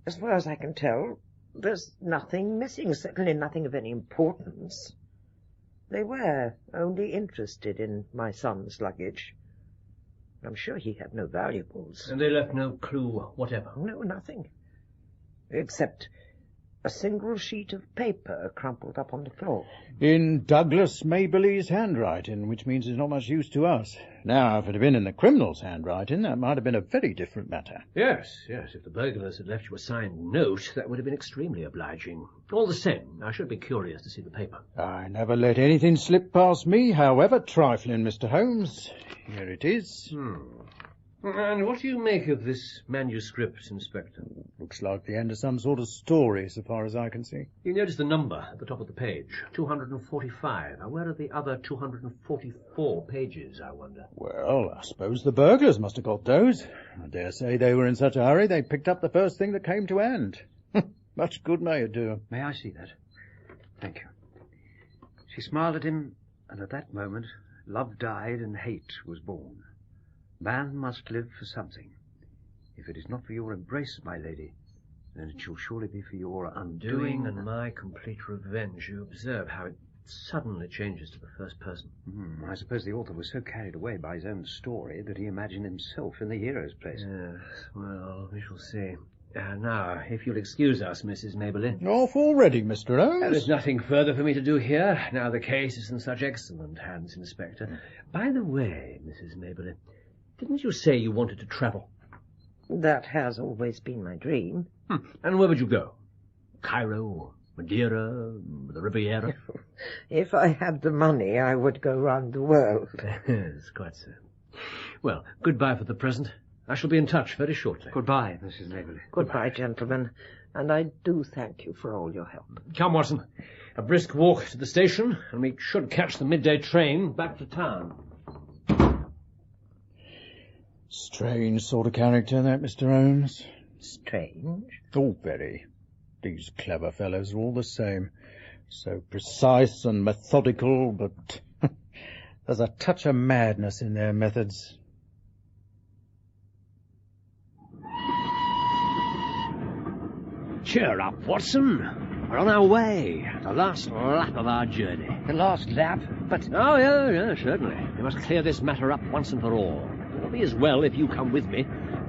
As far as I can tell, there's nothing missing, certainly nothing of any importance. They were only interested in my son's luggage. I'm sure he had no valuables. And they left no clue whatever? No, nothing. Except a single sheet of paper crumpled up on the floor. In Douglas Maberly's handwriting, which means it's not much use to us. Now, if it had been in the criminal's handwriting, that might have been a very different matter. Yes. If the burglars had left you a signed note, that would have been extremely obliging. All the same, I should be curious to see the paper. I never let anything slip past me, however trifling, Mr. Holmes. Here it is. And what do you make of this manuscript, Inspector? Looks like the end of some sort of story, so far as I can see. You notice the number at the top of the page, 245. Now, where are the other 244 pages, I wonder? Well, I suppose the burglars must have got those. I dare say they were in such a hurry they picked up the first thing that came to hand. Much good may it do them. May I see that? Thank you. She smiled at him, and at that moment, love died and hate was born. Man must live for something. If it is not for your embrace, my lady, then it shall surely be for your undoing and my complete revenge. You observe how it suddenly changes to the first person. I suppose the author was so carried away by his own story that he imagined himself in the hero's place. Yes, well, we shall see. Now, if you'll excuse us, Mrs. Maberly. Off already, Mr. Holmes? There's nothing further for me to do here. Now the case is in such excellent hands, Inspector. By the way, Mrs. Maberly, didn't you say you wanted to travel? That has always been my dream. And where would you go? Cairo, Madeira, the Riviera? If I had the money, I would go round the world. Yes, quite so. Well, goodbye for the present. I shall be in touch very shortly. Goodbye, Mrs. Maberly. Goodbye, gentlemen. And I do thank you for all your help. Come, Watson. A brisk walk to the station, and we should catch the midday train back to town. Strange sort of character, that, Mr. Holmes. Strange? Oh, very. These clever fellows are all the same. So precise and methodical, but there's a touch of madness in their methods. Cheer up, Watson. We're on our way. The last lap of our journey. The last lap? But... Oh, yeah, certainly. We must clear this matter up once and for all. It'll be as well if you come with me.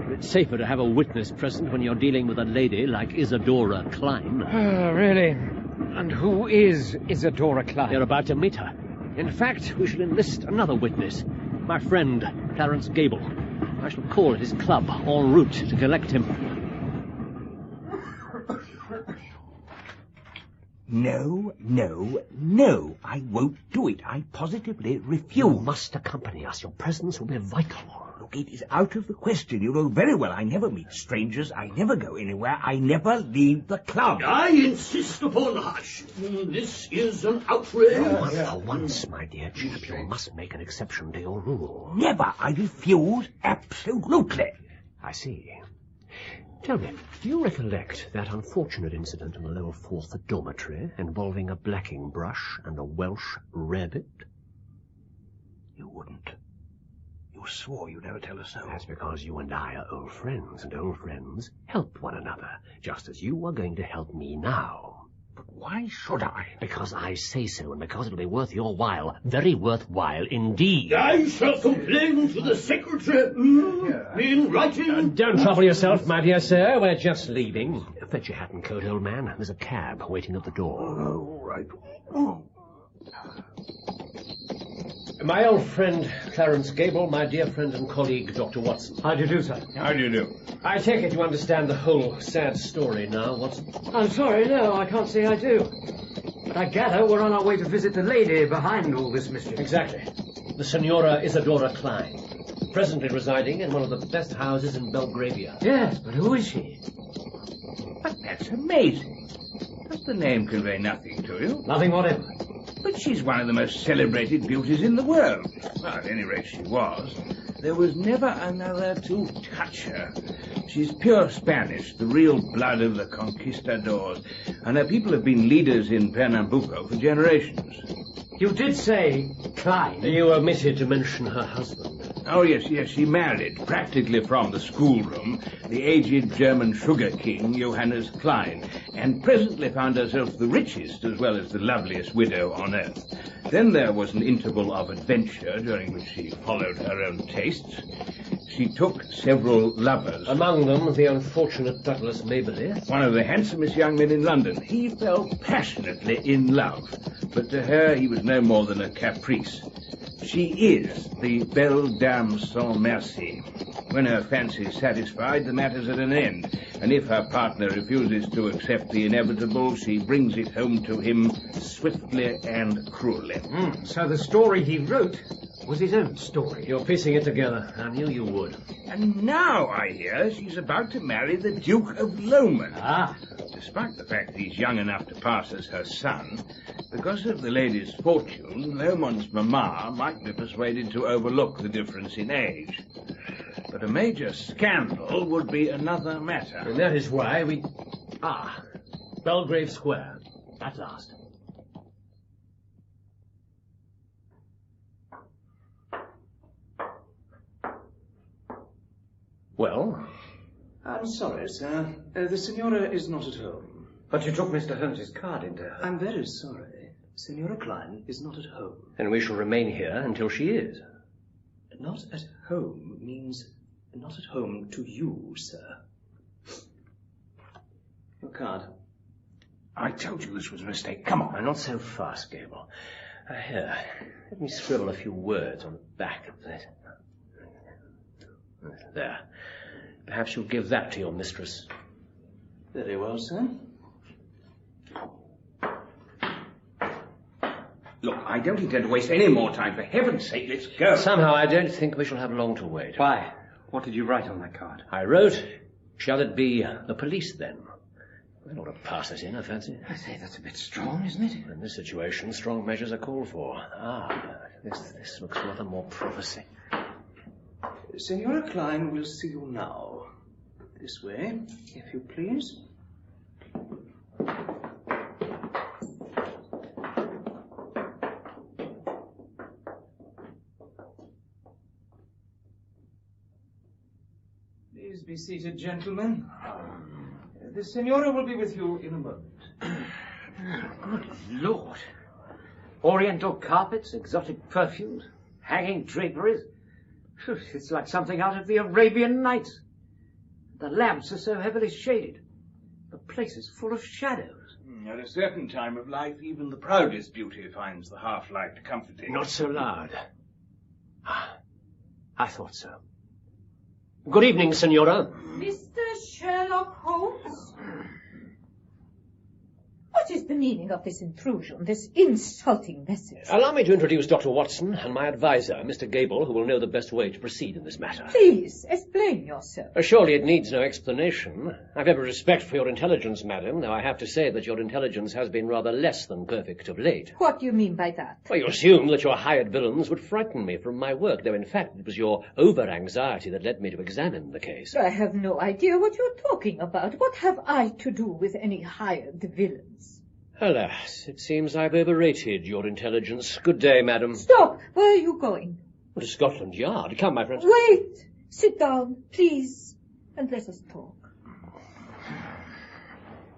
It's safer to have a witness present when you're dealing with a lady like Isadora Klein. Really? And who is Isadora Klein? You're about to meet her. In fact, we shall enlist another witness. My friend, Clarence Gable. I shall call at his club en route to collect him. No, I won't do it. I positively refuse. You must accompany us. Your presence will be vital. Look, it is out of the question. You know very well I never meet strangers. I never go anywhere. I never leave the club. I insist upon hush. This is an outrage. For once, my dear chap, you must make an exception to your rule. Never. I refuse. Absolutely. I see. Tell me, do you recollect that unfortunate incident in the lower fourth dormitory involving a blacking brush and a Welsh rarebit? You wouldn't. You swore you'd never tell us so. That's because you and I are old friends, and old friends help one another, just as you are going to help me now. But why should I? Because I say so, and because it'll be worth your while. Very worthwhile indeed. I shall complain to the secretary. In writing. Don't trouble yourself, my dear sir. We're just leaving. Fetch your hat and coat, old man. There's a cab waiting at the door. All right. My old friend, Clarence Gable, my dear friend and colleague, Dr. Watson. How do you do, sir? How do you do? I take it you understand the whole sad story now, Watson? I'm sorry, no, I can't say I do. But I gather we're on our way to visit the lady behind all this mischief. Exactly. The Senora Isadora Klein, presently residing in one of the best houses in Belgravia. Yes, but who is she? But that's amazing. Does the name convey nothing to you? Nothing whatever. But she's one of the most celebrated beauties in the world. Well, at any rate, she was. There was never another to touch her. She's pure Spanish, the real blood of the conquistadors, and her people have been leaders in Pernambuco for generations. You did say Klein. You omitted to mention her husband. Oh, yes, she married, practically from the schoolroom, the aged German sugar king, Johannes Klein, and presently found herself the richest as well as the loveliest widow on earth. Then there was an interval of adventure during which she followed her own tastes. She took several lovers. Among them, the unfortunate Douglas Maberly. One of the handsomest young men in London. He fell passionately in love, but to her he was no more than a caprice. She is the belle dame sans merci. When her fancy is satisfied, the matter's at an end, and if her partner refuses to accept the inevitable, she brings it home to him swiftly and cruelly. So the story he wrote with his own story. You're piecing it together. I knew you would. And now, I hear, she's about to marry the Duke of Lomond. Ah. Despite the fact he's young enough to pass as her son, because of the lady's fortune, Lomond's mamma might be persuaded to overlook the difference in age. But a major scandal would be another matter. And that is why we... Ah, Belgrave Square, at last. Well? I'm sorry, sir. The Signora is not at home. But you took Mr. Holmes's card into her. I'm very sorry. Signora Klein is not at home. And we shall remain here until she is. Not at home means not at home to you, sir. Your card. I told you this was a mistake. Come on. Not so fast, Gable. Here, let me scribble a few words on the back of this. There. Perhaps you'll give that to your mistress. Very well, sir. Look, I don't intend to waste any more time. For heaven's sake, let's go. Somehow I don't think we shall have long to wait. Why? What did you write on that card? I wrote, shall it be the police then? They ought to pass us in, I fancy. I say, that's a bit strong, isn't it? In this situation, strong measures are called for. Ah, this looks rather more promising. Signora Klein will see you now. This way, if you please. Please be seated, gentlemen. The Signora will be with you in a moment. Good Lord. Oriental carpets, exotic perfumes, hanging draperies. It's like something out of the Arabian Nights. The lamps are so heavily shaded. The place is full of shadows. At a certain time of life, even the proudest beauty finds the half-light comforting. Not so loud. I thought so. Good evening, Senora. Mr. Sherlock Holmes? What is the meaning of this intrusion, this insulting message? Allow me to introduce Dr. Watson and my advisor, Mr. Gable, who will know the best way to proceed in this matter. Please, explain yourself. Surely it needs no explanation. I've every respect for your intelligence, madam, though I have to say that your intelligence has been rather less than perfect of late. What do you mean by that? Well, you assume that your hired villains would frighten me from my work, though in fact it was your over-anxiety that led me to examine the case. I have no idea what you're talking about. What have I to do with any hired villains? Alas, it seems I've overrated your intelligence. Good day, madam. Stop! Where are you going? To Scotland Yard. Come, my friend. Wait! Sit down, please, and let us talk.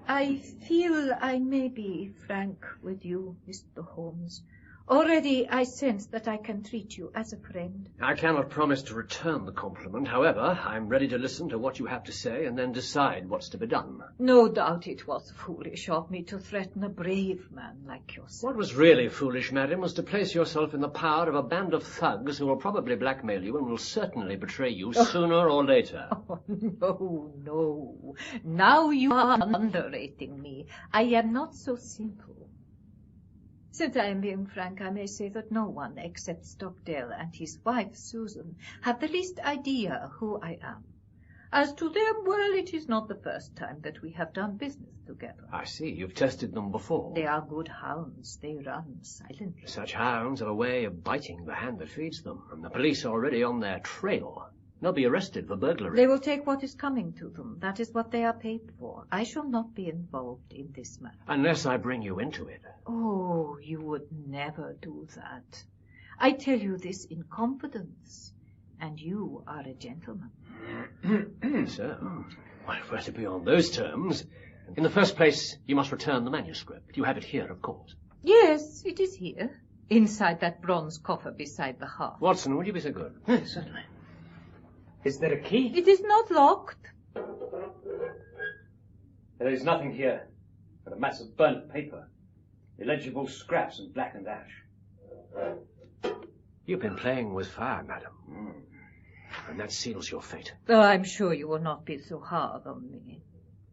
I feel I may be frank with you, Mr. Holmes. Already I sense that I can treat you as a friend. I cannot promise to return the compliment. However, I'm ready to listen to what you have to say and then decide what's to be done. No doubt it was foolish of me to threaten a brave man like yourself. What was really foolish, madam, was to place yourself in the power of a band of thugs who will probably blackmail you and will certainly betray you sooner or later. Oh, no. Now you are underrating me. I am not so simple. Since I am being frank, I may say that no one except Stockdale and his wife, Susan, have the least idea who I am. As to them, well, it is not the first time that we have done business together. I see. You've tested them before. They are good hounds. They run silently. Such hounds have a way of biting the hand that feeds them, and the police are already on their trail. They'll be arrested for burglary. They will take what is coming to them. That is what they are paid for. I shall not be involved in this matter. Unless I bring you into it. Oh, you would never do that. I tell you this in confidence, and you are a gentleman. So, well, if we're to be on those terms, in the first place, you must return the manuscript. You have it here, of course. Yes, it is here, inside that bronze coffer beside the hearth. Watson, would you be so good? Yes, certainly. Is there a key? It is not locked. There is nothing here but a mass of burnt paper, illegible scraps and blackened ash. You've been playing with fire, madam. And that seals your fate. Though I'm sure you will not be so hard on me.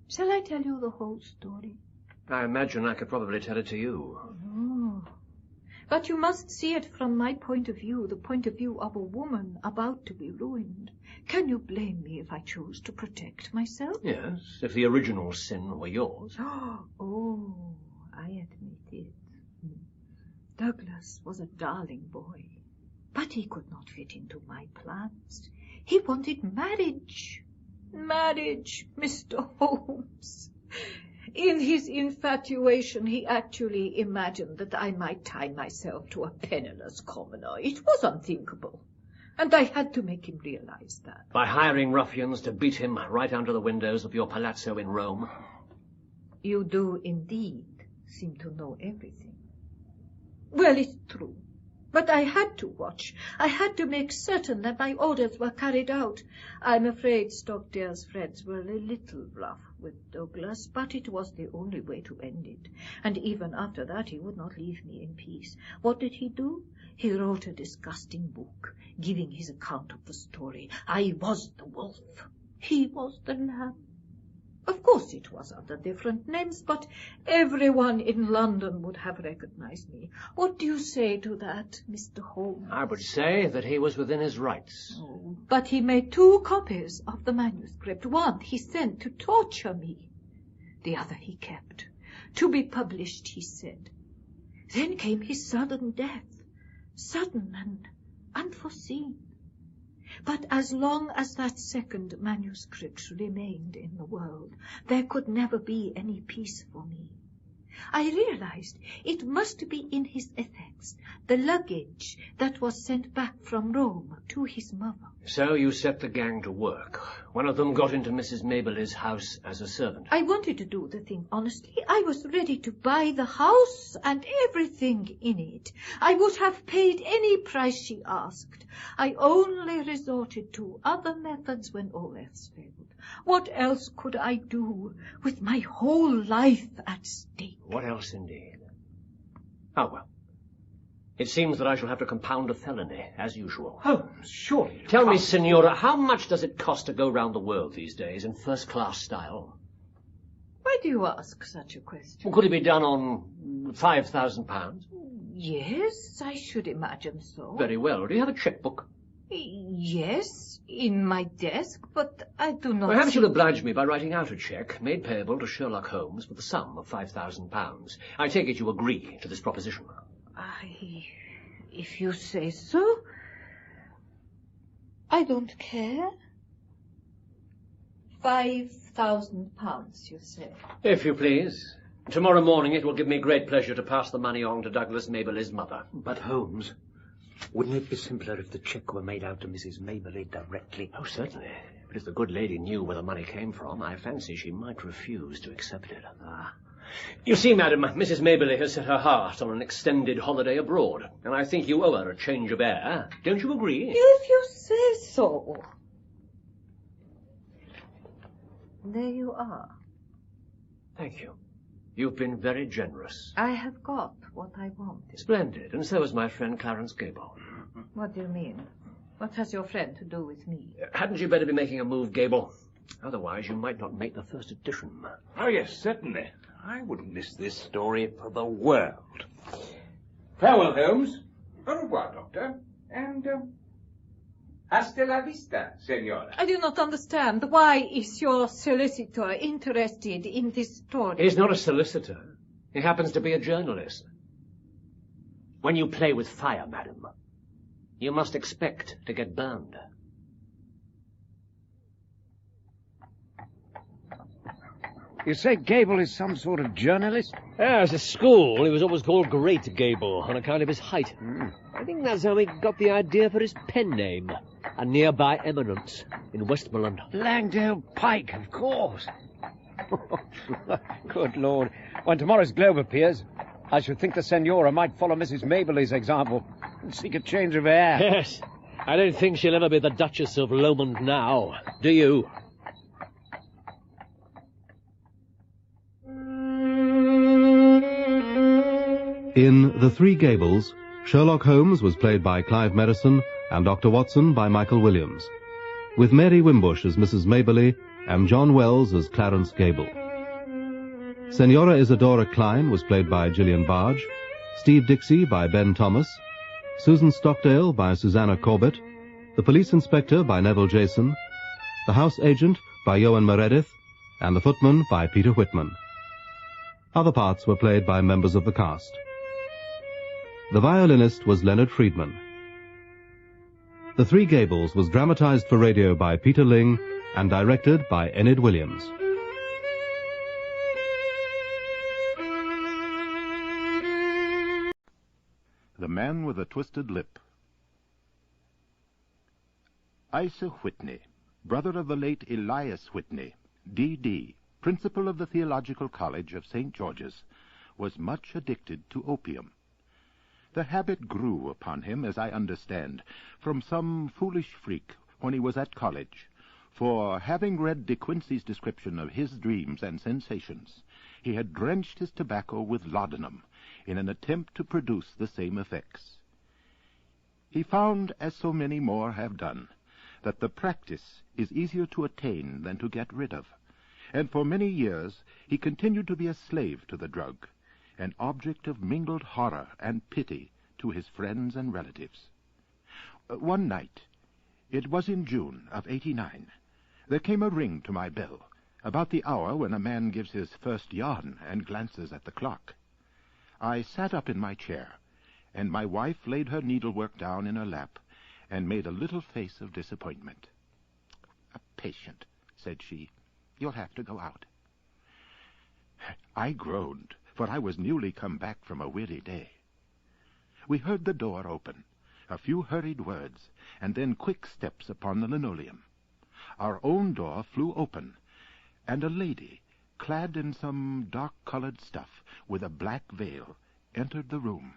Shall I tell you the whole story? I imagine I could probably tell it to you. Oh. But you must see it from my point of view, the point of view of a woman about to be ruined. Can you blame me if I choose to protect myself? Yes, if the original sin were yours. Oh, I admit it. Douglas was a darling boy, but he could not fit into my plans. He wanted marriage. Marriage, Mr. Holmes. In his infatuation, he actually imagined that I might tie myself to a penniless commoner. It was unthinkable, and I had to make him realize that. By hiring ruffians to beat him right under the windows of your palazzo in Rome. You do indeed seem to know everything. Well, it's true. But I had to watch. I had to make certain that my orders were carried out. I'm afraid Stockdale's friends were a little rough with Douglas, but it was the only way to end it. And even after that, he would not leave me in peace. What did he do? He wrote a disgusting book, giving his account of the story. I was the wolf. He was the lamb. Of course it was under different names, but everyone in London would have recognized me. What do you say to that, Mr. Holmes? I would say that he was within his rights. Oh, but he made 2 copies of the manuscript. One he sent to torture me. The other he kept. To be published, he said. Then came his sudden death. Sudden and unforeseen. But as long as that second manuscript remained in the world, there could never be any peace for me. I realized it must be in his effects, the luggage that was sent back from Rome to his mother. So you set the gang to work. One of them got into Mrs. Mabley's house as a servant. I wanted to do the thing honestly. I was ready to buy the house and everything in it. I would have paid any price she asked. I only resorted to other methods when all else failed. What else could I do with my whole life at stake? What else, indeed? Oh, well. It seems that I shall have to compound a felony, as usual. Oh, surely. Tell me, Signora, how much does it cost to go round the world these days in first-class style? Why do you ask such a question? Could it be done on £5,000? Yes, I should imagine so. Very well. Do you have a checkbook? Yes, in my desk, but I do not... Perhaps you'll oblige me by writing out a cheque made payable to Sherlock Holmes for the sum of £5,000. I take it you agree to this proposition. If you say so, I don't care. £5,000, you say? If you please. Tomorrow morning it will give me great pleasure to pass the money on to Douglas Mabley's mother. But, Holmes, wouldn't it be simpler if the cheque were made out to Mrs. Mabley directly? Oh, certainly. But if the good lady knew where the money came from, I fancy she might refuse to accept it. You see, madam, Mrs. Mabley has set her heart on an extended holiday abroad, and I think you owe her a change of air. Don't you agree? If you say so. There you are. Thank you. You've been very generous. I have got what I wanted. Splendid, and so has my friend Clarence Gable. What do you mean? What has your friend to do with me? Hadn't you better be making a move, Gable? Otherwise you might not make the first edition. Oh, yes, certainly. I wouldn't miss this story for the world. Farewell, Holmes. Au revoir, Doctor. And, hasta la vista, Senora. I do not understand. Why is your solicitor interested in this story? He's not a solicitor. He happens to be a journalist. When you play with fire, madam, you must expect to get burned. You say Gable is some sort of journalist? As a school, he was always called Great Gable on account of his height. I think that's how he got the idea for his pen name, a nearby eminence in Westmoreland. Langdale Pike, of course. Good Lord. When tomorrow's Globe appears, I should think the Senora might follow Mrs. Mabley's example and seek a change of air. Yes. I don't think she'll ever be the Duchess of Lomond now. Do you? In The Three Gables, Sherlock Holmes was played by Clive Merrison and Dr. Watson by Michael Williams, with Mary Wimbush as Mrs. Mabley and John Wells as Clarence Gable. Senora Isadora Klein was played by Gillian Barge, Steve Dixie by Ben Thomas, Susan Stockdale by Susanna Corbett, The Police Inspector by Neville Jason, The House Agent by Johan Meredith, and The Footman by Peter Whitman. Other parts were played by members of the cast. The violinist was Leonard Friedman. The Three Gables was dramatized for radio by Peter Ling and directed by Enid Williams. The Man with a Twisted Lip. Isa Whitney, brother of the late Elias Whitney, D.D., principal of the Theological College of St. George's, was much addicted to opium. The habit grew upon him, as I understand, from some foolish freak when he was at college, for, having read De Quincey's description of his dreams and sensations, he had drenched his tobacco with laudanum in an attempt to produce the same effects. He found, as so many more have done, that the practice is easier to attain than to get rid of, and for many years he continued to be a slave to the drug, an object of mingled horror and pity to his friends and relatives. One night, it was in June of '89, there came a ring to my bell, about the hour when a man gives his first yawn and glances at the clock. I sat up in my chair, and my wife laid her needlework down in her lap and made a little face of disappointment. "A patient," said she. "You'll have to go out." I groaned, for I was newly come back from a weary day. We heard the door open, a few hurried words, and then quick steps upon the linoleum. Our own door flew open, and a lady, clad in some dark-colored stuff, with a black veil, entered the room.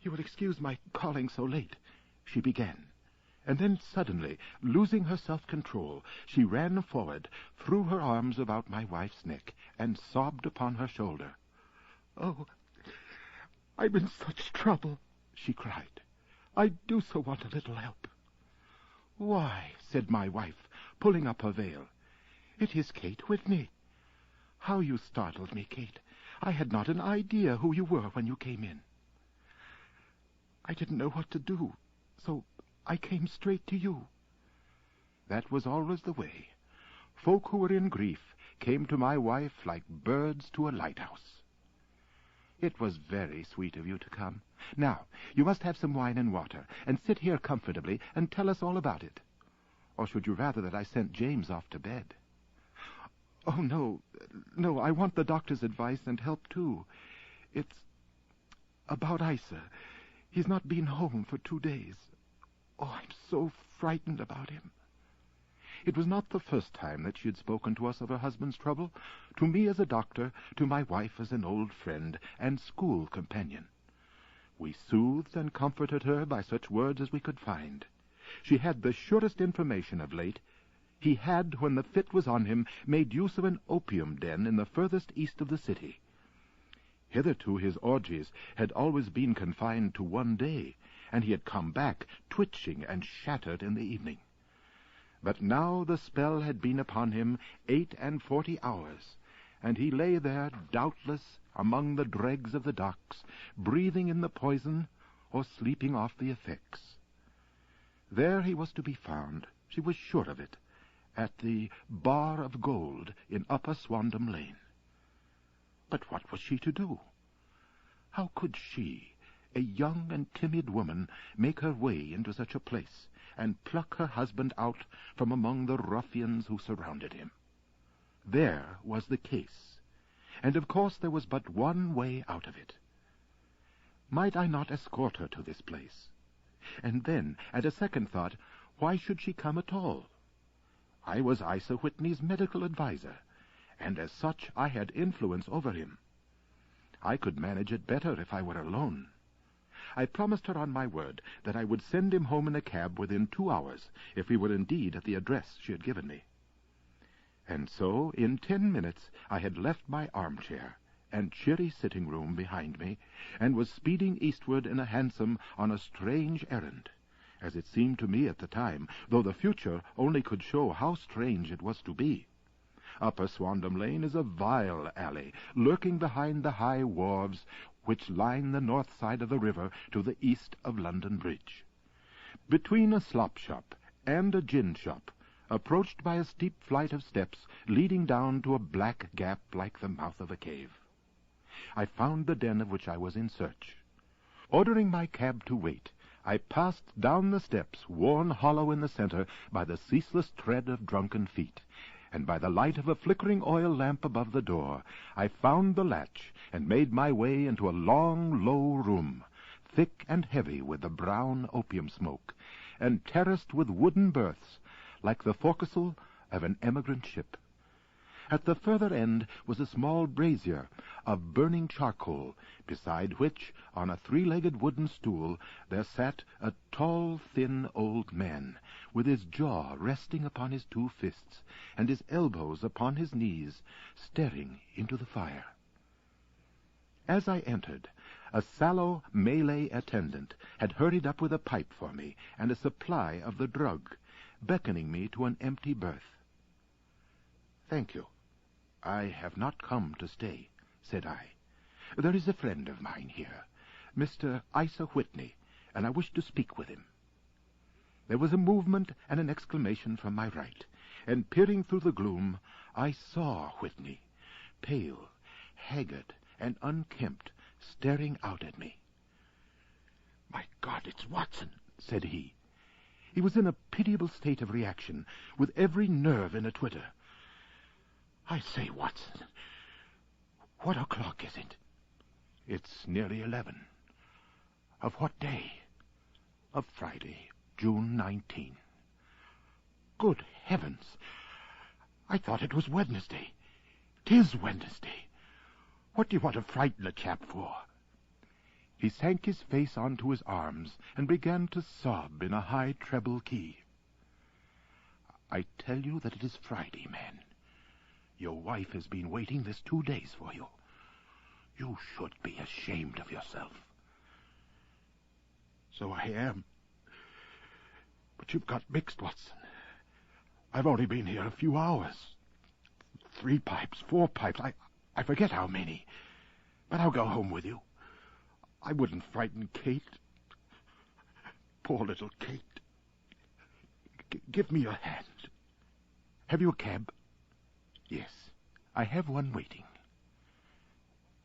"You will excuse my calling so late," she began, and then suddenly, losing her self-control, she ran forward, threw her arms about my wife's neck, and sobbed upon her shoulder. "Oh, I'm in such trouble," she cried. "I do so want a little help." "Why," said my wife, pulling up her veil, "it is Kate Whitney." "How you startled me, Kate. I had not an idea who you were when you came in." "I didn't know what to do, so I came straight to you." That was always the way. Folk who were in grief came to my wife like birds to a lighthouse. "It was very sweet of you to come. Now, you must have some wine and water, and sit here comfortably and tell us all about it. Or should you rather that I sent James off to bed?" "Oh, no, I want the doctor's advice and help, too. It's about Isa. He's not been home for 2 days. Oh, I'm so frightened about him." It was not the first time that she had spoken to us of her husband's trouble, to me as a doctor, to my wife as an old friend and school companion. We soothed and comforted her by such words as we could find. She had the surest information of late. He had, when the fit was on him, made use of an opium den in the furthest east of the city. Hitherto his orgies had always been confined to one day, and he had come back, twitching and shattered in the evening. But now the spell had been upon him 48 hours, and he lay there, doubtless, among the dregs of the docks, breathing in the poison or sleeping off the effects. There he was to be found, she was sure of it, at the Bar of Gold in Upper Swandam Lane. But what was she to do? How could she, a young and timid woman, make her way into such a place and pluck her husband out from among the ruffians who surrounded him? There was the case, and of course there was but one way out of it. Might I not escort her to this place? And then, at a second thought, why should she come at all? I was Isa Whitney's medical adviser, and as such I had influence over him. I could manage it better if I were alone. I promised her on my word that I would send him home in a cab within 2 hours, if he were indeed at the address she had given me. And so, in 10 minutes, I had left my armchair and cheery sitting-room behind me, and was speeding eastward in a hansom on a strange errand, as it seemed to me at the time, though the future only could show how strange it was to be. Upper Swandam Lane is a vile alley, lurking behind the high wharves, which line the north side of the river to the east of London Bridge. Between a slop shop and a gin shop, approached by a steep flight of steps leading down to a black gap like the mouth of a cave, I found the den of which I was in search. Ordering my cab to wait, I passed down the steps, worn hollow in the center by the ceaseless tread of drunken feet, and by the light of a flickering oil lamp above the door, I found the latch and made my way into a long, low room, thick and heavy with the brown opium smoke, and terraced with wooden berths, like the forecastle of an emigrant ship. At the further end was a small brazier of burning charcoal, beside which, on a three-legged wooden stool, there sat a tall, thin old man, with his jaw resting upon his two fists, and his elbows upon his knees, staring into the fire. As I entered, a sallow Malay attendant had hurried up with a pipe for me and a supply of the drug, beckoning me to an empty berth. "Thank you. I have not come to stay," said I. "There is a friend of mine here, Mr. Isa Whitney, and I wish to speak with him." There was a movement and an exclamation from my right, and peering through the gloom, I saw Whitney, pale, haggard, and unkempt, staring out at me. "My God, it's Watson," said he. He was in a pitiable state of reaction, with every nerve in a twitter. "I say, Watson, what o'clock is it?" "It's nearly 11. "Of what day?" "Of Friday, June 19. "Good heavens! I thought it was Wednesday. 'Tis Wednesday. What do you want to frighten a chap for?" He sank his face onto his arms and began to sob in a high treble key. "I tell you that it is Friday, man. Your wife has been waiting this 2 days for you. You should be ashamed of yourself." "So I am. But you've got mixed, Watson. I've only been here a few hours. 3 pipes, 4 pipes, I forget how many. But I'll go home with you. I wouldn't frighten Kate. Poor little Kate. Give me your hand. Have you a cab?" "Yes, I have one waiting."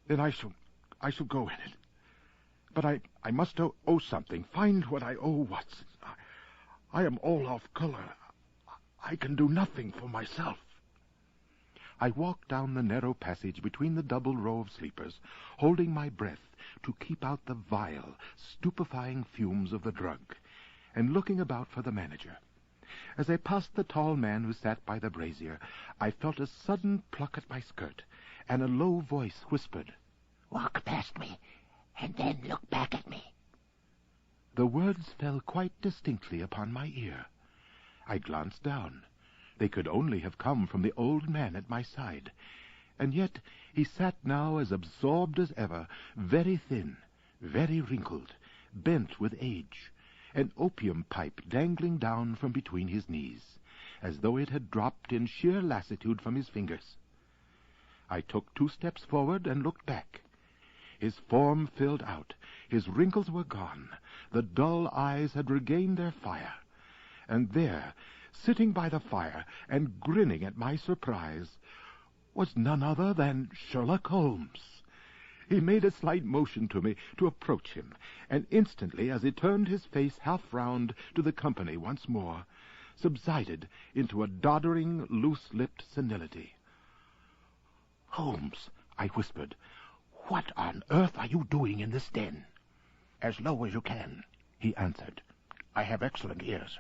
"Then I shall go in it. But I must owe something. Find what I owe, Watson. I am all off color. I can do nothing for myself." I walked down the narrow passage between the double row of sleepers, holding my breath to keep out the vile, stupefying fumes of the drug, and looking about for the manager. As I passed the tall man who sat by the brazier, I felt a sudden pluck at my skirt, and a low voice whispered, "Walk past me, and then look back at me." The words fell quite distinctly upon my ear. I glanced down. They could only have come from the old man at my side, and yet he sat now as absorbed as ever, very thin, very wrinkled, bent with age, an opium pipe dangling down from between his knees, as though it had dropped in sheer lassitude from his fingers. I took 2 steps forward and looked back. His form filled out, his wrinkles were gone, the dull eyes had regained their fire, and there, sitting by the fire and grinning at my surprise, was none other than Sherlock Holmes. He made a slight motion to me to approach him, and instantly, as he turned his face half round to the company once more, subsided into a doddering, loose-lipped senility. "Holmes," I whispered, "what on earth are you doing in this den?" "As low as you can," he answered. "I have excellent ears.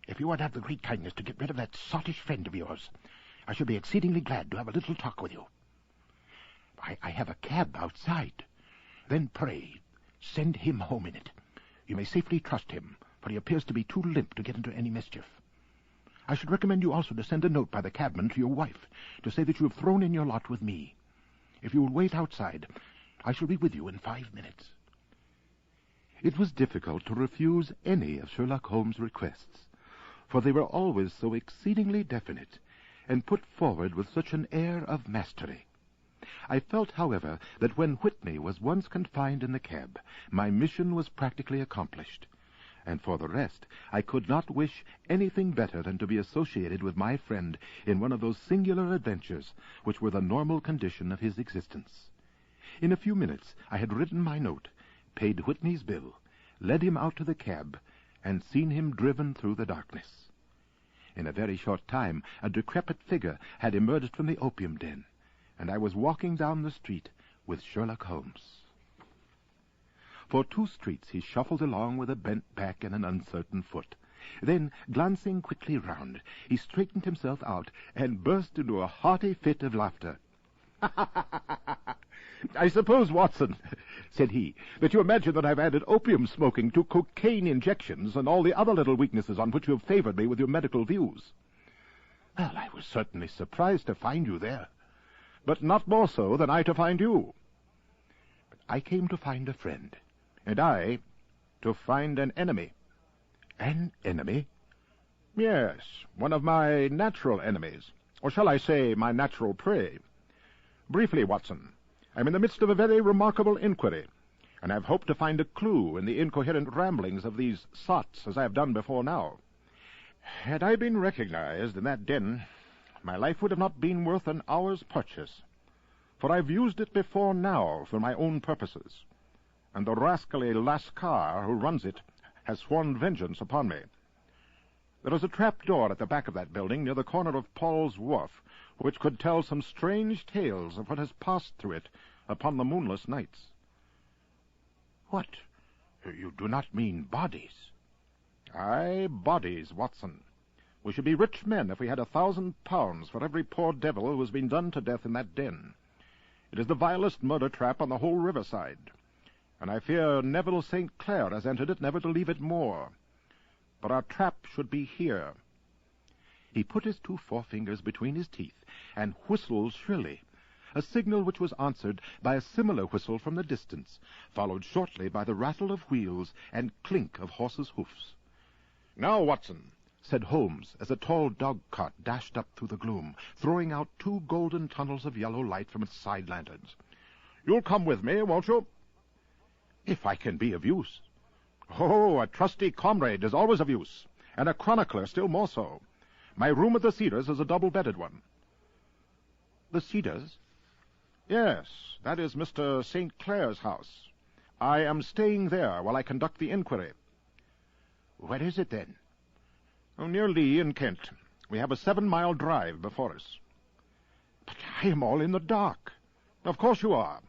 If you would have the great kindness to get rid of that sottish friend of yours, I should be exceedingly glad to have a little talk with you. I have a cab outside. Then pray, send him home in it. You may safely trust him, for he appears to be too limp to get into any mischief. I should recommend you also to send a note by the cabman to your wife, to say that you have thrown in your lot with me. If you will wait outside, I shall be with you in 5 minutes." It was difficult to refuse any of Sherlock Holmes' requests, for they were always so exceedingly definite, and put forward with such an air of mastery. I felt, however, that when Whitney was once confined in the cab, my mission was practically accomplished. And for the rest, I could not wish anything better than to be associated with my friend in one of those singular adventures which were the normal condition of his existence. In a few minutes I had written my note, paid Whitney's bill, led him out to the cab, and seen him driven through the darkness. In a very short time, a decrepit figure had emerged from the opium den, and I was walking down the street with Sherlock Holmes. For 2 streets he shuffled along with a bent back and an uncertain foot. Then, glancing quickly round, he straightened himself out and burst into a hearty fit of laughter. "I suppose, Watson," said he, "that you imagine that I've added opium smoking to cocaine injections and all the other little weaknesses on which you have favored me with your medical views. Well, I was certainly surprised to find you there, but not more so than I to find you. But I came to find a friend, and I to find an enemy." "An enemy?" "Yes, one of my natural enemies, or shall I say my natural prey. Briefly, Watson, I'm in the midst of a very remarkable inquiry, and I've hoped to find a clue in the incoherent ramblings of these sots, as I have done before now. Had I been recognized in that den, my life would have not been worth an hour's purchase, for I've used it before now for my own purposes, and the rascally Lascar who runs it has sworn vengeance upon me. There is a trap door at the back of that building near the corner of Paul's Wharf, which could tell some strange tales of what has passed through it upon the moonless nights." "What? You do not mean bodies?" "Aye, bodies, Watson. We should be rich men if we had £1,000 for every poor devil who has been done to death in that den. It is the vilest murder trap on the whole riverside, and I fear Neville St. Clair has entered it never to leave it more. But our trap should be here." He put his 2 forefingers between his teeth and whistled shrilly, a signal which was answered by a similar whistle from the distance, followed shortly by the rattle of wheels and clink of horses' hoofs. "Now, Watson," said Holmes, as a tall dog-cart dashed up through the gloom, throwing out 2 golden tunnels of yellow light from its side lanterns. "You'll come with me, won't you?" "If I can be of use." "Oh, a trusty comrade is always of use, and a chronicler still more so. My room at the Cedars is a double-bedded one." "The Cedars?" "Yes, that is Mr. St. Clair's house. I am staying there while I conduct the inquiry." "Where is it, then?" "Oh, near Lee in Kent. We have a 7-mile drive before us." "But I am all in the dark." "Of course you are.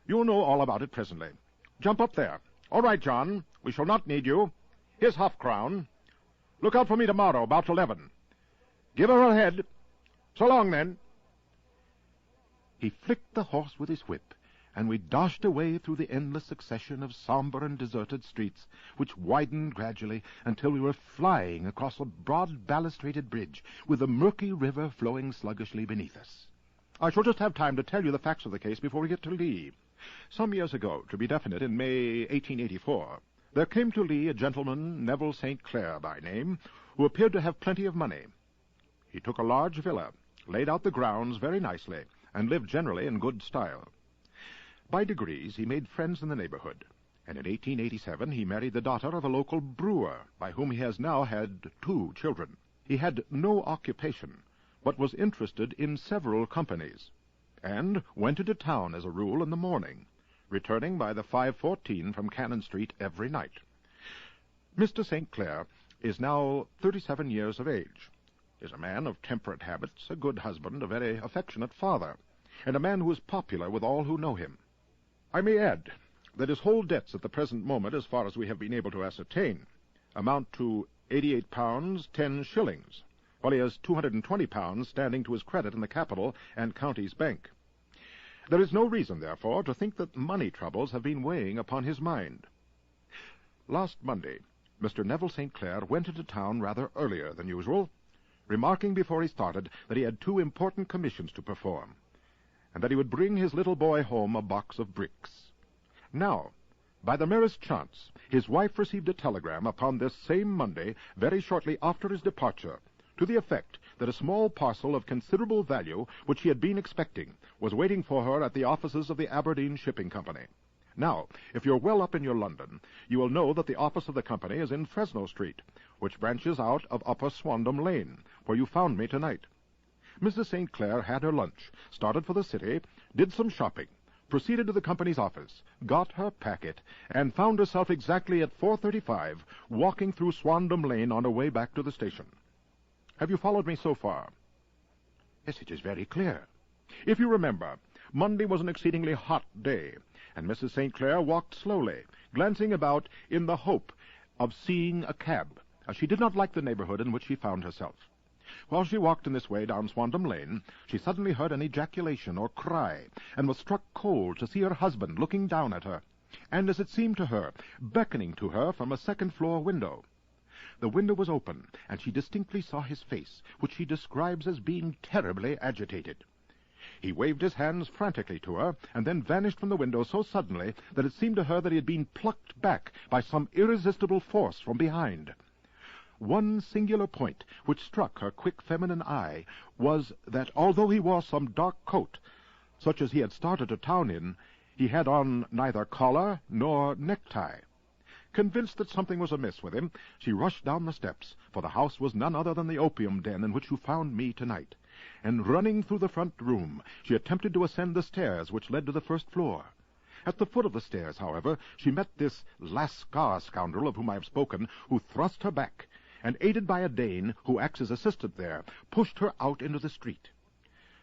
You'll know all about it presently. Jump up there. All right, John. We shall not need you. Here's half-crown. Look out for me tomorrow, about 11. Give her head. So long, then." He flicked the horse with his whip, and we dashed away through the endless succession of somber and deserted streets, which widened gradually until we were flying across a broad balustraded bridge, with the murky river flowing sluggishly beneath us. I shall just have time to tell you the facts of the case before we get to Lee. Some years ago, to be definite, in May 1884, there came to Lee a gentleman, Neville St. Clair by name, who appeared to have plenty of money. He took a large villa, laid out the grounds very nicely, and lived generally in good style. By degrees he made friends in the neighborhood, and in 1887 he married the daughter of a local brewer, by whom he has now had 2 children. He had no occupation, but was interested in several companies, and went into town as a rule in the morning, returning by the 5:14 from Cannon Street every night. Mr. St. Clair is now 37 years of age, is a man of temperate habits, a good husband, a very affectionate father, and a man who is popular with all who know him. I may add that his whole debts at the present moment, as far as we have been able to ascertain, amount to £88 10 while he has £220 standing to his credit in the capital and county's bank. There is no reason, therefore, to think that money troubles have been weighing upon his mind. Last Monday, Mr. Neville St. Clair went into town rather earlier than usual, remarking before he started that he had 2 important commissions to perform, and that he would bring his little boy home a box of bricks. Now, by the merest chance, his wife received a telegram upon this same Monday, very shortly after his departure, to the effect that a small parcel of considerable value, which she had been expecting, was waiting for her at the offices of the Aberdeen Shipping Company. Now, if you're well up in your London, you will know that the office of the company is in Fresno Street, which branches out of Upper Swandam Lane, where you found me tonight. Mrs. St. Clair had her lunch, started for the city, did some shopping, proceeded to the company's office, got her packet, and found herself exactly at 4:35, walking through Swandam Lane on her way back to the station. Have you followed me so far? Yes, it is very clear. If you remember, Monday was an exceedingly hot day, and Mrs. St. Clair walked slowly, glancing about in the hope of seeing a cab, as she did not like the neighborhood in which she found herself. While she walked in this way down Swandam Lane, she suddenly heard an ejaculation or cry, and was struck cold to see her husband looking down at her, and, as it seemed to her, beckoning to her from a second-floor window. The window was open, and she distinctly saw his face, which she describes as being terribly agitated. He waved his hands frantically to her, and then vanished from the window so suddenly that it seemed to her that he had been plucked back by some irresistible force from behind. One singular point which struck her quick feminine eye was that, although he wore some dark coat, such as he had started to town in, he had on neither collar nor necktie. Convinced that something was amiss with him, she rushed down the steps, for the house was none other than the opium den in which you found me tonight, and running through the front room, she attempted to ascend the stairs which led to the first floor. At the foot of the stairs, however, she met this Lascar scoundrel of whom I have spoken, who thrust her back, and, aided by a Dane, who acts as assistant there, pushed her out into the street.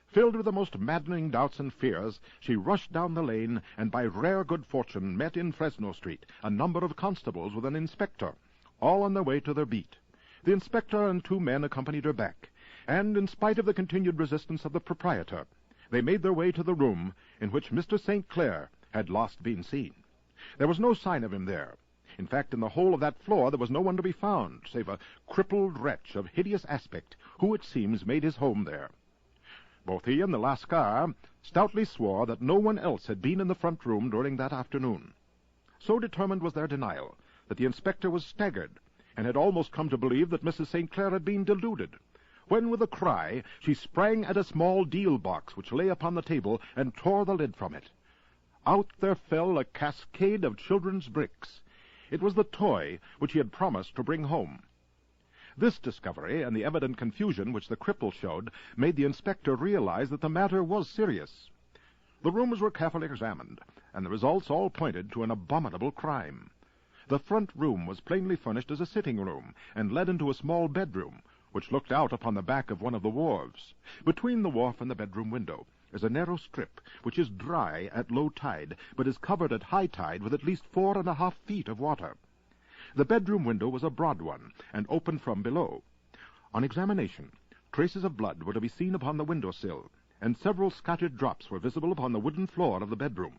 Filled with the most maddening doubts and fears, she rushed down the lane, and by rare good fortune met in Fresno Street a number of constables with an inspector, all on their way to their beat. The inspector and 2 men accompanied her back, and, in spite of the continued resistance of the proprietor, they made their way to the room in which Mr. St. Clair had last been seen. There was no sign of him there. In fact, in the whole of that floor there was no one to be found, save a crippled wretch of hideous aspect, who, it seems, made his home there. Both he and the Lascar stoutly swore that no one else had been in the front room during that afternoon. So determined was their denial that the inspector was staggered, and had almost come to believe that Mrs. St. Clair had been deluded, when, with a cry, she sprang at a small deal box which lay upon the table and tore the lid from it. Out there fell a cascade of children's bricks. It was the toy which he had promised to bring home. This discovery, and the evident confusion which the cripple showed, made the inspector realize that the matter was serious. The rooms were carefully examined, and the results all pointed to an abominable crime. The front room was plainly furnished as a sitting room, and led into a small bedroom, which looked out upon the back of one of the wharves. Between the wharf and the bedroom window is a narrow strip, which is dry at low tide, but is covered at high tide with at least 4.5 feet of water. The bedroom window was a broad one, and opened from below. On examination, traces of blood were to be seen upon the window-sill, and several scattered drops were visible upon the wooden floor of the bedroom.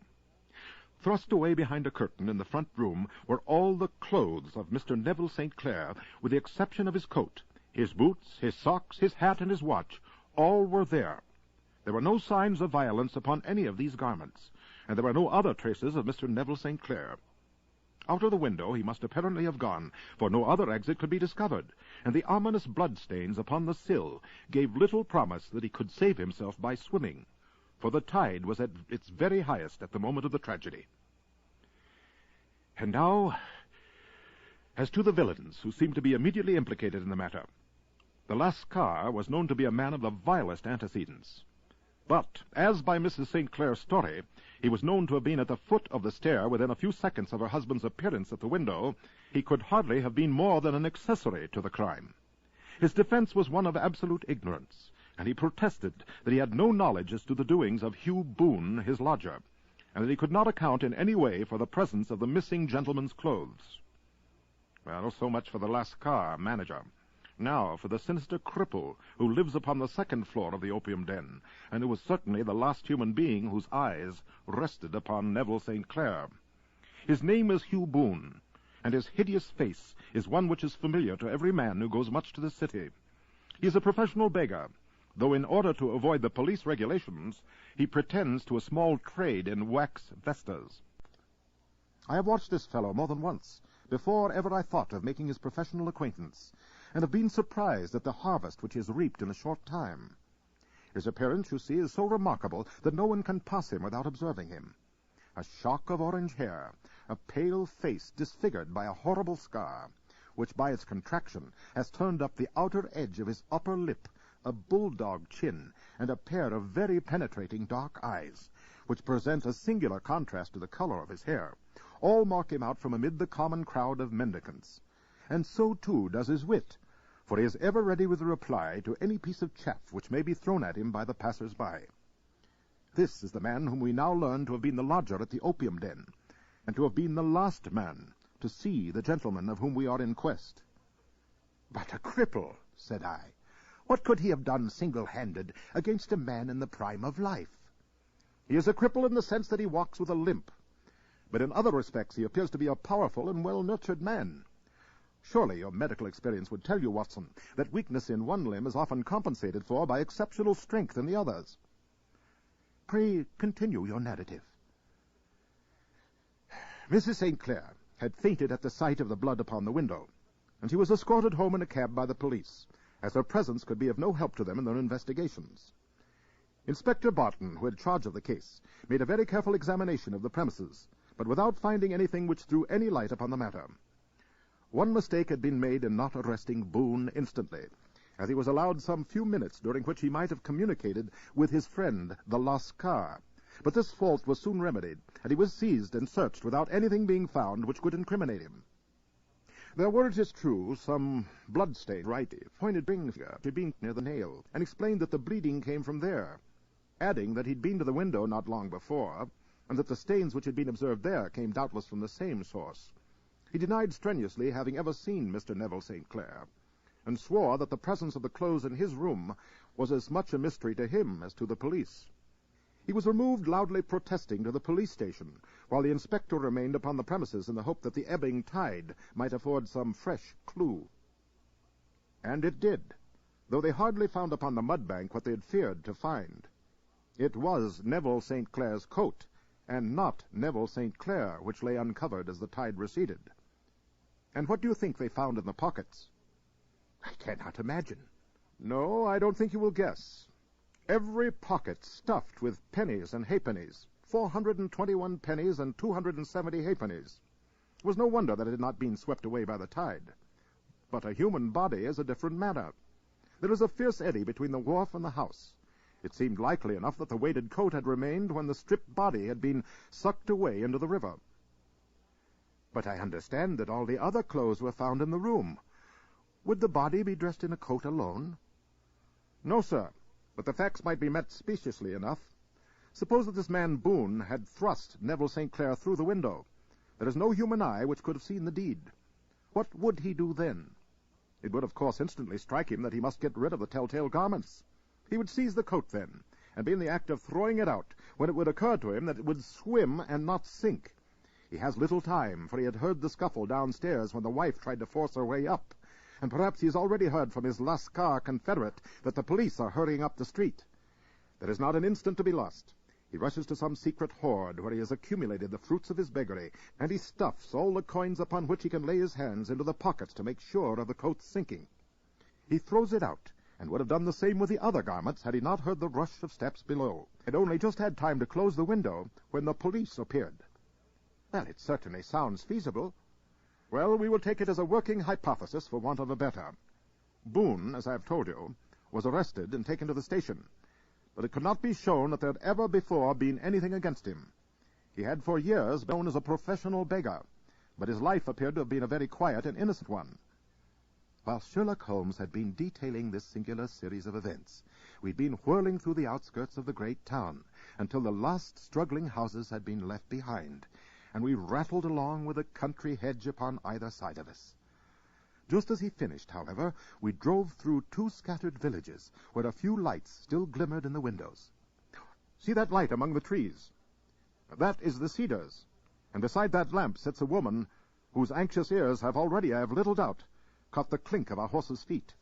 Thrust away behind a curtain in the front room were all the clothes of Mr. Neville St. Clair, with the exception of his coat. His boots, his socks, his hat, and his watch, all were there. There were no signs of violence upon any of these garments, and there were no other traces of Mr. Neville St. Clair. Out of the window he must apparently have gone, for no other exit could be discovered, and the ominous bloodstains upon the sill gave little promise that he could save himself by swimming, for the tide was at its very highest at the moment of the tragedy. And now, as to the villains who seemed to be immediately implicated in the matter. The Lascar was known to be a man of the vilest antecedents. But, as by Mrs. St. Clair's story, he was known to have been at the foot of the stair within a few seconds of her husband's appearance at the window, he could hardly have been more than an accessory to the crime. His defense was one of absolute ignorance, and he protested that he had no knowledge as to the doings of Hugh Boone, his lodger, and that he could not account in any way for the presence of the missing gentleman's clothes. Well, so much for the Lascar manager. Now for the sinister cripple who lives upon the second floor of the opium den, and who was certainly the last human being whose eyes rested upon Neville St. Clair. His name is Hugh Boone, and his hideous face is one which is familiar to every man who goes much to the city. He is a professional beggar, though in order to avoid the police regulations, he pretends to a small trade in wax vestas. I have watched this fellow more than once, before ever I thought of making his professional acquaintance, and have been surprised at the harvest which he has reaped in a short time. His appearance, you see, is so remarkable that no one can pass him without observing him. A shock of orange hair, a pale face disfigured by a horrible scar, which by its contraction has turned up the outer edge of his upper lip, a bulldog chin, and a pair of very penetrating dark eyes, which present a singular contrast to the color of his hair, all mark him out from amid the common crowd of mendicants. And so, too, does his wit, for he is ever ready with a reply to any piece of chaff which may be thrown at him by the passers-by. This is the man whom we now learn to have been the lodger at the opium den, and to have been the last man to see the gentleman of whom we are in quest. But a cripple, said I. What could he have done single-handed against a man in the prime of life? He is a cripple in the sense that he walks with a limp, but in other respects he appears to be a powerful and well-nurtured man. Surely your medical experience would tell you, Watson, that weakness in one limb is often compensated for by exceptional strength in the others. Pray continue your narrative. Mrs. St. Clair had fainted at the sight of the blood upon the window, and she was escorted home in a cab by the police, as her presence could be of no help to them in their investigations. Inspector Barton, who had charge of the case, made a very careful examination of the premises, but without finding anything which threw any light upon the matter. One mistake had been made in not arresting Boone instantly, as he was allowed some few minutes during which he might have communicated with his friend, the Lascar. But this fault was soon remedied, and he was seized and searched without anything being found which could incriminate him. There were, it is true, some bloodstains right pointed finger to being near the nail, and explained that the bleeding came from there, adding that he'd been to the window not long before, and that the stains which had been observed there came doubtless from the same source. He denied strenuously having ever seen Mr. Neville St. Clair, and swore that the presence of the clothes in his room was as much a mystery to him as to the police. He was removed loudly protesting to the police station, while the inspector remained upon the premises in the hope that the ebbing tide might afford some fresh clue. And it did, though they hardly found upon the mud-bank what they had feared to find. It was Neville St. Clair's coat, and not Neville St. Clair, which lay uncovered as the tide receded. And what do you think they found in the pockets? I cannot imagine. No, I don't think you will guess. Every pocket stuffed with pennies and halfpennies, 421 pennies and 270 halfpennies. It was no wonder that it had not been swept away by the tide. But a human body is a different matter. There is a fierce eddy between the wharf and the house. It seemed likely enough that the weighted coat had remained when the stripped body had been sucked away into the river. But I understand that all the other clothes were found in the room. Would the body be dressed in a coat alone? No, sir, but the facts might be met speciously enough. Suppose that this man Boone had thrust Neville St. Clair through the window. There is no human eye which could have seen the deed. What would he do then? It would, of course, instantly strike him that he must get rid of the telltale garments. He would seize the coat then, and be in the act of throwing it out, when it would occur to him that it would swim and not sink. He has little time, for he had heard the scuffle downstairs when the wife tried to force her way up, and perhaps he has already heard from his Lascar confederate that the police are hurrying up the street. There is not an instant to be lost. He rushes to some secret hoard where he has accumulated the fruits of his beggary, and he stuffs all the coins upon which he can lay his hands into the pockets to make sure of the coat's sinking. He throws it out, and would have done the same with the other garments had he not heard the rush of steps below, and only just had time to close the window when the police appeared. Well, it certainly sounds feasible. Well, we will take it as a working hypothesis for want of a better. Boone, as I have told you, was arrested and taken to the station, but it could not be shown that there had ever before been anything against him. He had for years been known as a professional beggar, but his life appeared to have been a very quiet and innocent one. While Sherlock Holmes had been detailing this singular series of events, we'd been whirling through the outskirts of the great town until the last struggling houses had been left behind, and we rattled along with a country hedge upon either side of us. Just as he finished, however, we drove through 2 scattered villages, where a few lights still glimmered in the windows. See that light among the trees? That is the Cedars, and beside that lamp sits a woman whose anxious ears have already, I have little doubt, caught the clink of our horses' feet.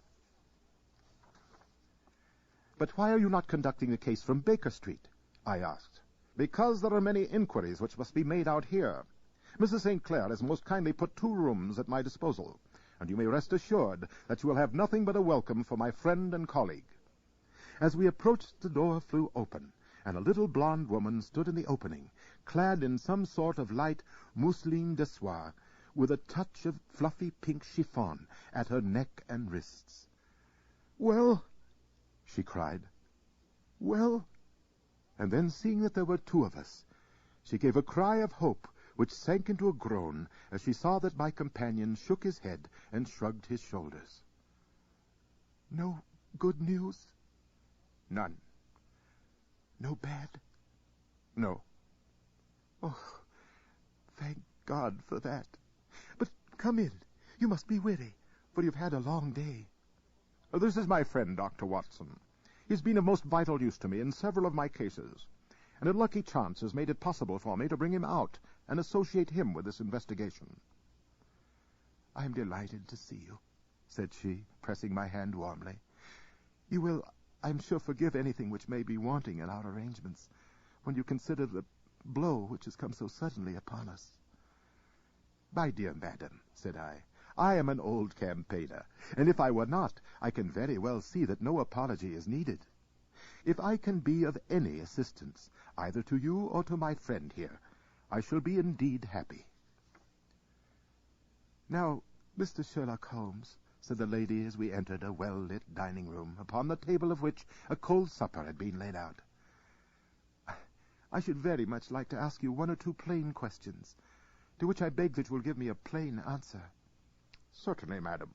But why are you not conducting the case from Baker Street? I asked. Because there are many inquiries which must be made out here. Mrs. St. Clair has most kindly put 2 rooms at my disposal. and you may rest assured that you will have nothing but a welcome for my friend and colleague. As we approached, the door flew open, and a little blonde woman stood in the opening, clad in some sort of light mousseline de soie, with a touch of fluffy pink chiffon at her neck and wrists. "Well," she cried. "Well?" And then, seeing that there were two of us, she gave a cry of hope which sank into a groan as she saw that my companion shook his head and shrugged his shoulders. "No good news?" "None." "No bad?" "No." "Oh, thank God for that. But come in. You must be weary, for you've had a long day." "This is my friend, Dr. Watson. He's been of most vital use to me in several of my cases, and a lucky chance has made it possible for me to bring him out and associate him with this investigation." "I am delighted to see you," said she, pressing my hand warmly. "You will, I'm sure, forgive anything which may be wanting in our arrangements, when you consider the blow which has come so suddenly upon us." "My dear madam," said I am an old campaigner, and if I were not, I can very well see that no apology is needed. If I can be of any assistance, either to you or to my friend here, I shall be indeed happy." "Now, Mr. Sherlock Holmes," said the lady as we entered a well-lit dining-room, upon the table of which a cold supper had been laid out, "I should very much like to ask you one or two plain questions, to which I beg that you will give me a plain answer." "Certainly, madam."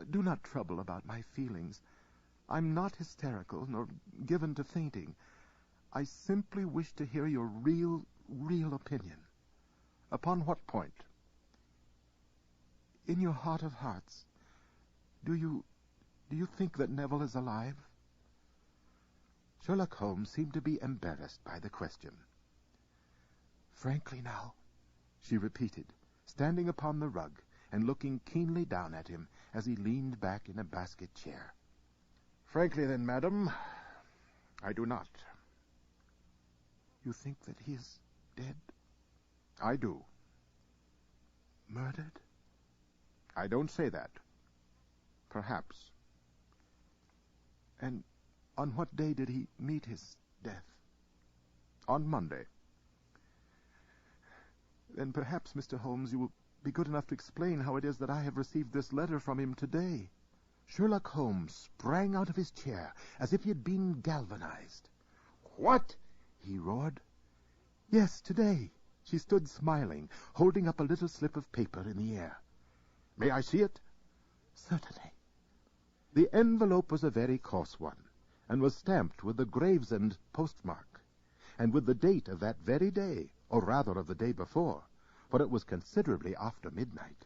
"Do not trouble about my feelings. I'm not hysterical, nor given to fainting. I simply wish to hear your real opinion." "Upon what point?" "In your heart of hearts, do you think that Neville is alive?" Sherlock Holmes seemed to be embarrassed by the question. "Frankly now," she repeated, standing upon the rug and looking keenly down at him as he leaned back in a basket chair. "Frankly, then, madam, I do not." "You think that he is dead?" "I do." "Murdered?" "I don't say that. Perhaps." "And on what day did he meet his death?" "On Monday." "Then perhaps, Mr. Holmes, you will be good enough to explain how it is that I have received this letter from him today." Sherlock Holmes sprang out of his chair as if he had been galvanized. "What?" he roared. "Yes, today." She stood smiling, holding up a little slip of paper in the air. "May I see it?" "Certainly." The envelope was a very coarse one, and was stamped with the Gravesend postmark, and with the date of that very day, or rather of the day before, for it was considerably after midnight.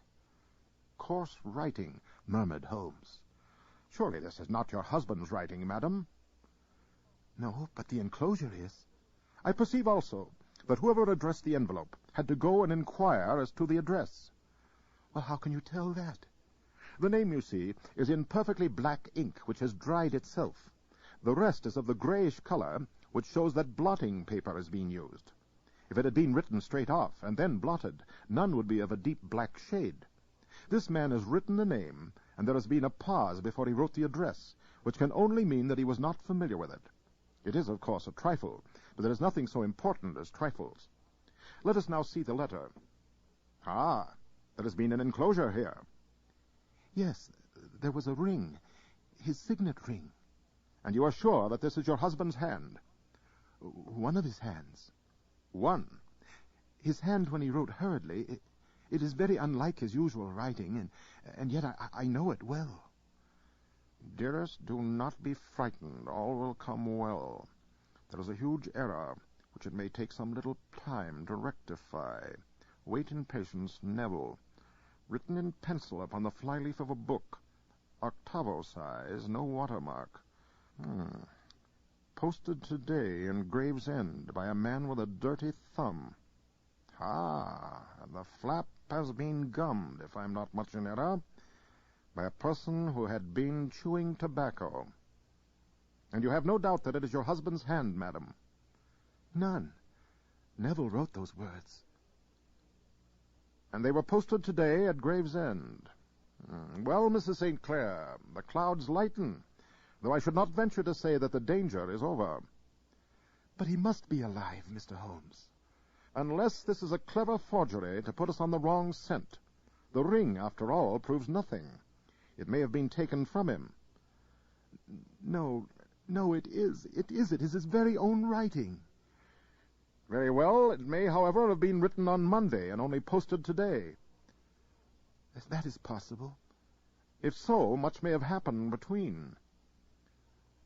"Coarse writing," murmured Holmes. "Surely this is not your husband's writing, madam?" "No, but the enclosure is." "I perceive also that whoever addressed the envelope had to go and inquire as to the address." "Well, how can you tell that?" "The name, you see, is in perfectly black ink, which has dried itself. The rest is of the grayish color, which shows that blotting paper has been used. If it had been written straight off and then blotted, none would be of a deep black shade. This man has written the name, and there has been a pause before he wrote the address, which can only mean that he was not familiar with it. It is, of course, a trifle, but there is nothing so important as trifles. Let us now see the letter. Ah, there has been an enclosure here." "Yes, there was a ring, his signet ring." "And you are sure that this is your husband's hand?" "One of his hands." "One?" "His hand when he wrote hurriedly. It is very unlike his usual writing, and yet I know it well." "Dearest, do not be frightened. All will come well. There is a huge error, which it may take some little time to rectify. Wait in patience, Neville. Written in pencil upon the flyleaf of a book. Octavo size, no watermark. Posted today in Gravesend by a man with a dirty thumb. And the flap has been gummed, if I'm not much in error, by a person who had been chewing tobacco. And you have no doubt that it is your husband's hand, madam?" "None. Neville wrote those words." "And they were posted today at Gravesend. Well, Mrs. St. Clair, the clouds lighten, though I should not venture to say that the danger is over. But he must be alive, Mr. Holmes. Unless this is a clever forgery to put us on the wrong scent. The ring, after all, proves nothing. It may have been taken from him. No, it is. It is his very own writing. Very well. It may, however, have been written on Monday and only posted today. That is possible. If so, much may have happened between.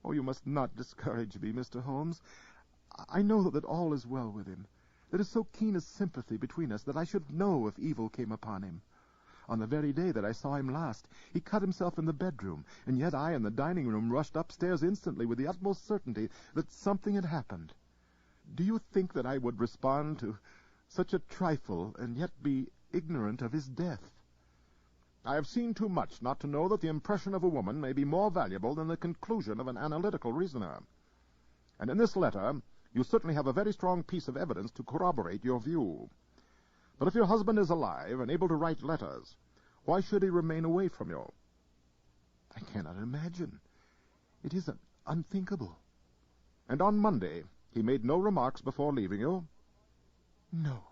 Oh, you must not discourage me, Mr. Holmes. I know that all is well with him. There is so keen a sympathy between us that I should know if evil came upon him. On the very day that I saw him last, he cut himself in the bedroom, and yet I in the dining room rushed upstairs instantly with the utmost certainty that something had happened. Do you think that I would respond to such a trifle and yet be ignorant of his death? I have seen too much not to know that the impression of a woman may be more valuable than the conclusion of an analytical reasoner. And in this letter, you certainly have a very strong piece of evidence to corroborate your view. But if your husband is alive and able to write letters, why should he remain away from you? I cannot imagine. It is unthinkable. And on Monday, he made no remarks before leaving you? No.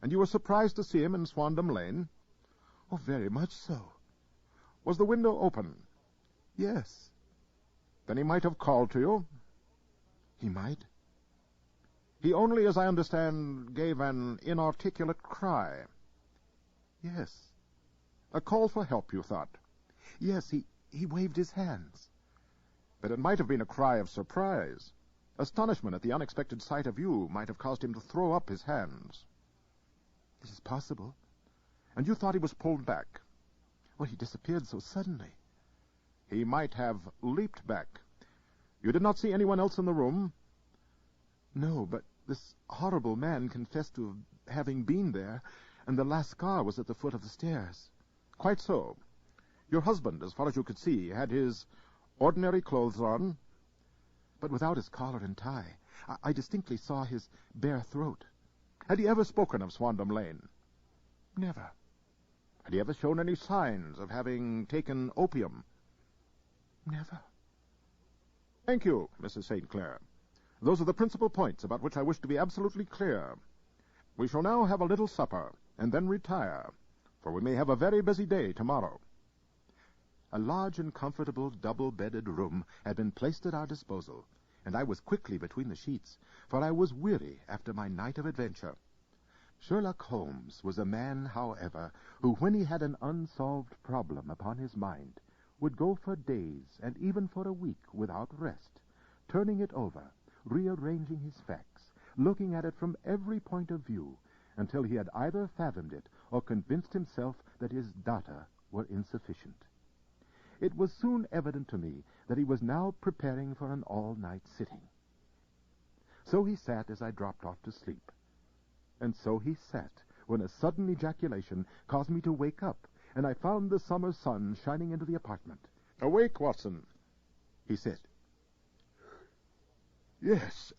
And you were surprised to see him in Swandam Lane? Oh, very much so. Was the window open? Yes. Then he might have called to you? He might. He only, as I understand, gave an inarticulate cry. Yes. A call for help, you thought? Yes, he waved his hands. But it might have been a cry of surprise. Astonishment at the unexpected sight of you might have caused him to throw up his hands. This is possible. And you thought he was pulled back. Well, he disappeared so suddenly. He might have leaped back. You did not see anyone else in the room? No, but this horrible man confessed to having been there, and the Lascar was at the foot of the stairs. Quite so. Your husband, as far as you could see, had his ordinary clothes on, but without his collar and tie. I distinctly saw his bare throat. Had he ever spoken of Swandam Lane? Never. Had he ever shown any signs of having taken opium? Never. Thank you, Mrs. St. Clair. Those are the principal points about which I wish to be absolutely clear. We shall now have a little supper, and then retire, for we may have a very busy day tomorrow. A large and comfortable double-bedded room had been placed at our disposal, and I was quickly between the sheets, for I was weary after my night of adventure. Sherlock Holmes was a man, however, who, when he had an unsolved problem upon his mind, would go for days and even for a week without rest, turning it over, rearranging his facts, looking at it from every point of view, until he had either fathomed it or convinced himself that his data were insufficient. It was soon evident to me that he was now preparing for an all-night sitting. So he sat as I dropped off to sleep. And so he sat, when a sudden ejaculation caused me to wake up, and I found the summer sun shining into the apartment. "Awake, Watson," he said. "Yes.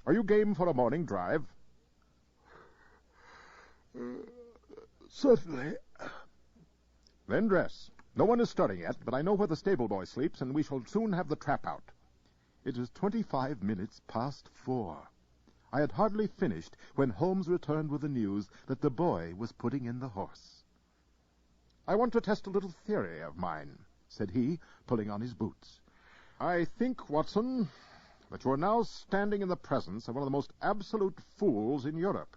Are you game for a morning drive?" Certainly. Then dress. No one is stirring yet, but I know where the stable boy sleeps, and we shall soon have the trap out. It is 25 minutes past 4. I had hardly finished when Holmes returned with the news that the boy was putting in the horse. "I want to test a little theory of mine," said he, pulling on his boots. "I think, Watson, that you are now standing in the presence of one of the most absolute fools in Europe.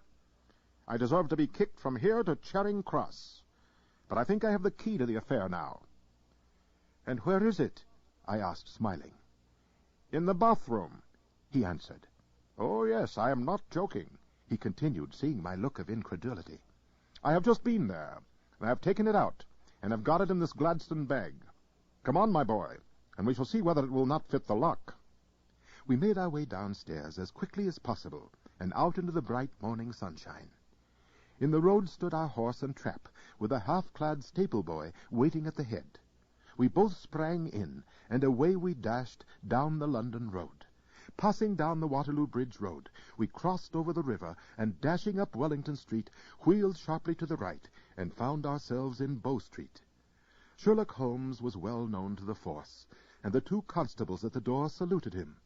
I deserve to be kicked from here to Charing Cross. But I think I have the key to the affair now." "And where is it?" I asked, smiling. "In the bathroom," he answered. "Oh, yes, I am not joking," he continued, seeing my look of incredulity. "I have just been there, and I have taken it out, and have got it in this Gladstone bag. Come on, my boy, and we shall see whether it will not fit the lock." We made our way downstairs as quickly as possible, and out into the bright morning sunshine. In the road stood our horse and trap, with a half-clad stable-boy waiting at the head. We both sprang in, and away we dashed down the London road. Passing down the Waterloo Bridge Road, we crossed over the river and, dashing up Wellington Street, wheeled sharply to the right and found ourselves in Bow Street. Sherlock Holmes was well known to the force, and the two constables at the door saluted him.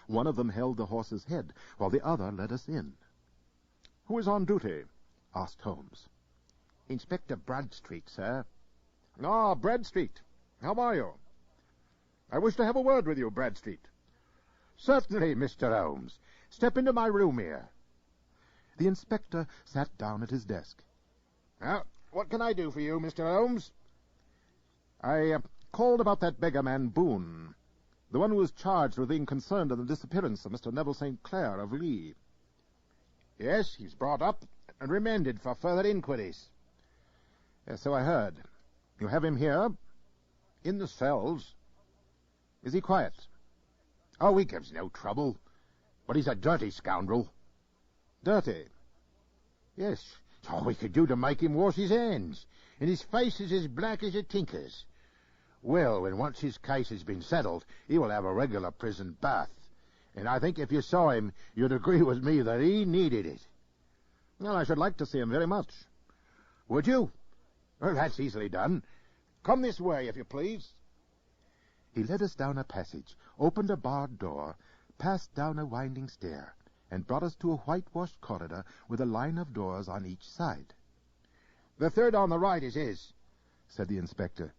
One of them held the horse's head, while the other led us in. "Who is on duty?" asked Holmes. "Inspector Bradstreet, sir." "Ah, Bradstreet. How are you?" "I wish to have a word with you, Bradstreet." "Certainly, Mr. Holmes. Step into my room here." The inspector sat down at his desk. "What can I do for you, Mr. Holmes?" "I called about that beggar man Boone, the one who was charged with being concerned in the disappearance of Mr. Neville St. Clair of Lee." "Yes, he's brought up and remanded for further inquiries." "Yes, so I heard. You have him here?" "In the cells." "Is he quiet?" "Oh, he gives no trouble, but he's a dirty scoundrel." "Dirty?" "Yes, it's all we could do to make him wash his hands, and his face is as black as a tinker's. Well, when once his case has been settled, he will have a regular prison bath, and I think if you saw him, you'd agree with me that he needed it." "Well, I should like to see him very much." "Would you? Well, that's easily done. Come this way, if you please." He led us down a passage, opened a barred door, passed down a winding stair, and brought us to a whitewashed corridor with a line of doors on each side. "The third on the right is his," said the inspector.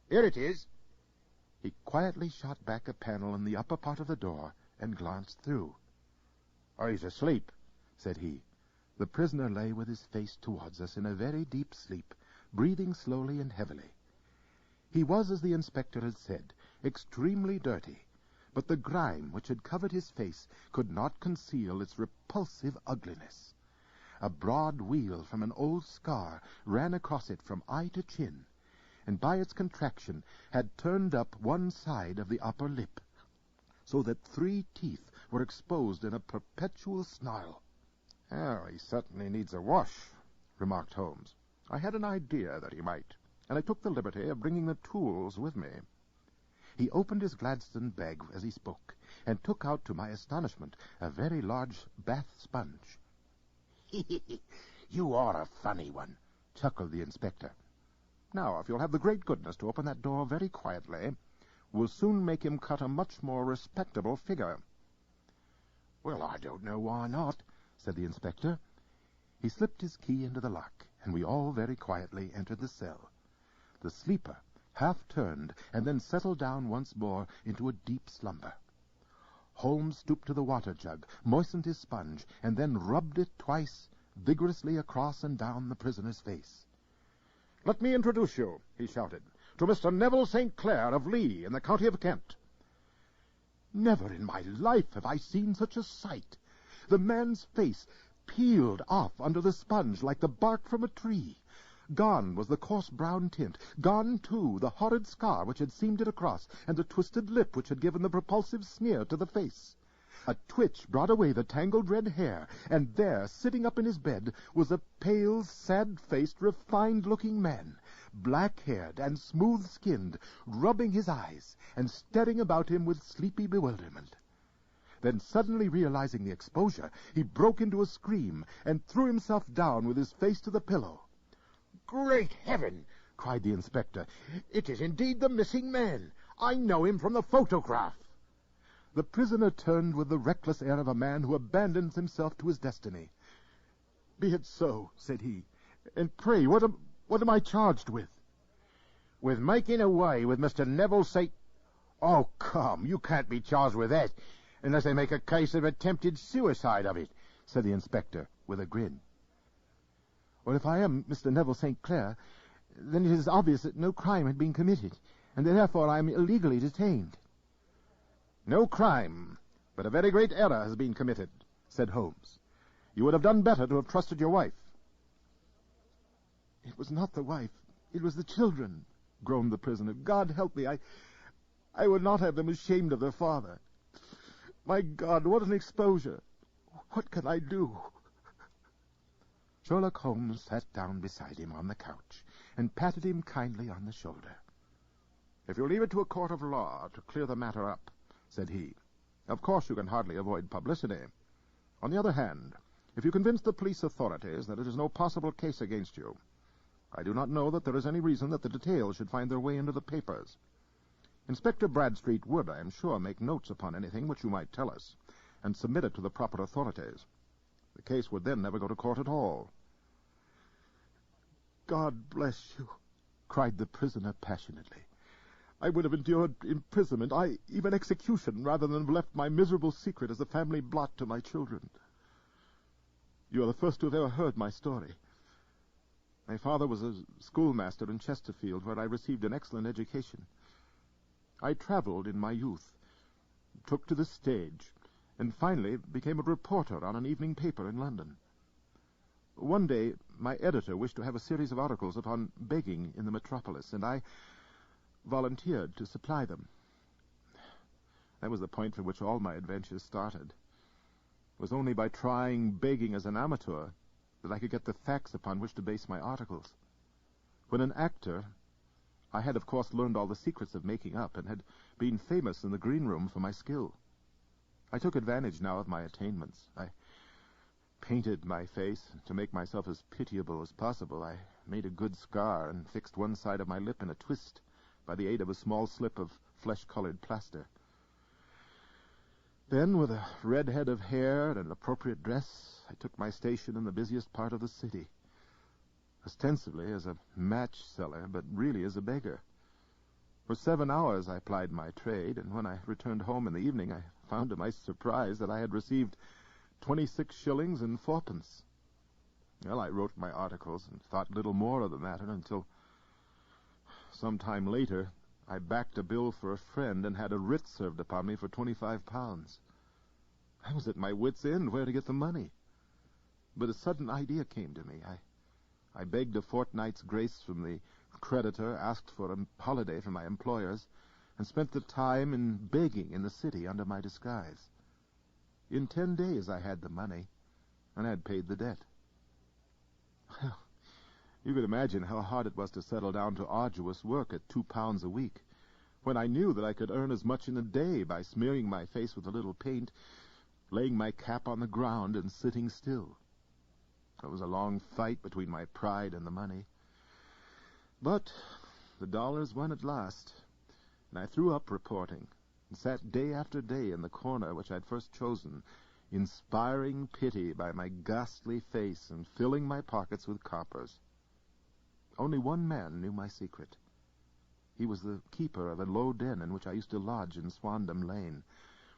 "Here it is." He quietly shot back a panel in the upper part of the door and glanced through. "Oh, he's asleep," said he. The prisoner lay with his face towards us in a very deep sleep, breathing slowly and heavily. He was, as the inspector had said, extremely dirty, but the grime which had covered his face could not conceal its repulsive ugliness. A broad weal from an old scar ran across it from eye to chin, and by its contraction had turned up one side of the upper lip, so that 3 teeth were exposed in a perpetual snarl. "Oh, he certainly needs a wash," remarked Holmes. "I had an idea that he might, and I took the liberty of bringing the tools with me." He opened his Gladstone bag as he spoke, and took out, to my astonishment, a very large bath sponge. "You are a funny one," chuckled the inspector. "Now, if you'll have the great goodness to open that door very quietly, we'll soon make him cut a much more respectable figure." "Well, I don't know why not," said the inspector. He slipped his key into the lock, and we all very quietly entered the cell. The sleeper half turned and then settled down once more into a deep slumber. Holmes stooped to the water jug, moistened his sponge, and then rubbed it twice vigorously across and down the prisoner's face. "Let me introduce you," he shouted, "to Mr. Neville St. Clair of Lee in the county of Kent." Never in my life have I seen such a sight. The man's face peeled off under the sponge like the bark from a tree. Gone was the coarse brown tint, gone, too, the horrid scar which had seamed it across, and the twisted lip which had given the repulsive sneer to the face. A twitch brought away the tangled red hair, and there, sitting up in his bed, was a pale, sad-faced, refined-looking man, black-haired and smooth-skinned, rubbing his eyes and staring about him with sleepy bewilderment. Then, suddenly realizing the exposure, he broke into a scream and threw himself down with his face to the pillow. "Great heaven!" cried the inspector. "It is indeed the missing man. I know him from the photograph." The prisoner turned with the reckless air of a man who abandons himself to his destiny. "Be it so," said he. "And pray, what am I charged with?" "With making away with Mr. Neville St. Oh, come, you can't be charged with that, unless they make a case of attempted suicide of it," said the inspector, with a grin. "Well, if I am Mr. Neville St. Clair, then it is obvious that no crime had been committed, and that therefore I am illegally detained." "No crime, but a very great error has been committed," said Holmes. "You would have done better to have trusted your wife." "It was not the wife, it was the children," groaned the prisoner. "God help me, I would not have them ashamed of their father. My God, what an exposure! What can I do?" Sherlock Holmes sat down beside him on the couch and patted him kindly on the shoulder. "If you leave it to a court of law to clear the matter up," said he, Of course, you can hardly avoid publicity. On the other hand, if you convince the police authorities that it is no possible case against you, I do not know that there is any reason that the details should find their way into the papers. Inspector Bradstreet would, I am sure, make notes upon anything which you might tell us, and submit it to the proper authorities. The case would then never go to court at all. God bless you, cried the prisoner passionately. I would have endured imprisonment, even execution, rather than have left my miserable secret as a family blot to my children. You are the first to have ever heard my story. My father was a schoolmaster in Chesterfield, where I received an excellent education. I traveled in my youth, took to the stage, and finally became a reporter on an evening paper in London. One day, my editor wished to have a series of articles upon begging in the metropolis, and I volunteered to supply them. That was the point from which all my adventures started. It was only by trying begging as an amateur that I could get the facts upon which to base my articles. When an actor, I had, of course, learned all the secrets of making up and had been famous in the green room for my skill. I took advantage now of my attainments. I painted my face to make myself as pitiable as possible. I made a good scar and fixed one side of my lip in a twist by the aid of a small slip of flesh-colored plaster. Then, with a red head of hair and an appropriate dress, I took my station in the busiest part of the city, ostensibly as a match seller, but really as a beggar. For 7 hours I plied my trade, and when I returned home in the evening, I found to my surprise that I had received 26 shillings and 4pence. Well, I wrote my articles and thought little more of the matter until some time later I backed a bill for a friend and had a writ served upon me for £25. I was at my wit's end where to get the money. But a sudden idea came to me. I begged a fortnight's grace from the creditor, asked for a holiday from my employers, and spent the time in begging in the city under my disguise. In 10 days I had the money, and I had paid the debt. Well, you could imagine how hard it was to settle down to arduous work at £2 a week, when I knew that I could earn as much in a day by smearing my face with a little paint, laying my cap on the ground, and sitting still. It was a long fight between my pride and the money. But the dollars won at last, and I threw up reporting, and sat day after day in the corner which I'd first chosen, inspiring pity by my ghastly face and filling my pockets with coppers. Only one man knew my secret. He was the keeper of a low den in which I used to lodge in Swandam Lane,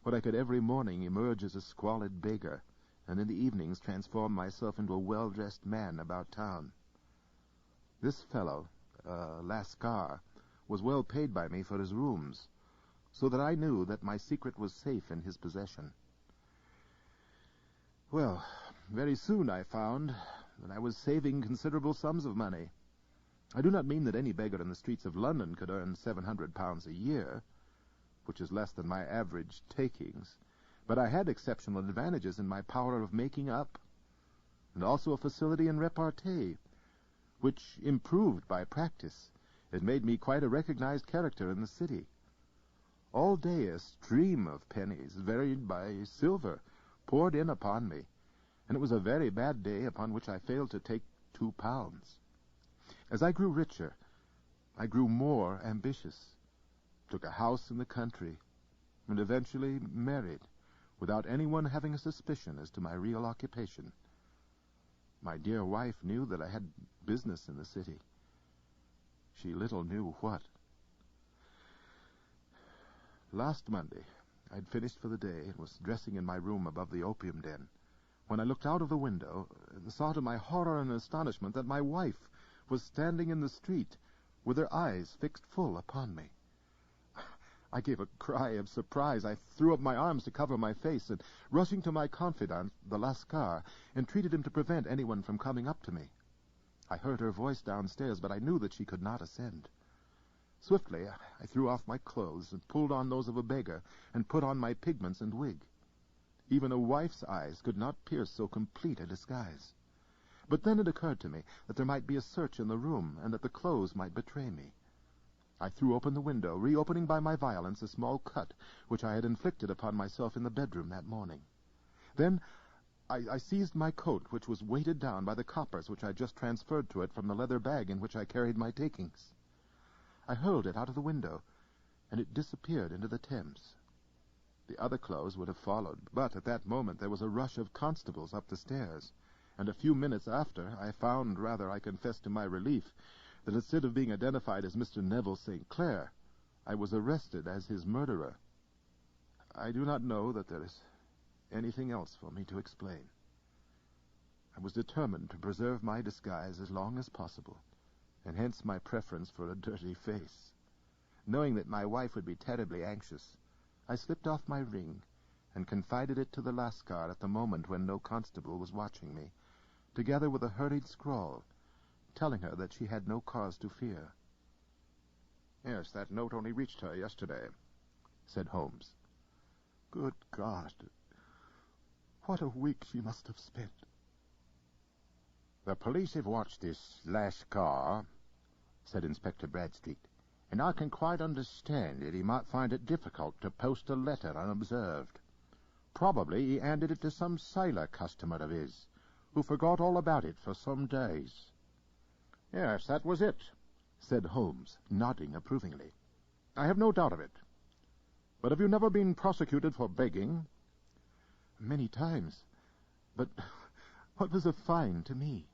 where I could every morning emerge as a squalid beggar, and in the evenings transform myself into a well-dressed man about town. This fellow, Lascar, was well paid by me for his rooms, so that I knew that my secret was safe in his possession. Well, very soon I found that I was saving considerable sums of money. I do not mean that any beggar in the streets of London could earn £700 a year, which is less than my average takings, but I had exceptional advantages in my power of making up, and also a facility in repartee, which, improved by practice, had made me quite a recognized character in the city. All day a stream of pennies, varied by silver, poured in upon me, and it was a very bad day upon which I failed to take £2. As I grew richer, I grew more ambitious, took a house in the country, and eventually married, without anyone having a suspicion as to my real occupation. My dear wife knew that I had business in the city. She little knew what. Last Monday, I'd finished for the day and was dressing in my room above the opium den, when I looked out of the window and saw to my horror and astonishment that my wife was standing in the street with her eyes fixed full upon me. I gave a cry of surprise. I threw up my arms to cover my face, and rushing to my confidant, the Lascar, entreated him to prevent anyone from coming up to me. I heard her voice downstairs, but I knew that she could not ascend. Swiftly, I threw off my clothes and pulled on those of a beggar and put on my pigments and wig. Even a wife's eyes could not pierce so complete a disguise. But then it occurred to me that there might be a search in the room and that the clothes might betray me. I threw open the window, reopening by my violence a small cut which I had inflicted upon myself in the bedroom that morning. Then I seized my coat, which was weighted down by the coppers which I just transferred to it from the leather bag in which I carried my takings. I hurled it out of the window, and it disappeared into the Thames. The other clothes would have followed, but at that moment there was a rush of constables up the stairs, and a few minutes after I found, rather I confess to my relief, that instead of being identified as Mr. Neville St. Clair, I was arrested as his murderer. I do not know that there is anything else for me to explain. I was determined to preserve my disguise as long as possible, and hence my preference for a dirty face. Knowing that my wife would be terribly anxious, I slipped off my ring and confided it to the Lascar at the moment when no constable was watching me, together with a hurried scrawl, telling her that she had no cause to fear. Yes, that note only reached her yesterday, said Holmes. Good God! What a week she must have spent. The police have watched this Lascar, said Inspector Bradstreet, and I can quite understand that he might find it difficult to post a letter unobserved. Probably he handed it to some sailor customer of his, who forgot all about it for some days. Yes, that was it, said Holmes, nodding approvingly. I have no doubt of it. But have you never been prosecuted for begging? Many times. But what was a fine to me?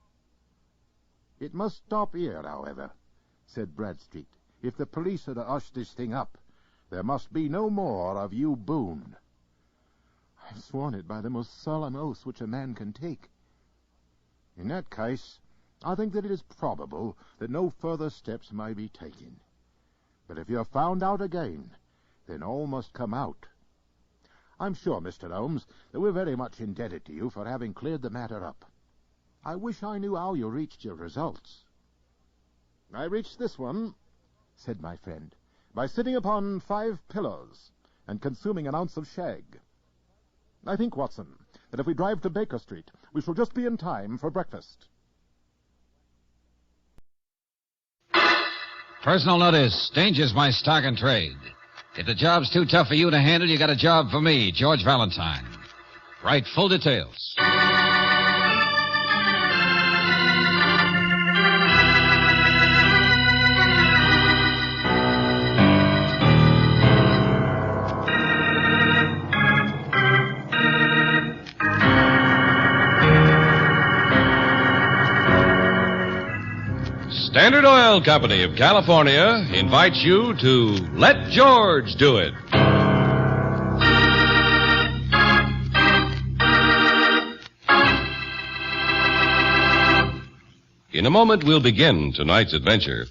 It must stop here, however, said Bradstreet. If the police are to hush this thing up, there must be no more of you Boone. I've sworn it by the most solemn oath which a man can take. In that case, I think that it is probable that no further steps may be taken. But if you're found out again, then all must come out. I'm sure, Mr. Holmes, that we're very much indebted to you for having cleared the matter up. I wish I knew how you reached your results. I reached this one, said my friend, by sitting upon 5 pillows and consuming an ounce of shag. I think, Watson, that if we drive to Baker Street, we shall just be in time for breakfast. Personal notice. Danger's my stock and trade. If the job's too tough for you to handle, you got a job for me, George Valentine. Write full details. Standard Oil Company of California invites you to Let George Do It. In a moment, we'll begin tonight's adventure.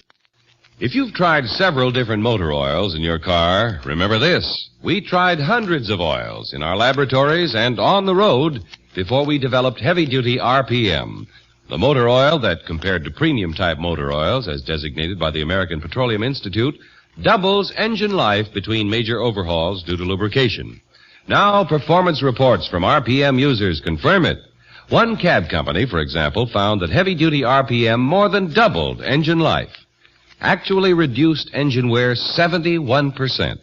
If you've tried several different motor oils in your car, remember this. We tried hundreds of oils in our laboratories and on the road before we developed heavy-duty RPM, the motor oil that, compared to premium-type motor oils, as designated by the American Petroleum Institute, doubles engine life between major overhauls due to lubrication. Now, performance reports from RPM users confirm it. One cab company, for example, found that heavy-duty RPM more than doubled engine life, actually reduced engine wear 71%.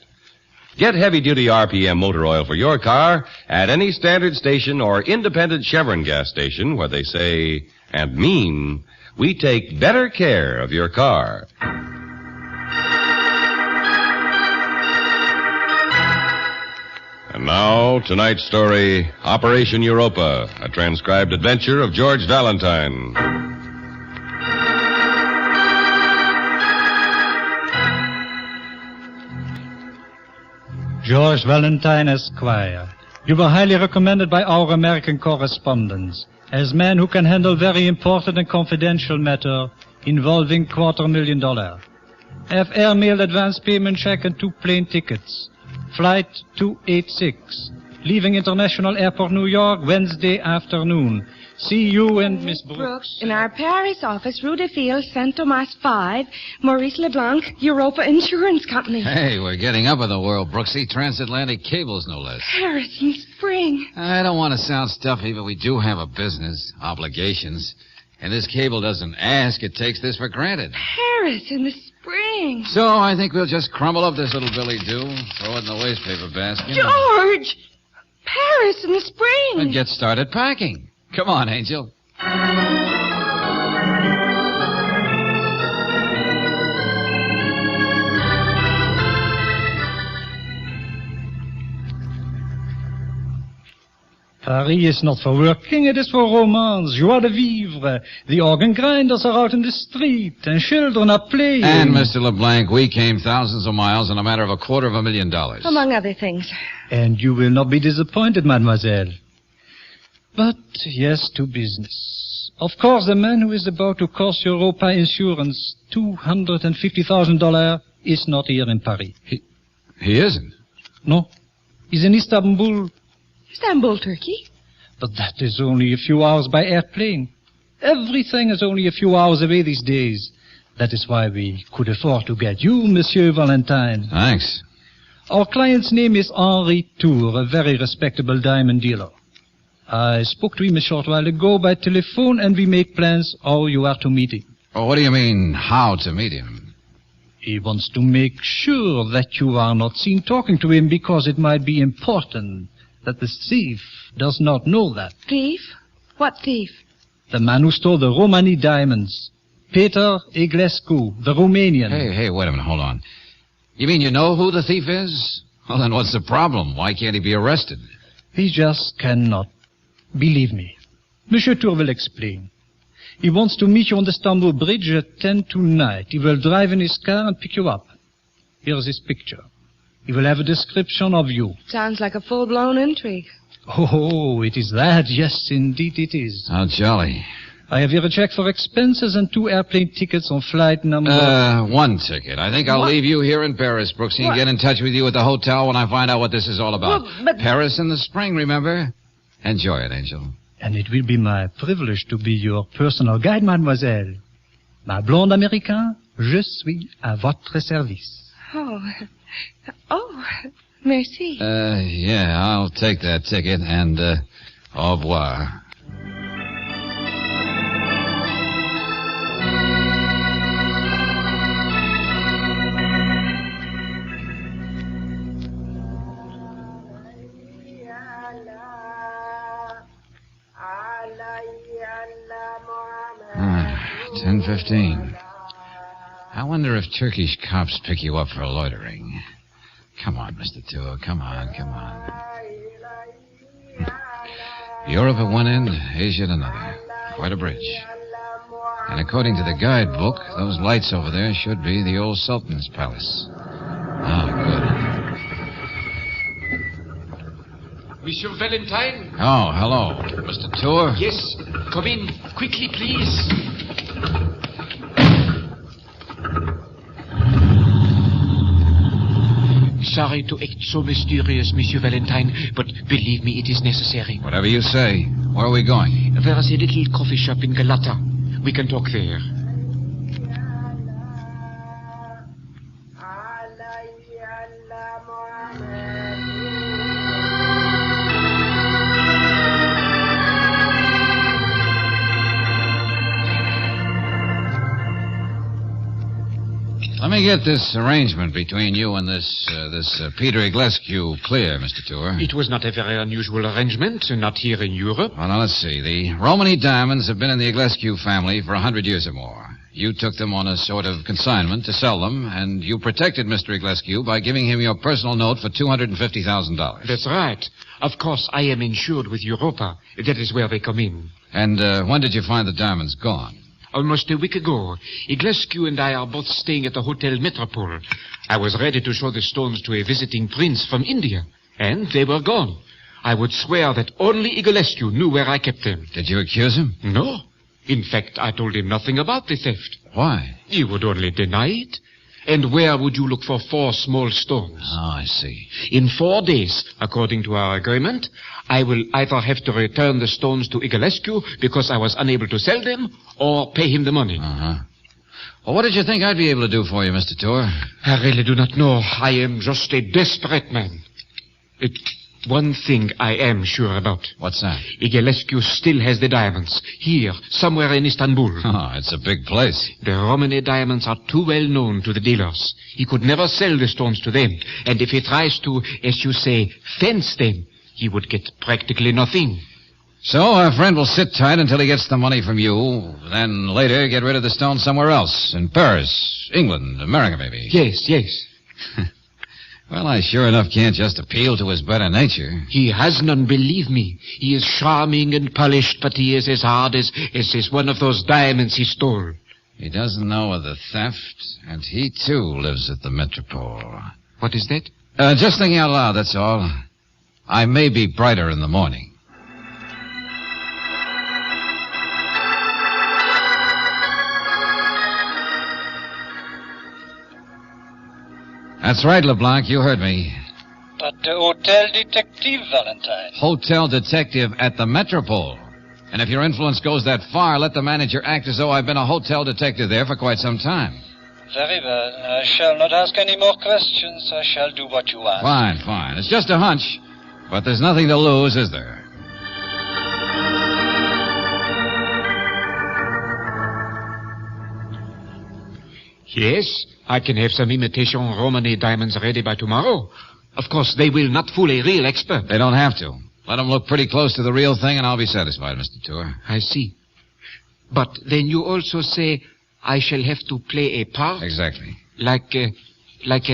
Get heavy-duty RPM motor oil for your car at any standard station or independent Chevron gas station where they say and mean, we take better care of your car. And now, tonight's story, Operation Europa, a transcribed adventure of George Valentine. George Valentine, Esquire. You were highly recommended by our American correspondents as man who can handle very important and confidential matter involving $250,000. Have airmail advance payment check and 2 plane tickets. Flight 286. Leaving International Airport, New York, Wednesday afternoon. See you and Miss Brooks. In our Paris office, Rue de Field, Saint Thomas 5, Maurice LeBlanc, Europa Insurance Company. Hey, we're getting up in the world, Brooksy. Transatlantic cables, no less. Paris in spring. I don't want to sound stuffy, but we do have a business, obligations. And this cable doesn't ask, it takes this for granted. Paris in the spring. So I think we'll just crumble up this little Billy Do, throw it in the wastepaper basket. George! Paris in the spring. And get started packing. Come on, Angel. Paris is not for working, it is for romance, joie de vivre. The organ grinders are out in the street, and children are playing. And, Mr. LeBlanc, we came thousands of miles in a matter of $250,000. Among other things. And you will not be disappointed, mademoiselle. But, yes, to business. Of course, the man who is about to cost Europa insurance $250,000 is not here in Paris. He isn't? No. He's in Istanbul. Istanbul, Turkey? But that is only a few hours by airplane. Everything is only a few hours away these days. That is why we could afford to get you, Monsieur Valentine. Thanks. Our client's name is Henri Tour, a very respectable diamond dealer. I spoke to him a short while ago by telephone, and we make plans how you are to meet him. Oh, what do you mean, how to meet him? He wants to make sure that you are not seen talking to him because it might be important that the thief does not know that. Thief? What thief? The man who stole the Romani diamonds. Peter Eglescu, the Romanian. Hey, wait a minute, hold on. You mean you know who the thief is? Well, then what's the problem? Why can't he be arrested? He just cannot. Believe me. Monsieur Tour will explain. He wants to meet you on the Istanbul Bridge at 10 tonight. He will drive in his car and pick you up. Here's his picture. He will have a description of you. Sounds like a full-blown intrigue. Oh, it is that. Yes, indeed it is. How jolly. I have here a check for expenses and 2 airplane tickets on flight number... 1 ticket. I think I'll leave you here in Paris, Brooksy, and get in touch with you at the hotel when I find out what this is all about. Well, but... Paris in the spring, remember? Enjoy it, Angel. And it will be my privilege to be your personal guide, mademoiselle. Ma blonde américain, je suis à votre service. Oh, merci. Yeah, I'll take that ticket, and, au revoir. Ah, 10:15. I wonder if Turkish cops pick you up for loitering. Come on, Mr. Tour. Come on. Europe at one end, Asia at another. Quite a bridge. And according to the guidebook, those lights over there should be the old Sultan's palace. Ah, good. Monsieur Valentine? Oh, hello. Mr. Tour? Yes. Come in. Quickly, please. Sorry to act so mysterious, Monsieur Valentine, but believe me, it is necessary. Whatever you say. Where are we going? There is a little coffee shop in Galata. We can talk there. Let me get this arrangement between you and this Peter Iglescu clear, Mr. Tour. It was not a very unusual arrangement, not here in Europe. Well, now, let's see. The Romani diamonds have been in the Iglescu family for 100 years or more. You took them on a sort of consignment to sell them, and you protected Mr. Iglescu by giving him your personal note for $250,000. That's right. Of course, I am insured with Europa. That is where they come in. And when did you find the diamonds gone? Almost a week ago. Iglescu and I are both staying at the Hotel Metropole. I was ready to show the stones to a visiting prince from India, and they were gone. I would swear that only Iglescu knew where I kept them. Did you accuse him? No. In fact, I told him nothing about the theft. Why? He would only deny it. And where would you look for 4 small stones? Oh, I see. In 4 days, according to our agreement, I will either have to return the stones to Iglescu because I was unable to sell them, or pay him the money. Uh-huh. Well, what did you think I'd be able to do for you, Mr. Tour? I really do not know. I am just a desperate man. One thing I am sure about. What's that? Igelescu still has the diamonds. Here, somewhere in Istanbul. Oh, it's a big place. The Romany diamonds are too well known to the dealers. He could never sell the stones to them. And if he tries to, as you say, fence them, he would get practically nothing. So our friend will sit tight until he gets the money from you. Then later get rid of the stones somewhere else. In Paris, England, America maybe. Yes, yes. Well, I sure enough can't just appeal to his better nature. He has none, believe me. He is charming and polished, but he is as hard as one of those diamonds he stole. He doesn't know of the theft, and he, too, lives at the Metropole. What is that? Just thinking out loud, that's all. I may be brighter in the morning. That's right, LeBlanc. You heard me. But the Hotel Detective, Valentine. Hotel detective at the Metropole. And if your influence goes that far, let the manager act as though I've been a hotel detective there for quite some time. Very well. I shall not ask any more questions. I shall do what you ask. Fine. It's just a hunch. But there's nothing to lose, is there? Yes, I can have some imitation Romany diamonds ready by tomorrow. Of course, they will not fool a real expert. They don't have to. Let them look pretty close to the real thing, and I'll be satisfied, Mr. Tour. I see. But then you also say I shall have to play a part? Exactly. Like an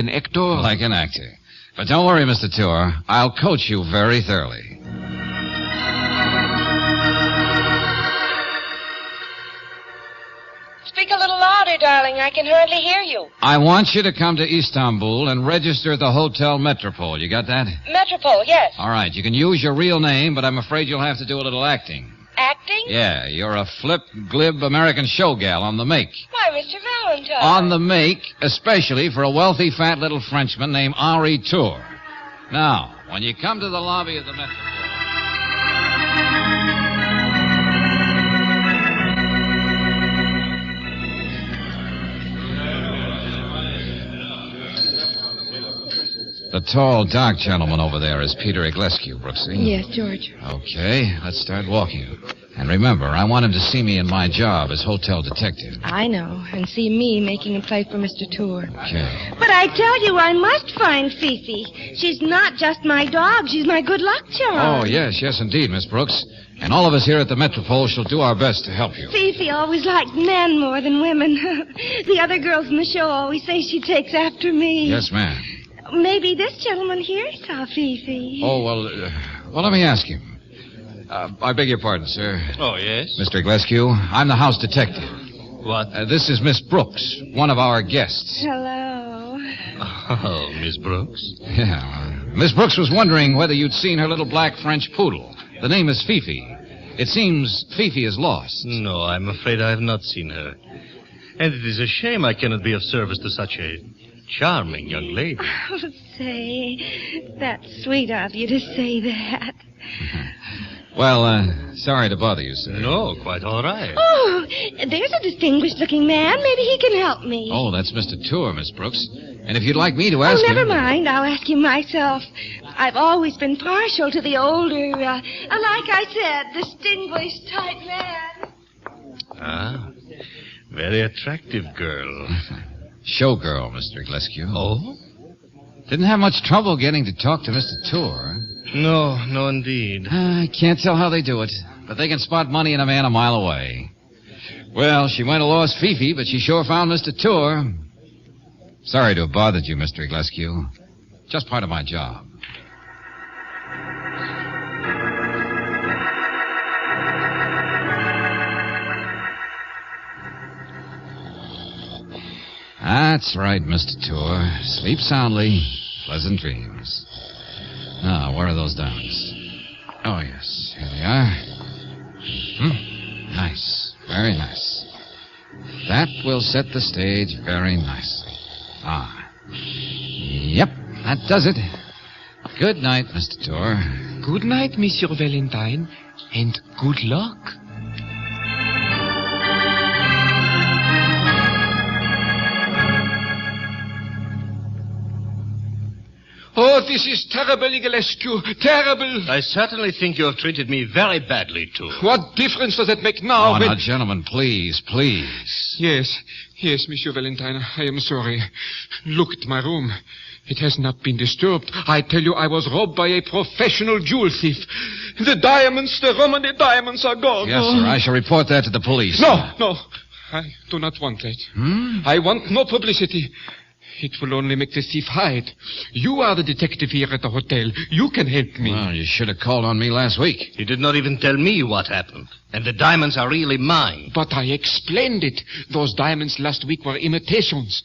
actor? Like an actor. But don't worry, Mr. Tour. I'll coach you very thoroughly. Speak a little louder, darling. I can hardly hear you. I want you to come to Istanbul and register at the Hotel Metropole. You got that? Metropole, yes. All right. You can use your real name, but I'm afraid you'll have to do a little acting. Acting? Yeah, you're a flip, glib American show gal on the make. Why, Mr. Valentine. On the make, especially for a wealthy, fat little Frenchman named Henri Tour. Now, when you come to the lobby of the Metropole... The tall, dark gentleman over there is Peter Iglescu, Brooksy. Yes, George. Okay, let's start walking. And remember, I want him to see me in my job as hotel detective. I know, and see me making a play for Mr. Tour. Okay. But I tell you, I must find Fifi. She's not just my dog. She's my good luck charm. Oh, yes, indeed, Miss Brooks. And all of us here at the Metropole shall do our best to help you. Fifi always liked men more than women. The other girls in the show always say she takes after me. Yes, ma'am. Maybe this gentleman here saw Fifi. Oh, well, let me ask him. I beg your pardon, sir. Oh, yes? Mr. Iglescu, I'm the house detective. What? This is Miss Brooks, one of our guests. Hello. Oh, Miss Brooks? Yeah. Miss Brooks was wondering whether you'd seen her little black French poodle. The name is Fifi. It seems Fifi is lost. No, I'm afraid I have not seen her. And it is a shame I cannot be of service to such a charming young lady. Oh, say, that's sweet of you to say that. Well, sorry to bother you, sir. No, quite all right. Oh, there's a distinguished-looking man. Maybe he can help me. Oh, that's Mr. Tour, Miss Brooks. And if you'd like me to ask him... Oh, never mind. I'll ask him myself. I've always been partial to the older, like I said, distinguished type man. Ah, very attractive girl. Showgirl, Mr. Iglescu. Oh? Didn't have much trouble getting to talk to Mr. Tour. No, indeed. I can't tell how they do it, but they can spot money in a man a mile away. Well, she might have lost Fifi, but she sure found Mr. Tour. Sorry to have bothered you, Mr. Iglescu. Just part of my job. That's right, Mr. Tour. Sleep soundly. Pleasant dreams. Now, where are those diamonds? Oh, yes. Here they are. Nice. Very nice. That will set the stage very nicely. Yep, that does it. Good night, Mr. Tour. Good night, Monsieur Valentine, and good luck. Oh, this is terrible, Iglescu. Terrible. I certainly think you have treated me very badly, too. What difference does that make now? Oh, now, gentlemen, please, please. Yes, Monsieur Valentine, I am sorry. Look at my room. It has not been disturbed. I tell you, I was robbed by a professional jewel thief. The diamonds, the Romany diamonds are gone. Yes, sir. I shall report that to the police. No. I do not want that. I want no publicity. It will only make the thief hide. You are the detective here at the hotel. You can help me. Well, you should have called on me last week. You did not even tell me what happened. And the diamonds are really mine. But I explained it. Those diamonds last week were imitations.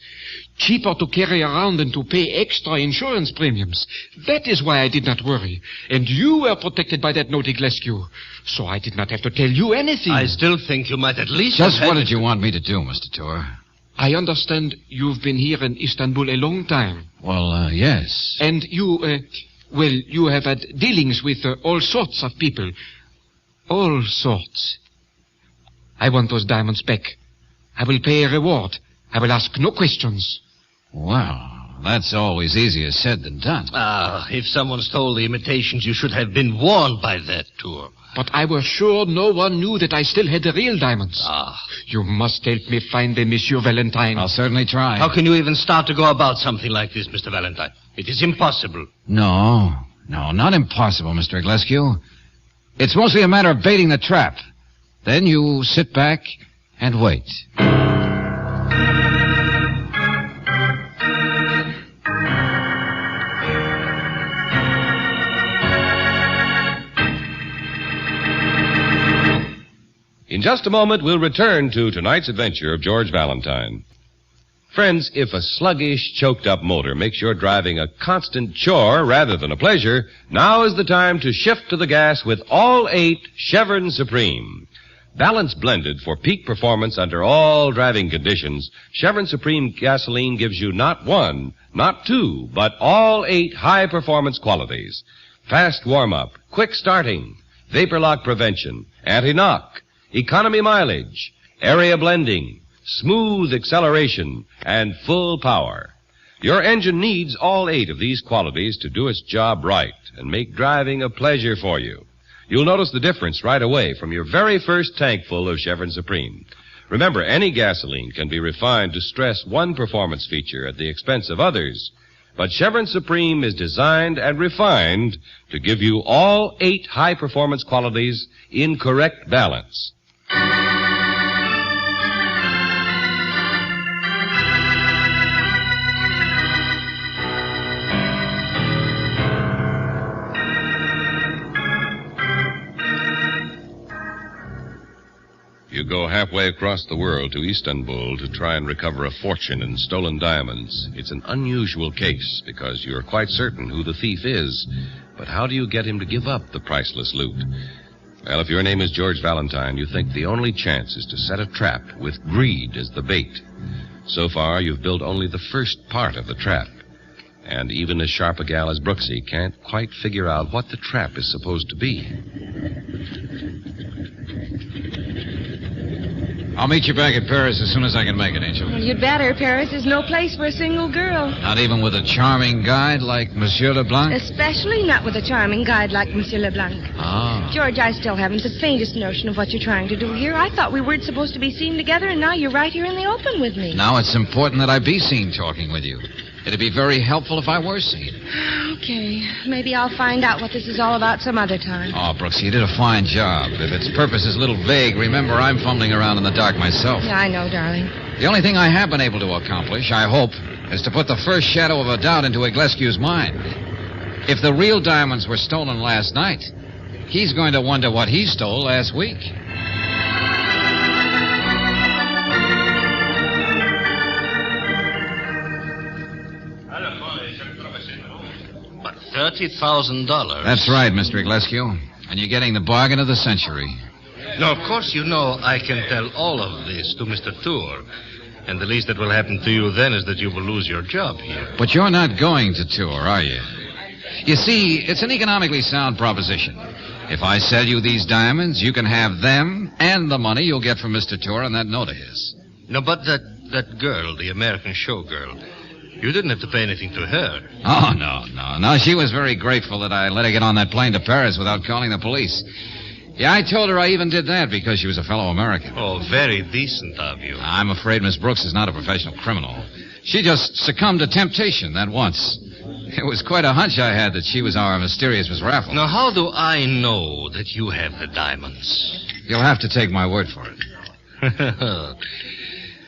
Cheaper to carry around than to pay extra insurance premiums. That is why I did not worry. And you were protected by that note, Iglescu. So I did not have to tell you anything. I still think you might at least... Just what did you want me to do, Mr. Tour? I understand you've been here in Istanbul a long time. Well, yes. And you have had dealings with all sorts of people. All sorts. I want those diamonds back. I will pay a reward. I will ask no questions. Well, that's always easier said than done. If someone stole the imitations, you should have been warned by that, Tour. But I was sure no one knew that I still had the real diamonds. You must help me find them, Monsieur Valentine. I'll certainly try. How can you even start to go about something like this, Mr. Valentine? It is impossible. No, not impossible, Mr. Iglescu. It's mostly a matter of baiting the trap. Then you sit back and wait. In just a moment, we'll return to tonight's adventure of George Valentine. Friends, if a sluggish, choked-up motor makes your driving a constant chore rather than a pleasure, now is the time to shift to the gas with all 8 Chevron Supreme. Balance blended for peak performance under all driving conditions, Chevron Supreme gasoline gives you not 1, not 2, but all 8 high-performance qualities. Fast warm-up, quick starting, vapor lock prevention, anti-knock, economy mileage, area blending, smooth acceleration, and full power. Your engine needs all 8 of these qualities to do its job right and make driving a pleasure for you. You'll notice the difference right away from your very first tankful of Chevron Supreme. Remember, any gasoline can be refined to stress one performance feature at the expense of others. But Chevron Supreme is designed and refined to give you all 8 high-performance qualities in correct balance. You go halfway across the world to Istanbul to try and recover a fortune in stolen diamonds. It's an unusual case because you're quite certain who the thief is. But how do you get him to give up the priceless loot? Well, if your name is George Valentine, you think the only chance is to set a trap with greed as the bait. So far, you've built only the first part of the trap. And even as sharp a gal as Brooksy can't quite figure out what the trap is supposed to be. I'll meet you back at Paris as soon as I can make it, Angel. Well, you'd better. Paris is no place for a single girl. Not even with a charming guide like Monsieur Leblanc? Especially not with a charming guide like Monsieur Leblanc. Ah. George, I still haven't the faintest notion of what you're trying to do here. I thought we weren't supposed to be seen together, and now you're right here in the open with me. Now it's important that I be seen talking with you. It'd be very helpful if I were seen. Okay. Maybe I'll find out what this is all about some other time. Oh, Brooks, you did a fine job. If its purpose is a little vague, remember I'm fumbling around in the dark myself. Yeah, I know, darling. The only thing I have been able to accomplish, I hope, is to put the first shadow of a doubt into Iglescu's mind. If the real diamonds were stolen last night, he's going to wonder what he stole last week. $30,000. That's right, Mr. Iglescu. And you're getting the bargain of the century. Now, of course, you know I can tell all of this to Mr. Tour. And the least that will happen to you then is that you will lose your job here. But you're not going to Tour, are you? You see, it's an economically sound proposition. If I sell you these diamonds, you can have them and the money you'll get from Mr. Tour on that note of his. No, but that girl, the American showgirl, You didn't have to pay anything to her. Oh, no. No, she was very grateful that I let her get on that plane to Paris without calling the police. Yeah, I told her I even did that because she was a fellow American. Oh, very decent of you. I'm afraid Miss Brooks is not a professional criminal. She just succumbed to temptation that once. It was quite a hunch I had that she was our mysterious Miss Raffles. Now, how do I know that you have the diamonds? You'll have to take my word for it.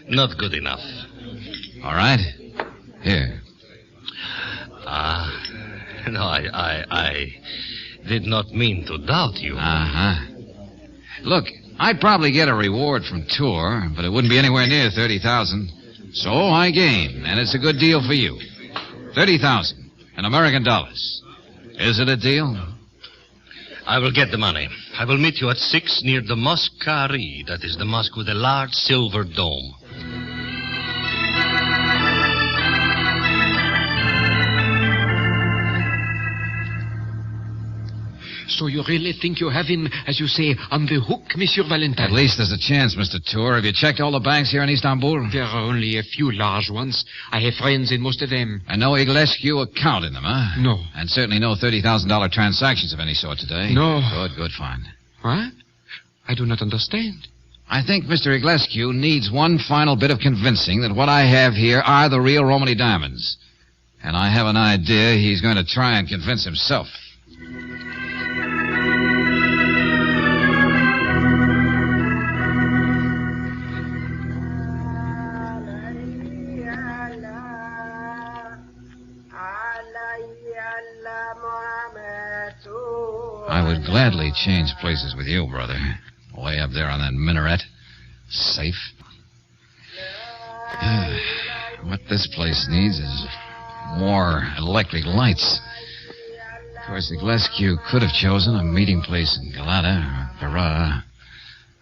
Not good enough. All right. Here. No, I did not mean to doubt you. Uh-huh. Look, I'd probably get a reward from Tour, but it wouldn't be anywhere near $30,000. So I gain, and it's a good deal for you. $30,000 in American dollars. Is it a deal? I will get the money. I will meet you at 6 near the Mosquerie. That is the mosque with a large silver dome. So you really think you have him, as you say, on the hook, Monsieur Valentine? At least there's a chance, Mr. Tour. Have you checked all the banks here in Istanbul? There are only a few large ones. I have friends in most of them. And no Iglescu account in them, huh? No. And certainly no $30,000 transactions of any sort today? No. Good, fine. What? I do not understand. I think Mr. Iglescu needs one final bit of convincing that what I have here are the real Romany diamonds. And I have an idea he's going to try and convince himself. I would gladly change places with you, brother. Way up there on that minaret. Safe. What this place needs is more electric lights. Of course, Iglescu could have chosen a meeting place in Galata or Ferrara.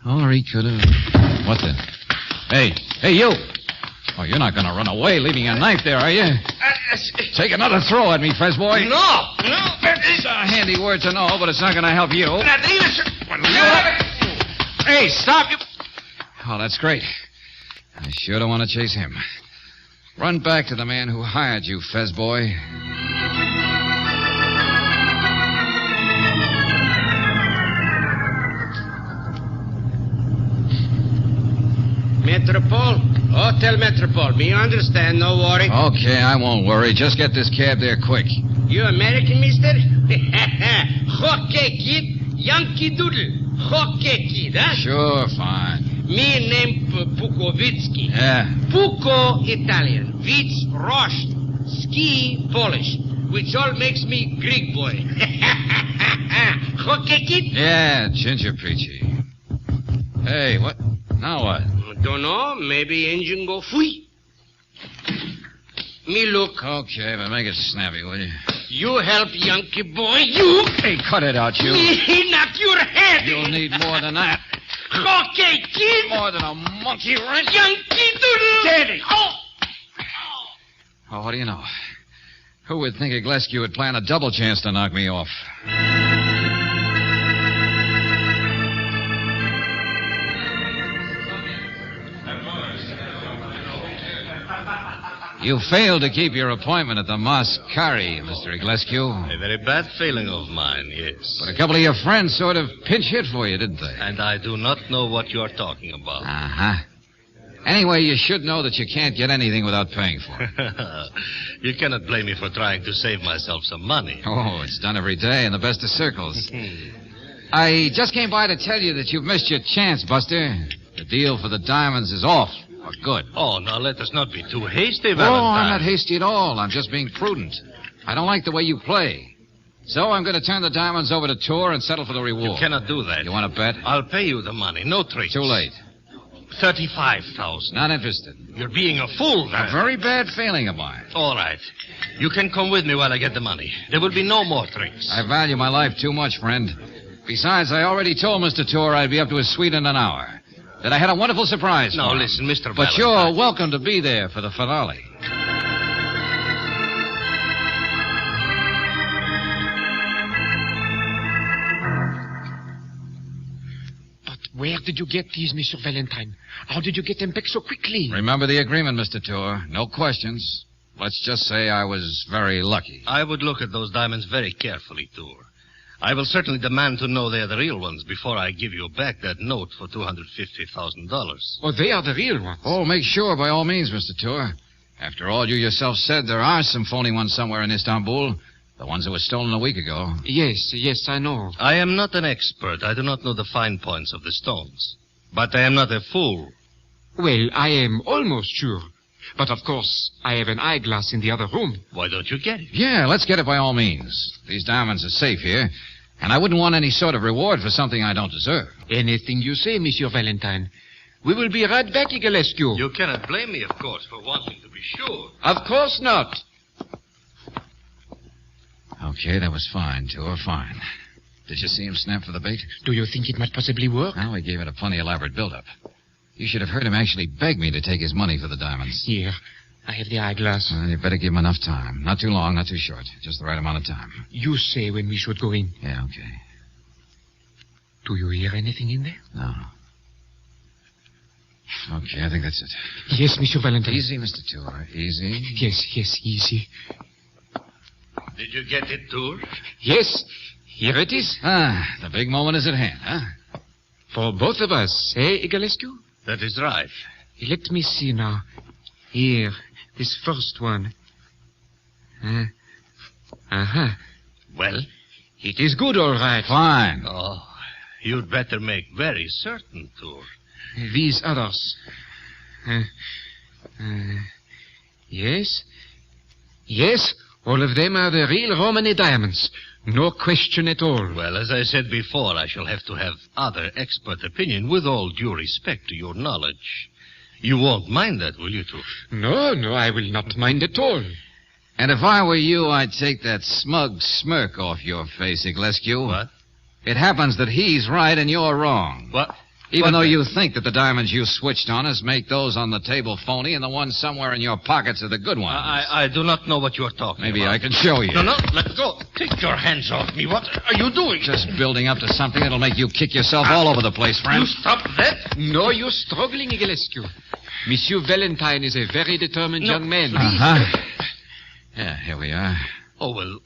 Or he could have... What the... Hey, you! Oh, you're not going to run away leaving a knife there, are you? Take another throw at me, Fez boy. No. It's a handy word to know, but it's not going to help you. Hey, stop! Oh, that's great. I sure don't want to chase him. Run back to the man who hired you, Fez boy. Metropole? Hotel Metropole. Me understand, no worry. Okay, I won't worry. Just get this cab there quick. You American, mister? Okay, kid. Yankee Doodle. Okay, kid, huh? Sure, fine. Me name Pukovitsky. Yeah. Puko Italian. Vits Rost. Ski Polish. Which all makes me Greek boy. Okay, kid? Yeah, Ginger Peachy. Hey, what? Now what? Don't know. Maybe engine go free. Me look. Okay, but make it snappy, will you? You help, Yankee boy. You. Hey, cut it out, you. Me knock your head. You'll need more than that. Okay, kid. More than a monkey wrench. Yankee Doodle. Daddy. Oh, what do you know? Who would think Iglescu would plan a double chance to knock me off? You failed to keep your appointment at the Mosquerie, Mr. Iglescu. A very bad feeling of mine, yes. But a couple of your friends sort of pinch hit for you, didn't they? And I do not know what you're talking about. Uh-huh. Anyway, you should know that you can't get anything without paying for it. You cannot blame me for trying to save myself some money. Oh, it's done every day in the best of circles. I just came by to tell you that you've missed your chance, Buster. The deal for the diamonds is off. For good. Oh, now let us not be too hasty, Oh, Valentine. I'm not hasty at all. I'm just being prudent. I don't like the way you play. So I'm going to turn the diamonds over to Tour and settle for the reward. You cannot do that. You want to bet? I'll pay you the money. No tricks. Too late. 35,000. Not interested. You're being a fool, A very bad feeling of mine. All right. You can come with me while I get the money. There will be no more tricks. I value my life too much, friend. Besides, I already told Mr. Tour I'd be up to his suite in an hour. That I had a wonderful surprise Now, for him. listen, Mr. But Valentine. you're welcome to be there for the finale. But where did you get these, Monsieur Valentine? How did you get them back so quickly? Remember the agreement, Mr. Tour. No questions. let's just say I was very lucky. I would look at those diamonds very carefully, Tour. I will certainly demand to know they are the real ones before I give you back that note for $250,000. Oh, they are the real ones. Oh, make sure by all means, Mr. Tour. After all, you yourself said there are some phony ones somewhere in Istanbul. The ones that were stolen a week ago. Yes, I know. I am not an expert. I do not know the fine points of the stones. But I am not a fool. Well, I am almost sure. But, of course, I have an eyeglass in the other room. Why don't you get it? Yeah, let's get it by all means. These diamonds are safe here, and I wouldn't want any sort of reward for something I don't deserve. Anything you say, Monsieur Valentine. We will be right back, Iglescu. You cannot blame me, of course, for wanting to be sure. Of course not. Okay, that was fine, Tour, fine. Did you see him snap for the bait? Do you think it might possibly work? Well, we gave it a plenty elaborate build-up. You should have heard him actually beg me to take his money for the diamonds. Here, I have the eyeglass. Well, you better give him enough time. Not too long, not too short. Just the right amount of time. You say when we should go in. Yeah, okay. Do you hear anything in there? No. Okay, I think that's it. Yes, Monsieur Valentine. Easy, Mr. Tour. Easy. Yes, easy. Did you get it, Tour? Yes, here it is. The big moment is at hand, huh? For both of us, eh, Iglescu? That is right. Let me see now. Here, this first one. Well? It is good, all right. Fine. Oh, you'd better make very certain, Tour. These others. Yes, all of them are the real Romany diamonds. No question at all. Well, as I said before, I shall have to have other expert opinion with all due respect to your knowledge. You won't mind that, will you, Tour? No, I will not mind at all. And if I were you, I'd take that smug smirk off your face, Iglescu. What? It happens that he's right and you're wrong. What? Even though you think that the diamonds you switched on us make those on the table phony and the ones somewhere in your pockets are the good ones. I do not know what you are talking about. Maybe I can show you. No, let go. Take your hands off me. What are you doing? Just building up to something that'll make you kick yourself all over the place, friend. You stop that? No, you're struggling, Iglescu. Monsieur Valentine is a very determined young man. Yeah, here we are. Oh, well,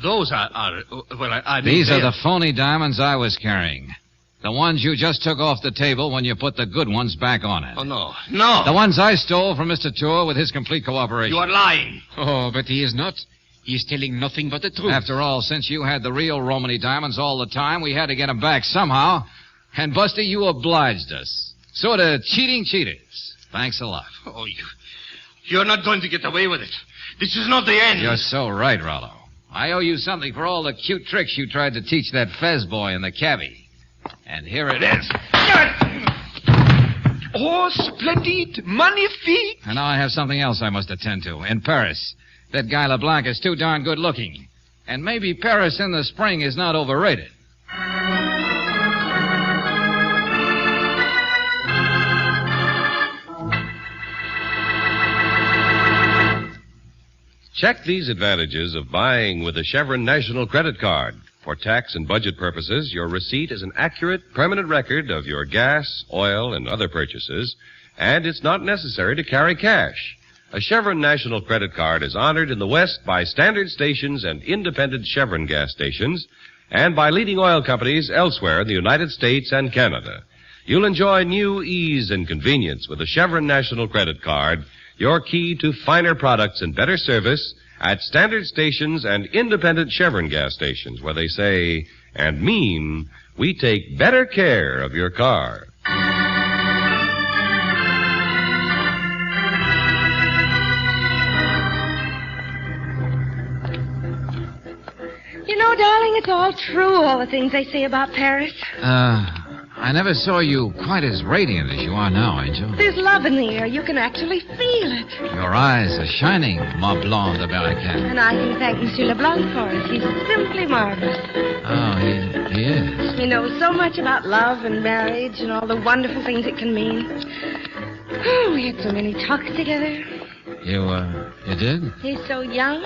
those are I mean... These are the phony diamonds I was carrying. The ones you just took off the table when you put the good ones back on it. Oh, no. The ones I stole from Mr. Tour with his complete cooperation. You are lying. Oh, but he is not. He is telling nothing but the truth. After all, since you had the real Romany diamonds all the time, we had to get them back somehow. And, Buster, you obliged us. Sort of cheating cheaters. Thanks a lot. Oh, you're not going to get away with it. This is not the end. You're so right, Rollo. I owe you something for all the cute tricks you tried to teach that Fez boy in the cabbie. And here it is. Oh, splendid. Magnifique. And now I have something else I must attend to. In Paris. That guy LeBlanc is too darn good looking. And maybe Paris in the spring is not overrated. Check these advantages of buying with a Chevron National Credit Card. For tax and budget purposes, your receipt is an accurate, permanent record of your gas, oil, and other purchases, and it's not necessary to carry cash. A Chevron National Credit Card is honored in the West by standard stations and independent Chevron gas stations, and by leading oil companies elsewhere in the United States and Canada. You'll enjoy new ease and convenience with a Chevron National Credit Card, your key to finer products and better service at standard stations and independent Chevron gas stations, where they say and mean, we take better care of your car. You know, darling, it's all true, all the things they say about Paris. I never saw you quite as radiant as you are now, Angel. There's love in the air. You can actually feel it. Your eyes are shining, ma blonde Americaine. And I can thank Monsieur Leblanc for it. He's simply marvelous. Oh, he is. He knows so much about love and marriage and all the wonderful things it can mean. Oh, we had so many talks together. You did? He's so young.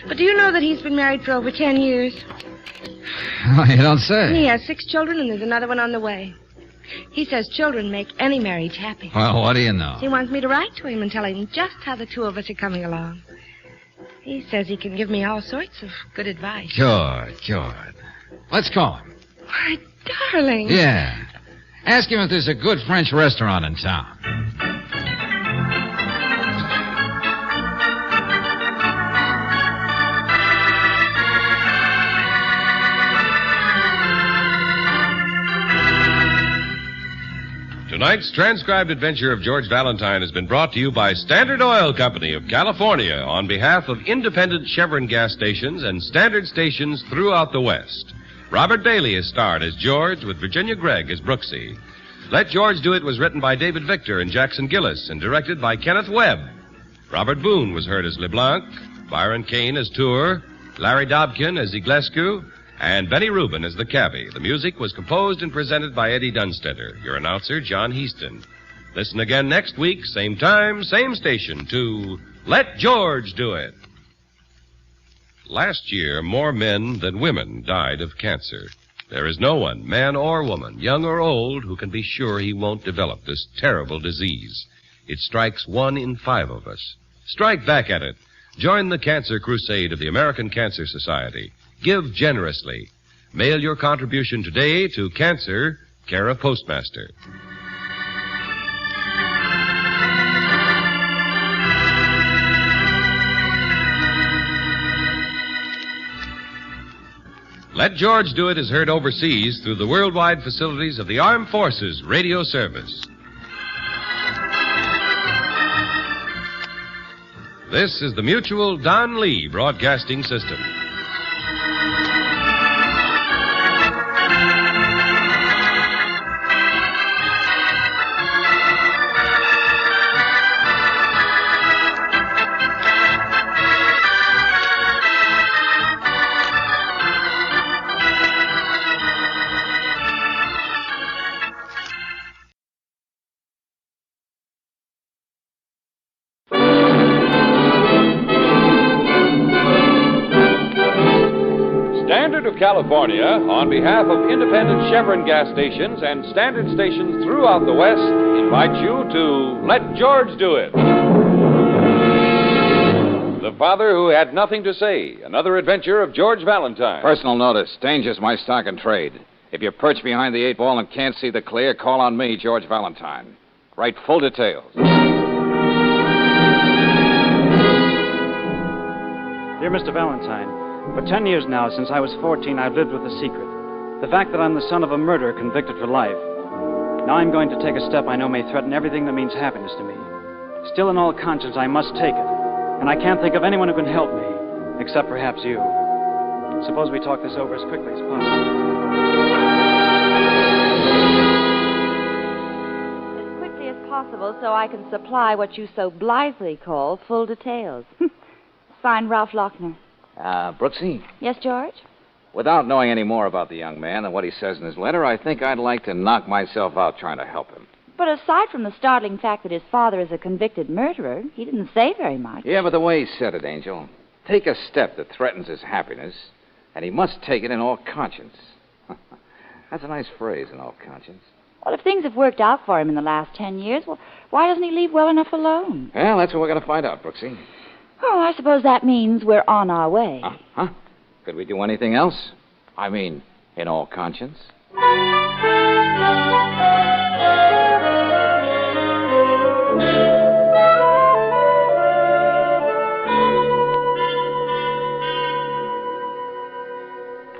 But do you know that he's been married for over 10 years? Oh, you don't say. He has 6 children, and there's another one on the way. He says children make any marriage happy. Well, what do you know? He wants me to write to him and tell him just how the two of us are coming along. He says he can give me all sorts of good advice. Good. Let's call him. Why, darling. Yeah. Ask him if there's a good French restaurant in town. Tonight's transcribed adventure of George Valentine has been brought to you by Standard Oil Company of California on behalf of independent Chevron gas stations and Standard stations throughout the West. Robert Bailey is starred as George with Virginia Gregg as Brooksy. Let George Do It was written by David Victor and Jackson Gillis and directed by Kenneth Webb. Robert Boone was heard as LeBlanc, Byron Kane as Tour, Larry Dobkin as Iglescu, and Benny Rubin as the cabbie. The music was composed and presented by Eddie Dunstetter. Your announcer, John Heaston. Listen again next week, same time, same station, to Let George Do It. Last year, more men than women died of cancer. There is no one, man or woman, young or old, who can be sure he won't develop this terrible disease. It strikes 1 in 5 of us. Strike back at it. Join the cancer crusade of the American Cancer Society. Give generously. Mail your contribution today to Cancer, care of Postmaster. Let George Do It is heard overseas through the worldwide facilities of the Armed Forces Radio Service. This is the Mutual Don Lee Broadcasting System. California, on behalf of independent Chevron gas stations and Standard stations throughout the West, invites you to Let George Do It. The father who had nothing to say. Another adventure of George Valentine. Personal notice. Danger's my stock and trade. If you perch behind the 8 ball and can't see the clear, call on me, George Valentine. Write full details. Dear Mr. Valentine, for 10 years now, since I was 14, I've lived with a secret. The fact that I'm the son of a murderer convicted for life. Now I'm going to take a step I know may threaten everything that means happiness to me. Still in all conscience, I must take it. And I can't think of anyone who can help me, except perhaps you. Suppose we talk this over as quickly as possible. As quickly as possible so I can supply what you so blithely call full details. Signed, Ralph Lochner. Brooksy? Yes, George? Without knowing any more about the young man and what he says in his letter, I think I'd like to knock myself out trying to help him. But aside from the startling fact that his father is a convicted murderer, he didn't say very much. Yeah, but the way he said it, Angel. Take a step that threatens his happiness, and he must take it in all conscience. That's a nice phrase, in all conscience. Well, if things have worked out for him in the last 10 years, well, why doesn't he leave well enough alone? Well, that's what we're going to find out, Brooksy. Oh, I suppose that means we're on our way. Huh? Could we do anything else? I mean, in all conscience?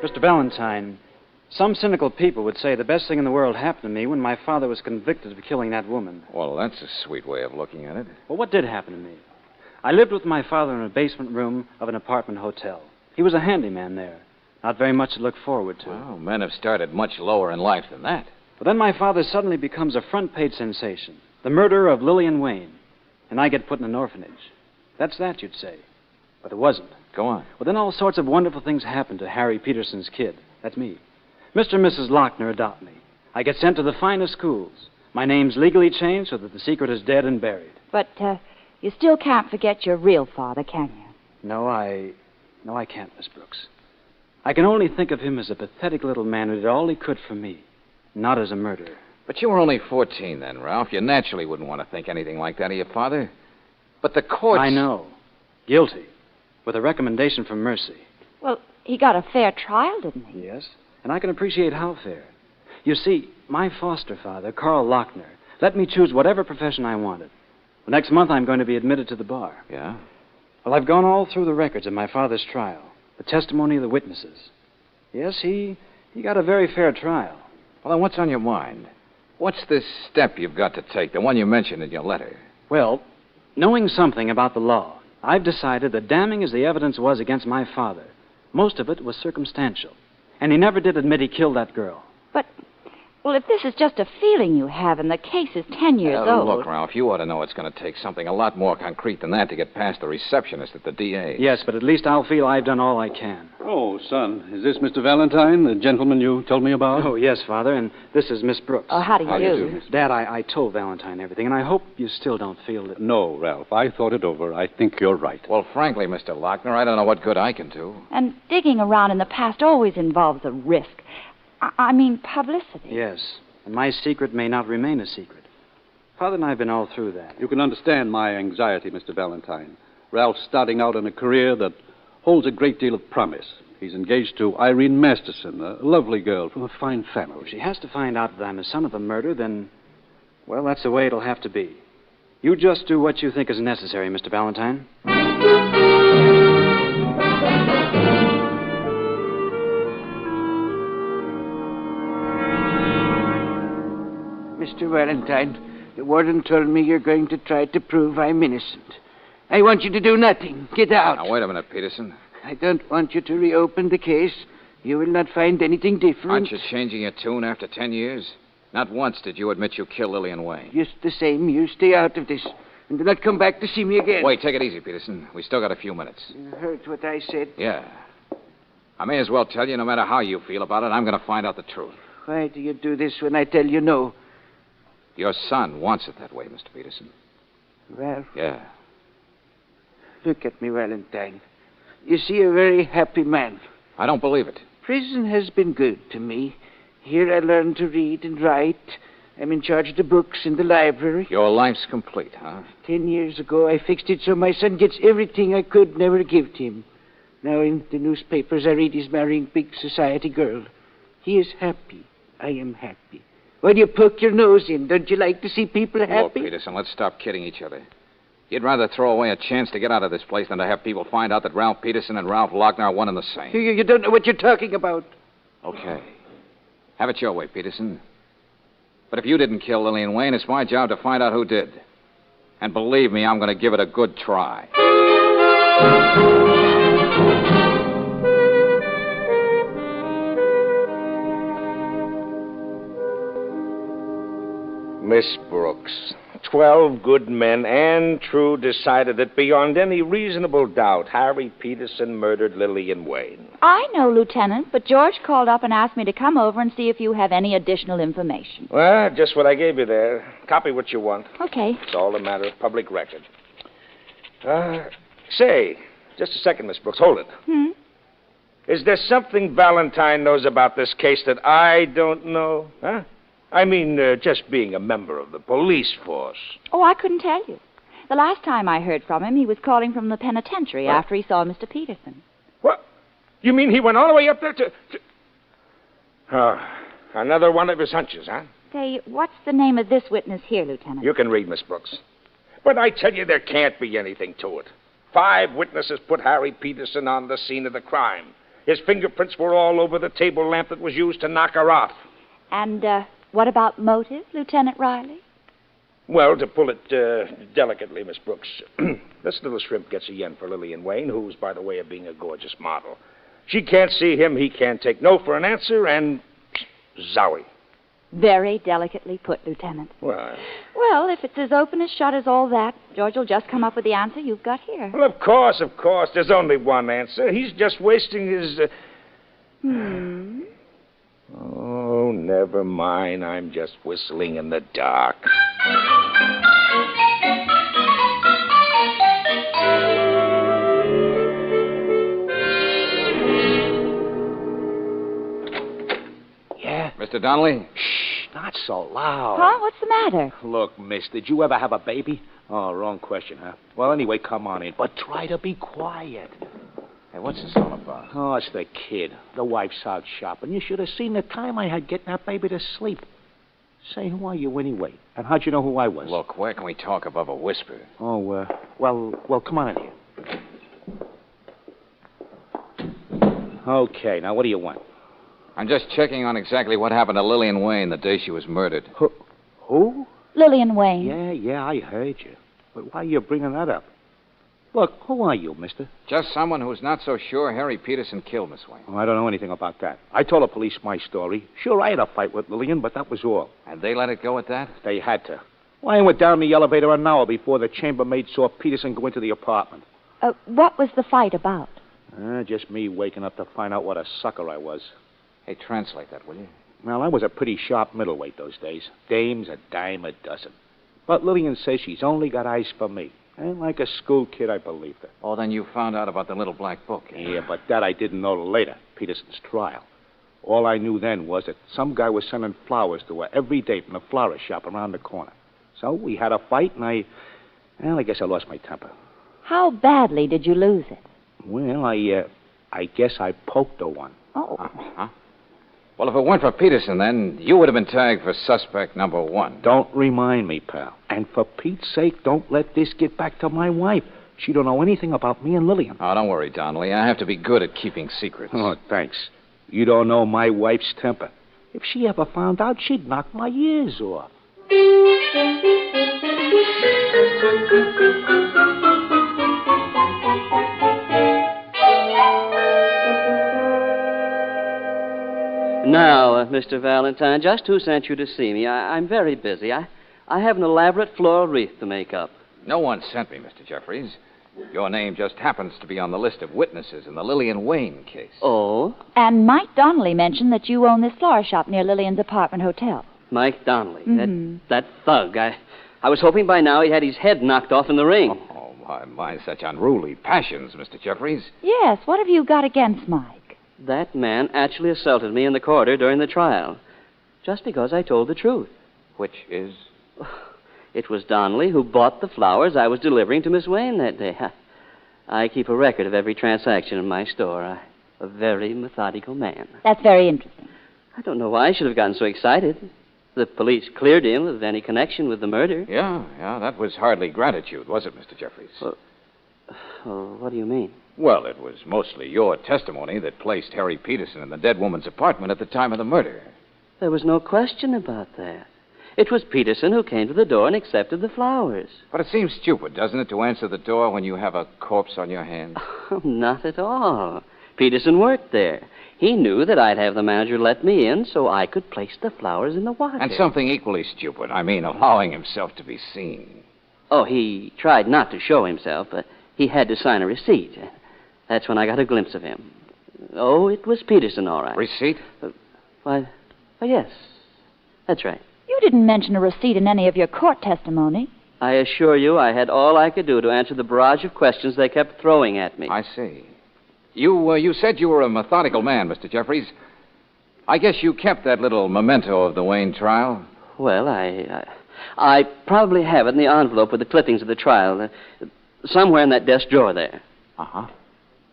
Mr. Valentine, some cynical people would say the best thing in the world happened to me when my father was convicted of killing that woman. Well, that's a sweet way of looking at it. Well, what did happen to me? I lived with my father in a basement room of an apartment hotel. He was a handyman there. Not very much to look forward to. Well, men have started much lower in life than that. But then my father suddenly becomes a front-page sensation. The murderer of Lillian Wayne. And I get put in an orphanage. That's that, you'd say. But it wasn't. Go on. Well, then all sorts of wonderful things happen to Harry Peterson's kid. That's me. Mr. and Mrs. Lochner adopt me. I get sent to the finest schools. My name's legally changed so that the secret is dead and buried. But, you still can't forget your real father, can you? No, I can't, Miss Brooks. I can only think of him as a pathetic little man who did all he could for me, not as a murderer. But you were only 14 then, Ralph. You naturally wouldn't want to think anything like that of your father. But the courts... I know. Guilty. With a recommendation for mercy. Well, he got a fair trial, didn't he? Yes. And I can appreciate how fair. You see, my foster father, Carl Lochner, let me choose whatever profession I wanted. Next month, I'm going to be admitted to the bar. Yeah? Well, I've gone all through the records of my father's trial, the testimony of the witnesses. Yes, he got a very fair trial. Well, then what's on your mind? What's this step you've got to take, the one you mentioned in your letter? Well, knowing something about the law, I've decided that damning as the evidence was against my father, most of it was circumstantial. And he never did admit he killed that girl. But, well, if this is just a feeling you have and the case is 10 years old... Look, Ralph, you ought to know it's going to take something a lot more concrete than that to get past the receptionist at the DA. Yes, but at least I'll feel I've done all I can. Oh, son, is this Mr. Valentine, the gentleman you told me about? Oh, yes, Father, and this is Miss Brooks. Oh, how do you do? Dad, I told Valentine everything, and I hope you still don't feel that... No, Ralph, I thought it over. I think you're right. Well, frankly, Mr. Lochner, I don't know what good I can do. And digging around in the past always involves a risk. I mean, publicity. Yes, and my secret may not remain a secret. Father and I have been all through that. You can understand my anxiety, Mr. Valentine. Ralph's starting out in a career that holds a great deal of promise. He's engaged to Irene Masterson, a lovely girl from a fine family. If she has to find out that I'm a son of a murder, then, well, that's the way it'll have to be. You just do what you think is necessary, Mr. Valentine. Mr. Valentine, the warden told me you're going to try to prove I'm innocent. I want you to do nothing. Get out. Now, wait a minute, Peterson. I don't want you to reopen the case. You will not find anything different. Aren't you changing your tune after 10 years? Not once did you admit you killed Lillian Wayne. Just the same, you stay out of this. And do not come back to see me again. Wait, take it easy, Peterson. We still got a few minutes. You heard what I said? Yeah. I may as well tell you, no matter how you feel about it, I'm going to find out the truth. Why do you do this when I tell you no? Your son wants it that way, Mr. Peterson. Ralph? Yeah. Look at me, Valentine. You see, a very happy man. I don't believe it. Prison has been good to me. Here I learned to read and write. I'm in charge of the books in the library. Your life's complete, huh? 10 years ago, I fixed it so my son gets everything I could never give to him. Now in the newspapers, I read he's marrying big society girl. He is happy. I am happy. Why do you poke your nose in? Don't you like to see people happy? Oh, Peterson, let's stop kidding each other. You'd rather throw away a chance to get out of this place than to have people find out that Ralph Peterson and Ralph Lochner are one and the same. You don't know what you're talking about. Okay. Have it your way, Peterson. But if you didn't kill Lillian Wayne, it's my job to find out who did. And believe me, I'm going to give it a good try. Miss Brooks, 12 good men and true decided that beyond any reasonable doubt, Harry Peterson murdered Lillian Wayne. I know, Lieutenant, but George called up and asked me to come over and see if you have any additional information. Well, just what I gave you there. Copy what you want. Okay. It's all a matter of public record. Say, just a second, Miss Brooks. Hold it. Is there something Valentine knows about this case that I don't know? Huh? I mean, just being a member of the police force. Oh, I couldn't tell you. The last time I heard from him, he was calling from the penitentiary after he saw Mr. Peterson. What? You mean he went all the way up there to... another one of his hunches, huh? Say, what's the name of this witness here, Lieutenant? You can read, Miss Brooks. But I tell you, there can't be anything to it. 5 witnesses put Harry Peterson on the scene of the crime. His fingerprints were all over the table lamp that was used to knock her off. And, what about motive, Lieutenant Riley? Well, to pull it delicately, Miss Brooks, this little shrimp gets a yen for Lillian Wayne, who's, by the way of being a gorgeous model. She can't see him, he can't take no for an answer, and zowie. Very delicately put, Lieutenant. Well, if it's as open as shut as all that, George will just come up with the answer you've got here. Well, of course. There's only one answer. He's just wasting his... Oh, never mind. I'm just whistling in the dark. Yeah? Mr. Donnelly? Shh. not so loud. Huh? What's the matter? Look, miss, did you ever have a baby? Oh, wrong question, huh? Well, anyway, come on in, but try to be quiet. Hey, what's this all about? Oh, it's the kid. The wife's out shopping. You should have seen the time I had getting that baby to sleep. Say, who are you anyway? And how'd you know who I was? Look, where can we talk above a whisper? Oh, well, come on in here. Okay, now what do you want? I'm just checking on exactly what happened to Lillian Wayne the day she was murdered. Who? Lillian Wayne. Yeah, I heard you. But why are you bringing that up? Look, who are you, mister? Just someone who's not so sure Harry Peterson killed Miss Wayne. Oh, I don't know anything about that. I told the police my story. Sure, I had a fight with Lillian, but that was all. And they let it go at that? They had to. Well, I went down the elevator an hour before the chambermaid saw Peterson go into the apartment. What was the fight about? Just me waking up to find out what a sucker I was. Hey, translate that, will you? Well, I was a pretty sharp middleweight those days. Dames a dime a dozen. But Lillian says she's only got eyes for me. And like a school kid, I believed her. Oh, then you found out about the little black book. Yeah, but that I didn't know till later, Peterson's trial. All I knew then was that some guy was sending flowers to her every day from the florist shop around the corner. So we had a fight, and I guess I lost my temper. How badly did you lose it? Well, I guess I poked her one. Oh. Uh-huh. Well, if it weren't for Peterson, then you would have been tagged for suspect number 1. Don't remind me, pal. And for Pete's sake, don't let this get back to my wife. She don't know anything about me and Lillian. Oh, don't worry, Donnelly. I have to be good at keeping secrets. Oh, thanks. You don't know my wife's temper. If she ever found out, she'd knock my ears off. Now, Mr. Valentine, just who sent you to see me? I'm very busy. I have an elaborate floral wreath to make up. No one sent me, Mr. Jeffries. Your name just happens to be on the list of witnesses in the Lillian Wayne case. Oh? And Mike Donnelly mentioned that you own this flower shop near Lillian's apartment hotel. Mike Donnelly? Mm-hmm. That thug. I was hoping by now he had his head knocked off in the ring. Oh, my, such unruly passions, Mr. Jeffries. Yes, what have you got against Mike? That man actually assaulted me in the corridor during the trial, just because I told the truth. Which is? It was Donnelly who bought the flowers I was delivering to Miss Wayne that day. I keep a record of every transaction in my store. A very methodical man. That's very interesting. I don't know why I should have gotten so excited. The police cleared him of any connection with the murder. Yeah, that was hardly gratitude, was it, Mr. Jeffries? Well, what do you mean? Well, it was mostly your testimony that placed Harry Peterson in the dead woman's apartment at the time of the murder. There was no question about that. It was Peterson who came to the door and accepted the flowers. But it seems stupid, doesn't it, to answer the door when you have a corpse on your hands? Oh, not at all. Peterson worked there. He knew that I'd have the manager let me in so I could place the flowers in the water. And something equally stupid. I mean, allowing himself to be seen. Oh, he tried not to show himself, but he had to sign a receipt. That's when I got a glimpse of him. Oh, it was Peterson, all right. Receipt? Why, yes. That's right. You didn't mention a receipt in any of your court testimony. I assure you I had all I could do to answer the barrage of questions they kept throwing at me. I see. You said you were a methodical man, Mr. Jeffries. I guess you kept that little memento of the Wayne trial. Well, I probably have it in the envelope with the clippings of the trial. Somewhere in that desk drawer there. Uh-huh.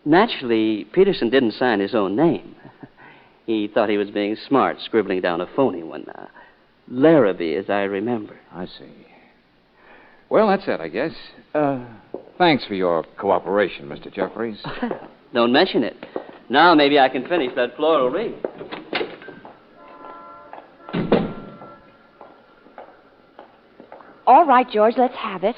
Naturally, Peterson didn't sign his own name. He thought he was being smart, scribbling down a phony one. Larrabee, as I remember. I see. Well, that's it, I guess. Thanks for your cooperation, Mr. Jeffries. Don't mention it. Now maybe I can finish that floral wreath. All right, George, let's have it.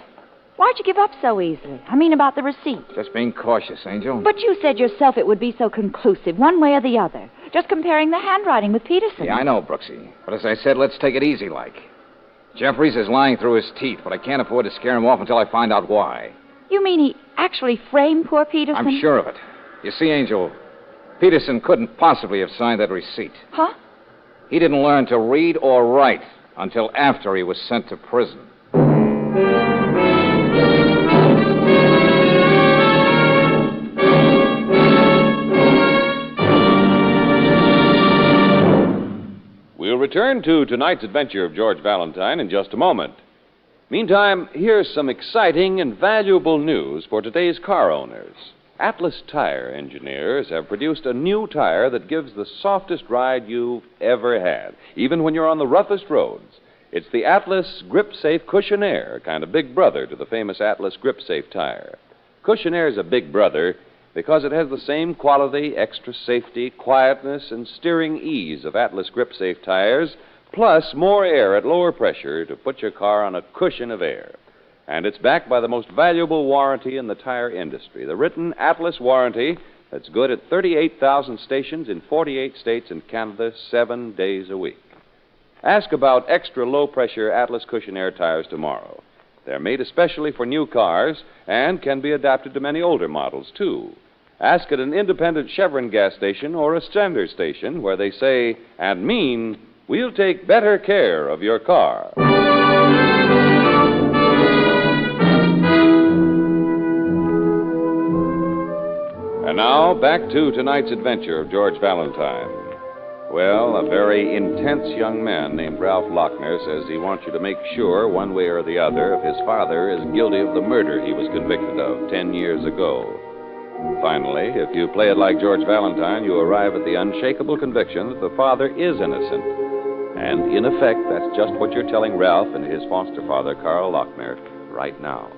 Why'd you give up so easily? I mean about the receipt. Just being cautious, Angel. But you said yourself it would be so conclusive, one way or the other. Just comparing the handwriting with Peterson. Yeah, I know, Brooksy. But as I said, let's take it easy like. Jeffries is lying through his teeth, but I can't afford to scare him off until I find out why. You mean he actually framed poor Peterson? I'm sure of it. You see, Angel, Peterson couldn't possibly have signed that receipt. Huh? He didn't learn to read or write until after he was sent to prison. We'll return to tonight's adventure of George Valentine in just a moment. Meantime, here's some exciting and valuable news for today's car owners. Atlas Tire engineers have produced a new tire that gives the softest ride you've ever had, even when you're on the roughest roads. It's the Atlas Grip Safe Cushion Air, kind of big brother to the famous Atlas Grip Safe tire. Cushion Air is a big brother because it has the same quality, extra safety, quietness, and steering ease of Atlas Grip Safe tires, plus more air at lower pressure to put your car on a cushion of air. And it's backed by the most valuable warranty in the tire industry, the written Atlas warranty that's good at 38,000 stations in 48 states and Canada 7 days a week. Ask about extra low-pressure Atlas Cushion Air tires tomorrow. They're made especially for new cars and can be adapted to many older models, too. Ask at an independent Chevron gas station or a standard station where they say and mean, we'll take better care of your car. And now, back to tonight's adventure of George Valentine. Well, a very intense young man named Ralph Lochner says he wants you to make sure, one way or the other, if his father is guilty of the murder he was convicted of 10 years ago. Finally, if you play it like George Valentine, you arrive at the unshakable conviction that the father is innocent. And, in effect, that's just what you're telling Ralph and his foster father, Carl Lochner, right now.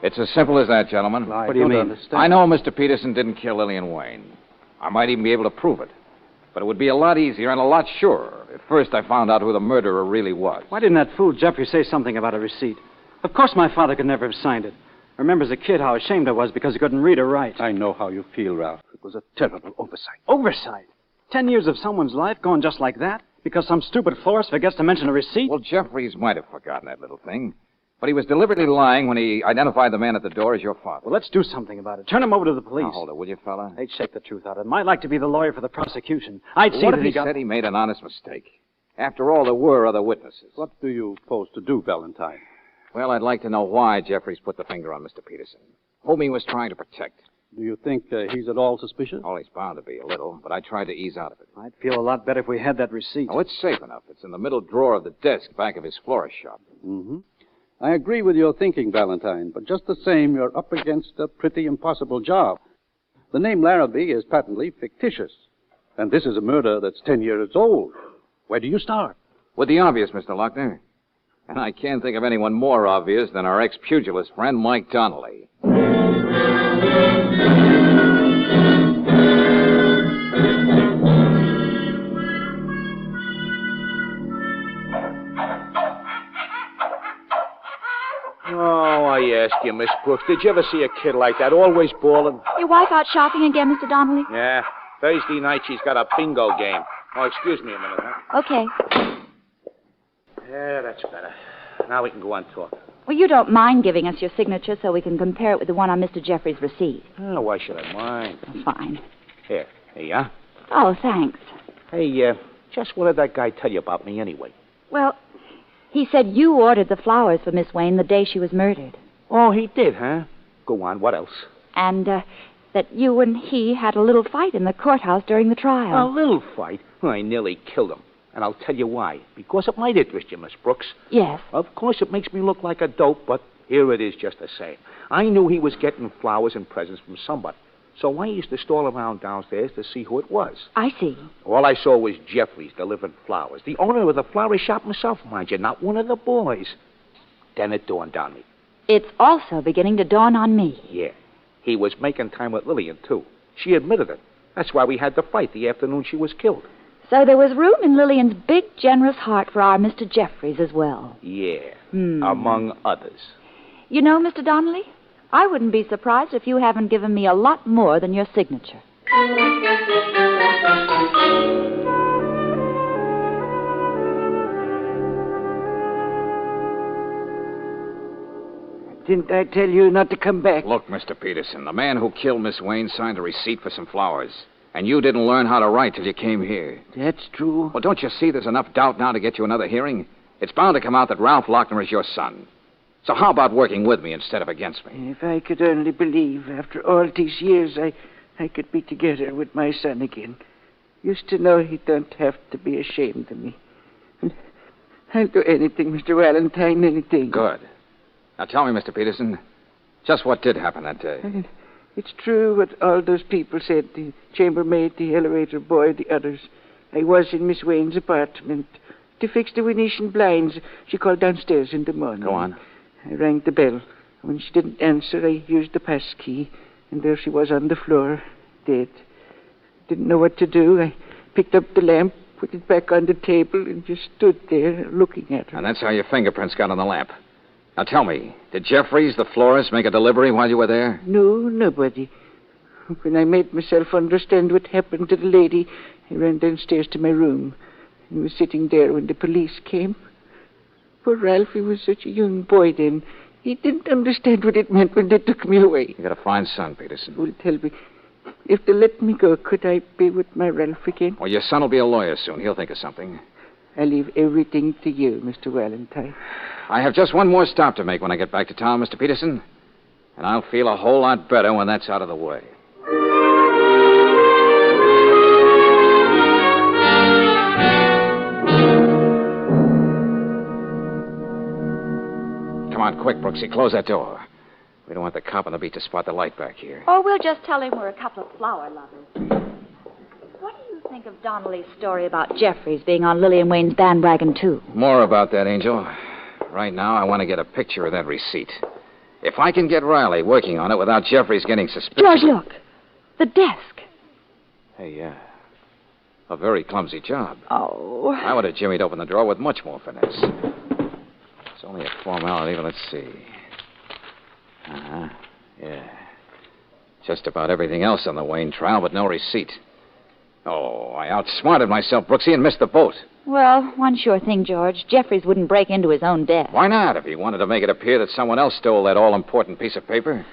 It's as simple as that, gentlemen. What do you mean? Understand. I know Mr. Peterson didn't kill Lillian Wayne. I might even be able to prove it. But it would be a lot easier and a lot surer if first I found out who the murderer really was. Why didn't that fool Jeffrey say something about a receipt? Of course my father could never have signed it. I remember as a kid how ashamed I was because he couldn't read or write. I know how you feel, Ralph. It was a terrible oversight. Oversight? 10 years of someone's life going just like that? Because some stupid florist forgets to mention a receipt? Well, Jeffries might have forgotten that little thing. But he was deliberately lying when he identified the man at the door as your father. Well, let's do something about it. Turn him over to the police. Now, hold it, will you, fella? They'd shake the truth out of him. I'd like to be the lawyer for the prosecution. I'd see what that if he said he made an honest mistake? After all, there were other witnesses. What do you propose to do, Valentine? Well, I'd like to know why Jeffries put the finger on Mr. Peterson, whom he was trying to protect. Do you think he's at all suspicious? Oh, he's bound to be a little, but I tried to ease out of it. I'd feel a lot better if we had that receipt. Oh, it's safe enough. It's in the middle drawer of the desk back of his florist shop. Mm-hmm. I agree with your thinking, Valentine, but just the same, you're up against a pretty impossible job. The name Larrabee is patently fictitious, and this is a murder that's 10 years old. Where do you start? With the obvious, Mr. Lochner. And I can't think of anyone more obvious than our ex-pugilist friend, Mike Donnelly. Oh, I ask you, Miss Brooks, did you ever see a kid like that, always bawling? Your wife out shopping again, Mr. Donnelly? Yeah. Thursday night she's got a bingo game. Oh, excuse me a minute, huh? Okay. Yeah, that's better. Now we can go on talking. Well, you don't mind giving us your signature so we can compare it with the one on Mr. Jeffrey's receipt. Oh, why should I mind? Fine. Here you are. Oh, thanks. Hey, just what did that guy tell you about me anyway? Well, he said you ordered the flowers for Miss Wayne the day she was murdered. Oh, he did, huh? Go on, what else? And, that you and he had a little fight in the courthouse during the trial. A little fight? I nearly killed him. And I'll tell you why. Because it might interest you, Miss Brooks. Yes. Of course, it makes me look like a dope, but here it is just the same. I knew he was getting flowers and presents from somebody. So I used to stroll around downstairs to see who it was. I see. All I saw was Jeffries delivering flowers. The owner of the flower shop himself, mind you, not one of the boys. Then it dawned on me. It's also beginning to dawn on me. Yeah. He was making time with Lillian, too. She admitted it. That's why we had the fight the afternoon she was killed. So there was room in Lillian's big, generous heart for our Mr. Jeffries as well. Yeah. Among others. You know, Mr. Donnelly, I wouldn't be surprised if you haven't given me a lot more than your signature. Didn't I tell you not to come back? Look, Mr. Peterson, the man who killed Miss Wayne signed a receipt for some flowers. And you didn't learn how to write till you came here. That's true. Well, don't you see there's enough doubt now to get you another hearing? It's bound to come out that Ralph Lochner is your son. So how about working with me instead of against me? If I could only believe, after all these years, I could be together with my son again. Used to know he don't have to be ashamed of me. I'll do anything, Mr. Valentine, anything. Good. Now tell me, Mr. Peterson, just what did happen that day? It's true what all those people said. The chambermaid, the elevator boy, the others. I was in Miss Wayne's apartment to fix the Venetian blinds. She called downstairs in the morning. Go on. I rang the bell. When she didn't answer, I used the pass key. And there she was on the floor, dead. Didn't know what to do. I picked up the lamp, put it back on the table, and just stood there looking at her. And that's how your fingerprints got on the lamp. Now tell me, did Jeffries, the florist, make a delivery while you were there? No, nobody. When I made myself understand what happened to the lady, I ran downstairs to my room and was sitting there when the police came. Poor Ralphie was such a young boy then. He didn't understand what it meant when they took me away. You got a fine son, Peterson. Well, tell me, if they let me go, could I be with my Ralph again? Well, your son will be a lawyer soon. He'll think of something. I leave everything to you, Mr. Valentine. I have just one more stop to make when I get back to town, Mr. Peterson. And I'll feel a whole lot better when that's out of the way. Come on, quick, Brooksy. Close that door. We don't want the cop on the beat to spot the light back here. Or we'll just tell him we're a couple of flower lovers. What do you think of Donnelly's story about Jeffries being on Lillian Wayne's bandwagon, too? More about that, Angel. Right now, I want to get a picture of that receipt. If I can get Riley working on it without Jeffries getting suspicious... George, look. The desk. Hey, yeah. A very clumsy job. Oh. I would have jimmied open the drawer with much more finesse. It's only a formality, but let's see. Uh-huh. Yeah. Just about everything else on the Wayne trial, but no receipt. Oh, I outsmarted myself, Brooksy, and missed the boat. Well, one sure thing, George. Jeffries wouldn't break into his own desk. Why not? If he wanted to make it appear that someone else stole that all-important piece of paper.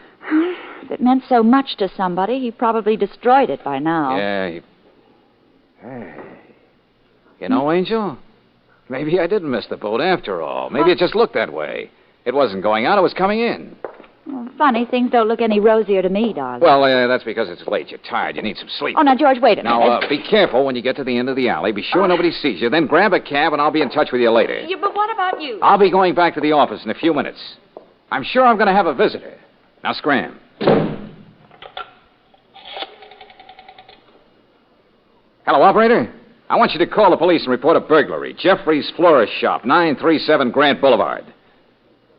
If it meant so much to somebody, he probably destroyed it by now. Yeah, Hey. You know, Angel, maybe I didn't miss the boat after all. Maybe it just looked that way. It wasn't going out, it was coming in. Well, funny, things don't look any rosier to me, darling. Well, that's because it's late. You're tired. You need some sleep. Oh, now, George, wait a minute. Now, be careful when you get to the end of the alley. Be sure nobody sees you. Then grab a cab, and I'll be in touch with you later. Yeah, but what about you? I'll be going back to the office in a few minutes. I'm sure I'm going to have a visitor. Now, scram. Hello, operator. I want you to call the police and report a burglary. Jeffries Florist Shop, 937 Grant Boulevard.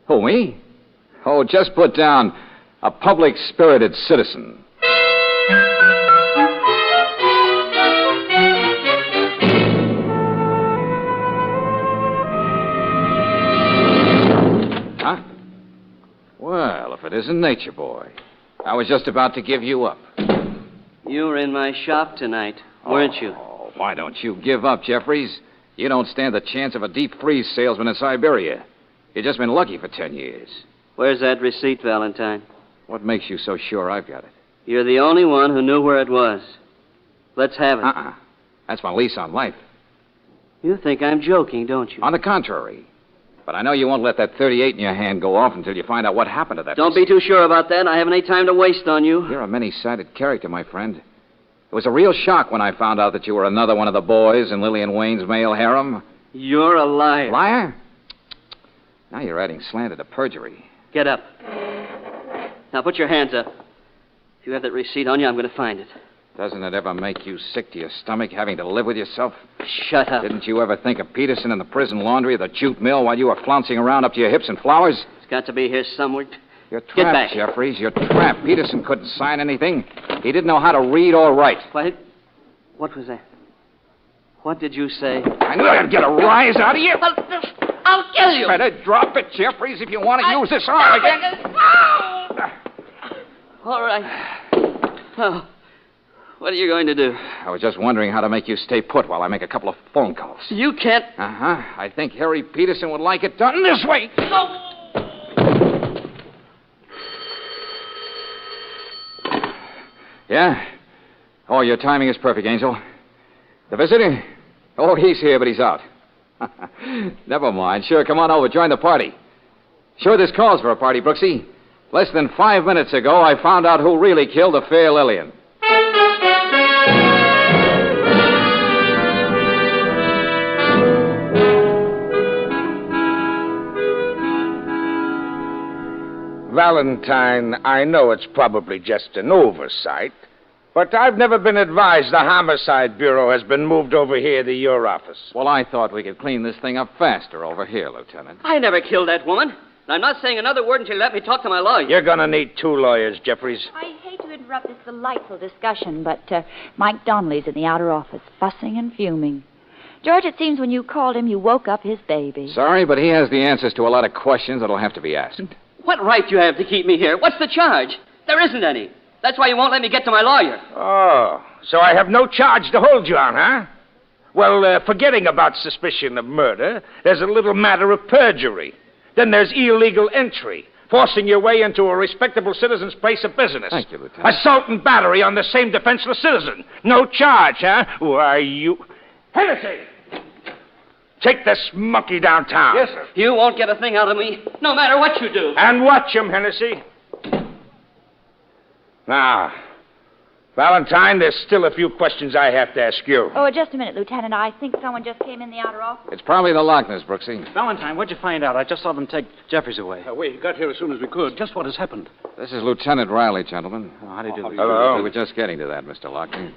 Who, me? Oh, just put down a public-spirited citizen. Huh? Well, if it isn't Nature Boy. I was just about to give you up. You were in my shop tonight, weren't you? Oh, why don't you give up, Jeffries? You don't stand the chance of a deep-freeze salesman in Siberia. You've just been lucky for 10 years. Where's that receipt, Valentine? What makes you so sure I've got it? You're the only one who knew where it was. Let's have it. That's my lease on life. You think I'm joking, don't you? On the contrary. But I know you won't let that 38 in your hand go off until you find out what happened to that. Don't be too sure about that. I haven't any time to waste on you. You're a many-sided character, my friend. It was a real shock when I found out that you were another one of the boys in Lillian Wayne's male harem. You're a liar. Liar? Now you're adding slander to perjury. Get up. Now put your hands up. If you have that receipt on you, I'm going to find it. Doesn't it ever make you sick to your stomach having to live with yourself? Shut up. Didn't you ever think of Peterson in the prison laundry or the jute mill while you were flouncing around up to your hips in flowers? It's got to be here somewhere. You're trapped, Jeffries. You're trapped. Peterson couldn't sign anything. He didn't know how to read or write. What was that? What did you say? I knew I'd get a rise out of you. I'll kill you. Better drop it, Jeffries, if you want to use this arm again. All right. Oh, what are you going to do? I was just wondering how to make you stay put while I make a couple of phone calls. You can't. I think Harry Peterson would like it done this way. No. Yeah? Oh, your timing is perfect, Angel. The visitor? Oh, he's here, but he's out. Never mind. Sure, come on over. Join the party. Sure, this calls for a party, Brooksy. Less than 5 minutes ago, I found out who really killed the fair Lillian. Valentine, I know it's probably just an oversight, but I've never been advised the Homicide Bureau has been moved over here to your office. Well, I thought we could clean this thing up faster over here, Lieutenant. I never killed that woman. And I'm not saying another word until you let me talk to my lawyer. You're going to need 2 lawyers, Jeffries. I hate to interrupt this delightful discussion, but Mike Donnelly's in the outer office, fussing and fuming. George, it seems when you called him, you woke up his baby. Sorry, but he has the answers to a lot of questions that'll have to be asked. What right do you have to keep me here? What's the charge? There isn't any. That's why you won't let me get to my lawyer. Oh, so I have no charge to hold you on, huh? Well, forgetting about suspicion of murder, there's a little matter of perjury. Then there's illegal entry, forcing your way into a respectable citizen's place of business. Thank you, Lieutenant. Assault and battery on the same defenseless citizen. No charge, huh? Why, you... Hennessy! Take this monkey downtown. Yes, sir. You won't get a thing out of me, no matter what you do. And watch him, Hennessy. Now, Valentine, there's still a few questions I have to ask you. Oh, just a minute, Lieutenant. I think someone just came in the outer office. It's probably the Lochners, Brooksy. Valentine, what'd you find out? I just saw them take Jeffries away. We got here as soon as we could. Just what has happened? This is Lieutenant Riley, gentlemen. Oh, how do you do? Hello. We were just getting to that, Mr. Lochner.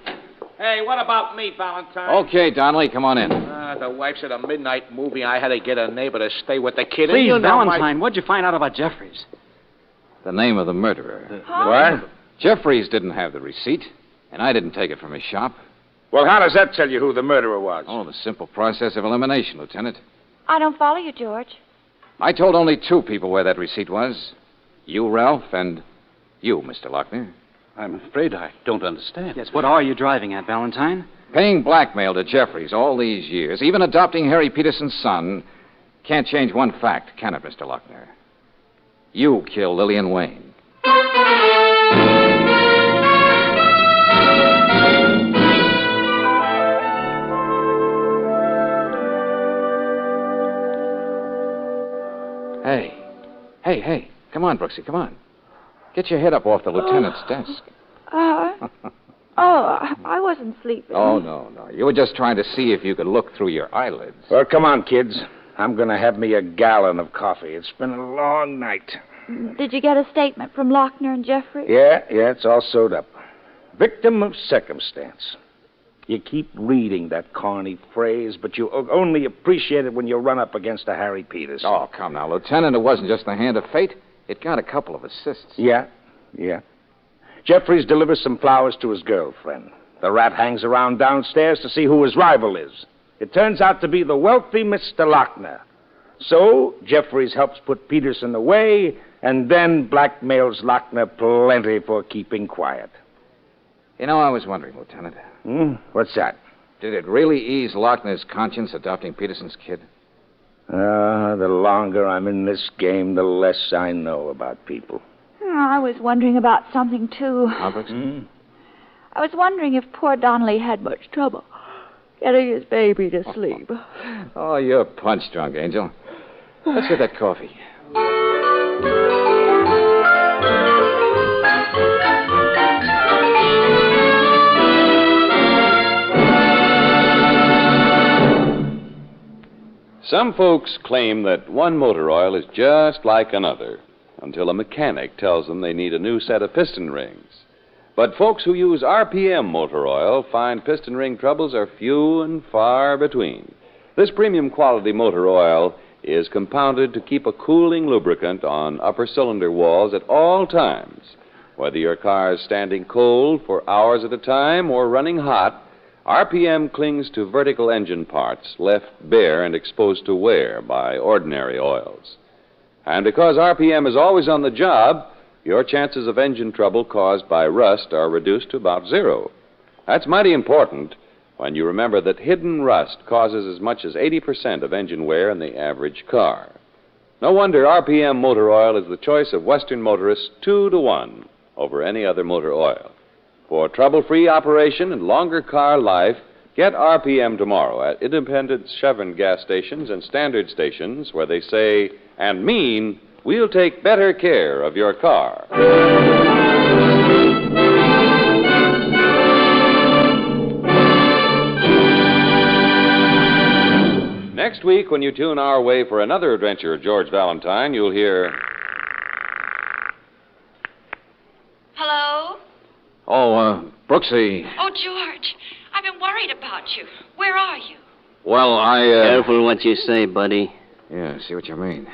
Hey, what about me, Valentine? Okay, Donnelly, come on in. The wife's at a midnight movie. I had to get a neighbor to stay with the kid. Please, and you know Valentine, what'd you find out about Jeffries? The name of the murderer. What? Jeffries didn't have the receipt, and I didn't take it from his shop. Well, how does that tell you who the murderer was? Oh, the simple process of elimination, Lieutenant. I don't follow you, George. I told only 2 people where that receipt was. You, Ralph, and you, Mr. Lochner. I'm afraid I don't understand. Yes, what are you driving at, Valentine? Paying blackmail to Jeffries all these years, even adopting Harry Peterson's son, can't change one fact, can it, Mr. Lochner? You killed Lillian Wayne. Hey, come on, Brooksy, come on. Get your head up off the lieutenant's desk. I wasn't sleeping. Oh, no. You were just trying to see if you could look through your eyelids. Well, come on, kids. I'm going to have me a gallon of coffee. It's been a long night. Did you get a statement from Lochner and Jeffrey? Yeah, it's all sewed up. Victim of circumstance. You keep reading that corny phrase, but you only appreciate it when you run up against a Harry Peterson. Oh, come now, Lieutenant. It wasn't just the hand of fate. It got a couple of assists. Yeah. Jeffries delivers some flowers to his girlfriend. The rat hangs around downstairs to see who his rival is. It turns out to be the wealthy Mr. Lochner. So, Jeffries helps put Peterson away, and then blackmails Lochner plenty for keeping quiet. You know, I was wondering, Lieutenant. What's that? Did it really ease Lochner's conscience adopting Peterson's kid? The longer I'm in this game, the less I know about people. I was wondering about something, too. Albert? I was wondering if poor Donnelly had much trouble getting his baby to sleep. Oh, you're punch-drunk, Angel. Let's get that coffee. Some folks claim that one motor oil is just like another until a mechanic tells them they need a new set of piston rings. But folks who use RPM motor oil find piston ring troubles are few and far between. This premium quality motor oil is compounded to keep a cooling lubricant on upper cylinder walls at all times. Whether your car is standing cold for hours at a time or running hot, RPM clings to vertical engine parts left bare and exposed to wear by ordinary oils. And because RPM is always on the job, your chances of engine trouble caused by rust are reduced to about 0. That's mighty important when you remember that hidden rust causes as much as 80% of engine wear in the average car. No wonder RPM motor oil is the choice of Western motorists 2-to-1 over any other motor oil. For trouble-free operation and longer car life, get RPM tomorrow at independent Chevron gas stations and standard stations where they say and mean, we'll take better care of your car. Next week, when you tune our way for another adventure of George Valentine, you'll hear... Oh, Brooksy. Oh, George, I've been worried about you. Where are you? Well, Careful what you say, buddy. Yeah, I see what you mean.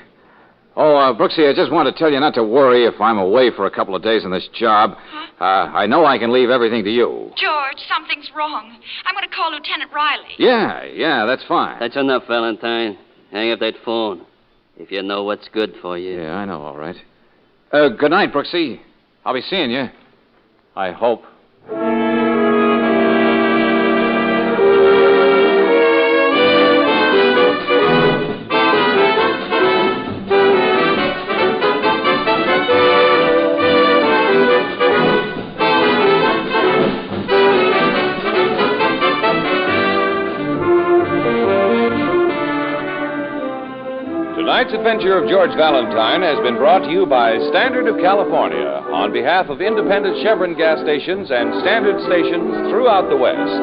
Oh, Brooksy, I just wanted to tell you not to worry if I'm away for a couple of days on this job. Huh? I know I can leave everything to you. George, something's wrong. I'm going to call Lieutenant Riley. Yeah, that's fine. That's enough, Valentine. Hang up that phone. If you know what's good for you. Yeah, I know, all right. Good night, Brooksy. I'll be seeing you. I hope. Tonight's adventure of George Valentine has been brought to you by Standard of California on behalf of independent Chevron gas stations and Standard stations throughout the West.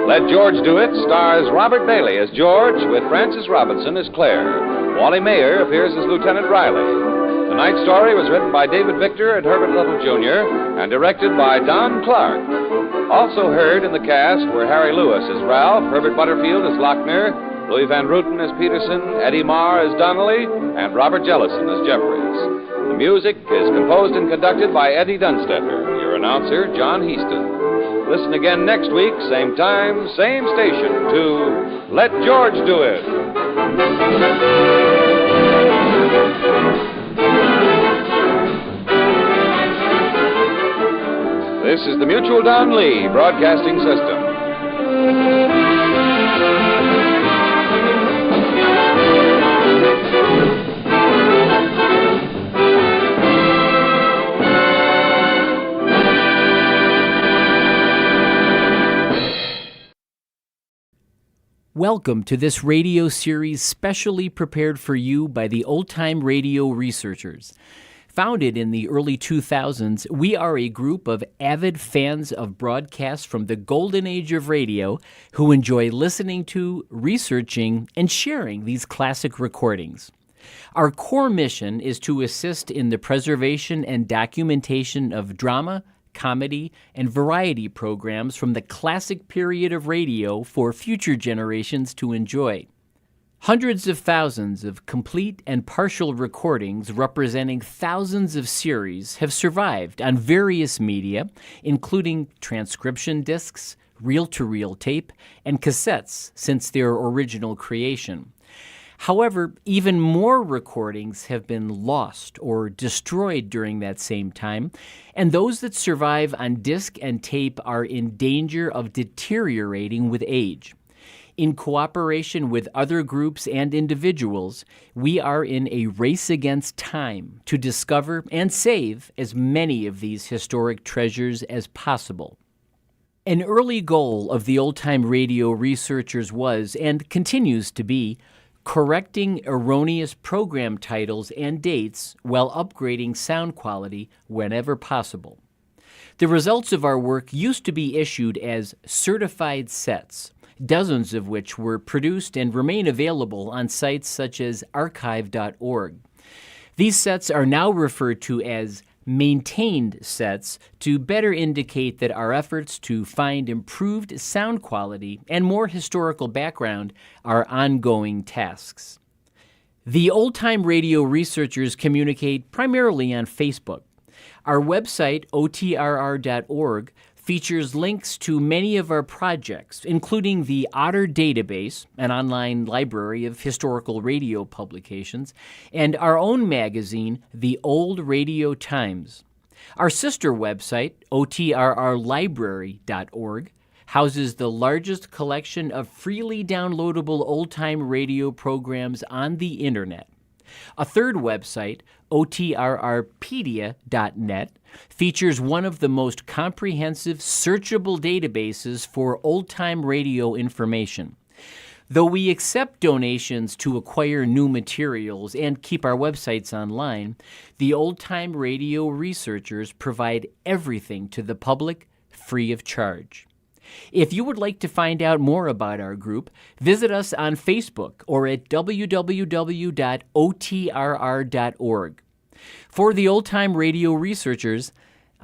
Let George Do It stars Robert Bailey as George with Frances Robinson as Claire. Wally Mayer appears as Lieutenant Riley. Tonight's story was written by David Victor and Herbert Little, Jr. and directed by Don Clark. Also heard in the cast were Harry Lewis as Ralph, Herbert Butterfield as Lochner, Louis Van Rooten as Peterson, Eddie Marr as Donnelly, and Robert Jellison as Jeffries. The music is composed and conducted by Eddie Dunstetter. Your announcer, John Heaston. Listen again next week, same time, same station, to Let George Do It. This is the Mutual Don Lee Broadcasting System. Welcome to this radio series specially prepared for you by the Old Time Radio Researchers. Founded in the early 2000s, we are a group of avid fans of broadcasts from the golden age of radio who enjoy listening to, researching, and sharing these classic recordings. Our core mission is to assist in the preservation and documentation of drama, comedy, and variety programs from the classic period of radio for future generations to enjoy. Hundreds of thousands of complete and partial recordings representing thousands of series have survived on various media, including transcription discs, reel-to-reel tape, and cassettes since their original creation. However, even more recordings have been lost or destroyed during that same time, and those that survive on disc and tape are in danger of deteriorating with age. In cooperation with other groups and individuals, we are in a race against time to discover and save as many of these historic treasures as possible. An early goal of the old-time radio researchers was, and continues to be, correcting erroneous program titles and dates while upgrading sound quality whenever possible. The results of our work used to be issued as certified sets, dozens of which were produced and remain available on sites such as archive.org. These sets are now referred to as maintained sets to better indicate that our efforts to find improved sound quality and more historical background are ongoing tasks. The old-time radio researchers communicate primarily on Facebook. Our website, OTRR.org, features links to many of our projects, including the Otter Database, an online library of historical radio publications, and our own magazine, The Old Radio Times. Our sister website, OTRRlibrary.org, houses the largest collection of freely downloadable old-time radio programs on the Internet. A third website, OTRRpedia.net, features one of the most comprehensive searchable databases for old-time radio information. Though we accept donations to acquire new materials and keep our websites online, the old-time radio researchers provide everything to the public free of charge. If you would like to find out more about our group, visit us on Facebook or at www.otrr.org. For the Old Time Radio Researchers,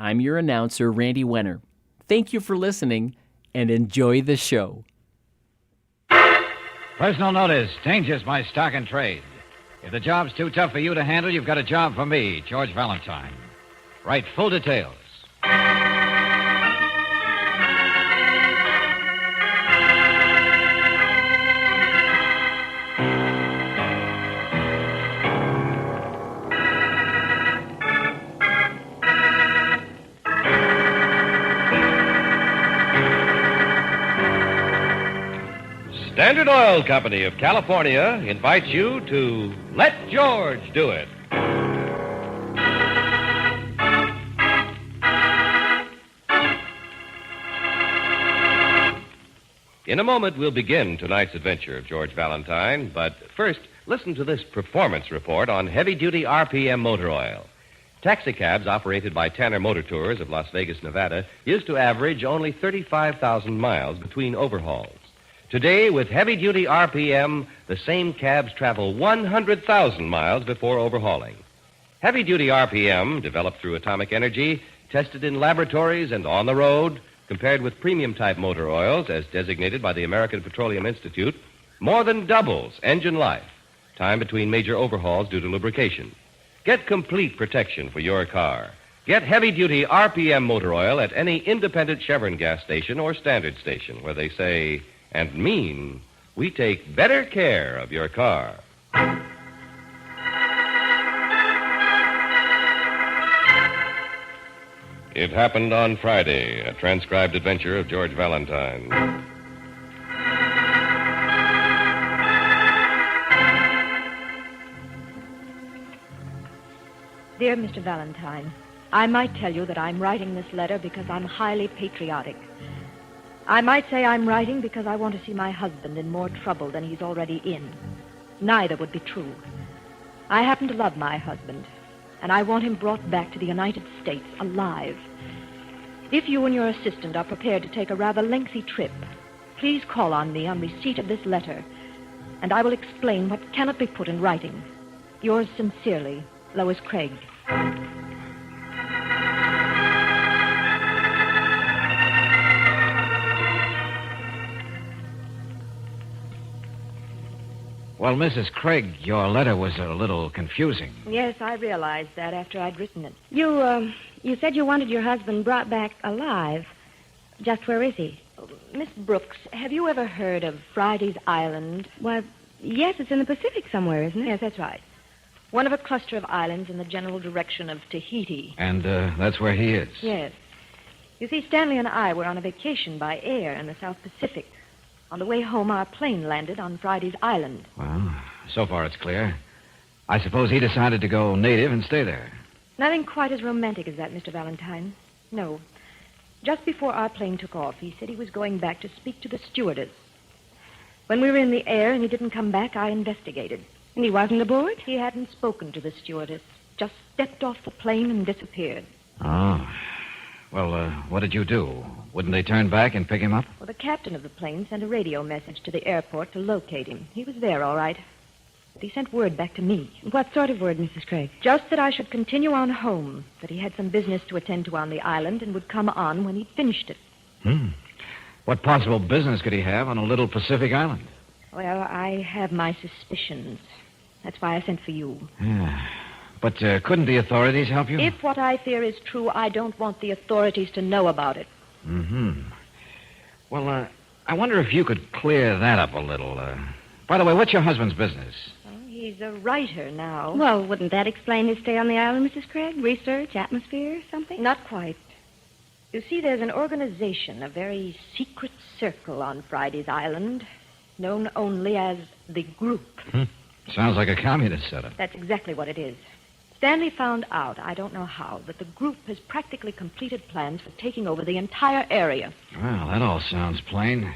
I'm your announcer, Randy Wenner. Thank you for listening, and enjoy the show. Personal notice. Changes my stock and trade. If the job's too tough for you to handle, you've got a job for me, George Valentine. Write full details. Standard Oil Company of California invites you to Let George Do It. In a moment, we'll begin tonight's adventure of George Valentine, but first, listen to this performance report on heavy-duty RPM motor oil. Taxicabs operated by Tanner Motor Tours of Las Vegas, Nevada, used to average only 35,000 miles between overhauls. Today, with heavy-duty RPM, the same cabs travel 100,000 miles before overhauling. Heavy-duty RPM, developed through atomic energy, tested in laboratories and on the road, compared with premium-type motor oils, as designated by the American Petroleum Institute, more than doubles engine life, time between major overhauls due to lubrication. Get complete protection for your car. Get heavy-duty RPM motor oil at any independent Chevron gas station or standard station where they say and mean, we take better care of your car. It happened on Friday, a transcribed adventure of George Valentine. Dear Mr. Valentine, I might tell you that I'm writing this letter because I'm highly patriotic. I might say I'm writing because I want to see my husband in more trouble than he's already in. Neither would be true. I happen to love my husband, and I want him brought back to the United States alive. If you and your assistant are prepared to take a rather lengthy trip, please call on me on receipt of this letter, and I will explain what cannot be put in writing. Yours sincerely, Lois Craig. Well, Mrs. Craig, your letter was a little confusing. Yes, I realized that after I'd written it. You said you wanted your husband brought back alive. Just where is he? Miss Brooks, have you ever heard of Friday's Island? Well, yes, it's in the Pacific somewhere, isn't it? Yes, that's right. One of a cluster of islands in the general direction of Tahiti. And that's where he is? Yes. You see, Stanley and I were on a vacation by air in the South Pacific. On the way home, our plane landed on Friday's Island. Well, so far it's clear. I suppose he decided to go native and stay there. Nothing quite as romantic as that, Mr. Valentine. No. Just before our plane took off, he said he was going back to speak to the stewardess. When we were in the air and he didn't come back, I investigated. And he wasn't aboard? He hadn't spoken to the stewardess. Just stepped off the plane and disappeared. Oh. Well, what did you do? Wouldn't they turn back and pick him up? Well, the captain of the plane sent a radio message to the airport to locate him. He was there, all right. But he sent word back to me. What sort of word, Mrs. Craig? Just that I should continue on home, that he had some business to attend to on the island and would come on when he'd finished it. What possible business could he have on a little Pacific island? Well, I have my suspicions. That's why I sent for you. Yeah. But couldn't the authorities help you? If what I fear is true, I don't want the authorities to know about it. Well, I wonder if you could clear that up a little. By the way, what's your husband's business? Well, he's a writer now. Well, wouldn't that explain his stay on the island, Mrs. Craig? Research, atmosphere, something? Not quite. You see, there's an organization, a very secret circle on Friday's Island, known only as the Group. Sounds like a communist setup. That's exactly what it is. Stanley found out, I don't know how, that the Group has practically completed plans for taking over the entire area. Well, that all sounds plain.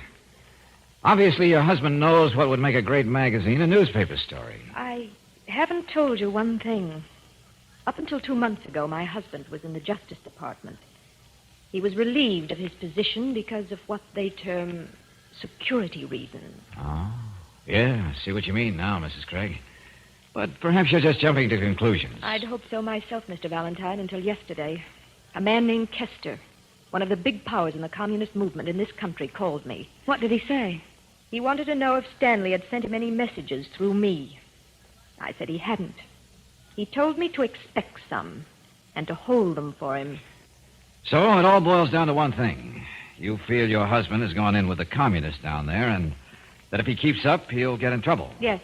Obviously, your husband knows what would make a great magazine, a newspaper story. I haven't told you one thing. Up until 2 months ago, my husband was in the Justice Department. He was relieved of his position because of what they term security reasons. Oh, yeah, I see what you mean now, Mrs. Craig. But perhaps you're just jumping to conclusions. I'd hoped so myself, Mr. Valentine, until yesterday. A man named Kester, one of the big powers in the communist movement in this country, called me. What did he say? He wanted to know if Stanley had sent him any messages through me. I said he hadn't. He told me to expect some and to hold them for him. So it all boils down to one thing. You feel your husband has gone in with the communists down there, and that if he keeps up, he'll get in trouble. Yes.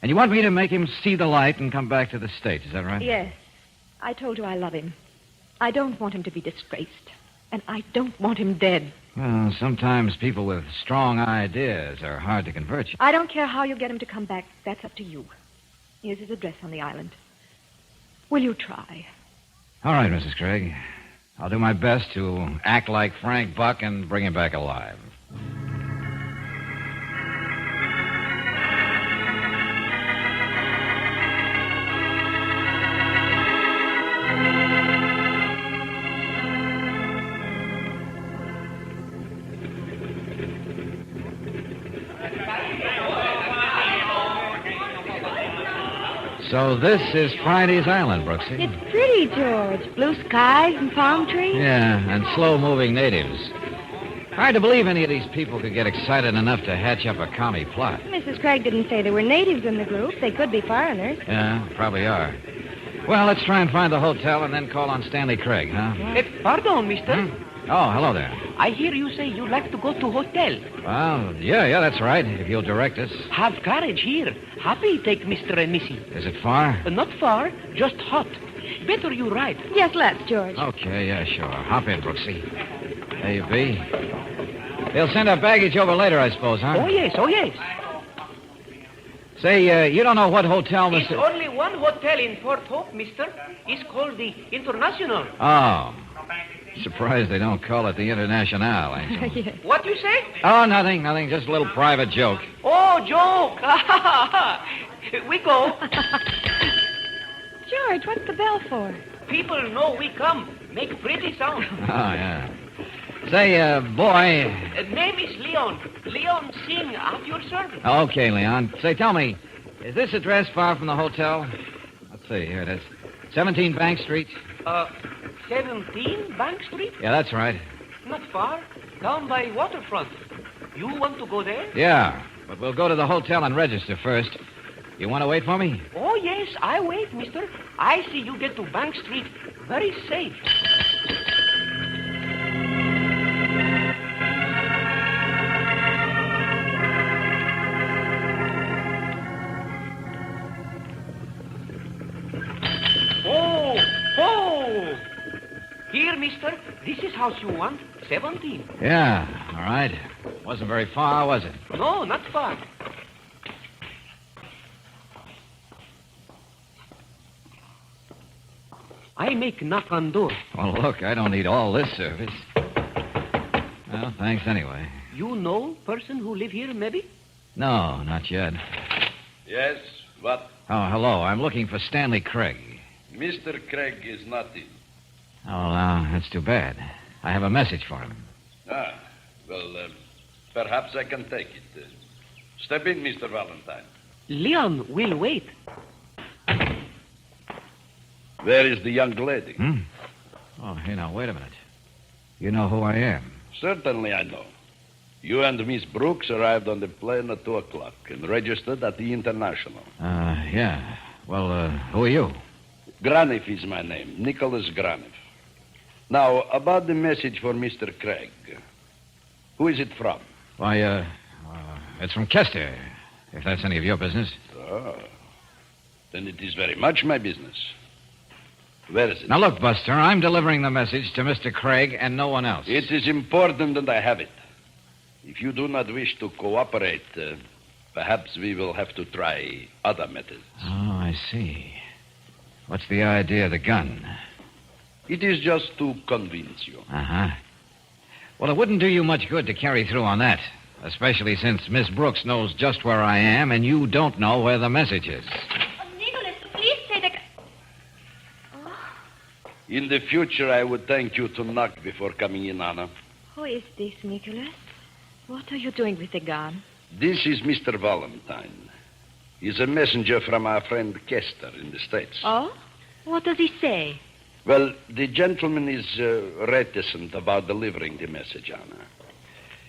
And you want me to make him see the light and come back to the States, is that right? Yes. I told you I love him. I don't want him to be disgraced. And I don't want him dead. Well, sometimes people with strong ideas are hard to convert you. I don't care how you get him to come back. That's up to you. Here's his address on the island. Will you try? All right, Mrs. Craig. I'll do my best to act like Frank Buck and bring him back alive. So this is Friday's Island, Brooksy. It's pretty, George. Blue skies and palm trees. Yeah, and slow-moving natives. Hard to believe any of these people could get excited enough to hatch up a commie plot. Mrs. Craig didn't say there were natives in the group. They could be foreigners. Yeah, probably are. Well, let's try and find the hotel and then call on Stanley Craig, huh? Pardon, mister. Oh, hello there. I hear you say you like to go to hotel. Well, yeah, that's right, if you'll direct us. Have carriage here. Happy take Mr. and Missy. Is it far? Not far, just hot. Better you ride. Yes, let's, George. Okay, yeah, sure. Hop in, Brooksy. There you be. They'll send our baggage over later, I suppose, huh? Oh, yes. Say, you don't know what hotel, It's Mr. only one hotel in Port Hope, mister. It's called the International. Oh. Surprised they don't call it the International, Angel. Yes. What you say? Oh, nothing. Just a little private joke. Oh, joke. We go. George, what's the bell for? People know we come. Make pretty sound. Oh, yeah. Say, boy. Name is Leon. Leon Singh, at your service. Okay, Leon. Say, tell me, is this address far from the hotel? Let's see, here it is. 17 Bank Street. 17 Bank Street? Yeah, that's right. Not far. Down by waterfront. You want to go there? Yeah, but we'll go to the hotel and register first. You want to wait for me? Oh, yes, I wait, mister. I see you get to Bank Street very safe. Oh! Here, mister. This is house you want. 17. Yeah, all right. Wasn't very far, was it? No, not far. I make knock on door. Well, look, I don't need all this service. Well, thanks anyway. You know person who live here, maybe? No, not yet. Yes, what? Oh, hello. I'm looking for Stanley Craig. Mr. Craig is not in. Oh, that's too bad. I have a message for him. Perhaps I can take it. Step in, Mr. Valentine. Leon will wait. Where is the young lady? Oh, hey, now, wait a minute. You know who I am? Certainly I know. You and Miss Brooks arrived on the plane at 2 o'clock and registered at the International. Yeah. Well, who are you? Graniff is my name, Nicholas Graniff. Now, about the message for Mr. Craig. Who is it from? Why, it's from Kester, if that's any of your business. Oh. Then it is very much my business. Where is it? Now, look, Buster, I'm delivering the message to Mr. Craig and no one else. It is important that I have it. If you do not wish to cooperate, perhaps we will have to try other methods. Oh, I see. What's the idea of the gun? It is just to convince you. Uh-huh. Well, it wouldn't do you much good to carry through on that, especially since Miss Brooks knows just where I am and you don't know where the message is. Nicholas, please say that... In the future, I would thank you to knock before coming in, Anna. Who is this, Nicholas? What are you doing with the gun? This is Mr. Valentine. He's a messenger from our friend Kester in the States. Oh? What does he say? Well, the gentleman is reticent about delivering the message, Anna.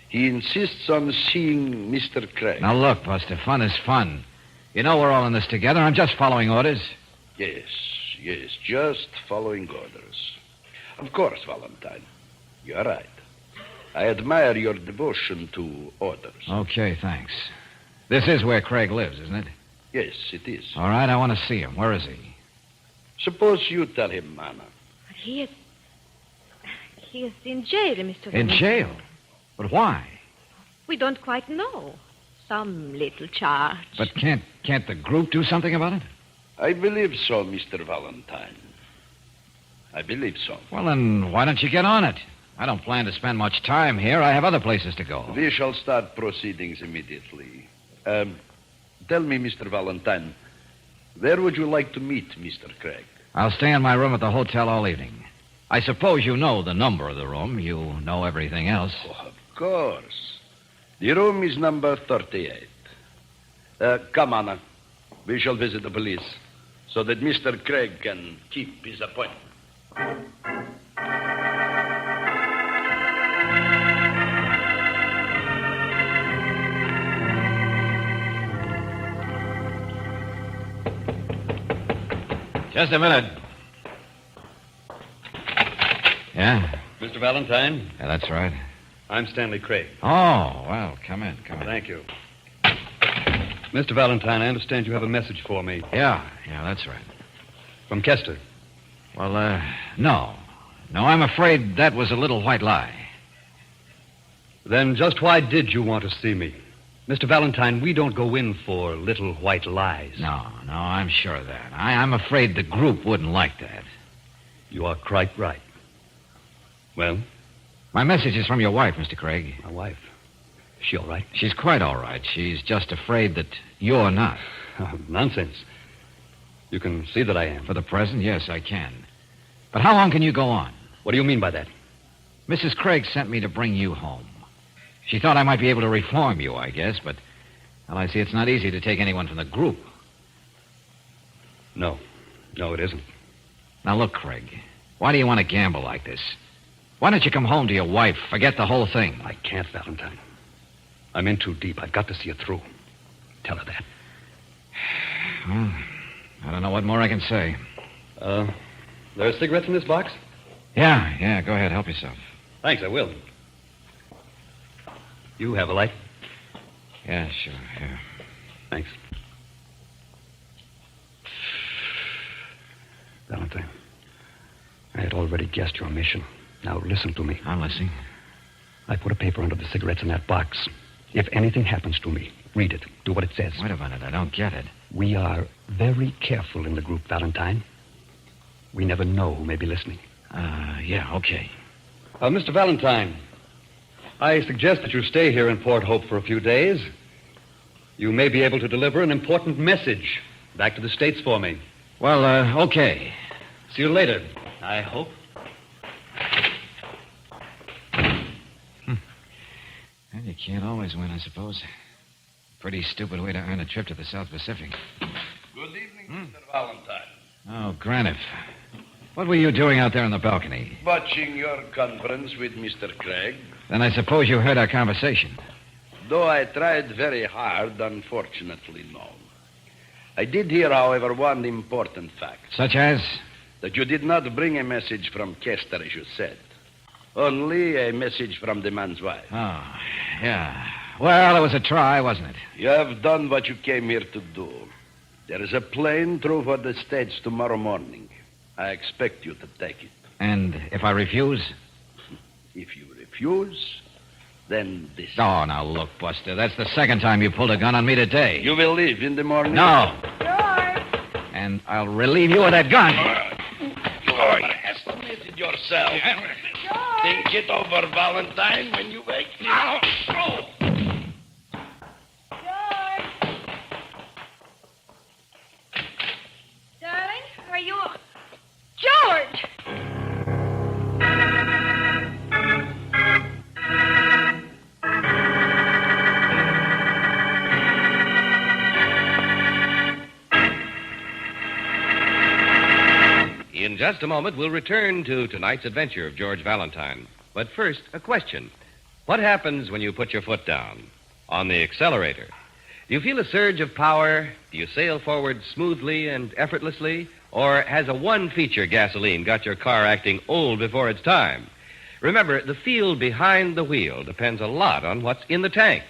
He insists on seeing Mr. Craig. Now, look, Buster, fun is fun. You know we're all in this together. I'm just following orders. Yes, just following orders. Of course, Valentine. You're right. I admire your devotion to orders. Okay, thanks. This is where Craig lives, isn't it? Yes, it is. All right, I want to see him. Where is he? Suppose you tell him, Anna. He is in jail, Mr. In jail? But why? We don't quite know. Some little charge. But can't the group do something about it? I believe so, Mr. Valentine. I believe so. Well, then why don't you get on it? I don't plan to spend much time here. I have other places to go. We shall start proceedings immediately. Tell me, Mr. Valentine, where would you like to meet Mr. Craig? I'll stay in my room at the hotel all evening. I suppose you know the number of the room. You know everything else. Oh, of course. The room is number 38. Come, Anna. We shall visit the police so that Mr. Craig can keep his appointment. Just a minute. Yeah? Mr. Valentine? Yeah, that's right. I'm Stanley Craig. Oh, well, come in. Thank you. Mr. Valentine, I understand you have a message for me. Yeah, that's right. From Kester? Well, no. No, I'm afraid that was a little white lie. Then just why did you want to see me? Mr. Valentine, we don't go in for little white lies. No, I'm sure of that. I'm afraid the group wouldn't like that. You are quite right. Well? My message is from your wife, Mr. Craig. My wife? Is she all right? She's quite all right. She's just afraid that you're not. Oh, nonsense. You can see that I am. For the present, yes, I can. But how long can you go on? What do you mean by that? Mrs. Craig sent me to bring you home. She thought I might be able to reform you, I guess, but, well, I see it's not easy to take anyone from the group. No, it isn't. Now, look, Craig, why do you want to gamble like this? Why don't you come home to your wife, forget the whole thing? I can't, Valentine. I'm in too deep. I've got to see it through. Tell her that. Well, I don't know what more I can say. There are cigarettes in this box? Yeah, go ahead, help yourself. Thanks, I will. You have a light? Yeah, sure, yeah. Thanks. Valentine, I had already guessed your mission. Now listen to me. I'm listening. I put a paper under the cigarettes in that box. If anything happens to me, read it. Do what it says. Wait a minute, I don't get it. We are very careful in the group, Valentine. We never know who may be listening. Yeah, okay. Mr. Valentine, I suggest that you stay here in Port Hope for a few days. You may be able to deliver an important message back to the States for me. Well, okay. See you later, I hope. Well, you can't always win, I suppose. Pretty stupid way to earn a trip to the South Pacific. Good evening, Mr. Valentine. Oh, Graniff. What were you doing out there on the balcony? Watching your conference with Mr. Craig. Then I suppose you heard our conversation. Though I tried very hard, unfortunately, no. I did hear, however, one important fact. Such as? That you did not bring a message from Kester, as you said. Only a message from the man's wife. Oh, yeah. Well, it was a try, wasn't it? You have done what you came here to do. There is a plane through for the States tomorrow morning. I expect you to take it. And if I refuse? If you refuse, then this. Oh, now look, Buster. That's the second time you pulled a gun on me today. You will leave in the morning? No. George! And I'll relieve you of that gun. George, estimate it yourself. George! Think it over, Valentine, when you wake. Now. Oh. Darling, are you... George! In In just a moment, we'll return to tonight's adventure of George Valentine. But first, a question. What happens when you put your foot down on the accelerator? Do you feel a surge of power? Do you sail forward smoothly and effortlessly? Or has a one-feature gasoline got your car acting old before its time? Remember, the feel behind the wheel depends a lot on what's in the tank.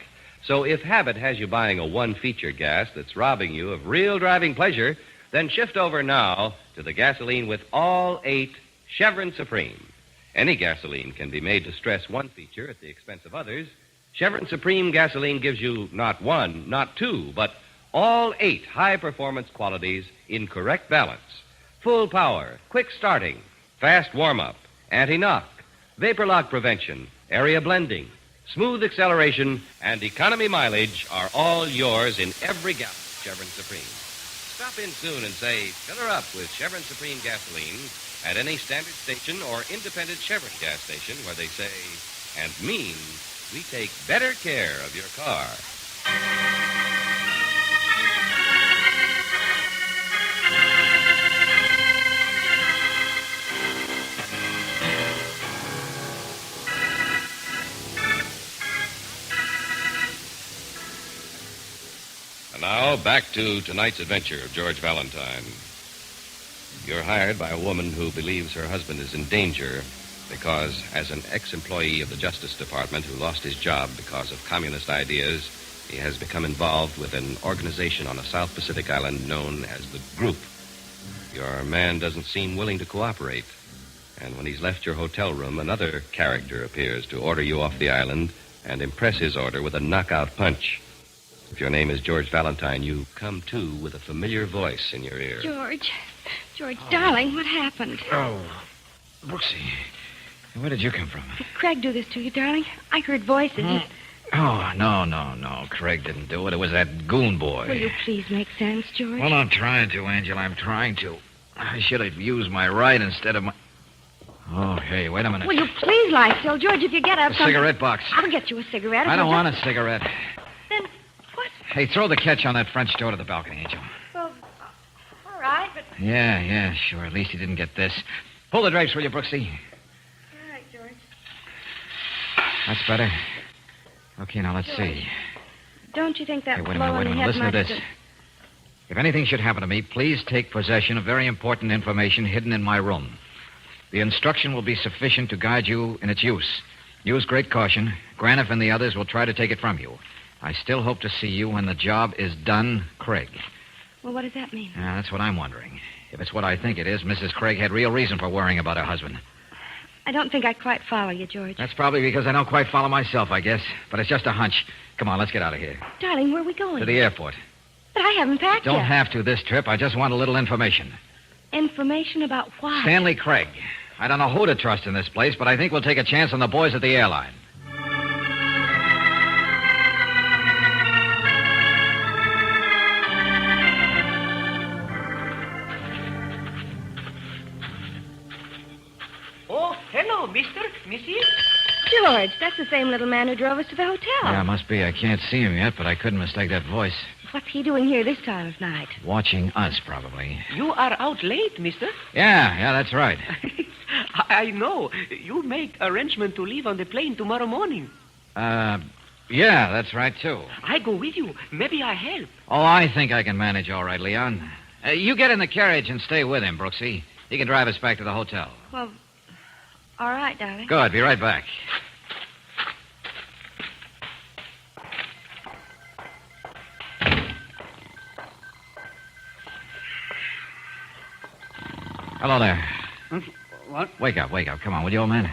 So if habit has you buying a one-feature gas that's robbing you of real driving pleasure, then shift over now to the gasoline with all 8 Chevron Supreme. Any gasoline can be made to stress one feature at the expense of others. Chevron Supreme gasoline gives you not 1, not 2, but all 8 high-performance qualities in correct balance. Full power, quick starting, fast warm-up, anti-knock, vapor lock prevention, area blending, smooth acceleration, and economy mileage are all yours in every gallon of Chevron Supreme. Stop in soon and say, fill her up with Chevron Supreme gasoline at any standard station or independent Chevron gas station where they say and mean we take better care of your car. And now, back to tonight's adventure of George Valentine. You're hired by a woman who believes her husband is in danger because, as an ex-employee of the Justice Department who lost his job because of communist ideas, he has become involved with an organization on a South Pacific island known as the Group. Your man doesn't seem willing to cooperate, and when he's left your hotel room, another character appears to order you off the island and impress his order with a knockout punch. If your name is George Valentine, you come to with a familiar voice in your ear. George, darling, what happened? Oh, Brooksy, where did you come from? Did Craig do this to you, darling? I heard voices. Oh, no. Craig didn't do it. It was that goon boy. Will you please make sense, George? Well, I'm trying to, Angela. I'm trying to. I should have used my right instead of my... Oh, hey, wait a minute. Will you please lie still, George? If you get up... A cigarette box. I'll get you a cigarette. I don't want a cigarette. Then what? Hey, throw the catch on that French door to the balcony, Angel. Well, all right, but... Yeah, sure. At least he didn't get this. Pull the drapes, will you, Brooksy? All right, George. That's better. Okay, now let's see. Don't you think that Hey, wait a blow on the minute. head Listen to might this. If anything should happen to me, please take possession of very important information hidden in my room. The instruction will be sufficient to guide you in its use. Use great caution. Graniff and the others will try to take it from you. I still hope to see you when the job is done, Craig. Well, what does that mean? That's what I'm wondering. If it's what I think it is, Mrs. Craig had real reason for worrying about her husband. I don't think I quite follow you, George. That's probably because I don't quite follow myself, I guess. But it's just a hunch. Come on, let's get out of here. Darling, where are we going? To the airport. But I haven't packed Don't yet. have to this trip. I just want a little information. Information about what? Stanley Craig. I don't know who to trust in this place, but I think we'll take a chance on the boys at the airline. Oh, hello, Mr. Mrs. George, that's the same little man who drove us to the hotel. Yeah, must be. I can't see him yet, but I couldn't mistake that voice. What's he doing here this time of night? Watching us, probably. You are out late, mister. Yeah, that's right. I know. You make arrangement to leave on the plane tomorrow morning. Yeah, that's right, too. I go with you. Maybe I help. Oh, I think I can manage all right, Leon. You get in the carriage and stay with him, Brooksy. He can drive us back to the hotel. Well, all right, darling. Good. Be right back. Hello there. What? Wake up. Come on, will you, old man?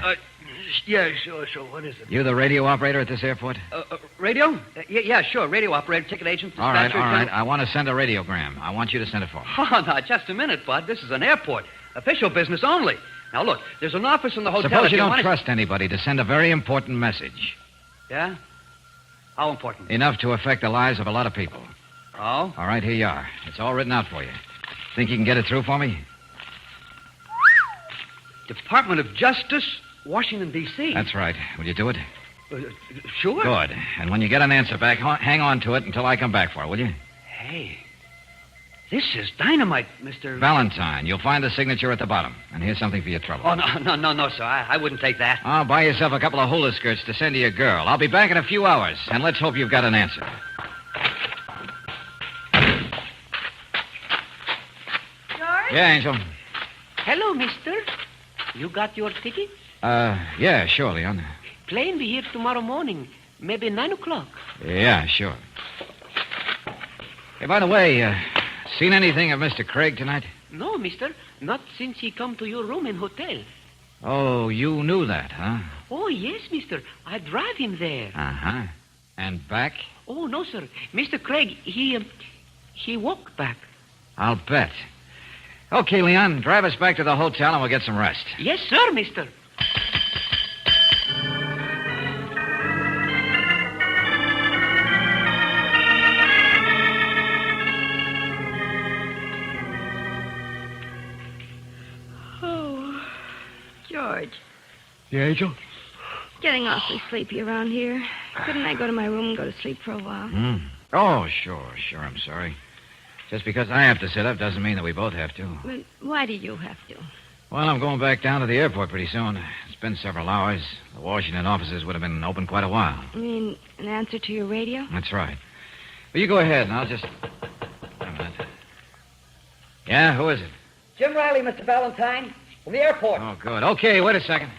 Yeah, sure. What is it? You the radio operator at this airport? Radio? Yeah, sure. Radio operator, ticket agent. All right. dispatcher, I want to send a radiogram. I want you to send it for me. Oh, now, just a minute, Bud. This is an airport. Official business only. Now, look, there's an office in the hotel. Suppose if you don't want trust anybody to send a very important message. Yeah? How important? Enough to affect the lives of a lot of people. Oh? All right, here you are. It's all written out for you. Think you can get it through for me? Department of Justice, Washington, D.C. That's right. Will you do it? Sure. Good. And when you get an answer back, hang on to it until I come back for it, will you? Hey, This is dynamite, Mr. Valentine. You'll find the signature at the bottom. And here's something for your trouble. Oh, no, sir. I wouldn't take that. I'll buy yourself a couple of hula skirts to send to your girl. I'll be back in a few hours, and let's hope you've got an answer. George? Yeah, Angel. Hello, mister. You got your ticket? Yeah, sure, Leon. Plane be here tomorrow morning. Maybe 9 o'clock. Yeah, sure. Hey, by the way, seen anything of Mr. Craig tonight? No, mister. Not since he come to your room in hotel. Oh, you knew that, huh? Oh, yes, mister. I drive him there. Uh-huh. And back? Oh, no, sir. Mr. Craig, he walked back. I'll bet. Okay, Leon, drive us back to the hotel and we'll get some rest. Yes, sir, mister. George, Yeah, Angel? getting awfully sleepy around here. Couldn't I go to my room and go to sleep for a while? Oh, sure, I'm sorry. Just because I have to sit up doesn't mean that we both have to. But why do you have to? Well, I'm going back down to the airport pretty soon. It's been several hours. The Washington offices would have been open quite a while. You mean an answer to your radio? That's right. Well, you go ahead, and I'll just... Wait a minute. Yeah, who is it? Jim Riley, Mr. Valentine, from the airport. Oh, good. Okay, wait a second.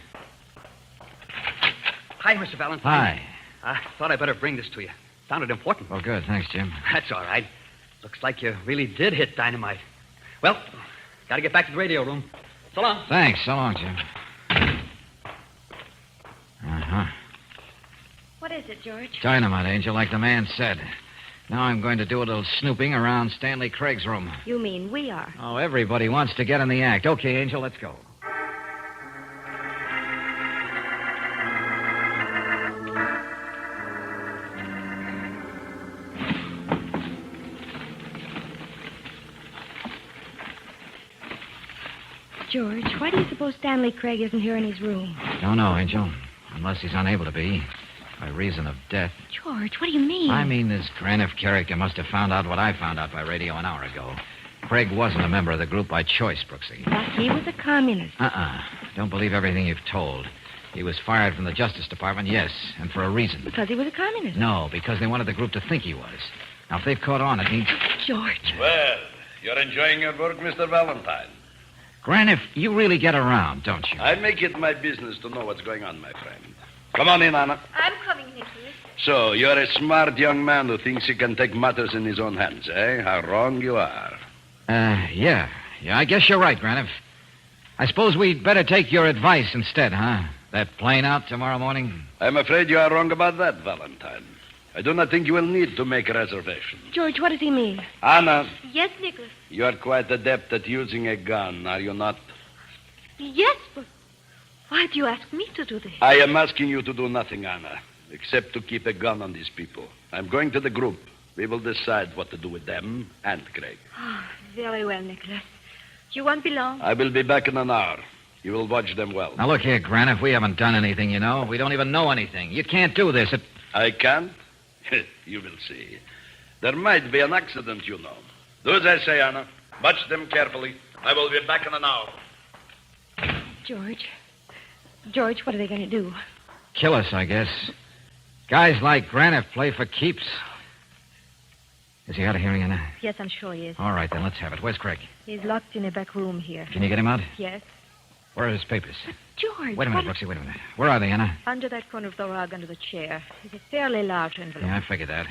Hi, Mr. Valentine. Hi. I thought I'd better bring this to you. Sounded important. Oh, good. Thanks, Jim. That's all right. Looks like you really did hit dynamite. Well, got to get back to the radio room. So long. Thanks. So long, Jim. Uh-huh. What is it, George? Dynamite, Angel, like the man said. Now I'm going to do a little snooping around Stanley Craig's room. You mean we are? Oh, everybody wants to get in the act. Okay, Angel, let's go. George, why do you suppose Stanley Craig isn't here in his room? Don't know, Angel. Unless he's unable to be. By reason of death. George, what do you mean? I mean, this Graniff character must have found out what I found out by radio an hour ago. Craig wasn't a member of the group by choice, Brooksy. But he was a communist. Don't believe everything you've told. He was fired from the Justice Department, yes, and for a reason. Because he was a communist. No, because they wanted the group to think he was. Now, if they've caught on, it means... George. Well, you're enjoying your work, Mr. Valentine. Graniff, you really get around, don't you? I make it my business to know what's going on, my friend. Come on in, Anna. I'm coming, Nicholas. So, you're a smart young man who thinks he can take matters in his own hands, eh? How wrong you are. Yeah, I guess you're right, Graniff. I suppose we'd better take your advice instead, huh? That plane out tomorrow morning? I'm afraid you are wrong about that, Valentine. I do not think you will need to make a reservation. George, what does he mean? Anna, Yes, Nicholas. you are quite adept at using a gun, are you not? Yes, but why do you ask me to do this? I am asking you to do nothing, Anna, except to keep a gun on these people. I'm going to the group. We will decide what to do with them and Craig. Oh, very well, Nicholas. You won't be long. I will be back in an hour. You will watch them well. Now, look here, Graniff. We haven't done anything, you know. We don't even know anything. You can't do this. I can't? You will see. There might be an accident, you know. Do as I say, Anna. Watch them carefully. I will be back in an hour. George, what are they going to do? Kill us, I guess. Guys like Graniff play for keeps. Is he out of hearing, Anna? Yes, I'm sure he is. All right, then, let's have it. Where's Craig? He's locked in a back room here. Can you get him out? Yes. Where are his papers? George, Wait a minute, Brooksy, wait a minute. Where are they, Anna? Under that corner of the rug, under the chair. It's a fairly large envelope. Yeah, I figured that.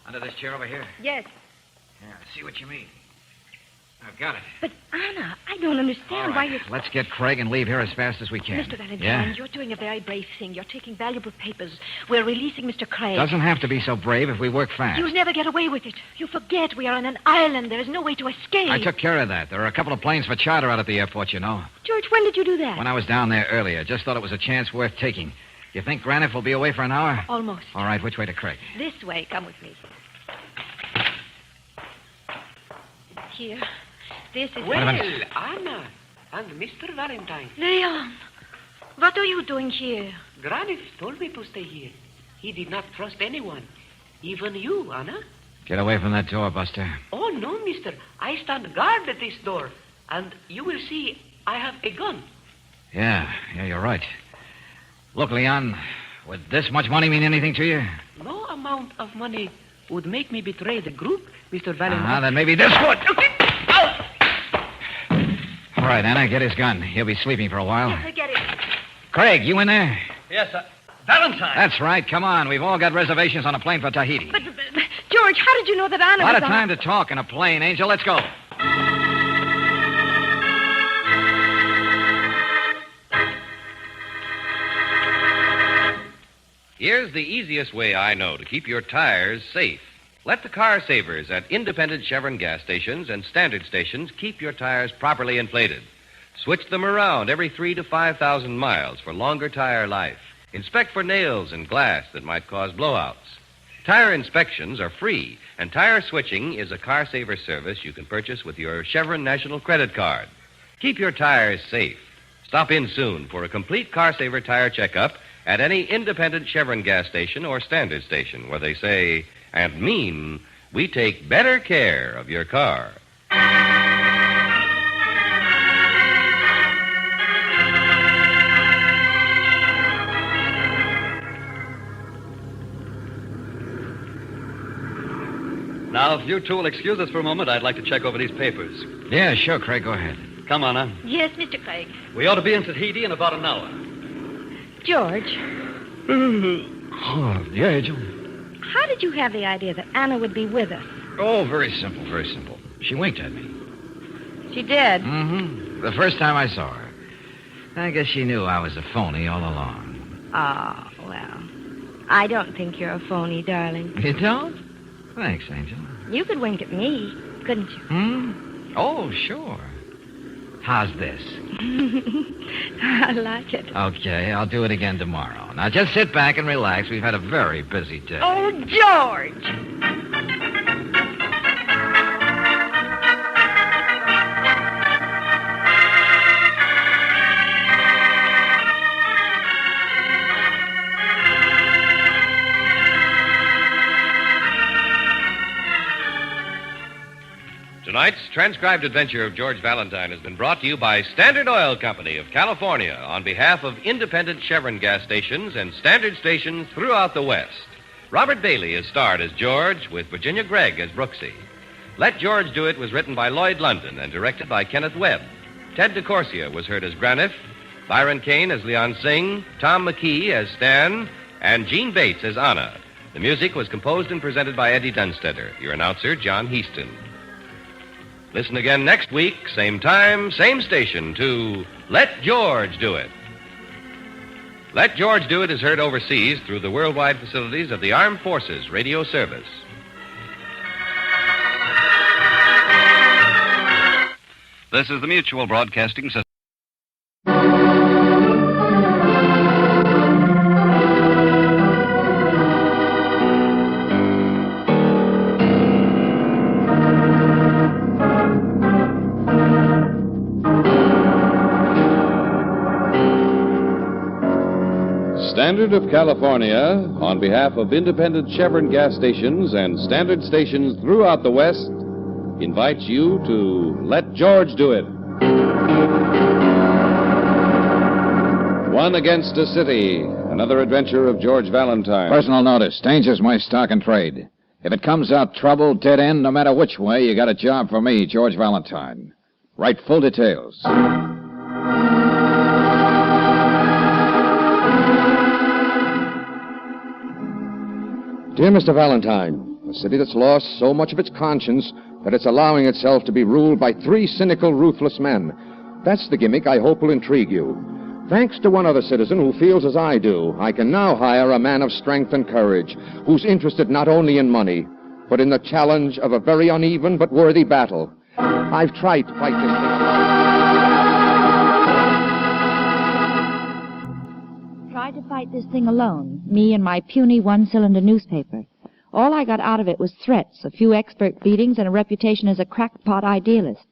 Under this chair over here? Yes. Yeah, I see what you mean. I've got it. But, Anna, I don't understand why you... Let's get Craig and leave here as fast as we can. Mr. Valentine, Yeah? you're doing a very brave thing. You're taking valuable papers. We're releasing Mr. Craig. Doesn't have to be so brave if we work fast. You'll never get away with it. You forget we are on an island. There's no way to escape. I took care of that. There are a couple of planes for charter out at the airport, you know. George, when did you do that? When I was down there earlier. Just thought it was a chance worth taking. You think Graniff will be away for an hour? Almost. All right, which way to Craig? This way. Come with me. Here. This is... Well, Anna and Mr. Valentine. Leon, what are you doing here? Graniff told me to stay here. He did not trust anyone. Even you, Anna. Get away from that door, Buster. Oh, no, mister. I stand guard at this door. And you will see I have a gun. Yeah, you're right. Look, Leon, would this much money mean anything to you? No amount of money would make me betray the group, Mr. Valentine. Then maybe this would. All right, Anna, get his gun. He'll be sleeping for a while. Yes, I get it. Craig, you in there? Yes, Valentine. That's right. Come on. We've all got reservations on a plane for Tahiti. But, George, how did you know that Anna A lot was of time to talk in a plane, Angel. Let's go. Here's the easiest way I know to keep your tires safe. Let the car savers at independent Chevron gas stations and standard stations keep your tires properly inflated. Switch them around every 3,000 to 5,000 miles for longer tire life. Inspect for nails and glass that might cause blowouts. Tire inspections are free, and tire switching is a car saver service you can purchase with your Chevron National Credit Card. Keep your tires safe. Stop in soon for a complete car saver tire checkup at any independent Chevron gas station or standard station where they say and mean we take better care of your car. Now, if you two will excuse us for a moment, I'd like to check over these papers. Yeah, sure, Craig. Go ahead. Come on, Anna. Yes, Mr. Craig. We ought to be in Tahiti in about an hour. George, Oh, yeah, Angel. how did you have the idea that Anna would be with us? Oh, very simple, very simple. She winked at me. She did. Mm-hmm. The first time I saw her. I guess she knew I was a phony all along. Oh, well. I don't think you're a phony, darling. You don't? Thanks, Angel. You could wink at me, couldn't you? Oh, sure. How's this? I like it. Okay, I'll do it again tomorrow. Now, just sit back and relax. We've had a very busy day. Oh, George! Tonight's transcribed adventure of George Valentine has been brought to you by Standard Oil Company of California on behalf of independent Chevron gas stations and standard stations throughout the West. Robert Bailey is starred as George with Virginia Gregg as Brooksy. Let George Do It was written by Lloyd London and directed by Kenneth Webb. Ted DeCorsia was heard as Graniff, Byron Kane as Leon Singh, Tom McKee as Stan, and Gene Bates as Anna. The music was composed and presented by Eddie Dunstetter. Your announcer, John Heaston. Listen again next week, same time, same station, to Let George Do It. Let George Do It is heard overseas through the worldwide facilities of the Armed Forces Radio Service. This is the Mutual Broadcasting System. Standard of California, on behalf of independent Chevron gas stations and standard stations throughout the West, invites you to Let George Do It. One Against a City, another adventure of George Valentine. Personal notice. Danger's my stock and trade. If it comes out trouble, dead end, no matter which way, you got a job for me, George Valentine. Write full details. Dear Mr. Valentine, a city that's lost so much of its conscience that it's allowing itself to be ruled by 3 cynical, ruthless men. That's the gimmick I hope will intrigue you. Thanks to one other citizen who feels as I do, I can now hire a man of strength and courage, who's interested not only in money, but in the challenge of a very uneven but worthy battle. I've tried to fight this thing. Tried to fight this thing alone, me and my puny one-cylinder newspaper. All I got out of it was threats, a few expert beatings, and a reputation as a crackpot idealist.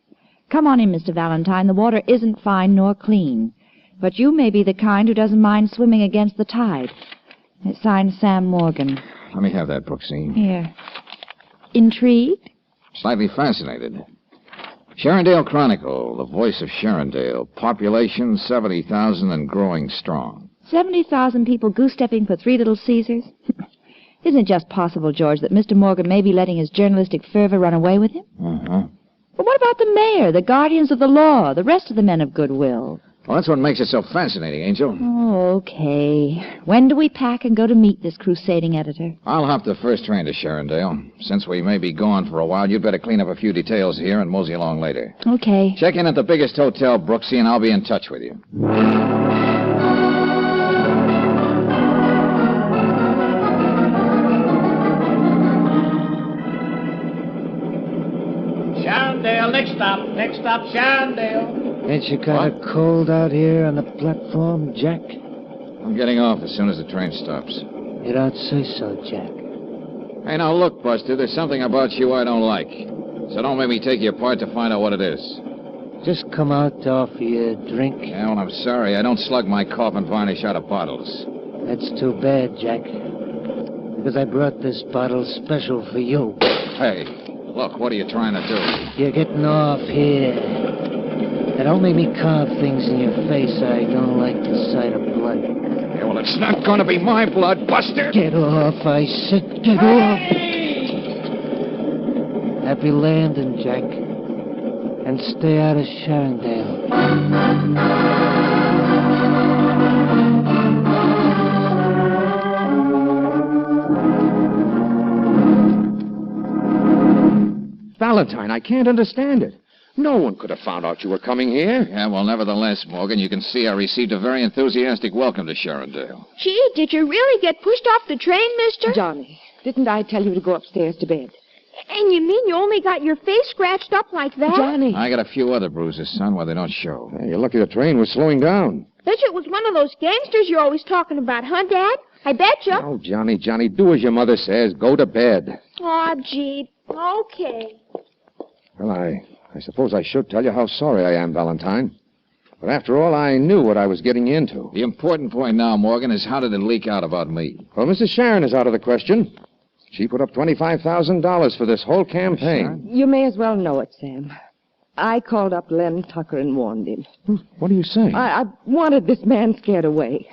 Come on in, Mr. Valentine. The water isn't fine nor clean. But you may be the kind who doesn't mind swimming against the tide. It's signed Sam Morgan. Let me have that, Brooksy. Here. Intrigued? Slightly fascinated. Sharondale Chronicle, the voice of Sharondale. Population 70,000 and growing strong. 70,000 people goose-stepping for 3 Little Caesars? Isn't it just possible, George, that Mr. Morgan may be letting his journalistic fervor run away with him? Uh-huh. But what about the mayor, the guardians of the law, the rest of the men of goodwill? Well, that's what makes it so fascinating, Angel. Oh, okay. When do we pack and go to meet this crusading editor? I'll hop the first train to Sharondale. Since we may be gone for a while, you'd better clean up a few details here and mosey along later. Okay. Check in at the biggest hotel, Brooksy, and I'll be in touch with you. Sharondale, next stop, Sharondale. Ain't you kind of cold out here on the platform, Jack? I'm getting off as soon as the train stops. You don't say so, Jack. Hey, now look, Buster, there's something about you I don't like. So don't make me take you apart to find out what it is. Just come out to offer you a drink. Yeah, well, I'm sorry. I don't slug my cough and varnish out of bottles. That's too bad, Jack. Because I brought this bottle special for you. Hey, look, what are you trying to do? You're getting off here. And don't make me carve things in your face. I don't like the sight of blood. Yeah, well, it's not going to be my blood, Buster. Get off, I said. Get off. Happy landing, Jack. And stay out of Sharondale. Valentine, I can't understand it. No one could have found out you were coming here. Yeah, well, nevertheless, Morgan, you can see I received a very enthusiastic welcome to Sharondale. Gee, did you really get pushed off the train, mister? Johnny, didn't I tell you to go upstairs to bed? And you mean you only got your face scratched up like that? Johnny. I got a few other bruises, son, where they don't show. Hey, you're lucky the train was slowing down. Bet you it was one of those gangsters you're always talking about, huh, Dad? I bet you. Oh, Johnny, do as your mother says. Go to bed. Aw, gee. Okay. Well, I suppose I should tell you how sorry I am, Valentine. But after all, I knew what I was getting into. The important point now, Morgan, is how did it leak out about me? Well, Mrs. Sharon is out of the question. She put up $25,000 for this whole campaign. You may as well know it, Sam. I called up Len Tucker and warned him. What are you saying? I wanted this man scared away.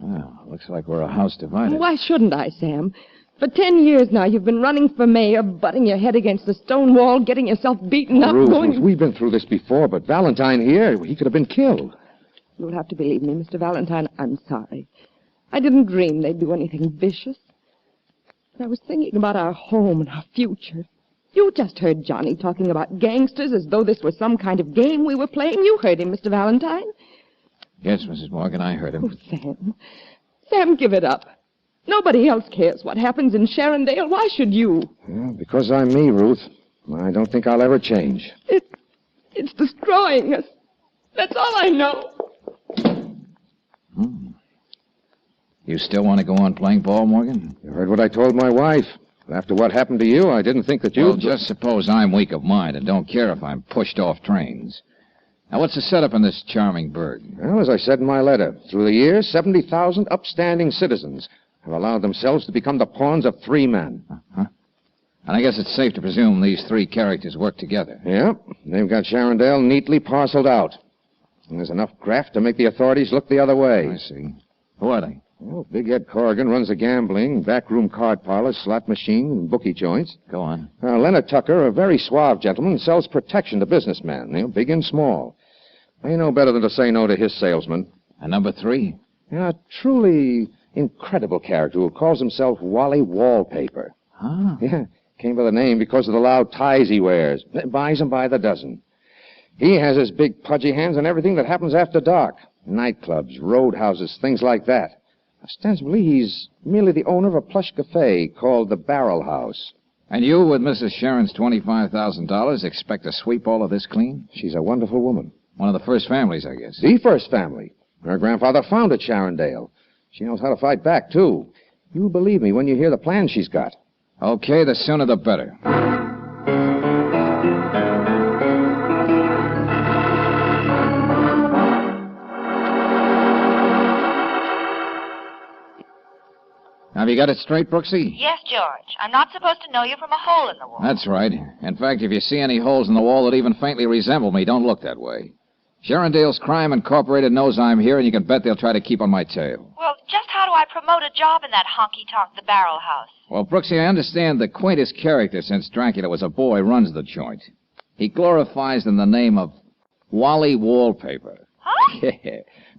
Well, looks like we're a house divided. Why shouldn't I, Sam? For 10 years now, you've been running for mayor, butting your head against the stone wall, getting yourself beaten up, Ruth, we've been through this before, but Valentine here, he could have been killed. You'll have to believe me, Mr. Valentine. I'm sorry. I didn't dream they'd do anything vicious. I was thinking about our home and our future. You just heard Johnny talking about gangsters as though this was some kind of game we were playing. You heard him, Mr. Valentine. Yes, Mrs. Morgan, I heard him. Oh, Sam. Sam, give it up. Nobody else cares what happens in Sharondale. Why should you? Yeah, because I'm me, Ruth. I don't think I'll ever change. It's destroying us. That's all I know. You still want to go on playing ball, Morgan? You heard what I told my wife. After what happened to you, I didn't think that you... Well, just suppose I'm weak of mind and don't care if I'm pushed off trains. Now, what's the setup in this charming burg? Well, as I said in my letter, through the years, 70,000 upstanding citizens have allowed themselves to become the pawns of 3 men. Uh-huh. And I guess it's safe to presume these 3 characters work together. Yep. They've got Sharondale neatly parceled out. And there's enough graft to make the authorities look the other way. I see. Who are they? Well, Big Ed Corrigan runs the gambling, backroom card parlors, slot machine, and bookie joints. Go on. Leonard Tucker, a very suave gentleman, sells protection to businessmen, big and small. They know better than to say no to his salesman. And number 3? Yeah, a truly incredible character who calls himself Wally Wallpaper. Ah. Yeah, came by the name because of the loud ties he wears. Buys them by the dozen. He has his big pudgy hands on everything that happens after dark. Nightclubs, roadhouses, things like that. Ostensibly, he's merely the owner of a plush cafe called the Barrel House. And you, with Mrs. Sharon's $25,000, expect to sweep all of this clean? She's a wonderful woman. One of the first families, I guess. The first family. Her grandfather founded Sharondale. She knows how to fight back, too. You'll believe me when you hear the plan she's got. Okay, the sooner the better. Now, Have you got it straight, Brooksy? Yes, George. I'm not supposed to know you from a hole in the wall. That's right. In fact, if you see any holes in the wall that even faintly resemble me, don't look that way. Sherindale's Crime Incorporated knows I'm here, and you can bet they'll try to keep on my tail. Well, just how do I promote a job in that honky-tonk, the Barrel House? Well, Brooksy, I understand the quaintest character since Dracula was a boy runs the joint. He glorifies in the name of Wally Wallpaper. Huh?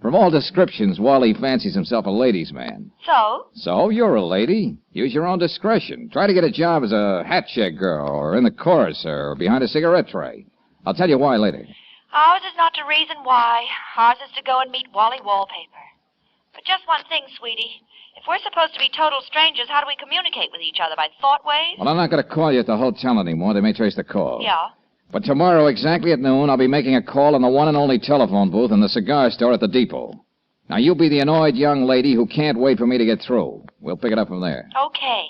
From all descriptions, Wally fancies himself a ladies' man. So? So, you're a lady. Use your own discretion. Try to get a job as a hat check girl, or in the chorus, or behind a cigarette tray. I'll tell you why later. Ours is not to reason why. Ours is to go and meet Wally Wallpaper. But just one thing, sweetie. If we're supposed to be total strangers, how do we communicate with each other? By thought waves? Well, I'm not going to call you at the hotel anymore. They may trace the call. Yeah. But tomorrow, exactly at noon, I'll be making a call on the one and only telephone booth in the cigar store at the depot. Now, you be the annoyed young lady who can't wait for me to get through. We'll pick it up from there. Okay.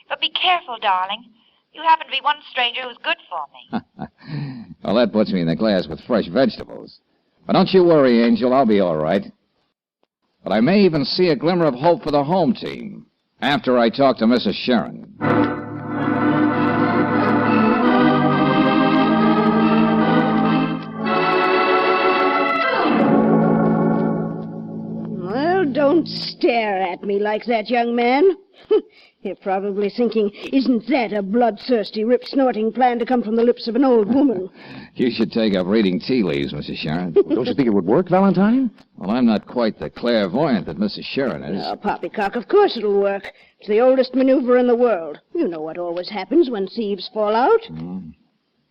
But be careful, darling. You happen to be one stranger who's good for me. Well, that puts me in the glass with fresh vegetables. But don't you worry, Angel. I'll be all right. But I may even see a glimmer of hope for the home team after I talk to Mrs. Sharon. Well, don't stare at me like that, young man. You're probably thinking, isn't that a bloodthirsty, rip-snorting plan to come from the lips of an old woman? You should take up reading tea leaves, Mrs. Sharon. Don't you think it would work, Valentine? Well, I'm not quite the clairvoyant that Mrs. Sharon is. Oh, poppycock, of course it'll work. It's the oldest maneuver in the world. You know what always happens when thieves fall out.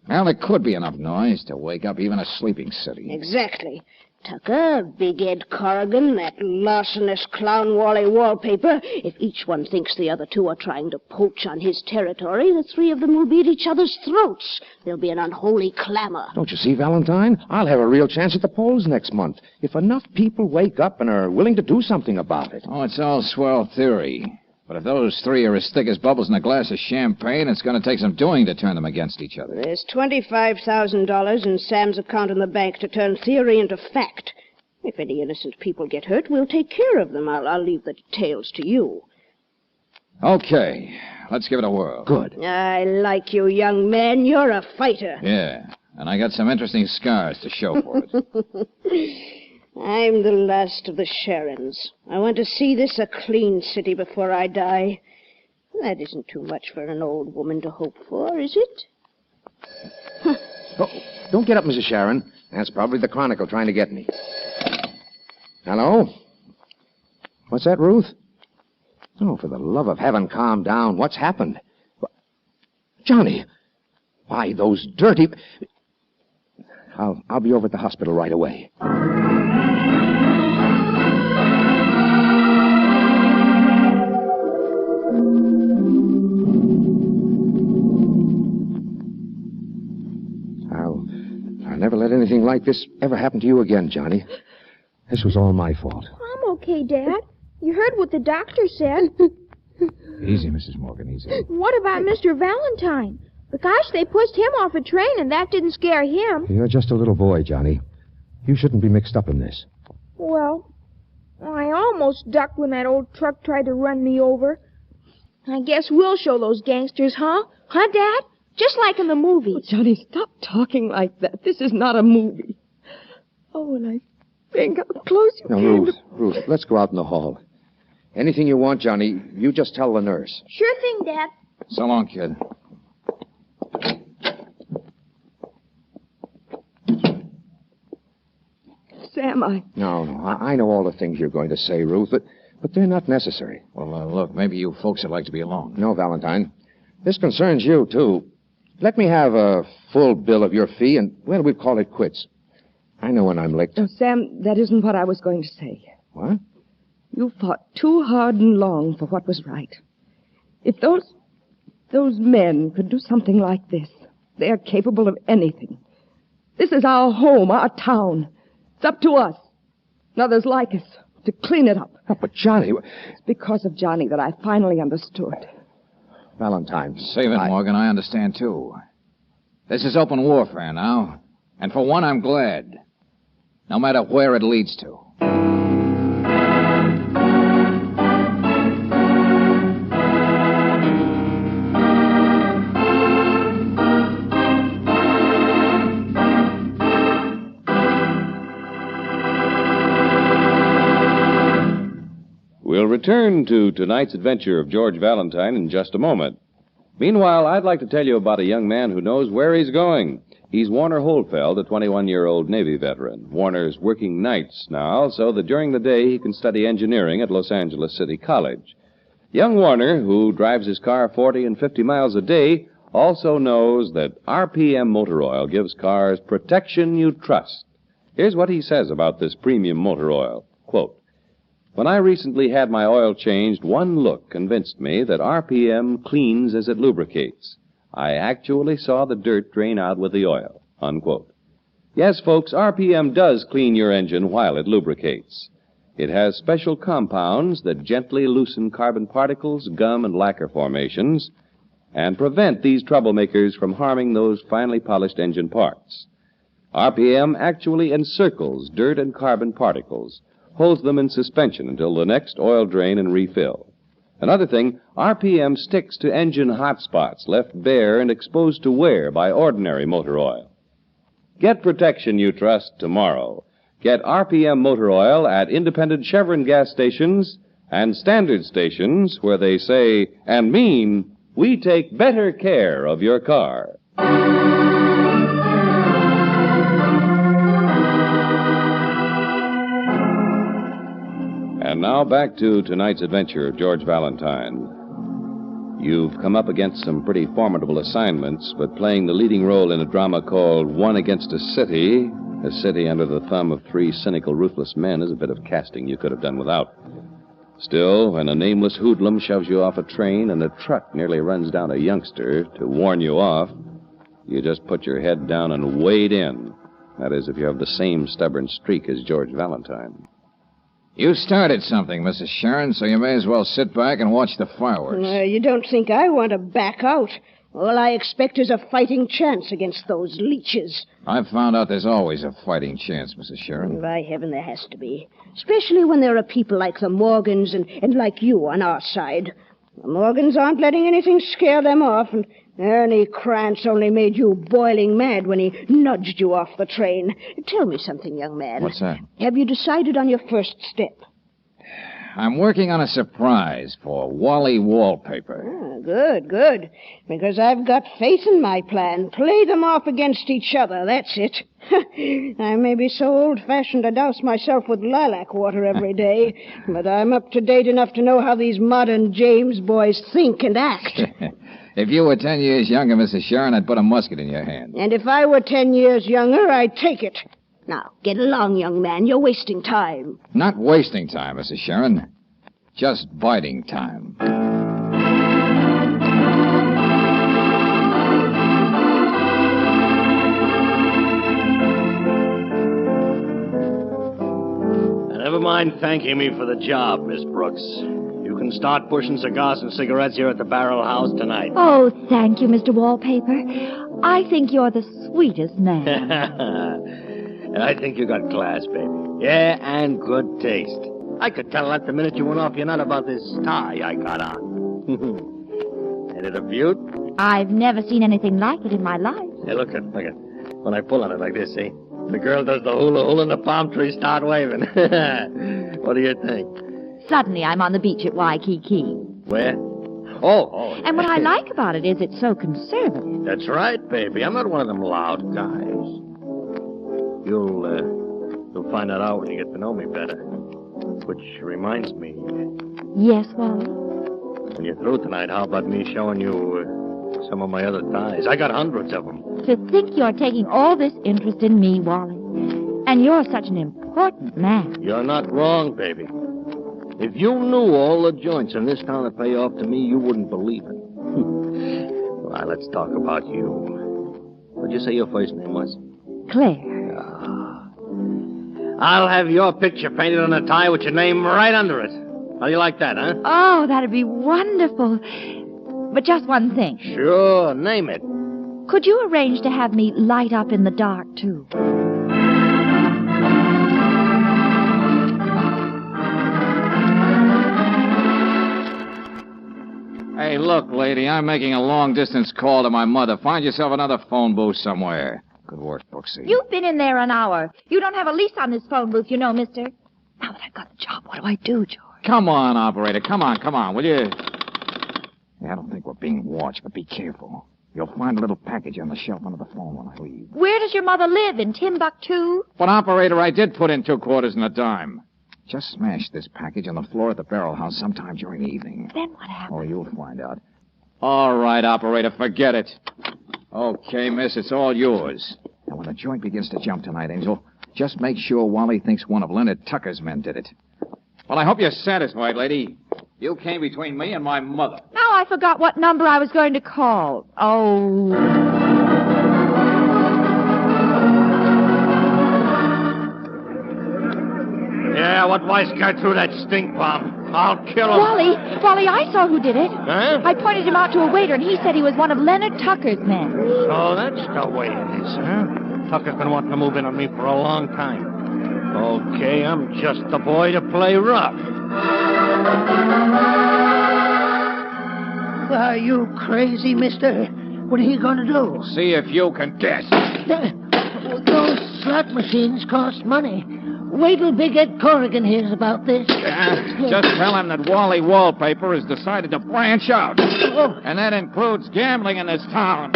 Well, there could be enough noise to wake up even a sleeping city. Exactly. Tucker, Big Ed Corrigan, that larcenous clown Wally Wallpaper. If each one thinks the other two are trying to poach on his territory, the three of them will be at each other's throats. There'll be an unholy clamor. Don't you see, Valentine? I'll have a real chance at the polls next month, if enough people wake up and are willing to do something about it. Oh, it's all swell theory. But if those three are as thick as bubbles in a glass of champagne, it's going to take some doing to turn them against each other. There's $25,000 in Sam's account in the bank to turn theory into fact. If any innocent people get hurt, we'll take care of them. I'll leave the details to you. Okay, let's give it a whirl. Good. I like you, young man. You're a fighter. Yeah, and I got some interesting scars to show for it. I'm the last of the Sharons. I want to see this a clean city before I die. That isn't too much for an old woman to hope for, is it? Oh, don't get up, Mrs. Sharon. That's probably the Chronicle trying to get me. Hello? What's that, Ruth? Oh, for the love of heaven, calm down. What's happened? Johnny! Why, those dirty... I'll be over at the hospital right away. I'll never let anything like this ever happen to you again, Johnny. This was all my fault. I'm okay, Dad. You heard what the doctor said. Easy, Mrs. Morgan, easy. What about Mr. Valentine? Gosh, they pushed him off a train, and that didn't scare him. You're just a little boy, Johnny. You shouldn't be mixed up in this. Well, I almost ducked when that old truck tried to run me over. I guess we'll show those gangsters, huh? Huh, Dad? Just like in the movies. Oh, Johnny, stop talking like that. This is not a movie. Oh, and I think how close you came Ruth, let's go out in the hall. Anything you want, Johnny, you just tell the nurse. Sure thing, Dad. So long, kid. Sam, No, I know all the things you're going to say, Ruth, but they're not necessary. Well, look, maybe you folks would like to be alone. No, Valentine. This concerns you, too. Let me have a full bill of your fee, and, well, we'll call it quits. I know when I'm licked. Oh, Sam, that isn't what I was going to say. What? You fought too hard and long for what was right. If those men could do something like this, they're capable of anything. This is our home, our town. It's up to us, and others like us, to clean it up. Oh, but Johnny... It's because of Johnny that I finally understood. Valentine. Save it, Morgan. I understand, too. This is open warfare now. And for one, I'm glad. No matter where it leads to. return to tonight's adventure of George Valentine in just a moment. Meanwhile, I'd like to tell you about a young man who knows where he's going. He's Warner Holfeld, a 21-year-old Navy veteran. Warner's working nights now, so that during the day he can study engineering at Los Angeles City College. Young Warner, who drives his car 40 and 50 miles a day, also knows that RPM motor oil gives cars protection you trust. Here's what he says about this premium motor oil. Quote, "When I recently had my oil changed, one look convinced me that RPM cleans as it lubricates. I actually saw the dirt drain out with the oil." Unquote. Yes, folks, RPM does clean your engine while it lubricates. It has special compounds that gently loosen carbon particles, gum, and lacquer formations, and prevent these troublemakers from harming those finely polished engine parts. RPM actually encircles dirt and carbon particles, holds them in suspension until the next oil drain and refill. Another thing, RPM sticks to engine hot spots left bare and exposed to wear by ordinary motor oil. Get protection you trust tomorrow. Get RPM motor oil at independent Chevron gas stations and standard stations where they say and mean, we take better care of your car. And now back to tonight's adventure of George Valentine. You've come up against some pretty formidable assignments, but playing the leading role in a drama called One Against a City under the thumb of three cynical, ruthless men, is a bit of casting you could have done without. Still, when a nameless hoodlum shoves you off a train and a truck nearly runs down a youngster to warn you off, you just put your head down and wade in. That is, if you have the same stubborn streak as George Valentine. You started something, Mrs. Sharon, so you may as well sit back and watch the fireworks. You don't think I want to back out? All I expect is a fighting chance against those leeches. I've found out there's always a fighting chance, Mrs. Sharon. By heaven, there has to be. Especially when there are people like the Morgans and like you on our side. The Morgans aren't letting anything scare them off, and Ernie Krantz only made you boiling mad when he nudged you off the train. Tell me something, young man. What's that? Have you decided on your first step? I'm working on a surprise for Wally Wallpaper. Good. Because I've got faith in my plan. Play them off against each other, that's it. I may be so old-fashioned to douse myself with lilac water every day, but I'm up to date enough to know how these modern James boys think and act. If you were 10 years younger, Mrs. Sharon, I'd put a musket in your hand. And if I were 10 years younger, I'd take it. Now, get along, young man. You're wasting time. Not wasting time, Mrs. Sharon. Just biding time. Never mind thanking me for the job, Miss Brooks. You can start pushing cigars and cigarettes here at the Barrel House tonight. Oh, thank you, Mr. Wallpaper. I think you're the sweetest man. And I think you got class, baby. Yeah, and good taste. I could tell that the minute you went off your nut about this tie I got on. Ain't it a beaut? I've never seen anything like it in my life. Hey, look at. When I pull on it like this, see? The girl does the hula and the palm trees start waving. What do you think? Suddenly I'm on the beach at Waikiki. Where? Oh. And what I like about it is it's so conservative. That's right, baby. I'm not one of them loud guys. You'll find that out when you get to know me better. Which reminds me. Yes, Wally? When you're through tonight, how about me showing you some of my other ties? I got hundreds of them. To think you're taking all this interest in me, Wally. And you're such an important man. You're not wrong, baby. If you knew all the joints in this town that pay off to me, you wouldn't believe it. Well, let's talk about you. What'd you say your first name was? Claire. I'll have your picture painted on a tie with your name right under it. How do you like that, huh? Oh, that'd be wonderful. But just one thing. Sure, name it. Could you arrange to have me light up in the dark, too? Hey, look, lady, I'm making a long-distance call to my mother. Find yourself another phone booth somewhere. Good work, Brooksy. You've been in there an hour. You don't have a lease on this phone booth, you know, mister. Now that I've got the job, what do I do, George? Come on, operator. Come on, will you? Yeah, I don't think we're being watched, but be careful. You'll find a little package on the shelf under the phone when I leave. Where does your mother live? In Timbuktu? But, operator, I did put in 2 quarters and a dime. Just smashed this package on the floor at the barrel house sometime during the evening. Then what happened? Oh, you'll find out. All right, operator, forget it. Okay, miss, it's all yours. And when the joint begins to jump tonight, Angel, just make sure Wally thinks one of Leonard Tucker's men did it. Well, I hope you're satisfied, lady. You came between me and my mother. Now I forgot what number I was going to call. Oh. Yeah, what wise guy threw that stink bomb? I'll kill him. Wally, I saw who did it. Huh? I pointed him out to a waiter, and he said he was one of Leonard Tucker's men. So that's the way it is, huh? Tucker can want to move in on me for a long time. Okay, I'm just the boy to play rough. Are you crazy, mister? What are you going to do? See if you can guess. Those slot machines cost money. Wait till Big Ed Corrigan hears about this. Just tell him that Wally Wallpaper has decided to branch out. Oh. And that includes gambling in this town.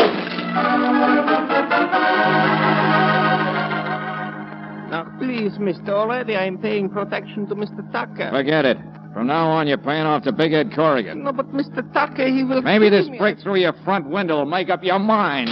Now, please, Mr. Already I'm paying protection to Mr. Tucker. Forget it. From now on, you're paying off to Big Ed Corrigan. No, but Mr. Tucker, he will... Maybe this brick through your front window will make up your mind.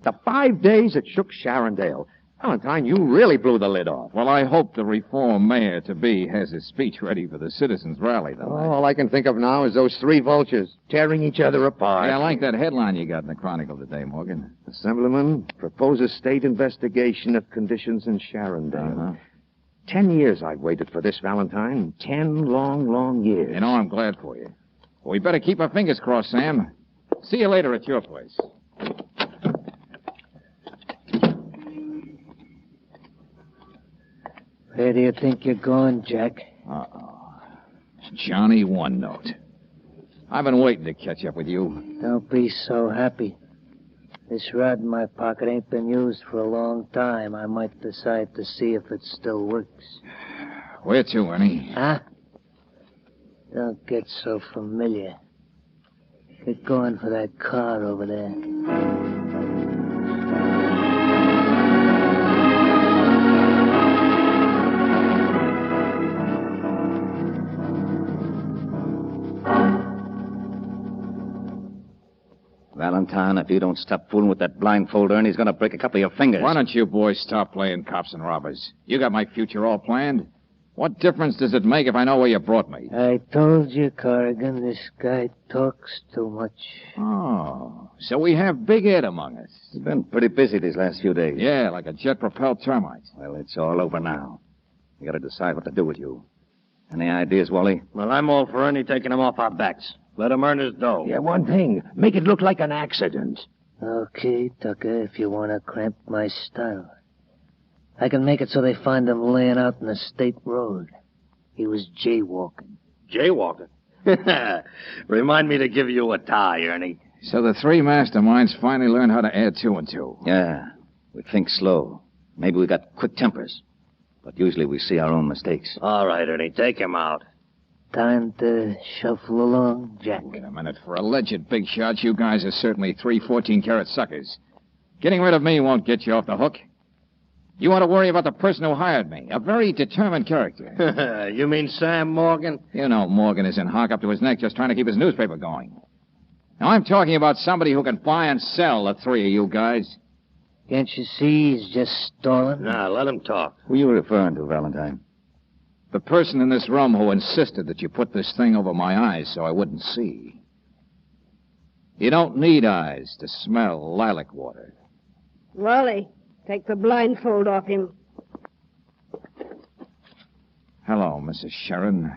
The 5 days it shook Sharondale. Valentine, you really blew the lid off. Well, I hope the reform mayor-to-be has his speech ready for the citizens' rally tonight. All I can think of now is those 3 vultures tearing each other apart. Hey, I like that headline you got in the Chronicle today, Morgan. Assemblyman proposes state investigation of conditions in Sharondale. 10 years I've waited for this, Valentine. 10 long, long years. You know, I'm glad for you. Well, we better keep our fingers crossed, Sam. See you later at your place. Where do you think you're going, Jack? Uh-oh. Johnny One Note. I've been waiting to catch up with you. Don't be so happy. This rod in my pocket ain't been used for a long time. I might decide to see if it still works. Where to, Ernie? Huh? Don't get so familiar. Get going for that car over there. Valentine, if you don't stop fooling with that blindfold, Ernie's going to break a couple of your fingers. Why don't you boys stop playing cops and robbers? You got my future all planned. What difference does it make if I know where you brought me? I told you, Corrigan, this guy talks too much. Oh, so we have Big Ed among us. He's been pretty busy these last few days. Yeah, like a jet-propelled termite. Well, it's all over now. We got to decide what to do with you. Any ideas, Wally? Well, I'm all for Ernie taking him off our backs. Let him earn his dough. Yeah, one thing. Make it look like an accident. Okay, Tucker, if you want to cramp my style. I can make it so they find him laying out in the state road. He was jaywalking. Jaywalking? Remind me to give you a tie, Ernie. So the 3 masterminds finally learned how to add 2 and 2. Yeah. We think slow. Maybe we got quick tempers. But usually we see our own mistakes. All right, Ernie, take him out. Time to shuffle along, Jack. Wait a minute. For alleged big shots, you guys are certainly 3 14-carat suckers. Getting rid of me won't get you off the hook. You want to worry about the person who hired me, a very determined character. You mean Sam Morgan? You know Morgan is in hock up to his neck just trying to keep his newspaper going. Now, I'm talking about somebody who can buy and sell the 3 of you guys. Can't you see he's just stalling? Nah, let him talk. Who are you referring to, Valentine? The person in this room who insisted that you put this thing over my eyes so I wouldn't see. You don't need eyes to smell lilac water. Wally, take the blindfold off him. Hello, Mrs. Sharon.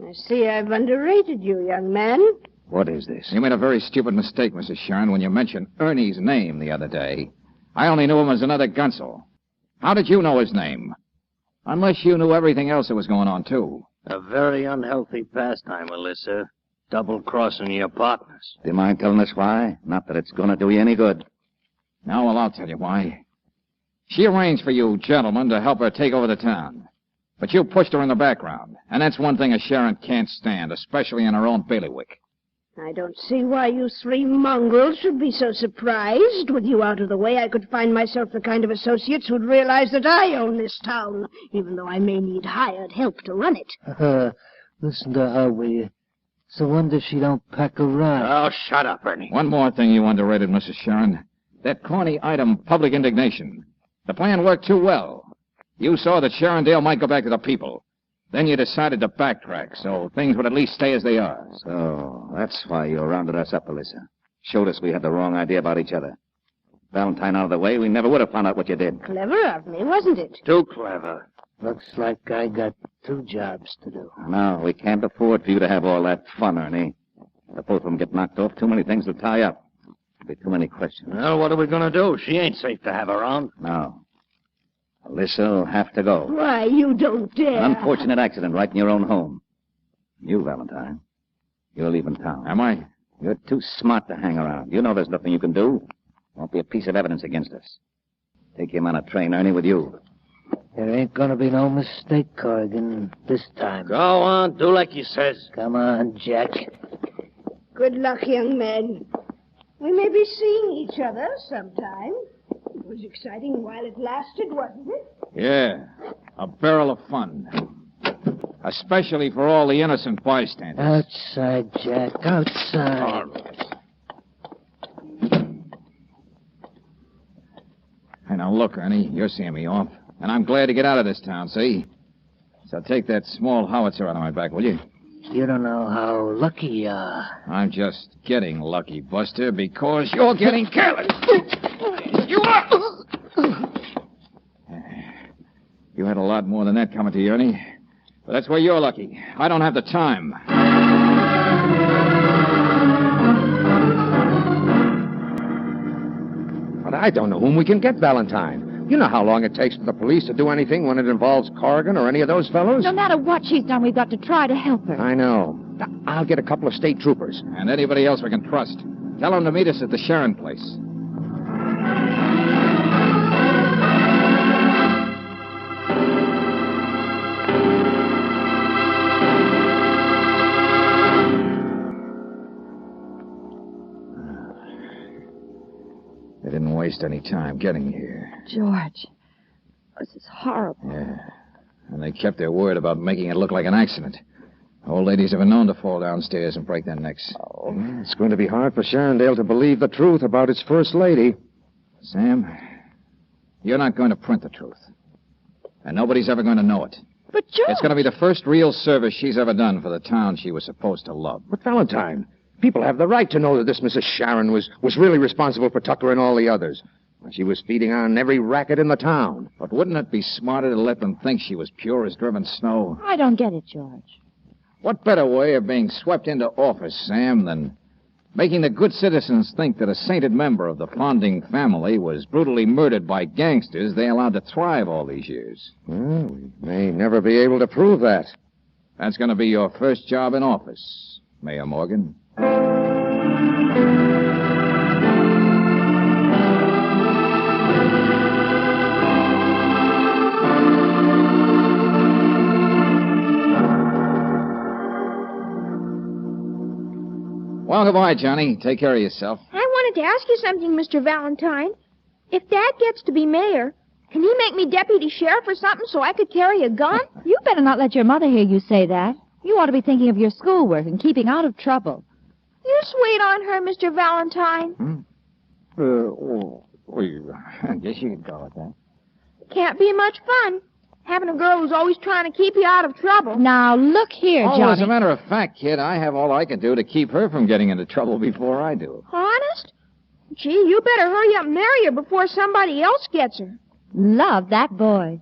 I see I've underrated you, young man. What is this? You made a very stupid mistake, Mrs. Sharon, when you mentioned Ernie's name the other day. I only knew him as another gunsel. How did you know his name? Unless you knew everything else that was going on, too. A very unhealthy pastime, Alyssa. Double-crossing your partners. Do you mind telling us why? Not that it's going to do you any good. Now, well, I'll tell you why. She arranged for you gentlemen to help her take over the town. But you pushed her in the background, and that's one thing a Sharon can't stand, especially in her own bailiwick. I don't see why you three mongrels should be so surprised. With you out of the way, I could find myself the kind of associates who'd realize that I own this town, even though I may need hired help to run it. Listen to her, will you? It's a wonder she don't pack a ride. Oh, shut up, Ernie. One more thing you underrated, Mrs. Sharon. That corny item, public indignation. The plan worked too well. You saw that Sharondale might go back to the people. Then you decided to backtrack, so things would at least stay as they are. So, that's why you rounded us up, Alyssa. Showed us we had the wrong idea about each other. Valentine out of the way, we never would have found out what you did. Clever of me, wasn't it? Too clever. Looks like I got 2 jobs to do. No, we can't afford for you to have all that fun, Ernie. If both of them get knocked off, too many things will tie up. There'll be too many questions. Well, what are we going to do? She ain't safe to have around. No. Alyssa will have to go. Why, you don't dare. An unfortunate accident right in your own home. You, Valentine, you're leaving town. Am I? You're too smart to hang around. You know there's nothing you can do. Won't be a piece of evidence against us. Take him on a train, Ernie, with you. There ain't gonna be no mistake, Corrigan, this time. Go on, do like he says. Come on, Jack. Good luck, young man. We may be seeing each other sometime. It was exciting while it lasted, wasn't it? Yeah, a barrel of fun. Especially for all the innocent bystanders. Outside, Jack, outside. All right. Hey, now look, Ernie, you're seeing me off. And I'm glad to get out of this town, see? So take that small howitzer out of my back, will you? You don't know how lucky you are. I'm just getting lucky, Buster, because you're getting careless. You are! You had a lot more than that coming to you, Ernie. But that's where you're lucky. I don't have the time. But I don't know whom we can get, Valentine. You know how long it takes for the police to do anything when it involves Corrigan or any of those fellows? No matter what she's done, we've got to try to help her. I know. I'll get a couple of state troopers. And anybody else we can trust. Tell them to meet us at the Sharon place. They didn't waste any time getting here. George, this is horrible. Yeah. And they kept their word about making it look like an accident. Old ladies have been known to fall downstairs and break their necks. Oh, it's going to be hard for Sharondale to believe the truth about its first lady. Sam, you're not going to print the truth. And nobody's ever going to know it. But George... It's going to be the first real service she's ever done for the town she was supposed to love. But Valentine, people have the right to know that this Mrs. Sharon was really responsible for Tucker and all the others. She was feeding on every racket in the town. But wouldn't it be smarter to let them think she was pure as driven snow? I don't get it, George. What better way of being swept into office, Sam, than making the good citizens think that a sainted member of the Fonding family was brutally murdered by gangsters they allowed to thrive all these years? Well, we may never be able to prove that. That's going to be your first job in office, Mayor Morgan. Well, goodbye, Johnny. Take care of yourself. I wanted to ask you something, Mr. Valentine. If Dad gets to be mayor, can he make me deputy sheriff or something so I could carry a gun? You better not let your mother hear you say that. You ought to be thinking of your schoolwork and keeping out of trouble. You sweet on her, Mr. Valentine. I guess you could go with that. Can't be much fun, having a girl who's always trying to keep you out of trouble. Now, look here, Oh, Johnny. as a matter of fact, kid, I have all I can do to keep her from getting into trouble before I do. Honest? Gee, you better hurry up and marry her before somebody else gets her. Love that boy.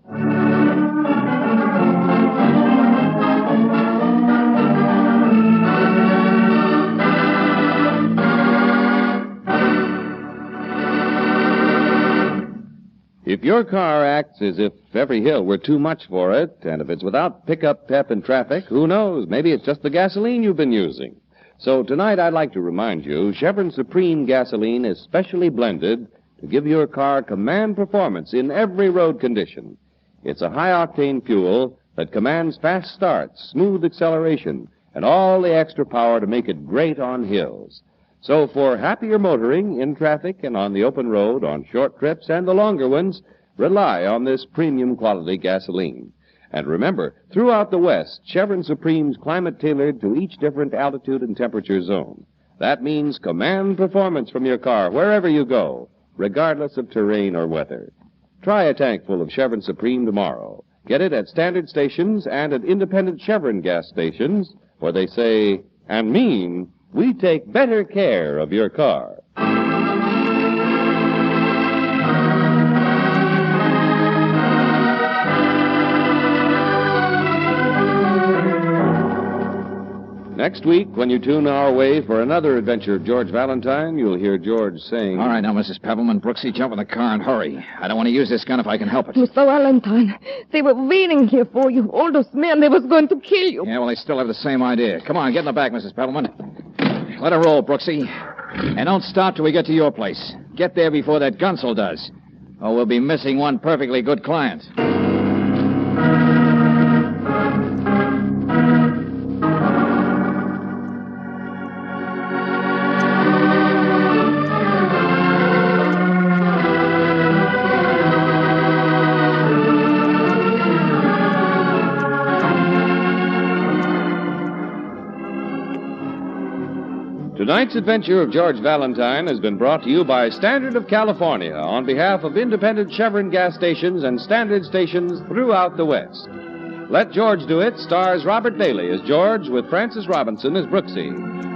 If your car acts as if every hill were too much for it, and if it's without pickup pep in traffic, who knows? Maybe it's just the gasoline you've been using. So tonight I'd like to remind you, Chevron Supreme gasoline is specially blended to give your car command performance in every road condition. It's a high-octane fuel that commands fast starts, smooth acceleration, and all the extra power to make it great on hills. So for happier motoring in traffic and on the open road, on short trips and the longer ones, rely on this premium quality gasoline. And remember, throughout the West, Chevron Supreme's climate-tailored to each different altitude and temperature zone. That means command performance from your car wherever you go, regardless of terrain or weather. Try a tank full of Chevron Supreme tomorrow. Get it at standard stations and at independent Chevron gas stations, where they say and mean, we take better care of your car. Next week, when you tune our way for another adventure of George Valentine, you'll hear George saying... All right, now, Mrs. Pebbleman, Brooksy, jump in the car and hurry. I don't want to use this gun if I can help it. Mr. Valentine, they were waiting here for you. All those men, they was going to kill you. Yeah, well, they still have the same idea. Come on, get in the back, Mrs. Pebbleman. Let her roll, Brooksy. And don't stop till we get to your place. Get there before that gunsel does. Or we'll be missing one perfectly good client. Tonight's adventure of George Valentine has been brought to you by Standard of California on behalf of independent Chevron gas stations and Standard stations throughout the West. Let George Do It stars Robert Bailey as George with Francis Robinson as Brooksy.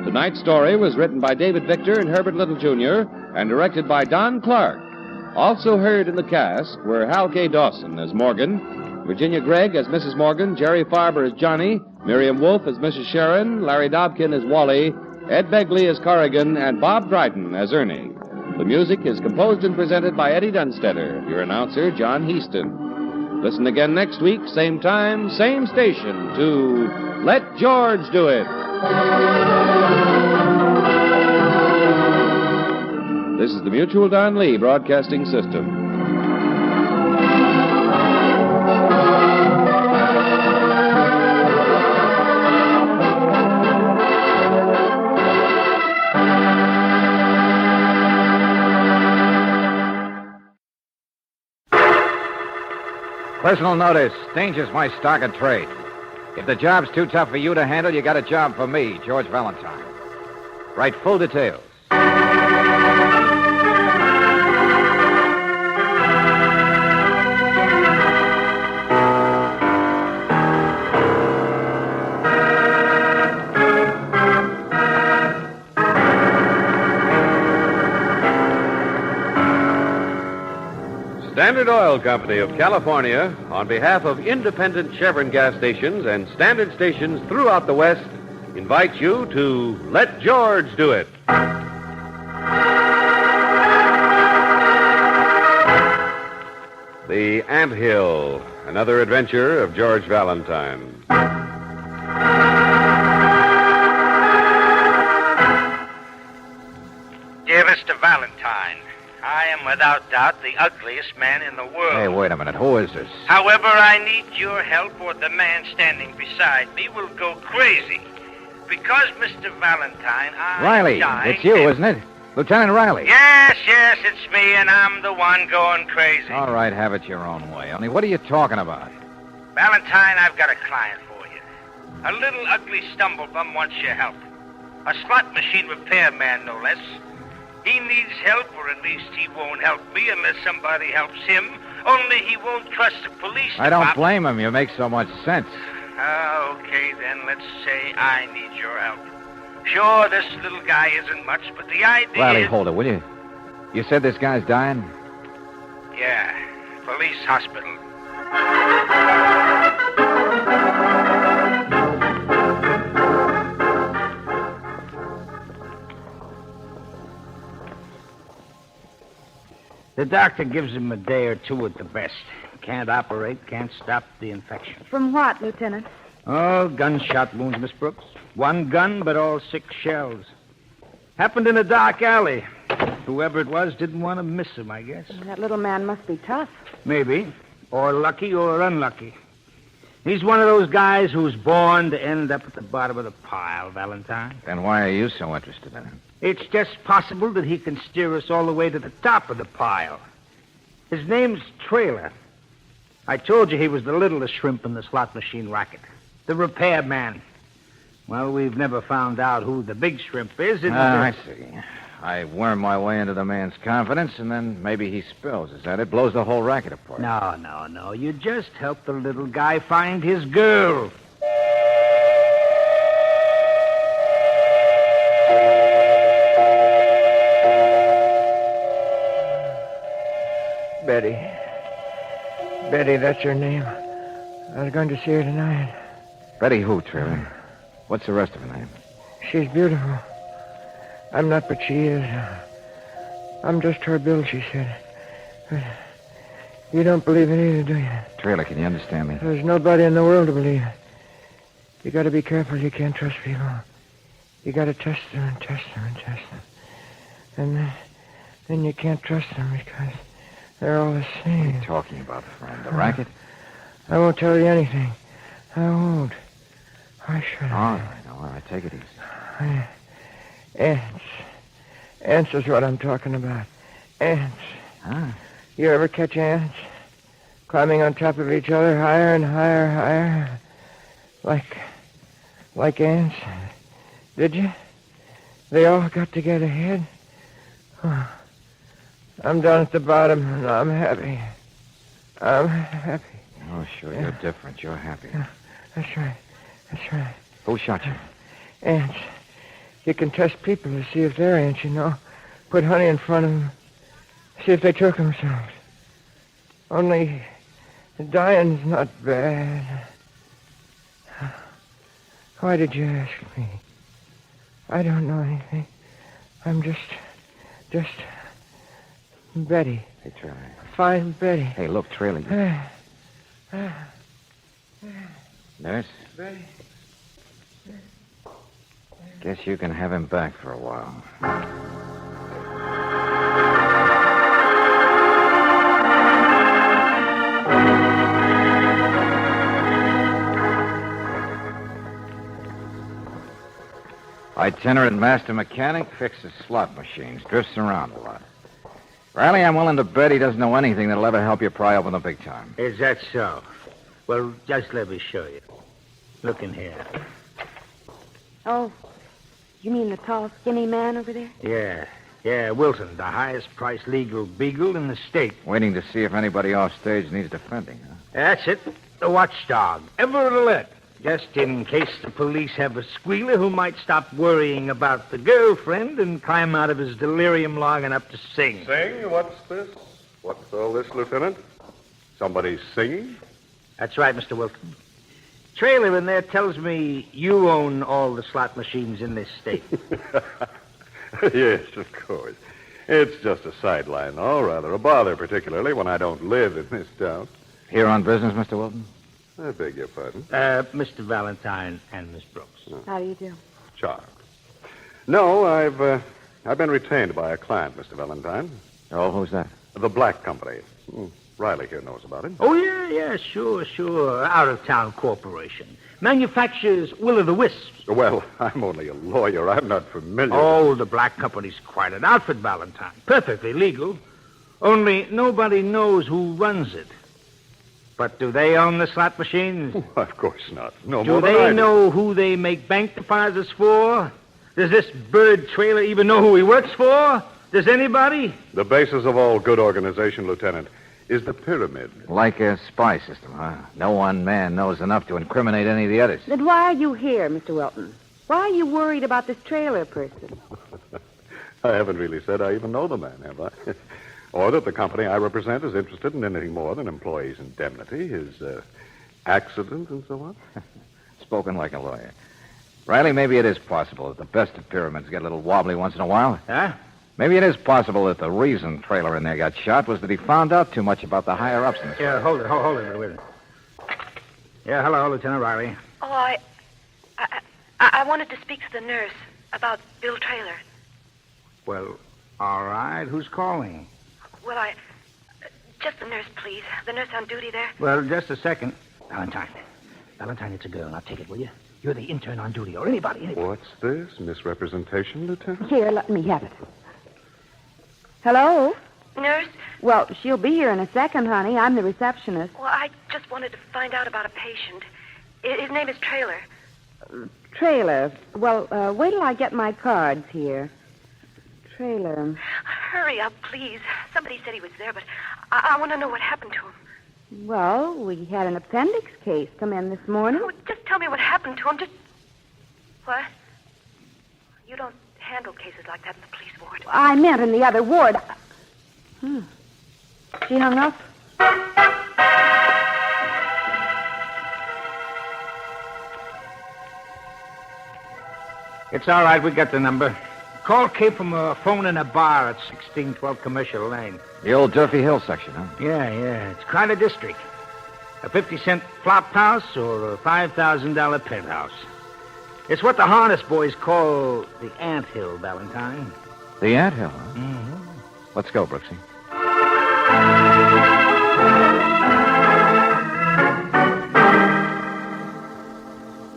Tonight's story was written by David Victor and Herbert Little, Jr. and directed by Don Clark. Also heard in the cast were Hal K. Dawson as Morgan, Virginia Gregg as Mrs. Morgan, Jerry Farber as Johnny, Miriam Wolfe as Mrs. Sharon, Larry Dobkin as Wally, Ed Begley as Corrigan, and Bob Dryden as Ernie. The music is composed and presented by Eddie Dunstetter, your announcer, John Heaston. Listen again next week, same time, same station, to Let George Do It. This is the Mutual Don Lee Broadcasting System. Personal notice. Danger's my stock of trade. If the job's too tough for you to handle, you got a job for me, George Valentine. Write full details. Standard Oil Company of California, on behalf of independent Chevron gas stations and Standard stations throughout the West, invites you to Let George Do It. The Anthill, another adventure of George Valentine. Dear Mr. Valentine, I am without doubt the ugliest man in the world. Hey, wait a minute. Who is this? However, I need your help or the man standing beside me will go crazy. Because, Mr. Valentine, I'm Riley. dying. It's you, isn't it? Lieutenant Riley. Yes, it's me, and I'm the one going crazy. All right, have it your own way. Only what are you talking about? Valentine, I've got a client for you. A little ugly stumblebum wants your help. A slot machine repairman, no less. He needs help, or at least he won't help me unless somebody helps him. Only he won't trust the police. I don't blame him. You make so much sense. Okay, then, let's say I need your help. Sure, this little guy isn't much, but the idea Riley, is... hold it, will you? You said this guy's dying? Yeah, police hospital. The doctor gives him a day or two at the best. Can't operate, can't stop the infection. From what, Lieutenant? Oh, gunshot wounds, Miss Brooks. One gun, but all 6 shells. Happened in a dark alley. Whoever it was didn't want to miss him, I guess. That little man must be tough. Maybe. Or lucky or unlucky. He's one of those guys who's born to end up at the bottom of the pile, Valentine. Then why are you so interested in him? It's just possible that he can steer us all the way to the top of the pile. His name's Trailer. I told you he was the littlest shrimp in the slot machine racket. The repairman. Well, we've never found out who the big shrimp is. I see. I worm my way into the man's confidence, and then maybe he spills. Is that it? Blows the whole racket apart. No. You just help the little guy find his girl. Betty. Betty, that's her name. I was going to see her tonight. Betty who, Trailer? What's the rest of her name? She's beautiful. I'm not, but she is. I'm just her build, she said. But you don't believe it either, do you? Trailer, can you understand me? There's nobody in the world to believe it. You got to be careful. You can't trust people. You got to test them and test them and test them. And then you can't trust them because they're all the same. What are you talking about, friend? The racket? I won't tell you anything. I won't. I should. All right. Take it easy. Ants. Ants is what I'm talking about. Ants. Huh? You ever catch ants? Climbing on top of each other, higher and higher, higher. Like ants. Did you? They all got to get ahead. Oh. I'm down at the bottom, and I'm happy. I'm happy. Oh, sure, you're different. You're happy. That's right. Who shot you? Ants. You can test people to see if they're ants, you know. Put honey in front of them. See if they choke themselves. Only dying's not bad. Why did you ask me? I don't know anything. I'm just Betty. Hey, Trailer. Fine Betty. Hey, look, Trailer. Nurse? Betty. Guess you can have him back for a while. Itinerant master mechanic, fixes slot machines, drifts around a lot. Riley, I'm willing to bet he doesn't know anything that'll ever help you pry open the big time. Is that so? Well, just let me show you. Look in here. Oh, you mean the tall, skinny man over there? Yeah, Wilson, the highest-priced legal beagle in the state. Waiting to see if anybody off stage needs defending, huh? That's it. The watchdog. Ever alert. Just in case the police have a squealer who might stop worrying about the girlfriend and climb out of his delirium long enough to sing. Sing? What's this? What's all this, Lieutenant? Somebody singing? That's right, Mr. Wilson. Trailer in there tells me you own all the slot machines in this state. Yes, of course. It's just a sideline, though, rather a bother, particularly when I don't live in this town. Here on business, Mr. Wilson? I beg your pardon. Mr. Valentine and Miss Brooks. How do you do? Charmed. No, I've been retained by a client, Mr. Valentine. Oh, who's that? The Black Company. Riley here knows about it. Oh, yeah, sure. Out-of-town corporation. Manufactures will-o'-the-wisps. Well, I'm only a lawyer. I'm not familiar. Oh, the Black Company's quite an outfit, Valentine. Perfectly legal. Only nobody knows who runs it. But do they own the slot machines? Well, of course not. No do more than I they do. know who they make bank deposits for? Does this bird Trailer even know who he works for? Does anybody? The basis of all good organization, Lieutenant, is the pyramid. Like a spy system, huh? No one man knows enough to incriminate any of the others. Then why are you here, Mr. Wilton? Why are you worried about this Trailer person? I haven't really said I even know the man, have I? Or that the company I represent is interested in anything more than employees' indemnity, his accident, and so on. Spoken like a lawyer. Riley, maybe it is possible that the best of pyramids get a little wobbly once in a while. Huh? Maybe it is possible that the reason Trailer in there got shot was that he found out too much about the higher-ups in the Yeah, hold it. Wait a minute. Yeah, hello, Lieutenant Riley. Oh, I wanted to speak to the nurse about Bill Trailer. Well, All right. Who's calling? Well, just the nurse, please. The nurse on duty there. Well, just a second. Valentine. Valentine, it's a girl. Now take it, will you? You're the intern on duty, or anybody. What's this? Misrepresentation, Lieutenant? Here, let me have it. Hello? Nurse? Well, she'll be here in a second, honey. I'm the receptionist. Well, I just wanted to find out about a patient. His name is Trailer. Trailer. Well, wait till I get my cards here. Trailer. Hurry up, please. Somebody said he was there, but I want to know what happened to him. Well, we had an appendix case come in this morning. Oh, just tell me what happened to him. What? You don't handle cases like that in the police ward. I meant in the other ward. She hung up? It's all right. We got the number. Call came from a phone in a bar at 1612 Commercial Lane. The old Durfee Hill section, huh? Yeah. It's quite a district. A 50-cent flop house or a $5,000 penthouse. It's what the harness boys call the ant hill, Valentine. The ant hill, huh? Mm-hmm. Let's go, Brooksy.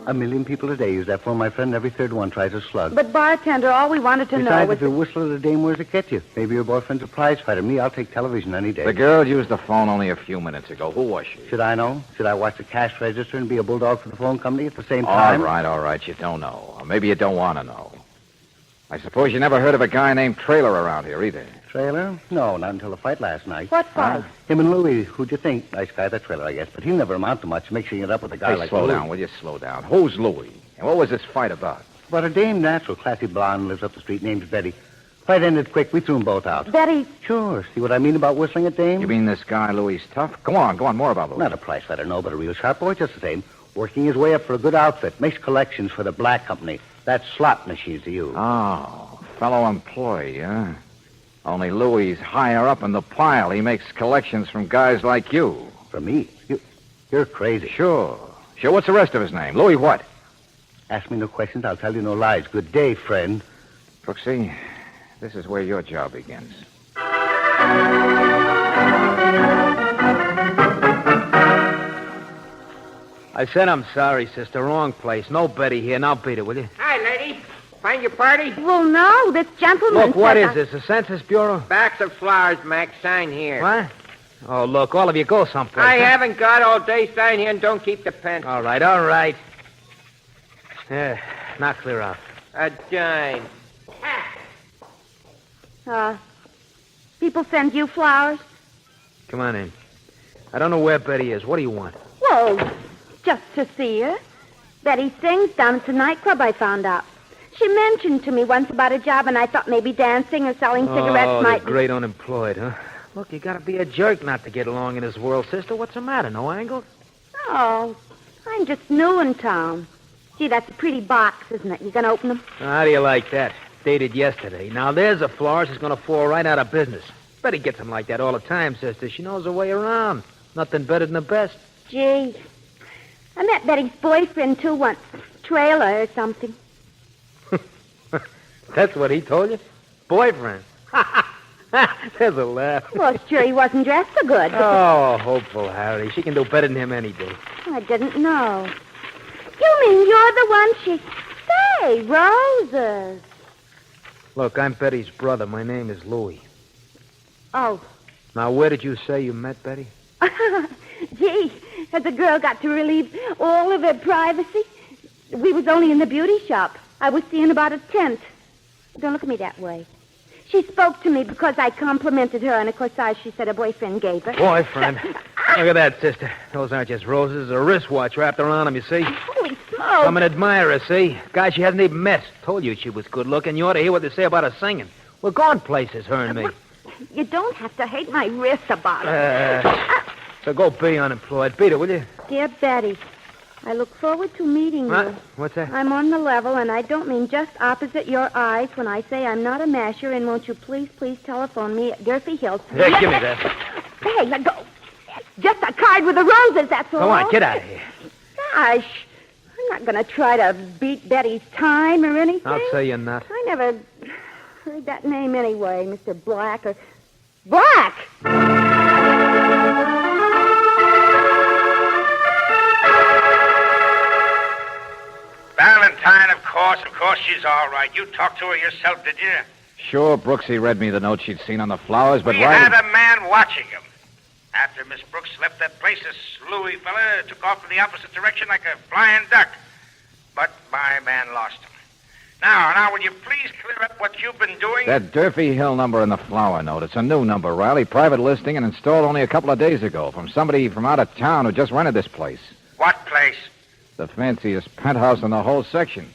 A million people a day use that phone, my friend. Every third one tries a slug. But, bartender, all we wanted to know Besides, was... if you whistle at a dame, where's it get you? Maybe your boyfriend's a prize fighter. Me, I'll take television any day. The girl used the phone only a few minutes ago. Who was she? Should I know? Should I watch the cash register and be a bulldog for the phone company at the same time? All right. You don't know. Or maybe you don't want to know. I suppose you never heard of a guy named Trailer around here, either. Trailer? No, not until the fight last night. What fight? Him and Louis. Who'd you think? Nice guy, that Trailer, I guess. But he'll never amount to much, mixing it up with a guy like slow Louis. down, will you? Slow down. Who's Louis? And what was this fight about? About a dame, natural, classy blonde, lives up the street, named Betty. Fight ended quick. We threw them both out. Betty? Sure. See what I mean about whistling at dame? You mean this guy, Louis Tough? Go on. More about Louis. Not a prize fighter, no, but a real sharp boy, just the same. Working his way up for a good outfit. Makes collections for the black company. That's slot machines to use. Oh, fellow employee, huh? Only Louis's higher up in the pile. He makes collections from guys like you. From me? You're crazy. Sure. What's the rest of his name? Louis what? Ask me no questions. I'll tell you no lies. Good day, friend. Brooksy, this is where your job begins. I said I'm sorry, sister. Wrong place. No Betty here. Now beat it, will you? Hi, lady. Find your party? Well, no. This gentleman... Look, what is this? The Census Bureau? Backs of flowers, Mac. Sign here. What? Oh, look, all of you go someplace. I haven't got all day. Sign here and don't keep the pen. All right. Yeah, now clear out. A dime. People send you flowers? Come on in. I don't know where Betty is. What do you want? Well, just to see her. Betty sings down at the nightclub, I found out. She mentioned to me once about a job, and I thought maybe dancing or selling cigarettes might be... great unemployed, huh? Look, you gotta be a jerk not to get along in this world, sister. What's the matter? No angles? Oh, I'm just new in town. Gee, that's a pretty box, isn't it? You gonna open them? How do you like that? Dated yesterday. Now, there's a florist who's gonna fall right out of business. Betty gets them like that all the time, sister. She knows her way around. Nothing better than the best. Gee, I met Betty's boyfriend, too, once. Trailer or something. That's what he told you? Boyfriend. There's a laugh. Well, sure he wasn't dressed so good. Oh, hopeful Harry. She can do better than him any day. I didn't know. You mean you're the one she... Say, roses. Look, I'm Betty's brother. My name is Louis. Oh. Now, where did you say you met Betty? Gee, has the girl got to relieve all of her privacy? We was only in the beauty shop. I was seeing about a tent. Don't look at me that way. She spoke to me because I complimented her on a corsage she said her boyfriend gave her. Boyfriend? Look at that, sister. Those aren't just roses. A wristwatch wrapped around them, you see? Holy smoke. I'm an admirer, see? Guy she hasn't even met. Told you she was good looking. You ought to hear what they say about her singing. We're going places, her and me. You don't have to hate my wrist about it. So go be unemployed. Beat it, will you? Dear Betty, I look forward to meeting you. What's that? I'm on the level, and I don't mean just opposite your eyes when I say I'm not a masher, and won't you please telephone me at Durfee Hill? Yeah, give me that. Hey, let go. Just a card with the roses, that's all. Come on, get out of here. Gosh, I'm not going to try to beat Betty's time or anything. I'll say you're not. I heard that name anyway, Mr. Black or... Black! Valentine, of course she's all right. You talked to her yourself, did you? Sure, Brooksy read me the note she'd seen on the flowers, but We had a man watching him. After Miss Brooks left that place, this Louis fella took off in the opposite direction like a flying duck. But my man lost him. Now, will you please clear up what you've been doing? That Durfee Hill number in the flower note. It's a new number, Riley. Private listing and installed only a couple of days ago from somebody from out of town who just rented this place. What place? The fanciest penthouse in the whole section.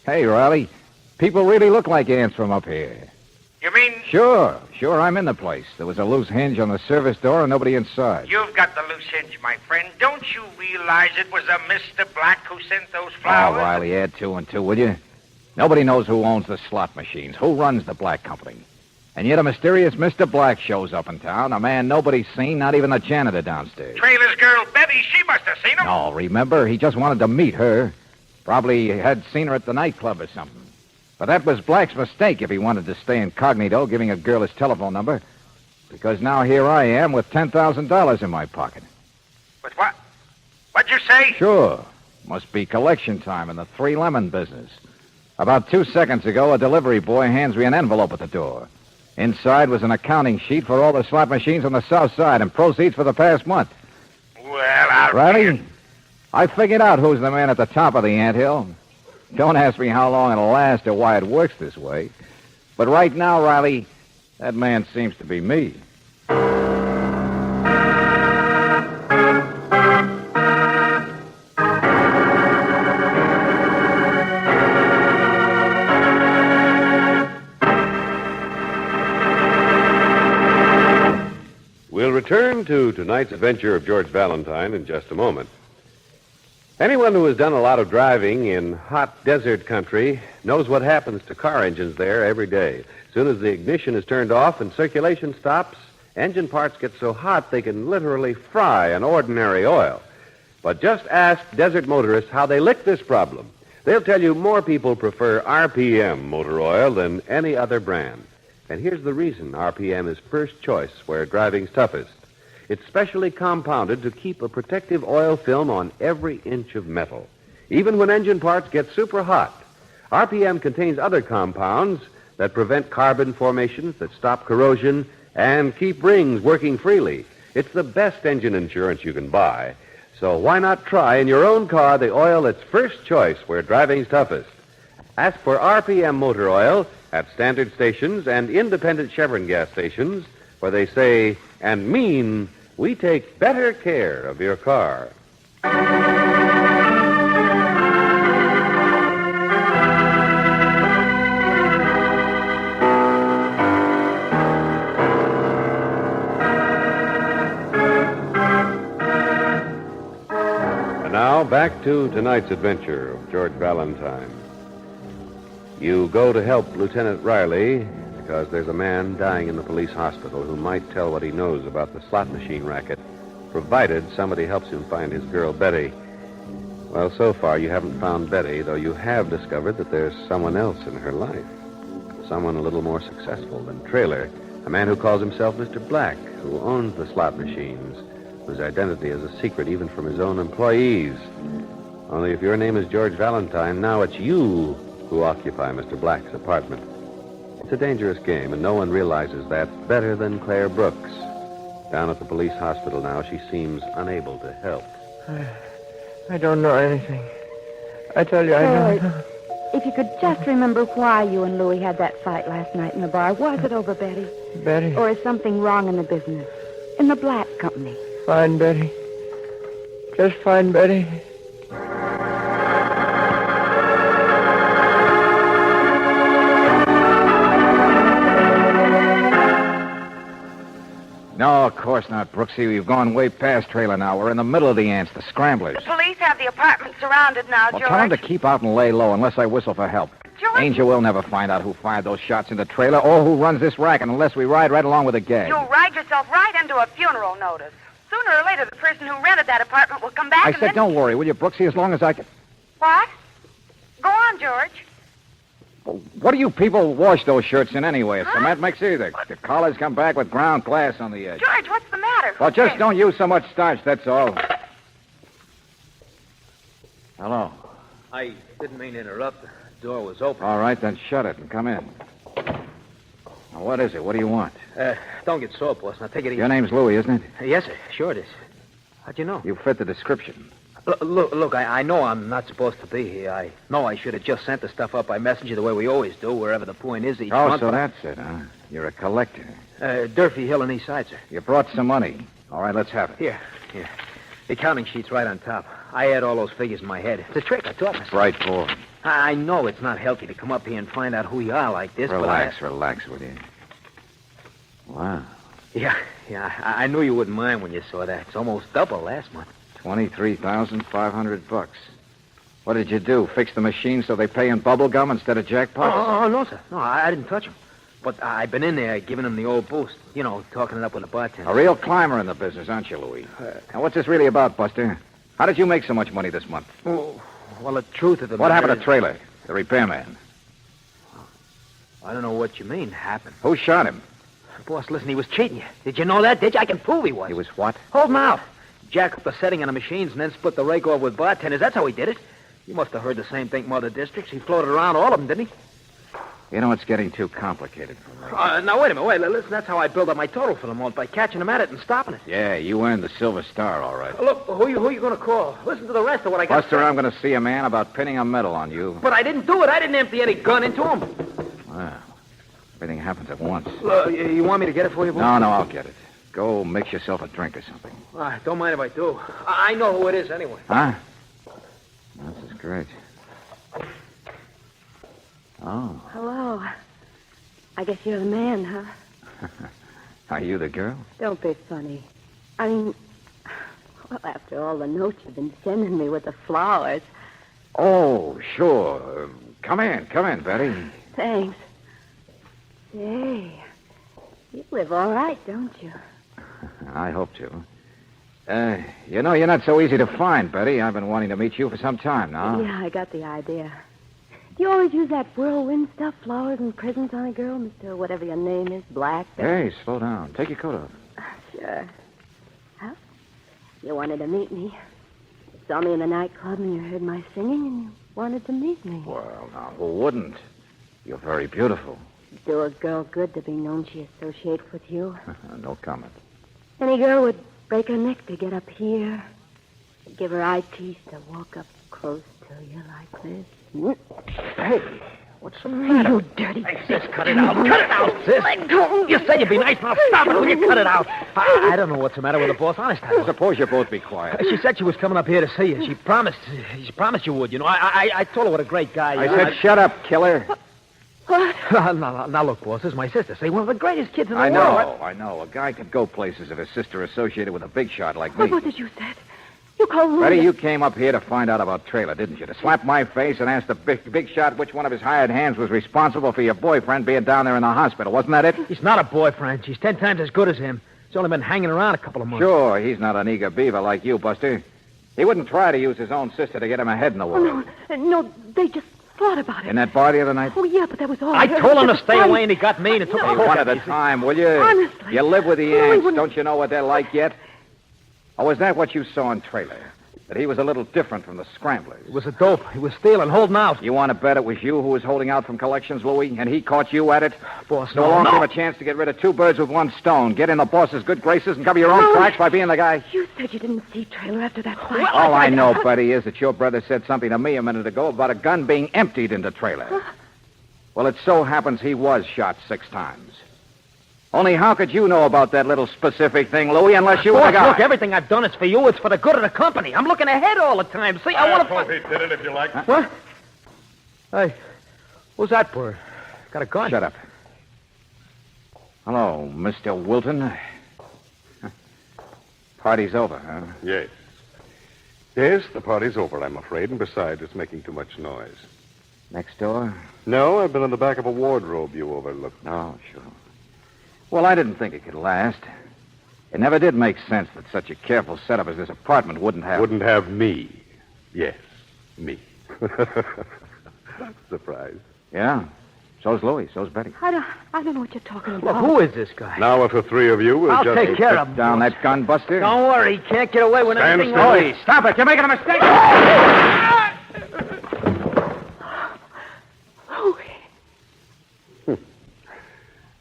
Hey, Riley, people really look like ants from up here. You mean... Sure, I'm in the place. There was a loose hinge on the service door and nobody inside. You've got the loose hinge, my friend. Don't you realize it was a Mr. Black who sent those flowers? Oh, Riley, add two and two, will you? Nobody knows who owns the slot machines, who runs the Black Company. And yet a mysterious Mr. Black shows up in town, a man nobody's seen, not even the janitor downstairs. Trailer's girl, Betty, she must have seen him. No, remember? He just wanted to meet her. Probably had seen her at the nightclub or something. But that was Black's mistake if he wanted to stay incognito, giving a girl his telephone number. Because now here I am with $10,000 in my pocket. But what? What'd you say? Sure. Must be collection time in the 3 Lemon business. About 2 seconds ago, a delivery boy hands me an envelope at the door. Inside was an accounting sheet for all the slot machines on the south side and proceeds for the past month. Well, I'll... Riley, I figured out who's the man at the top of the anthill. Don't ask me how long it'll last or why it works this way. But right now, Riley, that man seems to be me. We'll return to tonight's adventure of George Valentine in just a moment. Anyone who has done a lot of driving in hot desert country knows what happens to car engines there every day. As soon as the ignition is turned off and circulation stops, engine parts get so hot they can literally fry an ordinary oil. But just ask desert motorists how they lick this problem. They'll tell you more people prefer RPM motor oil than any other brand. And here's the reason RPM is first choice where driving's toughest. It's specially compounded to keep a protective oil film on every inch of metal. Even when engine parts get super hot, RPM contains other compounds that prevent carbon formations, that stop corrosion, and keep rings working freely. It's the best engine insurance you can buy. So why not try in your own car the oil that's first choice where driving's toughest? Ask for RPM motor oil at standard stations and independent Chevron gas stations where they say and mean we take better care of your car. And now back to tonight's adventure of George Valentine. You go to help Lieutenant Riley because there's a man dying in the police hospital who might tell what he knows about the slot machine racket, provided somebody helps him find his girl, Betty. Well, so far you haven't found Betty, though you have discovered that there's someone else in her life. Someone a little more successful than Trailer, a man who calls himself Mr. Black, who owns the slot machines, whose identity is a secret even from his own employees. Only if your name is George Valentine, now it's you who occupy Mr. Black's apartment. It's a dangerous game, and no one realizes that better than Claire Brooks. Down at the police hospital now, she seems unable to help. I don't know anything. I tell you, I don't know. If you could just remember why you and Louis had that fight last night in the bar. Was it over Betty? Betty? Or is something wrong in the business? In the Black Company? Find Betty. Just find Betty. No, of course not, Brooksy. We've gone way past Trailer now. We're in the middle of the ants, the scramblers. The police have the apartment surrounded now, Well, George. tell them to keep out and lay low unless I whistle for help. George. Angel will never find out who fired those shots in the trailer or who runs this racket unless we ride right along with the gag. You'll ride yourself right into a funeral notice. Sooner or later, the person who rented that apartment will come back I and said, then... don't worry, will you, Brooksy, as long as I can... What? Go on, George. What do you people wash those shirts in anyway? A cement mixer? The collars come back with ground glass on the edge. George, what's the matter? Well, just don't use so much starch, that's all. Hello. I didn't mean to interrupt. The door was open. All right, then shut it and come in. Now, what is it? What do you want? Don't get sore, boss. Now, take it easy. Your name's Louis, isn't it? Yes, sir. Sure it is. How'd you know? You fit the description. Look, I know I'm not supposed to be here. I know I should have just sent the stuff up by messenger the way we always do, wherever the point is each month. So that's it, huh? You're a collector. Durfee Hill and East Side, sir. You brought some money. All right, let's have it. Here. The accounting sheet's right on top. I had all those figures in my head. It's a trick, I taught myself. Right, boy. I know it's not healthy to come up here and find out who you are like this, Relax, will you? Wow. Yeah, I knew you wouldn't mind when you saw that. It's almost double last month. $23,500. What did you do? Fix the machine so they pay in bubble gum instead of jackpots? Oh, no, sir. No, I didn't touch them. But I've been in there giving them the old boost. You know, talking it up with the bartender. A real climber in the business, aren't you, Louis? Now, what's this really about, Buster? How did you make so much money this month? Oh, well, the truth of the What matter happened to is- Trailer, the repairman? I don't know what you mean, happened. Who shot him? Boss, listen, he was cheating you. Did you know that? Did you? I can prove he was. He was what? Hold him out. Jack up the setting on the machines and then split the rake off with bartenders. That's how he did it. You must have heard the same thing from other districts. He floated around all of them, didn't he? You know, it's getting too complicated for me. Now, wait a minute. Wait, listen, that's how I build up my total for the month, by catching him at it and stopping it. Yeah, you earned the Silver Star, all right. Look, who you going to call? Listen to the rest of what I got. Buster, I'm going to see a man about pinning a medal on you. But I didn't do it. I didn't empty any gun into him. Wow. Everything happens at once. You want me to get it for you, boy? No, I'll get it. Go mix yourself a drink or something. Don't mind if I do. I know who it is anyway. Huh? This is great. Oh. Hello. I guess you're the man, huh? Are you the girl? Don't be funny. I mean, well, after all the notes you've been sending me with the flowers. Oh, sure. Come in, Betty. Thanks. Say, you live all right, don't you? I hope to. You know, you're not so easy to find, Betty. I've been wanting to meet you for some time now. Yeah, I got the idea. Do you always use that whirlwind stuff, flowers and presents on a girl, Mr. whatever your name is, Black? Hey, slow down. Take your coat off. Sure. Huh? You wanted to meet me. You saw me in the nightclub and you heard my singing and you wanted to meet me. Well, now, who wouldn't? You're very beautiful. Do a girl good to be known she associates with you. No comment. Any girl would break her neck to get up here. Give her eye teeth to walk up close to you like this. Hey, what's the matter? You dirty sis, cut it out. Cut it out, sis. You said you'd be nice. Now stop it. Will you cut it out? I don't know what's the matter with the boss. Honest, I don't. Suppose you both be quiet. She said she was coming up here to see you. She promised you would, you know. I told her what a great guy you I said, shut up, killer. What? Now, look, boss, this is my sister. Say, one of the greatest kids in the I world. know. A guy could go places if his sister associated with a big shot like me. What did you say? You called Betty, you came up here to find out about Trailer, didn't you? To slap my face and ask the big shot which one of his hired hands was responsible for your boyfriend being down there in the hospital. Wasn't that it? He's not a boyfriend. She's 10 times as good as him. He's only been hanging around a couple of months. Sure, he's not an eager beaver like you, Buster. He wouldn't try to use his own sister to get him ahead in the world. No, they just thought about it. In that bar the other night? Oh, yeah, but that was all. I told him to stay away, and he got mean and took Hey, one at a time, will you? Honestly. You live with the ants. Don't you know what they're like yet? Or was that what you saw in Trailer? That he was a little different from the scramblers? It was a dope. He was stealing, holding out. You want to bet it was you who was holding out from collections, Louis, and he caught you at it? Boss, So long give him a chance to get rid of two birds with one stone. Get in the boss's good graces and cover your own tracks by being the guy. You said you didn't see Trailer after that fight. All I know, Betty, is that your brother said something to me a minute ago about a gun being emptied into Trailer. Well, it so happens he was shot 6 times. Only how could you know about that little specific thing, Louis, unless you were the guy? Look, everything I've done is for you. It's for the good of the company. I'm looking ahead all the time. See, I want to... He did it if you like. What? Hey, who's that for? Got a gun. Shut up. Hello, Mr. Wilton. Party's over, huh? Yes. Yes, the party's over, I'm afraid, and besides, it's making too much noise. Next door? No, I've been in the back of a wardrobe you overlooked. Oh, sure. Well, I didn't think it could last. It never did make sense that such a careful setup as this apartment wouldn't have... Wouldn't have me. Yes, me. Surprise. Yeah. So's Louis. So's Betty. I don't know what you're talking Look, about. who is this guy? Now, if the three of you will I'll just... take care of him. Down that gun, Buster. Don't worry, he can't get away with Stand anything. still. Louis, stop it. You're making a mistake.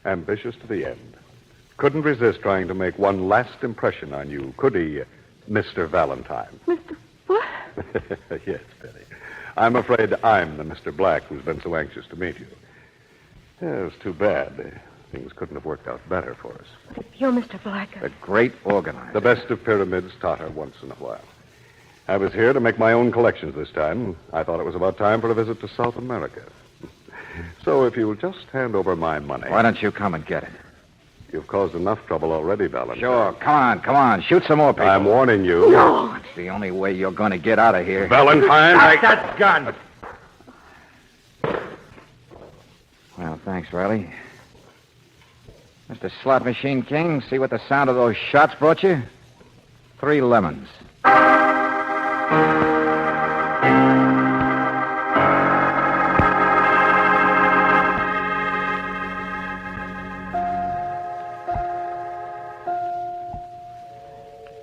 Ambitious to the end. Couldn't resist trying to make one last impression on you, could he, Mr. Valentine? Mr. What? Yes, Betty. I'm afraid I'm the Mr. Black who's been so anxious to meet you. Yeah, it's too bad. Things couldn't have worked out better for us. If you're Mr. Black. The great organizer. The best of pyramids totter once in a while. I was here to make my own collections this time. I thought it was about time for a visit to South America. So if you'll just hand over my money... Why don't you come and get it? You've caused enough trouble already, Valentine. Sure. Come on. Shoot some more people. I'm warning you. No. That's the only way you're going to get out of here. Valentine, Stop that gun. Well, thanks, Riley. Mr. Slot Machine King, see what the sound of those shots brought you? 3 lemons.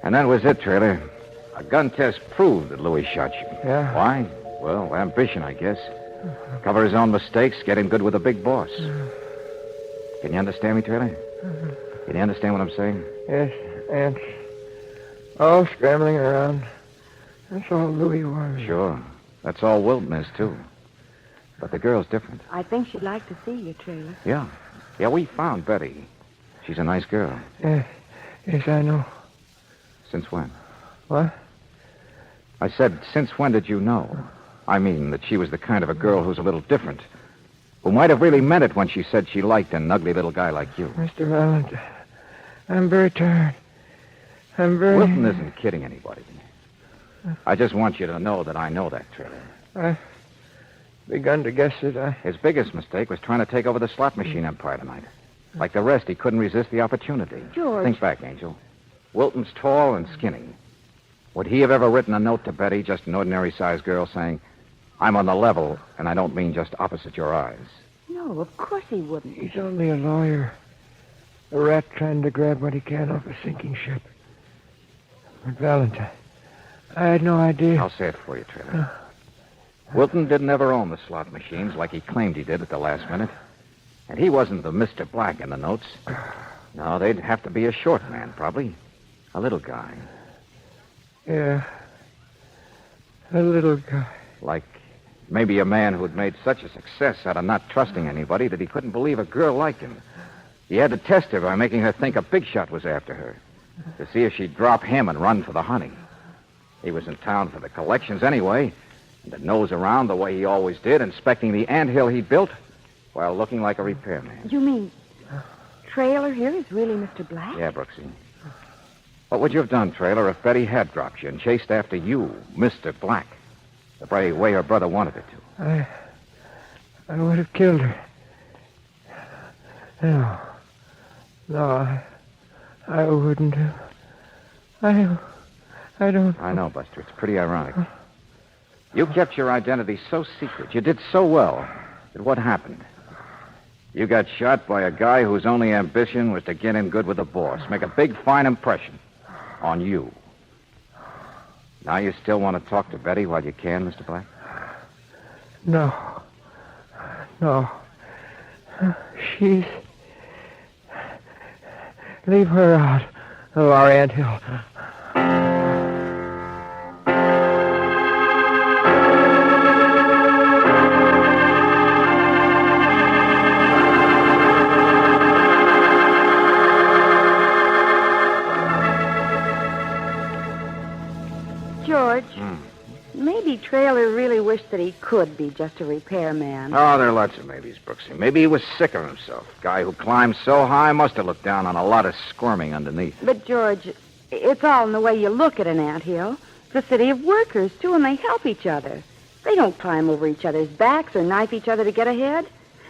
And that was it, Trailer. A gun test proved that Louis shot you. Yeah? Why? Well, ambition, I guess. Cover his own mistakes, get in good with the big boss. Can you understand me, Trailer? Can you understand what I'm saying? Yes, ants. All scrambling around. That's all Louis was. Sure. That's all Wilton is, too. But the girl's different. I think she'd like to see you, Trailer. Yeah. Yeah, we found Betty. She's a nice girl. Yes, I know. Since when? What? I said, since when did you know? I mean, that she was the kind of a girl who's a little different. Who might have really meant it when she said she liked an ugly little guy like you. Mr. Valentine, I'm very tired. Wilton isn't kidding anybody. I just want you to know that I know that, Trailer. I've begun to guess that His biggest mistake was trying to take over the slot machine empire tonight. Like the rest, he couldn't resist the opportunity. George. Think back, Angel. Wilton's tall and skinny. Would he have ever written a note to Betty, just an ordinary-sized girl, saying, I'm on the level, and I don't mean just opposite your eyes? No, of course he wouldn't. he's only a lawyer. A rat trying to grab what he can off a sinking ship. But Valentine, I had no idea. I'll say it for you, Trailer. Wilton didn't ever own the slot machines like he claimed he did at the last minute. And he wasn't the Mr. Black in the notes. No, they'd have to be a short man, probably. A little guy. Yeah. A little guy. Like maybe a man who'd made such a success out of not trusting anybody that he couldn't believe a girl liked him. He had to test her by making her think a big shot was after her. To see if she'd drop him and run for the honey. He was in town for the collections anyway. And to nose around the way he always did, inspecting the anthill he built while looking like a repairman. You mean Trailer here is really Mr. Black? Yeah, Brooksy. What would you have done, Trailer, if Betty had dropped you and chased after you, Mr. Black, the very way her brother wanted her to? I would have killed her. No, I wouldn't have. I don't... I know, Buster. It's pretty ironic. You kept your identity so secret. You did so well. That what happened? You got shot by a guy whose only ambition was to get in good with the boss. Make a big, fine impression on you. Now you still want to talk to Betty while you can, Mr. Black? No. She's... Leave her out of our anthill. George, maybe Trailer really wished that he could be just a repairman. Oh, there are lots of maybes, Brooksy. Maybe he was sick of himself. Guy who climbed so high must have looked down on a lot of squirming underneath. But, George, it's all in the way you look at an anthill. It's a city of workers, too, and they help each other. They don't climb over each other's backs or knife each other to get ahead.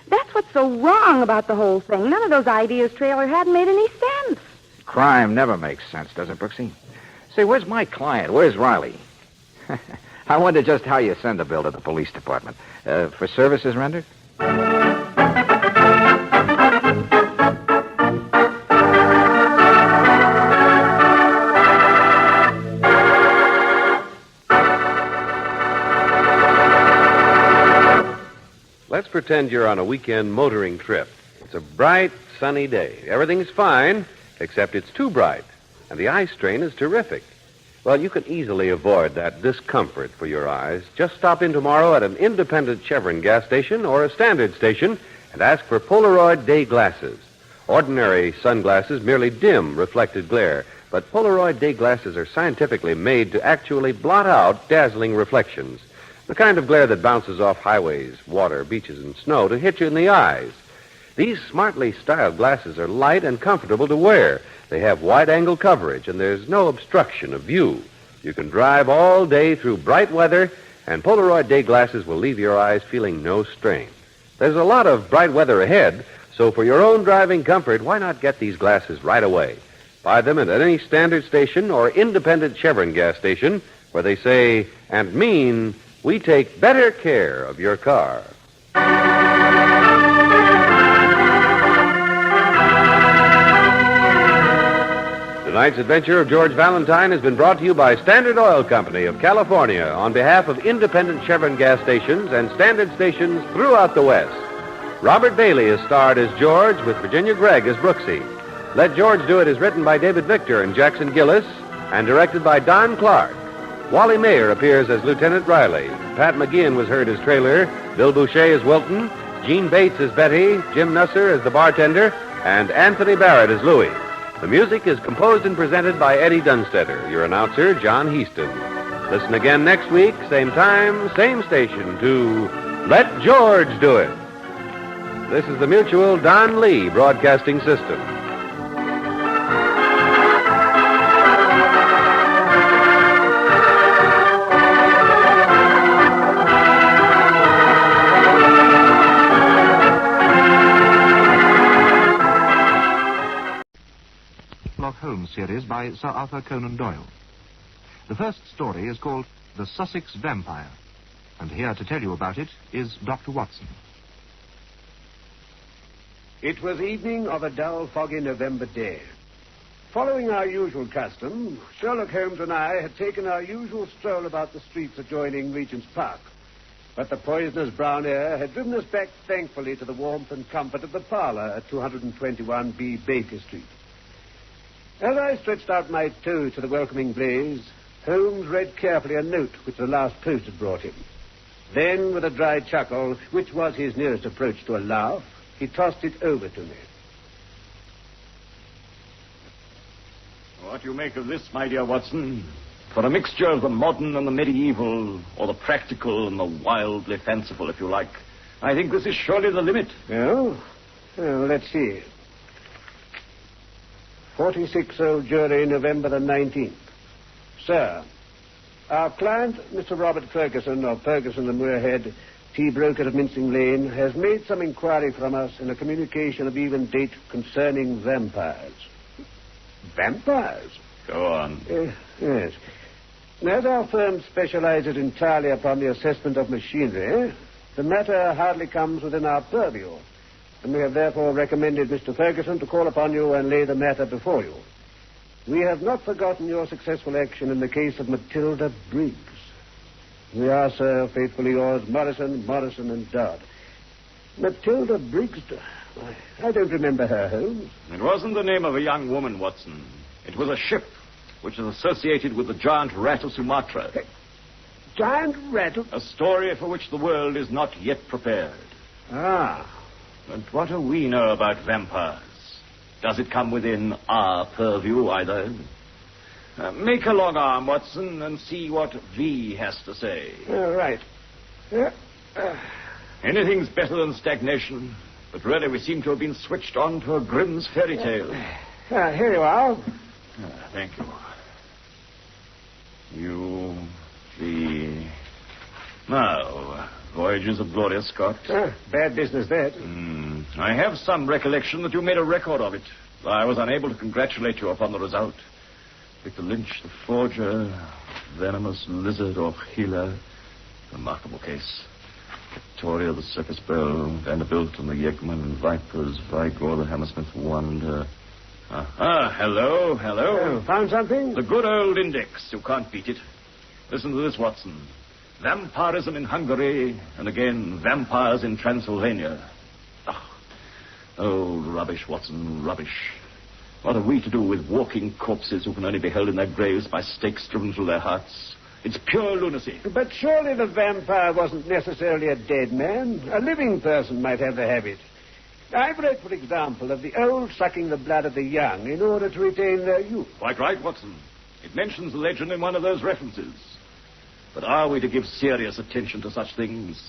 That's what's so wrong about the whole thing. None of those ideas Trailer had made any sense. Crime never makes sense, does it, Brooksy? Say, where's my client? Where's Riley? I wonder just how you send a bill to the police department. For services rendered? pretend you're on a weekend motoring trip. It's a bright, sunny day. Everything's fine, except it's too bright, and the eye strain is terrific. Well, you can easily avoid that discomfort for your eyes. Just stop in tomorrow at an independent Chevron gas station or a standard station and ask for Polaroid day glasses. Ordinary sunglasses merely dim reflected glare, but Polaroid day glasses are scientifically made to actually blot out dazzling reflections. The kind of glare that bounces off highways, water, beaches, and snow to hit you in the eyes. These smartly styled glasses are light and comfortable to wear. They have wide-angle coverage, and there's no obstruction of view. You can drive all day through bright weather, and Polaroid day glasses will leave your eyes feeling no strain. There's a lot of bright weather ahead, so for your own driving comfort, why not get these glasses right away? Buy them at any standard station or independent Chevron gas station where they say and mean, we take better care of your car. Tonight's adventure of George Valentine has been brought to you by Standard Oil Company of California on behalf of independent Chevron gas stations and standard stations throughout the West. Robert Bailey is starred as George with Virginia Gregg as Brooksy. Let George Do It is written by David Victor and Jackson Gillis and directed by Don Clark. Wally Mayer appears as Lieutenant Riley. Pat McGeehan was heard as Trailer, Bill Boucher as Wilton, Gene Bates as Betty, Jim Nusser as the bartender, and Anthony Barrett as Louie. The music is composed and presented by Eddie Dunstetter, your announcer, John Heaston. Listen again next week, same time, same station, to Let George Do It. This is the Mutual Don Lee Broadcasting System. Sherlock Holmes series by Sir Arthur Conan Doyle. The first story is called The Sussex Vampire, and here to tell you about it is Dr. Watson. It was evening of a dull, foggy November day. Following our usual custom, Sherlock Holmes and I had taken our usual stroll about the streets adjoining Regent's Park. But the poisonous brown air had driven us back thankfully to the warmth and comfort of the parlor at 221B Baker Street. As I stretched out my toe to the welcoming blaze, Holmes read carefully a note which the last post had brought him. Then, with a dry chuckle, which was his nearest approach to a laugh, he tossed it over to me. What do you make of this, my dear Watson? For a mixture of the modern and the medieval, or the practical and the wildly fanciful, if you like, I think this is surely the limit. Oh? Well, let's see. 46 Old Jury, November the 19th. Sir, our client, Mr. Robert Ferguson, of Ferguson and Moorhead, tea broker of Mincing Lane, has made some inquiry from us in a communication of even date concerning vampires. Vampires? Go on. Yes. As our firm specializes entirely upon the assessment of machinery, the matter hardly comes within our purview, and we have therefore recommended Mr. Ferguson to call upon you and lay the matter before you. We have not forgotten your successful action in the case of Matilda Briggs. We are, sir, faithfully yours, Morrison, and Dodd. Matilda Briggs? I don't remember her, Holmes. It wasn't the name of a young woman, Watson. It was a ship which is associated with the giant rat of Sumatra. Giant rat of... A story for which the world is not yet prepared. Ah. But what do we know about vampires? Does it come within our purview either? Make a long arm, Watson, and see what V has to say. Right. Anything's better than stagnation, but really we seem to have been switched on to a Grimm's fairy tale. Here you are. Thank you. U.V. Now, Voyages of Gloria Scott. Bad business, that. I have some recollection that you made a record of it. I was unable to congratulate you upon the result. Victor Lynch, the forger, venomous lizard of Gila. Remarkable case. Victoria, the circus belle, Vanderbilt and the Yeggman, Vipers, Vigor, the Hammersmith Wonder. Hello. Found something? The good old index. You can't beat it. Listen to this, Watson. Vampirism in Hungary, and again, vampires in Transylvania. Oh, rubbish, Watson, rubbish. What are we to do with walking corpses who can only be held in their graves by stakes driven through their hearts? It's pure lunacy. But surely the vampire wasn't necessarily a dead man. A living person might have the habit. I've read, for example, of the old sucking the blood of the young in order to retain their youth. Quite right, Watson. It mentions the legend in one of those references. But are we to give serious attention to such things?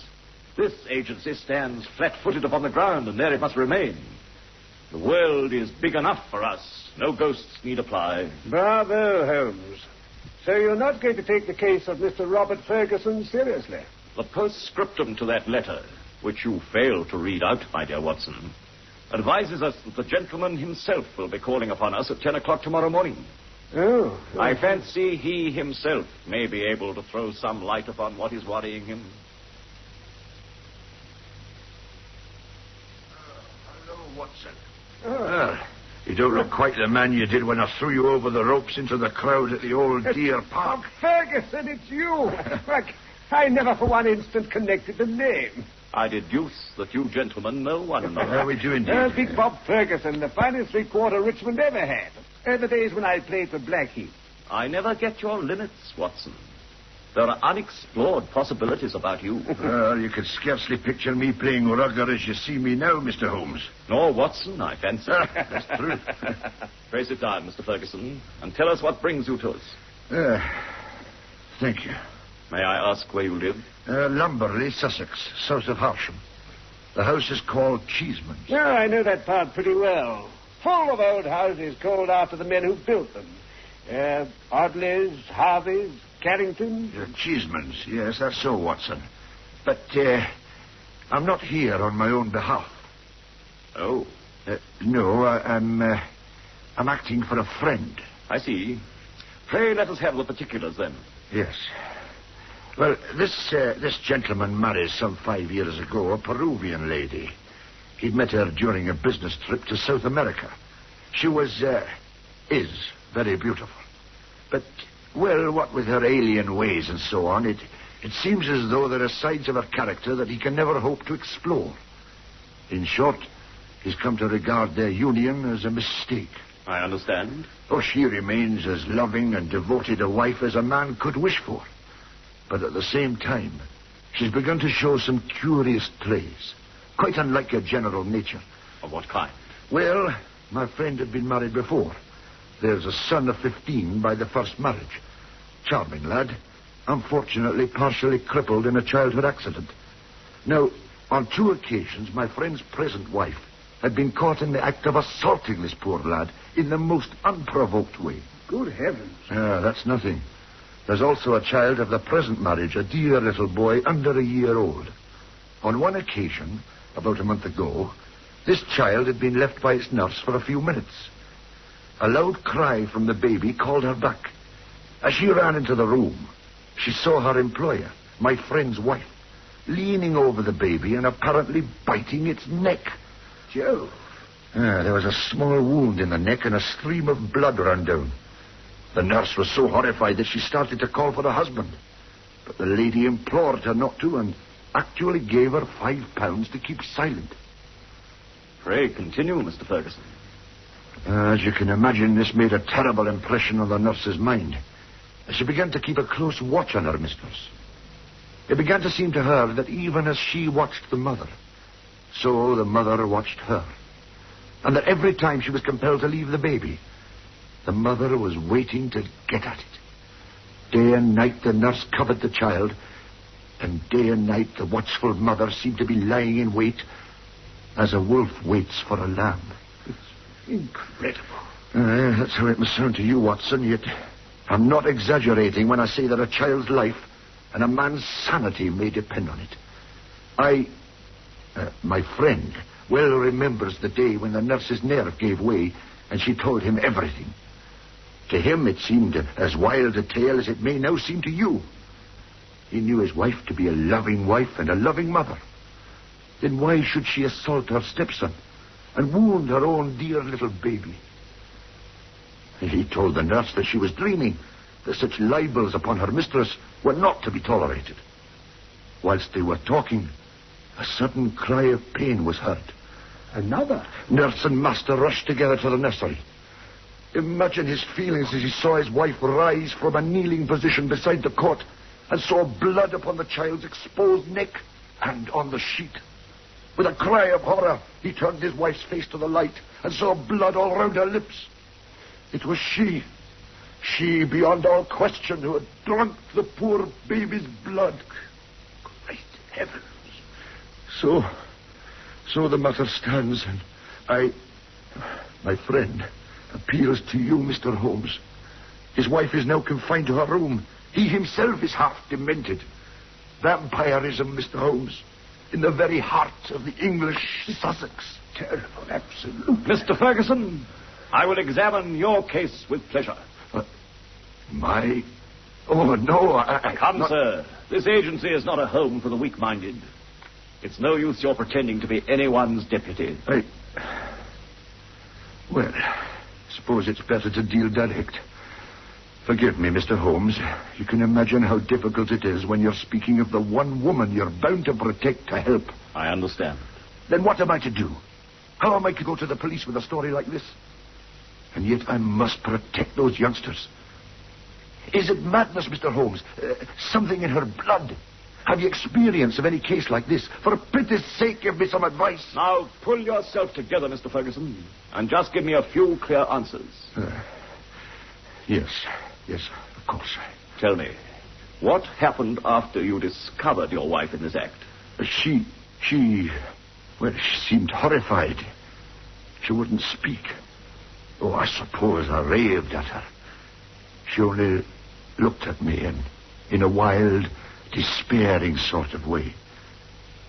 This agency stands flat-footed upon the ground, and there it must remain. The world is big enough for us. No ghosts need apply. Bravo, Holmes. So you're not going to take the case of Mr. Robert Ferguson seriously? The postscriptum to that letter, which you failed to read out, my dear Watson, advises us that the gentleman himself will be calling upon us at 10 o'clock tomorrow morning. Oh. I fancy he himself may be able to throw some light upon what is worrying him. Hello, Watson. Well, you don't look quite the man you did when I threw you over the ropes into the crowd at the old Deer Park. Oh, Ferguson, it's you. I never for one instant connected the name. I deduce that you gentlemen know one another. How we do indeed. Big Bob Ferguson, the finest three-quarter Richmond ever had. The days when I played for Blackheath. I never get your limits, Watson. There are unexplored possibilities about you. Well, you could scarcely picture me playing rugger as you see me now, Mr. Holmes. Nor Watson, I fancy. That's true. Pray sit down, Mr. Ferguson, and tell us what brings you to us. Thank you. May I ask where you live? Lumberley, Sussex, south of Horsham. The house is called Cheeseman's. Yeah, I know that part pretty well. Full of old houses called after the men who built them. Audleys, Harveys, Carringtons. Cheeseman's, yes, that's so, Watson. But I'm not here on my own behalf. Oh? No, I'm acting for a friend. I see. Pray let us have the particulars, then. Yes. Well, this gentleman married some 5 years ago a Peruvian lady. He'd met her during a business trip to South America. She is very beautiful. But, well, what with her alien ways and so on, it seems as though there are sides of her character that he can never hope to explore. In short, he's come to regard their union as a mistake. I understand. Oh, she remains as loving and devoted a wife as a man could wish for. But at the same time, she's begun to show some curious traits, quite unlike her general nature. Of what kind? Well, my friend had been married before. There's a son of 15 by the first marriage. Charming lad. Unfortunately, partially crippled in a childhood accident. Now, on 2 occasions, my friend's present wife had been caught in the act of assaulting this poor lad in the most unprovoked way. Good heavens. That's nothing. There's also a child of the present marriage, a dear little boy under a year old. On one occasion, about a month ago, this child had been left by its nurse for a few minutes. A loud cry from the baby called her back. As she ran into the room, she saw her employer, my friend's wife, leaning over the baby and apparently biting its neck. Joe. There was a small wound in the neck and a stream of blood ran down. The nurse was so horrified that she started to call for her husband. But the lady implored her not to and actually gave her £5 to keep silent. Pray continue, Mr. Ferguson. As you can imagine, this made a terrible impression on the nurse's mind. She began to keep a close watch on her mistress. It began to seem to her that even as she watched the mother, so the mother watched her. And that every time she was compelled to leave the baby, the mother was waiting to get at it. Day and night the nurse covered the child, and day and night the watchful mother seemed to be lying in wait as a wolf waits for a lamb. It's incredible. That's how it must sound to you, Watson, yet I'm not exaggerating when I say that a child's life and a man's sanity may depend on it. My friend well remembers the day when the nurse's nerve gave way and she told him everything. To him it seemed as wild a tale as it may now seem to you. He knew his wife to be a loving wife and a loving mother. Then why should she assault her stepson and wound her own dear little baby? He told the nurse that she was dreaming, that such libels upon her mistress were not to be tolerated. Whilst they were talking, a sudden cry of pain was heard. Another? Nurse and master rushed together to the nursery. Imagine his feelings as he saw his wife rise from a kneeling position beside the cot and saw blood upon the child's exposed neck and on the sheet. With a cry of horror, he turned his wife's face to the light and saw blood all round her lips. It was she, beyond all question, who had drunk the poor baby's blood. Great heavens. So the matter stands, and my friend, appeals to you, Mr. Holmes. His wife is now confined to her room. He himself is half demented. Vampirism, Mr. Holmes, in the very heart of the English Sussex. Terrible, absolute. Mr. Ferguson, I will examine your case with pleasure. My... Oh, no, Come, not... sir. This agency is not a home for the weak-minded. It's no use your pretending to be anyone's deputy. Well, suppose it's better to deal direct. Forgive me, Mr. Holmes. You can imagine how difficult it is when you're speaking of the one woman you're bound to protect, to help. I understand. Then what am I to do? How am I to go to the police with a story like this? And yet I must protect those youngsters. Is it madness, Mr. Holmes? Something in her blood? Have you experience of any case like this? For pity's sake, give me some advice. Now, pull yourself together, Mr. Ferguson, and just give me a few clear answers. Yes, of course. Tell me, what happened after you discovered your wife in this act? She seemed horrified. She wouldn't speak. Oh, I suppose I raved at her. She only looked at me in a wild, despairing sort of way.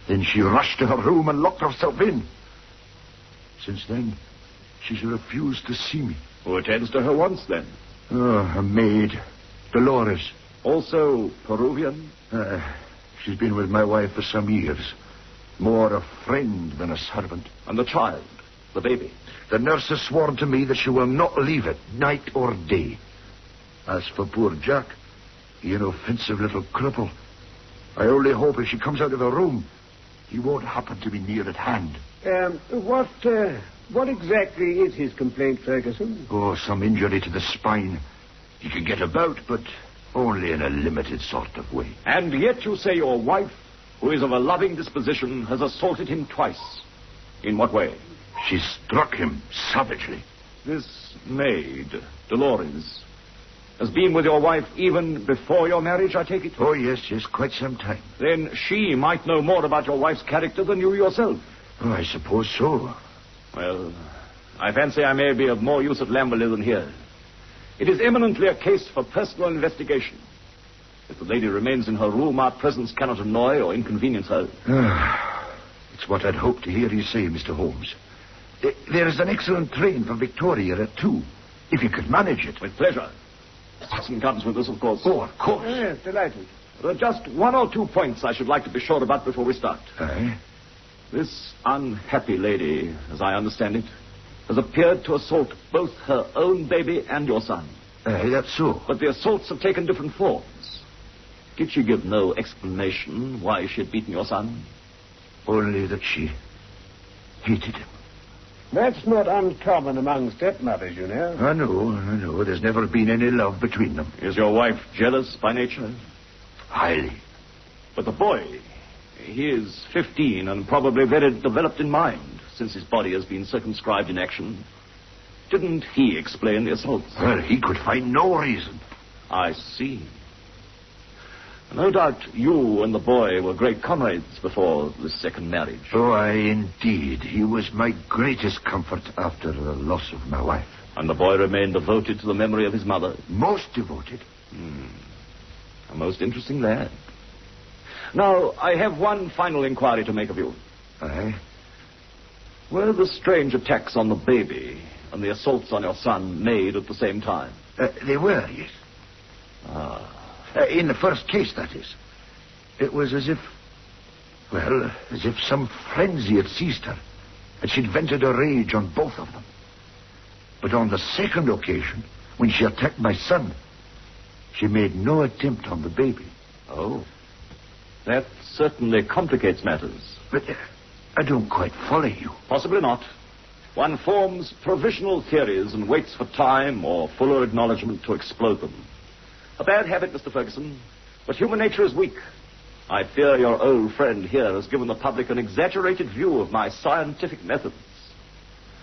Then she rushed to her room and locked herself in. Since then, she's refused to see me. Who attends to her once, then? Oh, a maid, Dolores. Also Peruvian? She's been with my wife for some years. More a friend than a servant. And the child, the baby? The nurse has sworn to me that she will not leave it, night or day. As for poor Jack, the inoffensive little cripple, I only hope if she comes out of her room, he won't happen to be near at hand. What exactly is his complaint, Ferguson? Oh, some injury to the spine. He can get about, but only in a limited sort of way. And yet you say your wife, who is of a loving disposition, has assaulted him twice. In what way? She struck him savagely. This maid, Dolores, has been with your wife even before your marriage, I take it? Oh, yes, quite some time. Then she might know more about your wife's character than you yourself. Oh, I suppose so. Well, I fancy I may be of more use at Lamberley than here. It is eminently a case for personal investigation. If the lady remains in her room, our presence cannot annoy or inconvenience her. It's what I'd hoped to hear you say, Mr. Holmes. There is an excellent train for Victoria at 2, if you could manage it. With pleasure. Watson comes with us, of course. Oh, of course. Yes, delighted. There are just 1 or 2 points I should like to be sure about before we start. This unhappy lady, as I understand it, has appeared to assault both her own baby and your son. That's so. But the assaults have taken different forms. Did she give no explanation why she had beaten your son? Only that she hated him. That's not uncommon among stepmothers, you know. I know. There's never been any love between them. Is your wife jealous by nature? Highly. But the boy, he is 15 and probably very developed in mind, since his body has been circumscribed in action. Didn't he explain the assaults? Well, he could find no reason. I see. No doubt you and the boy were great comrades before this second marriage. Oh, indeed. He was my greatest comfort after the loss of my wife. And the boy remained devoted to the memory of his mother? Most devoted. A most interesting lad. Now, I have one final inquiry to make of you. Aye? Were the strange attacks on the baby and the assaults on your son made at the same time? They were, yes. In the first case, that is. It was as if some frenzy had seized her, and she'd vented her rage on both of them. But on the second occasion, when she attacked my son, she made no attempt on the baby. Oh. That certainly complicates matters. But I don't quite follow you. Possibly not. One forms provisional theories and waits for time or fuller acknowledgement to explode them. A bad habit, Mr. Ferguson, but human nature is weak. I fear your old friend here has given the public an exaggerated view of my scientific methods.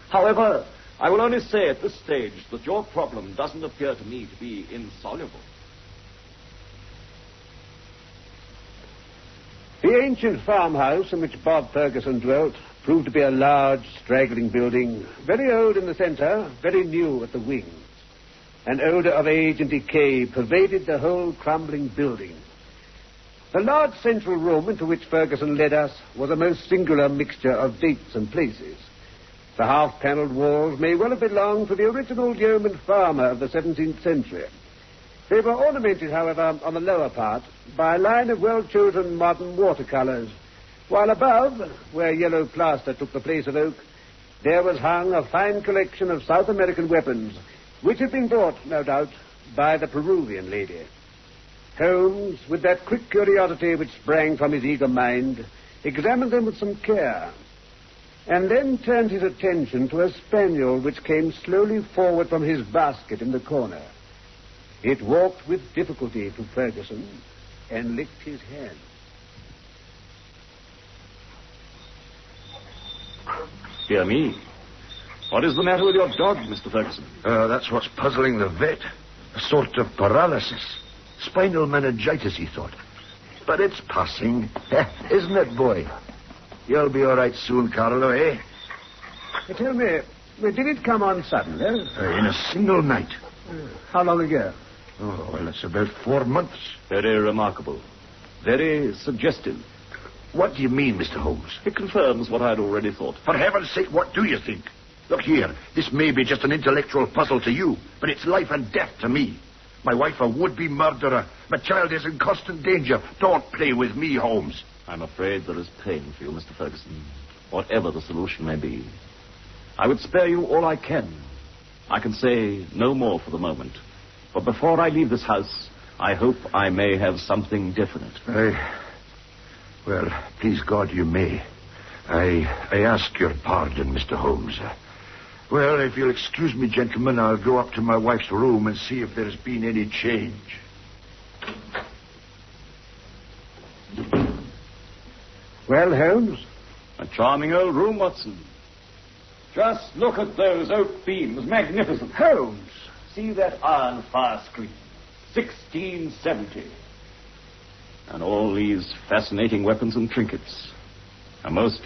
However, I will only say at this stage that your problem doesn't appear to me to be insoluble. The ancient farmhouse in which Bob Ferguson dwelt proved to be a large, straggling building, very old in the center, very new at the wings. An odor of age and decay pervaded the whole crumbling building. The large central room into which Ferguson led us was a most singular mixture of dates and places. The half-paneled walls may well have belonged to the original yeoman farmer of the 17th century. They were ornamented, however, on the lower part by a line of well-chosen modern watercolors, while above, where yellow plaster took the place of oak, there was hung a fine collection of South American weapons, which had been bought, no doubt, by the Peruvian lady. Holmes, with that quick curiosity which sprang from his eager mind, examined them with some care, and then turned his attention to a spaniel which came slowly forward from his basket in the corner. It walked with difficulty to Ferguson and licked his hand. Dear me. What is the matter with your dog, Mr. Ferguson? That's what's puzzling the vet. A sort of paralysis. Spinal meningitis, he thought. But it's passing. Isn't it, boy? You'll be all right soon, Carlo, eh? Tell me, did it come on suddenly? In a single night. How long ago? Oh, well, it's about 4 months. Very remarkable. Very suggestive. What do you mean, Mr. Holmes? It confirms what I'd already thought. For heaven's sake, what do you think? Look here, this may be just an intellectual puzzle to you, but it's life and death to me. My wife a would-be murderer. My child is in constant danger. Don't play with me, Holmes. I'm afraid there is pain for you, Mr. Ferguson, whatever the solution may be. I would spare you all I can. I can say no more for the moment. But before I leave this house, I hope I may have something definite. Well, please God, you may. I ask your pardon, Mr. Holmes. Well, if you'll excuse me, gentlemen, I'll go up to my wife's room and see if there's been any change. Well, Holmes? A charming old room, Watson. Just look at those oak beams. Magnificent. Holmes! See that iron fire screen. 1670. And all these fascinating weapons and trinkets. A most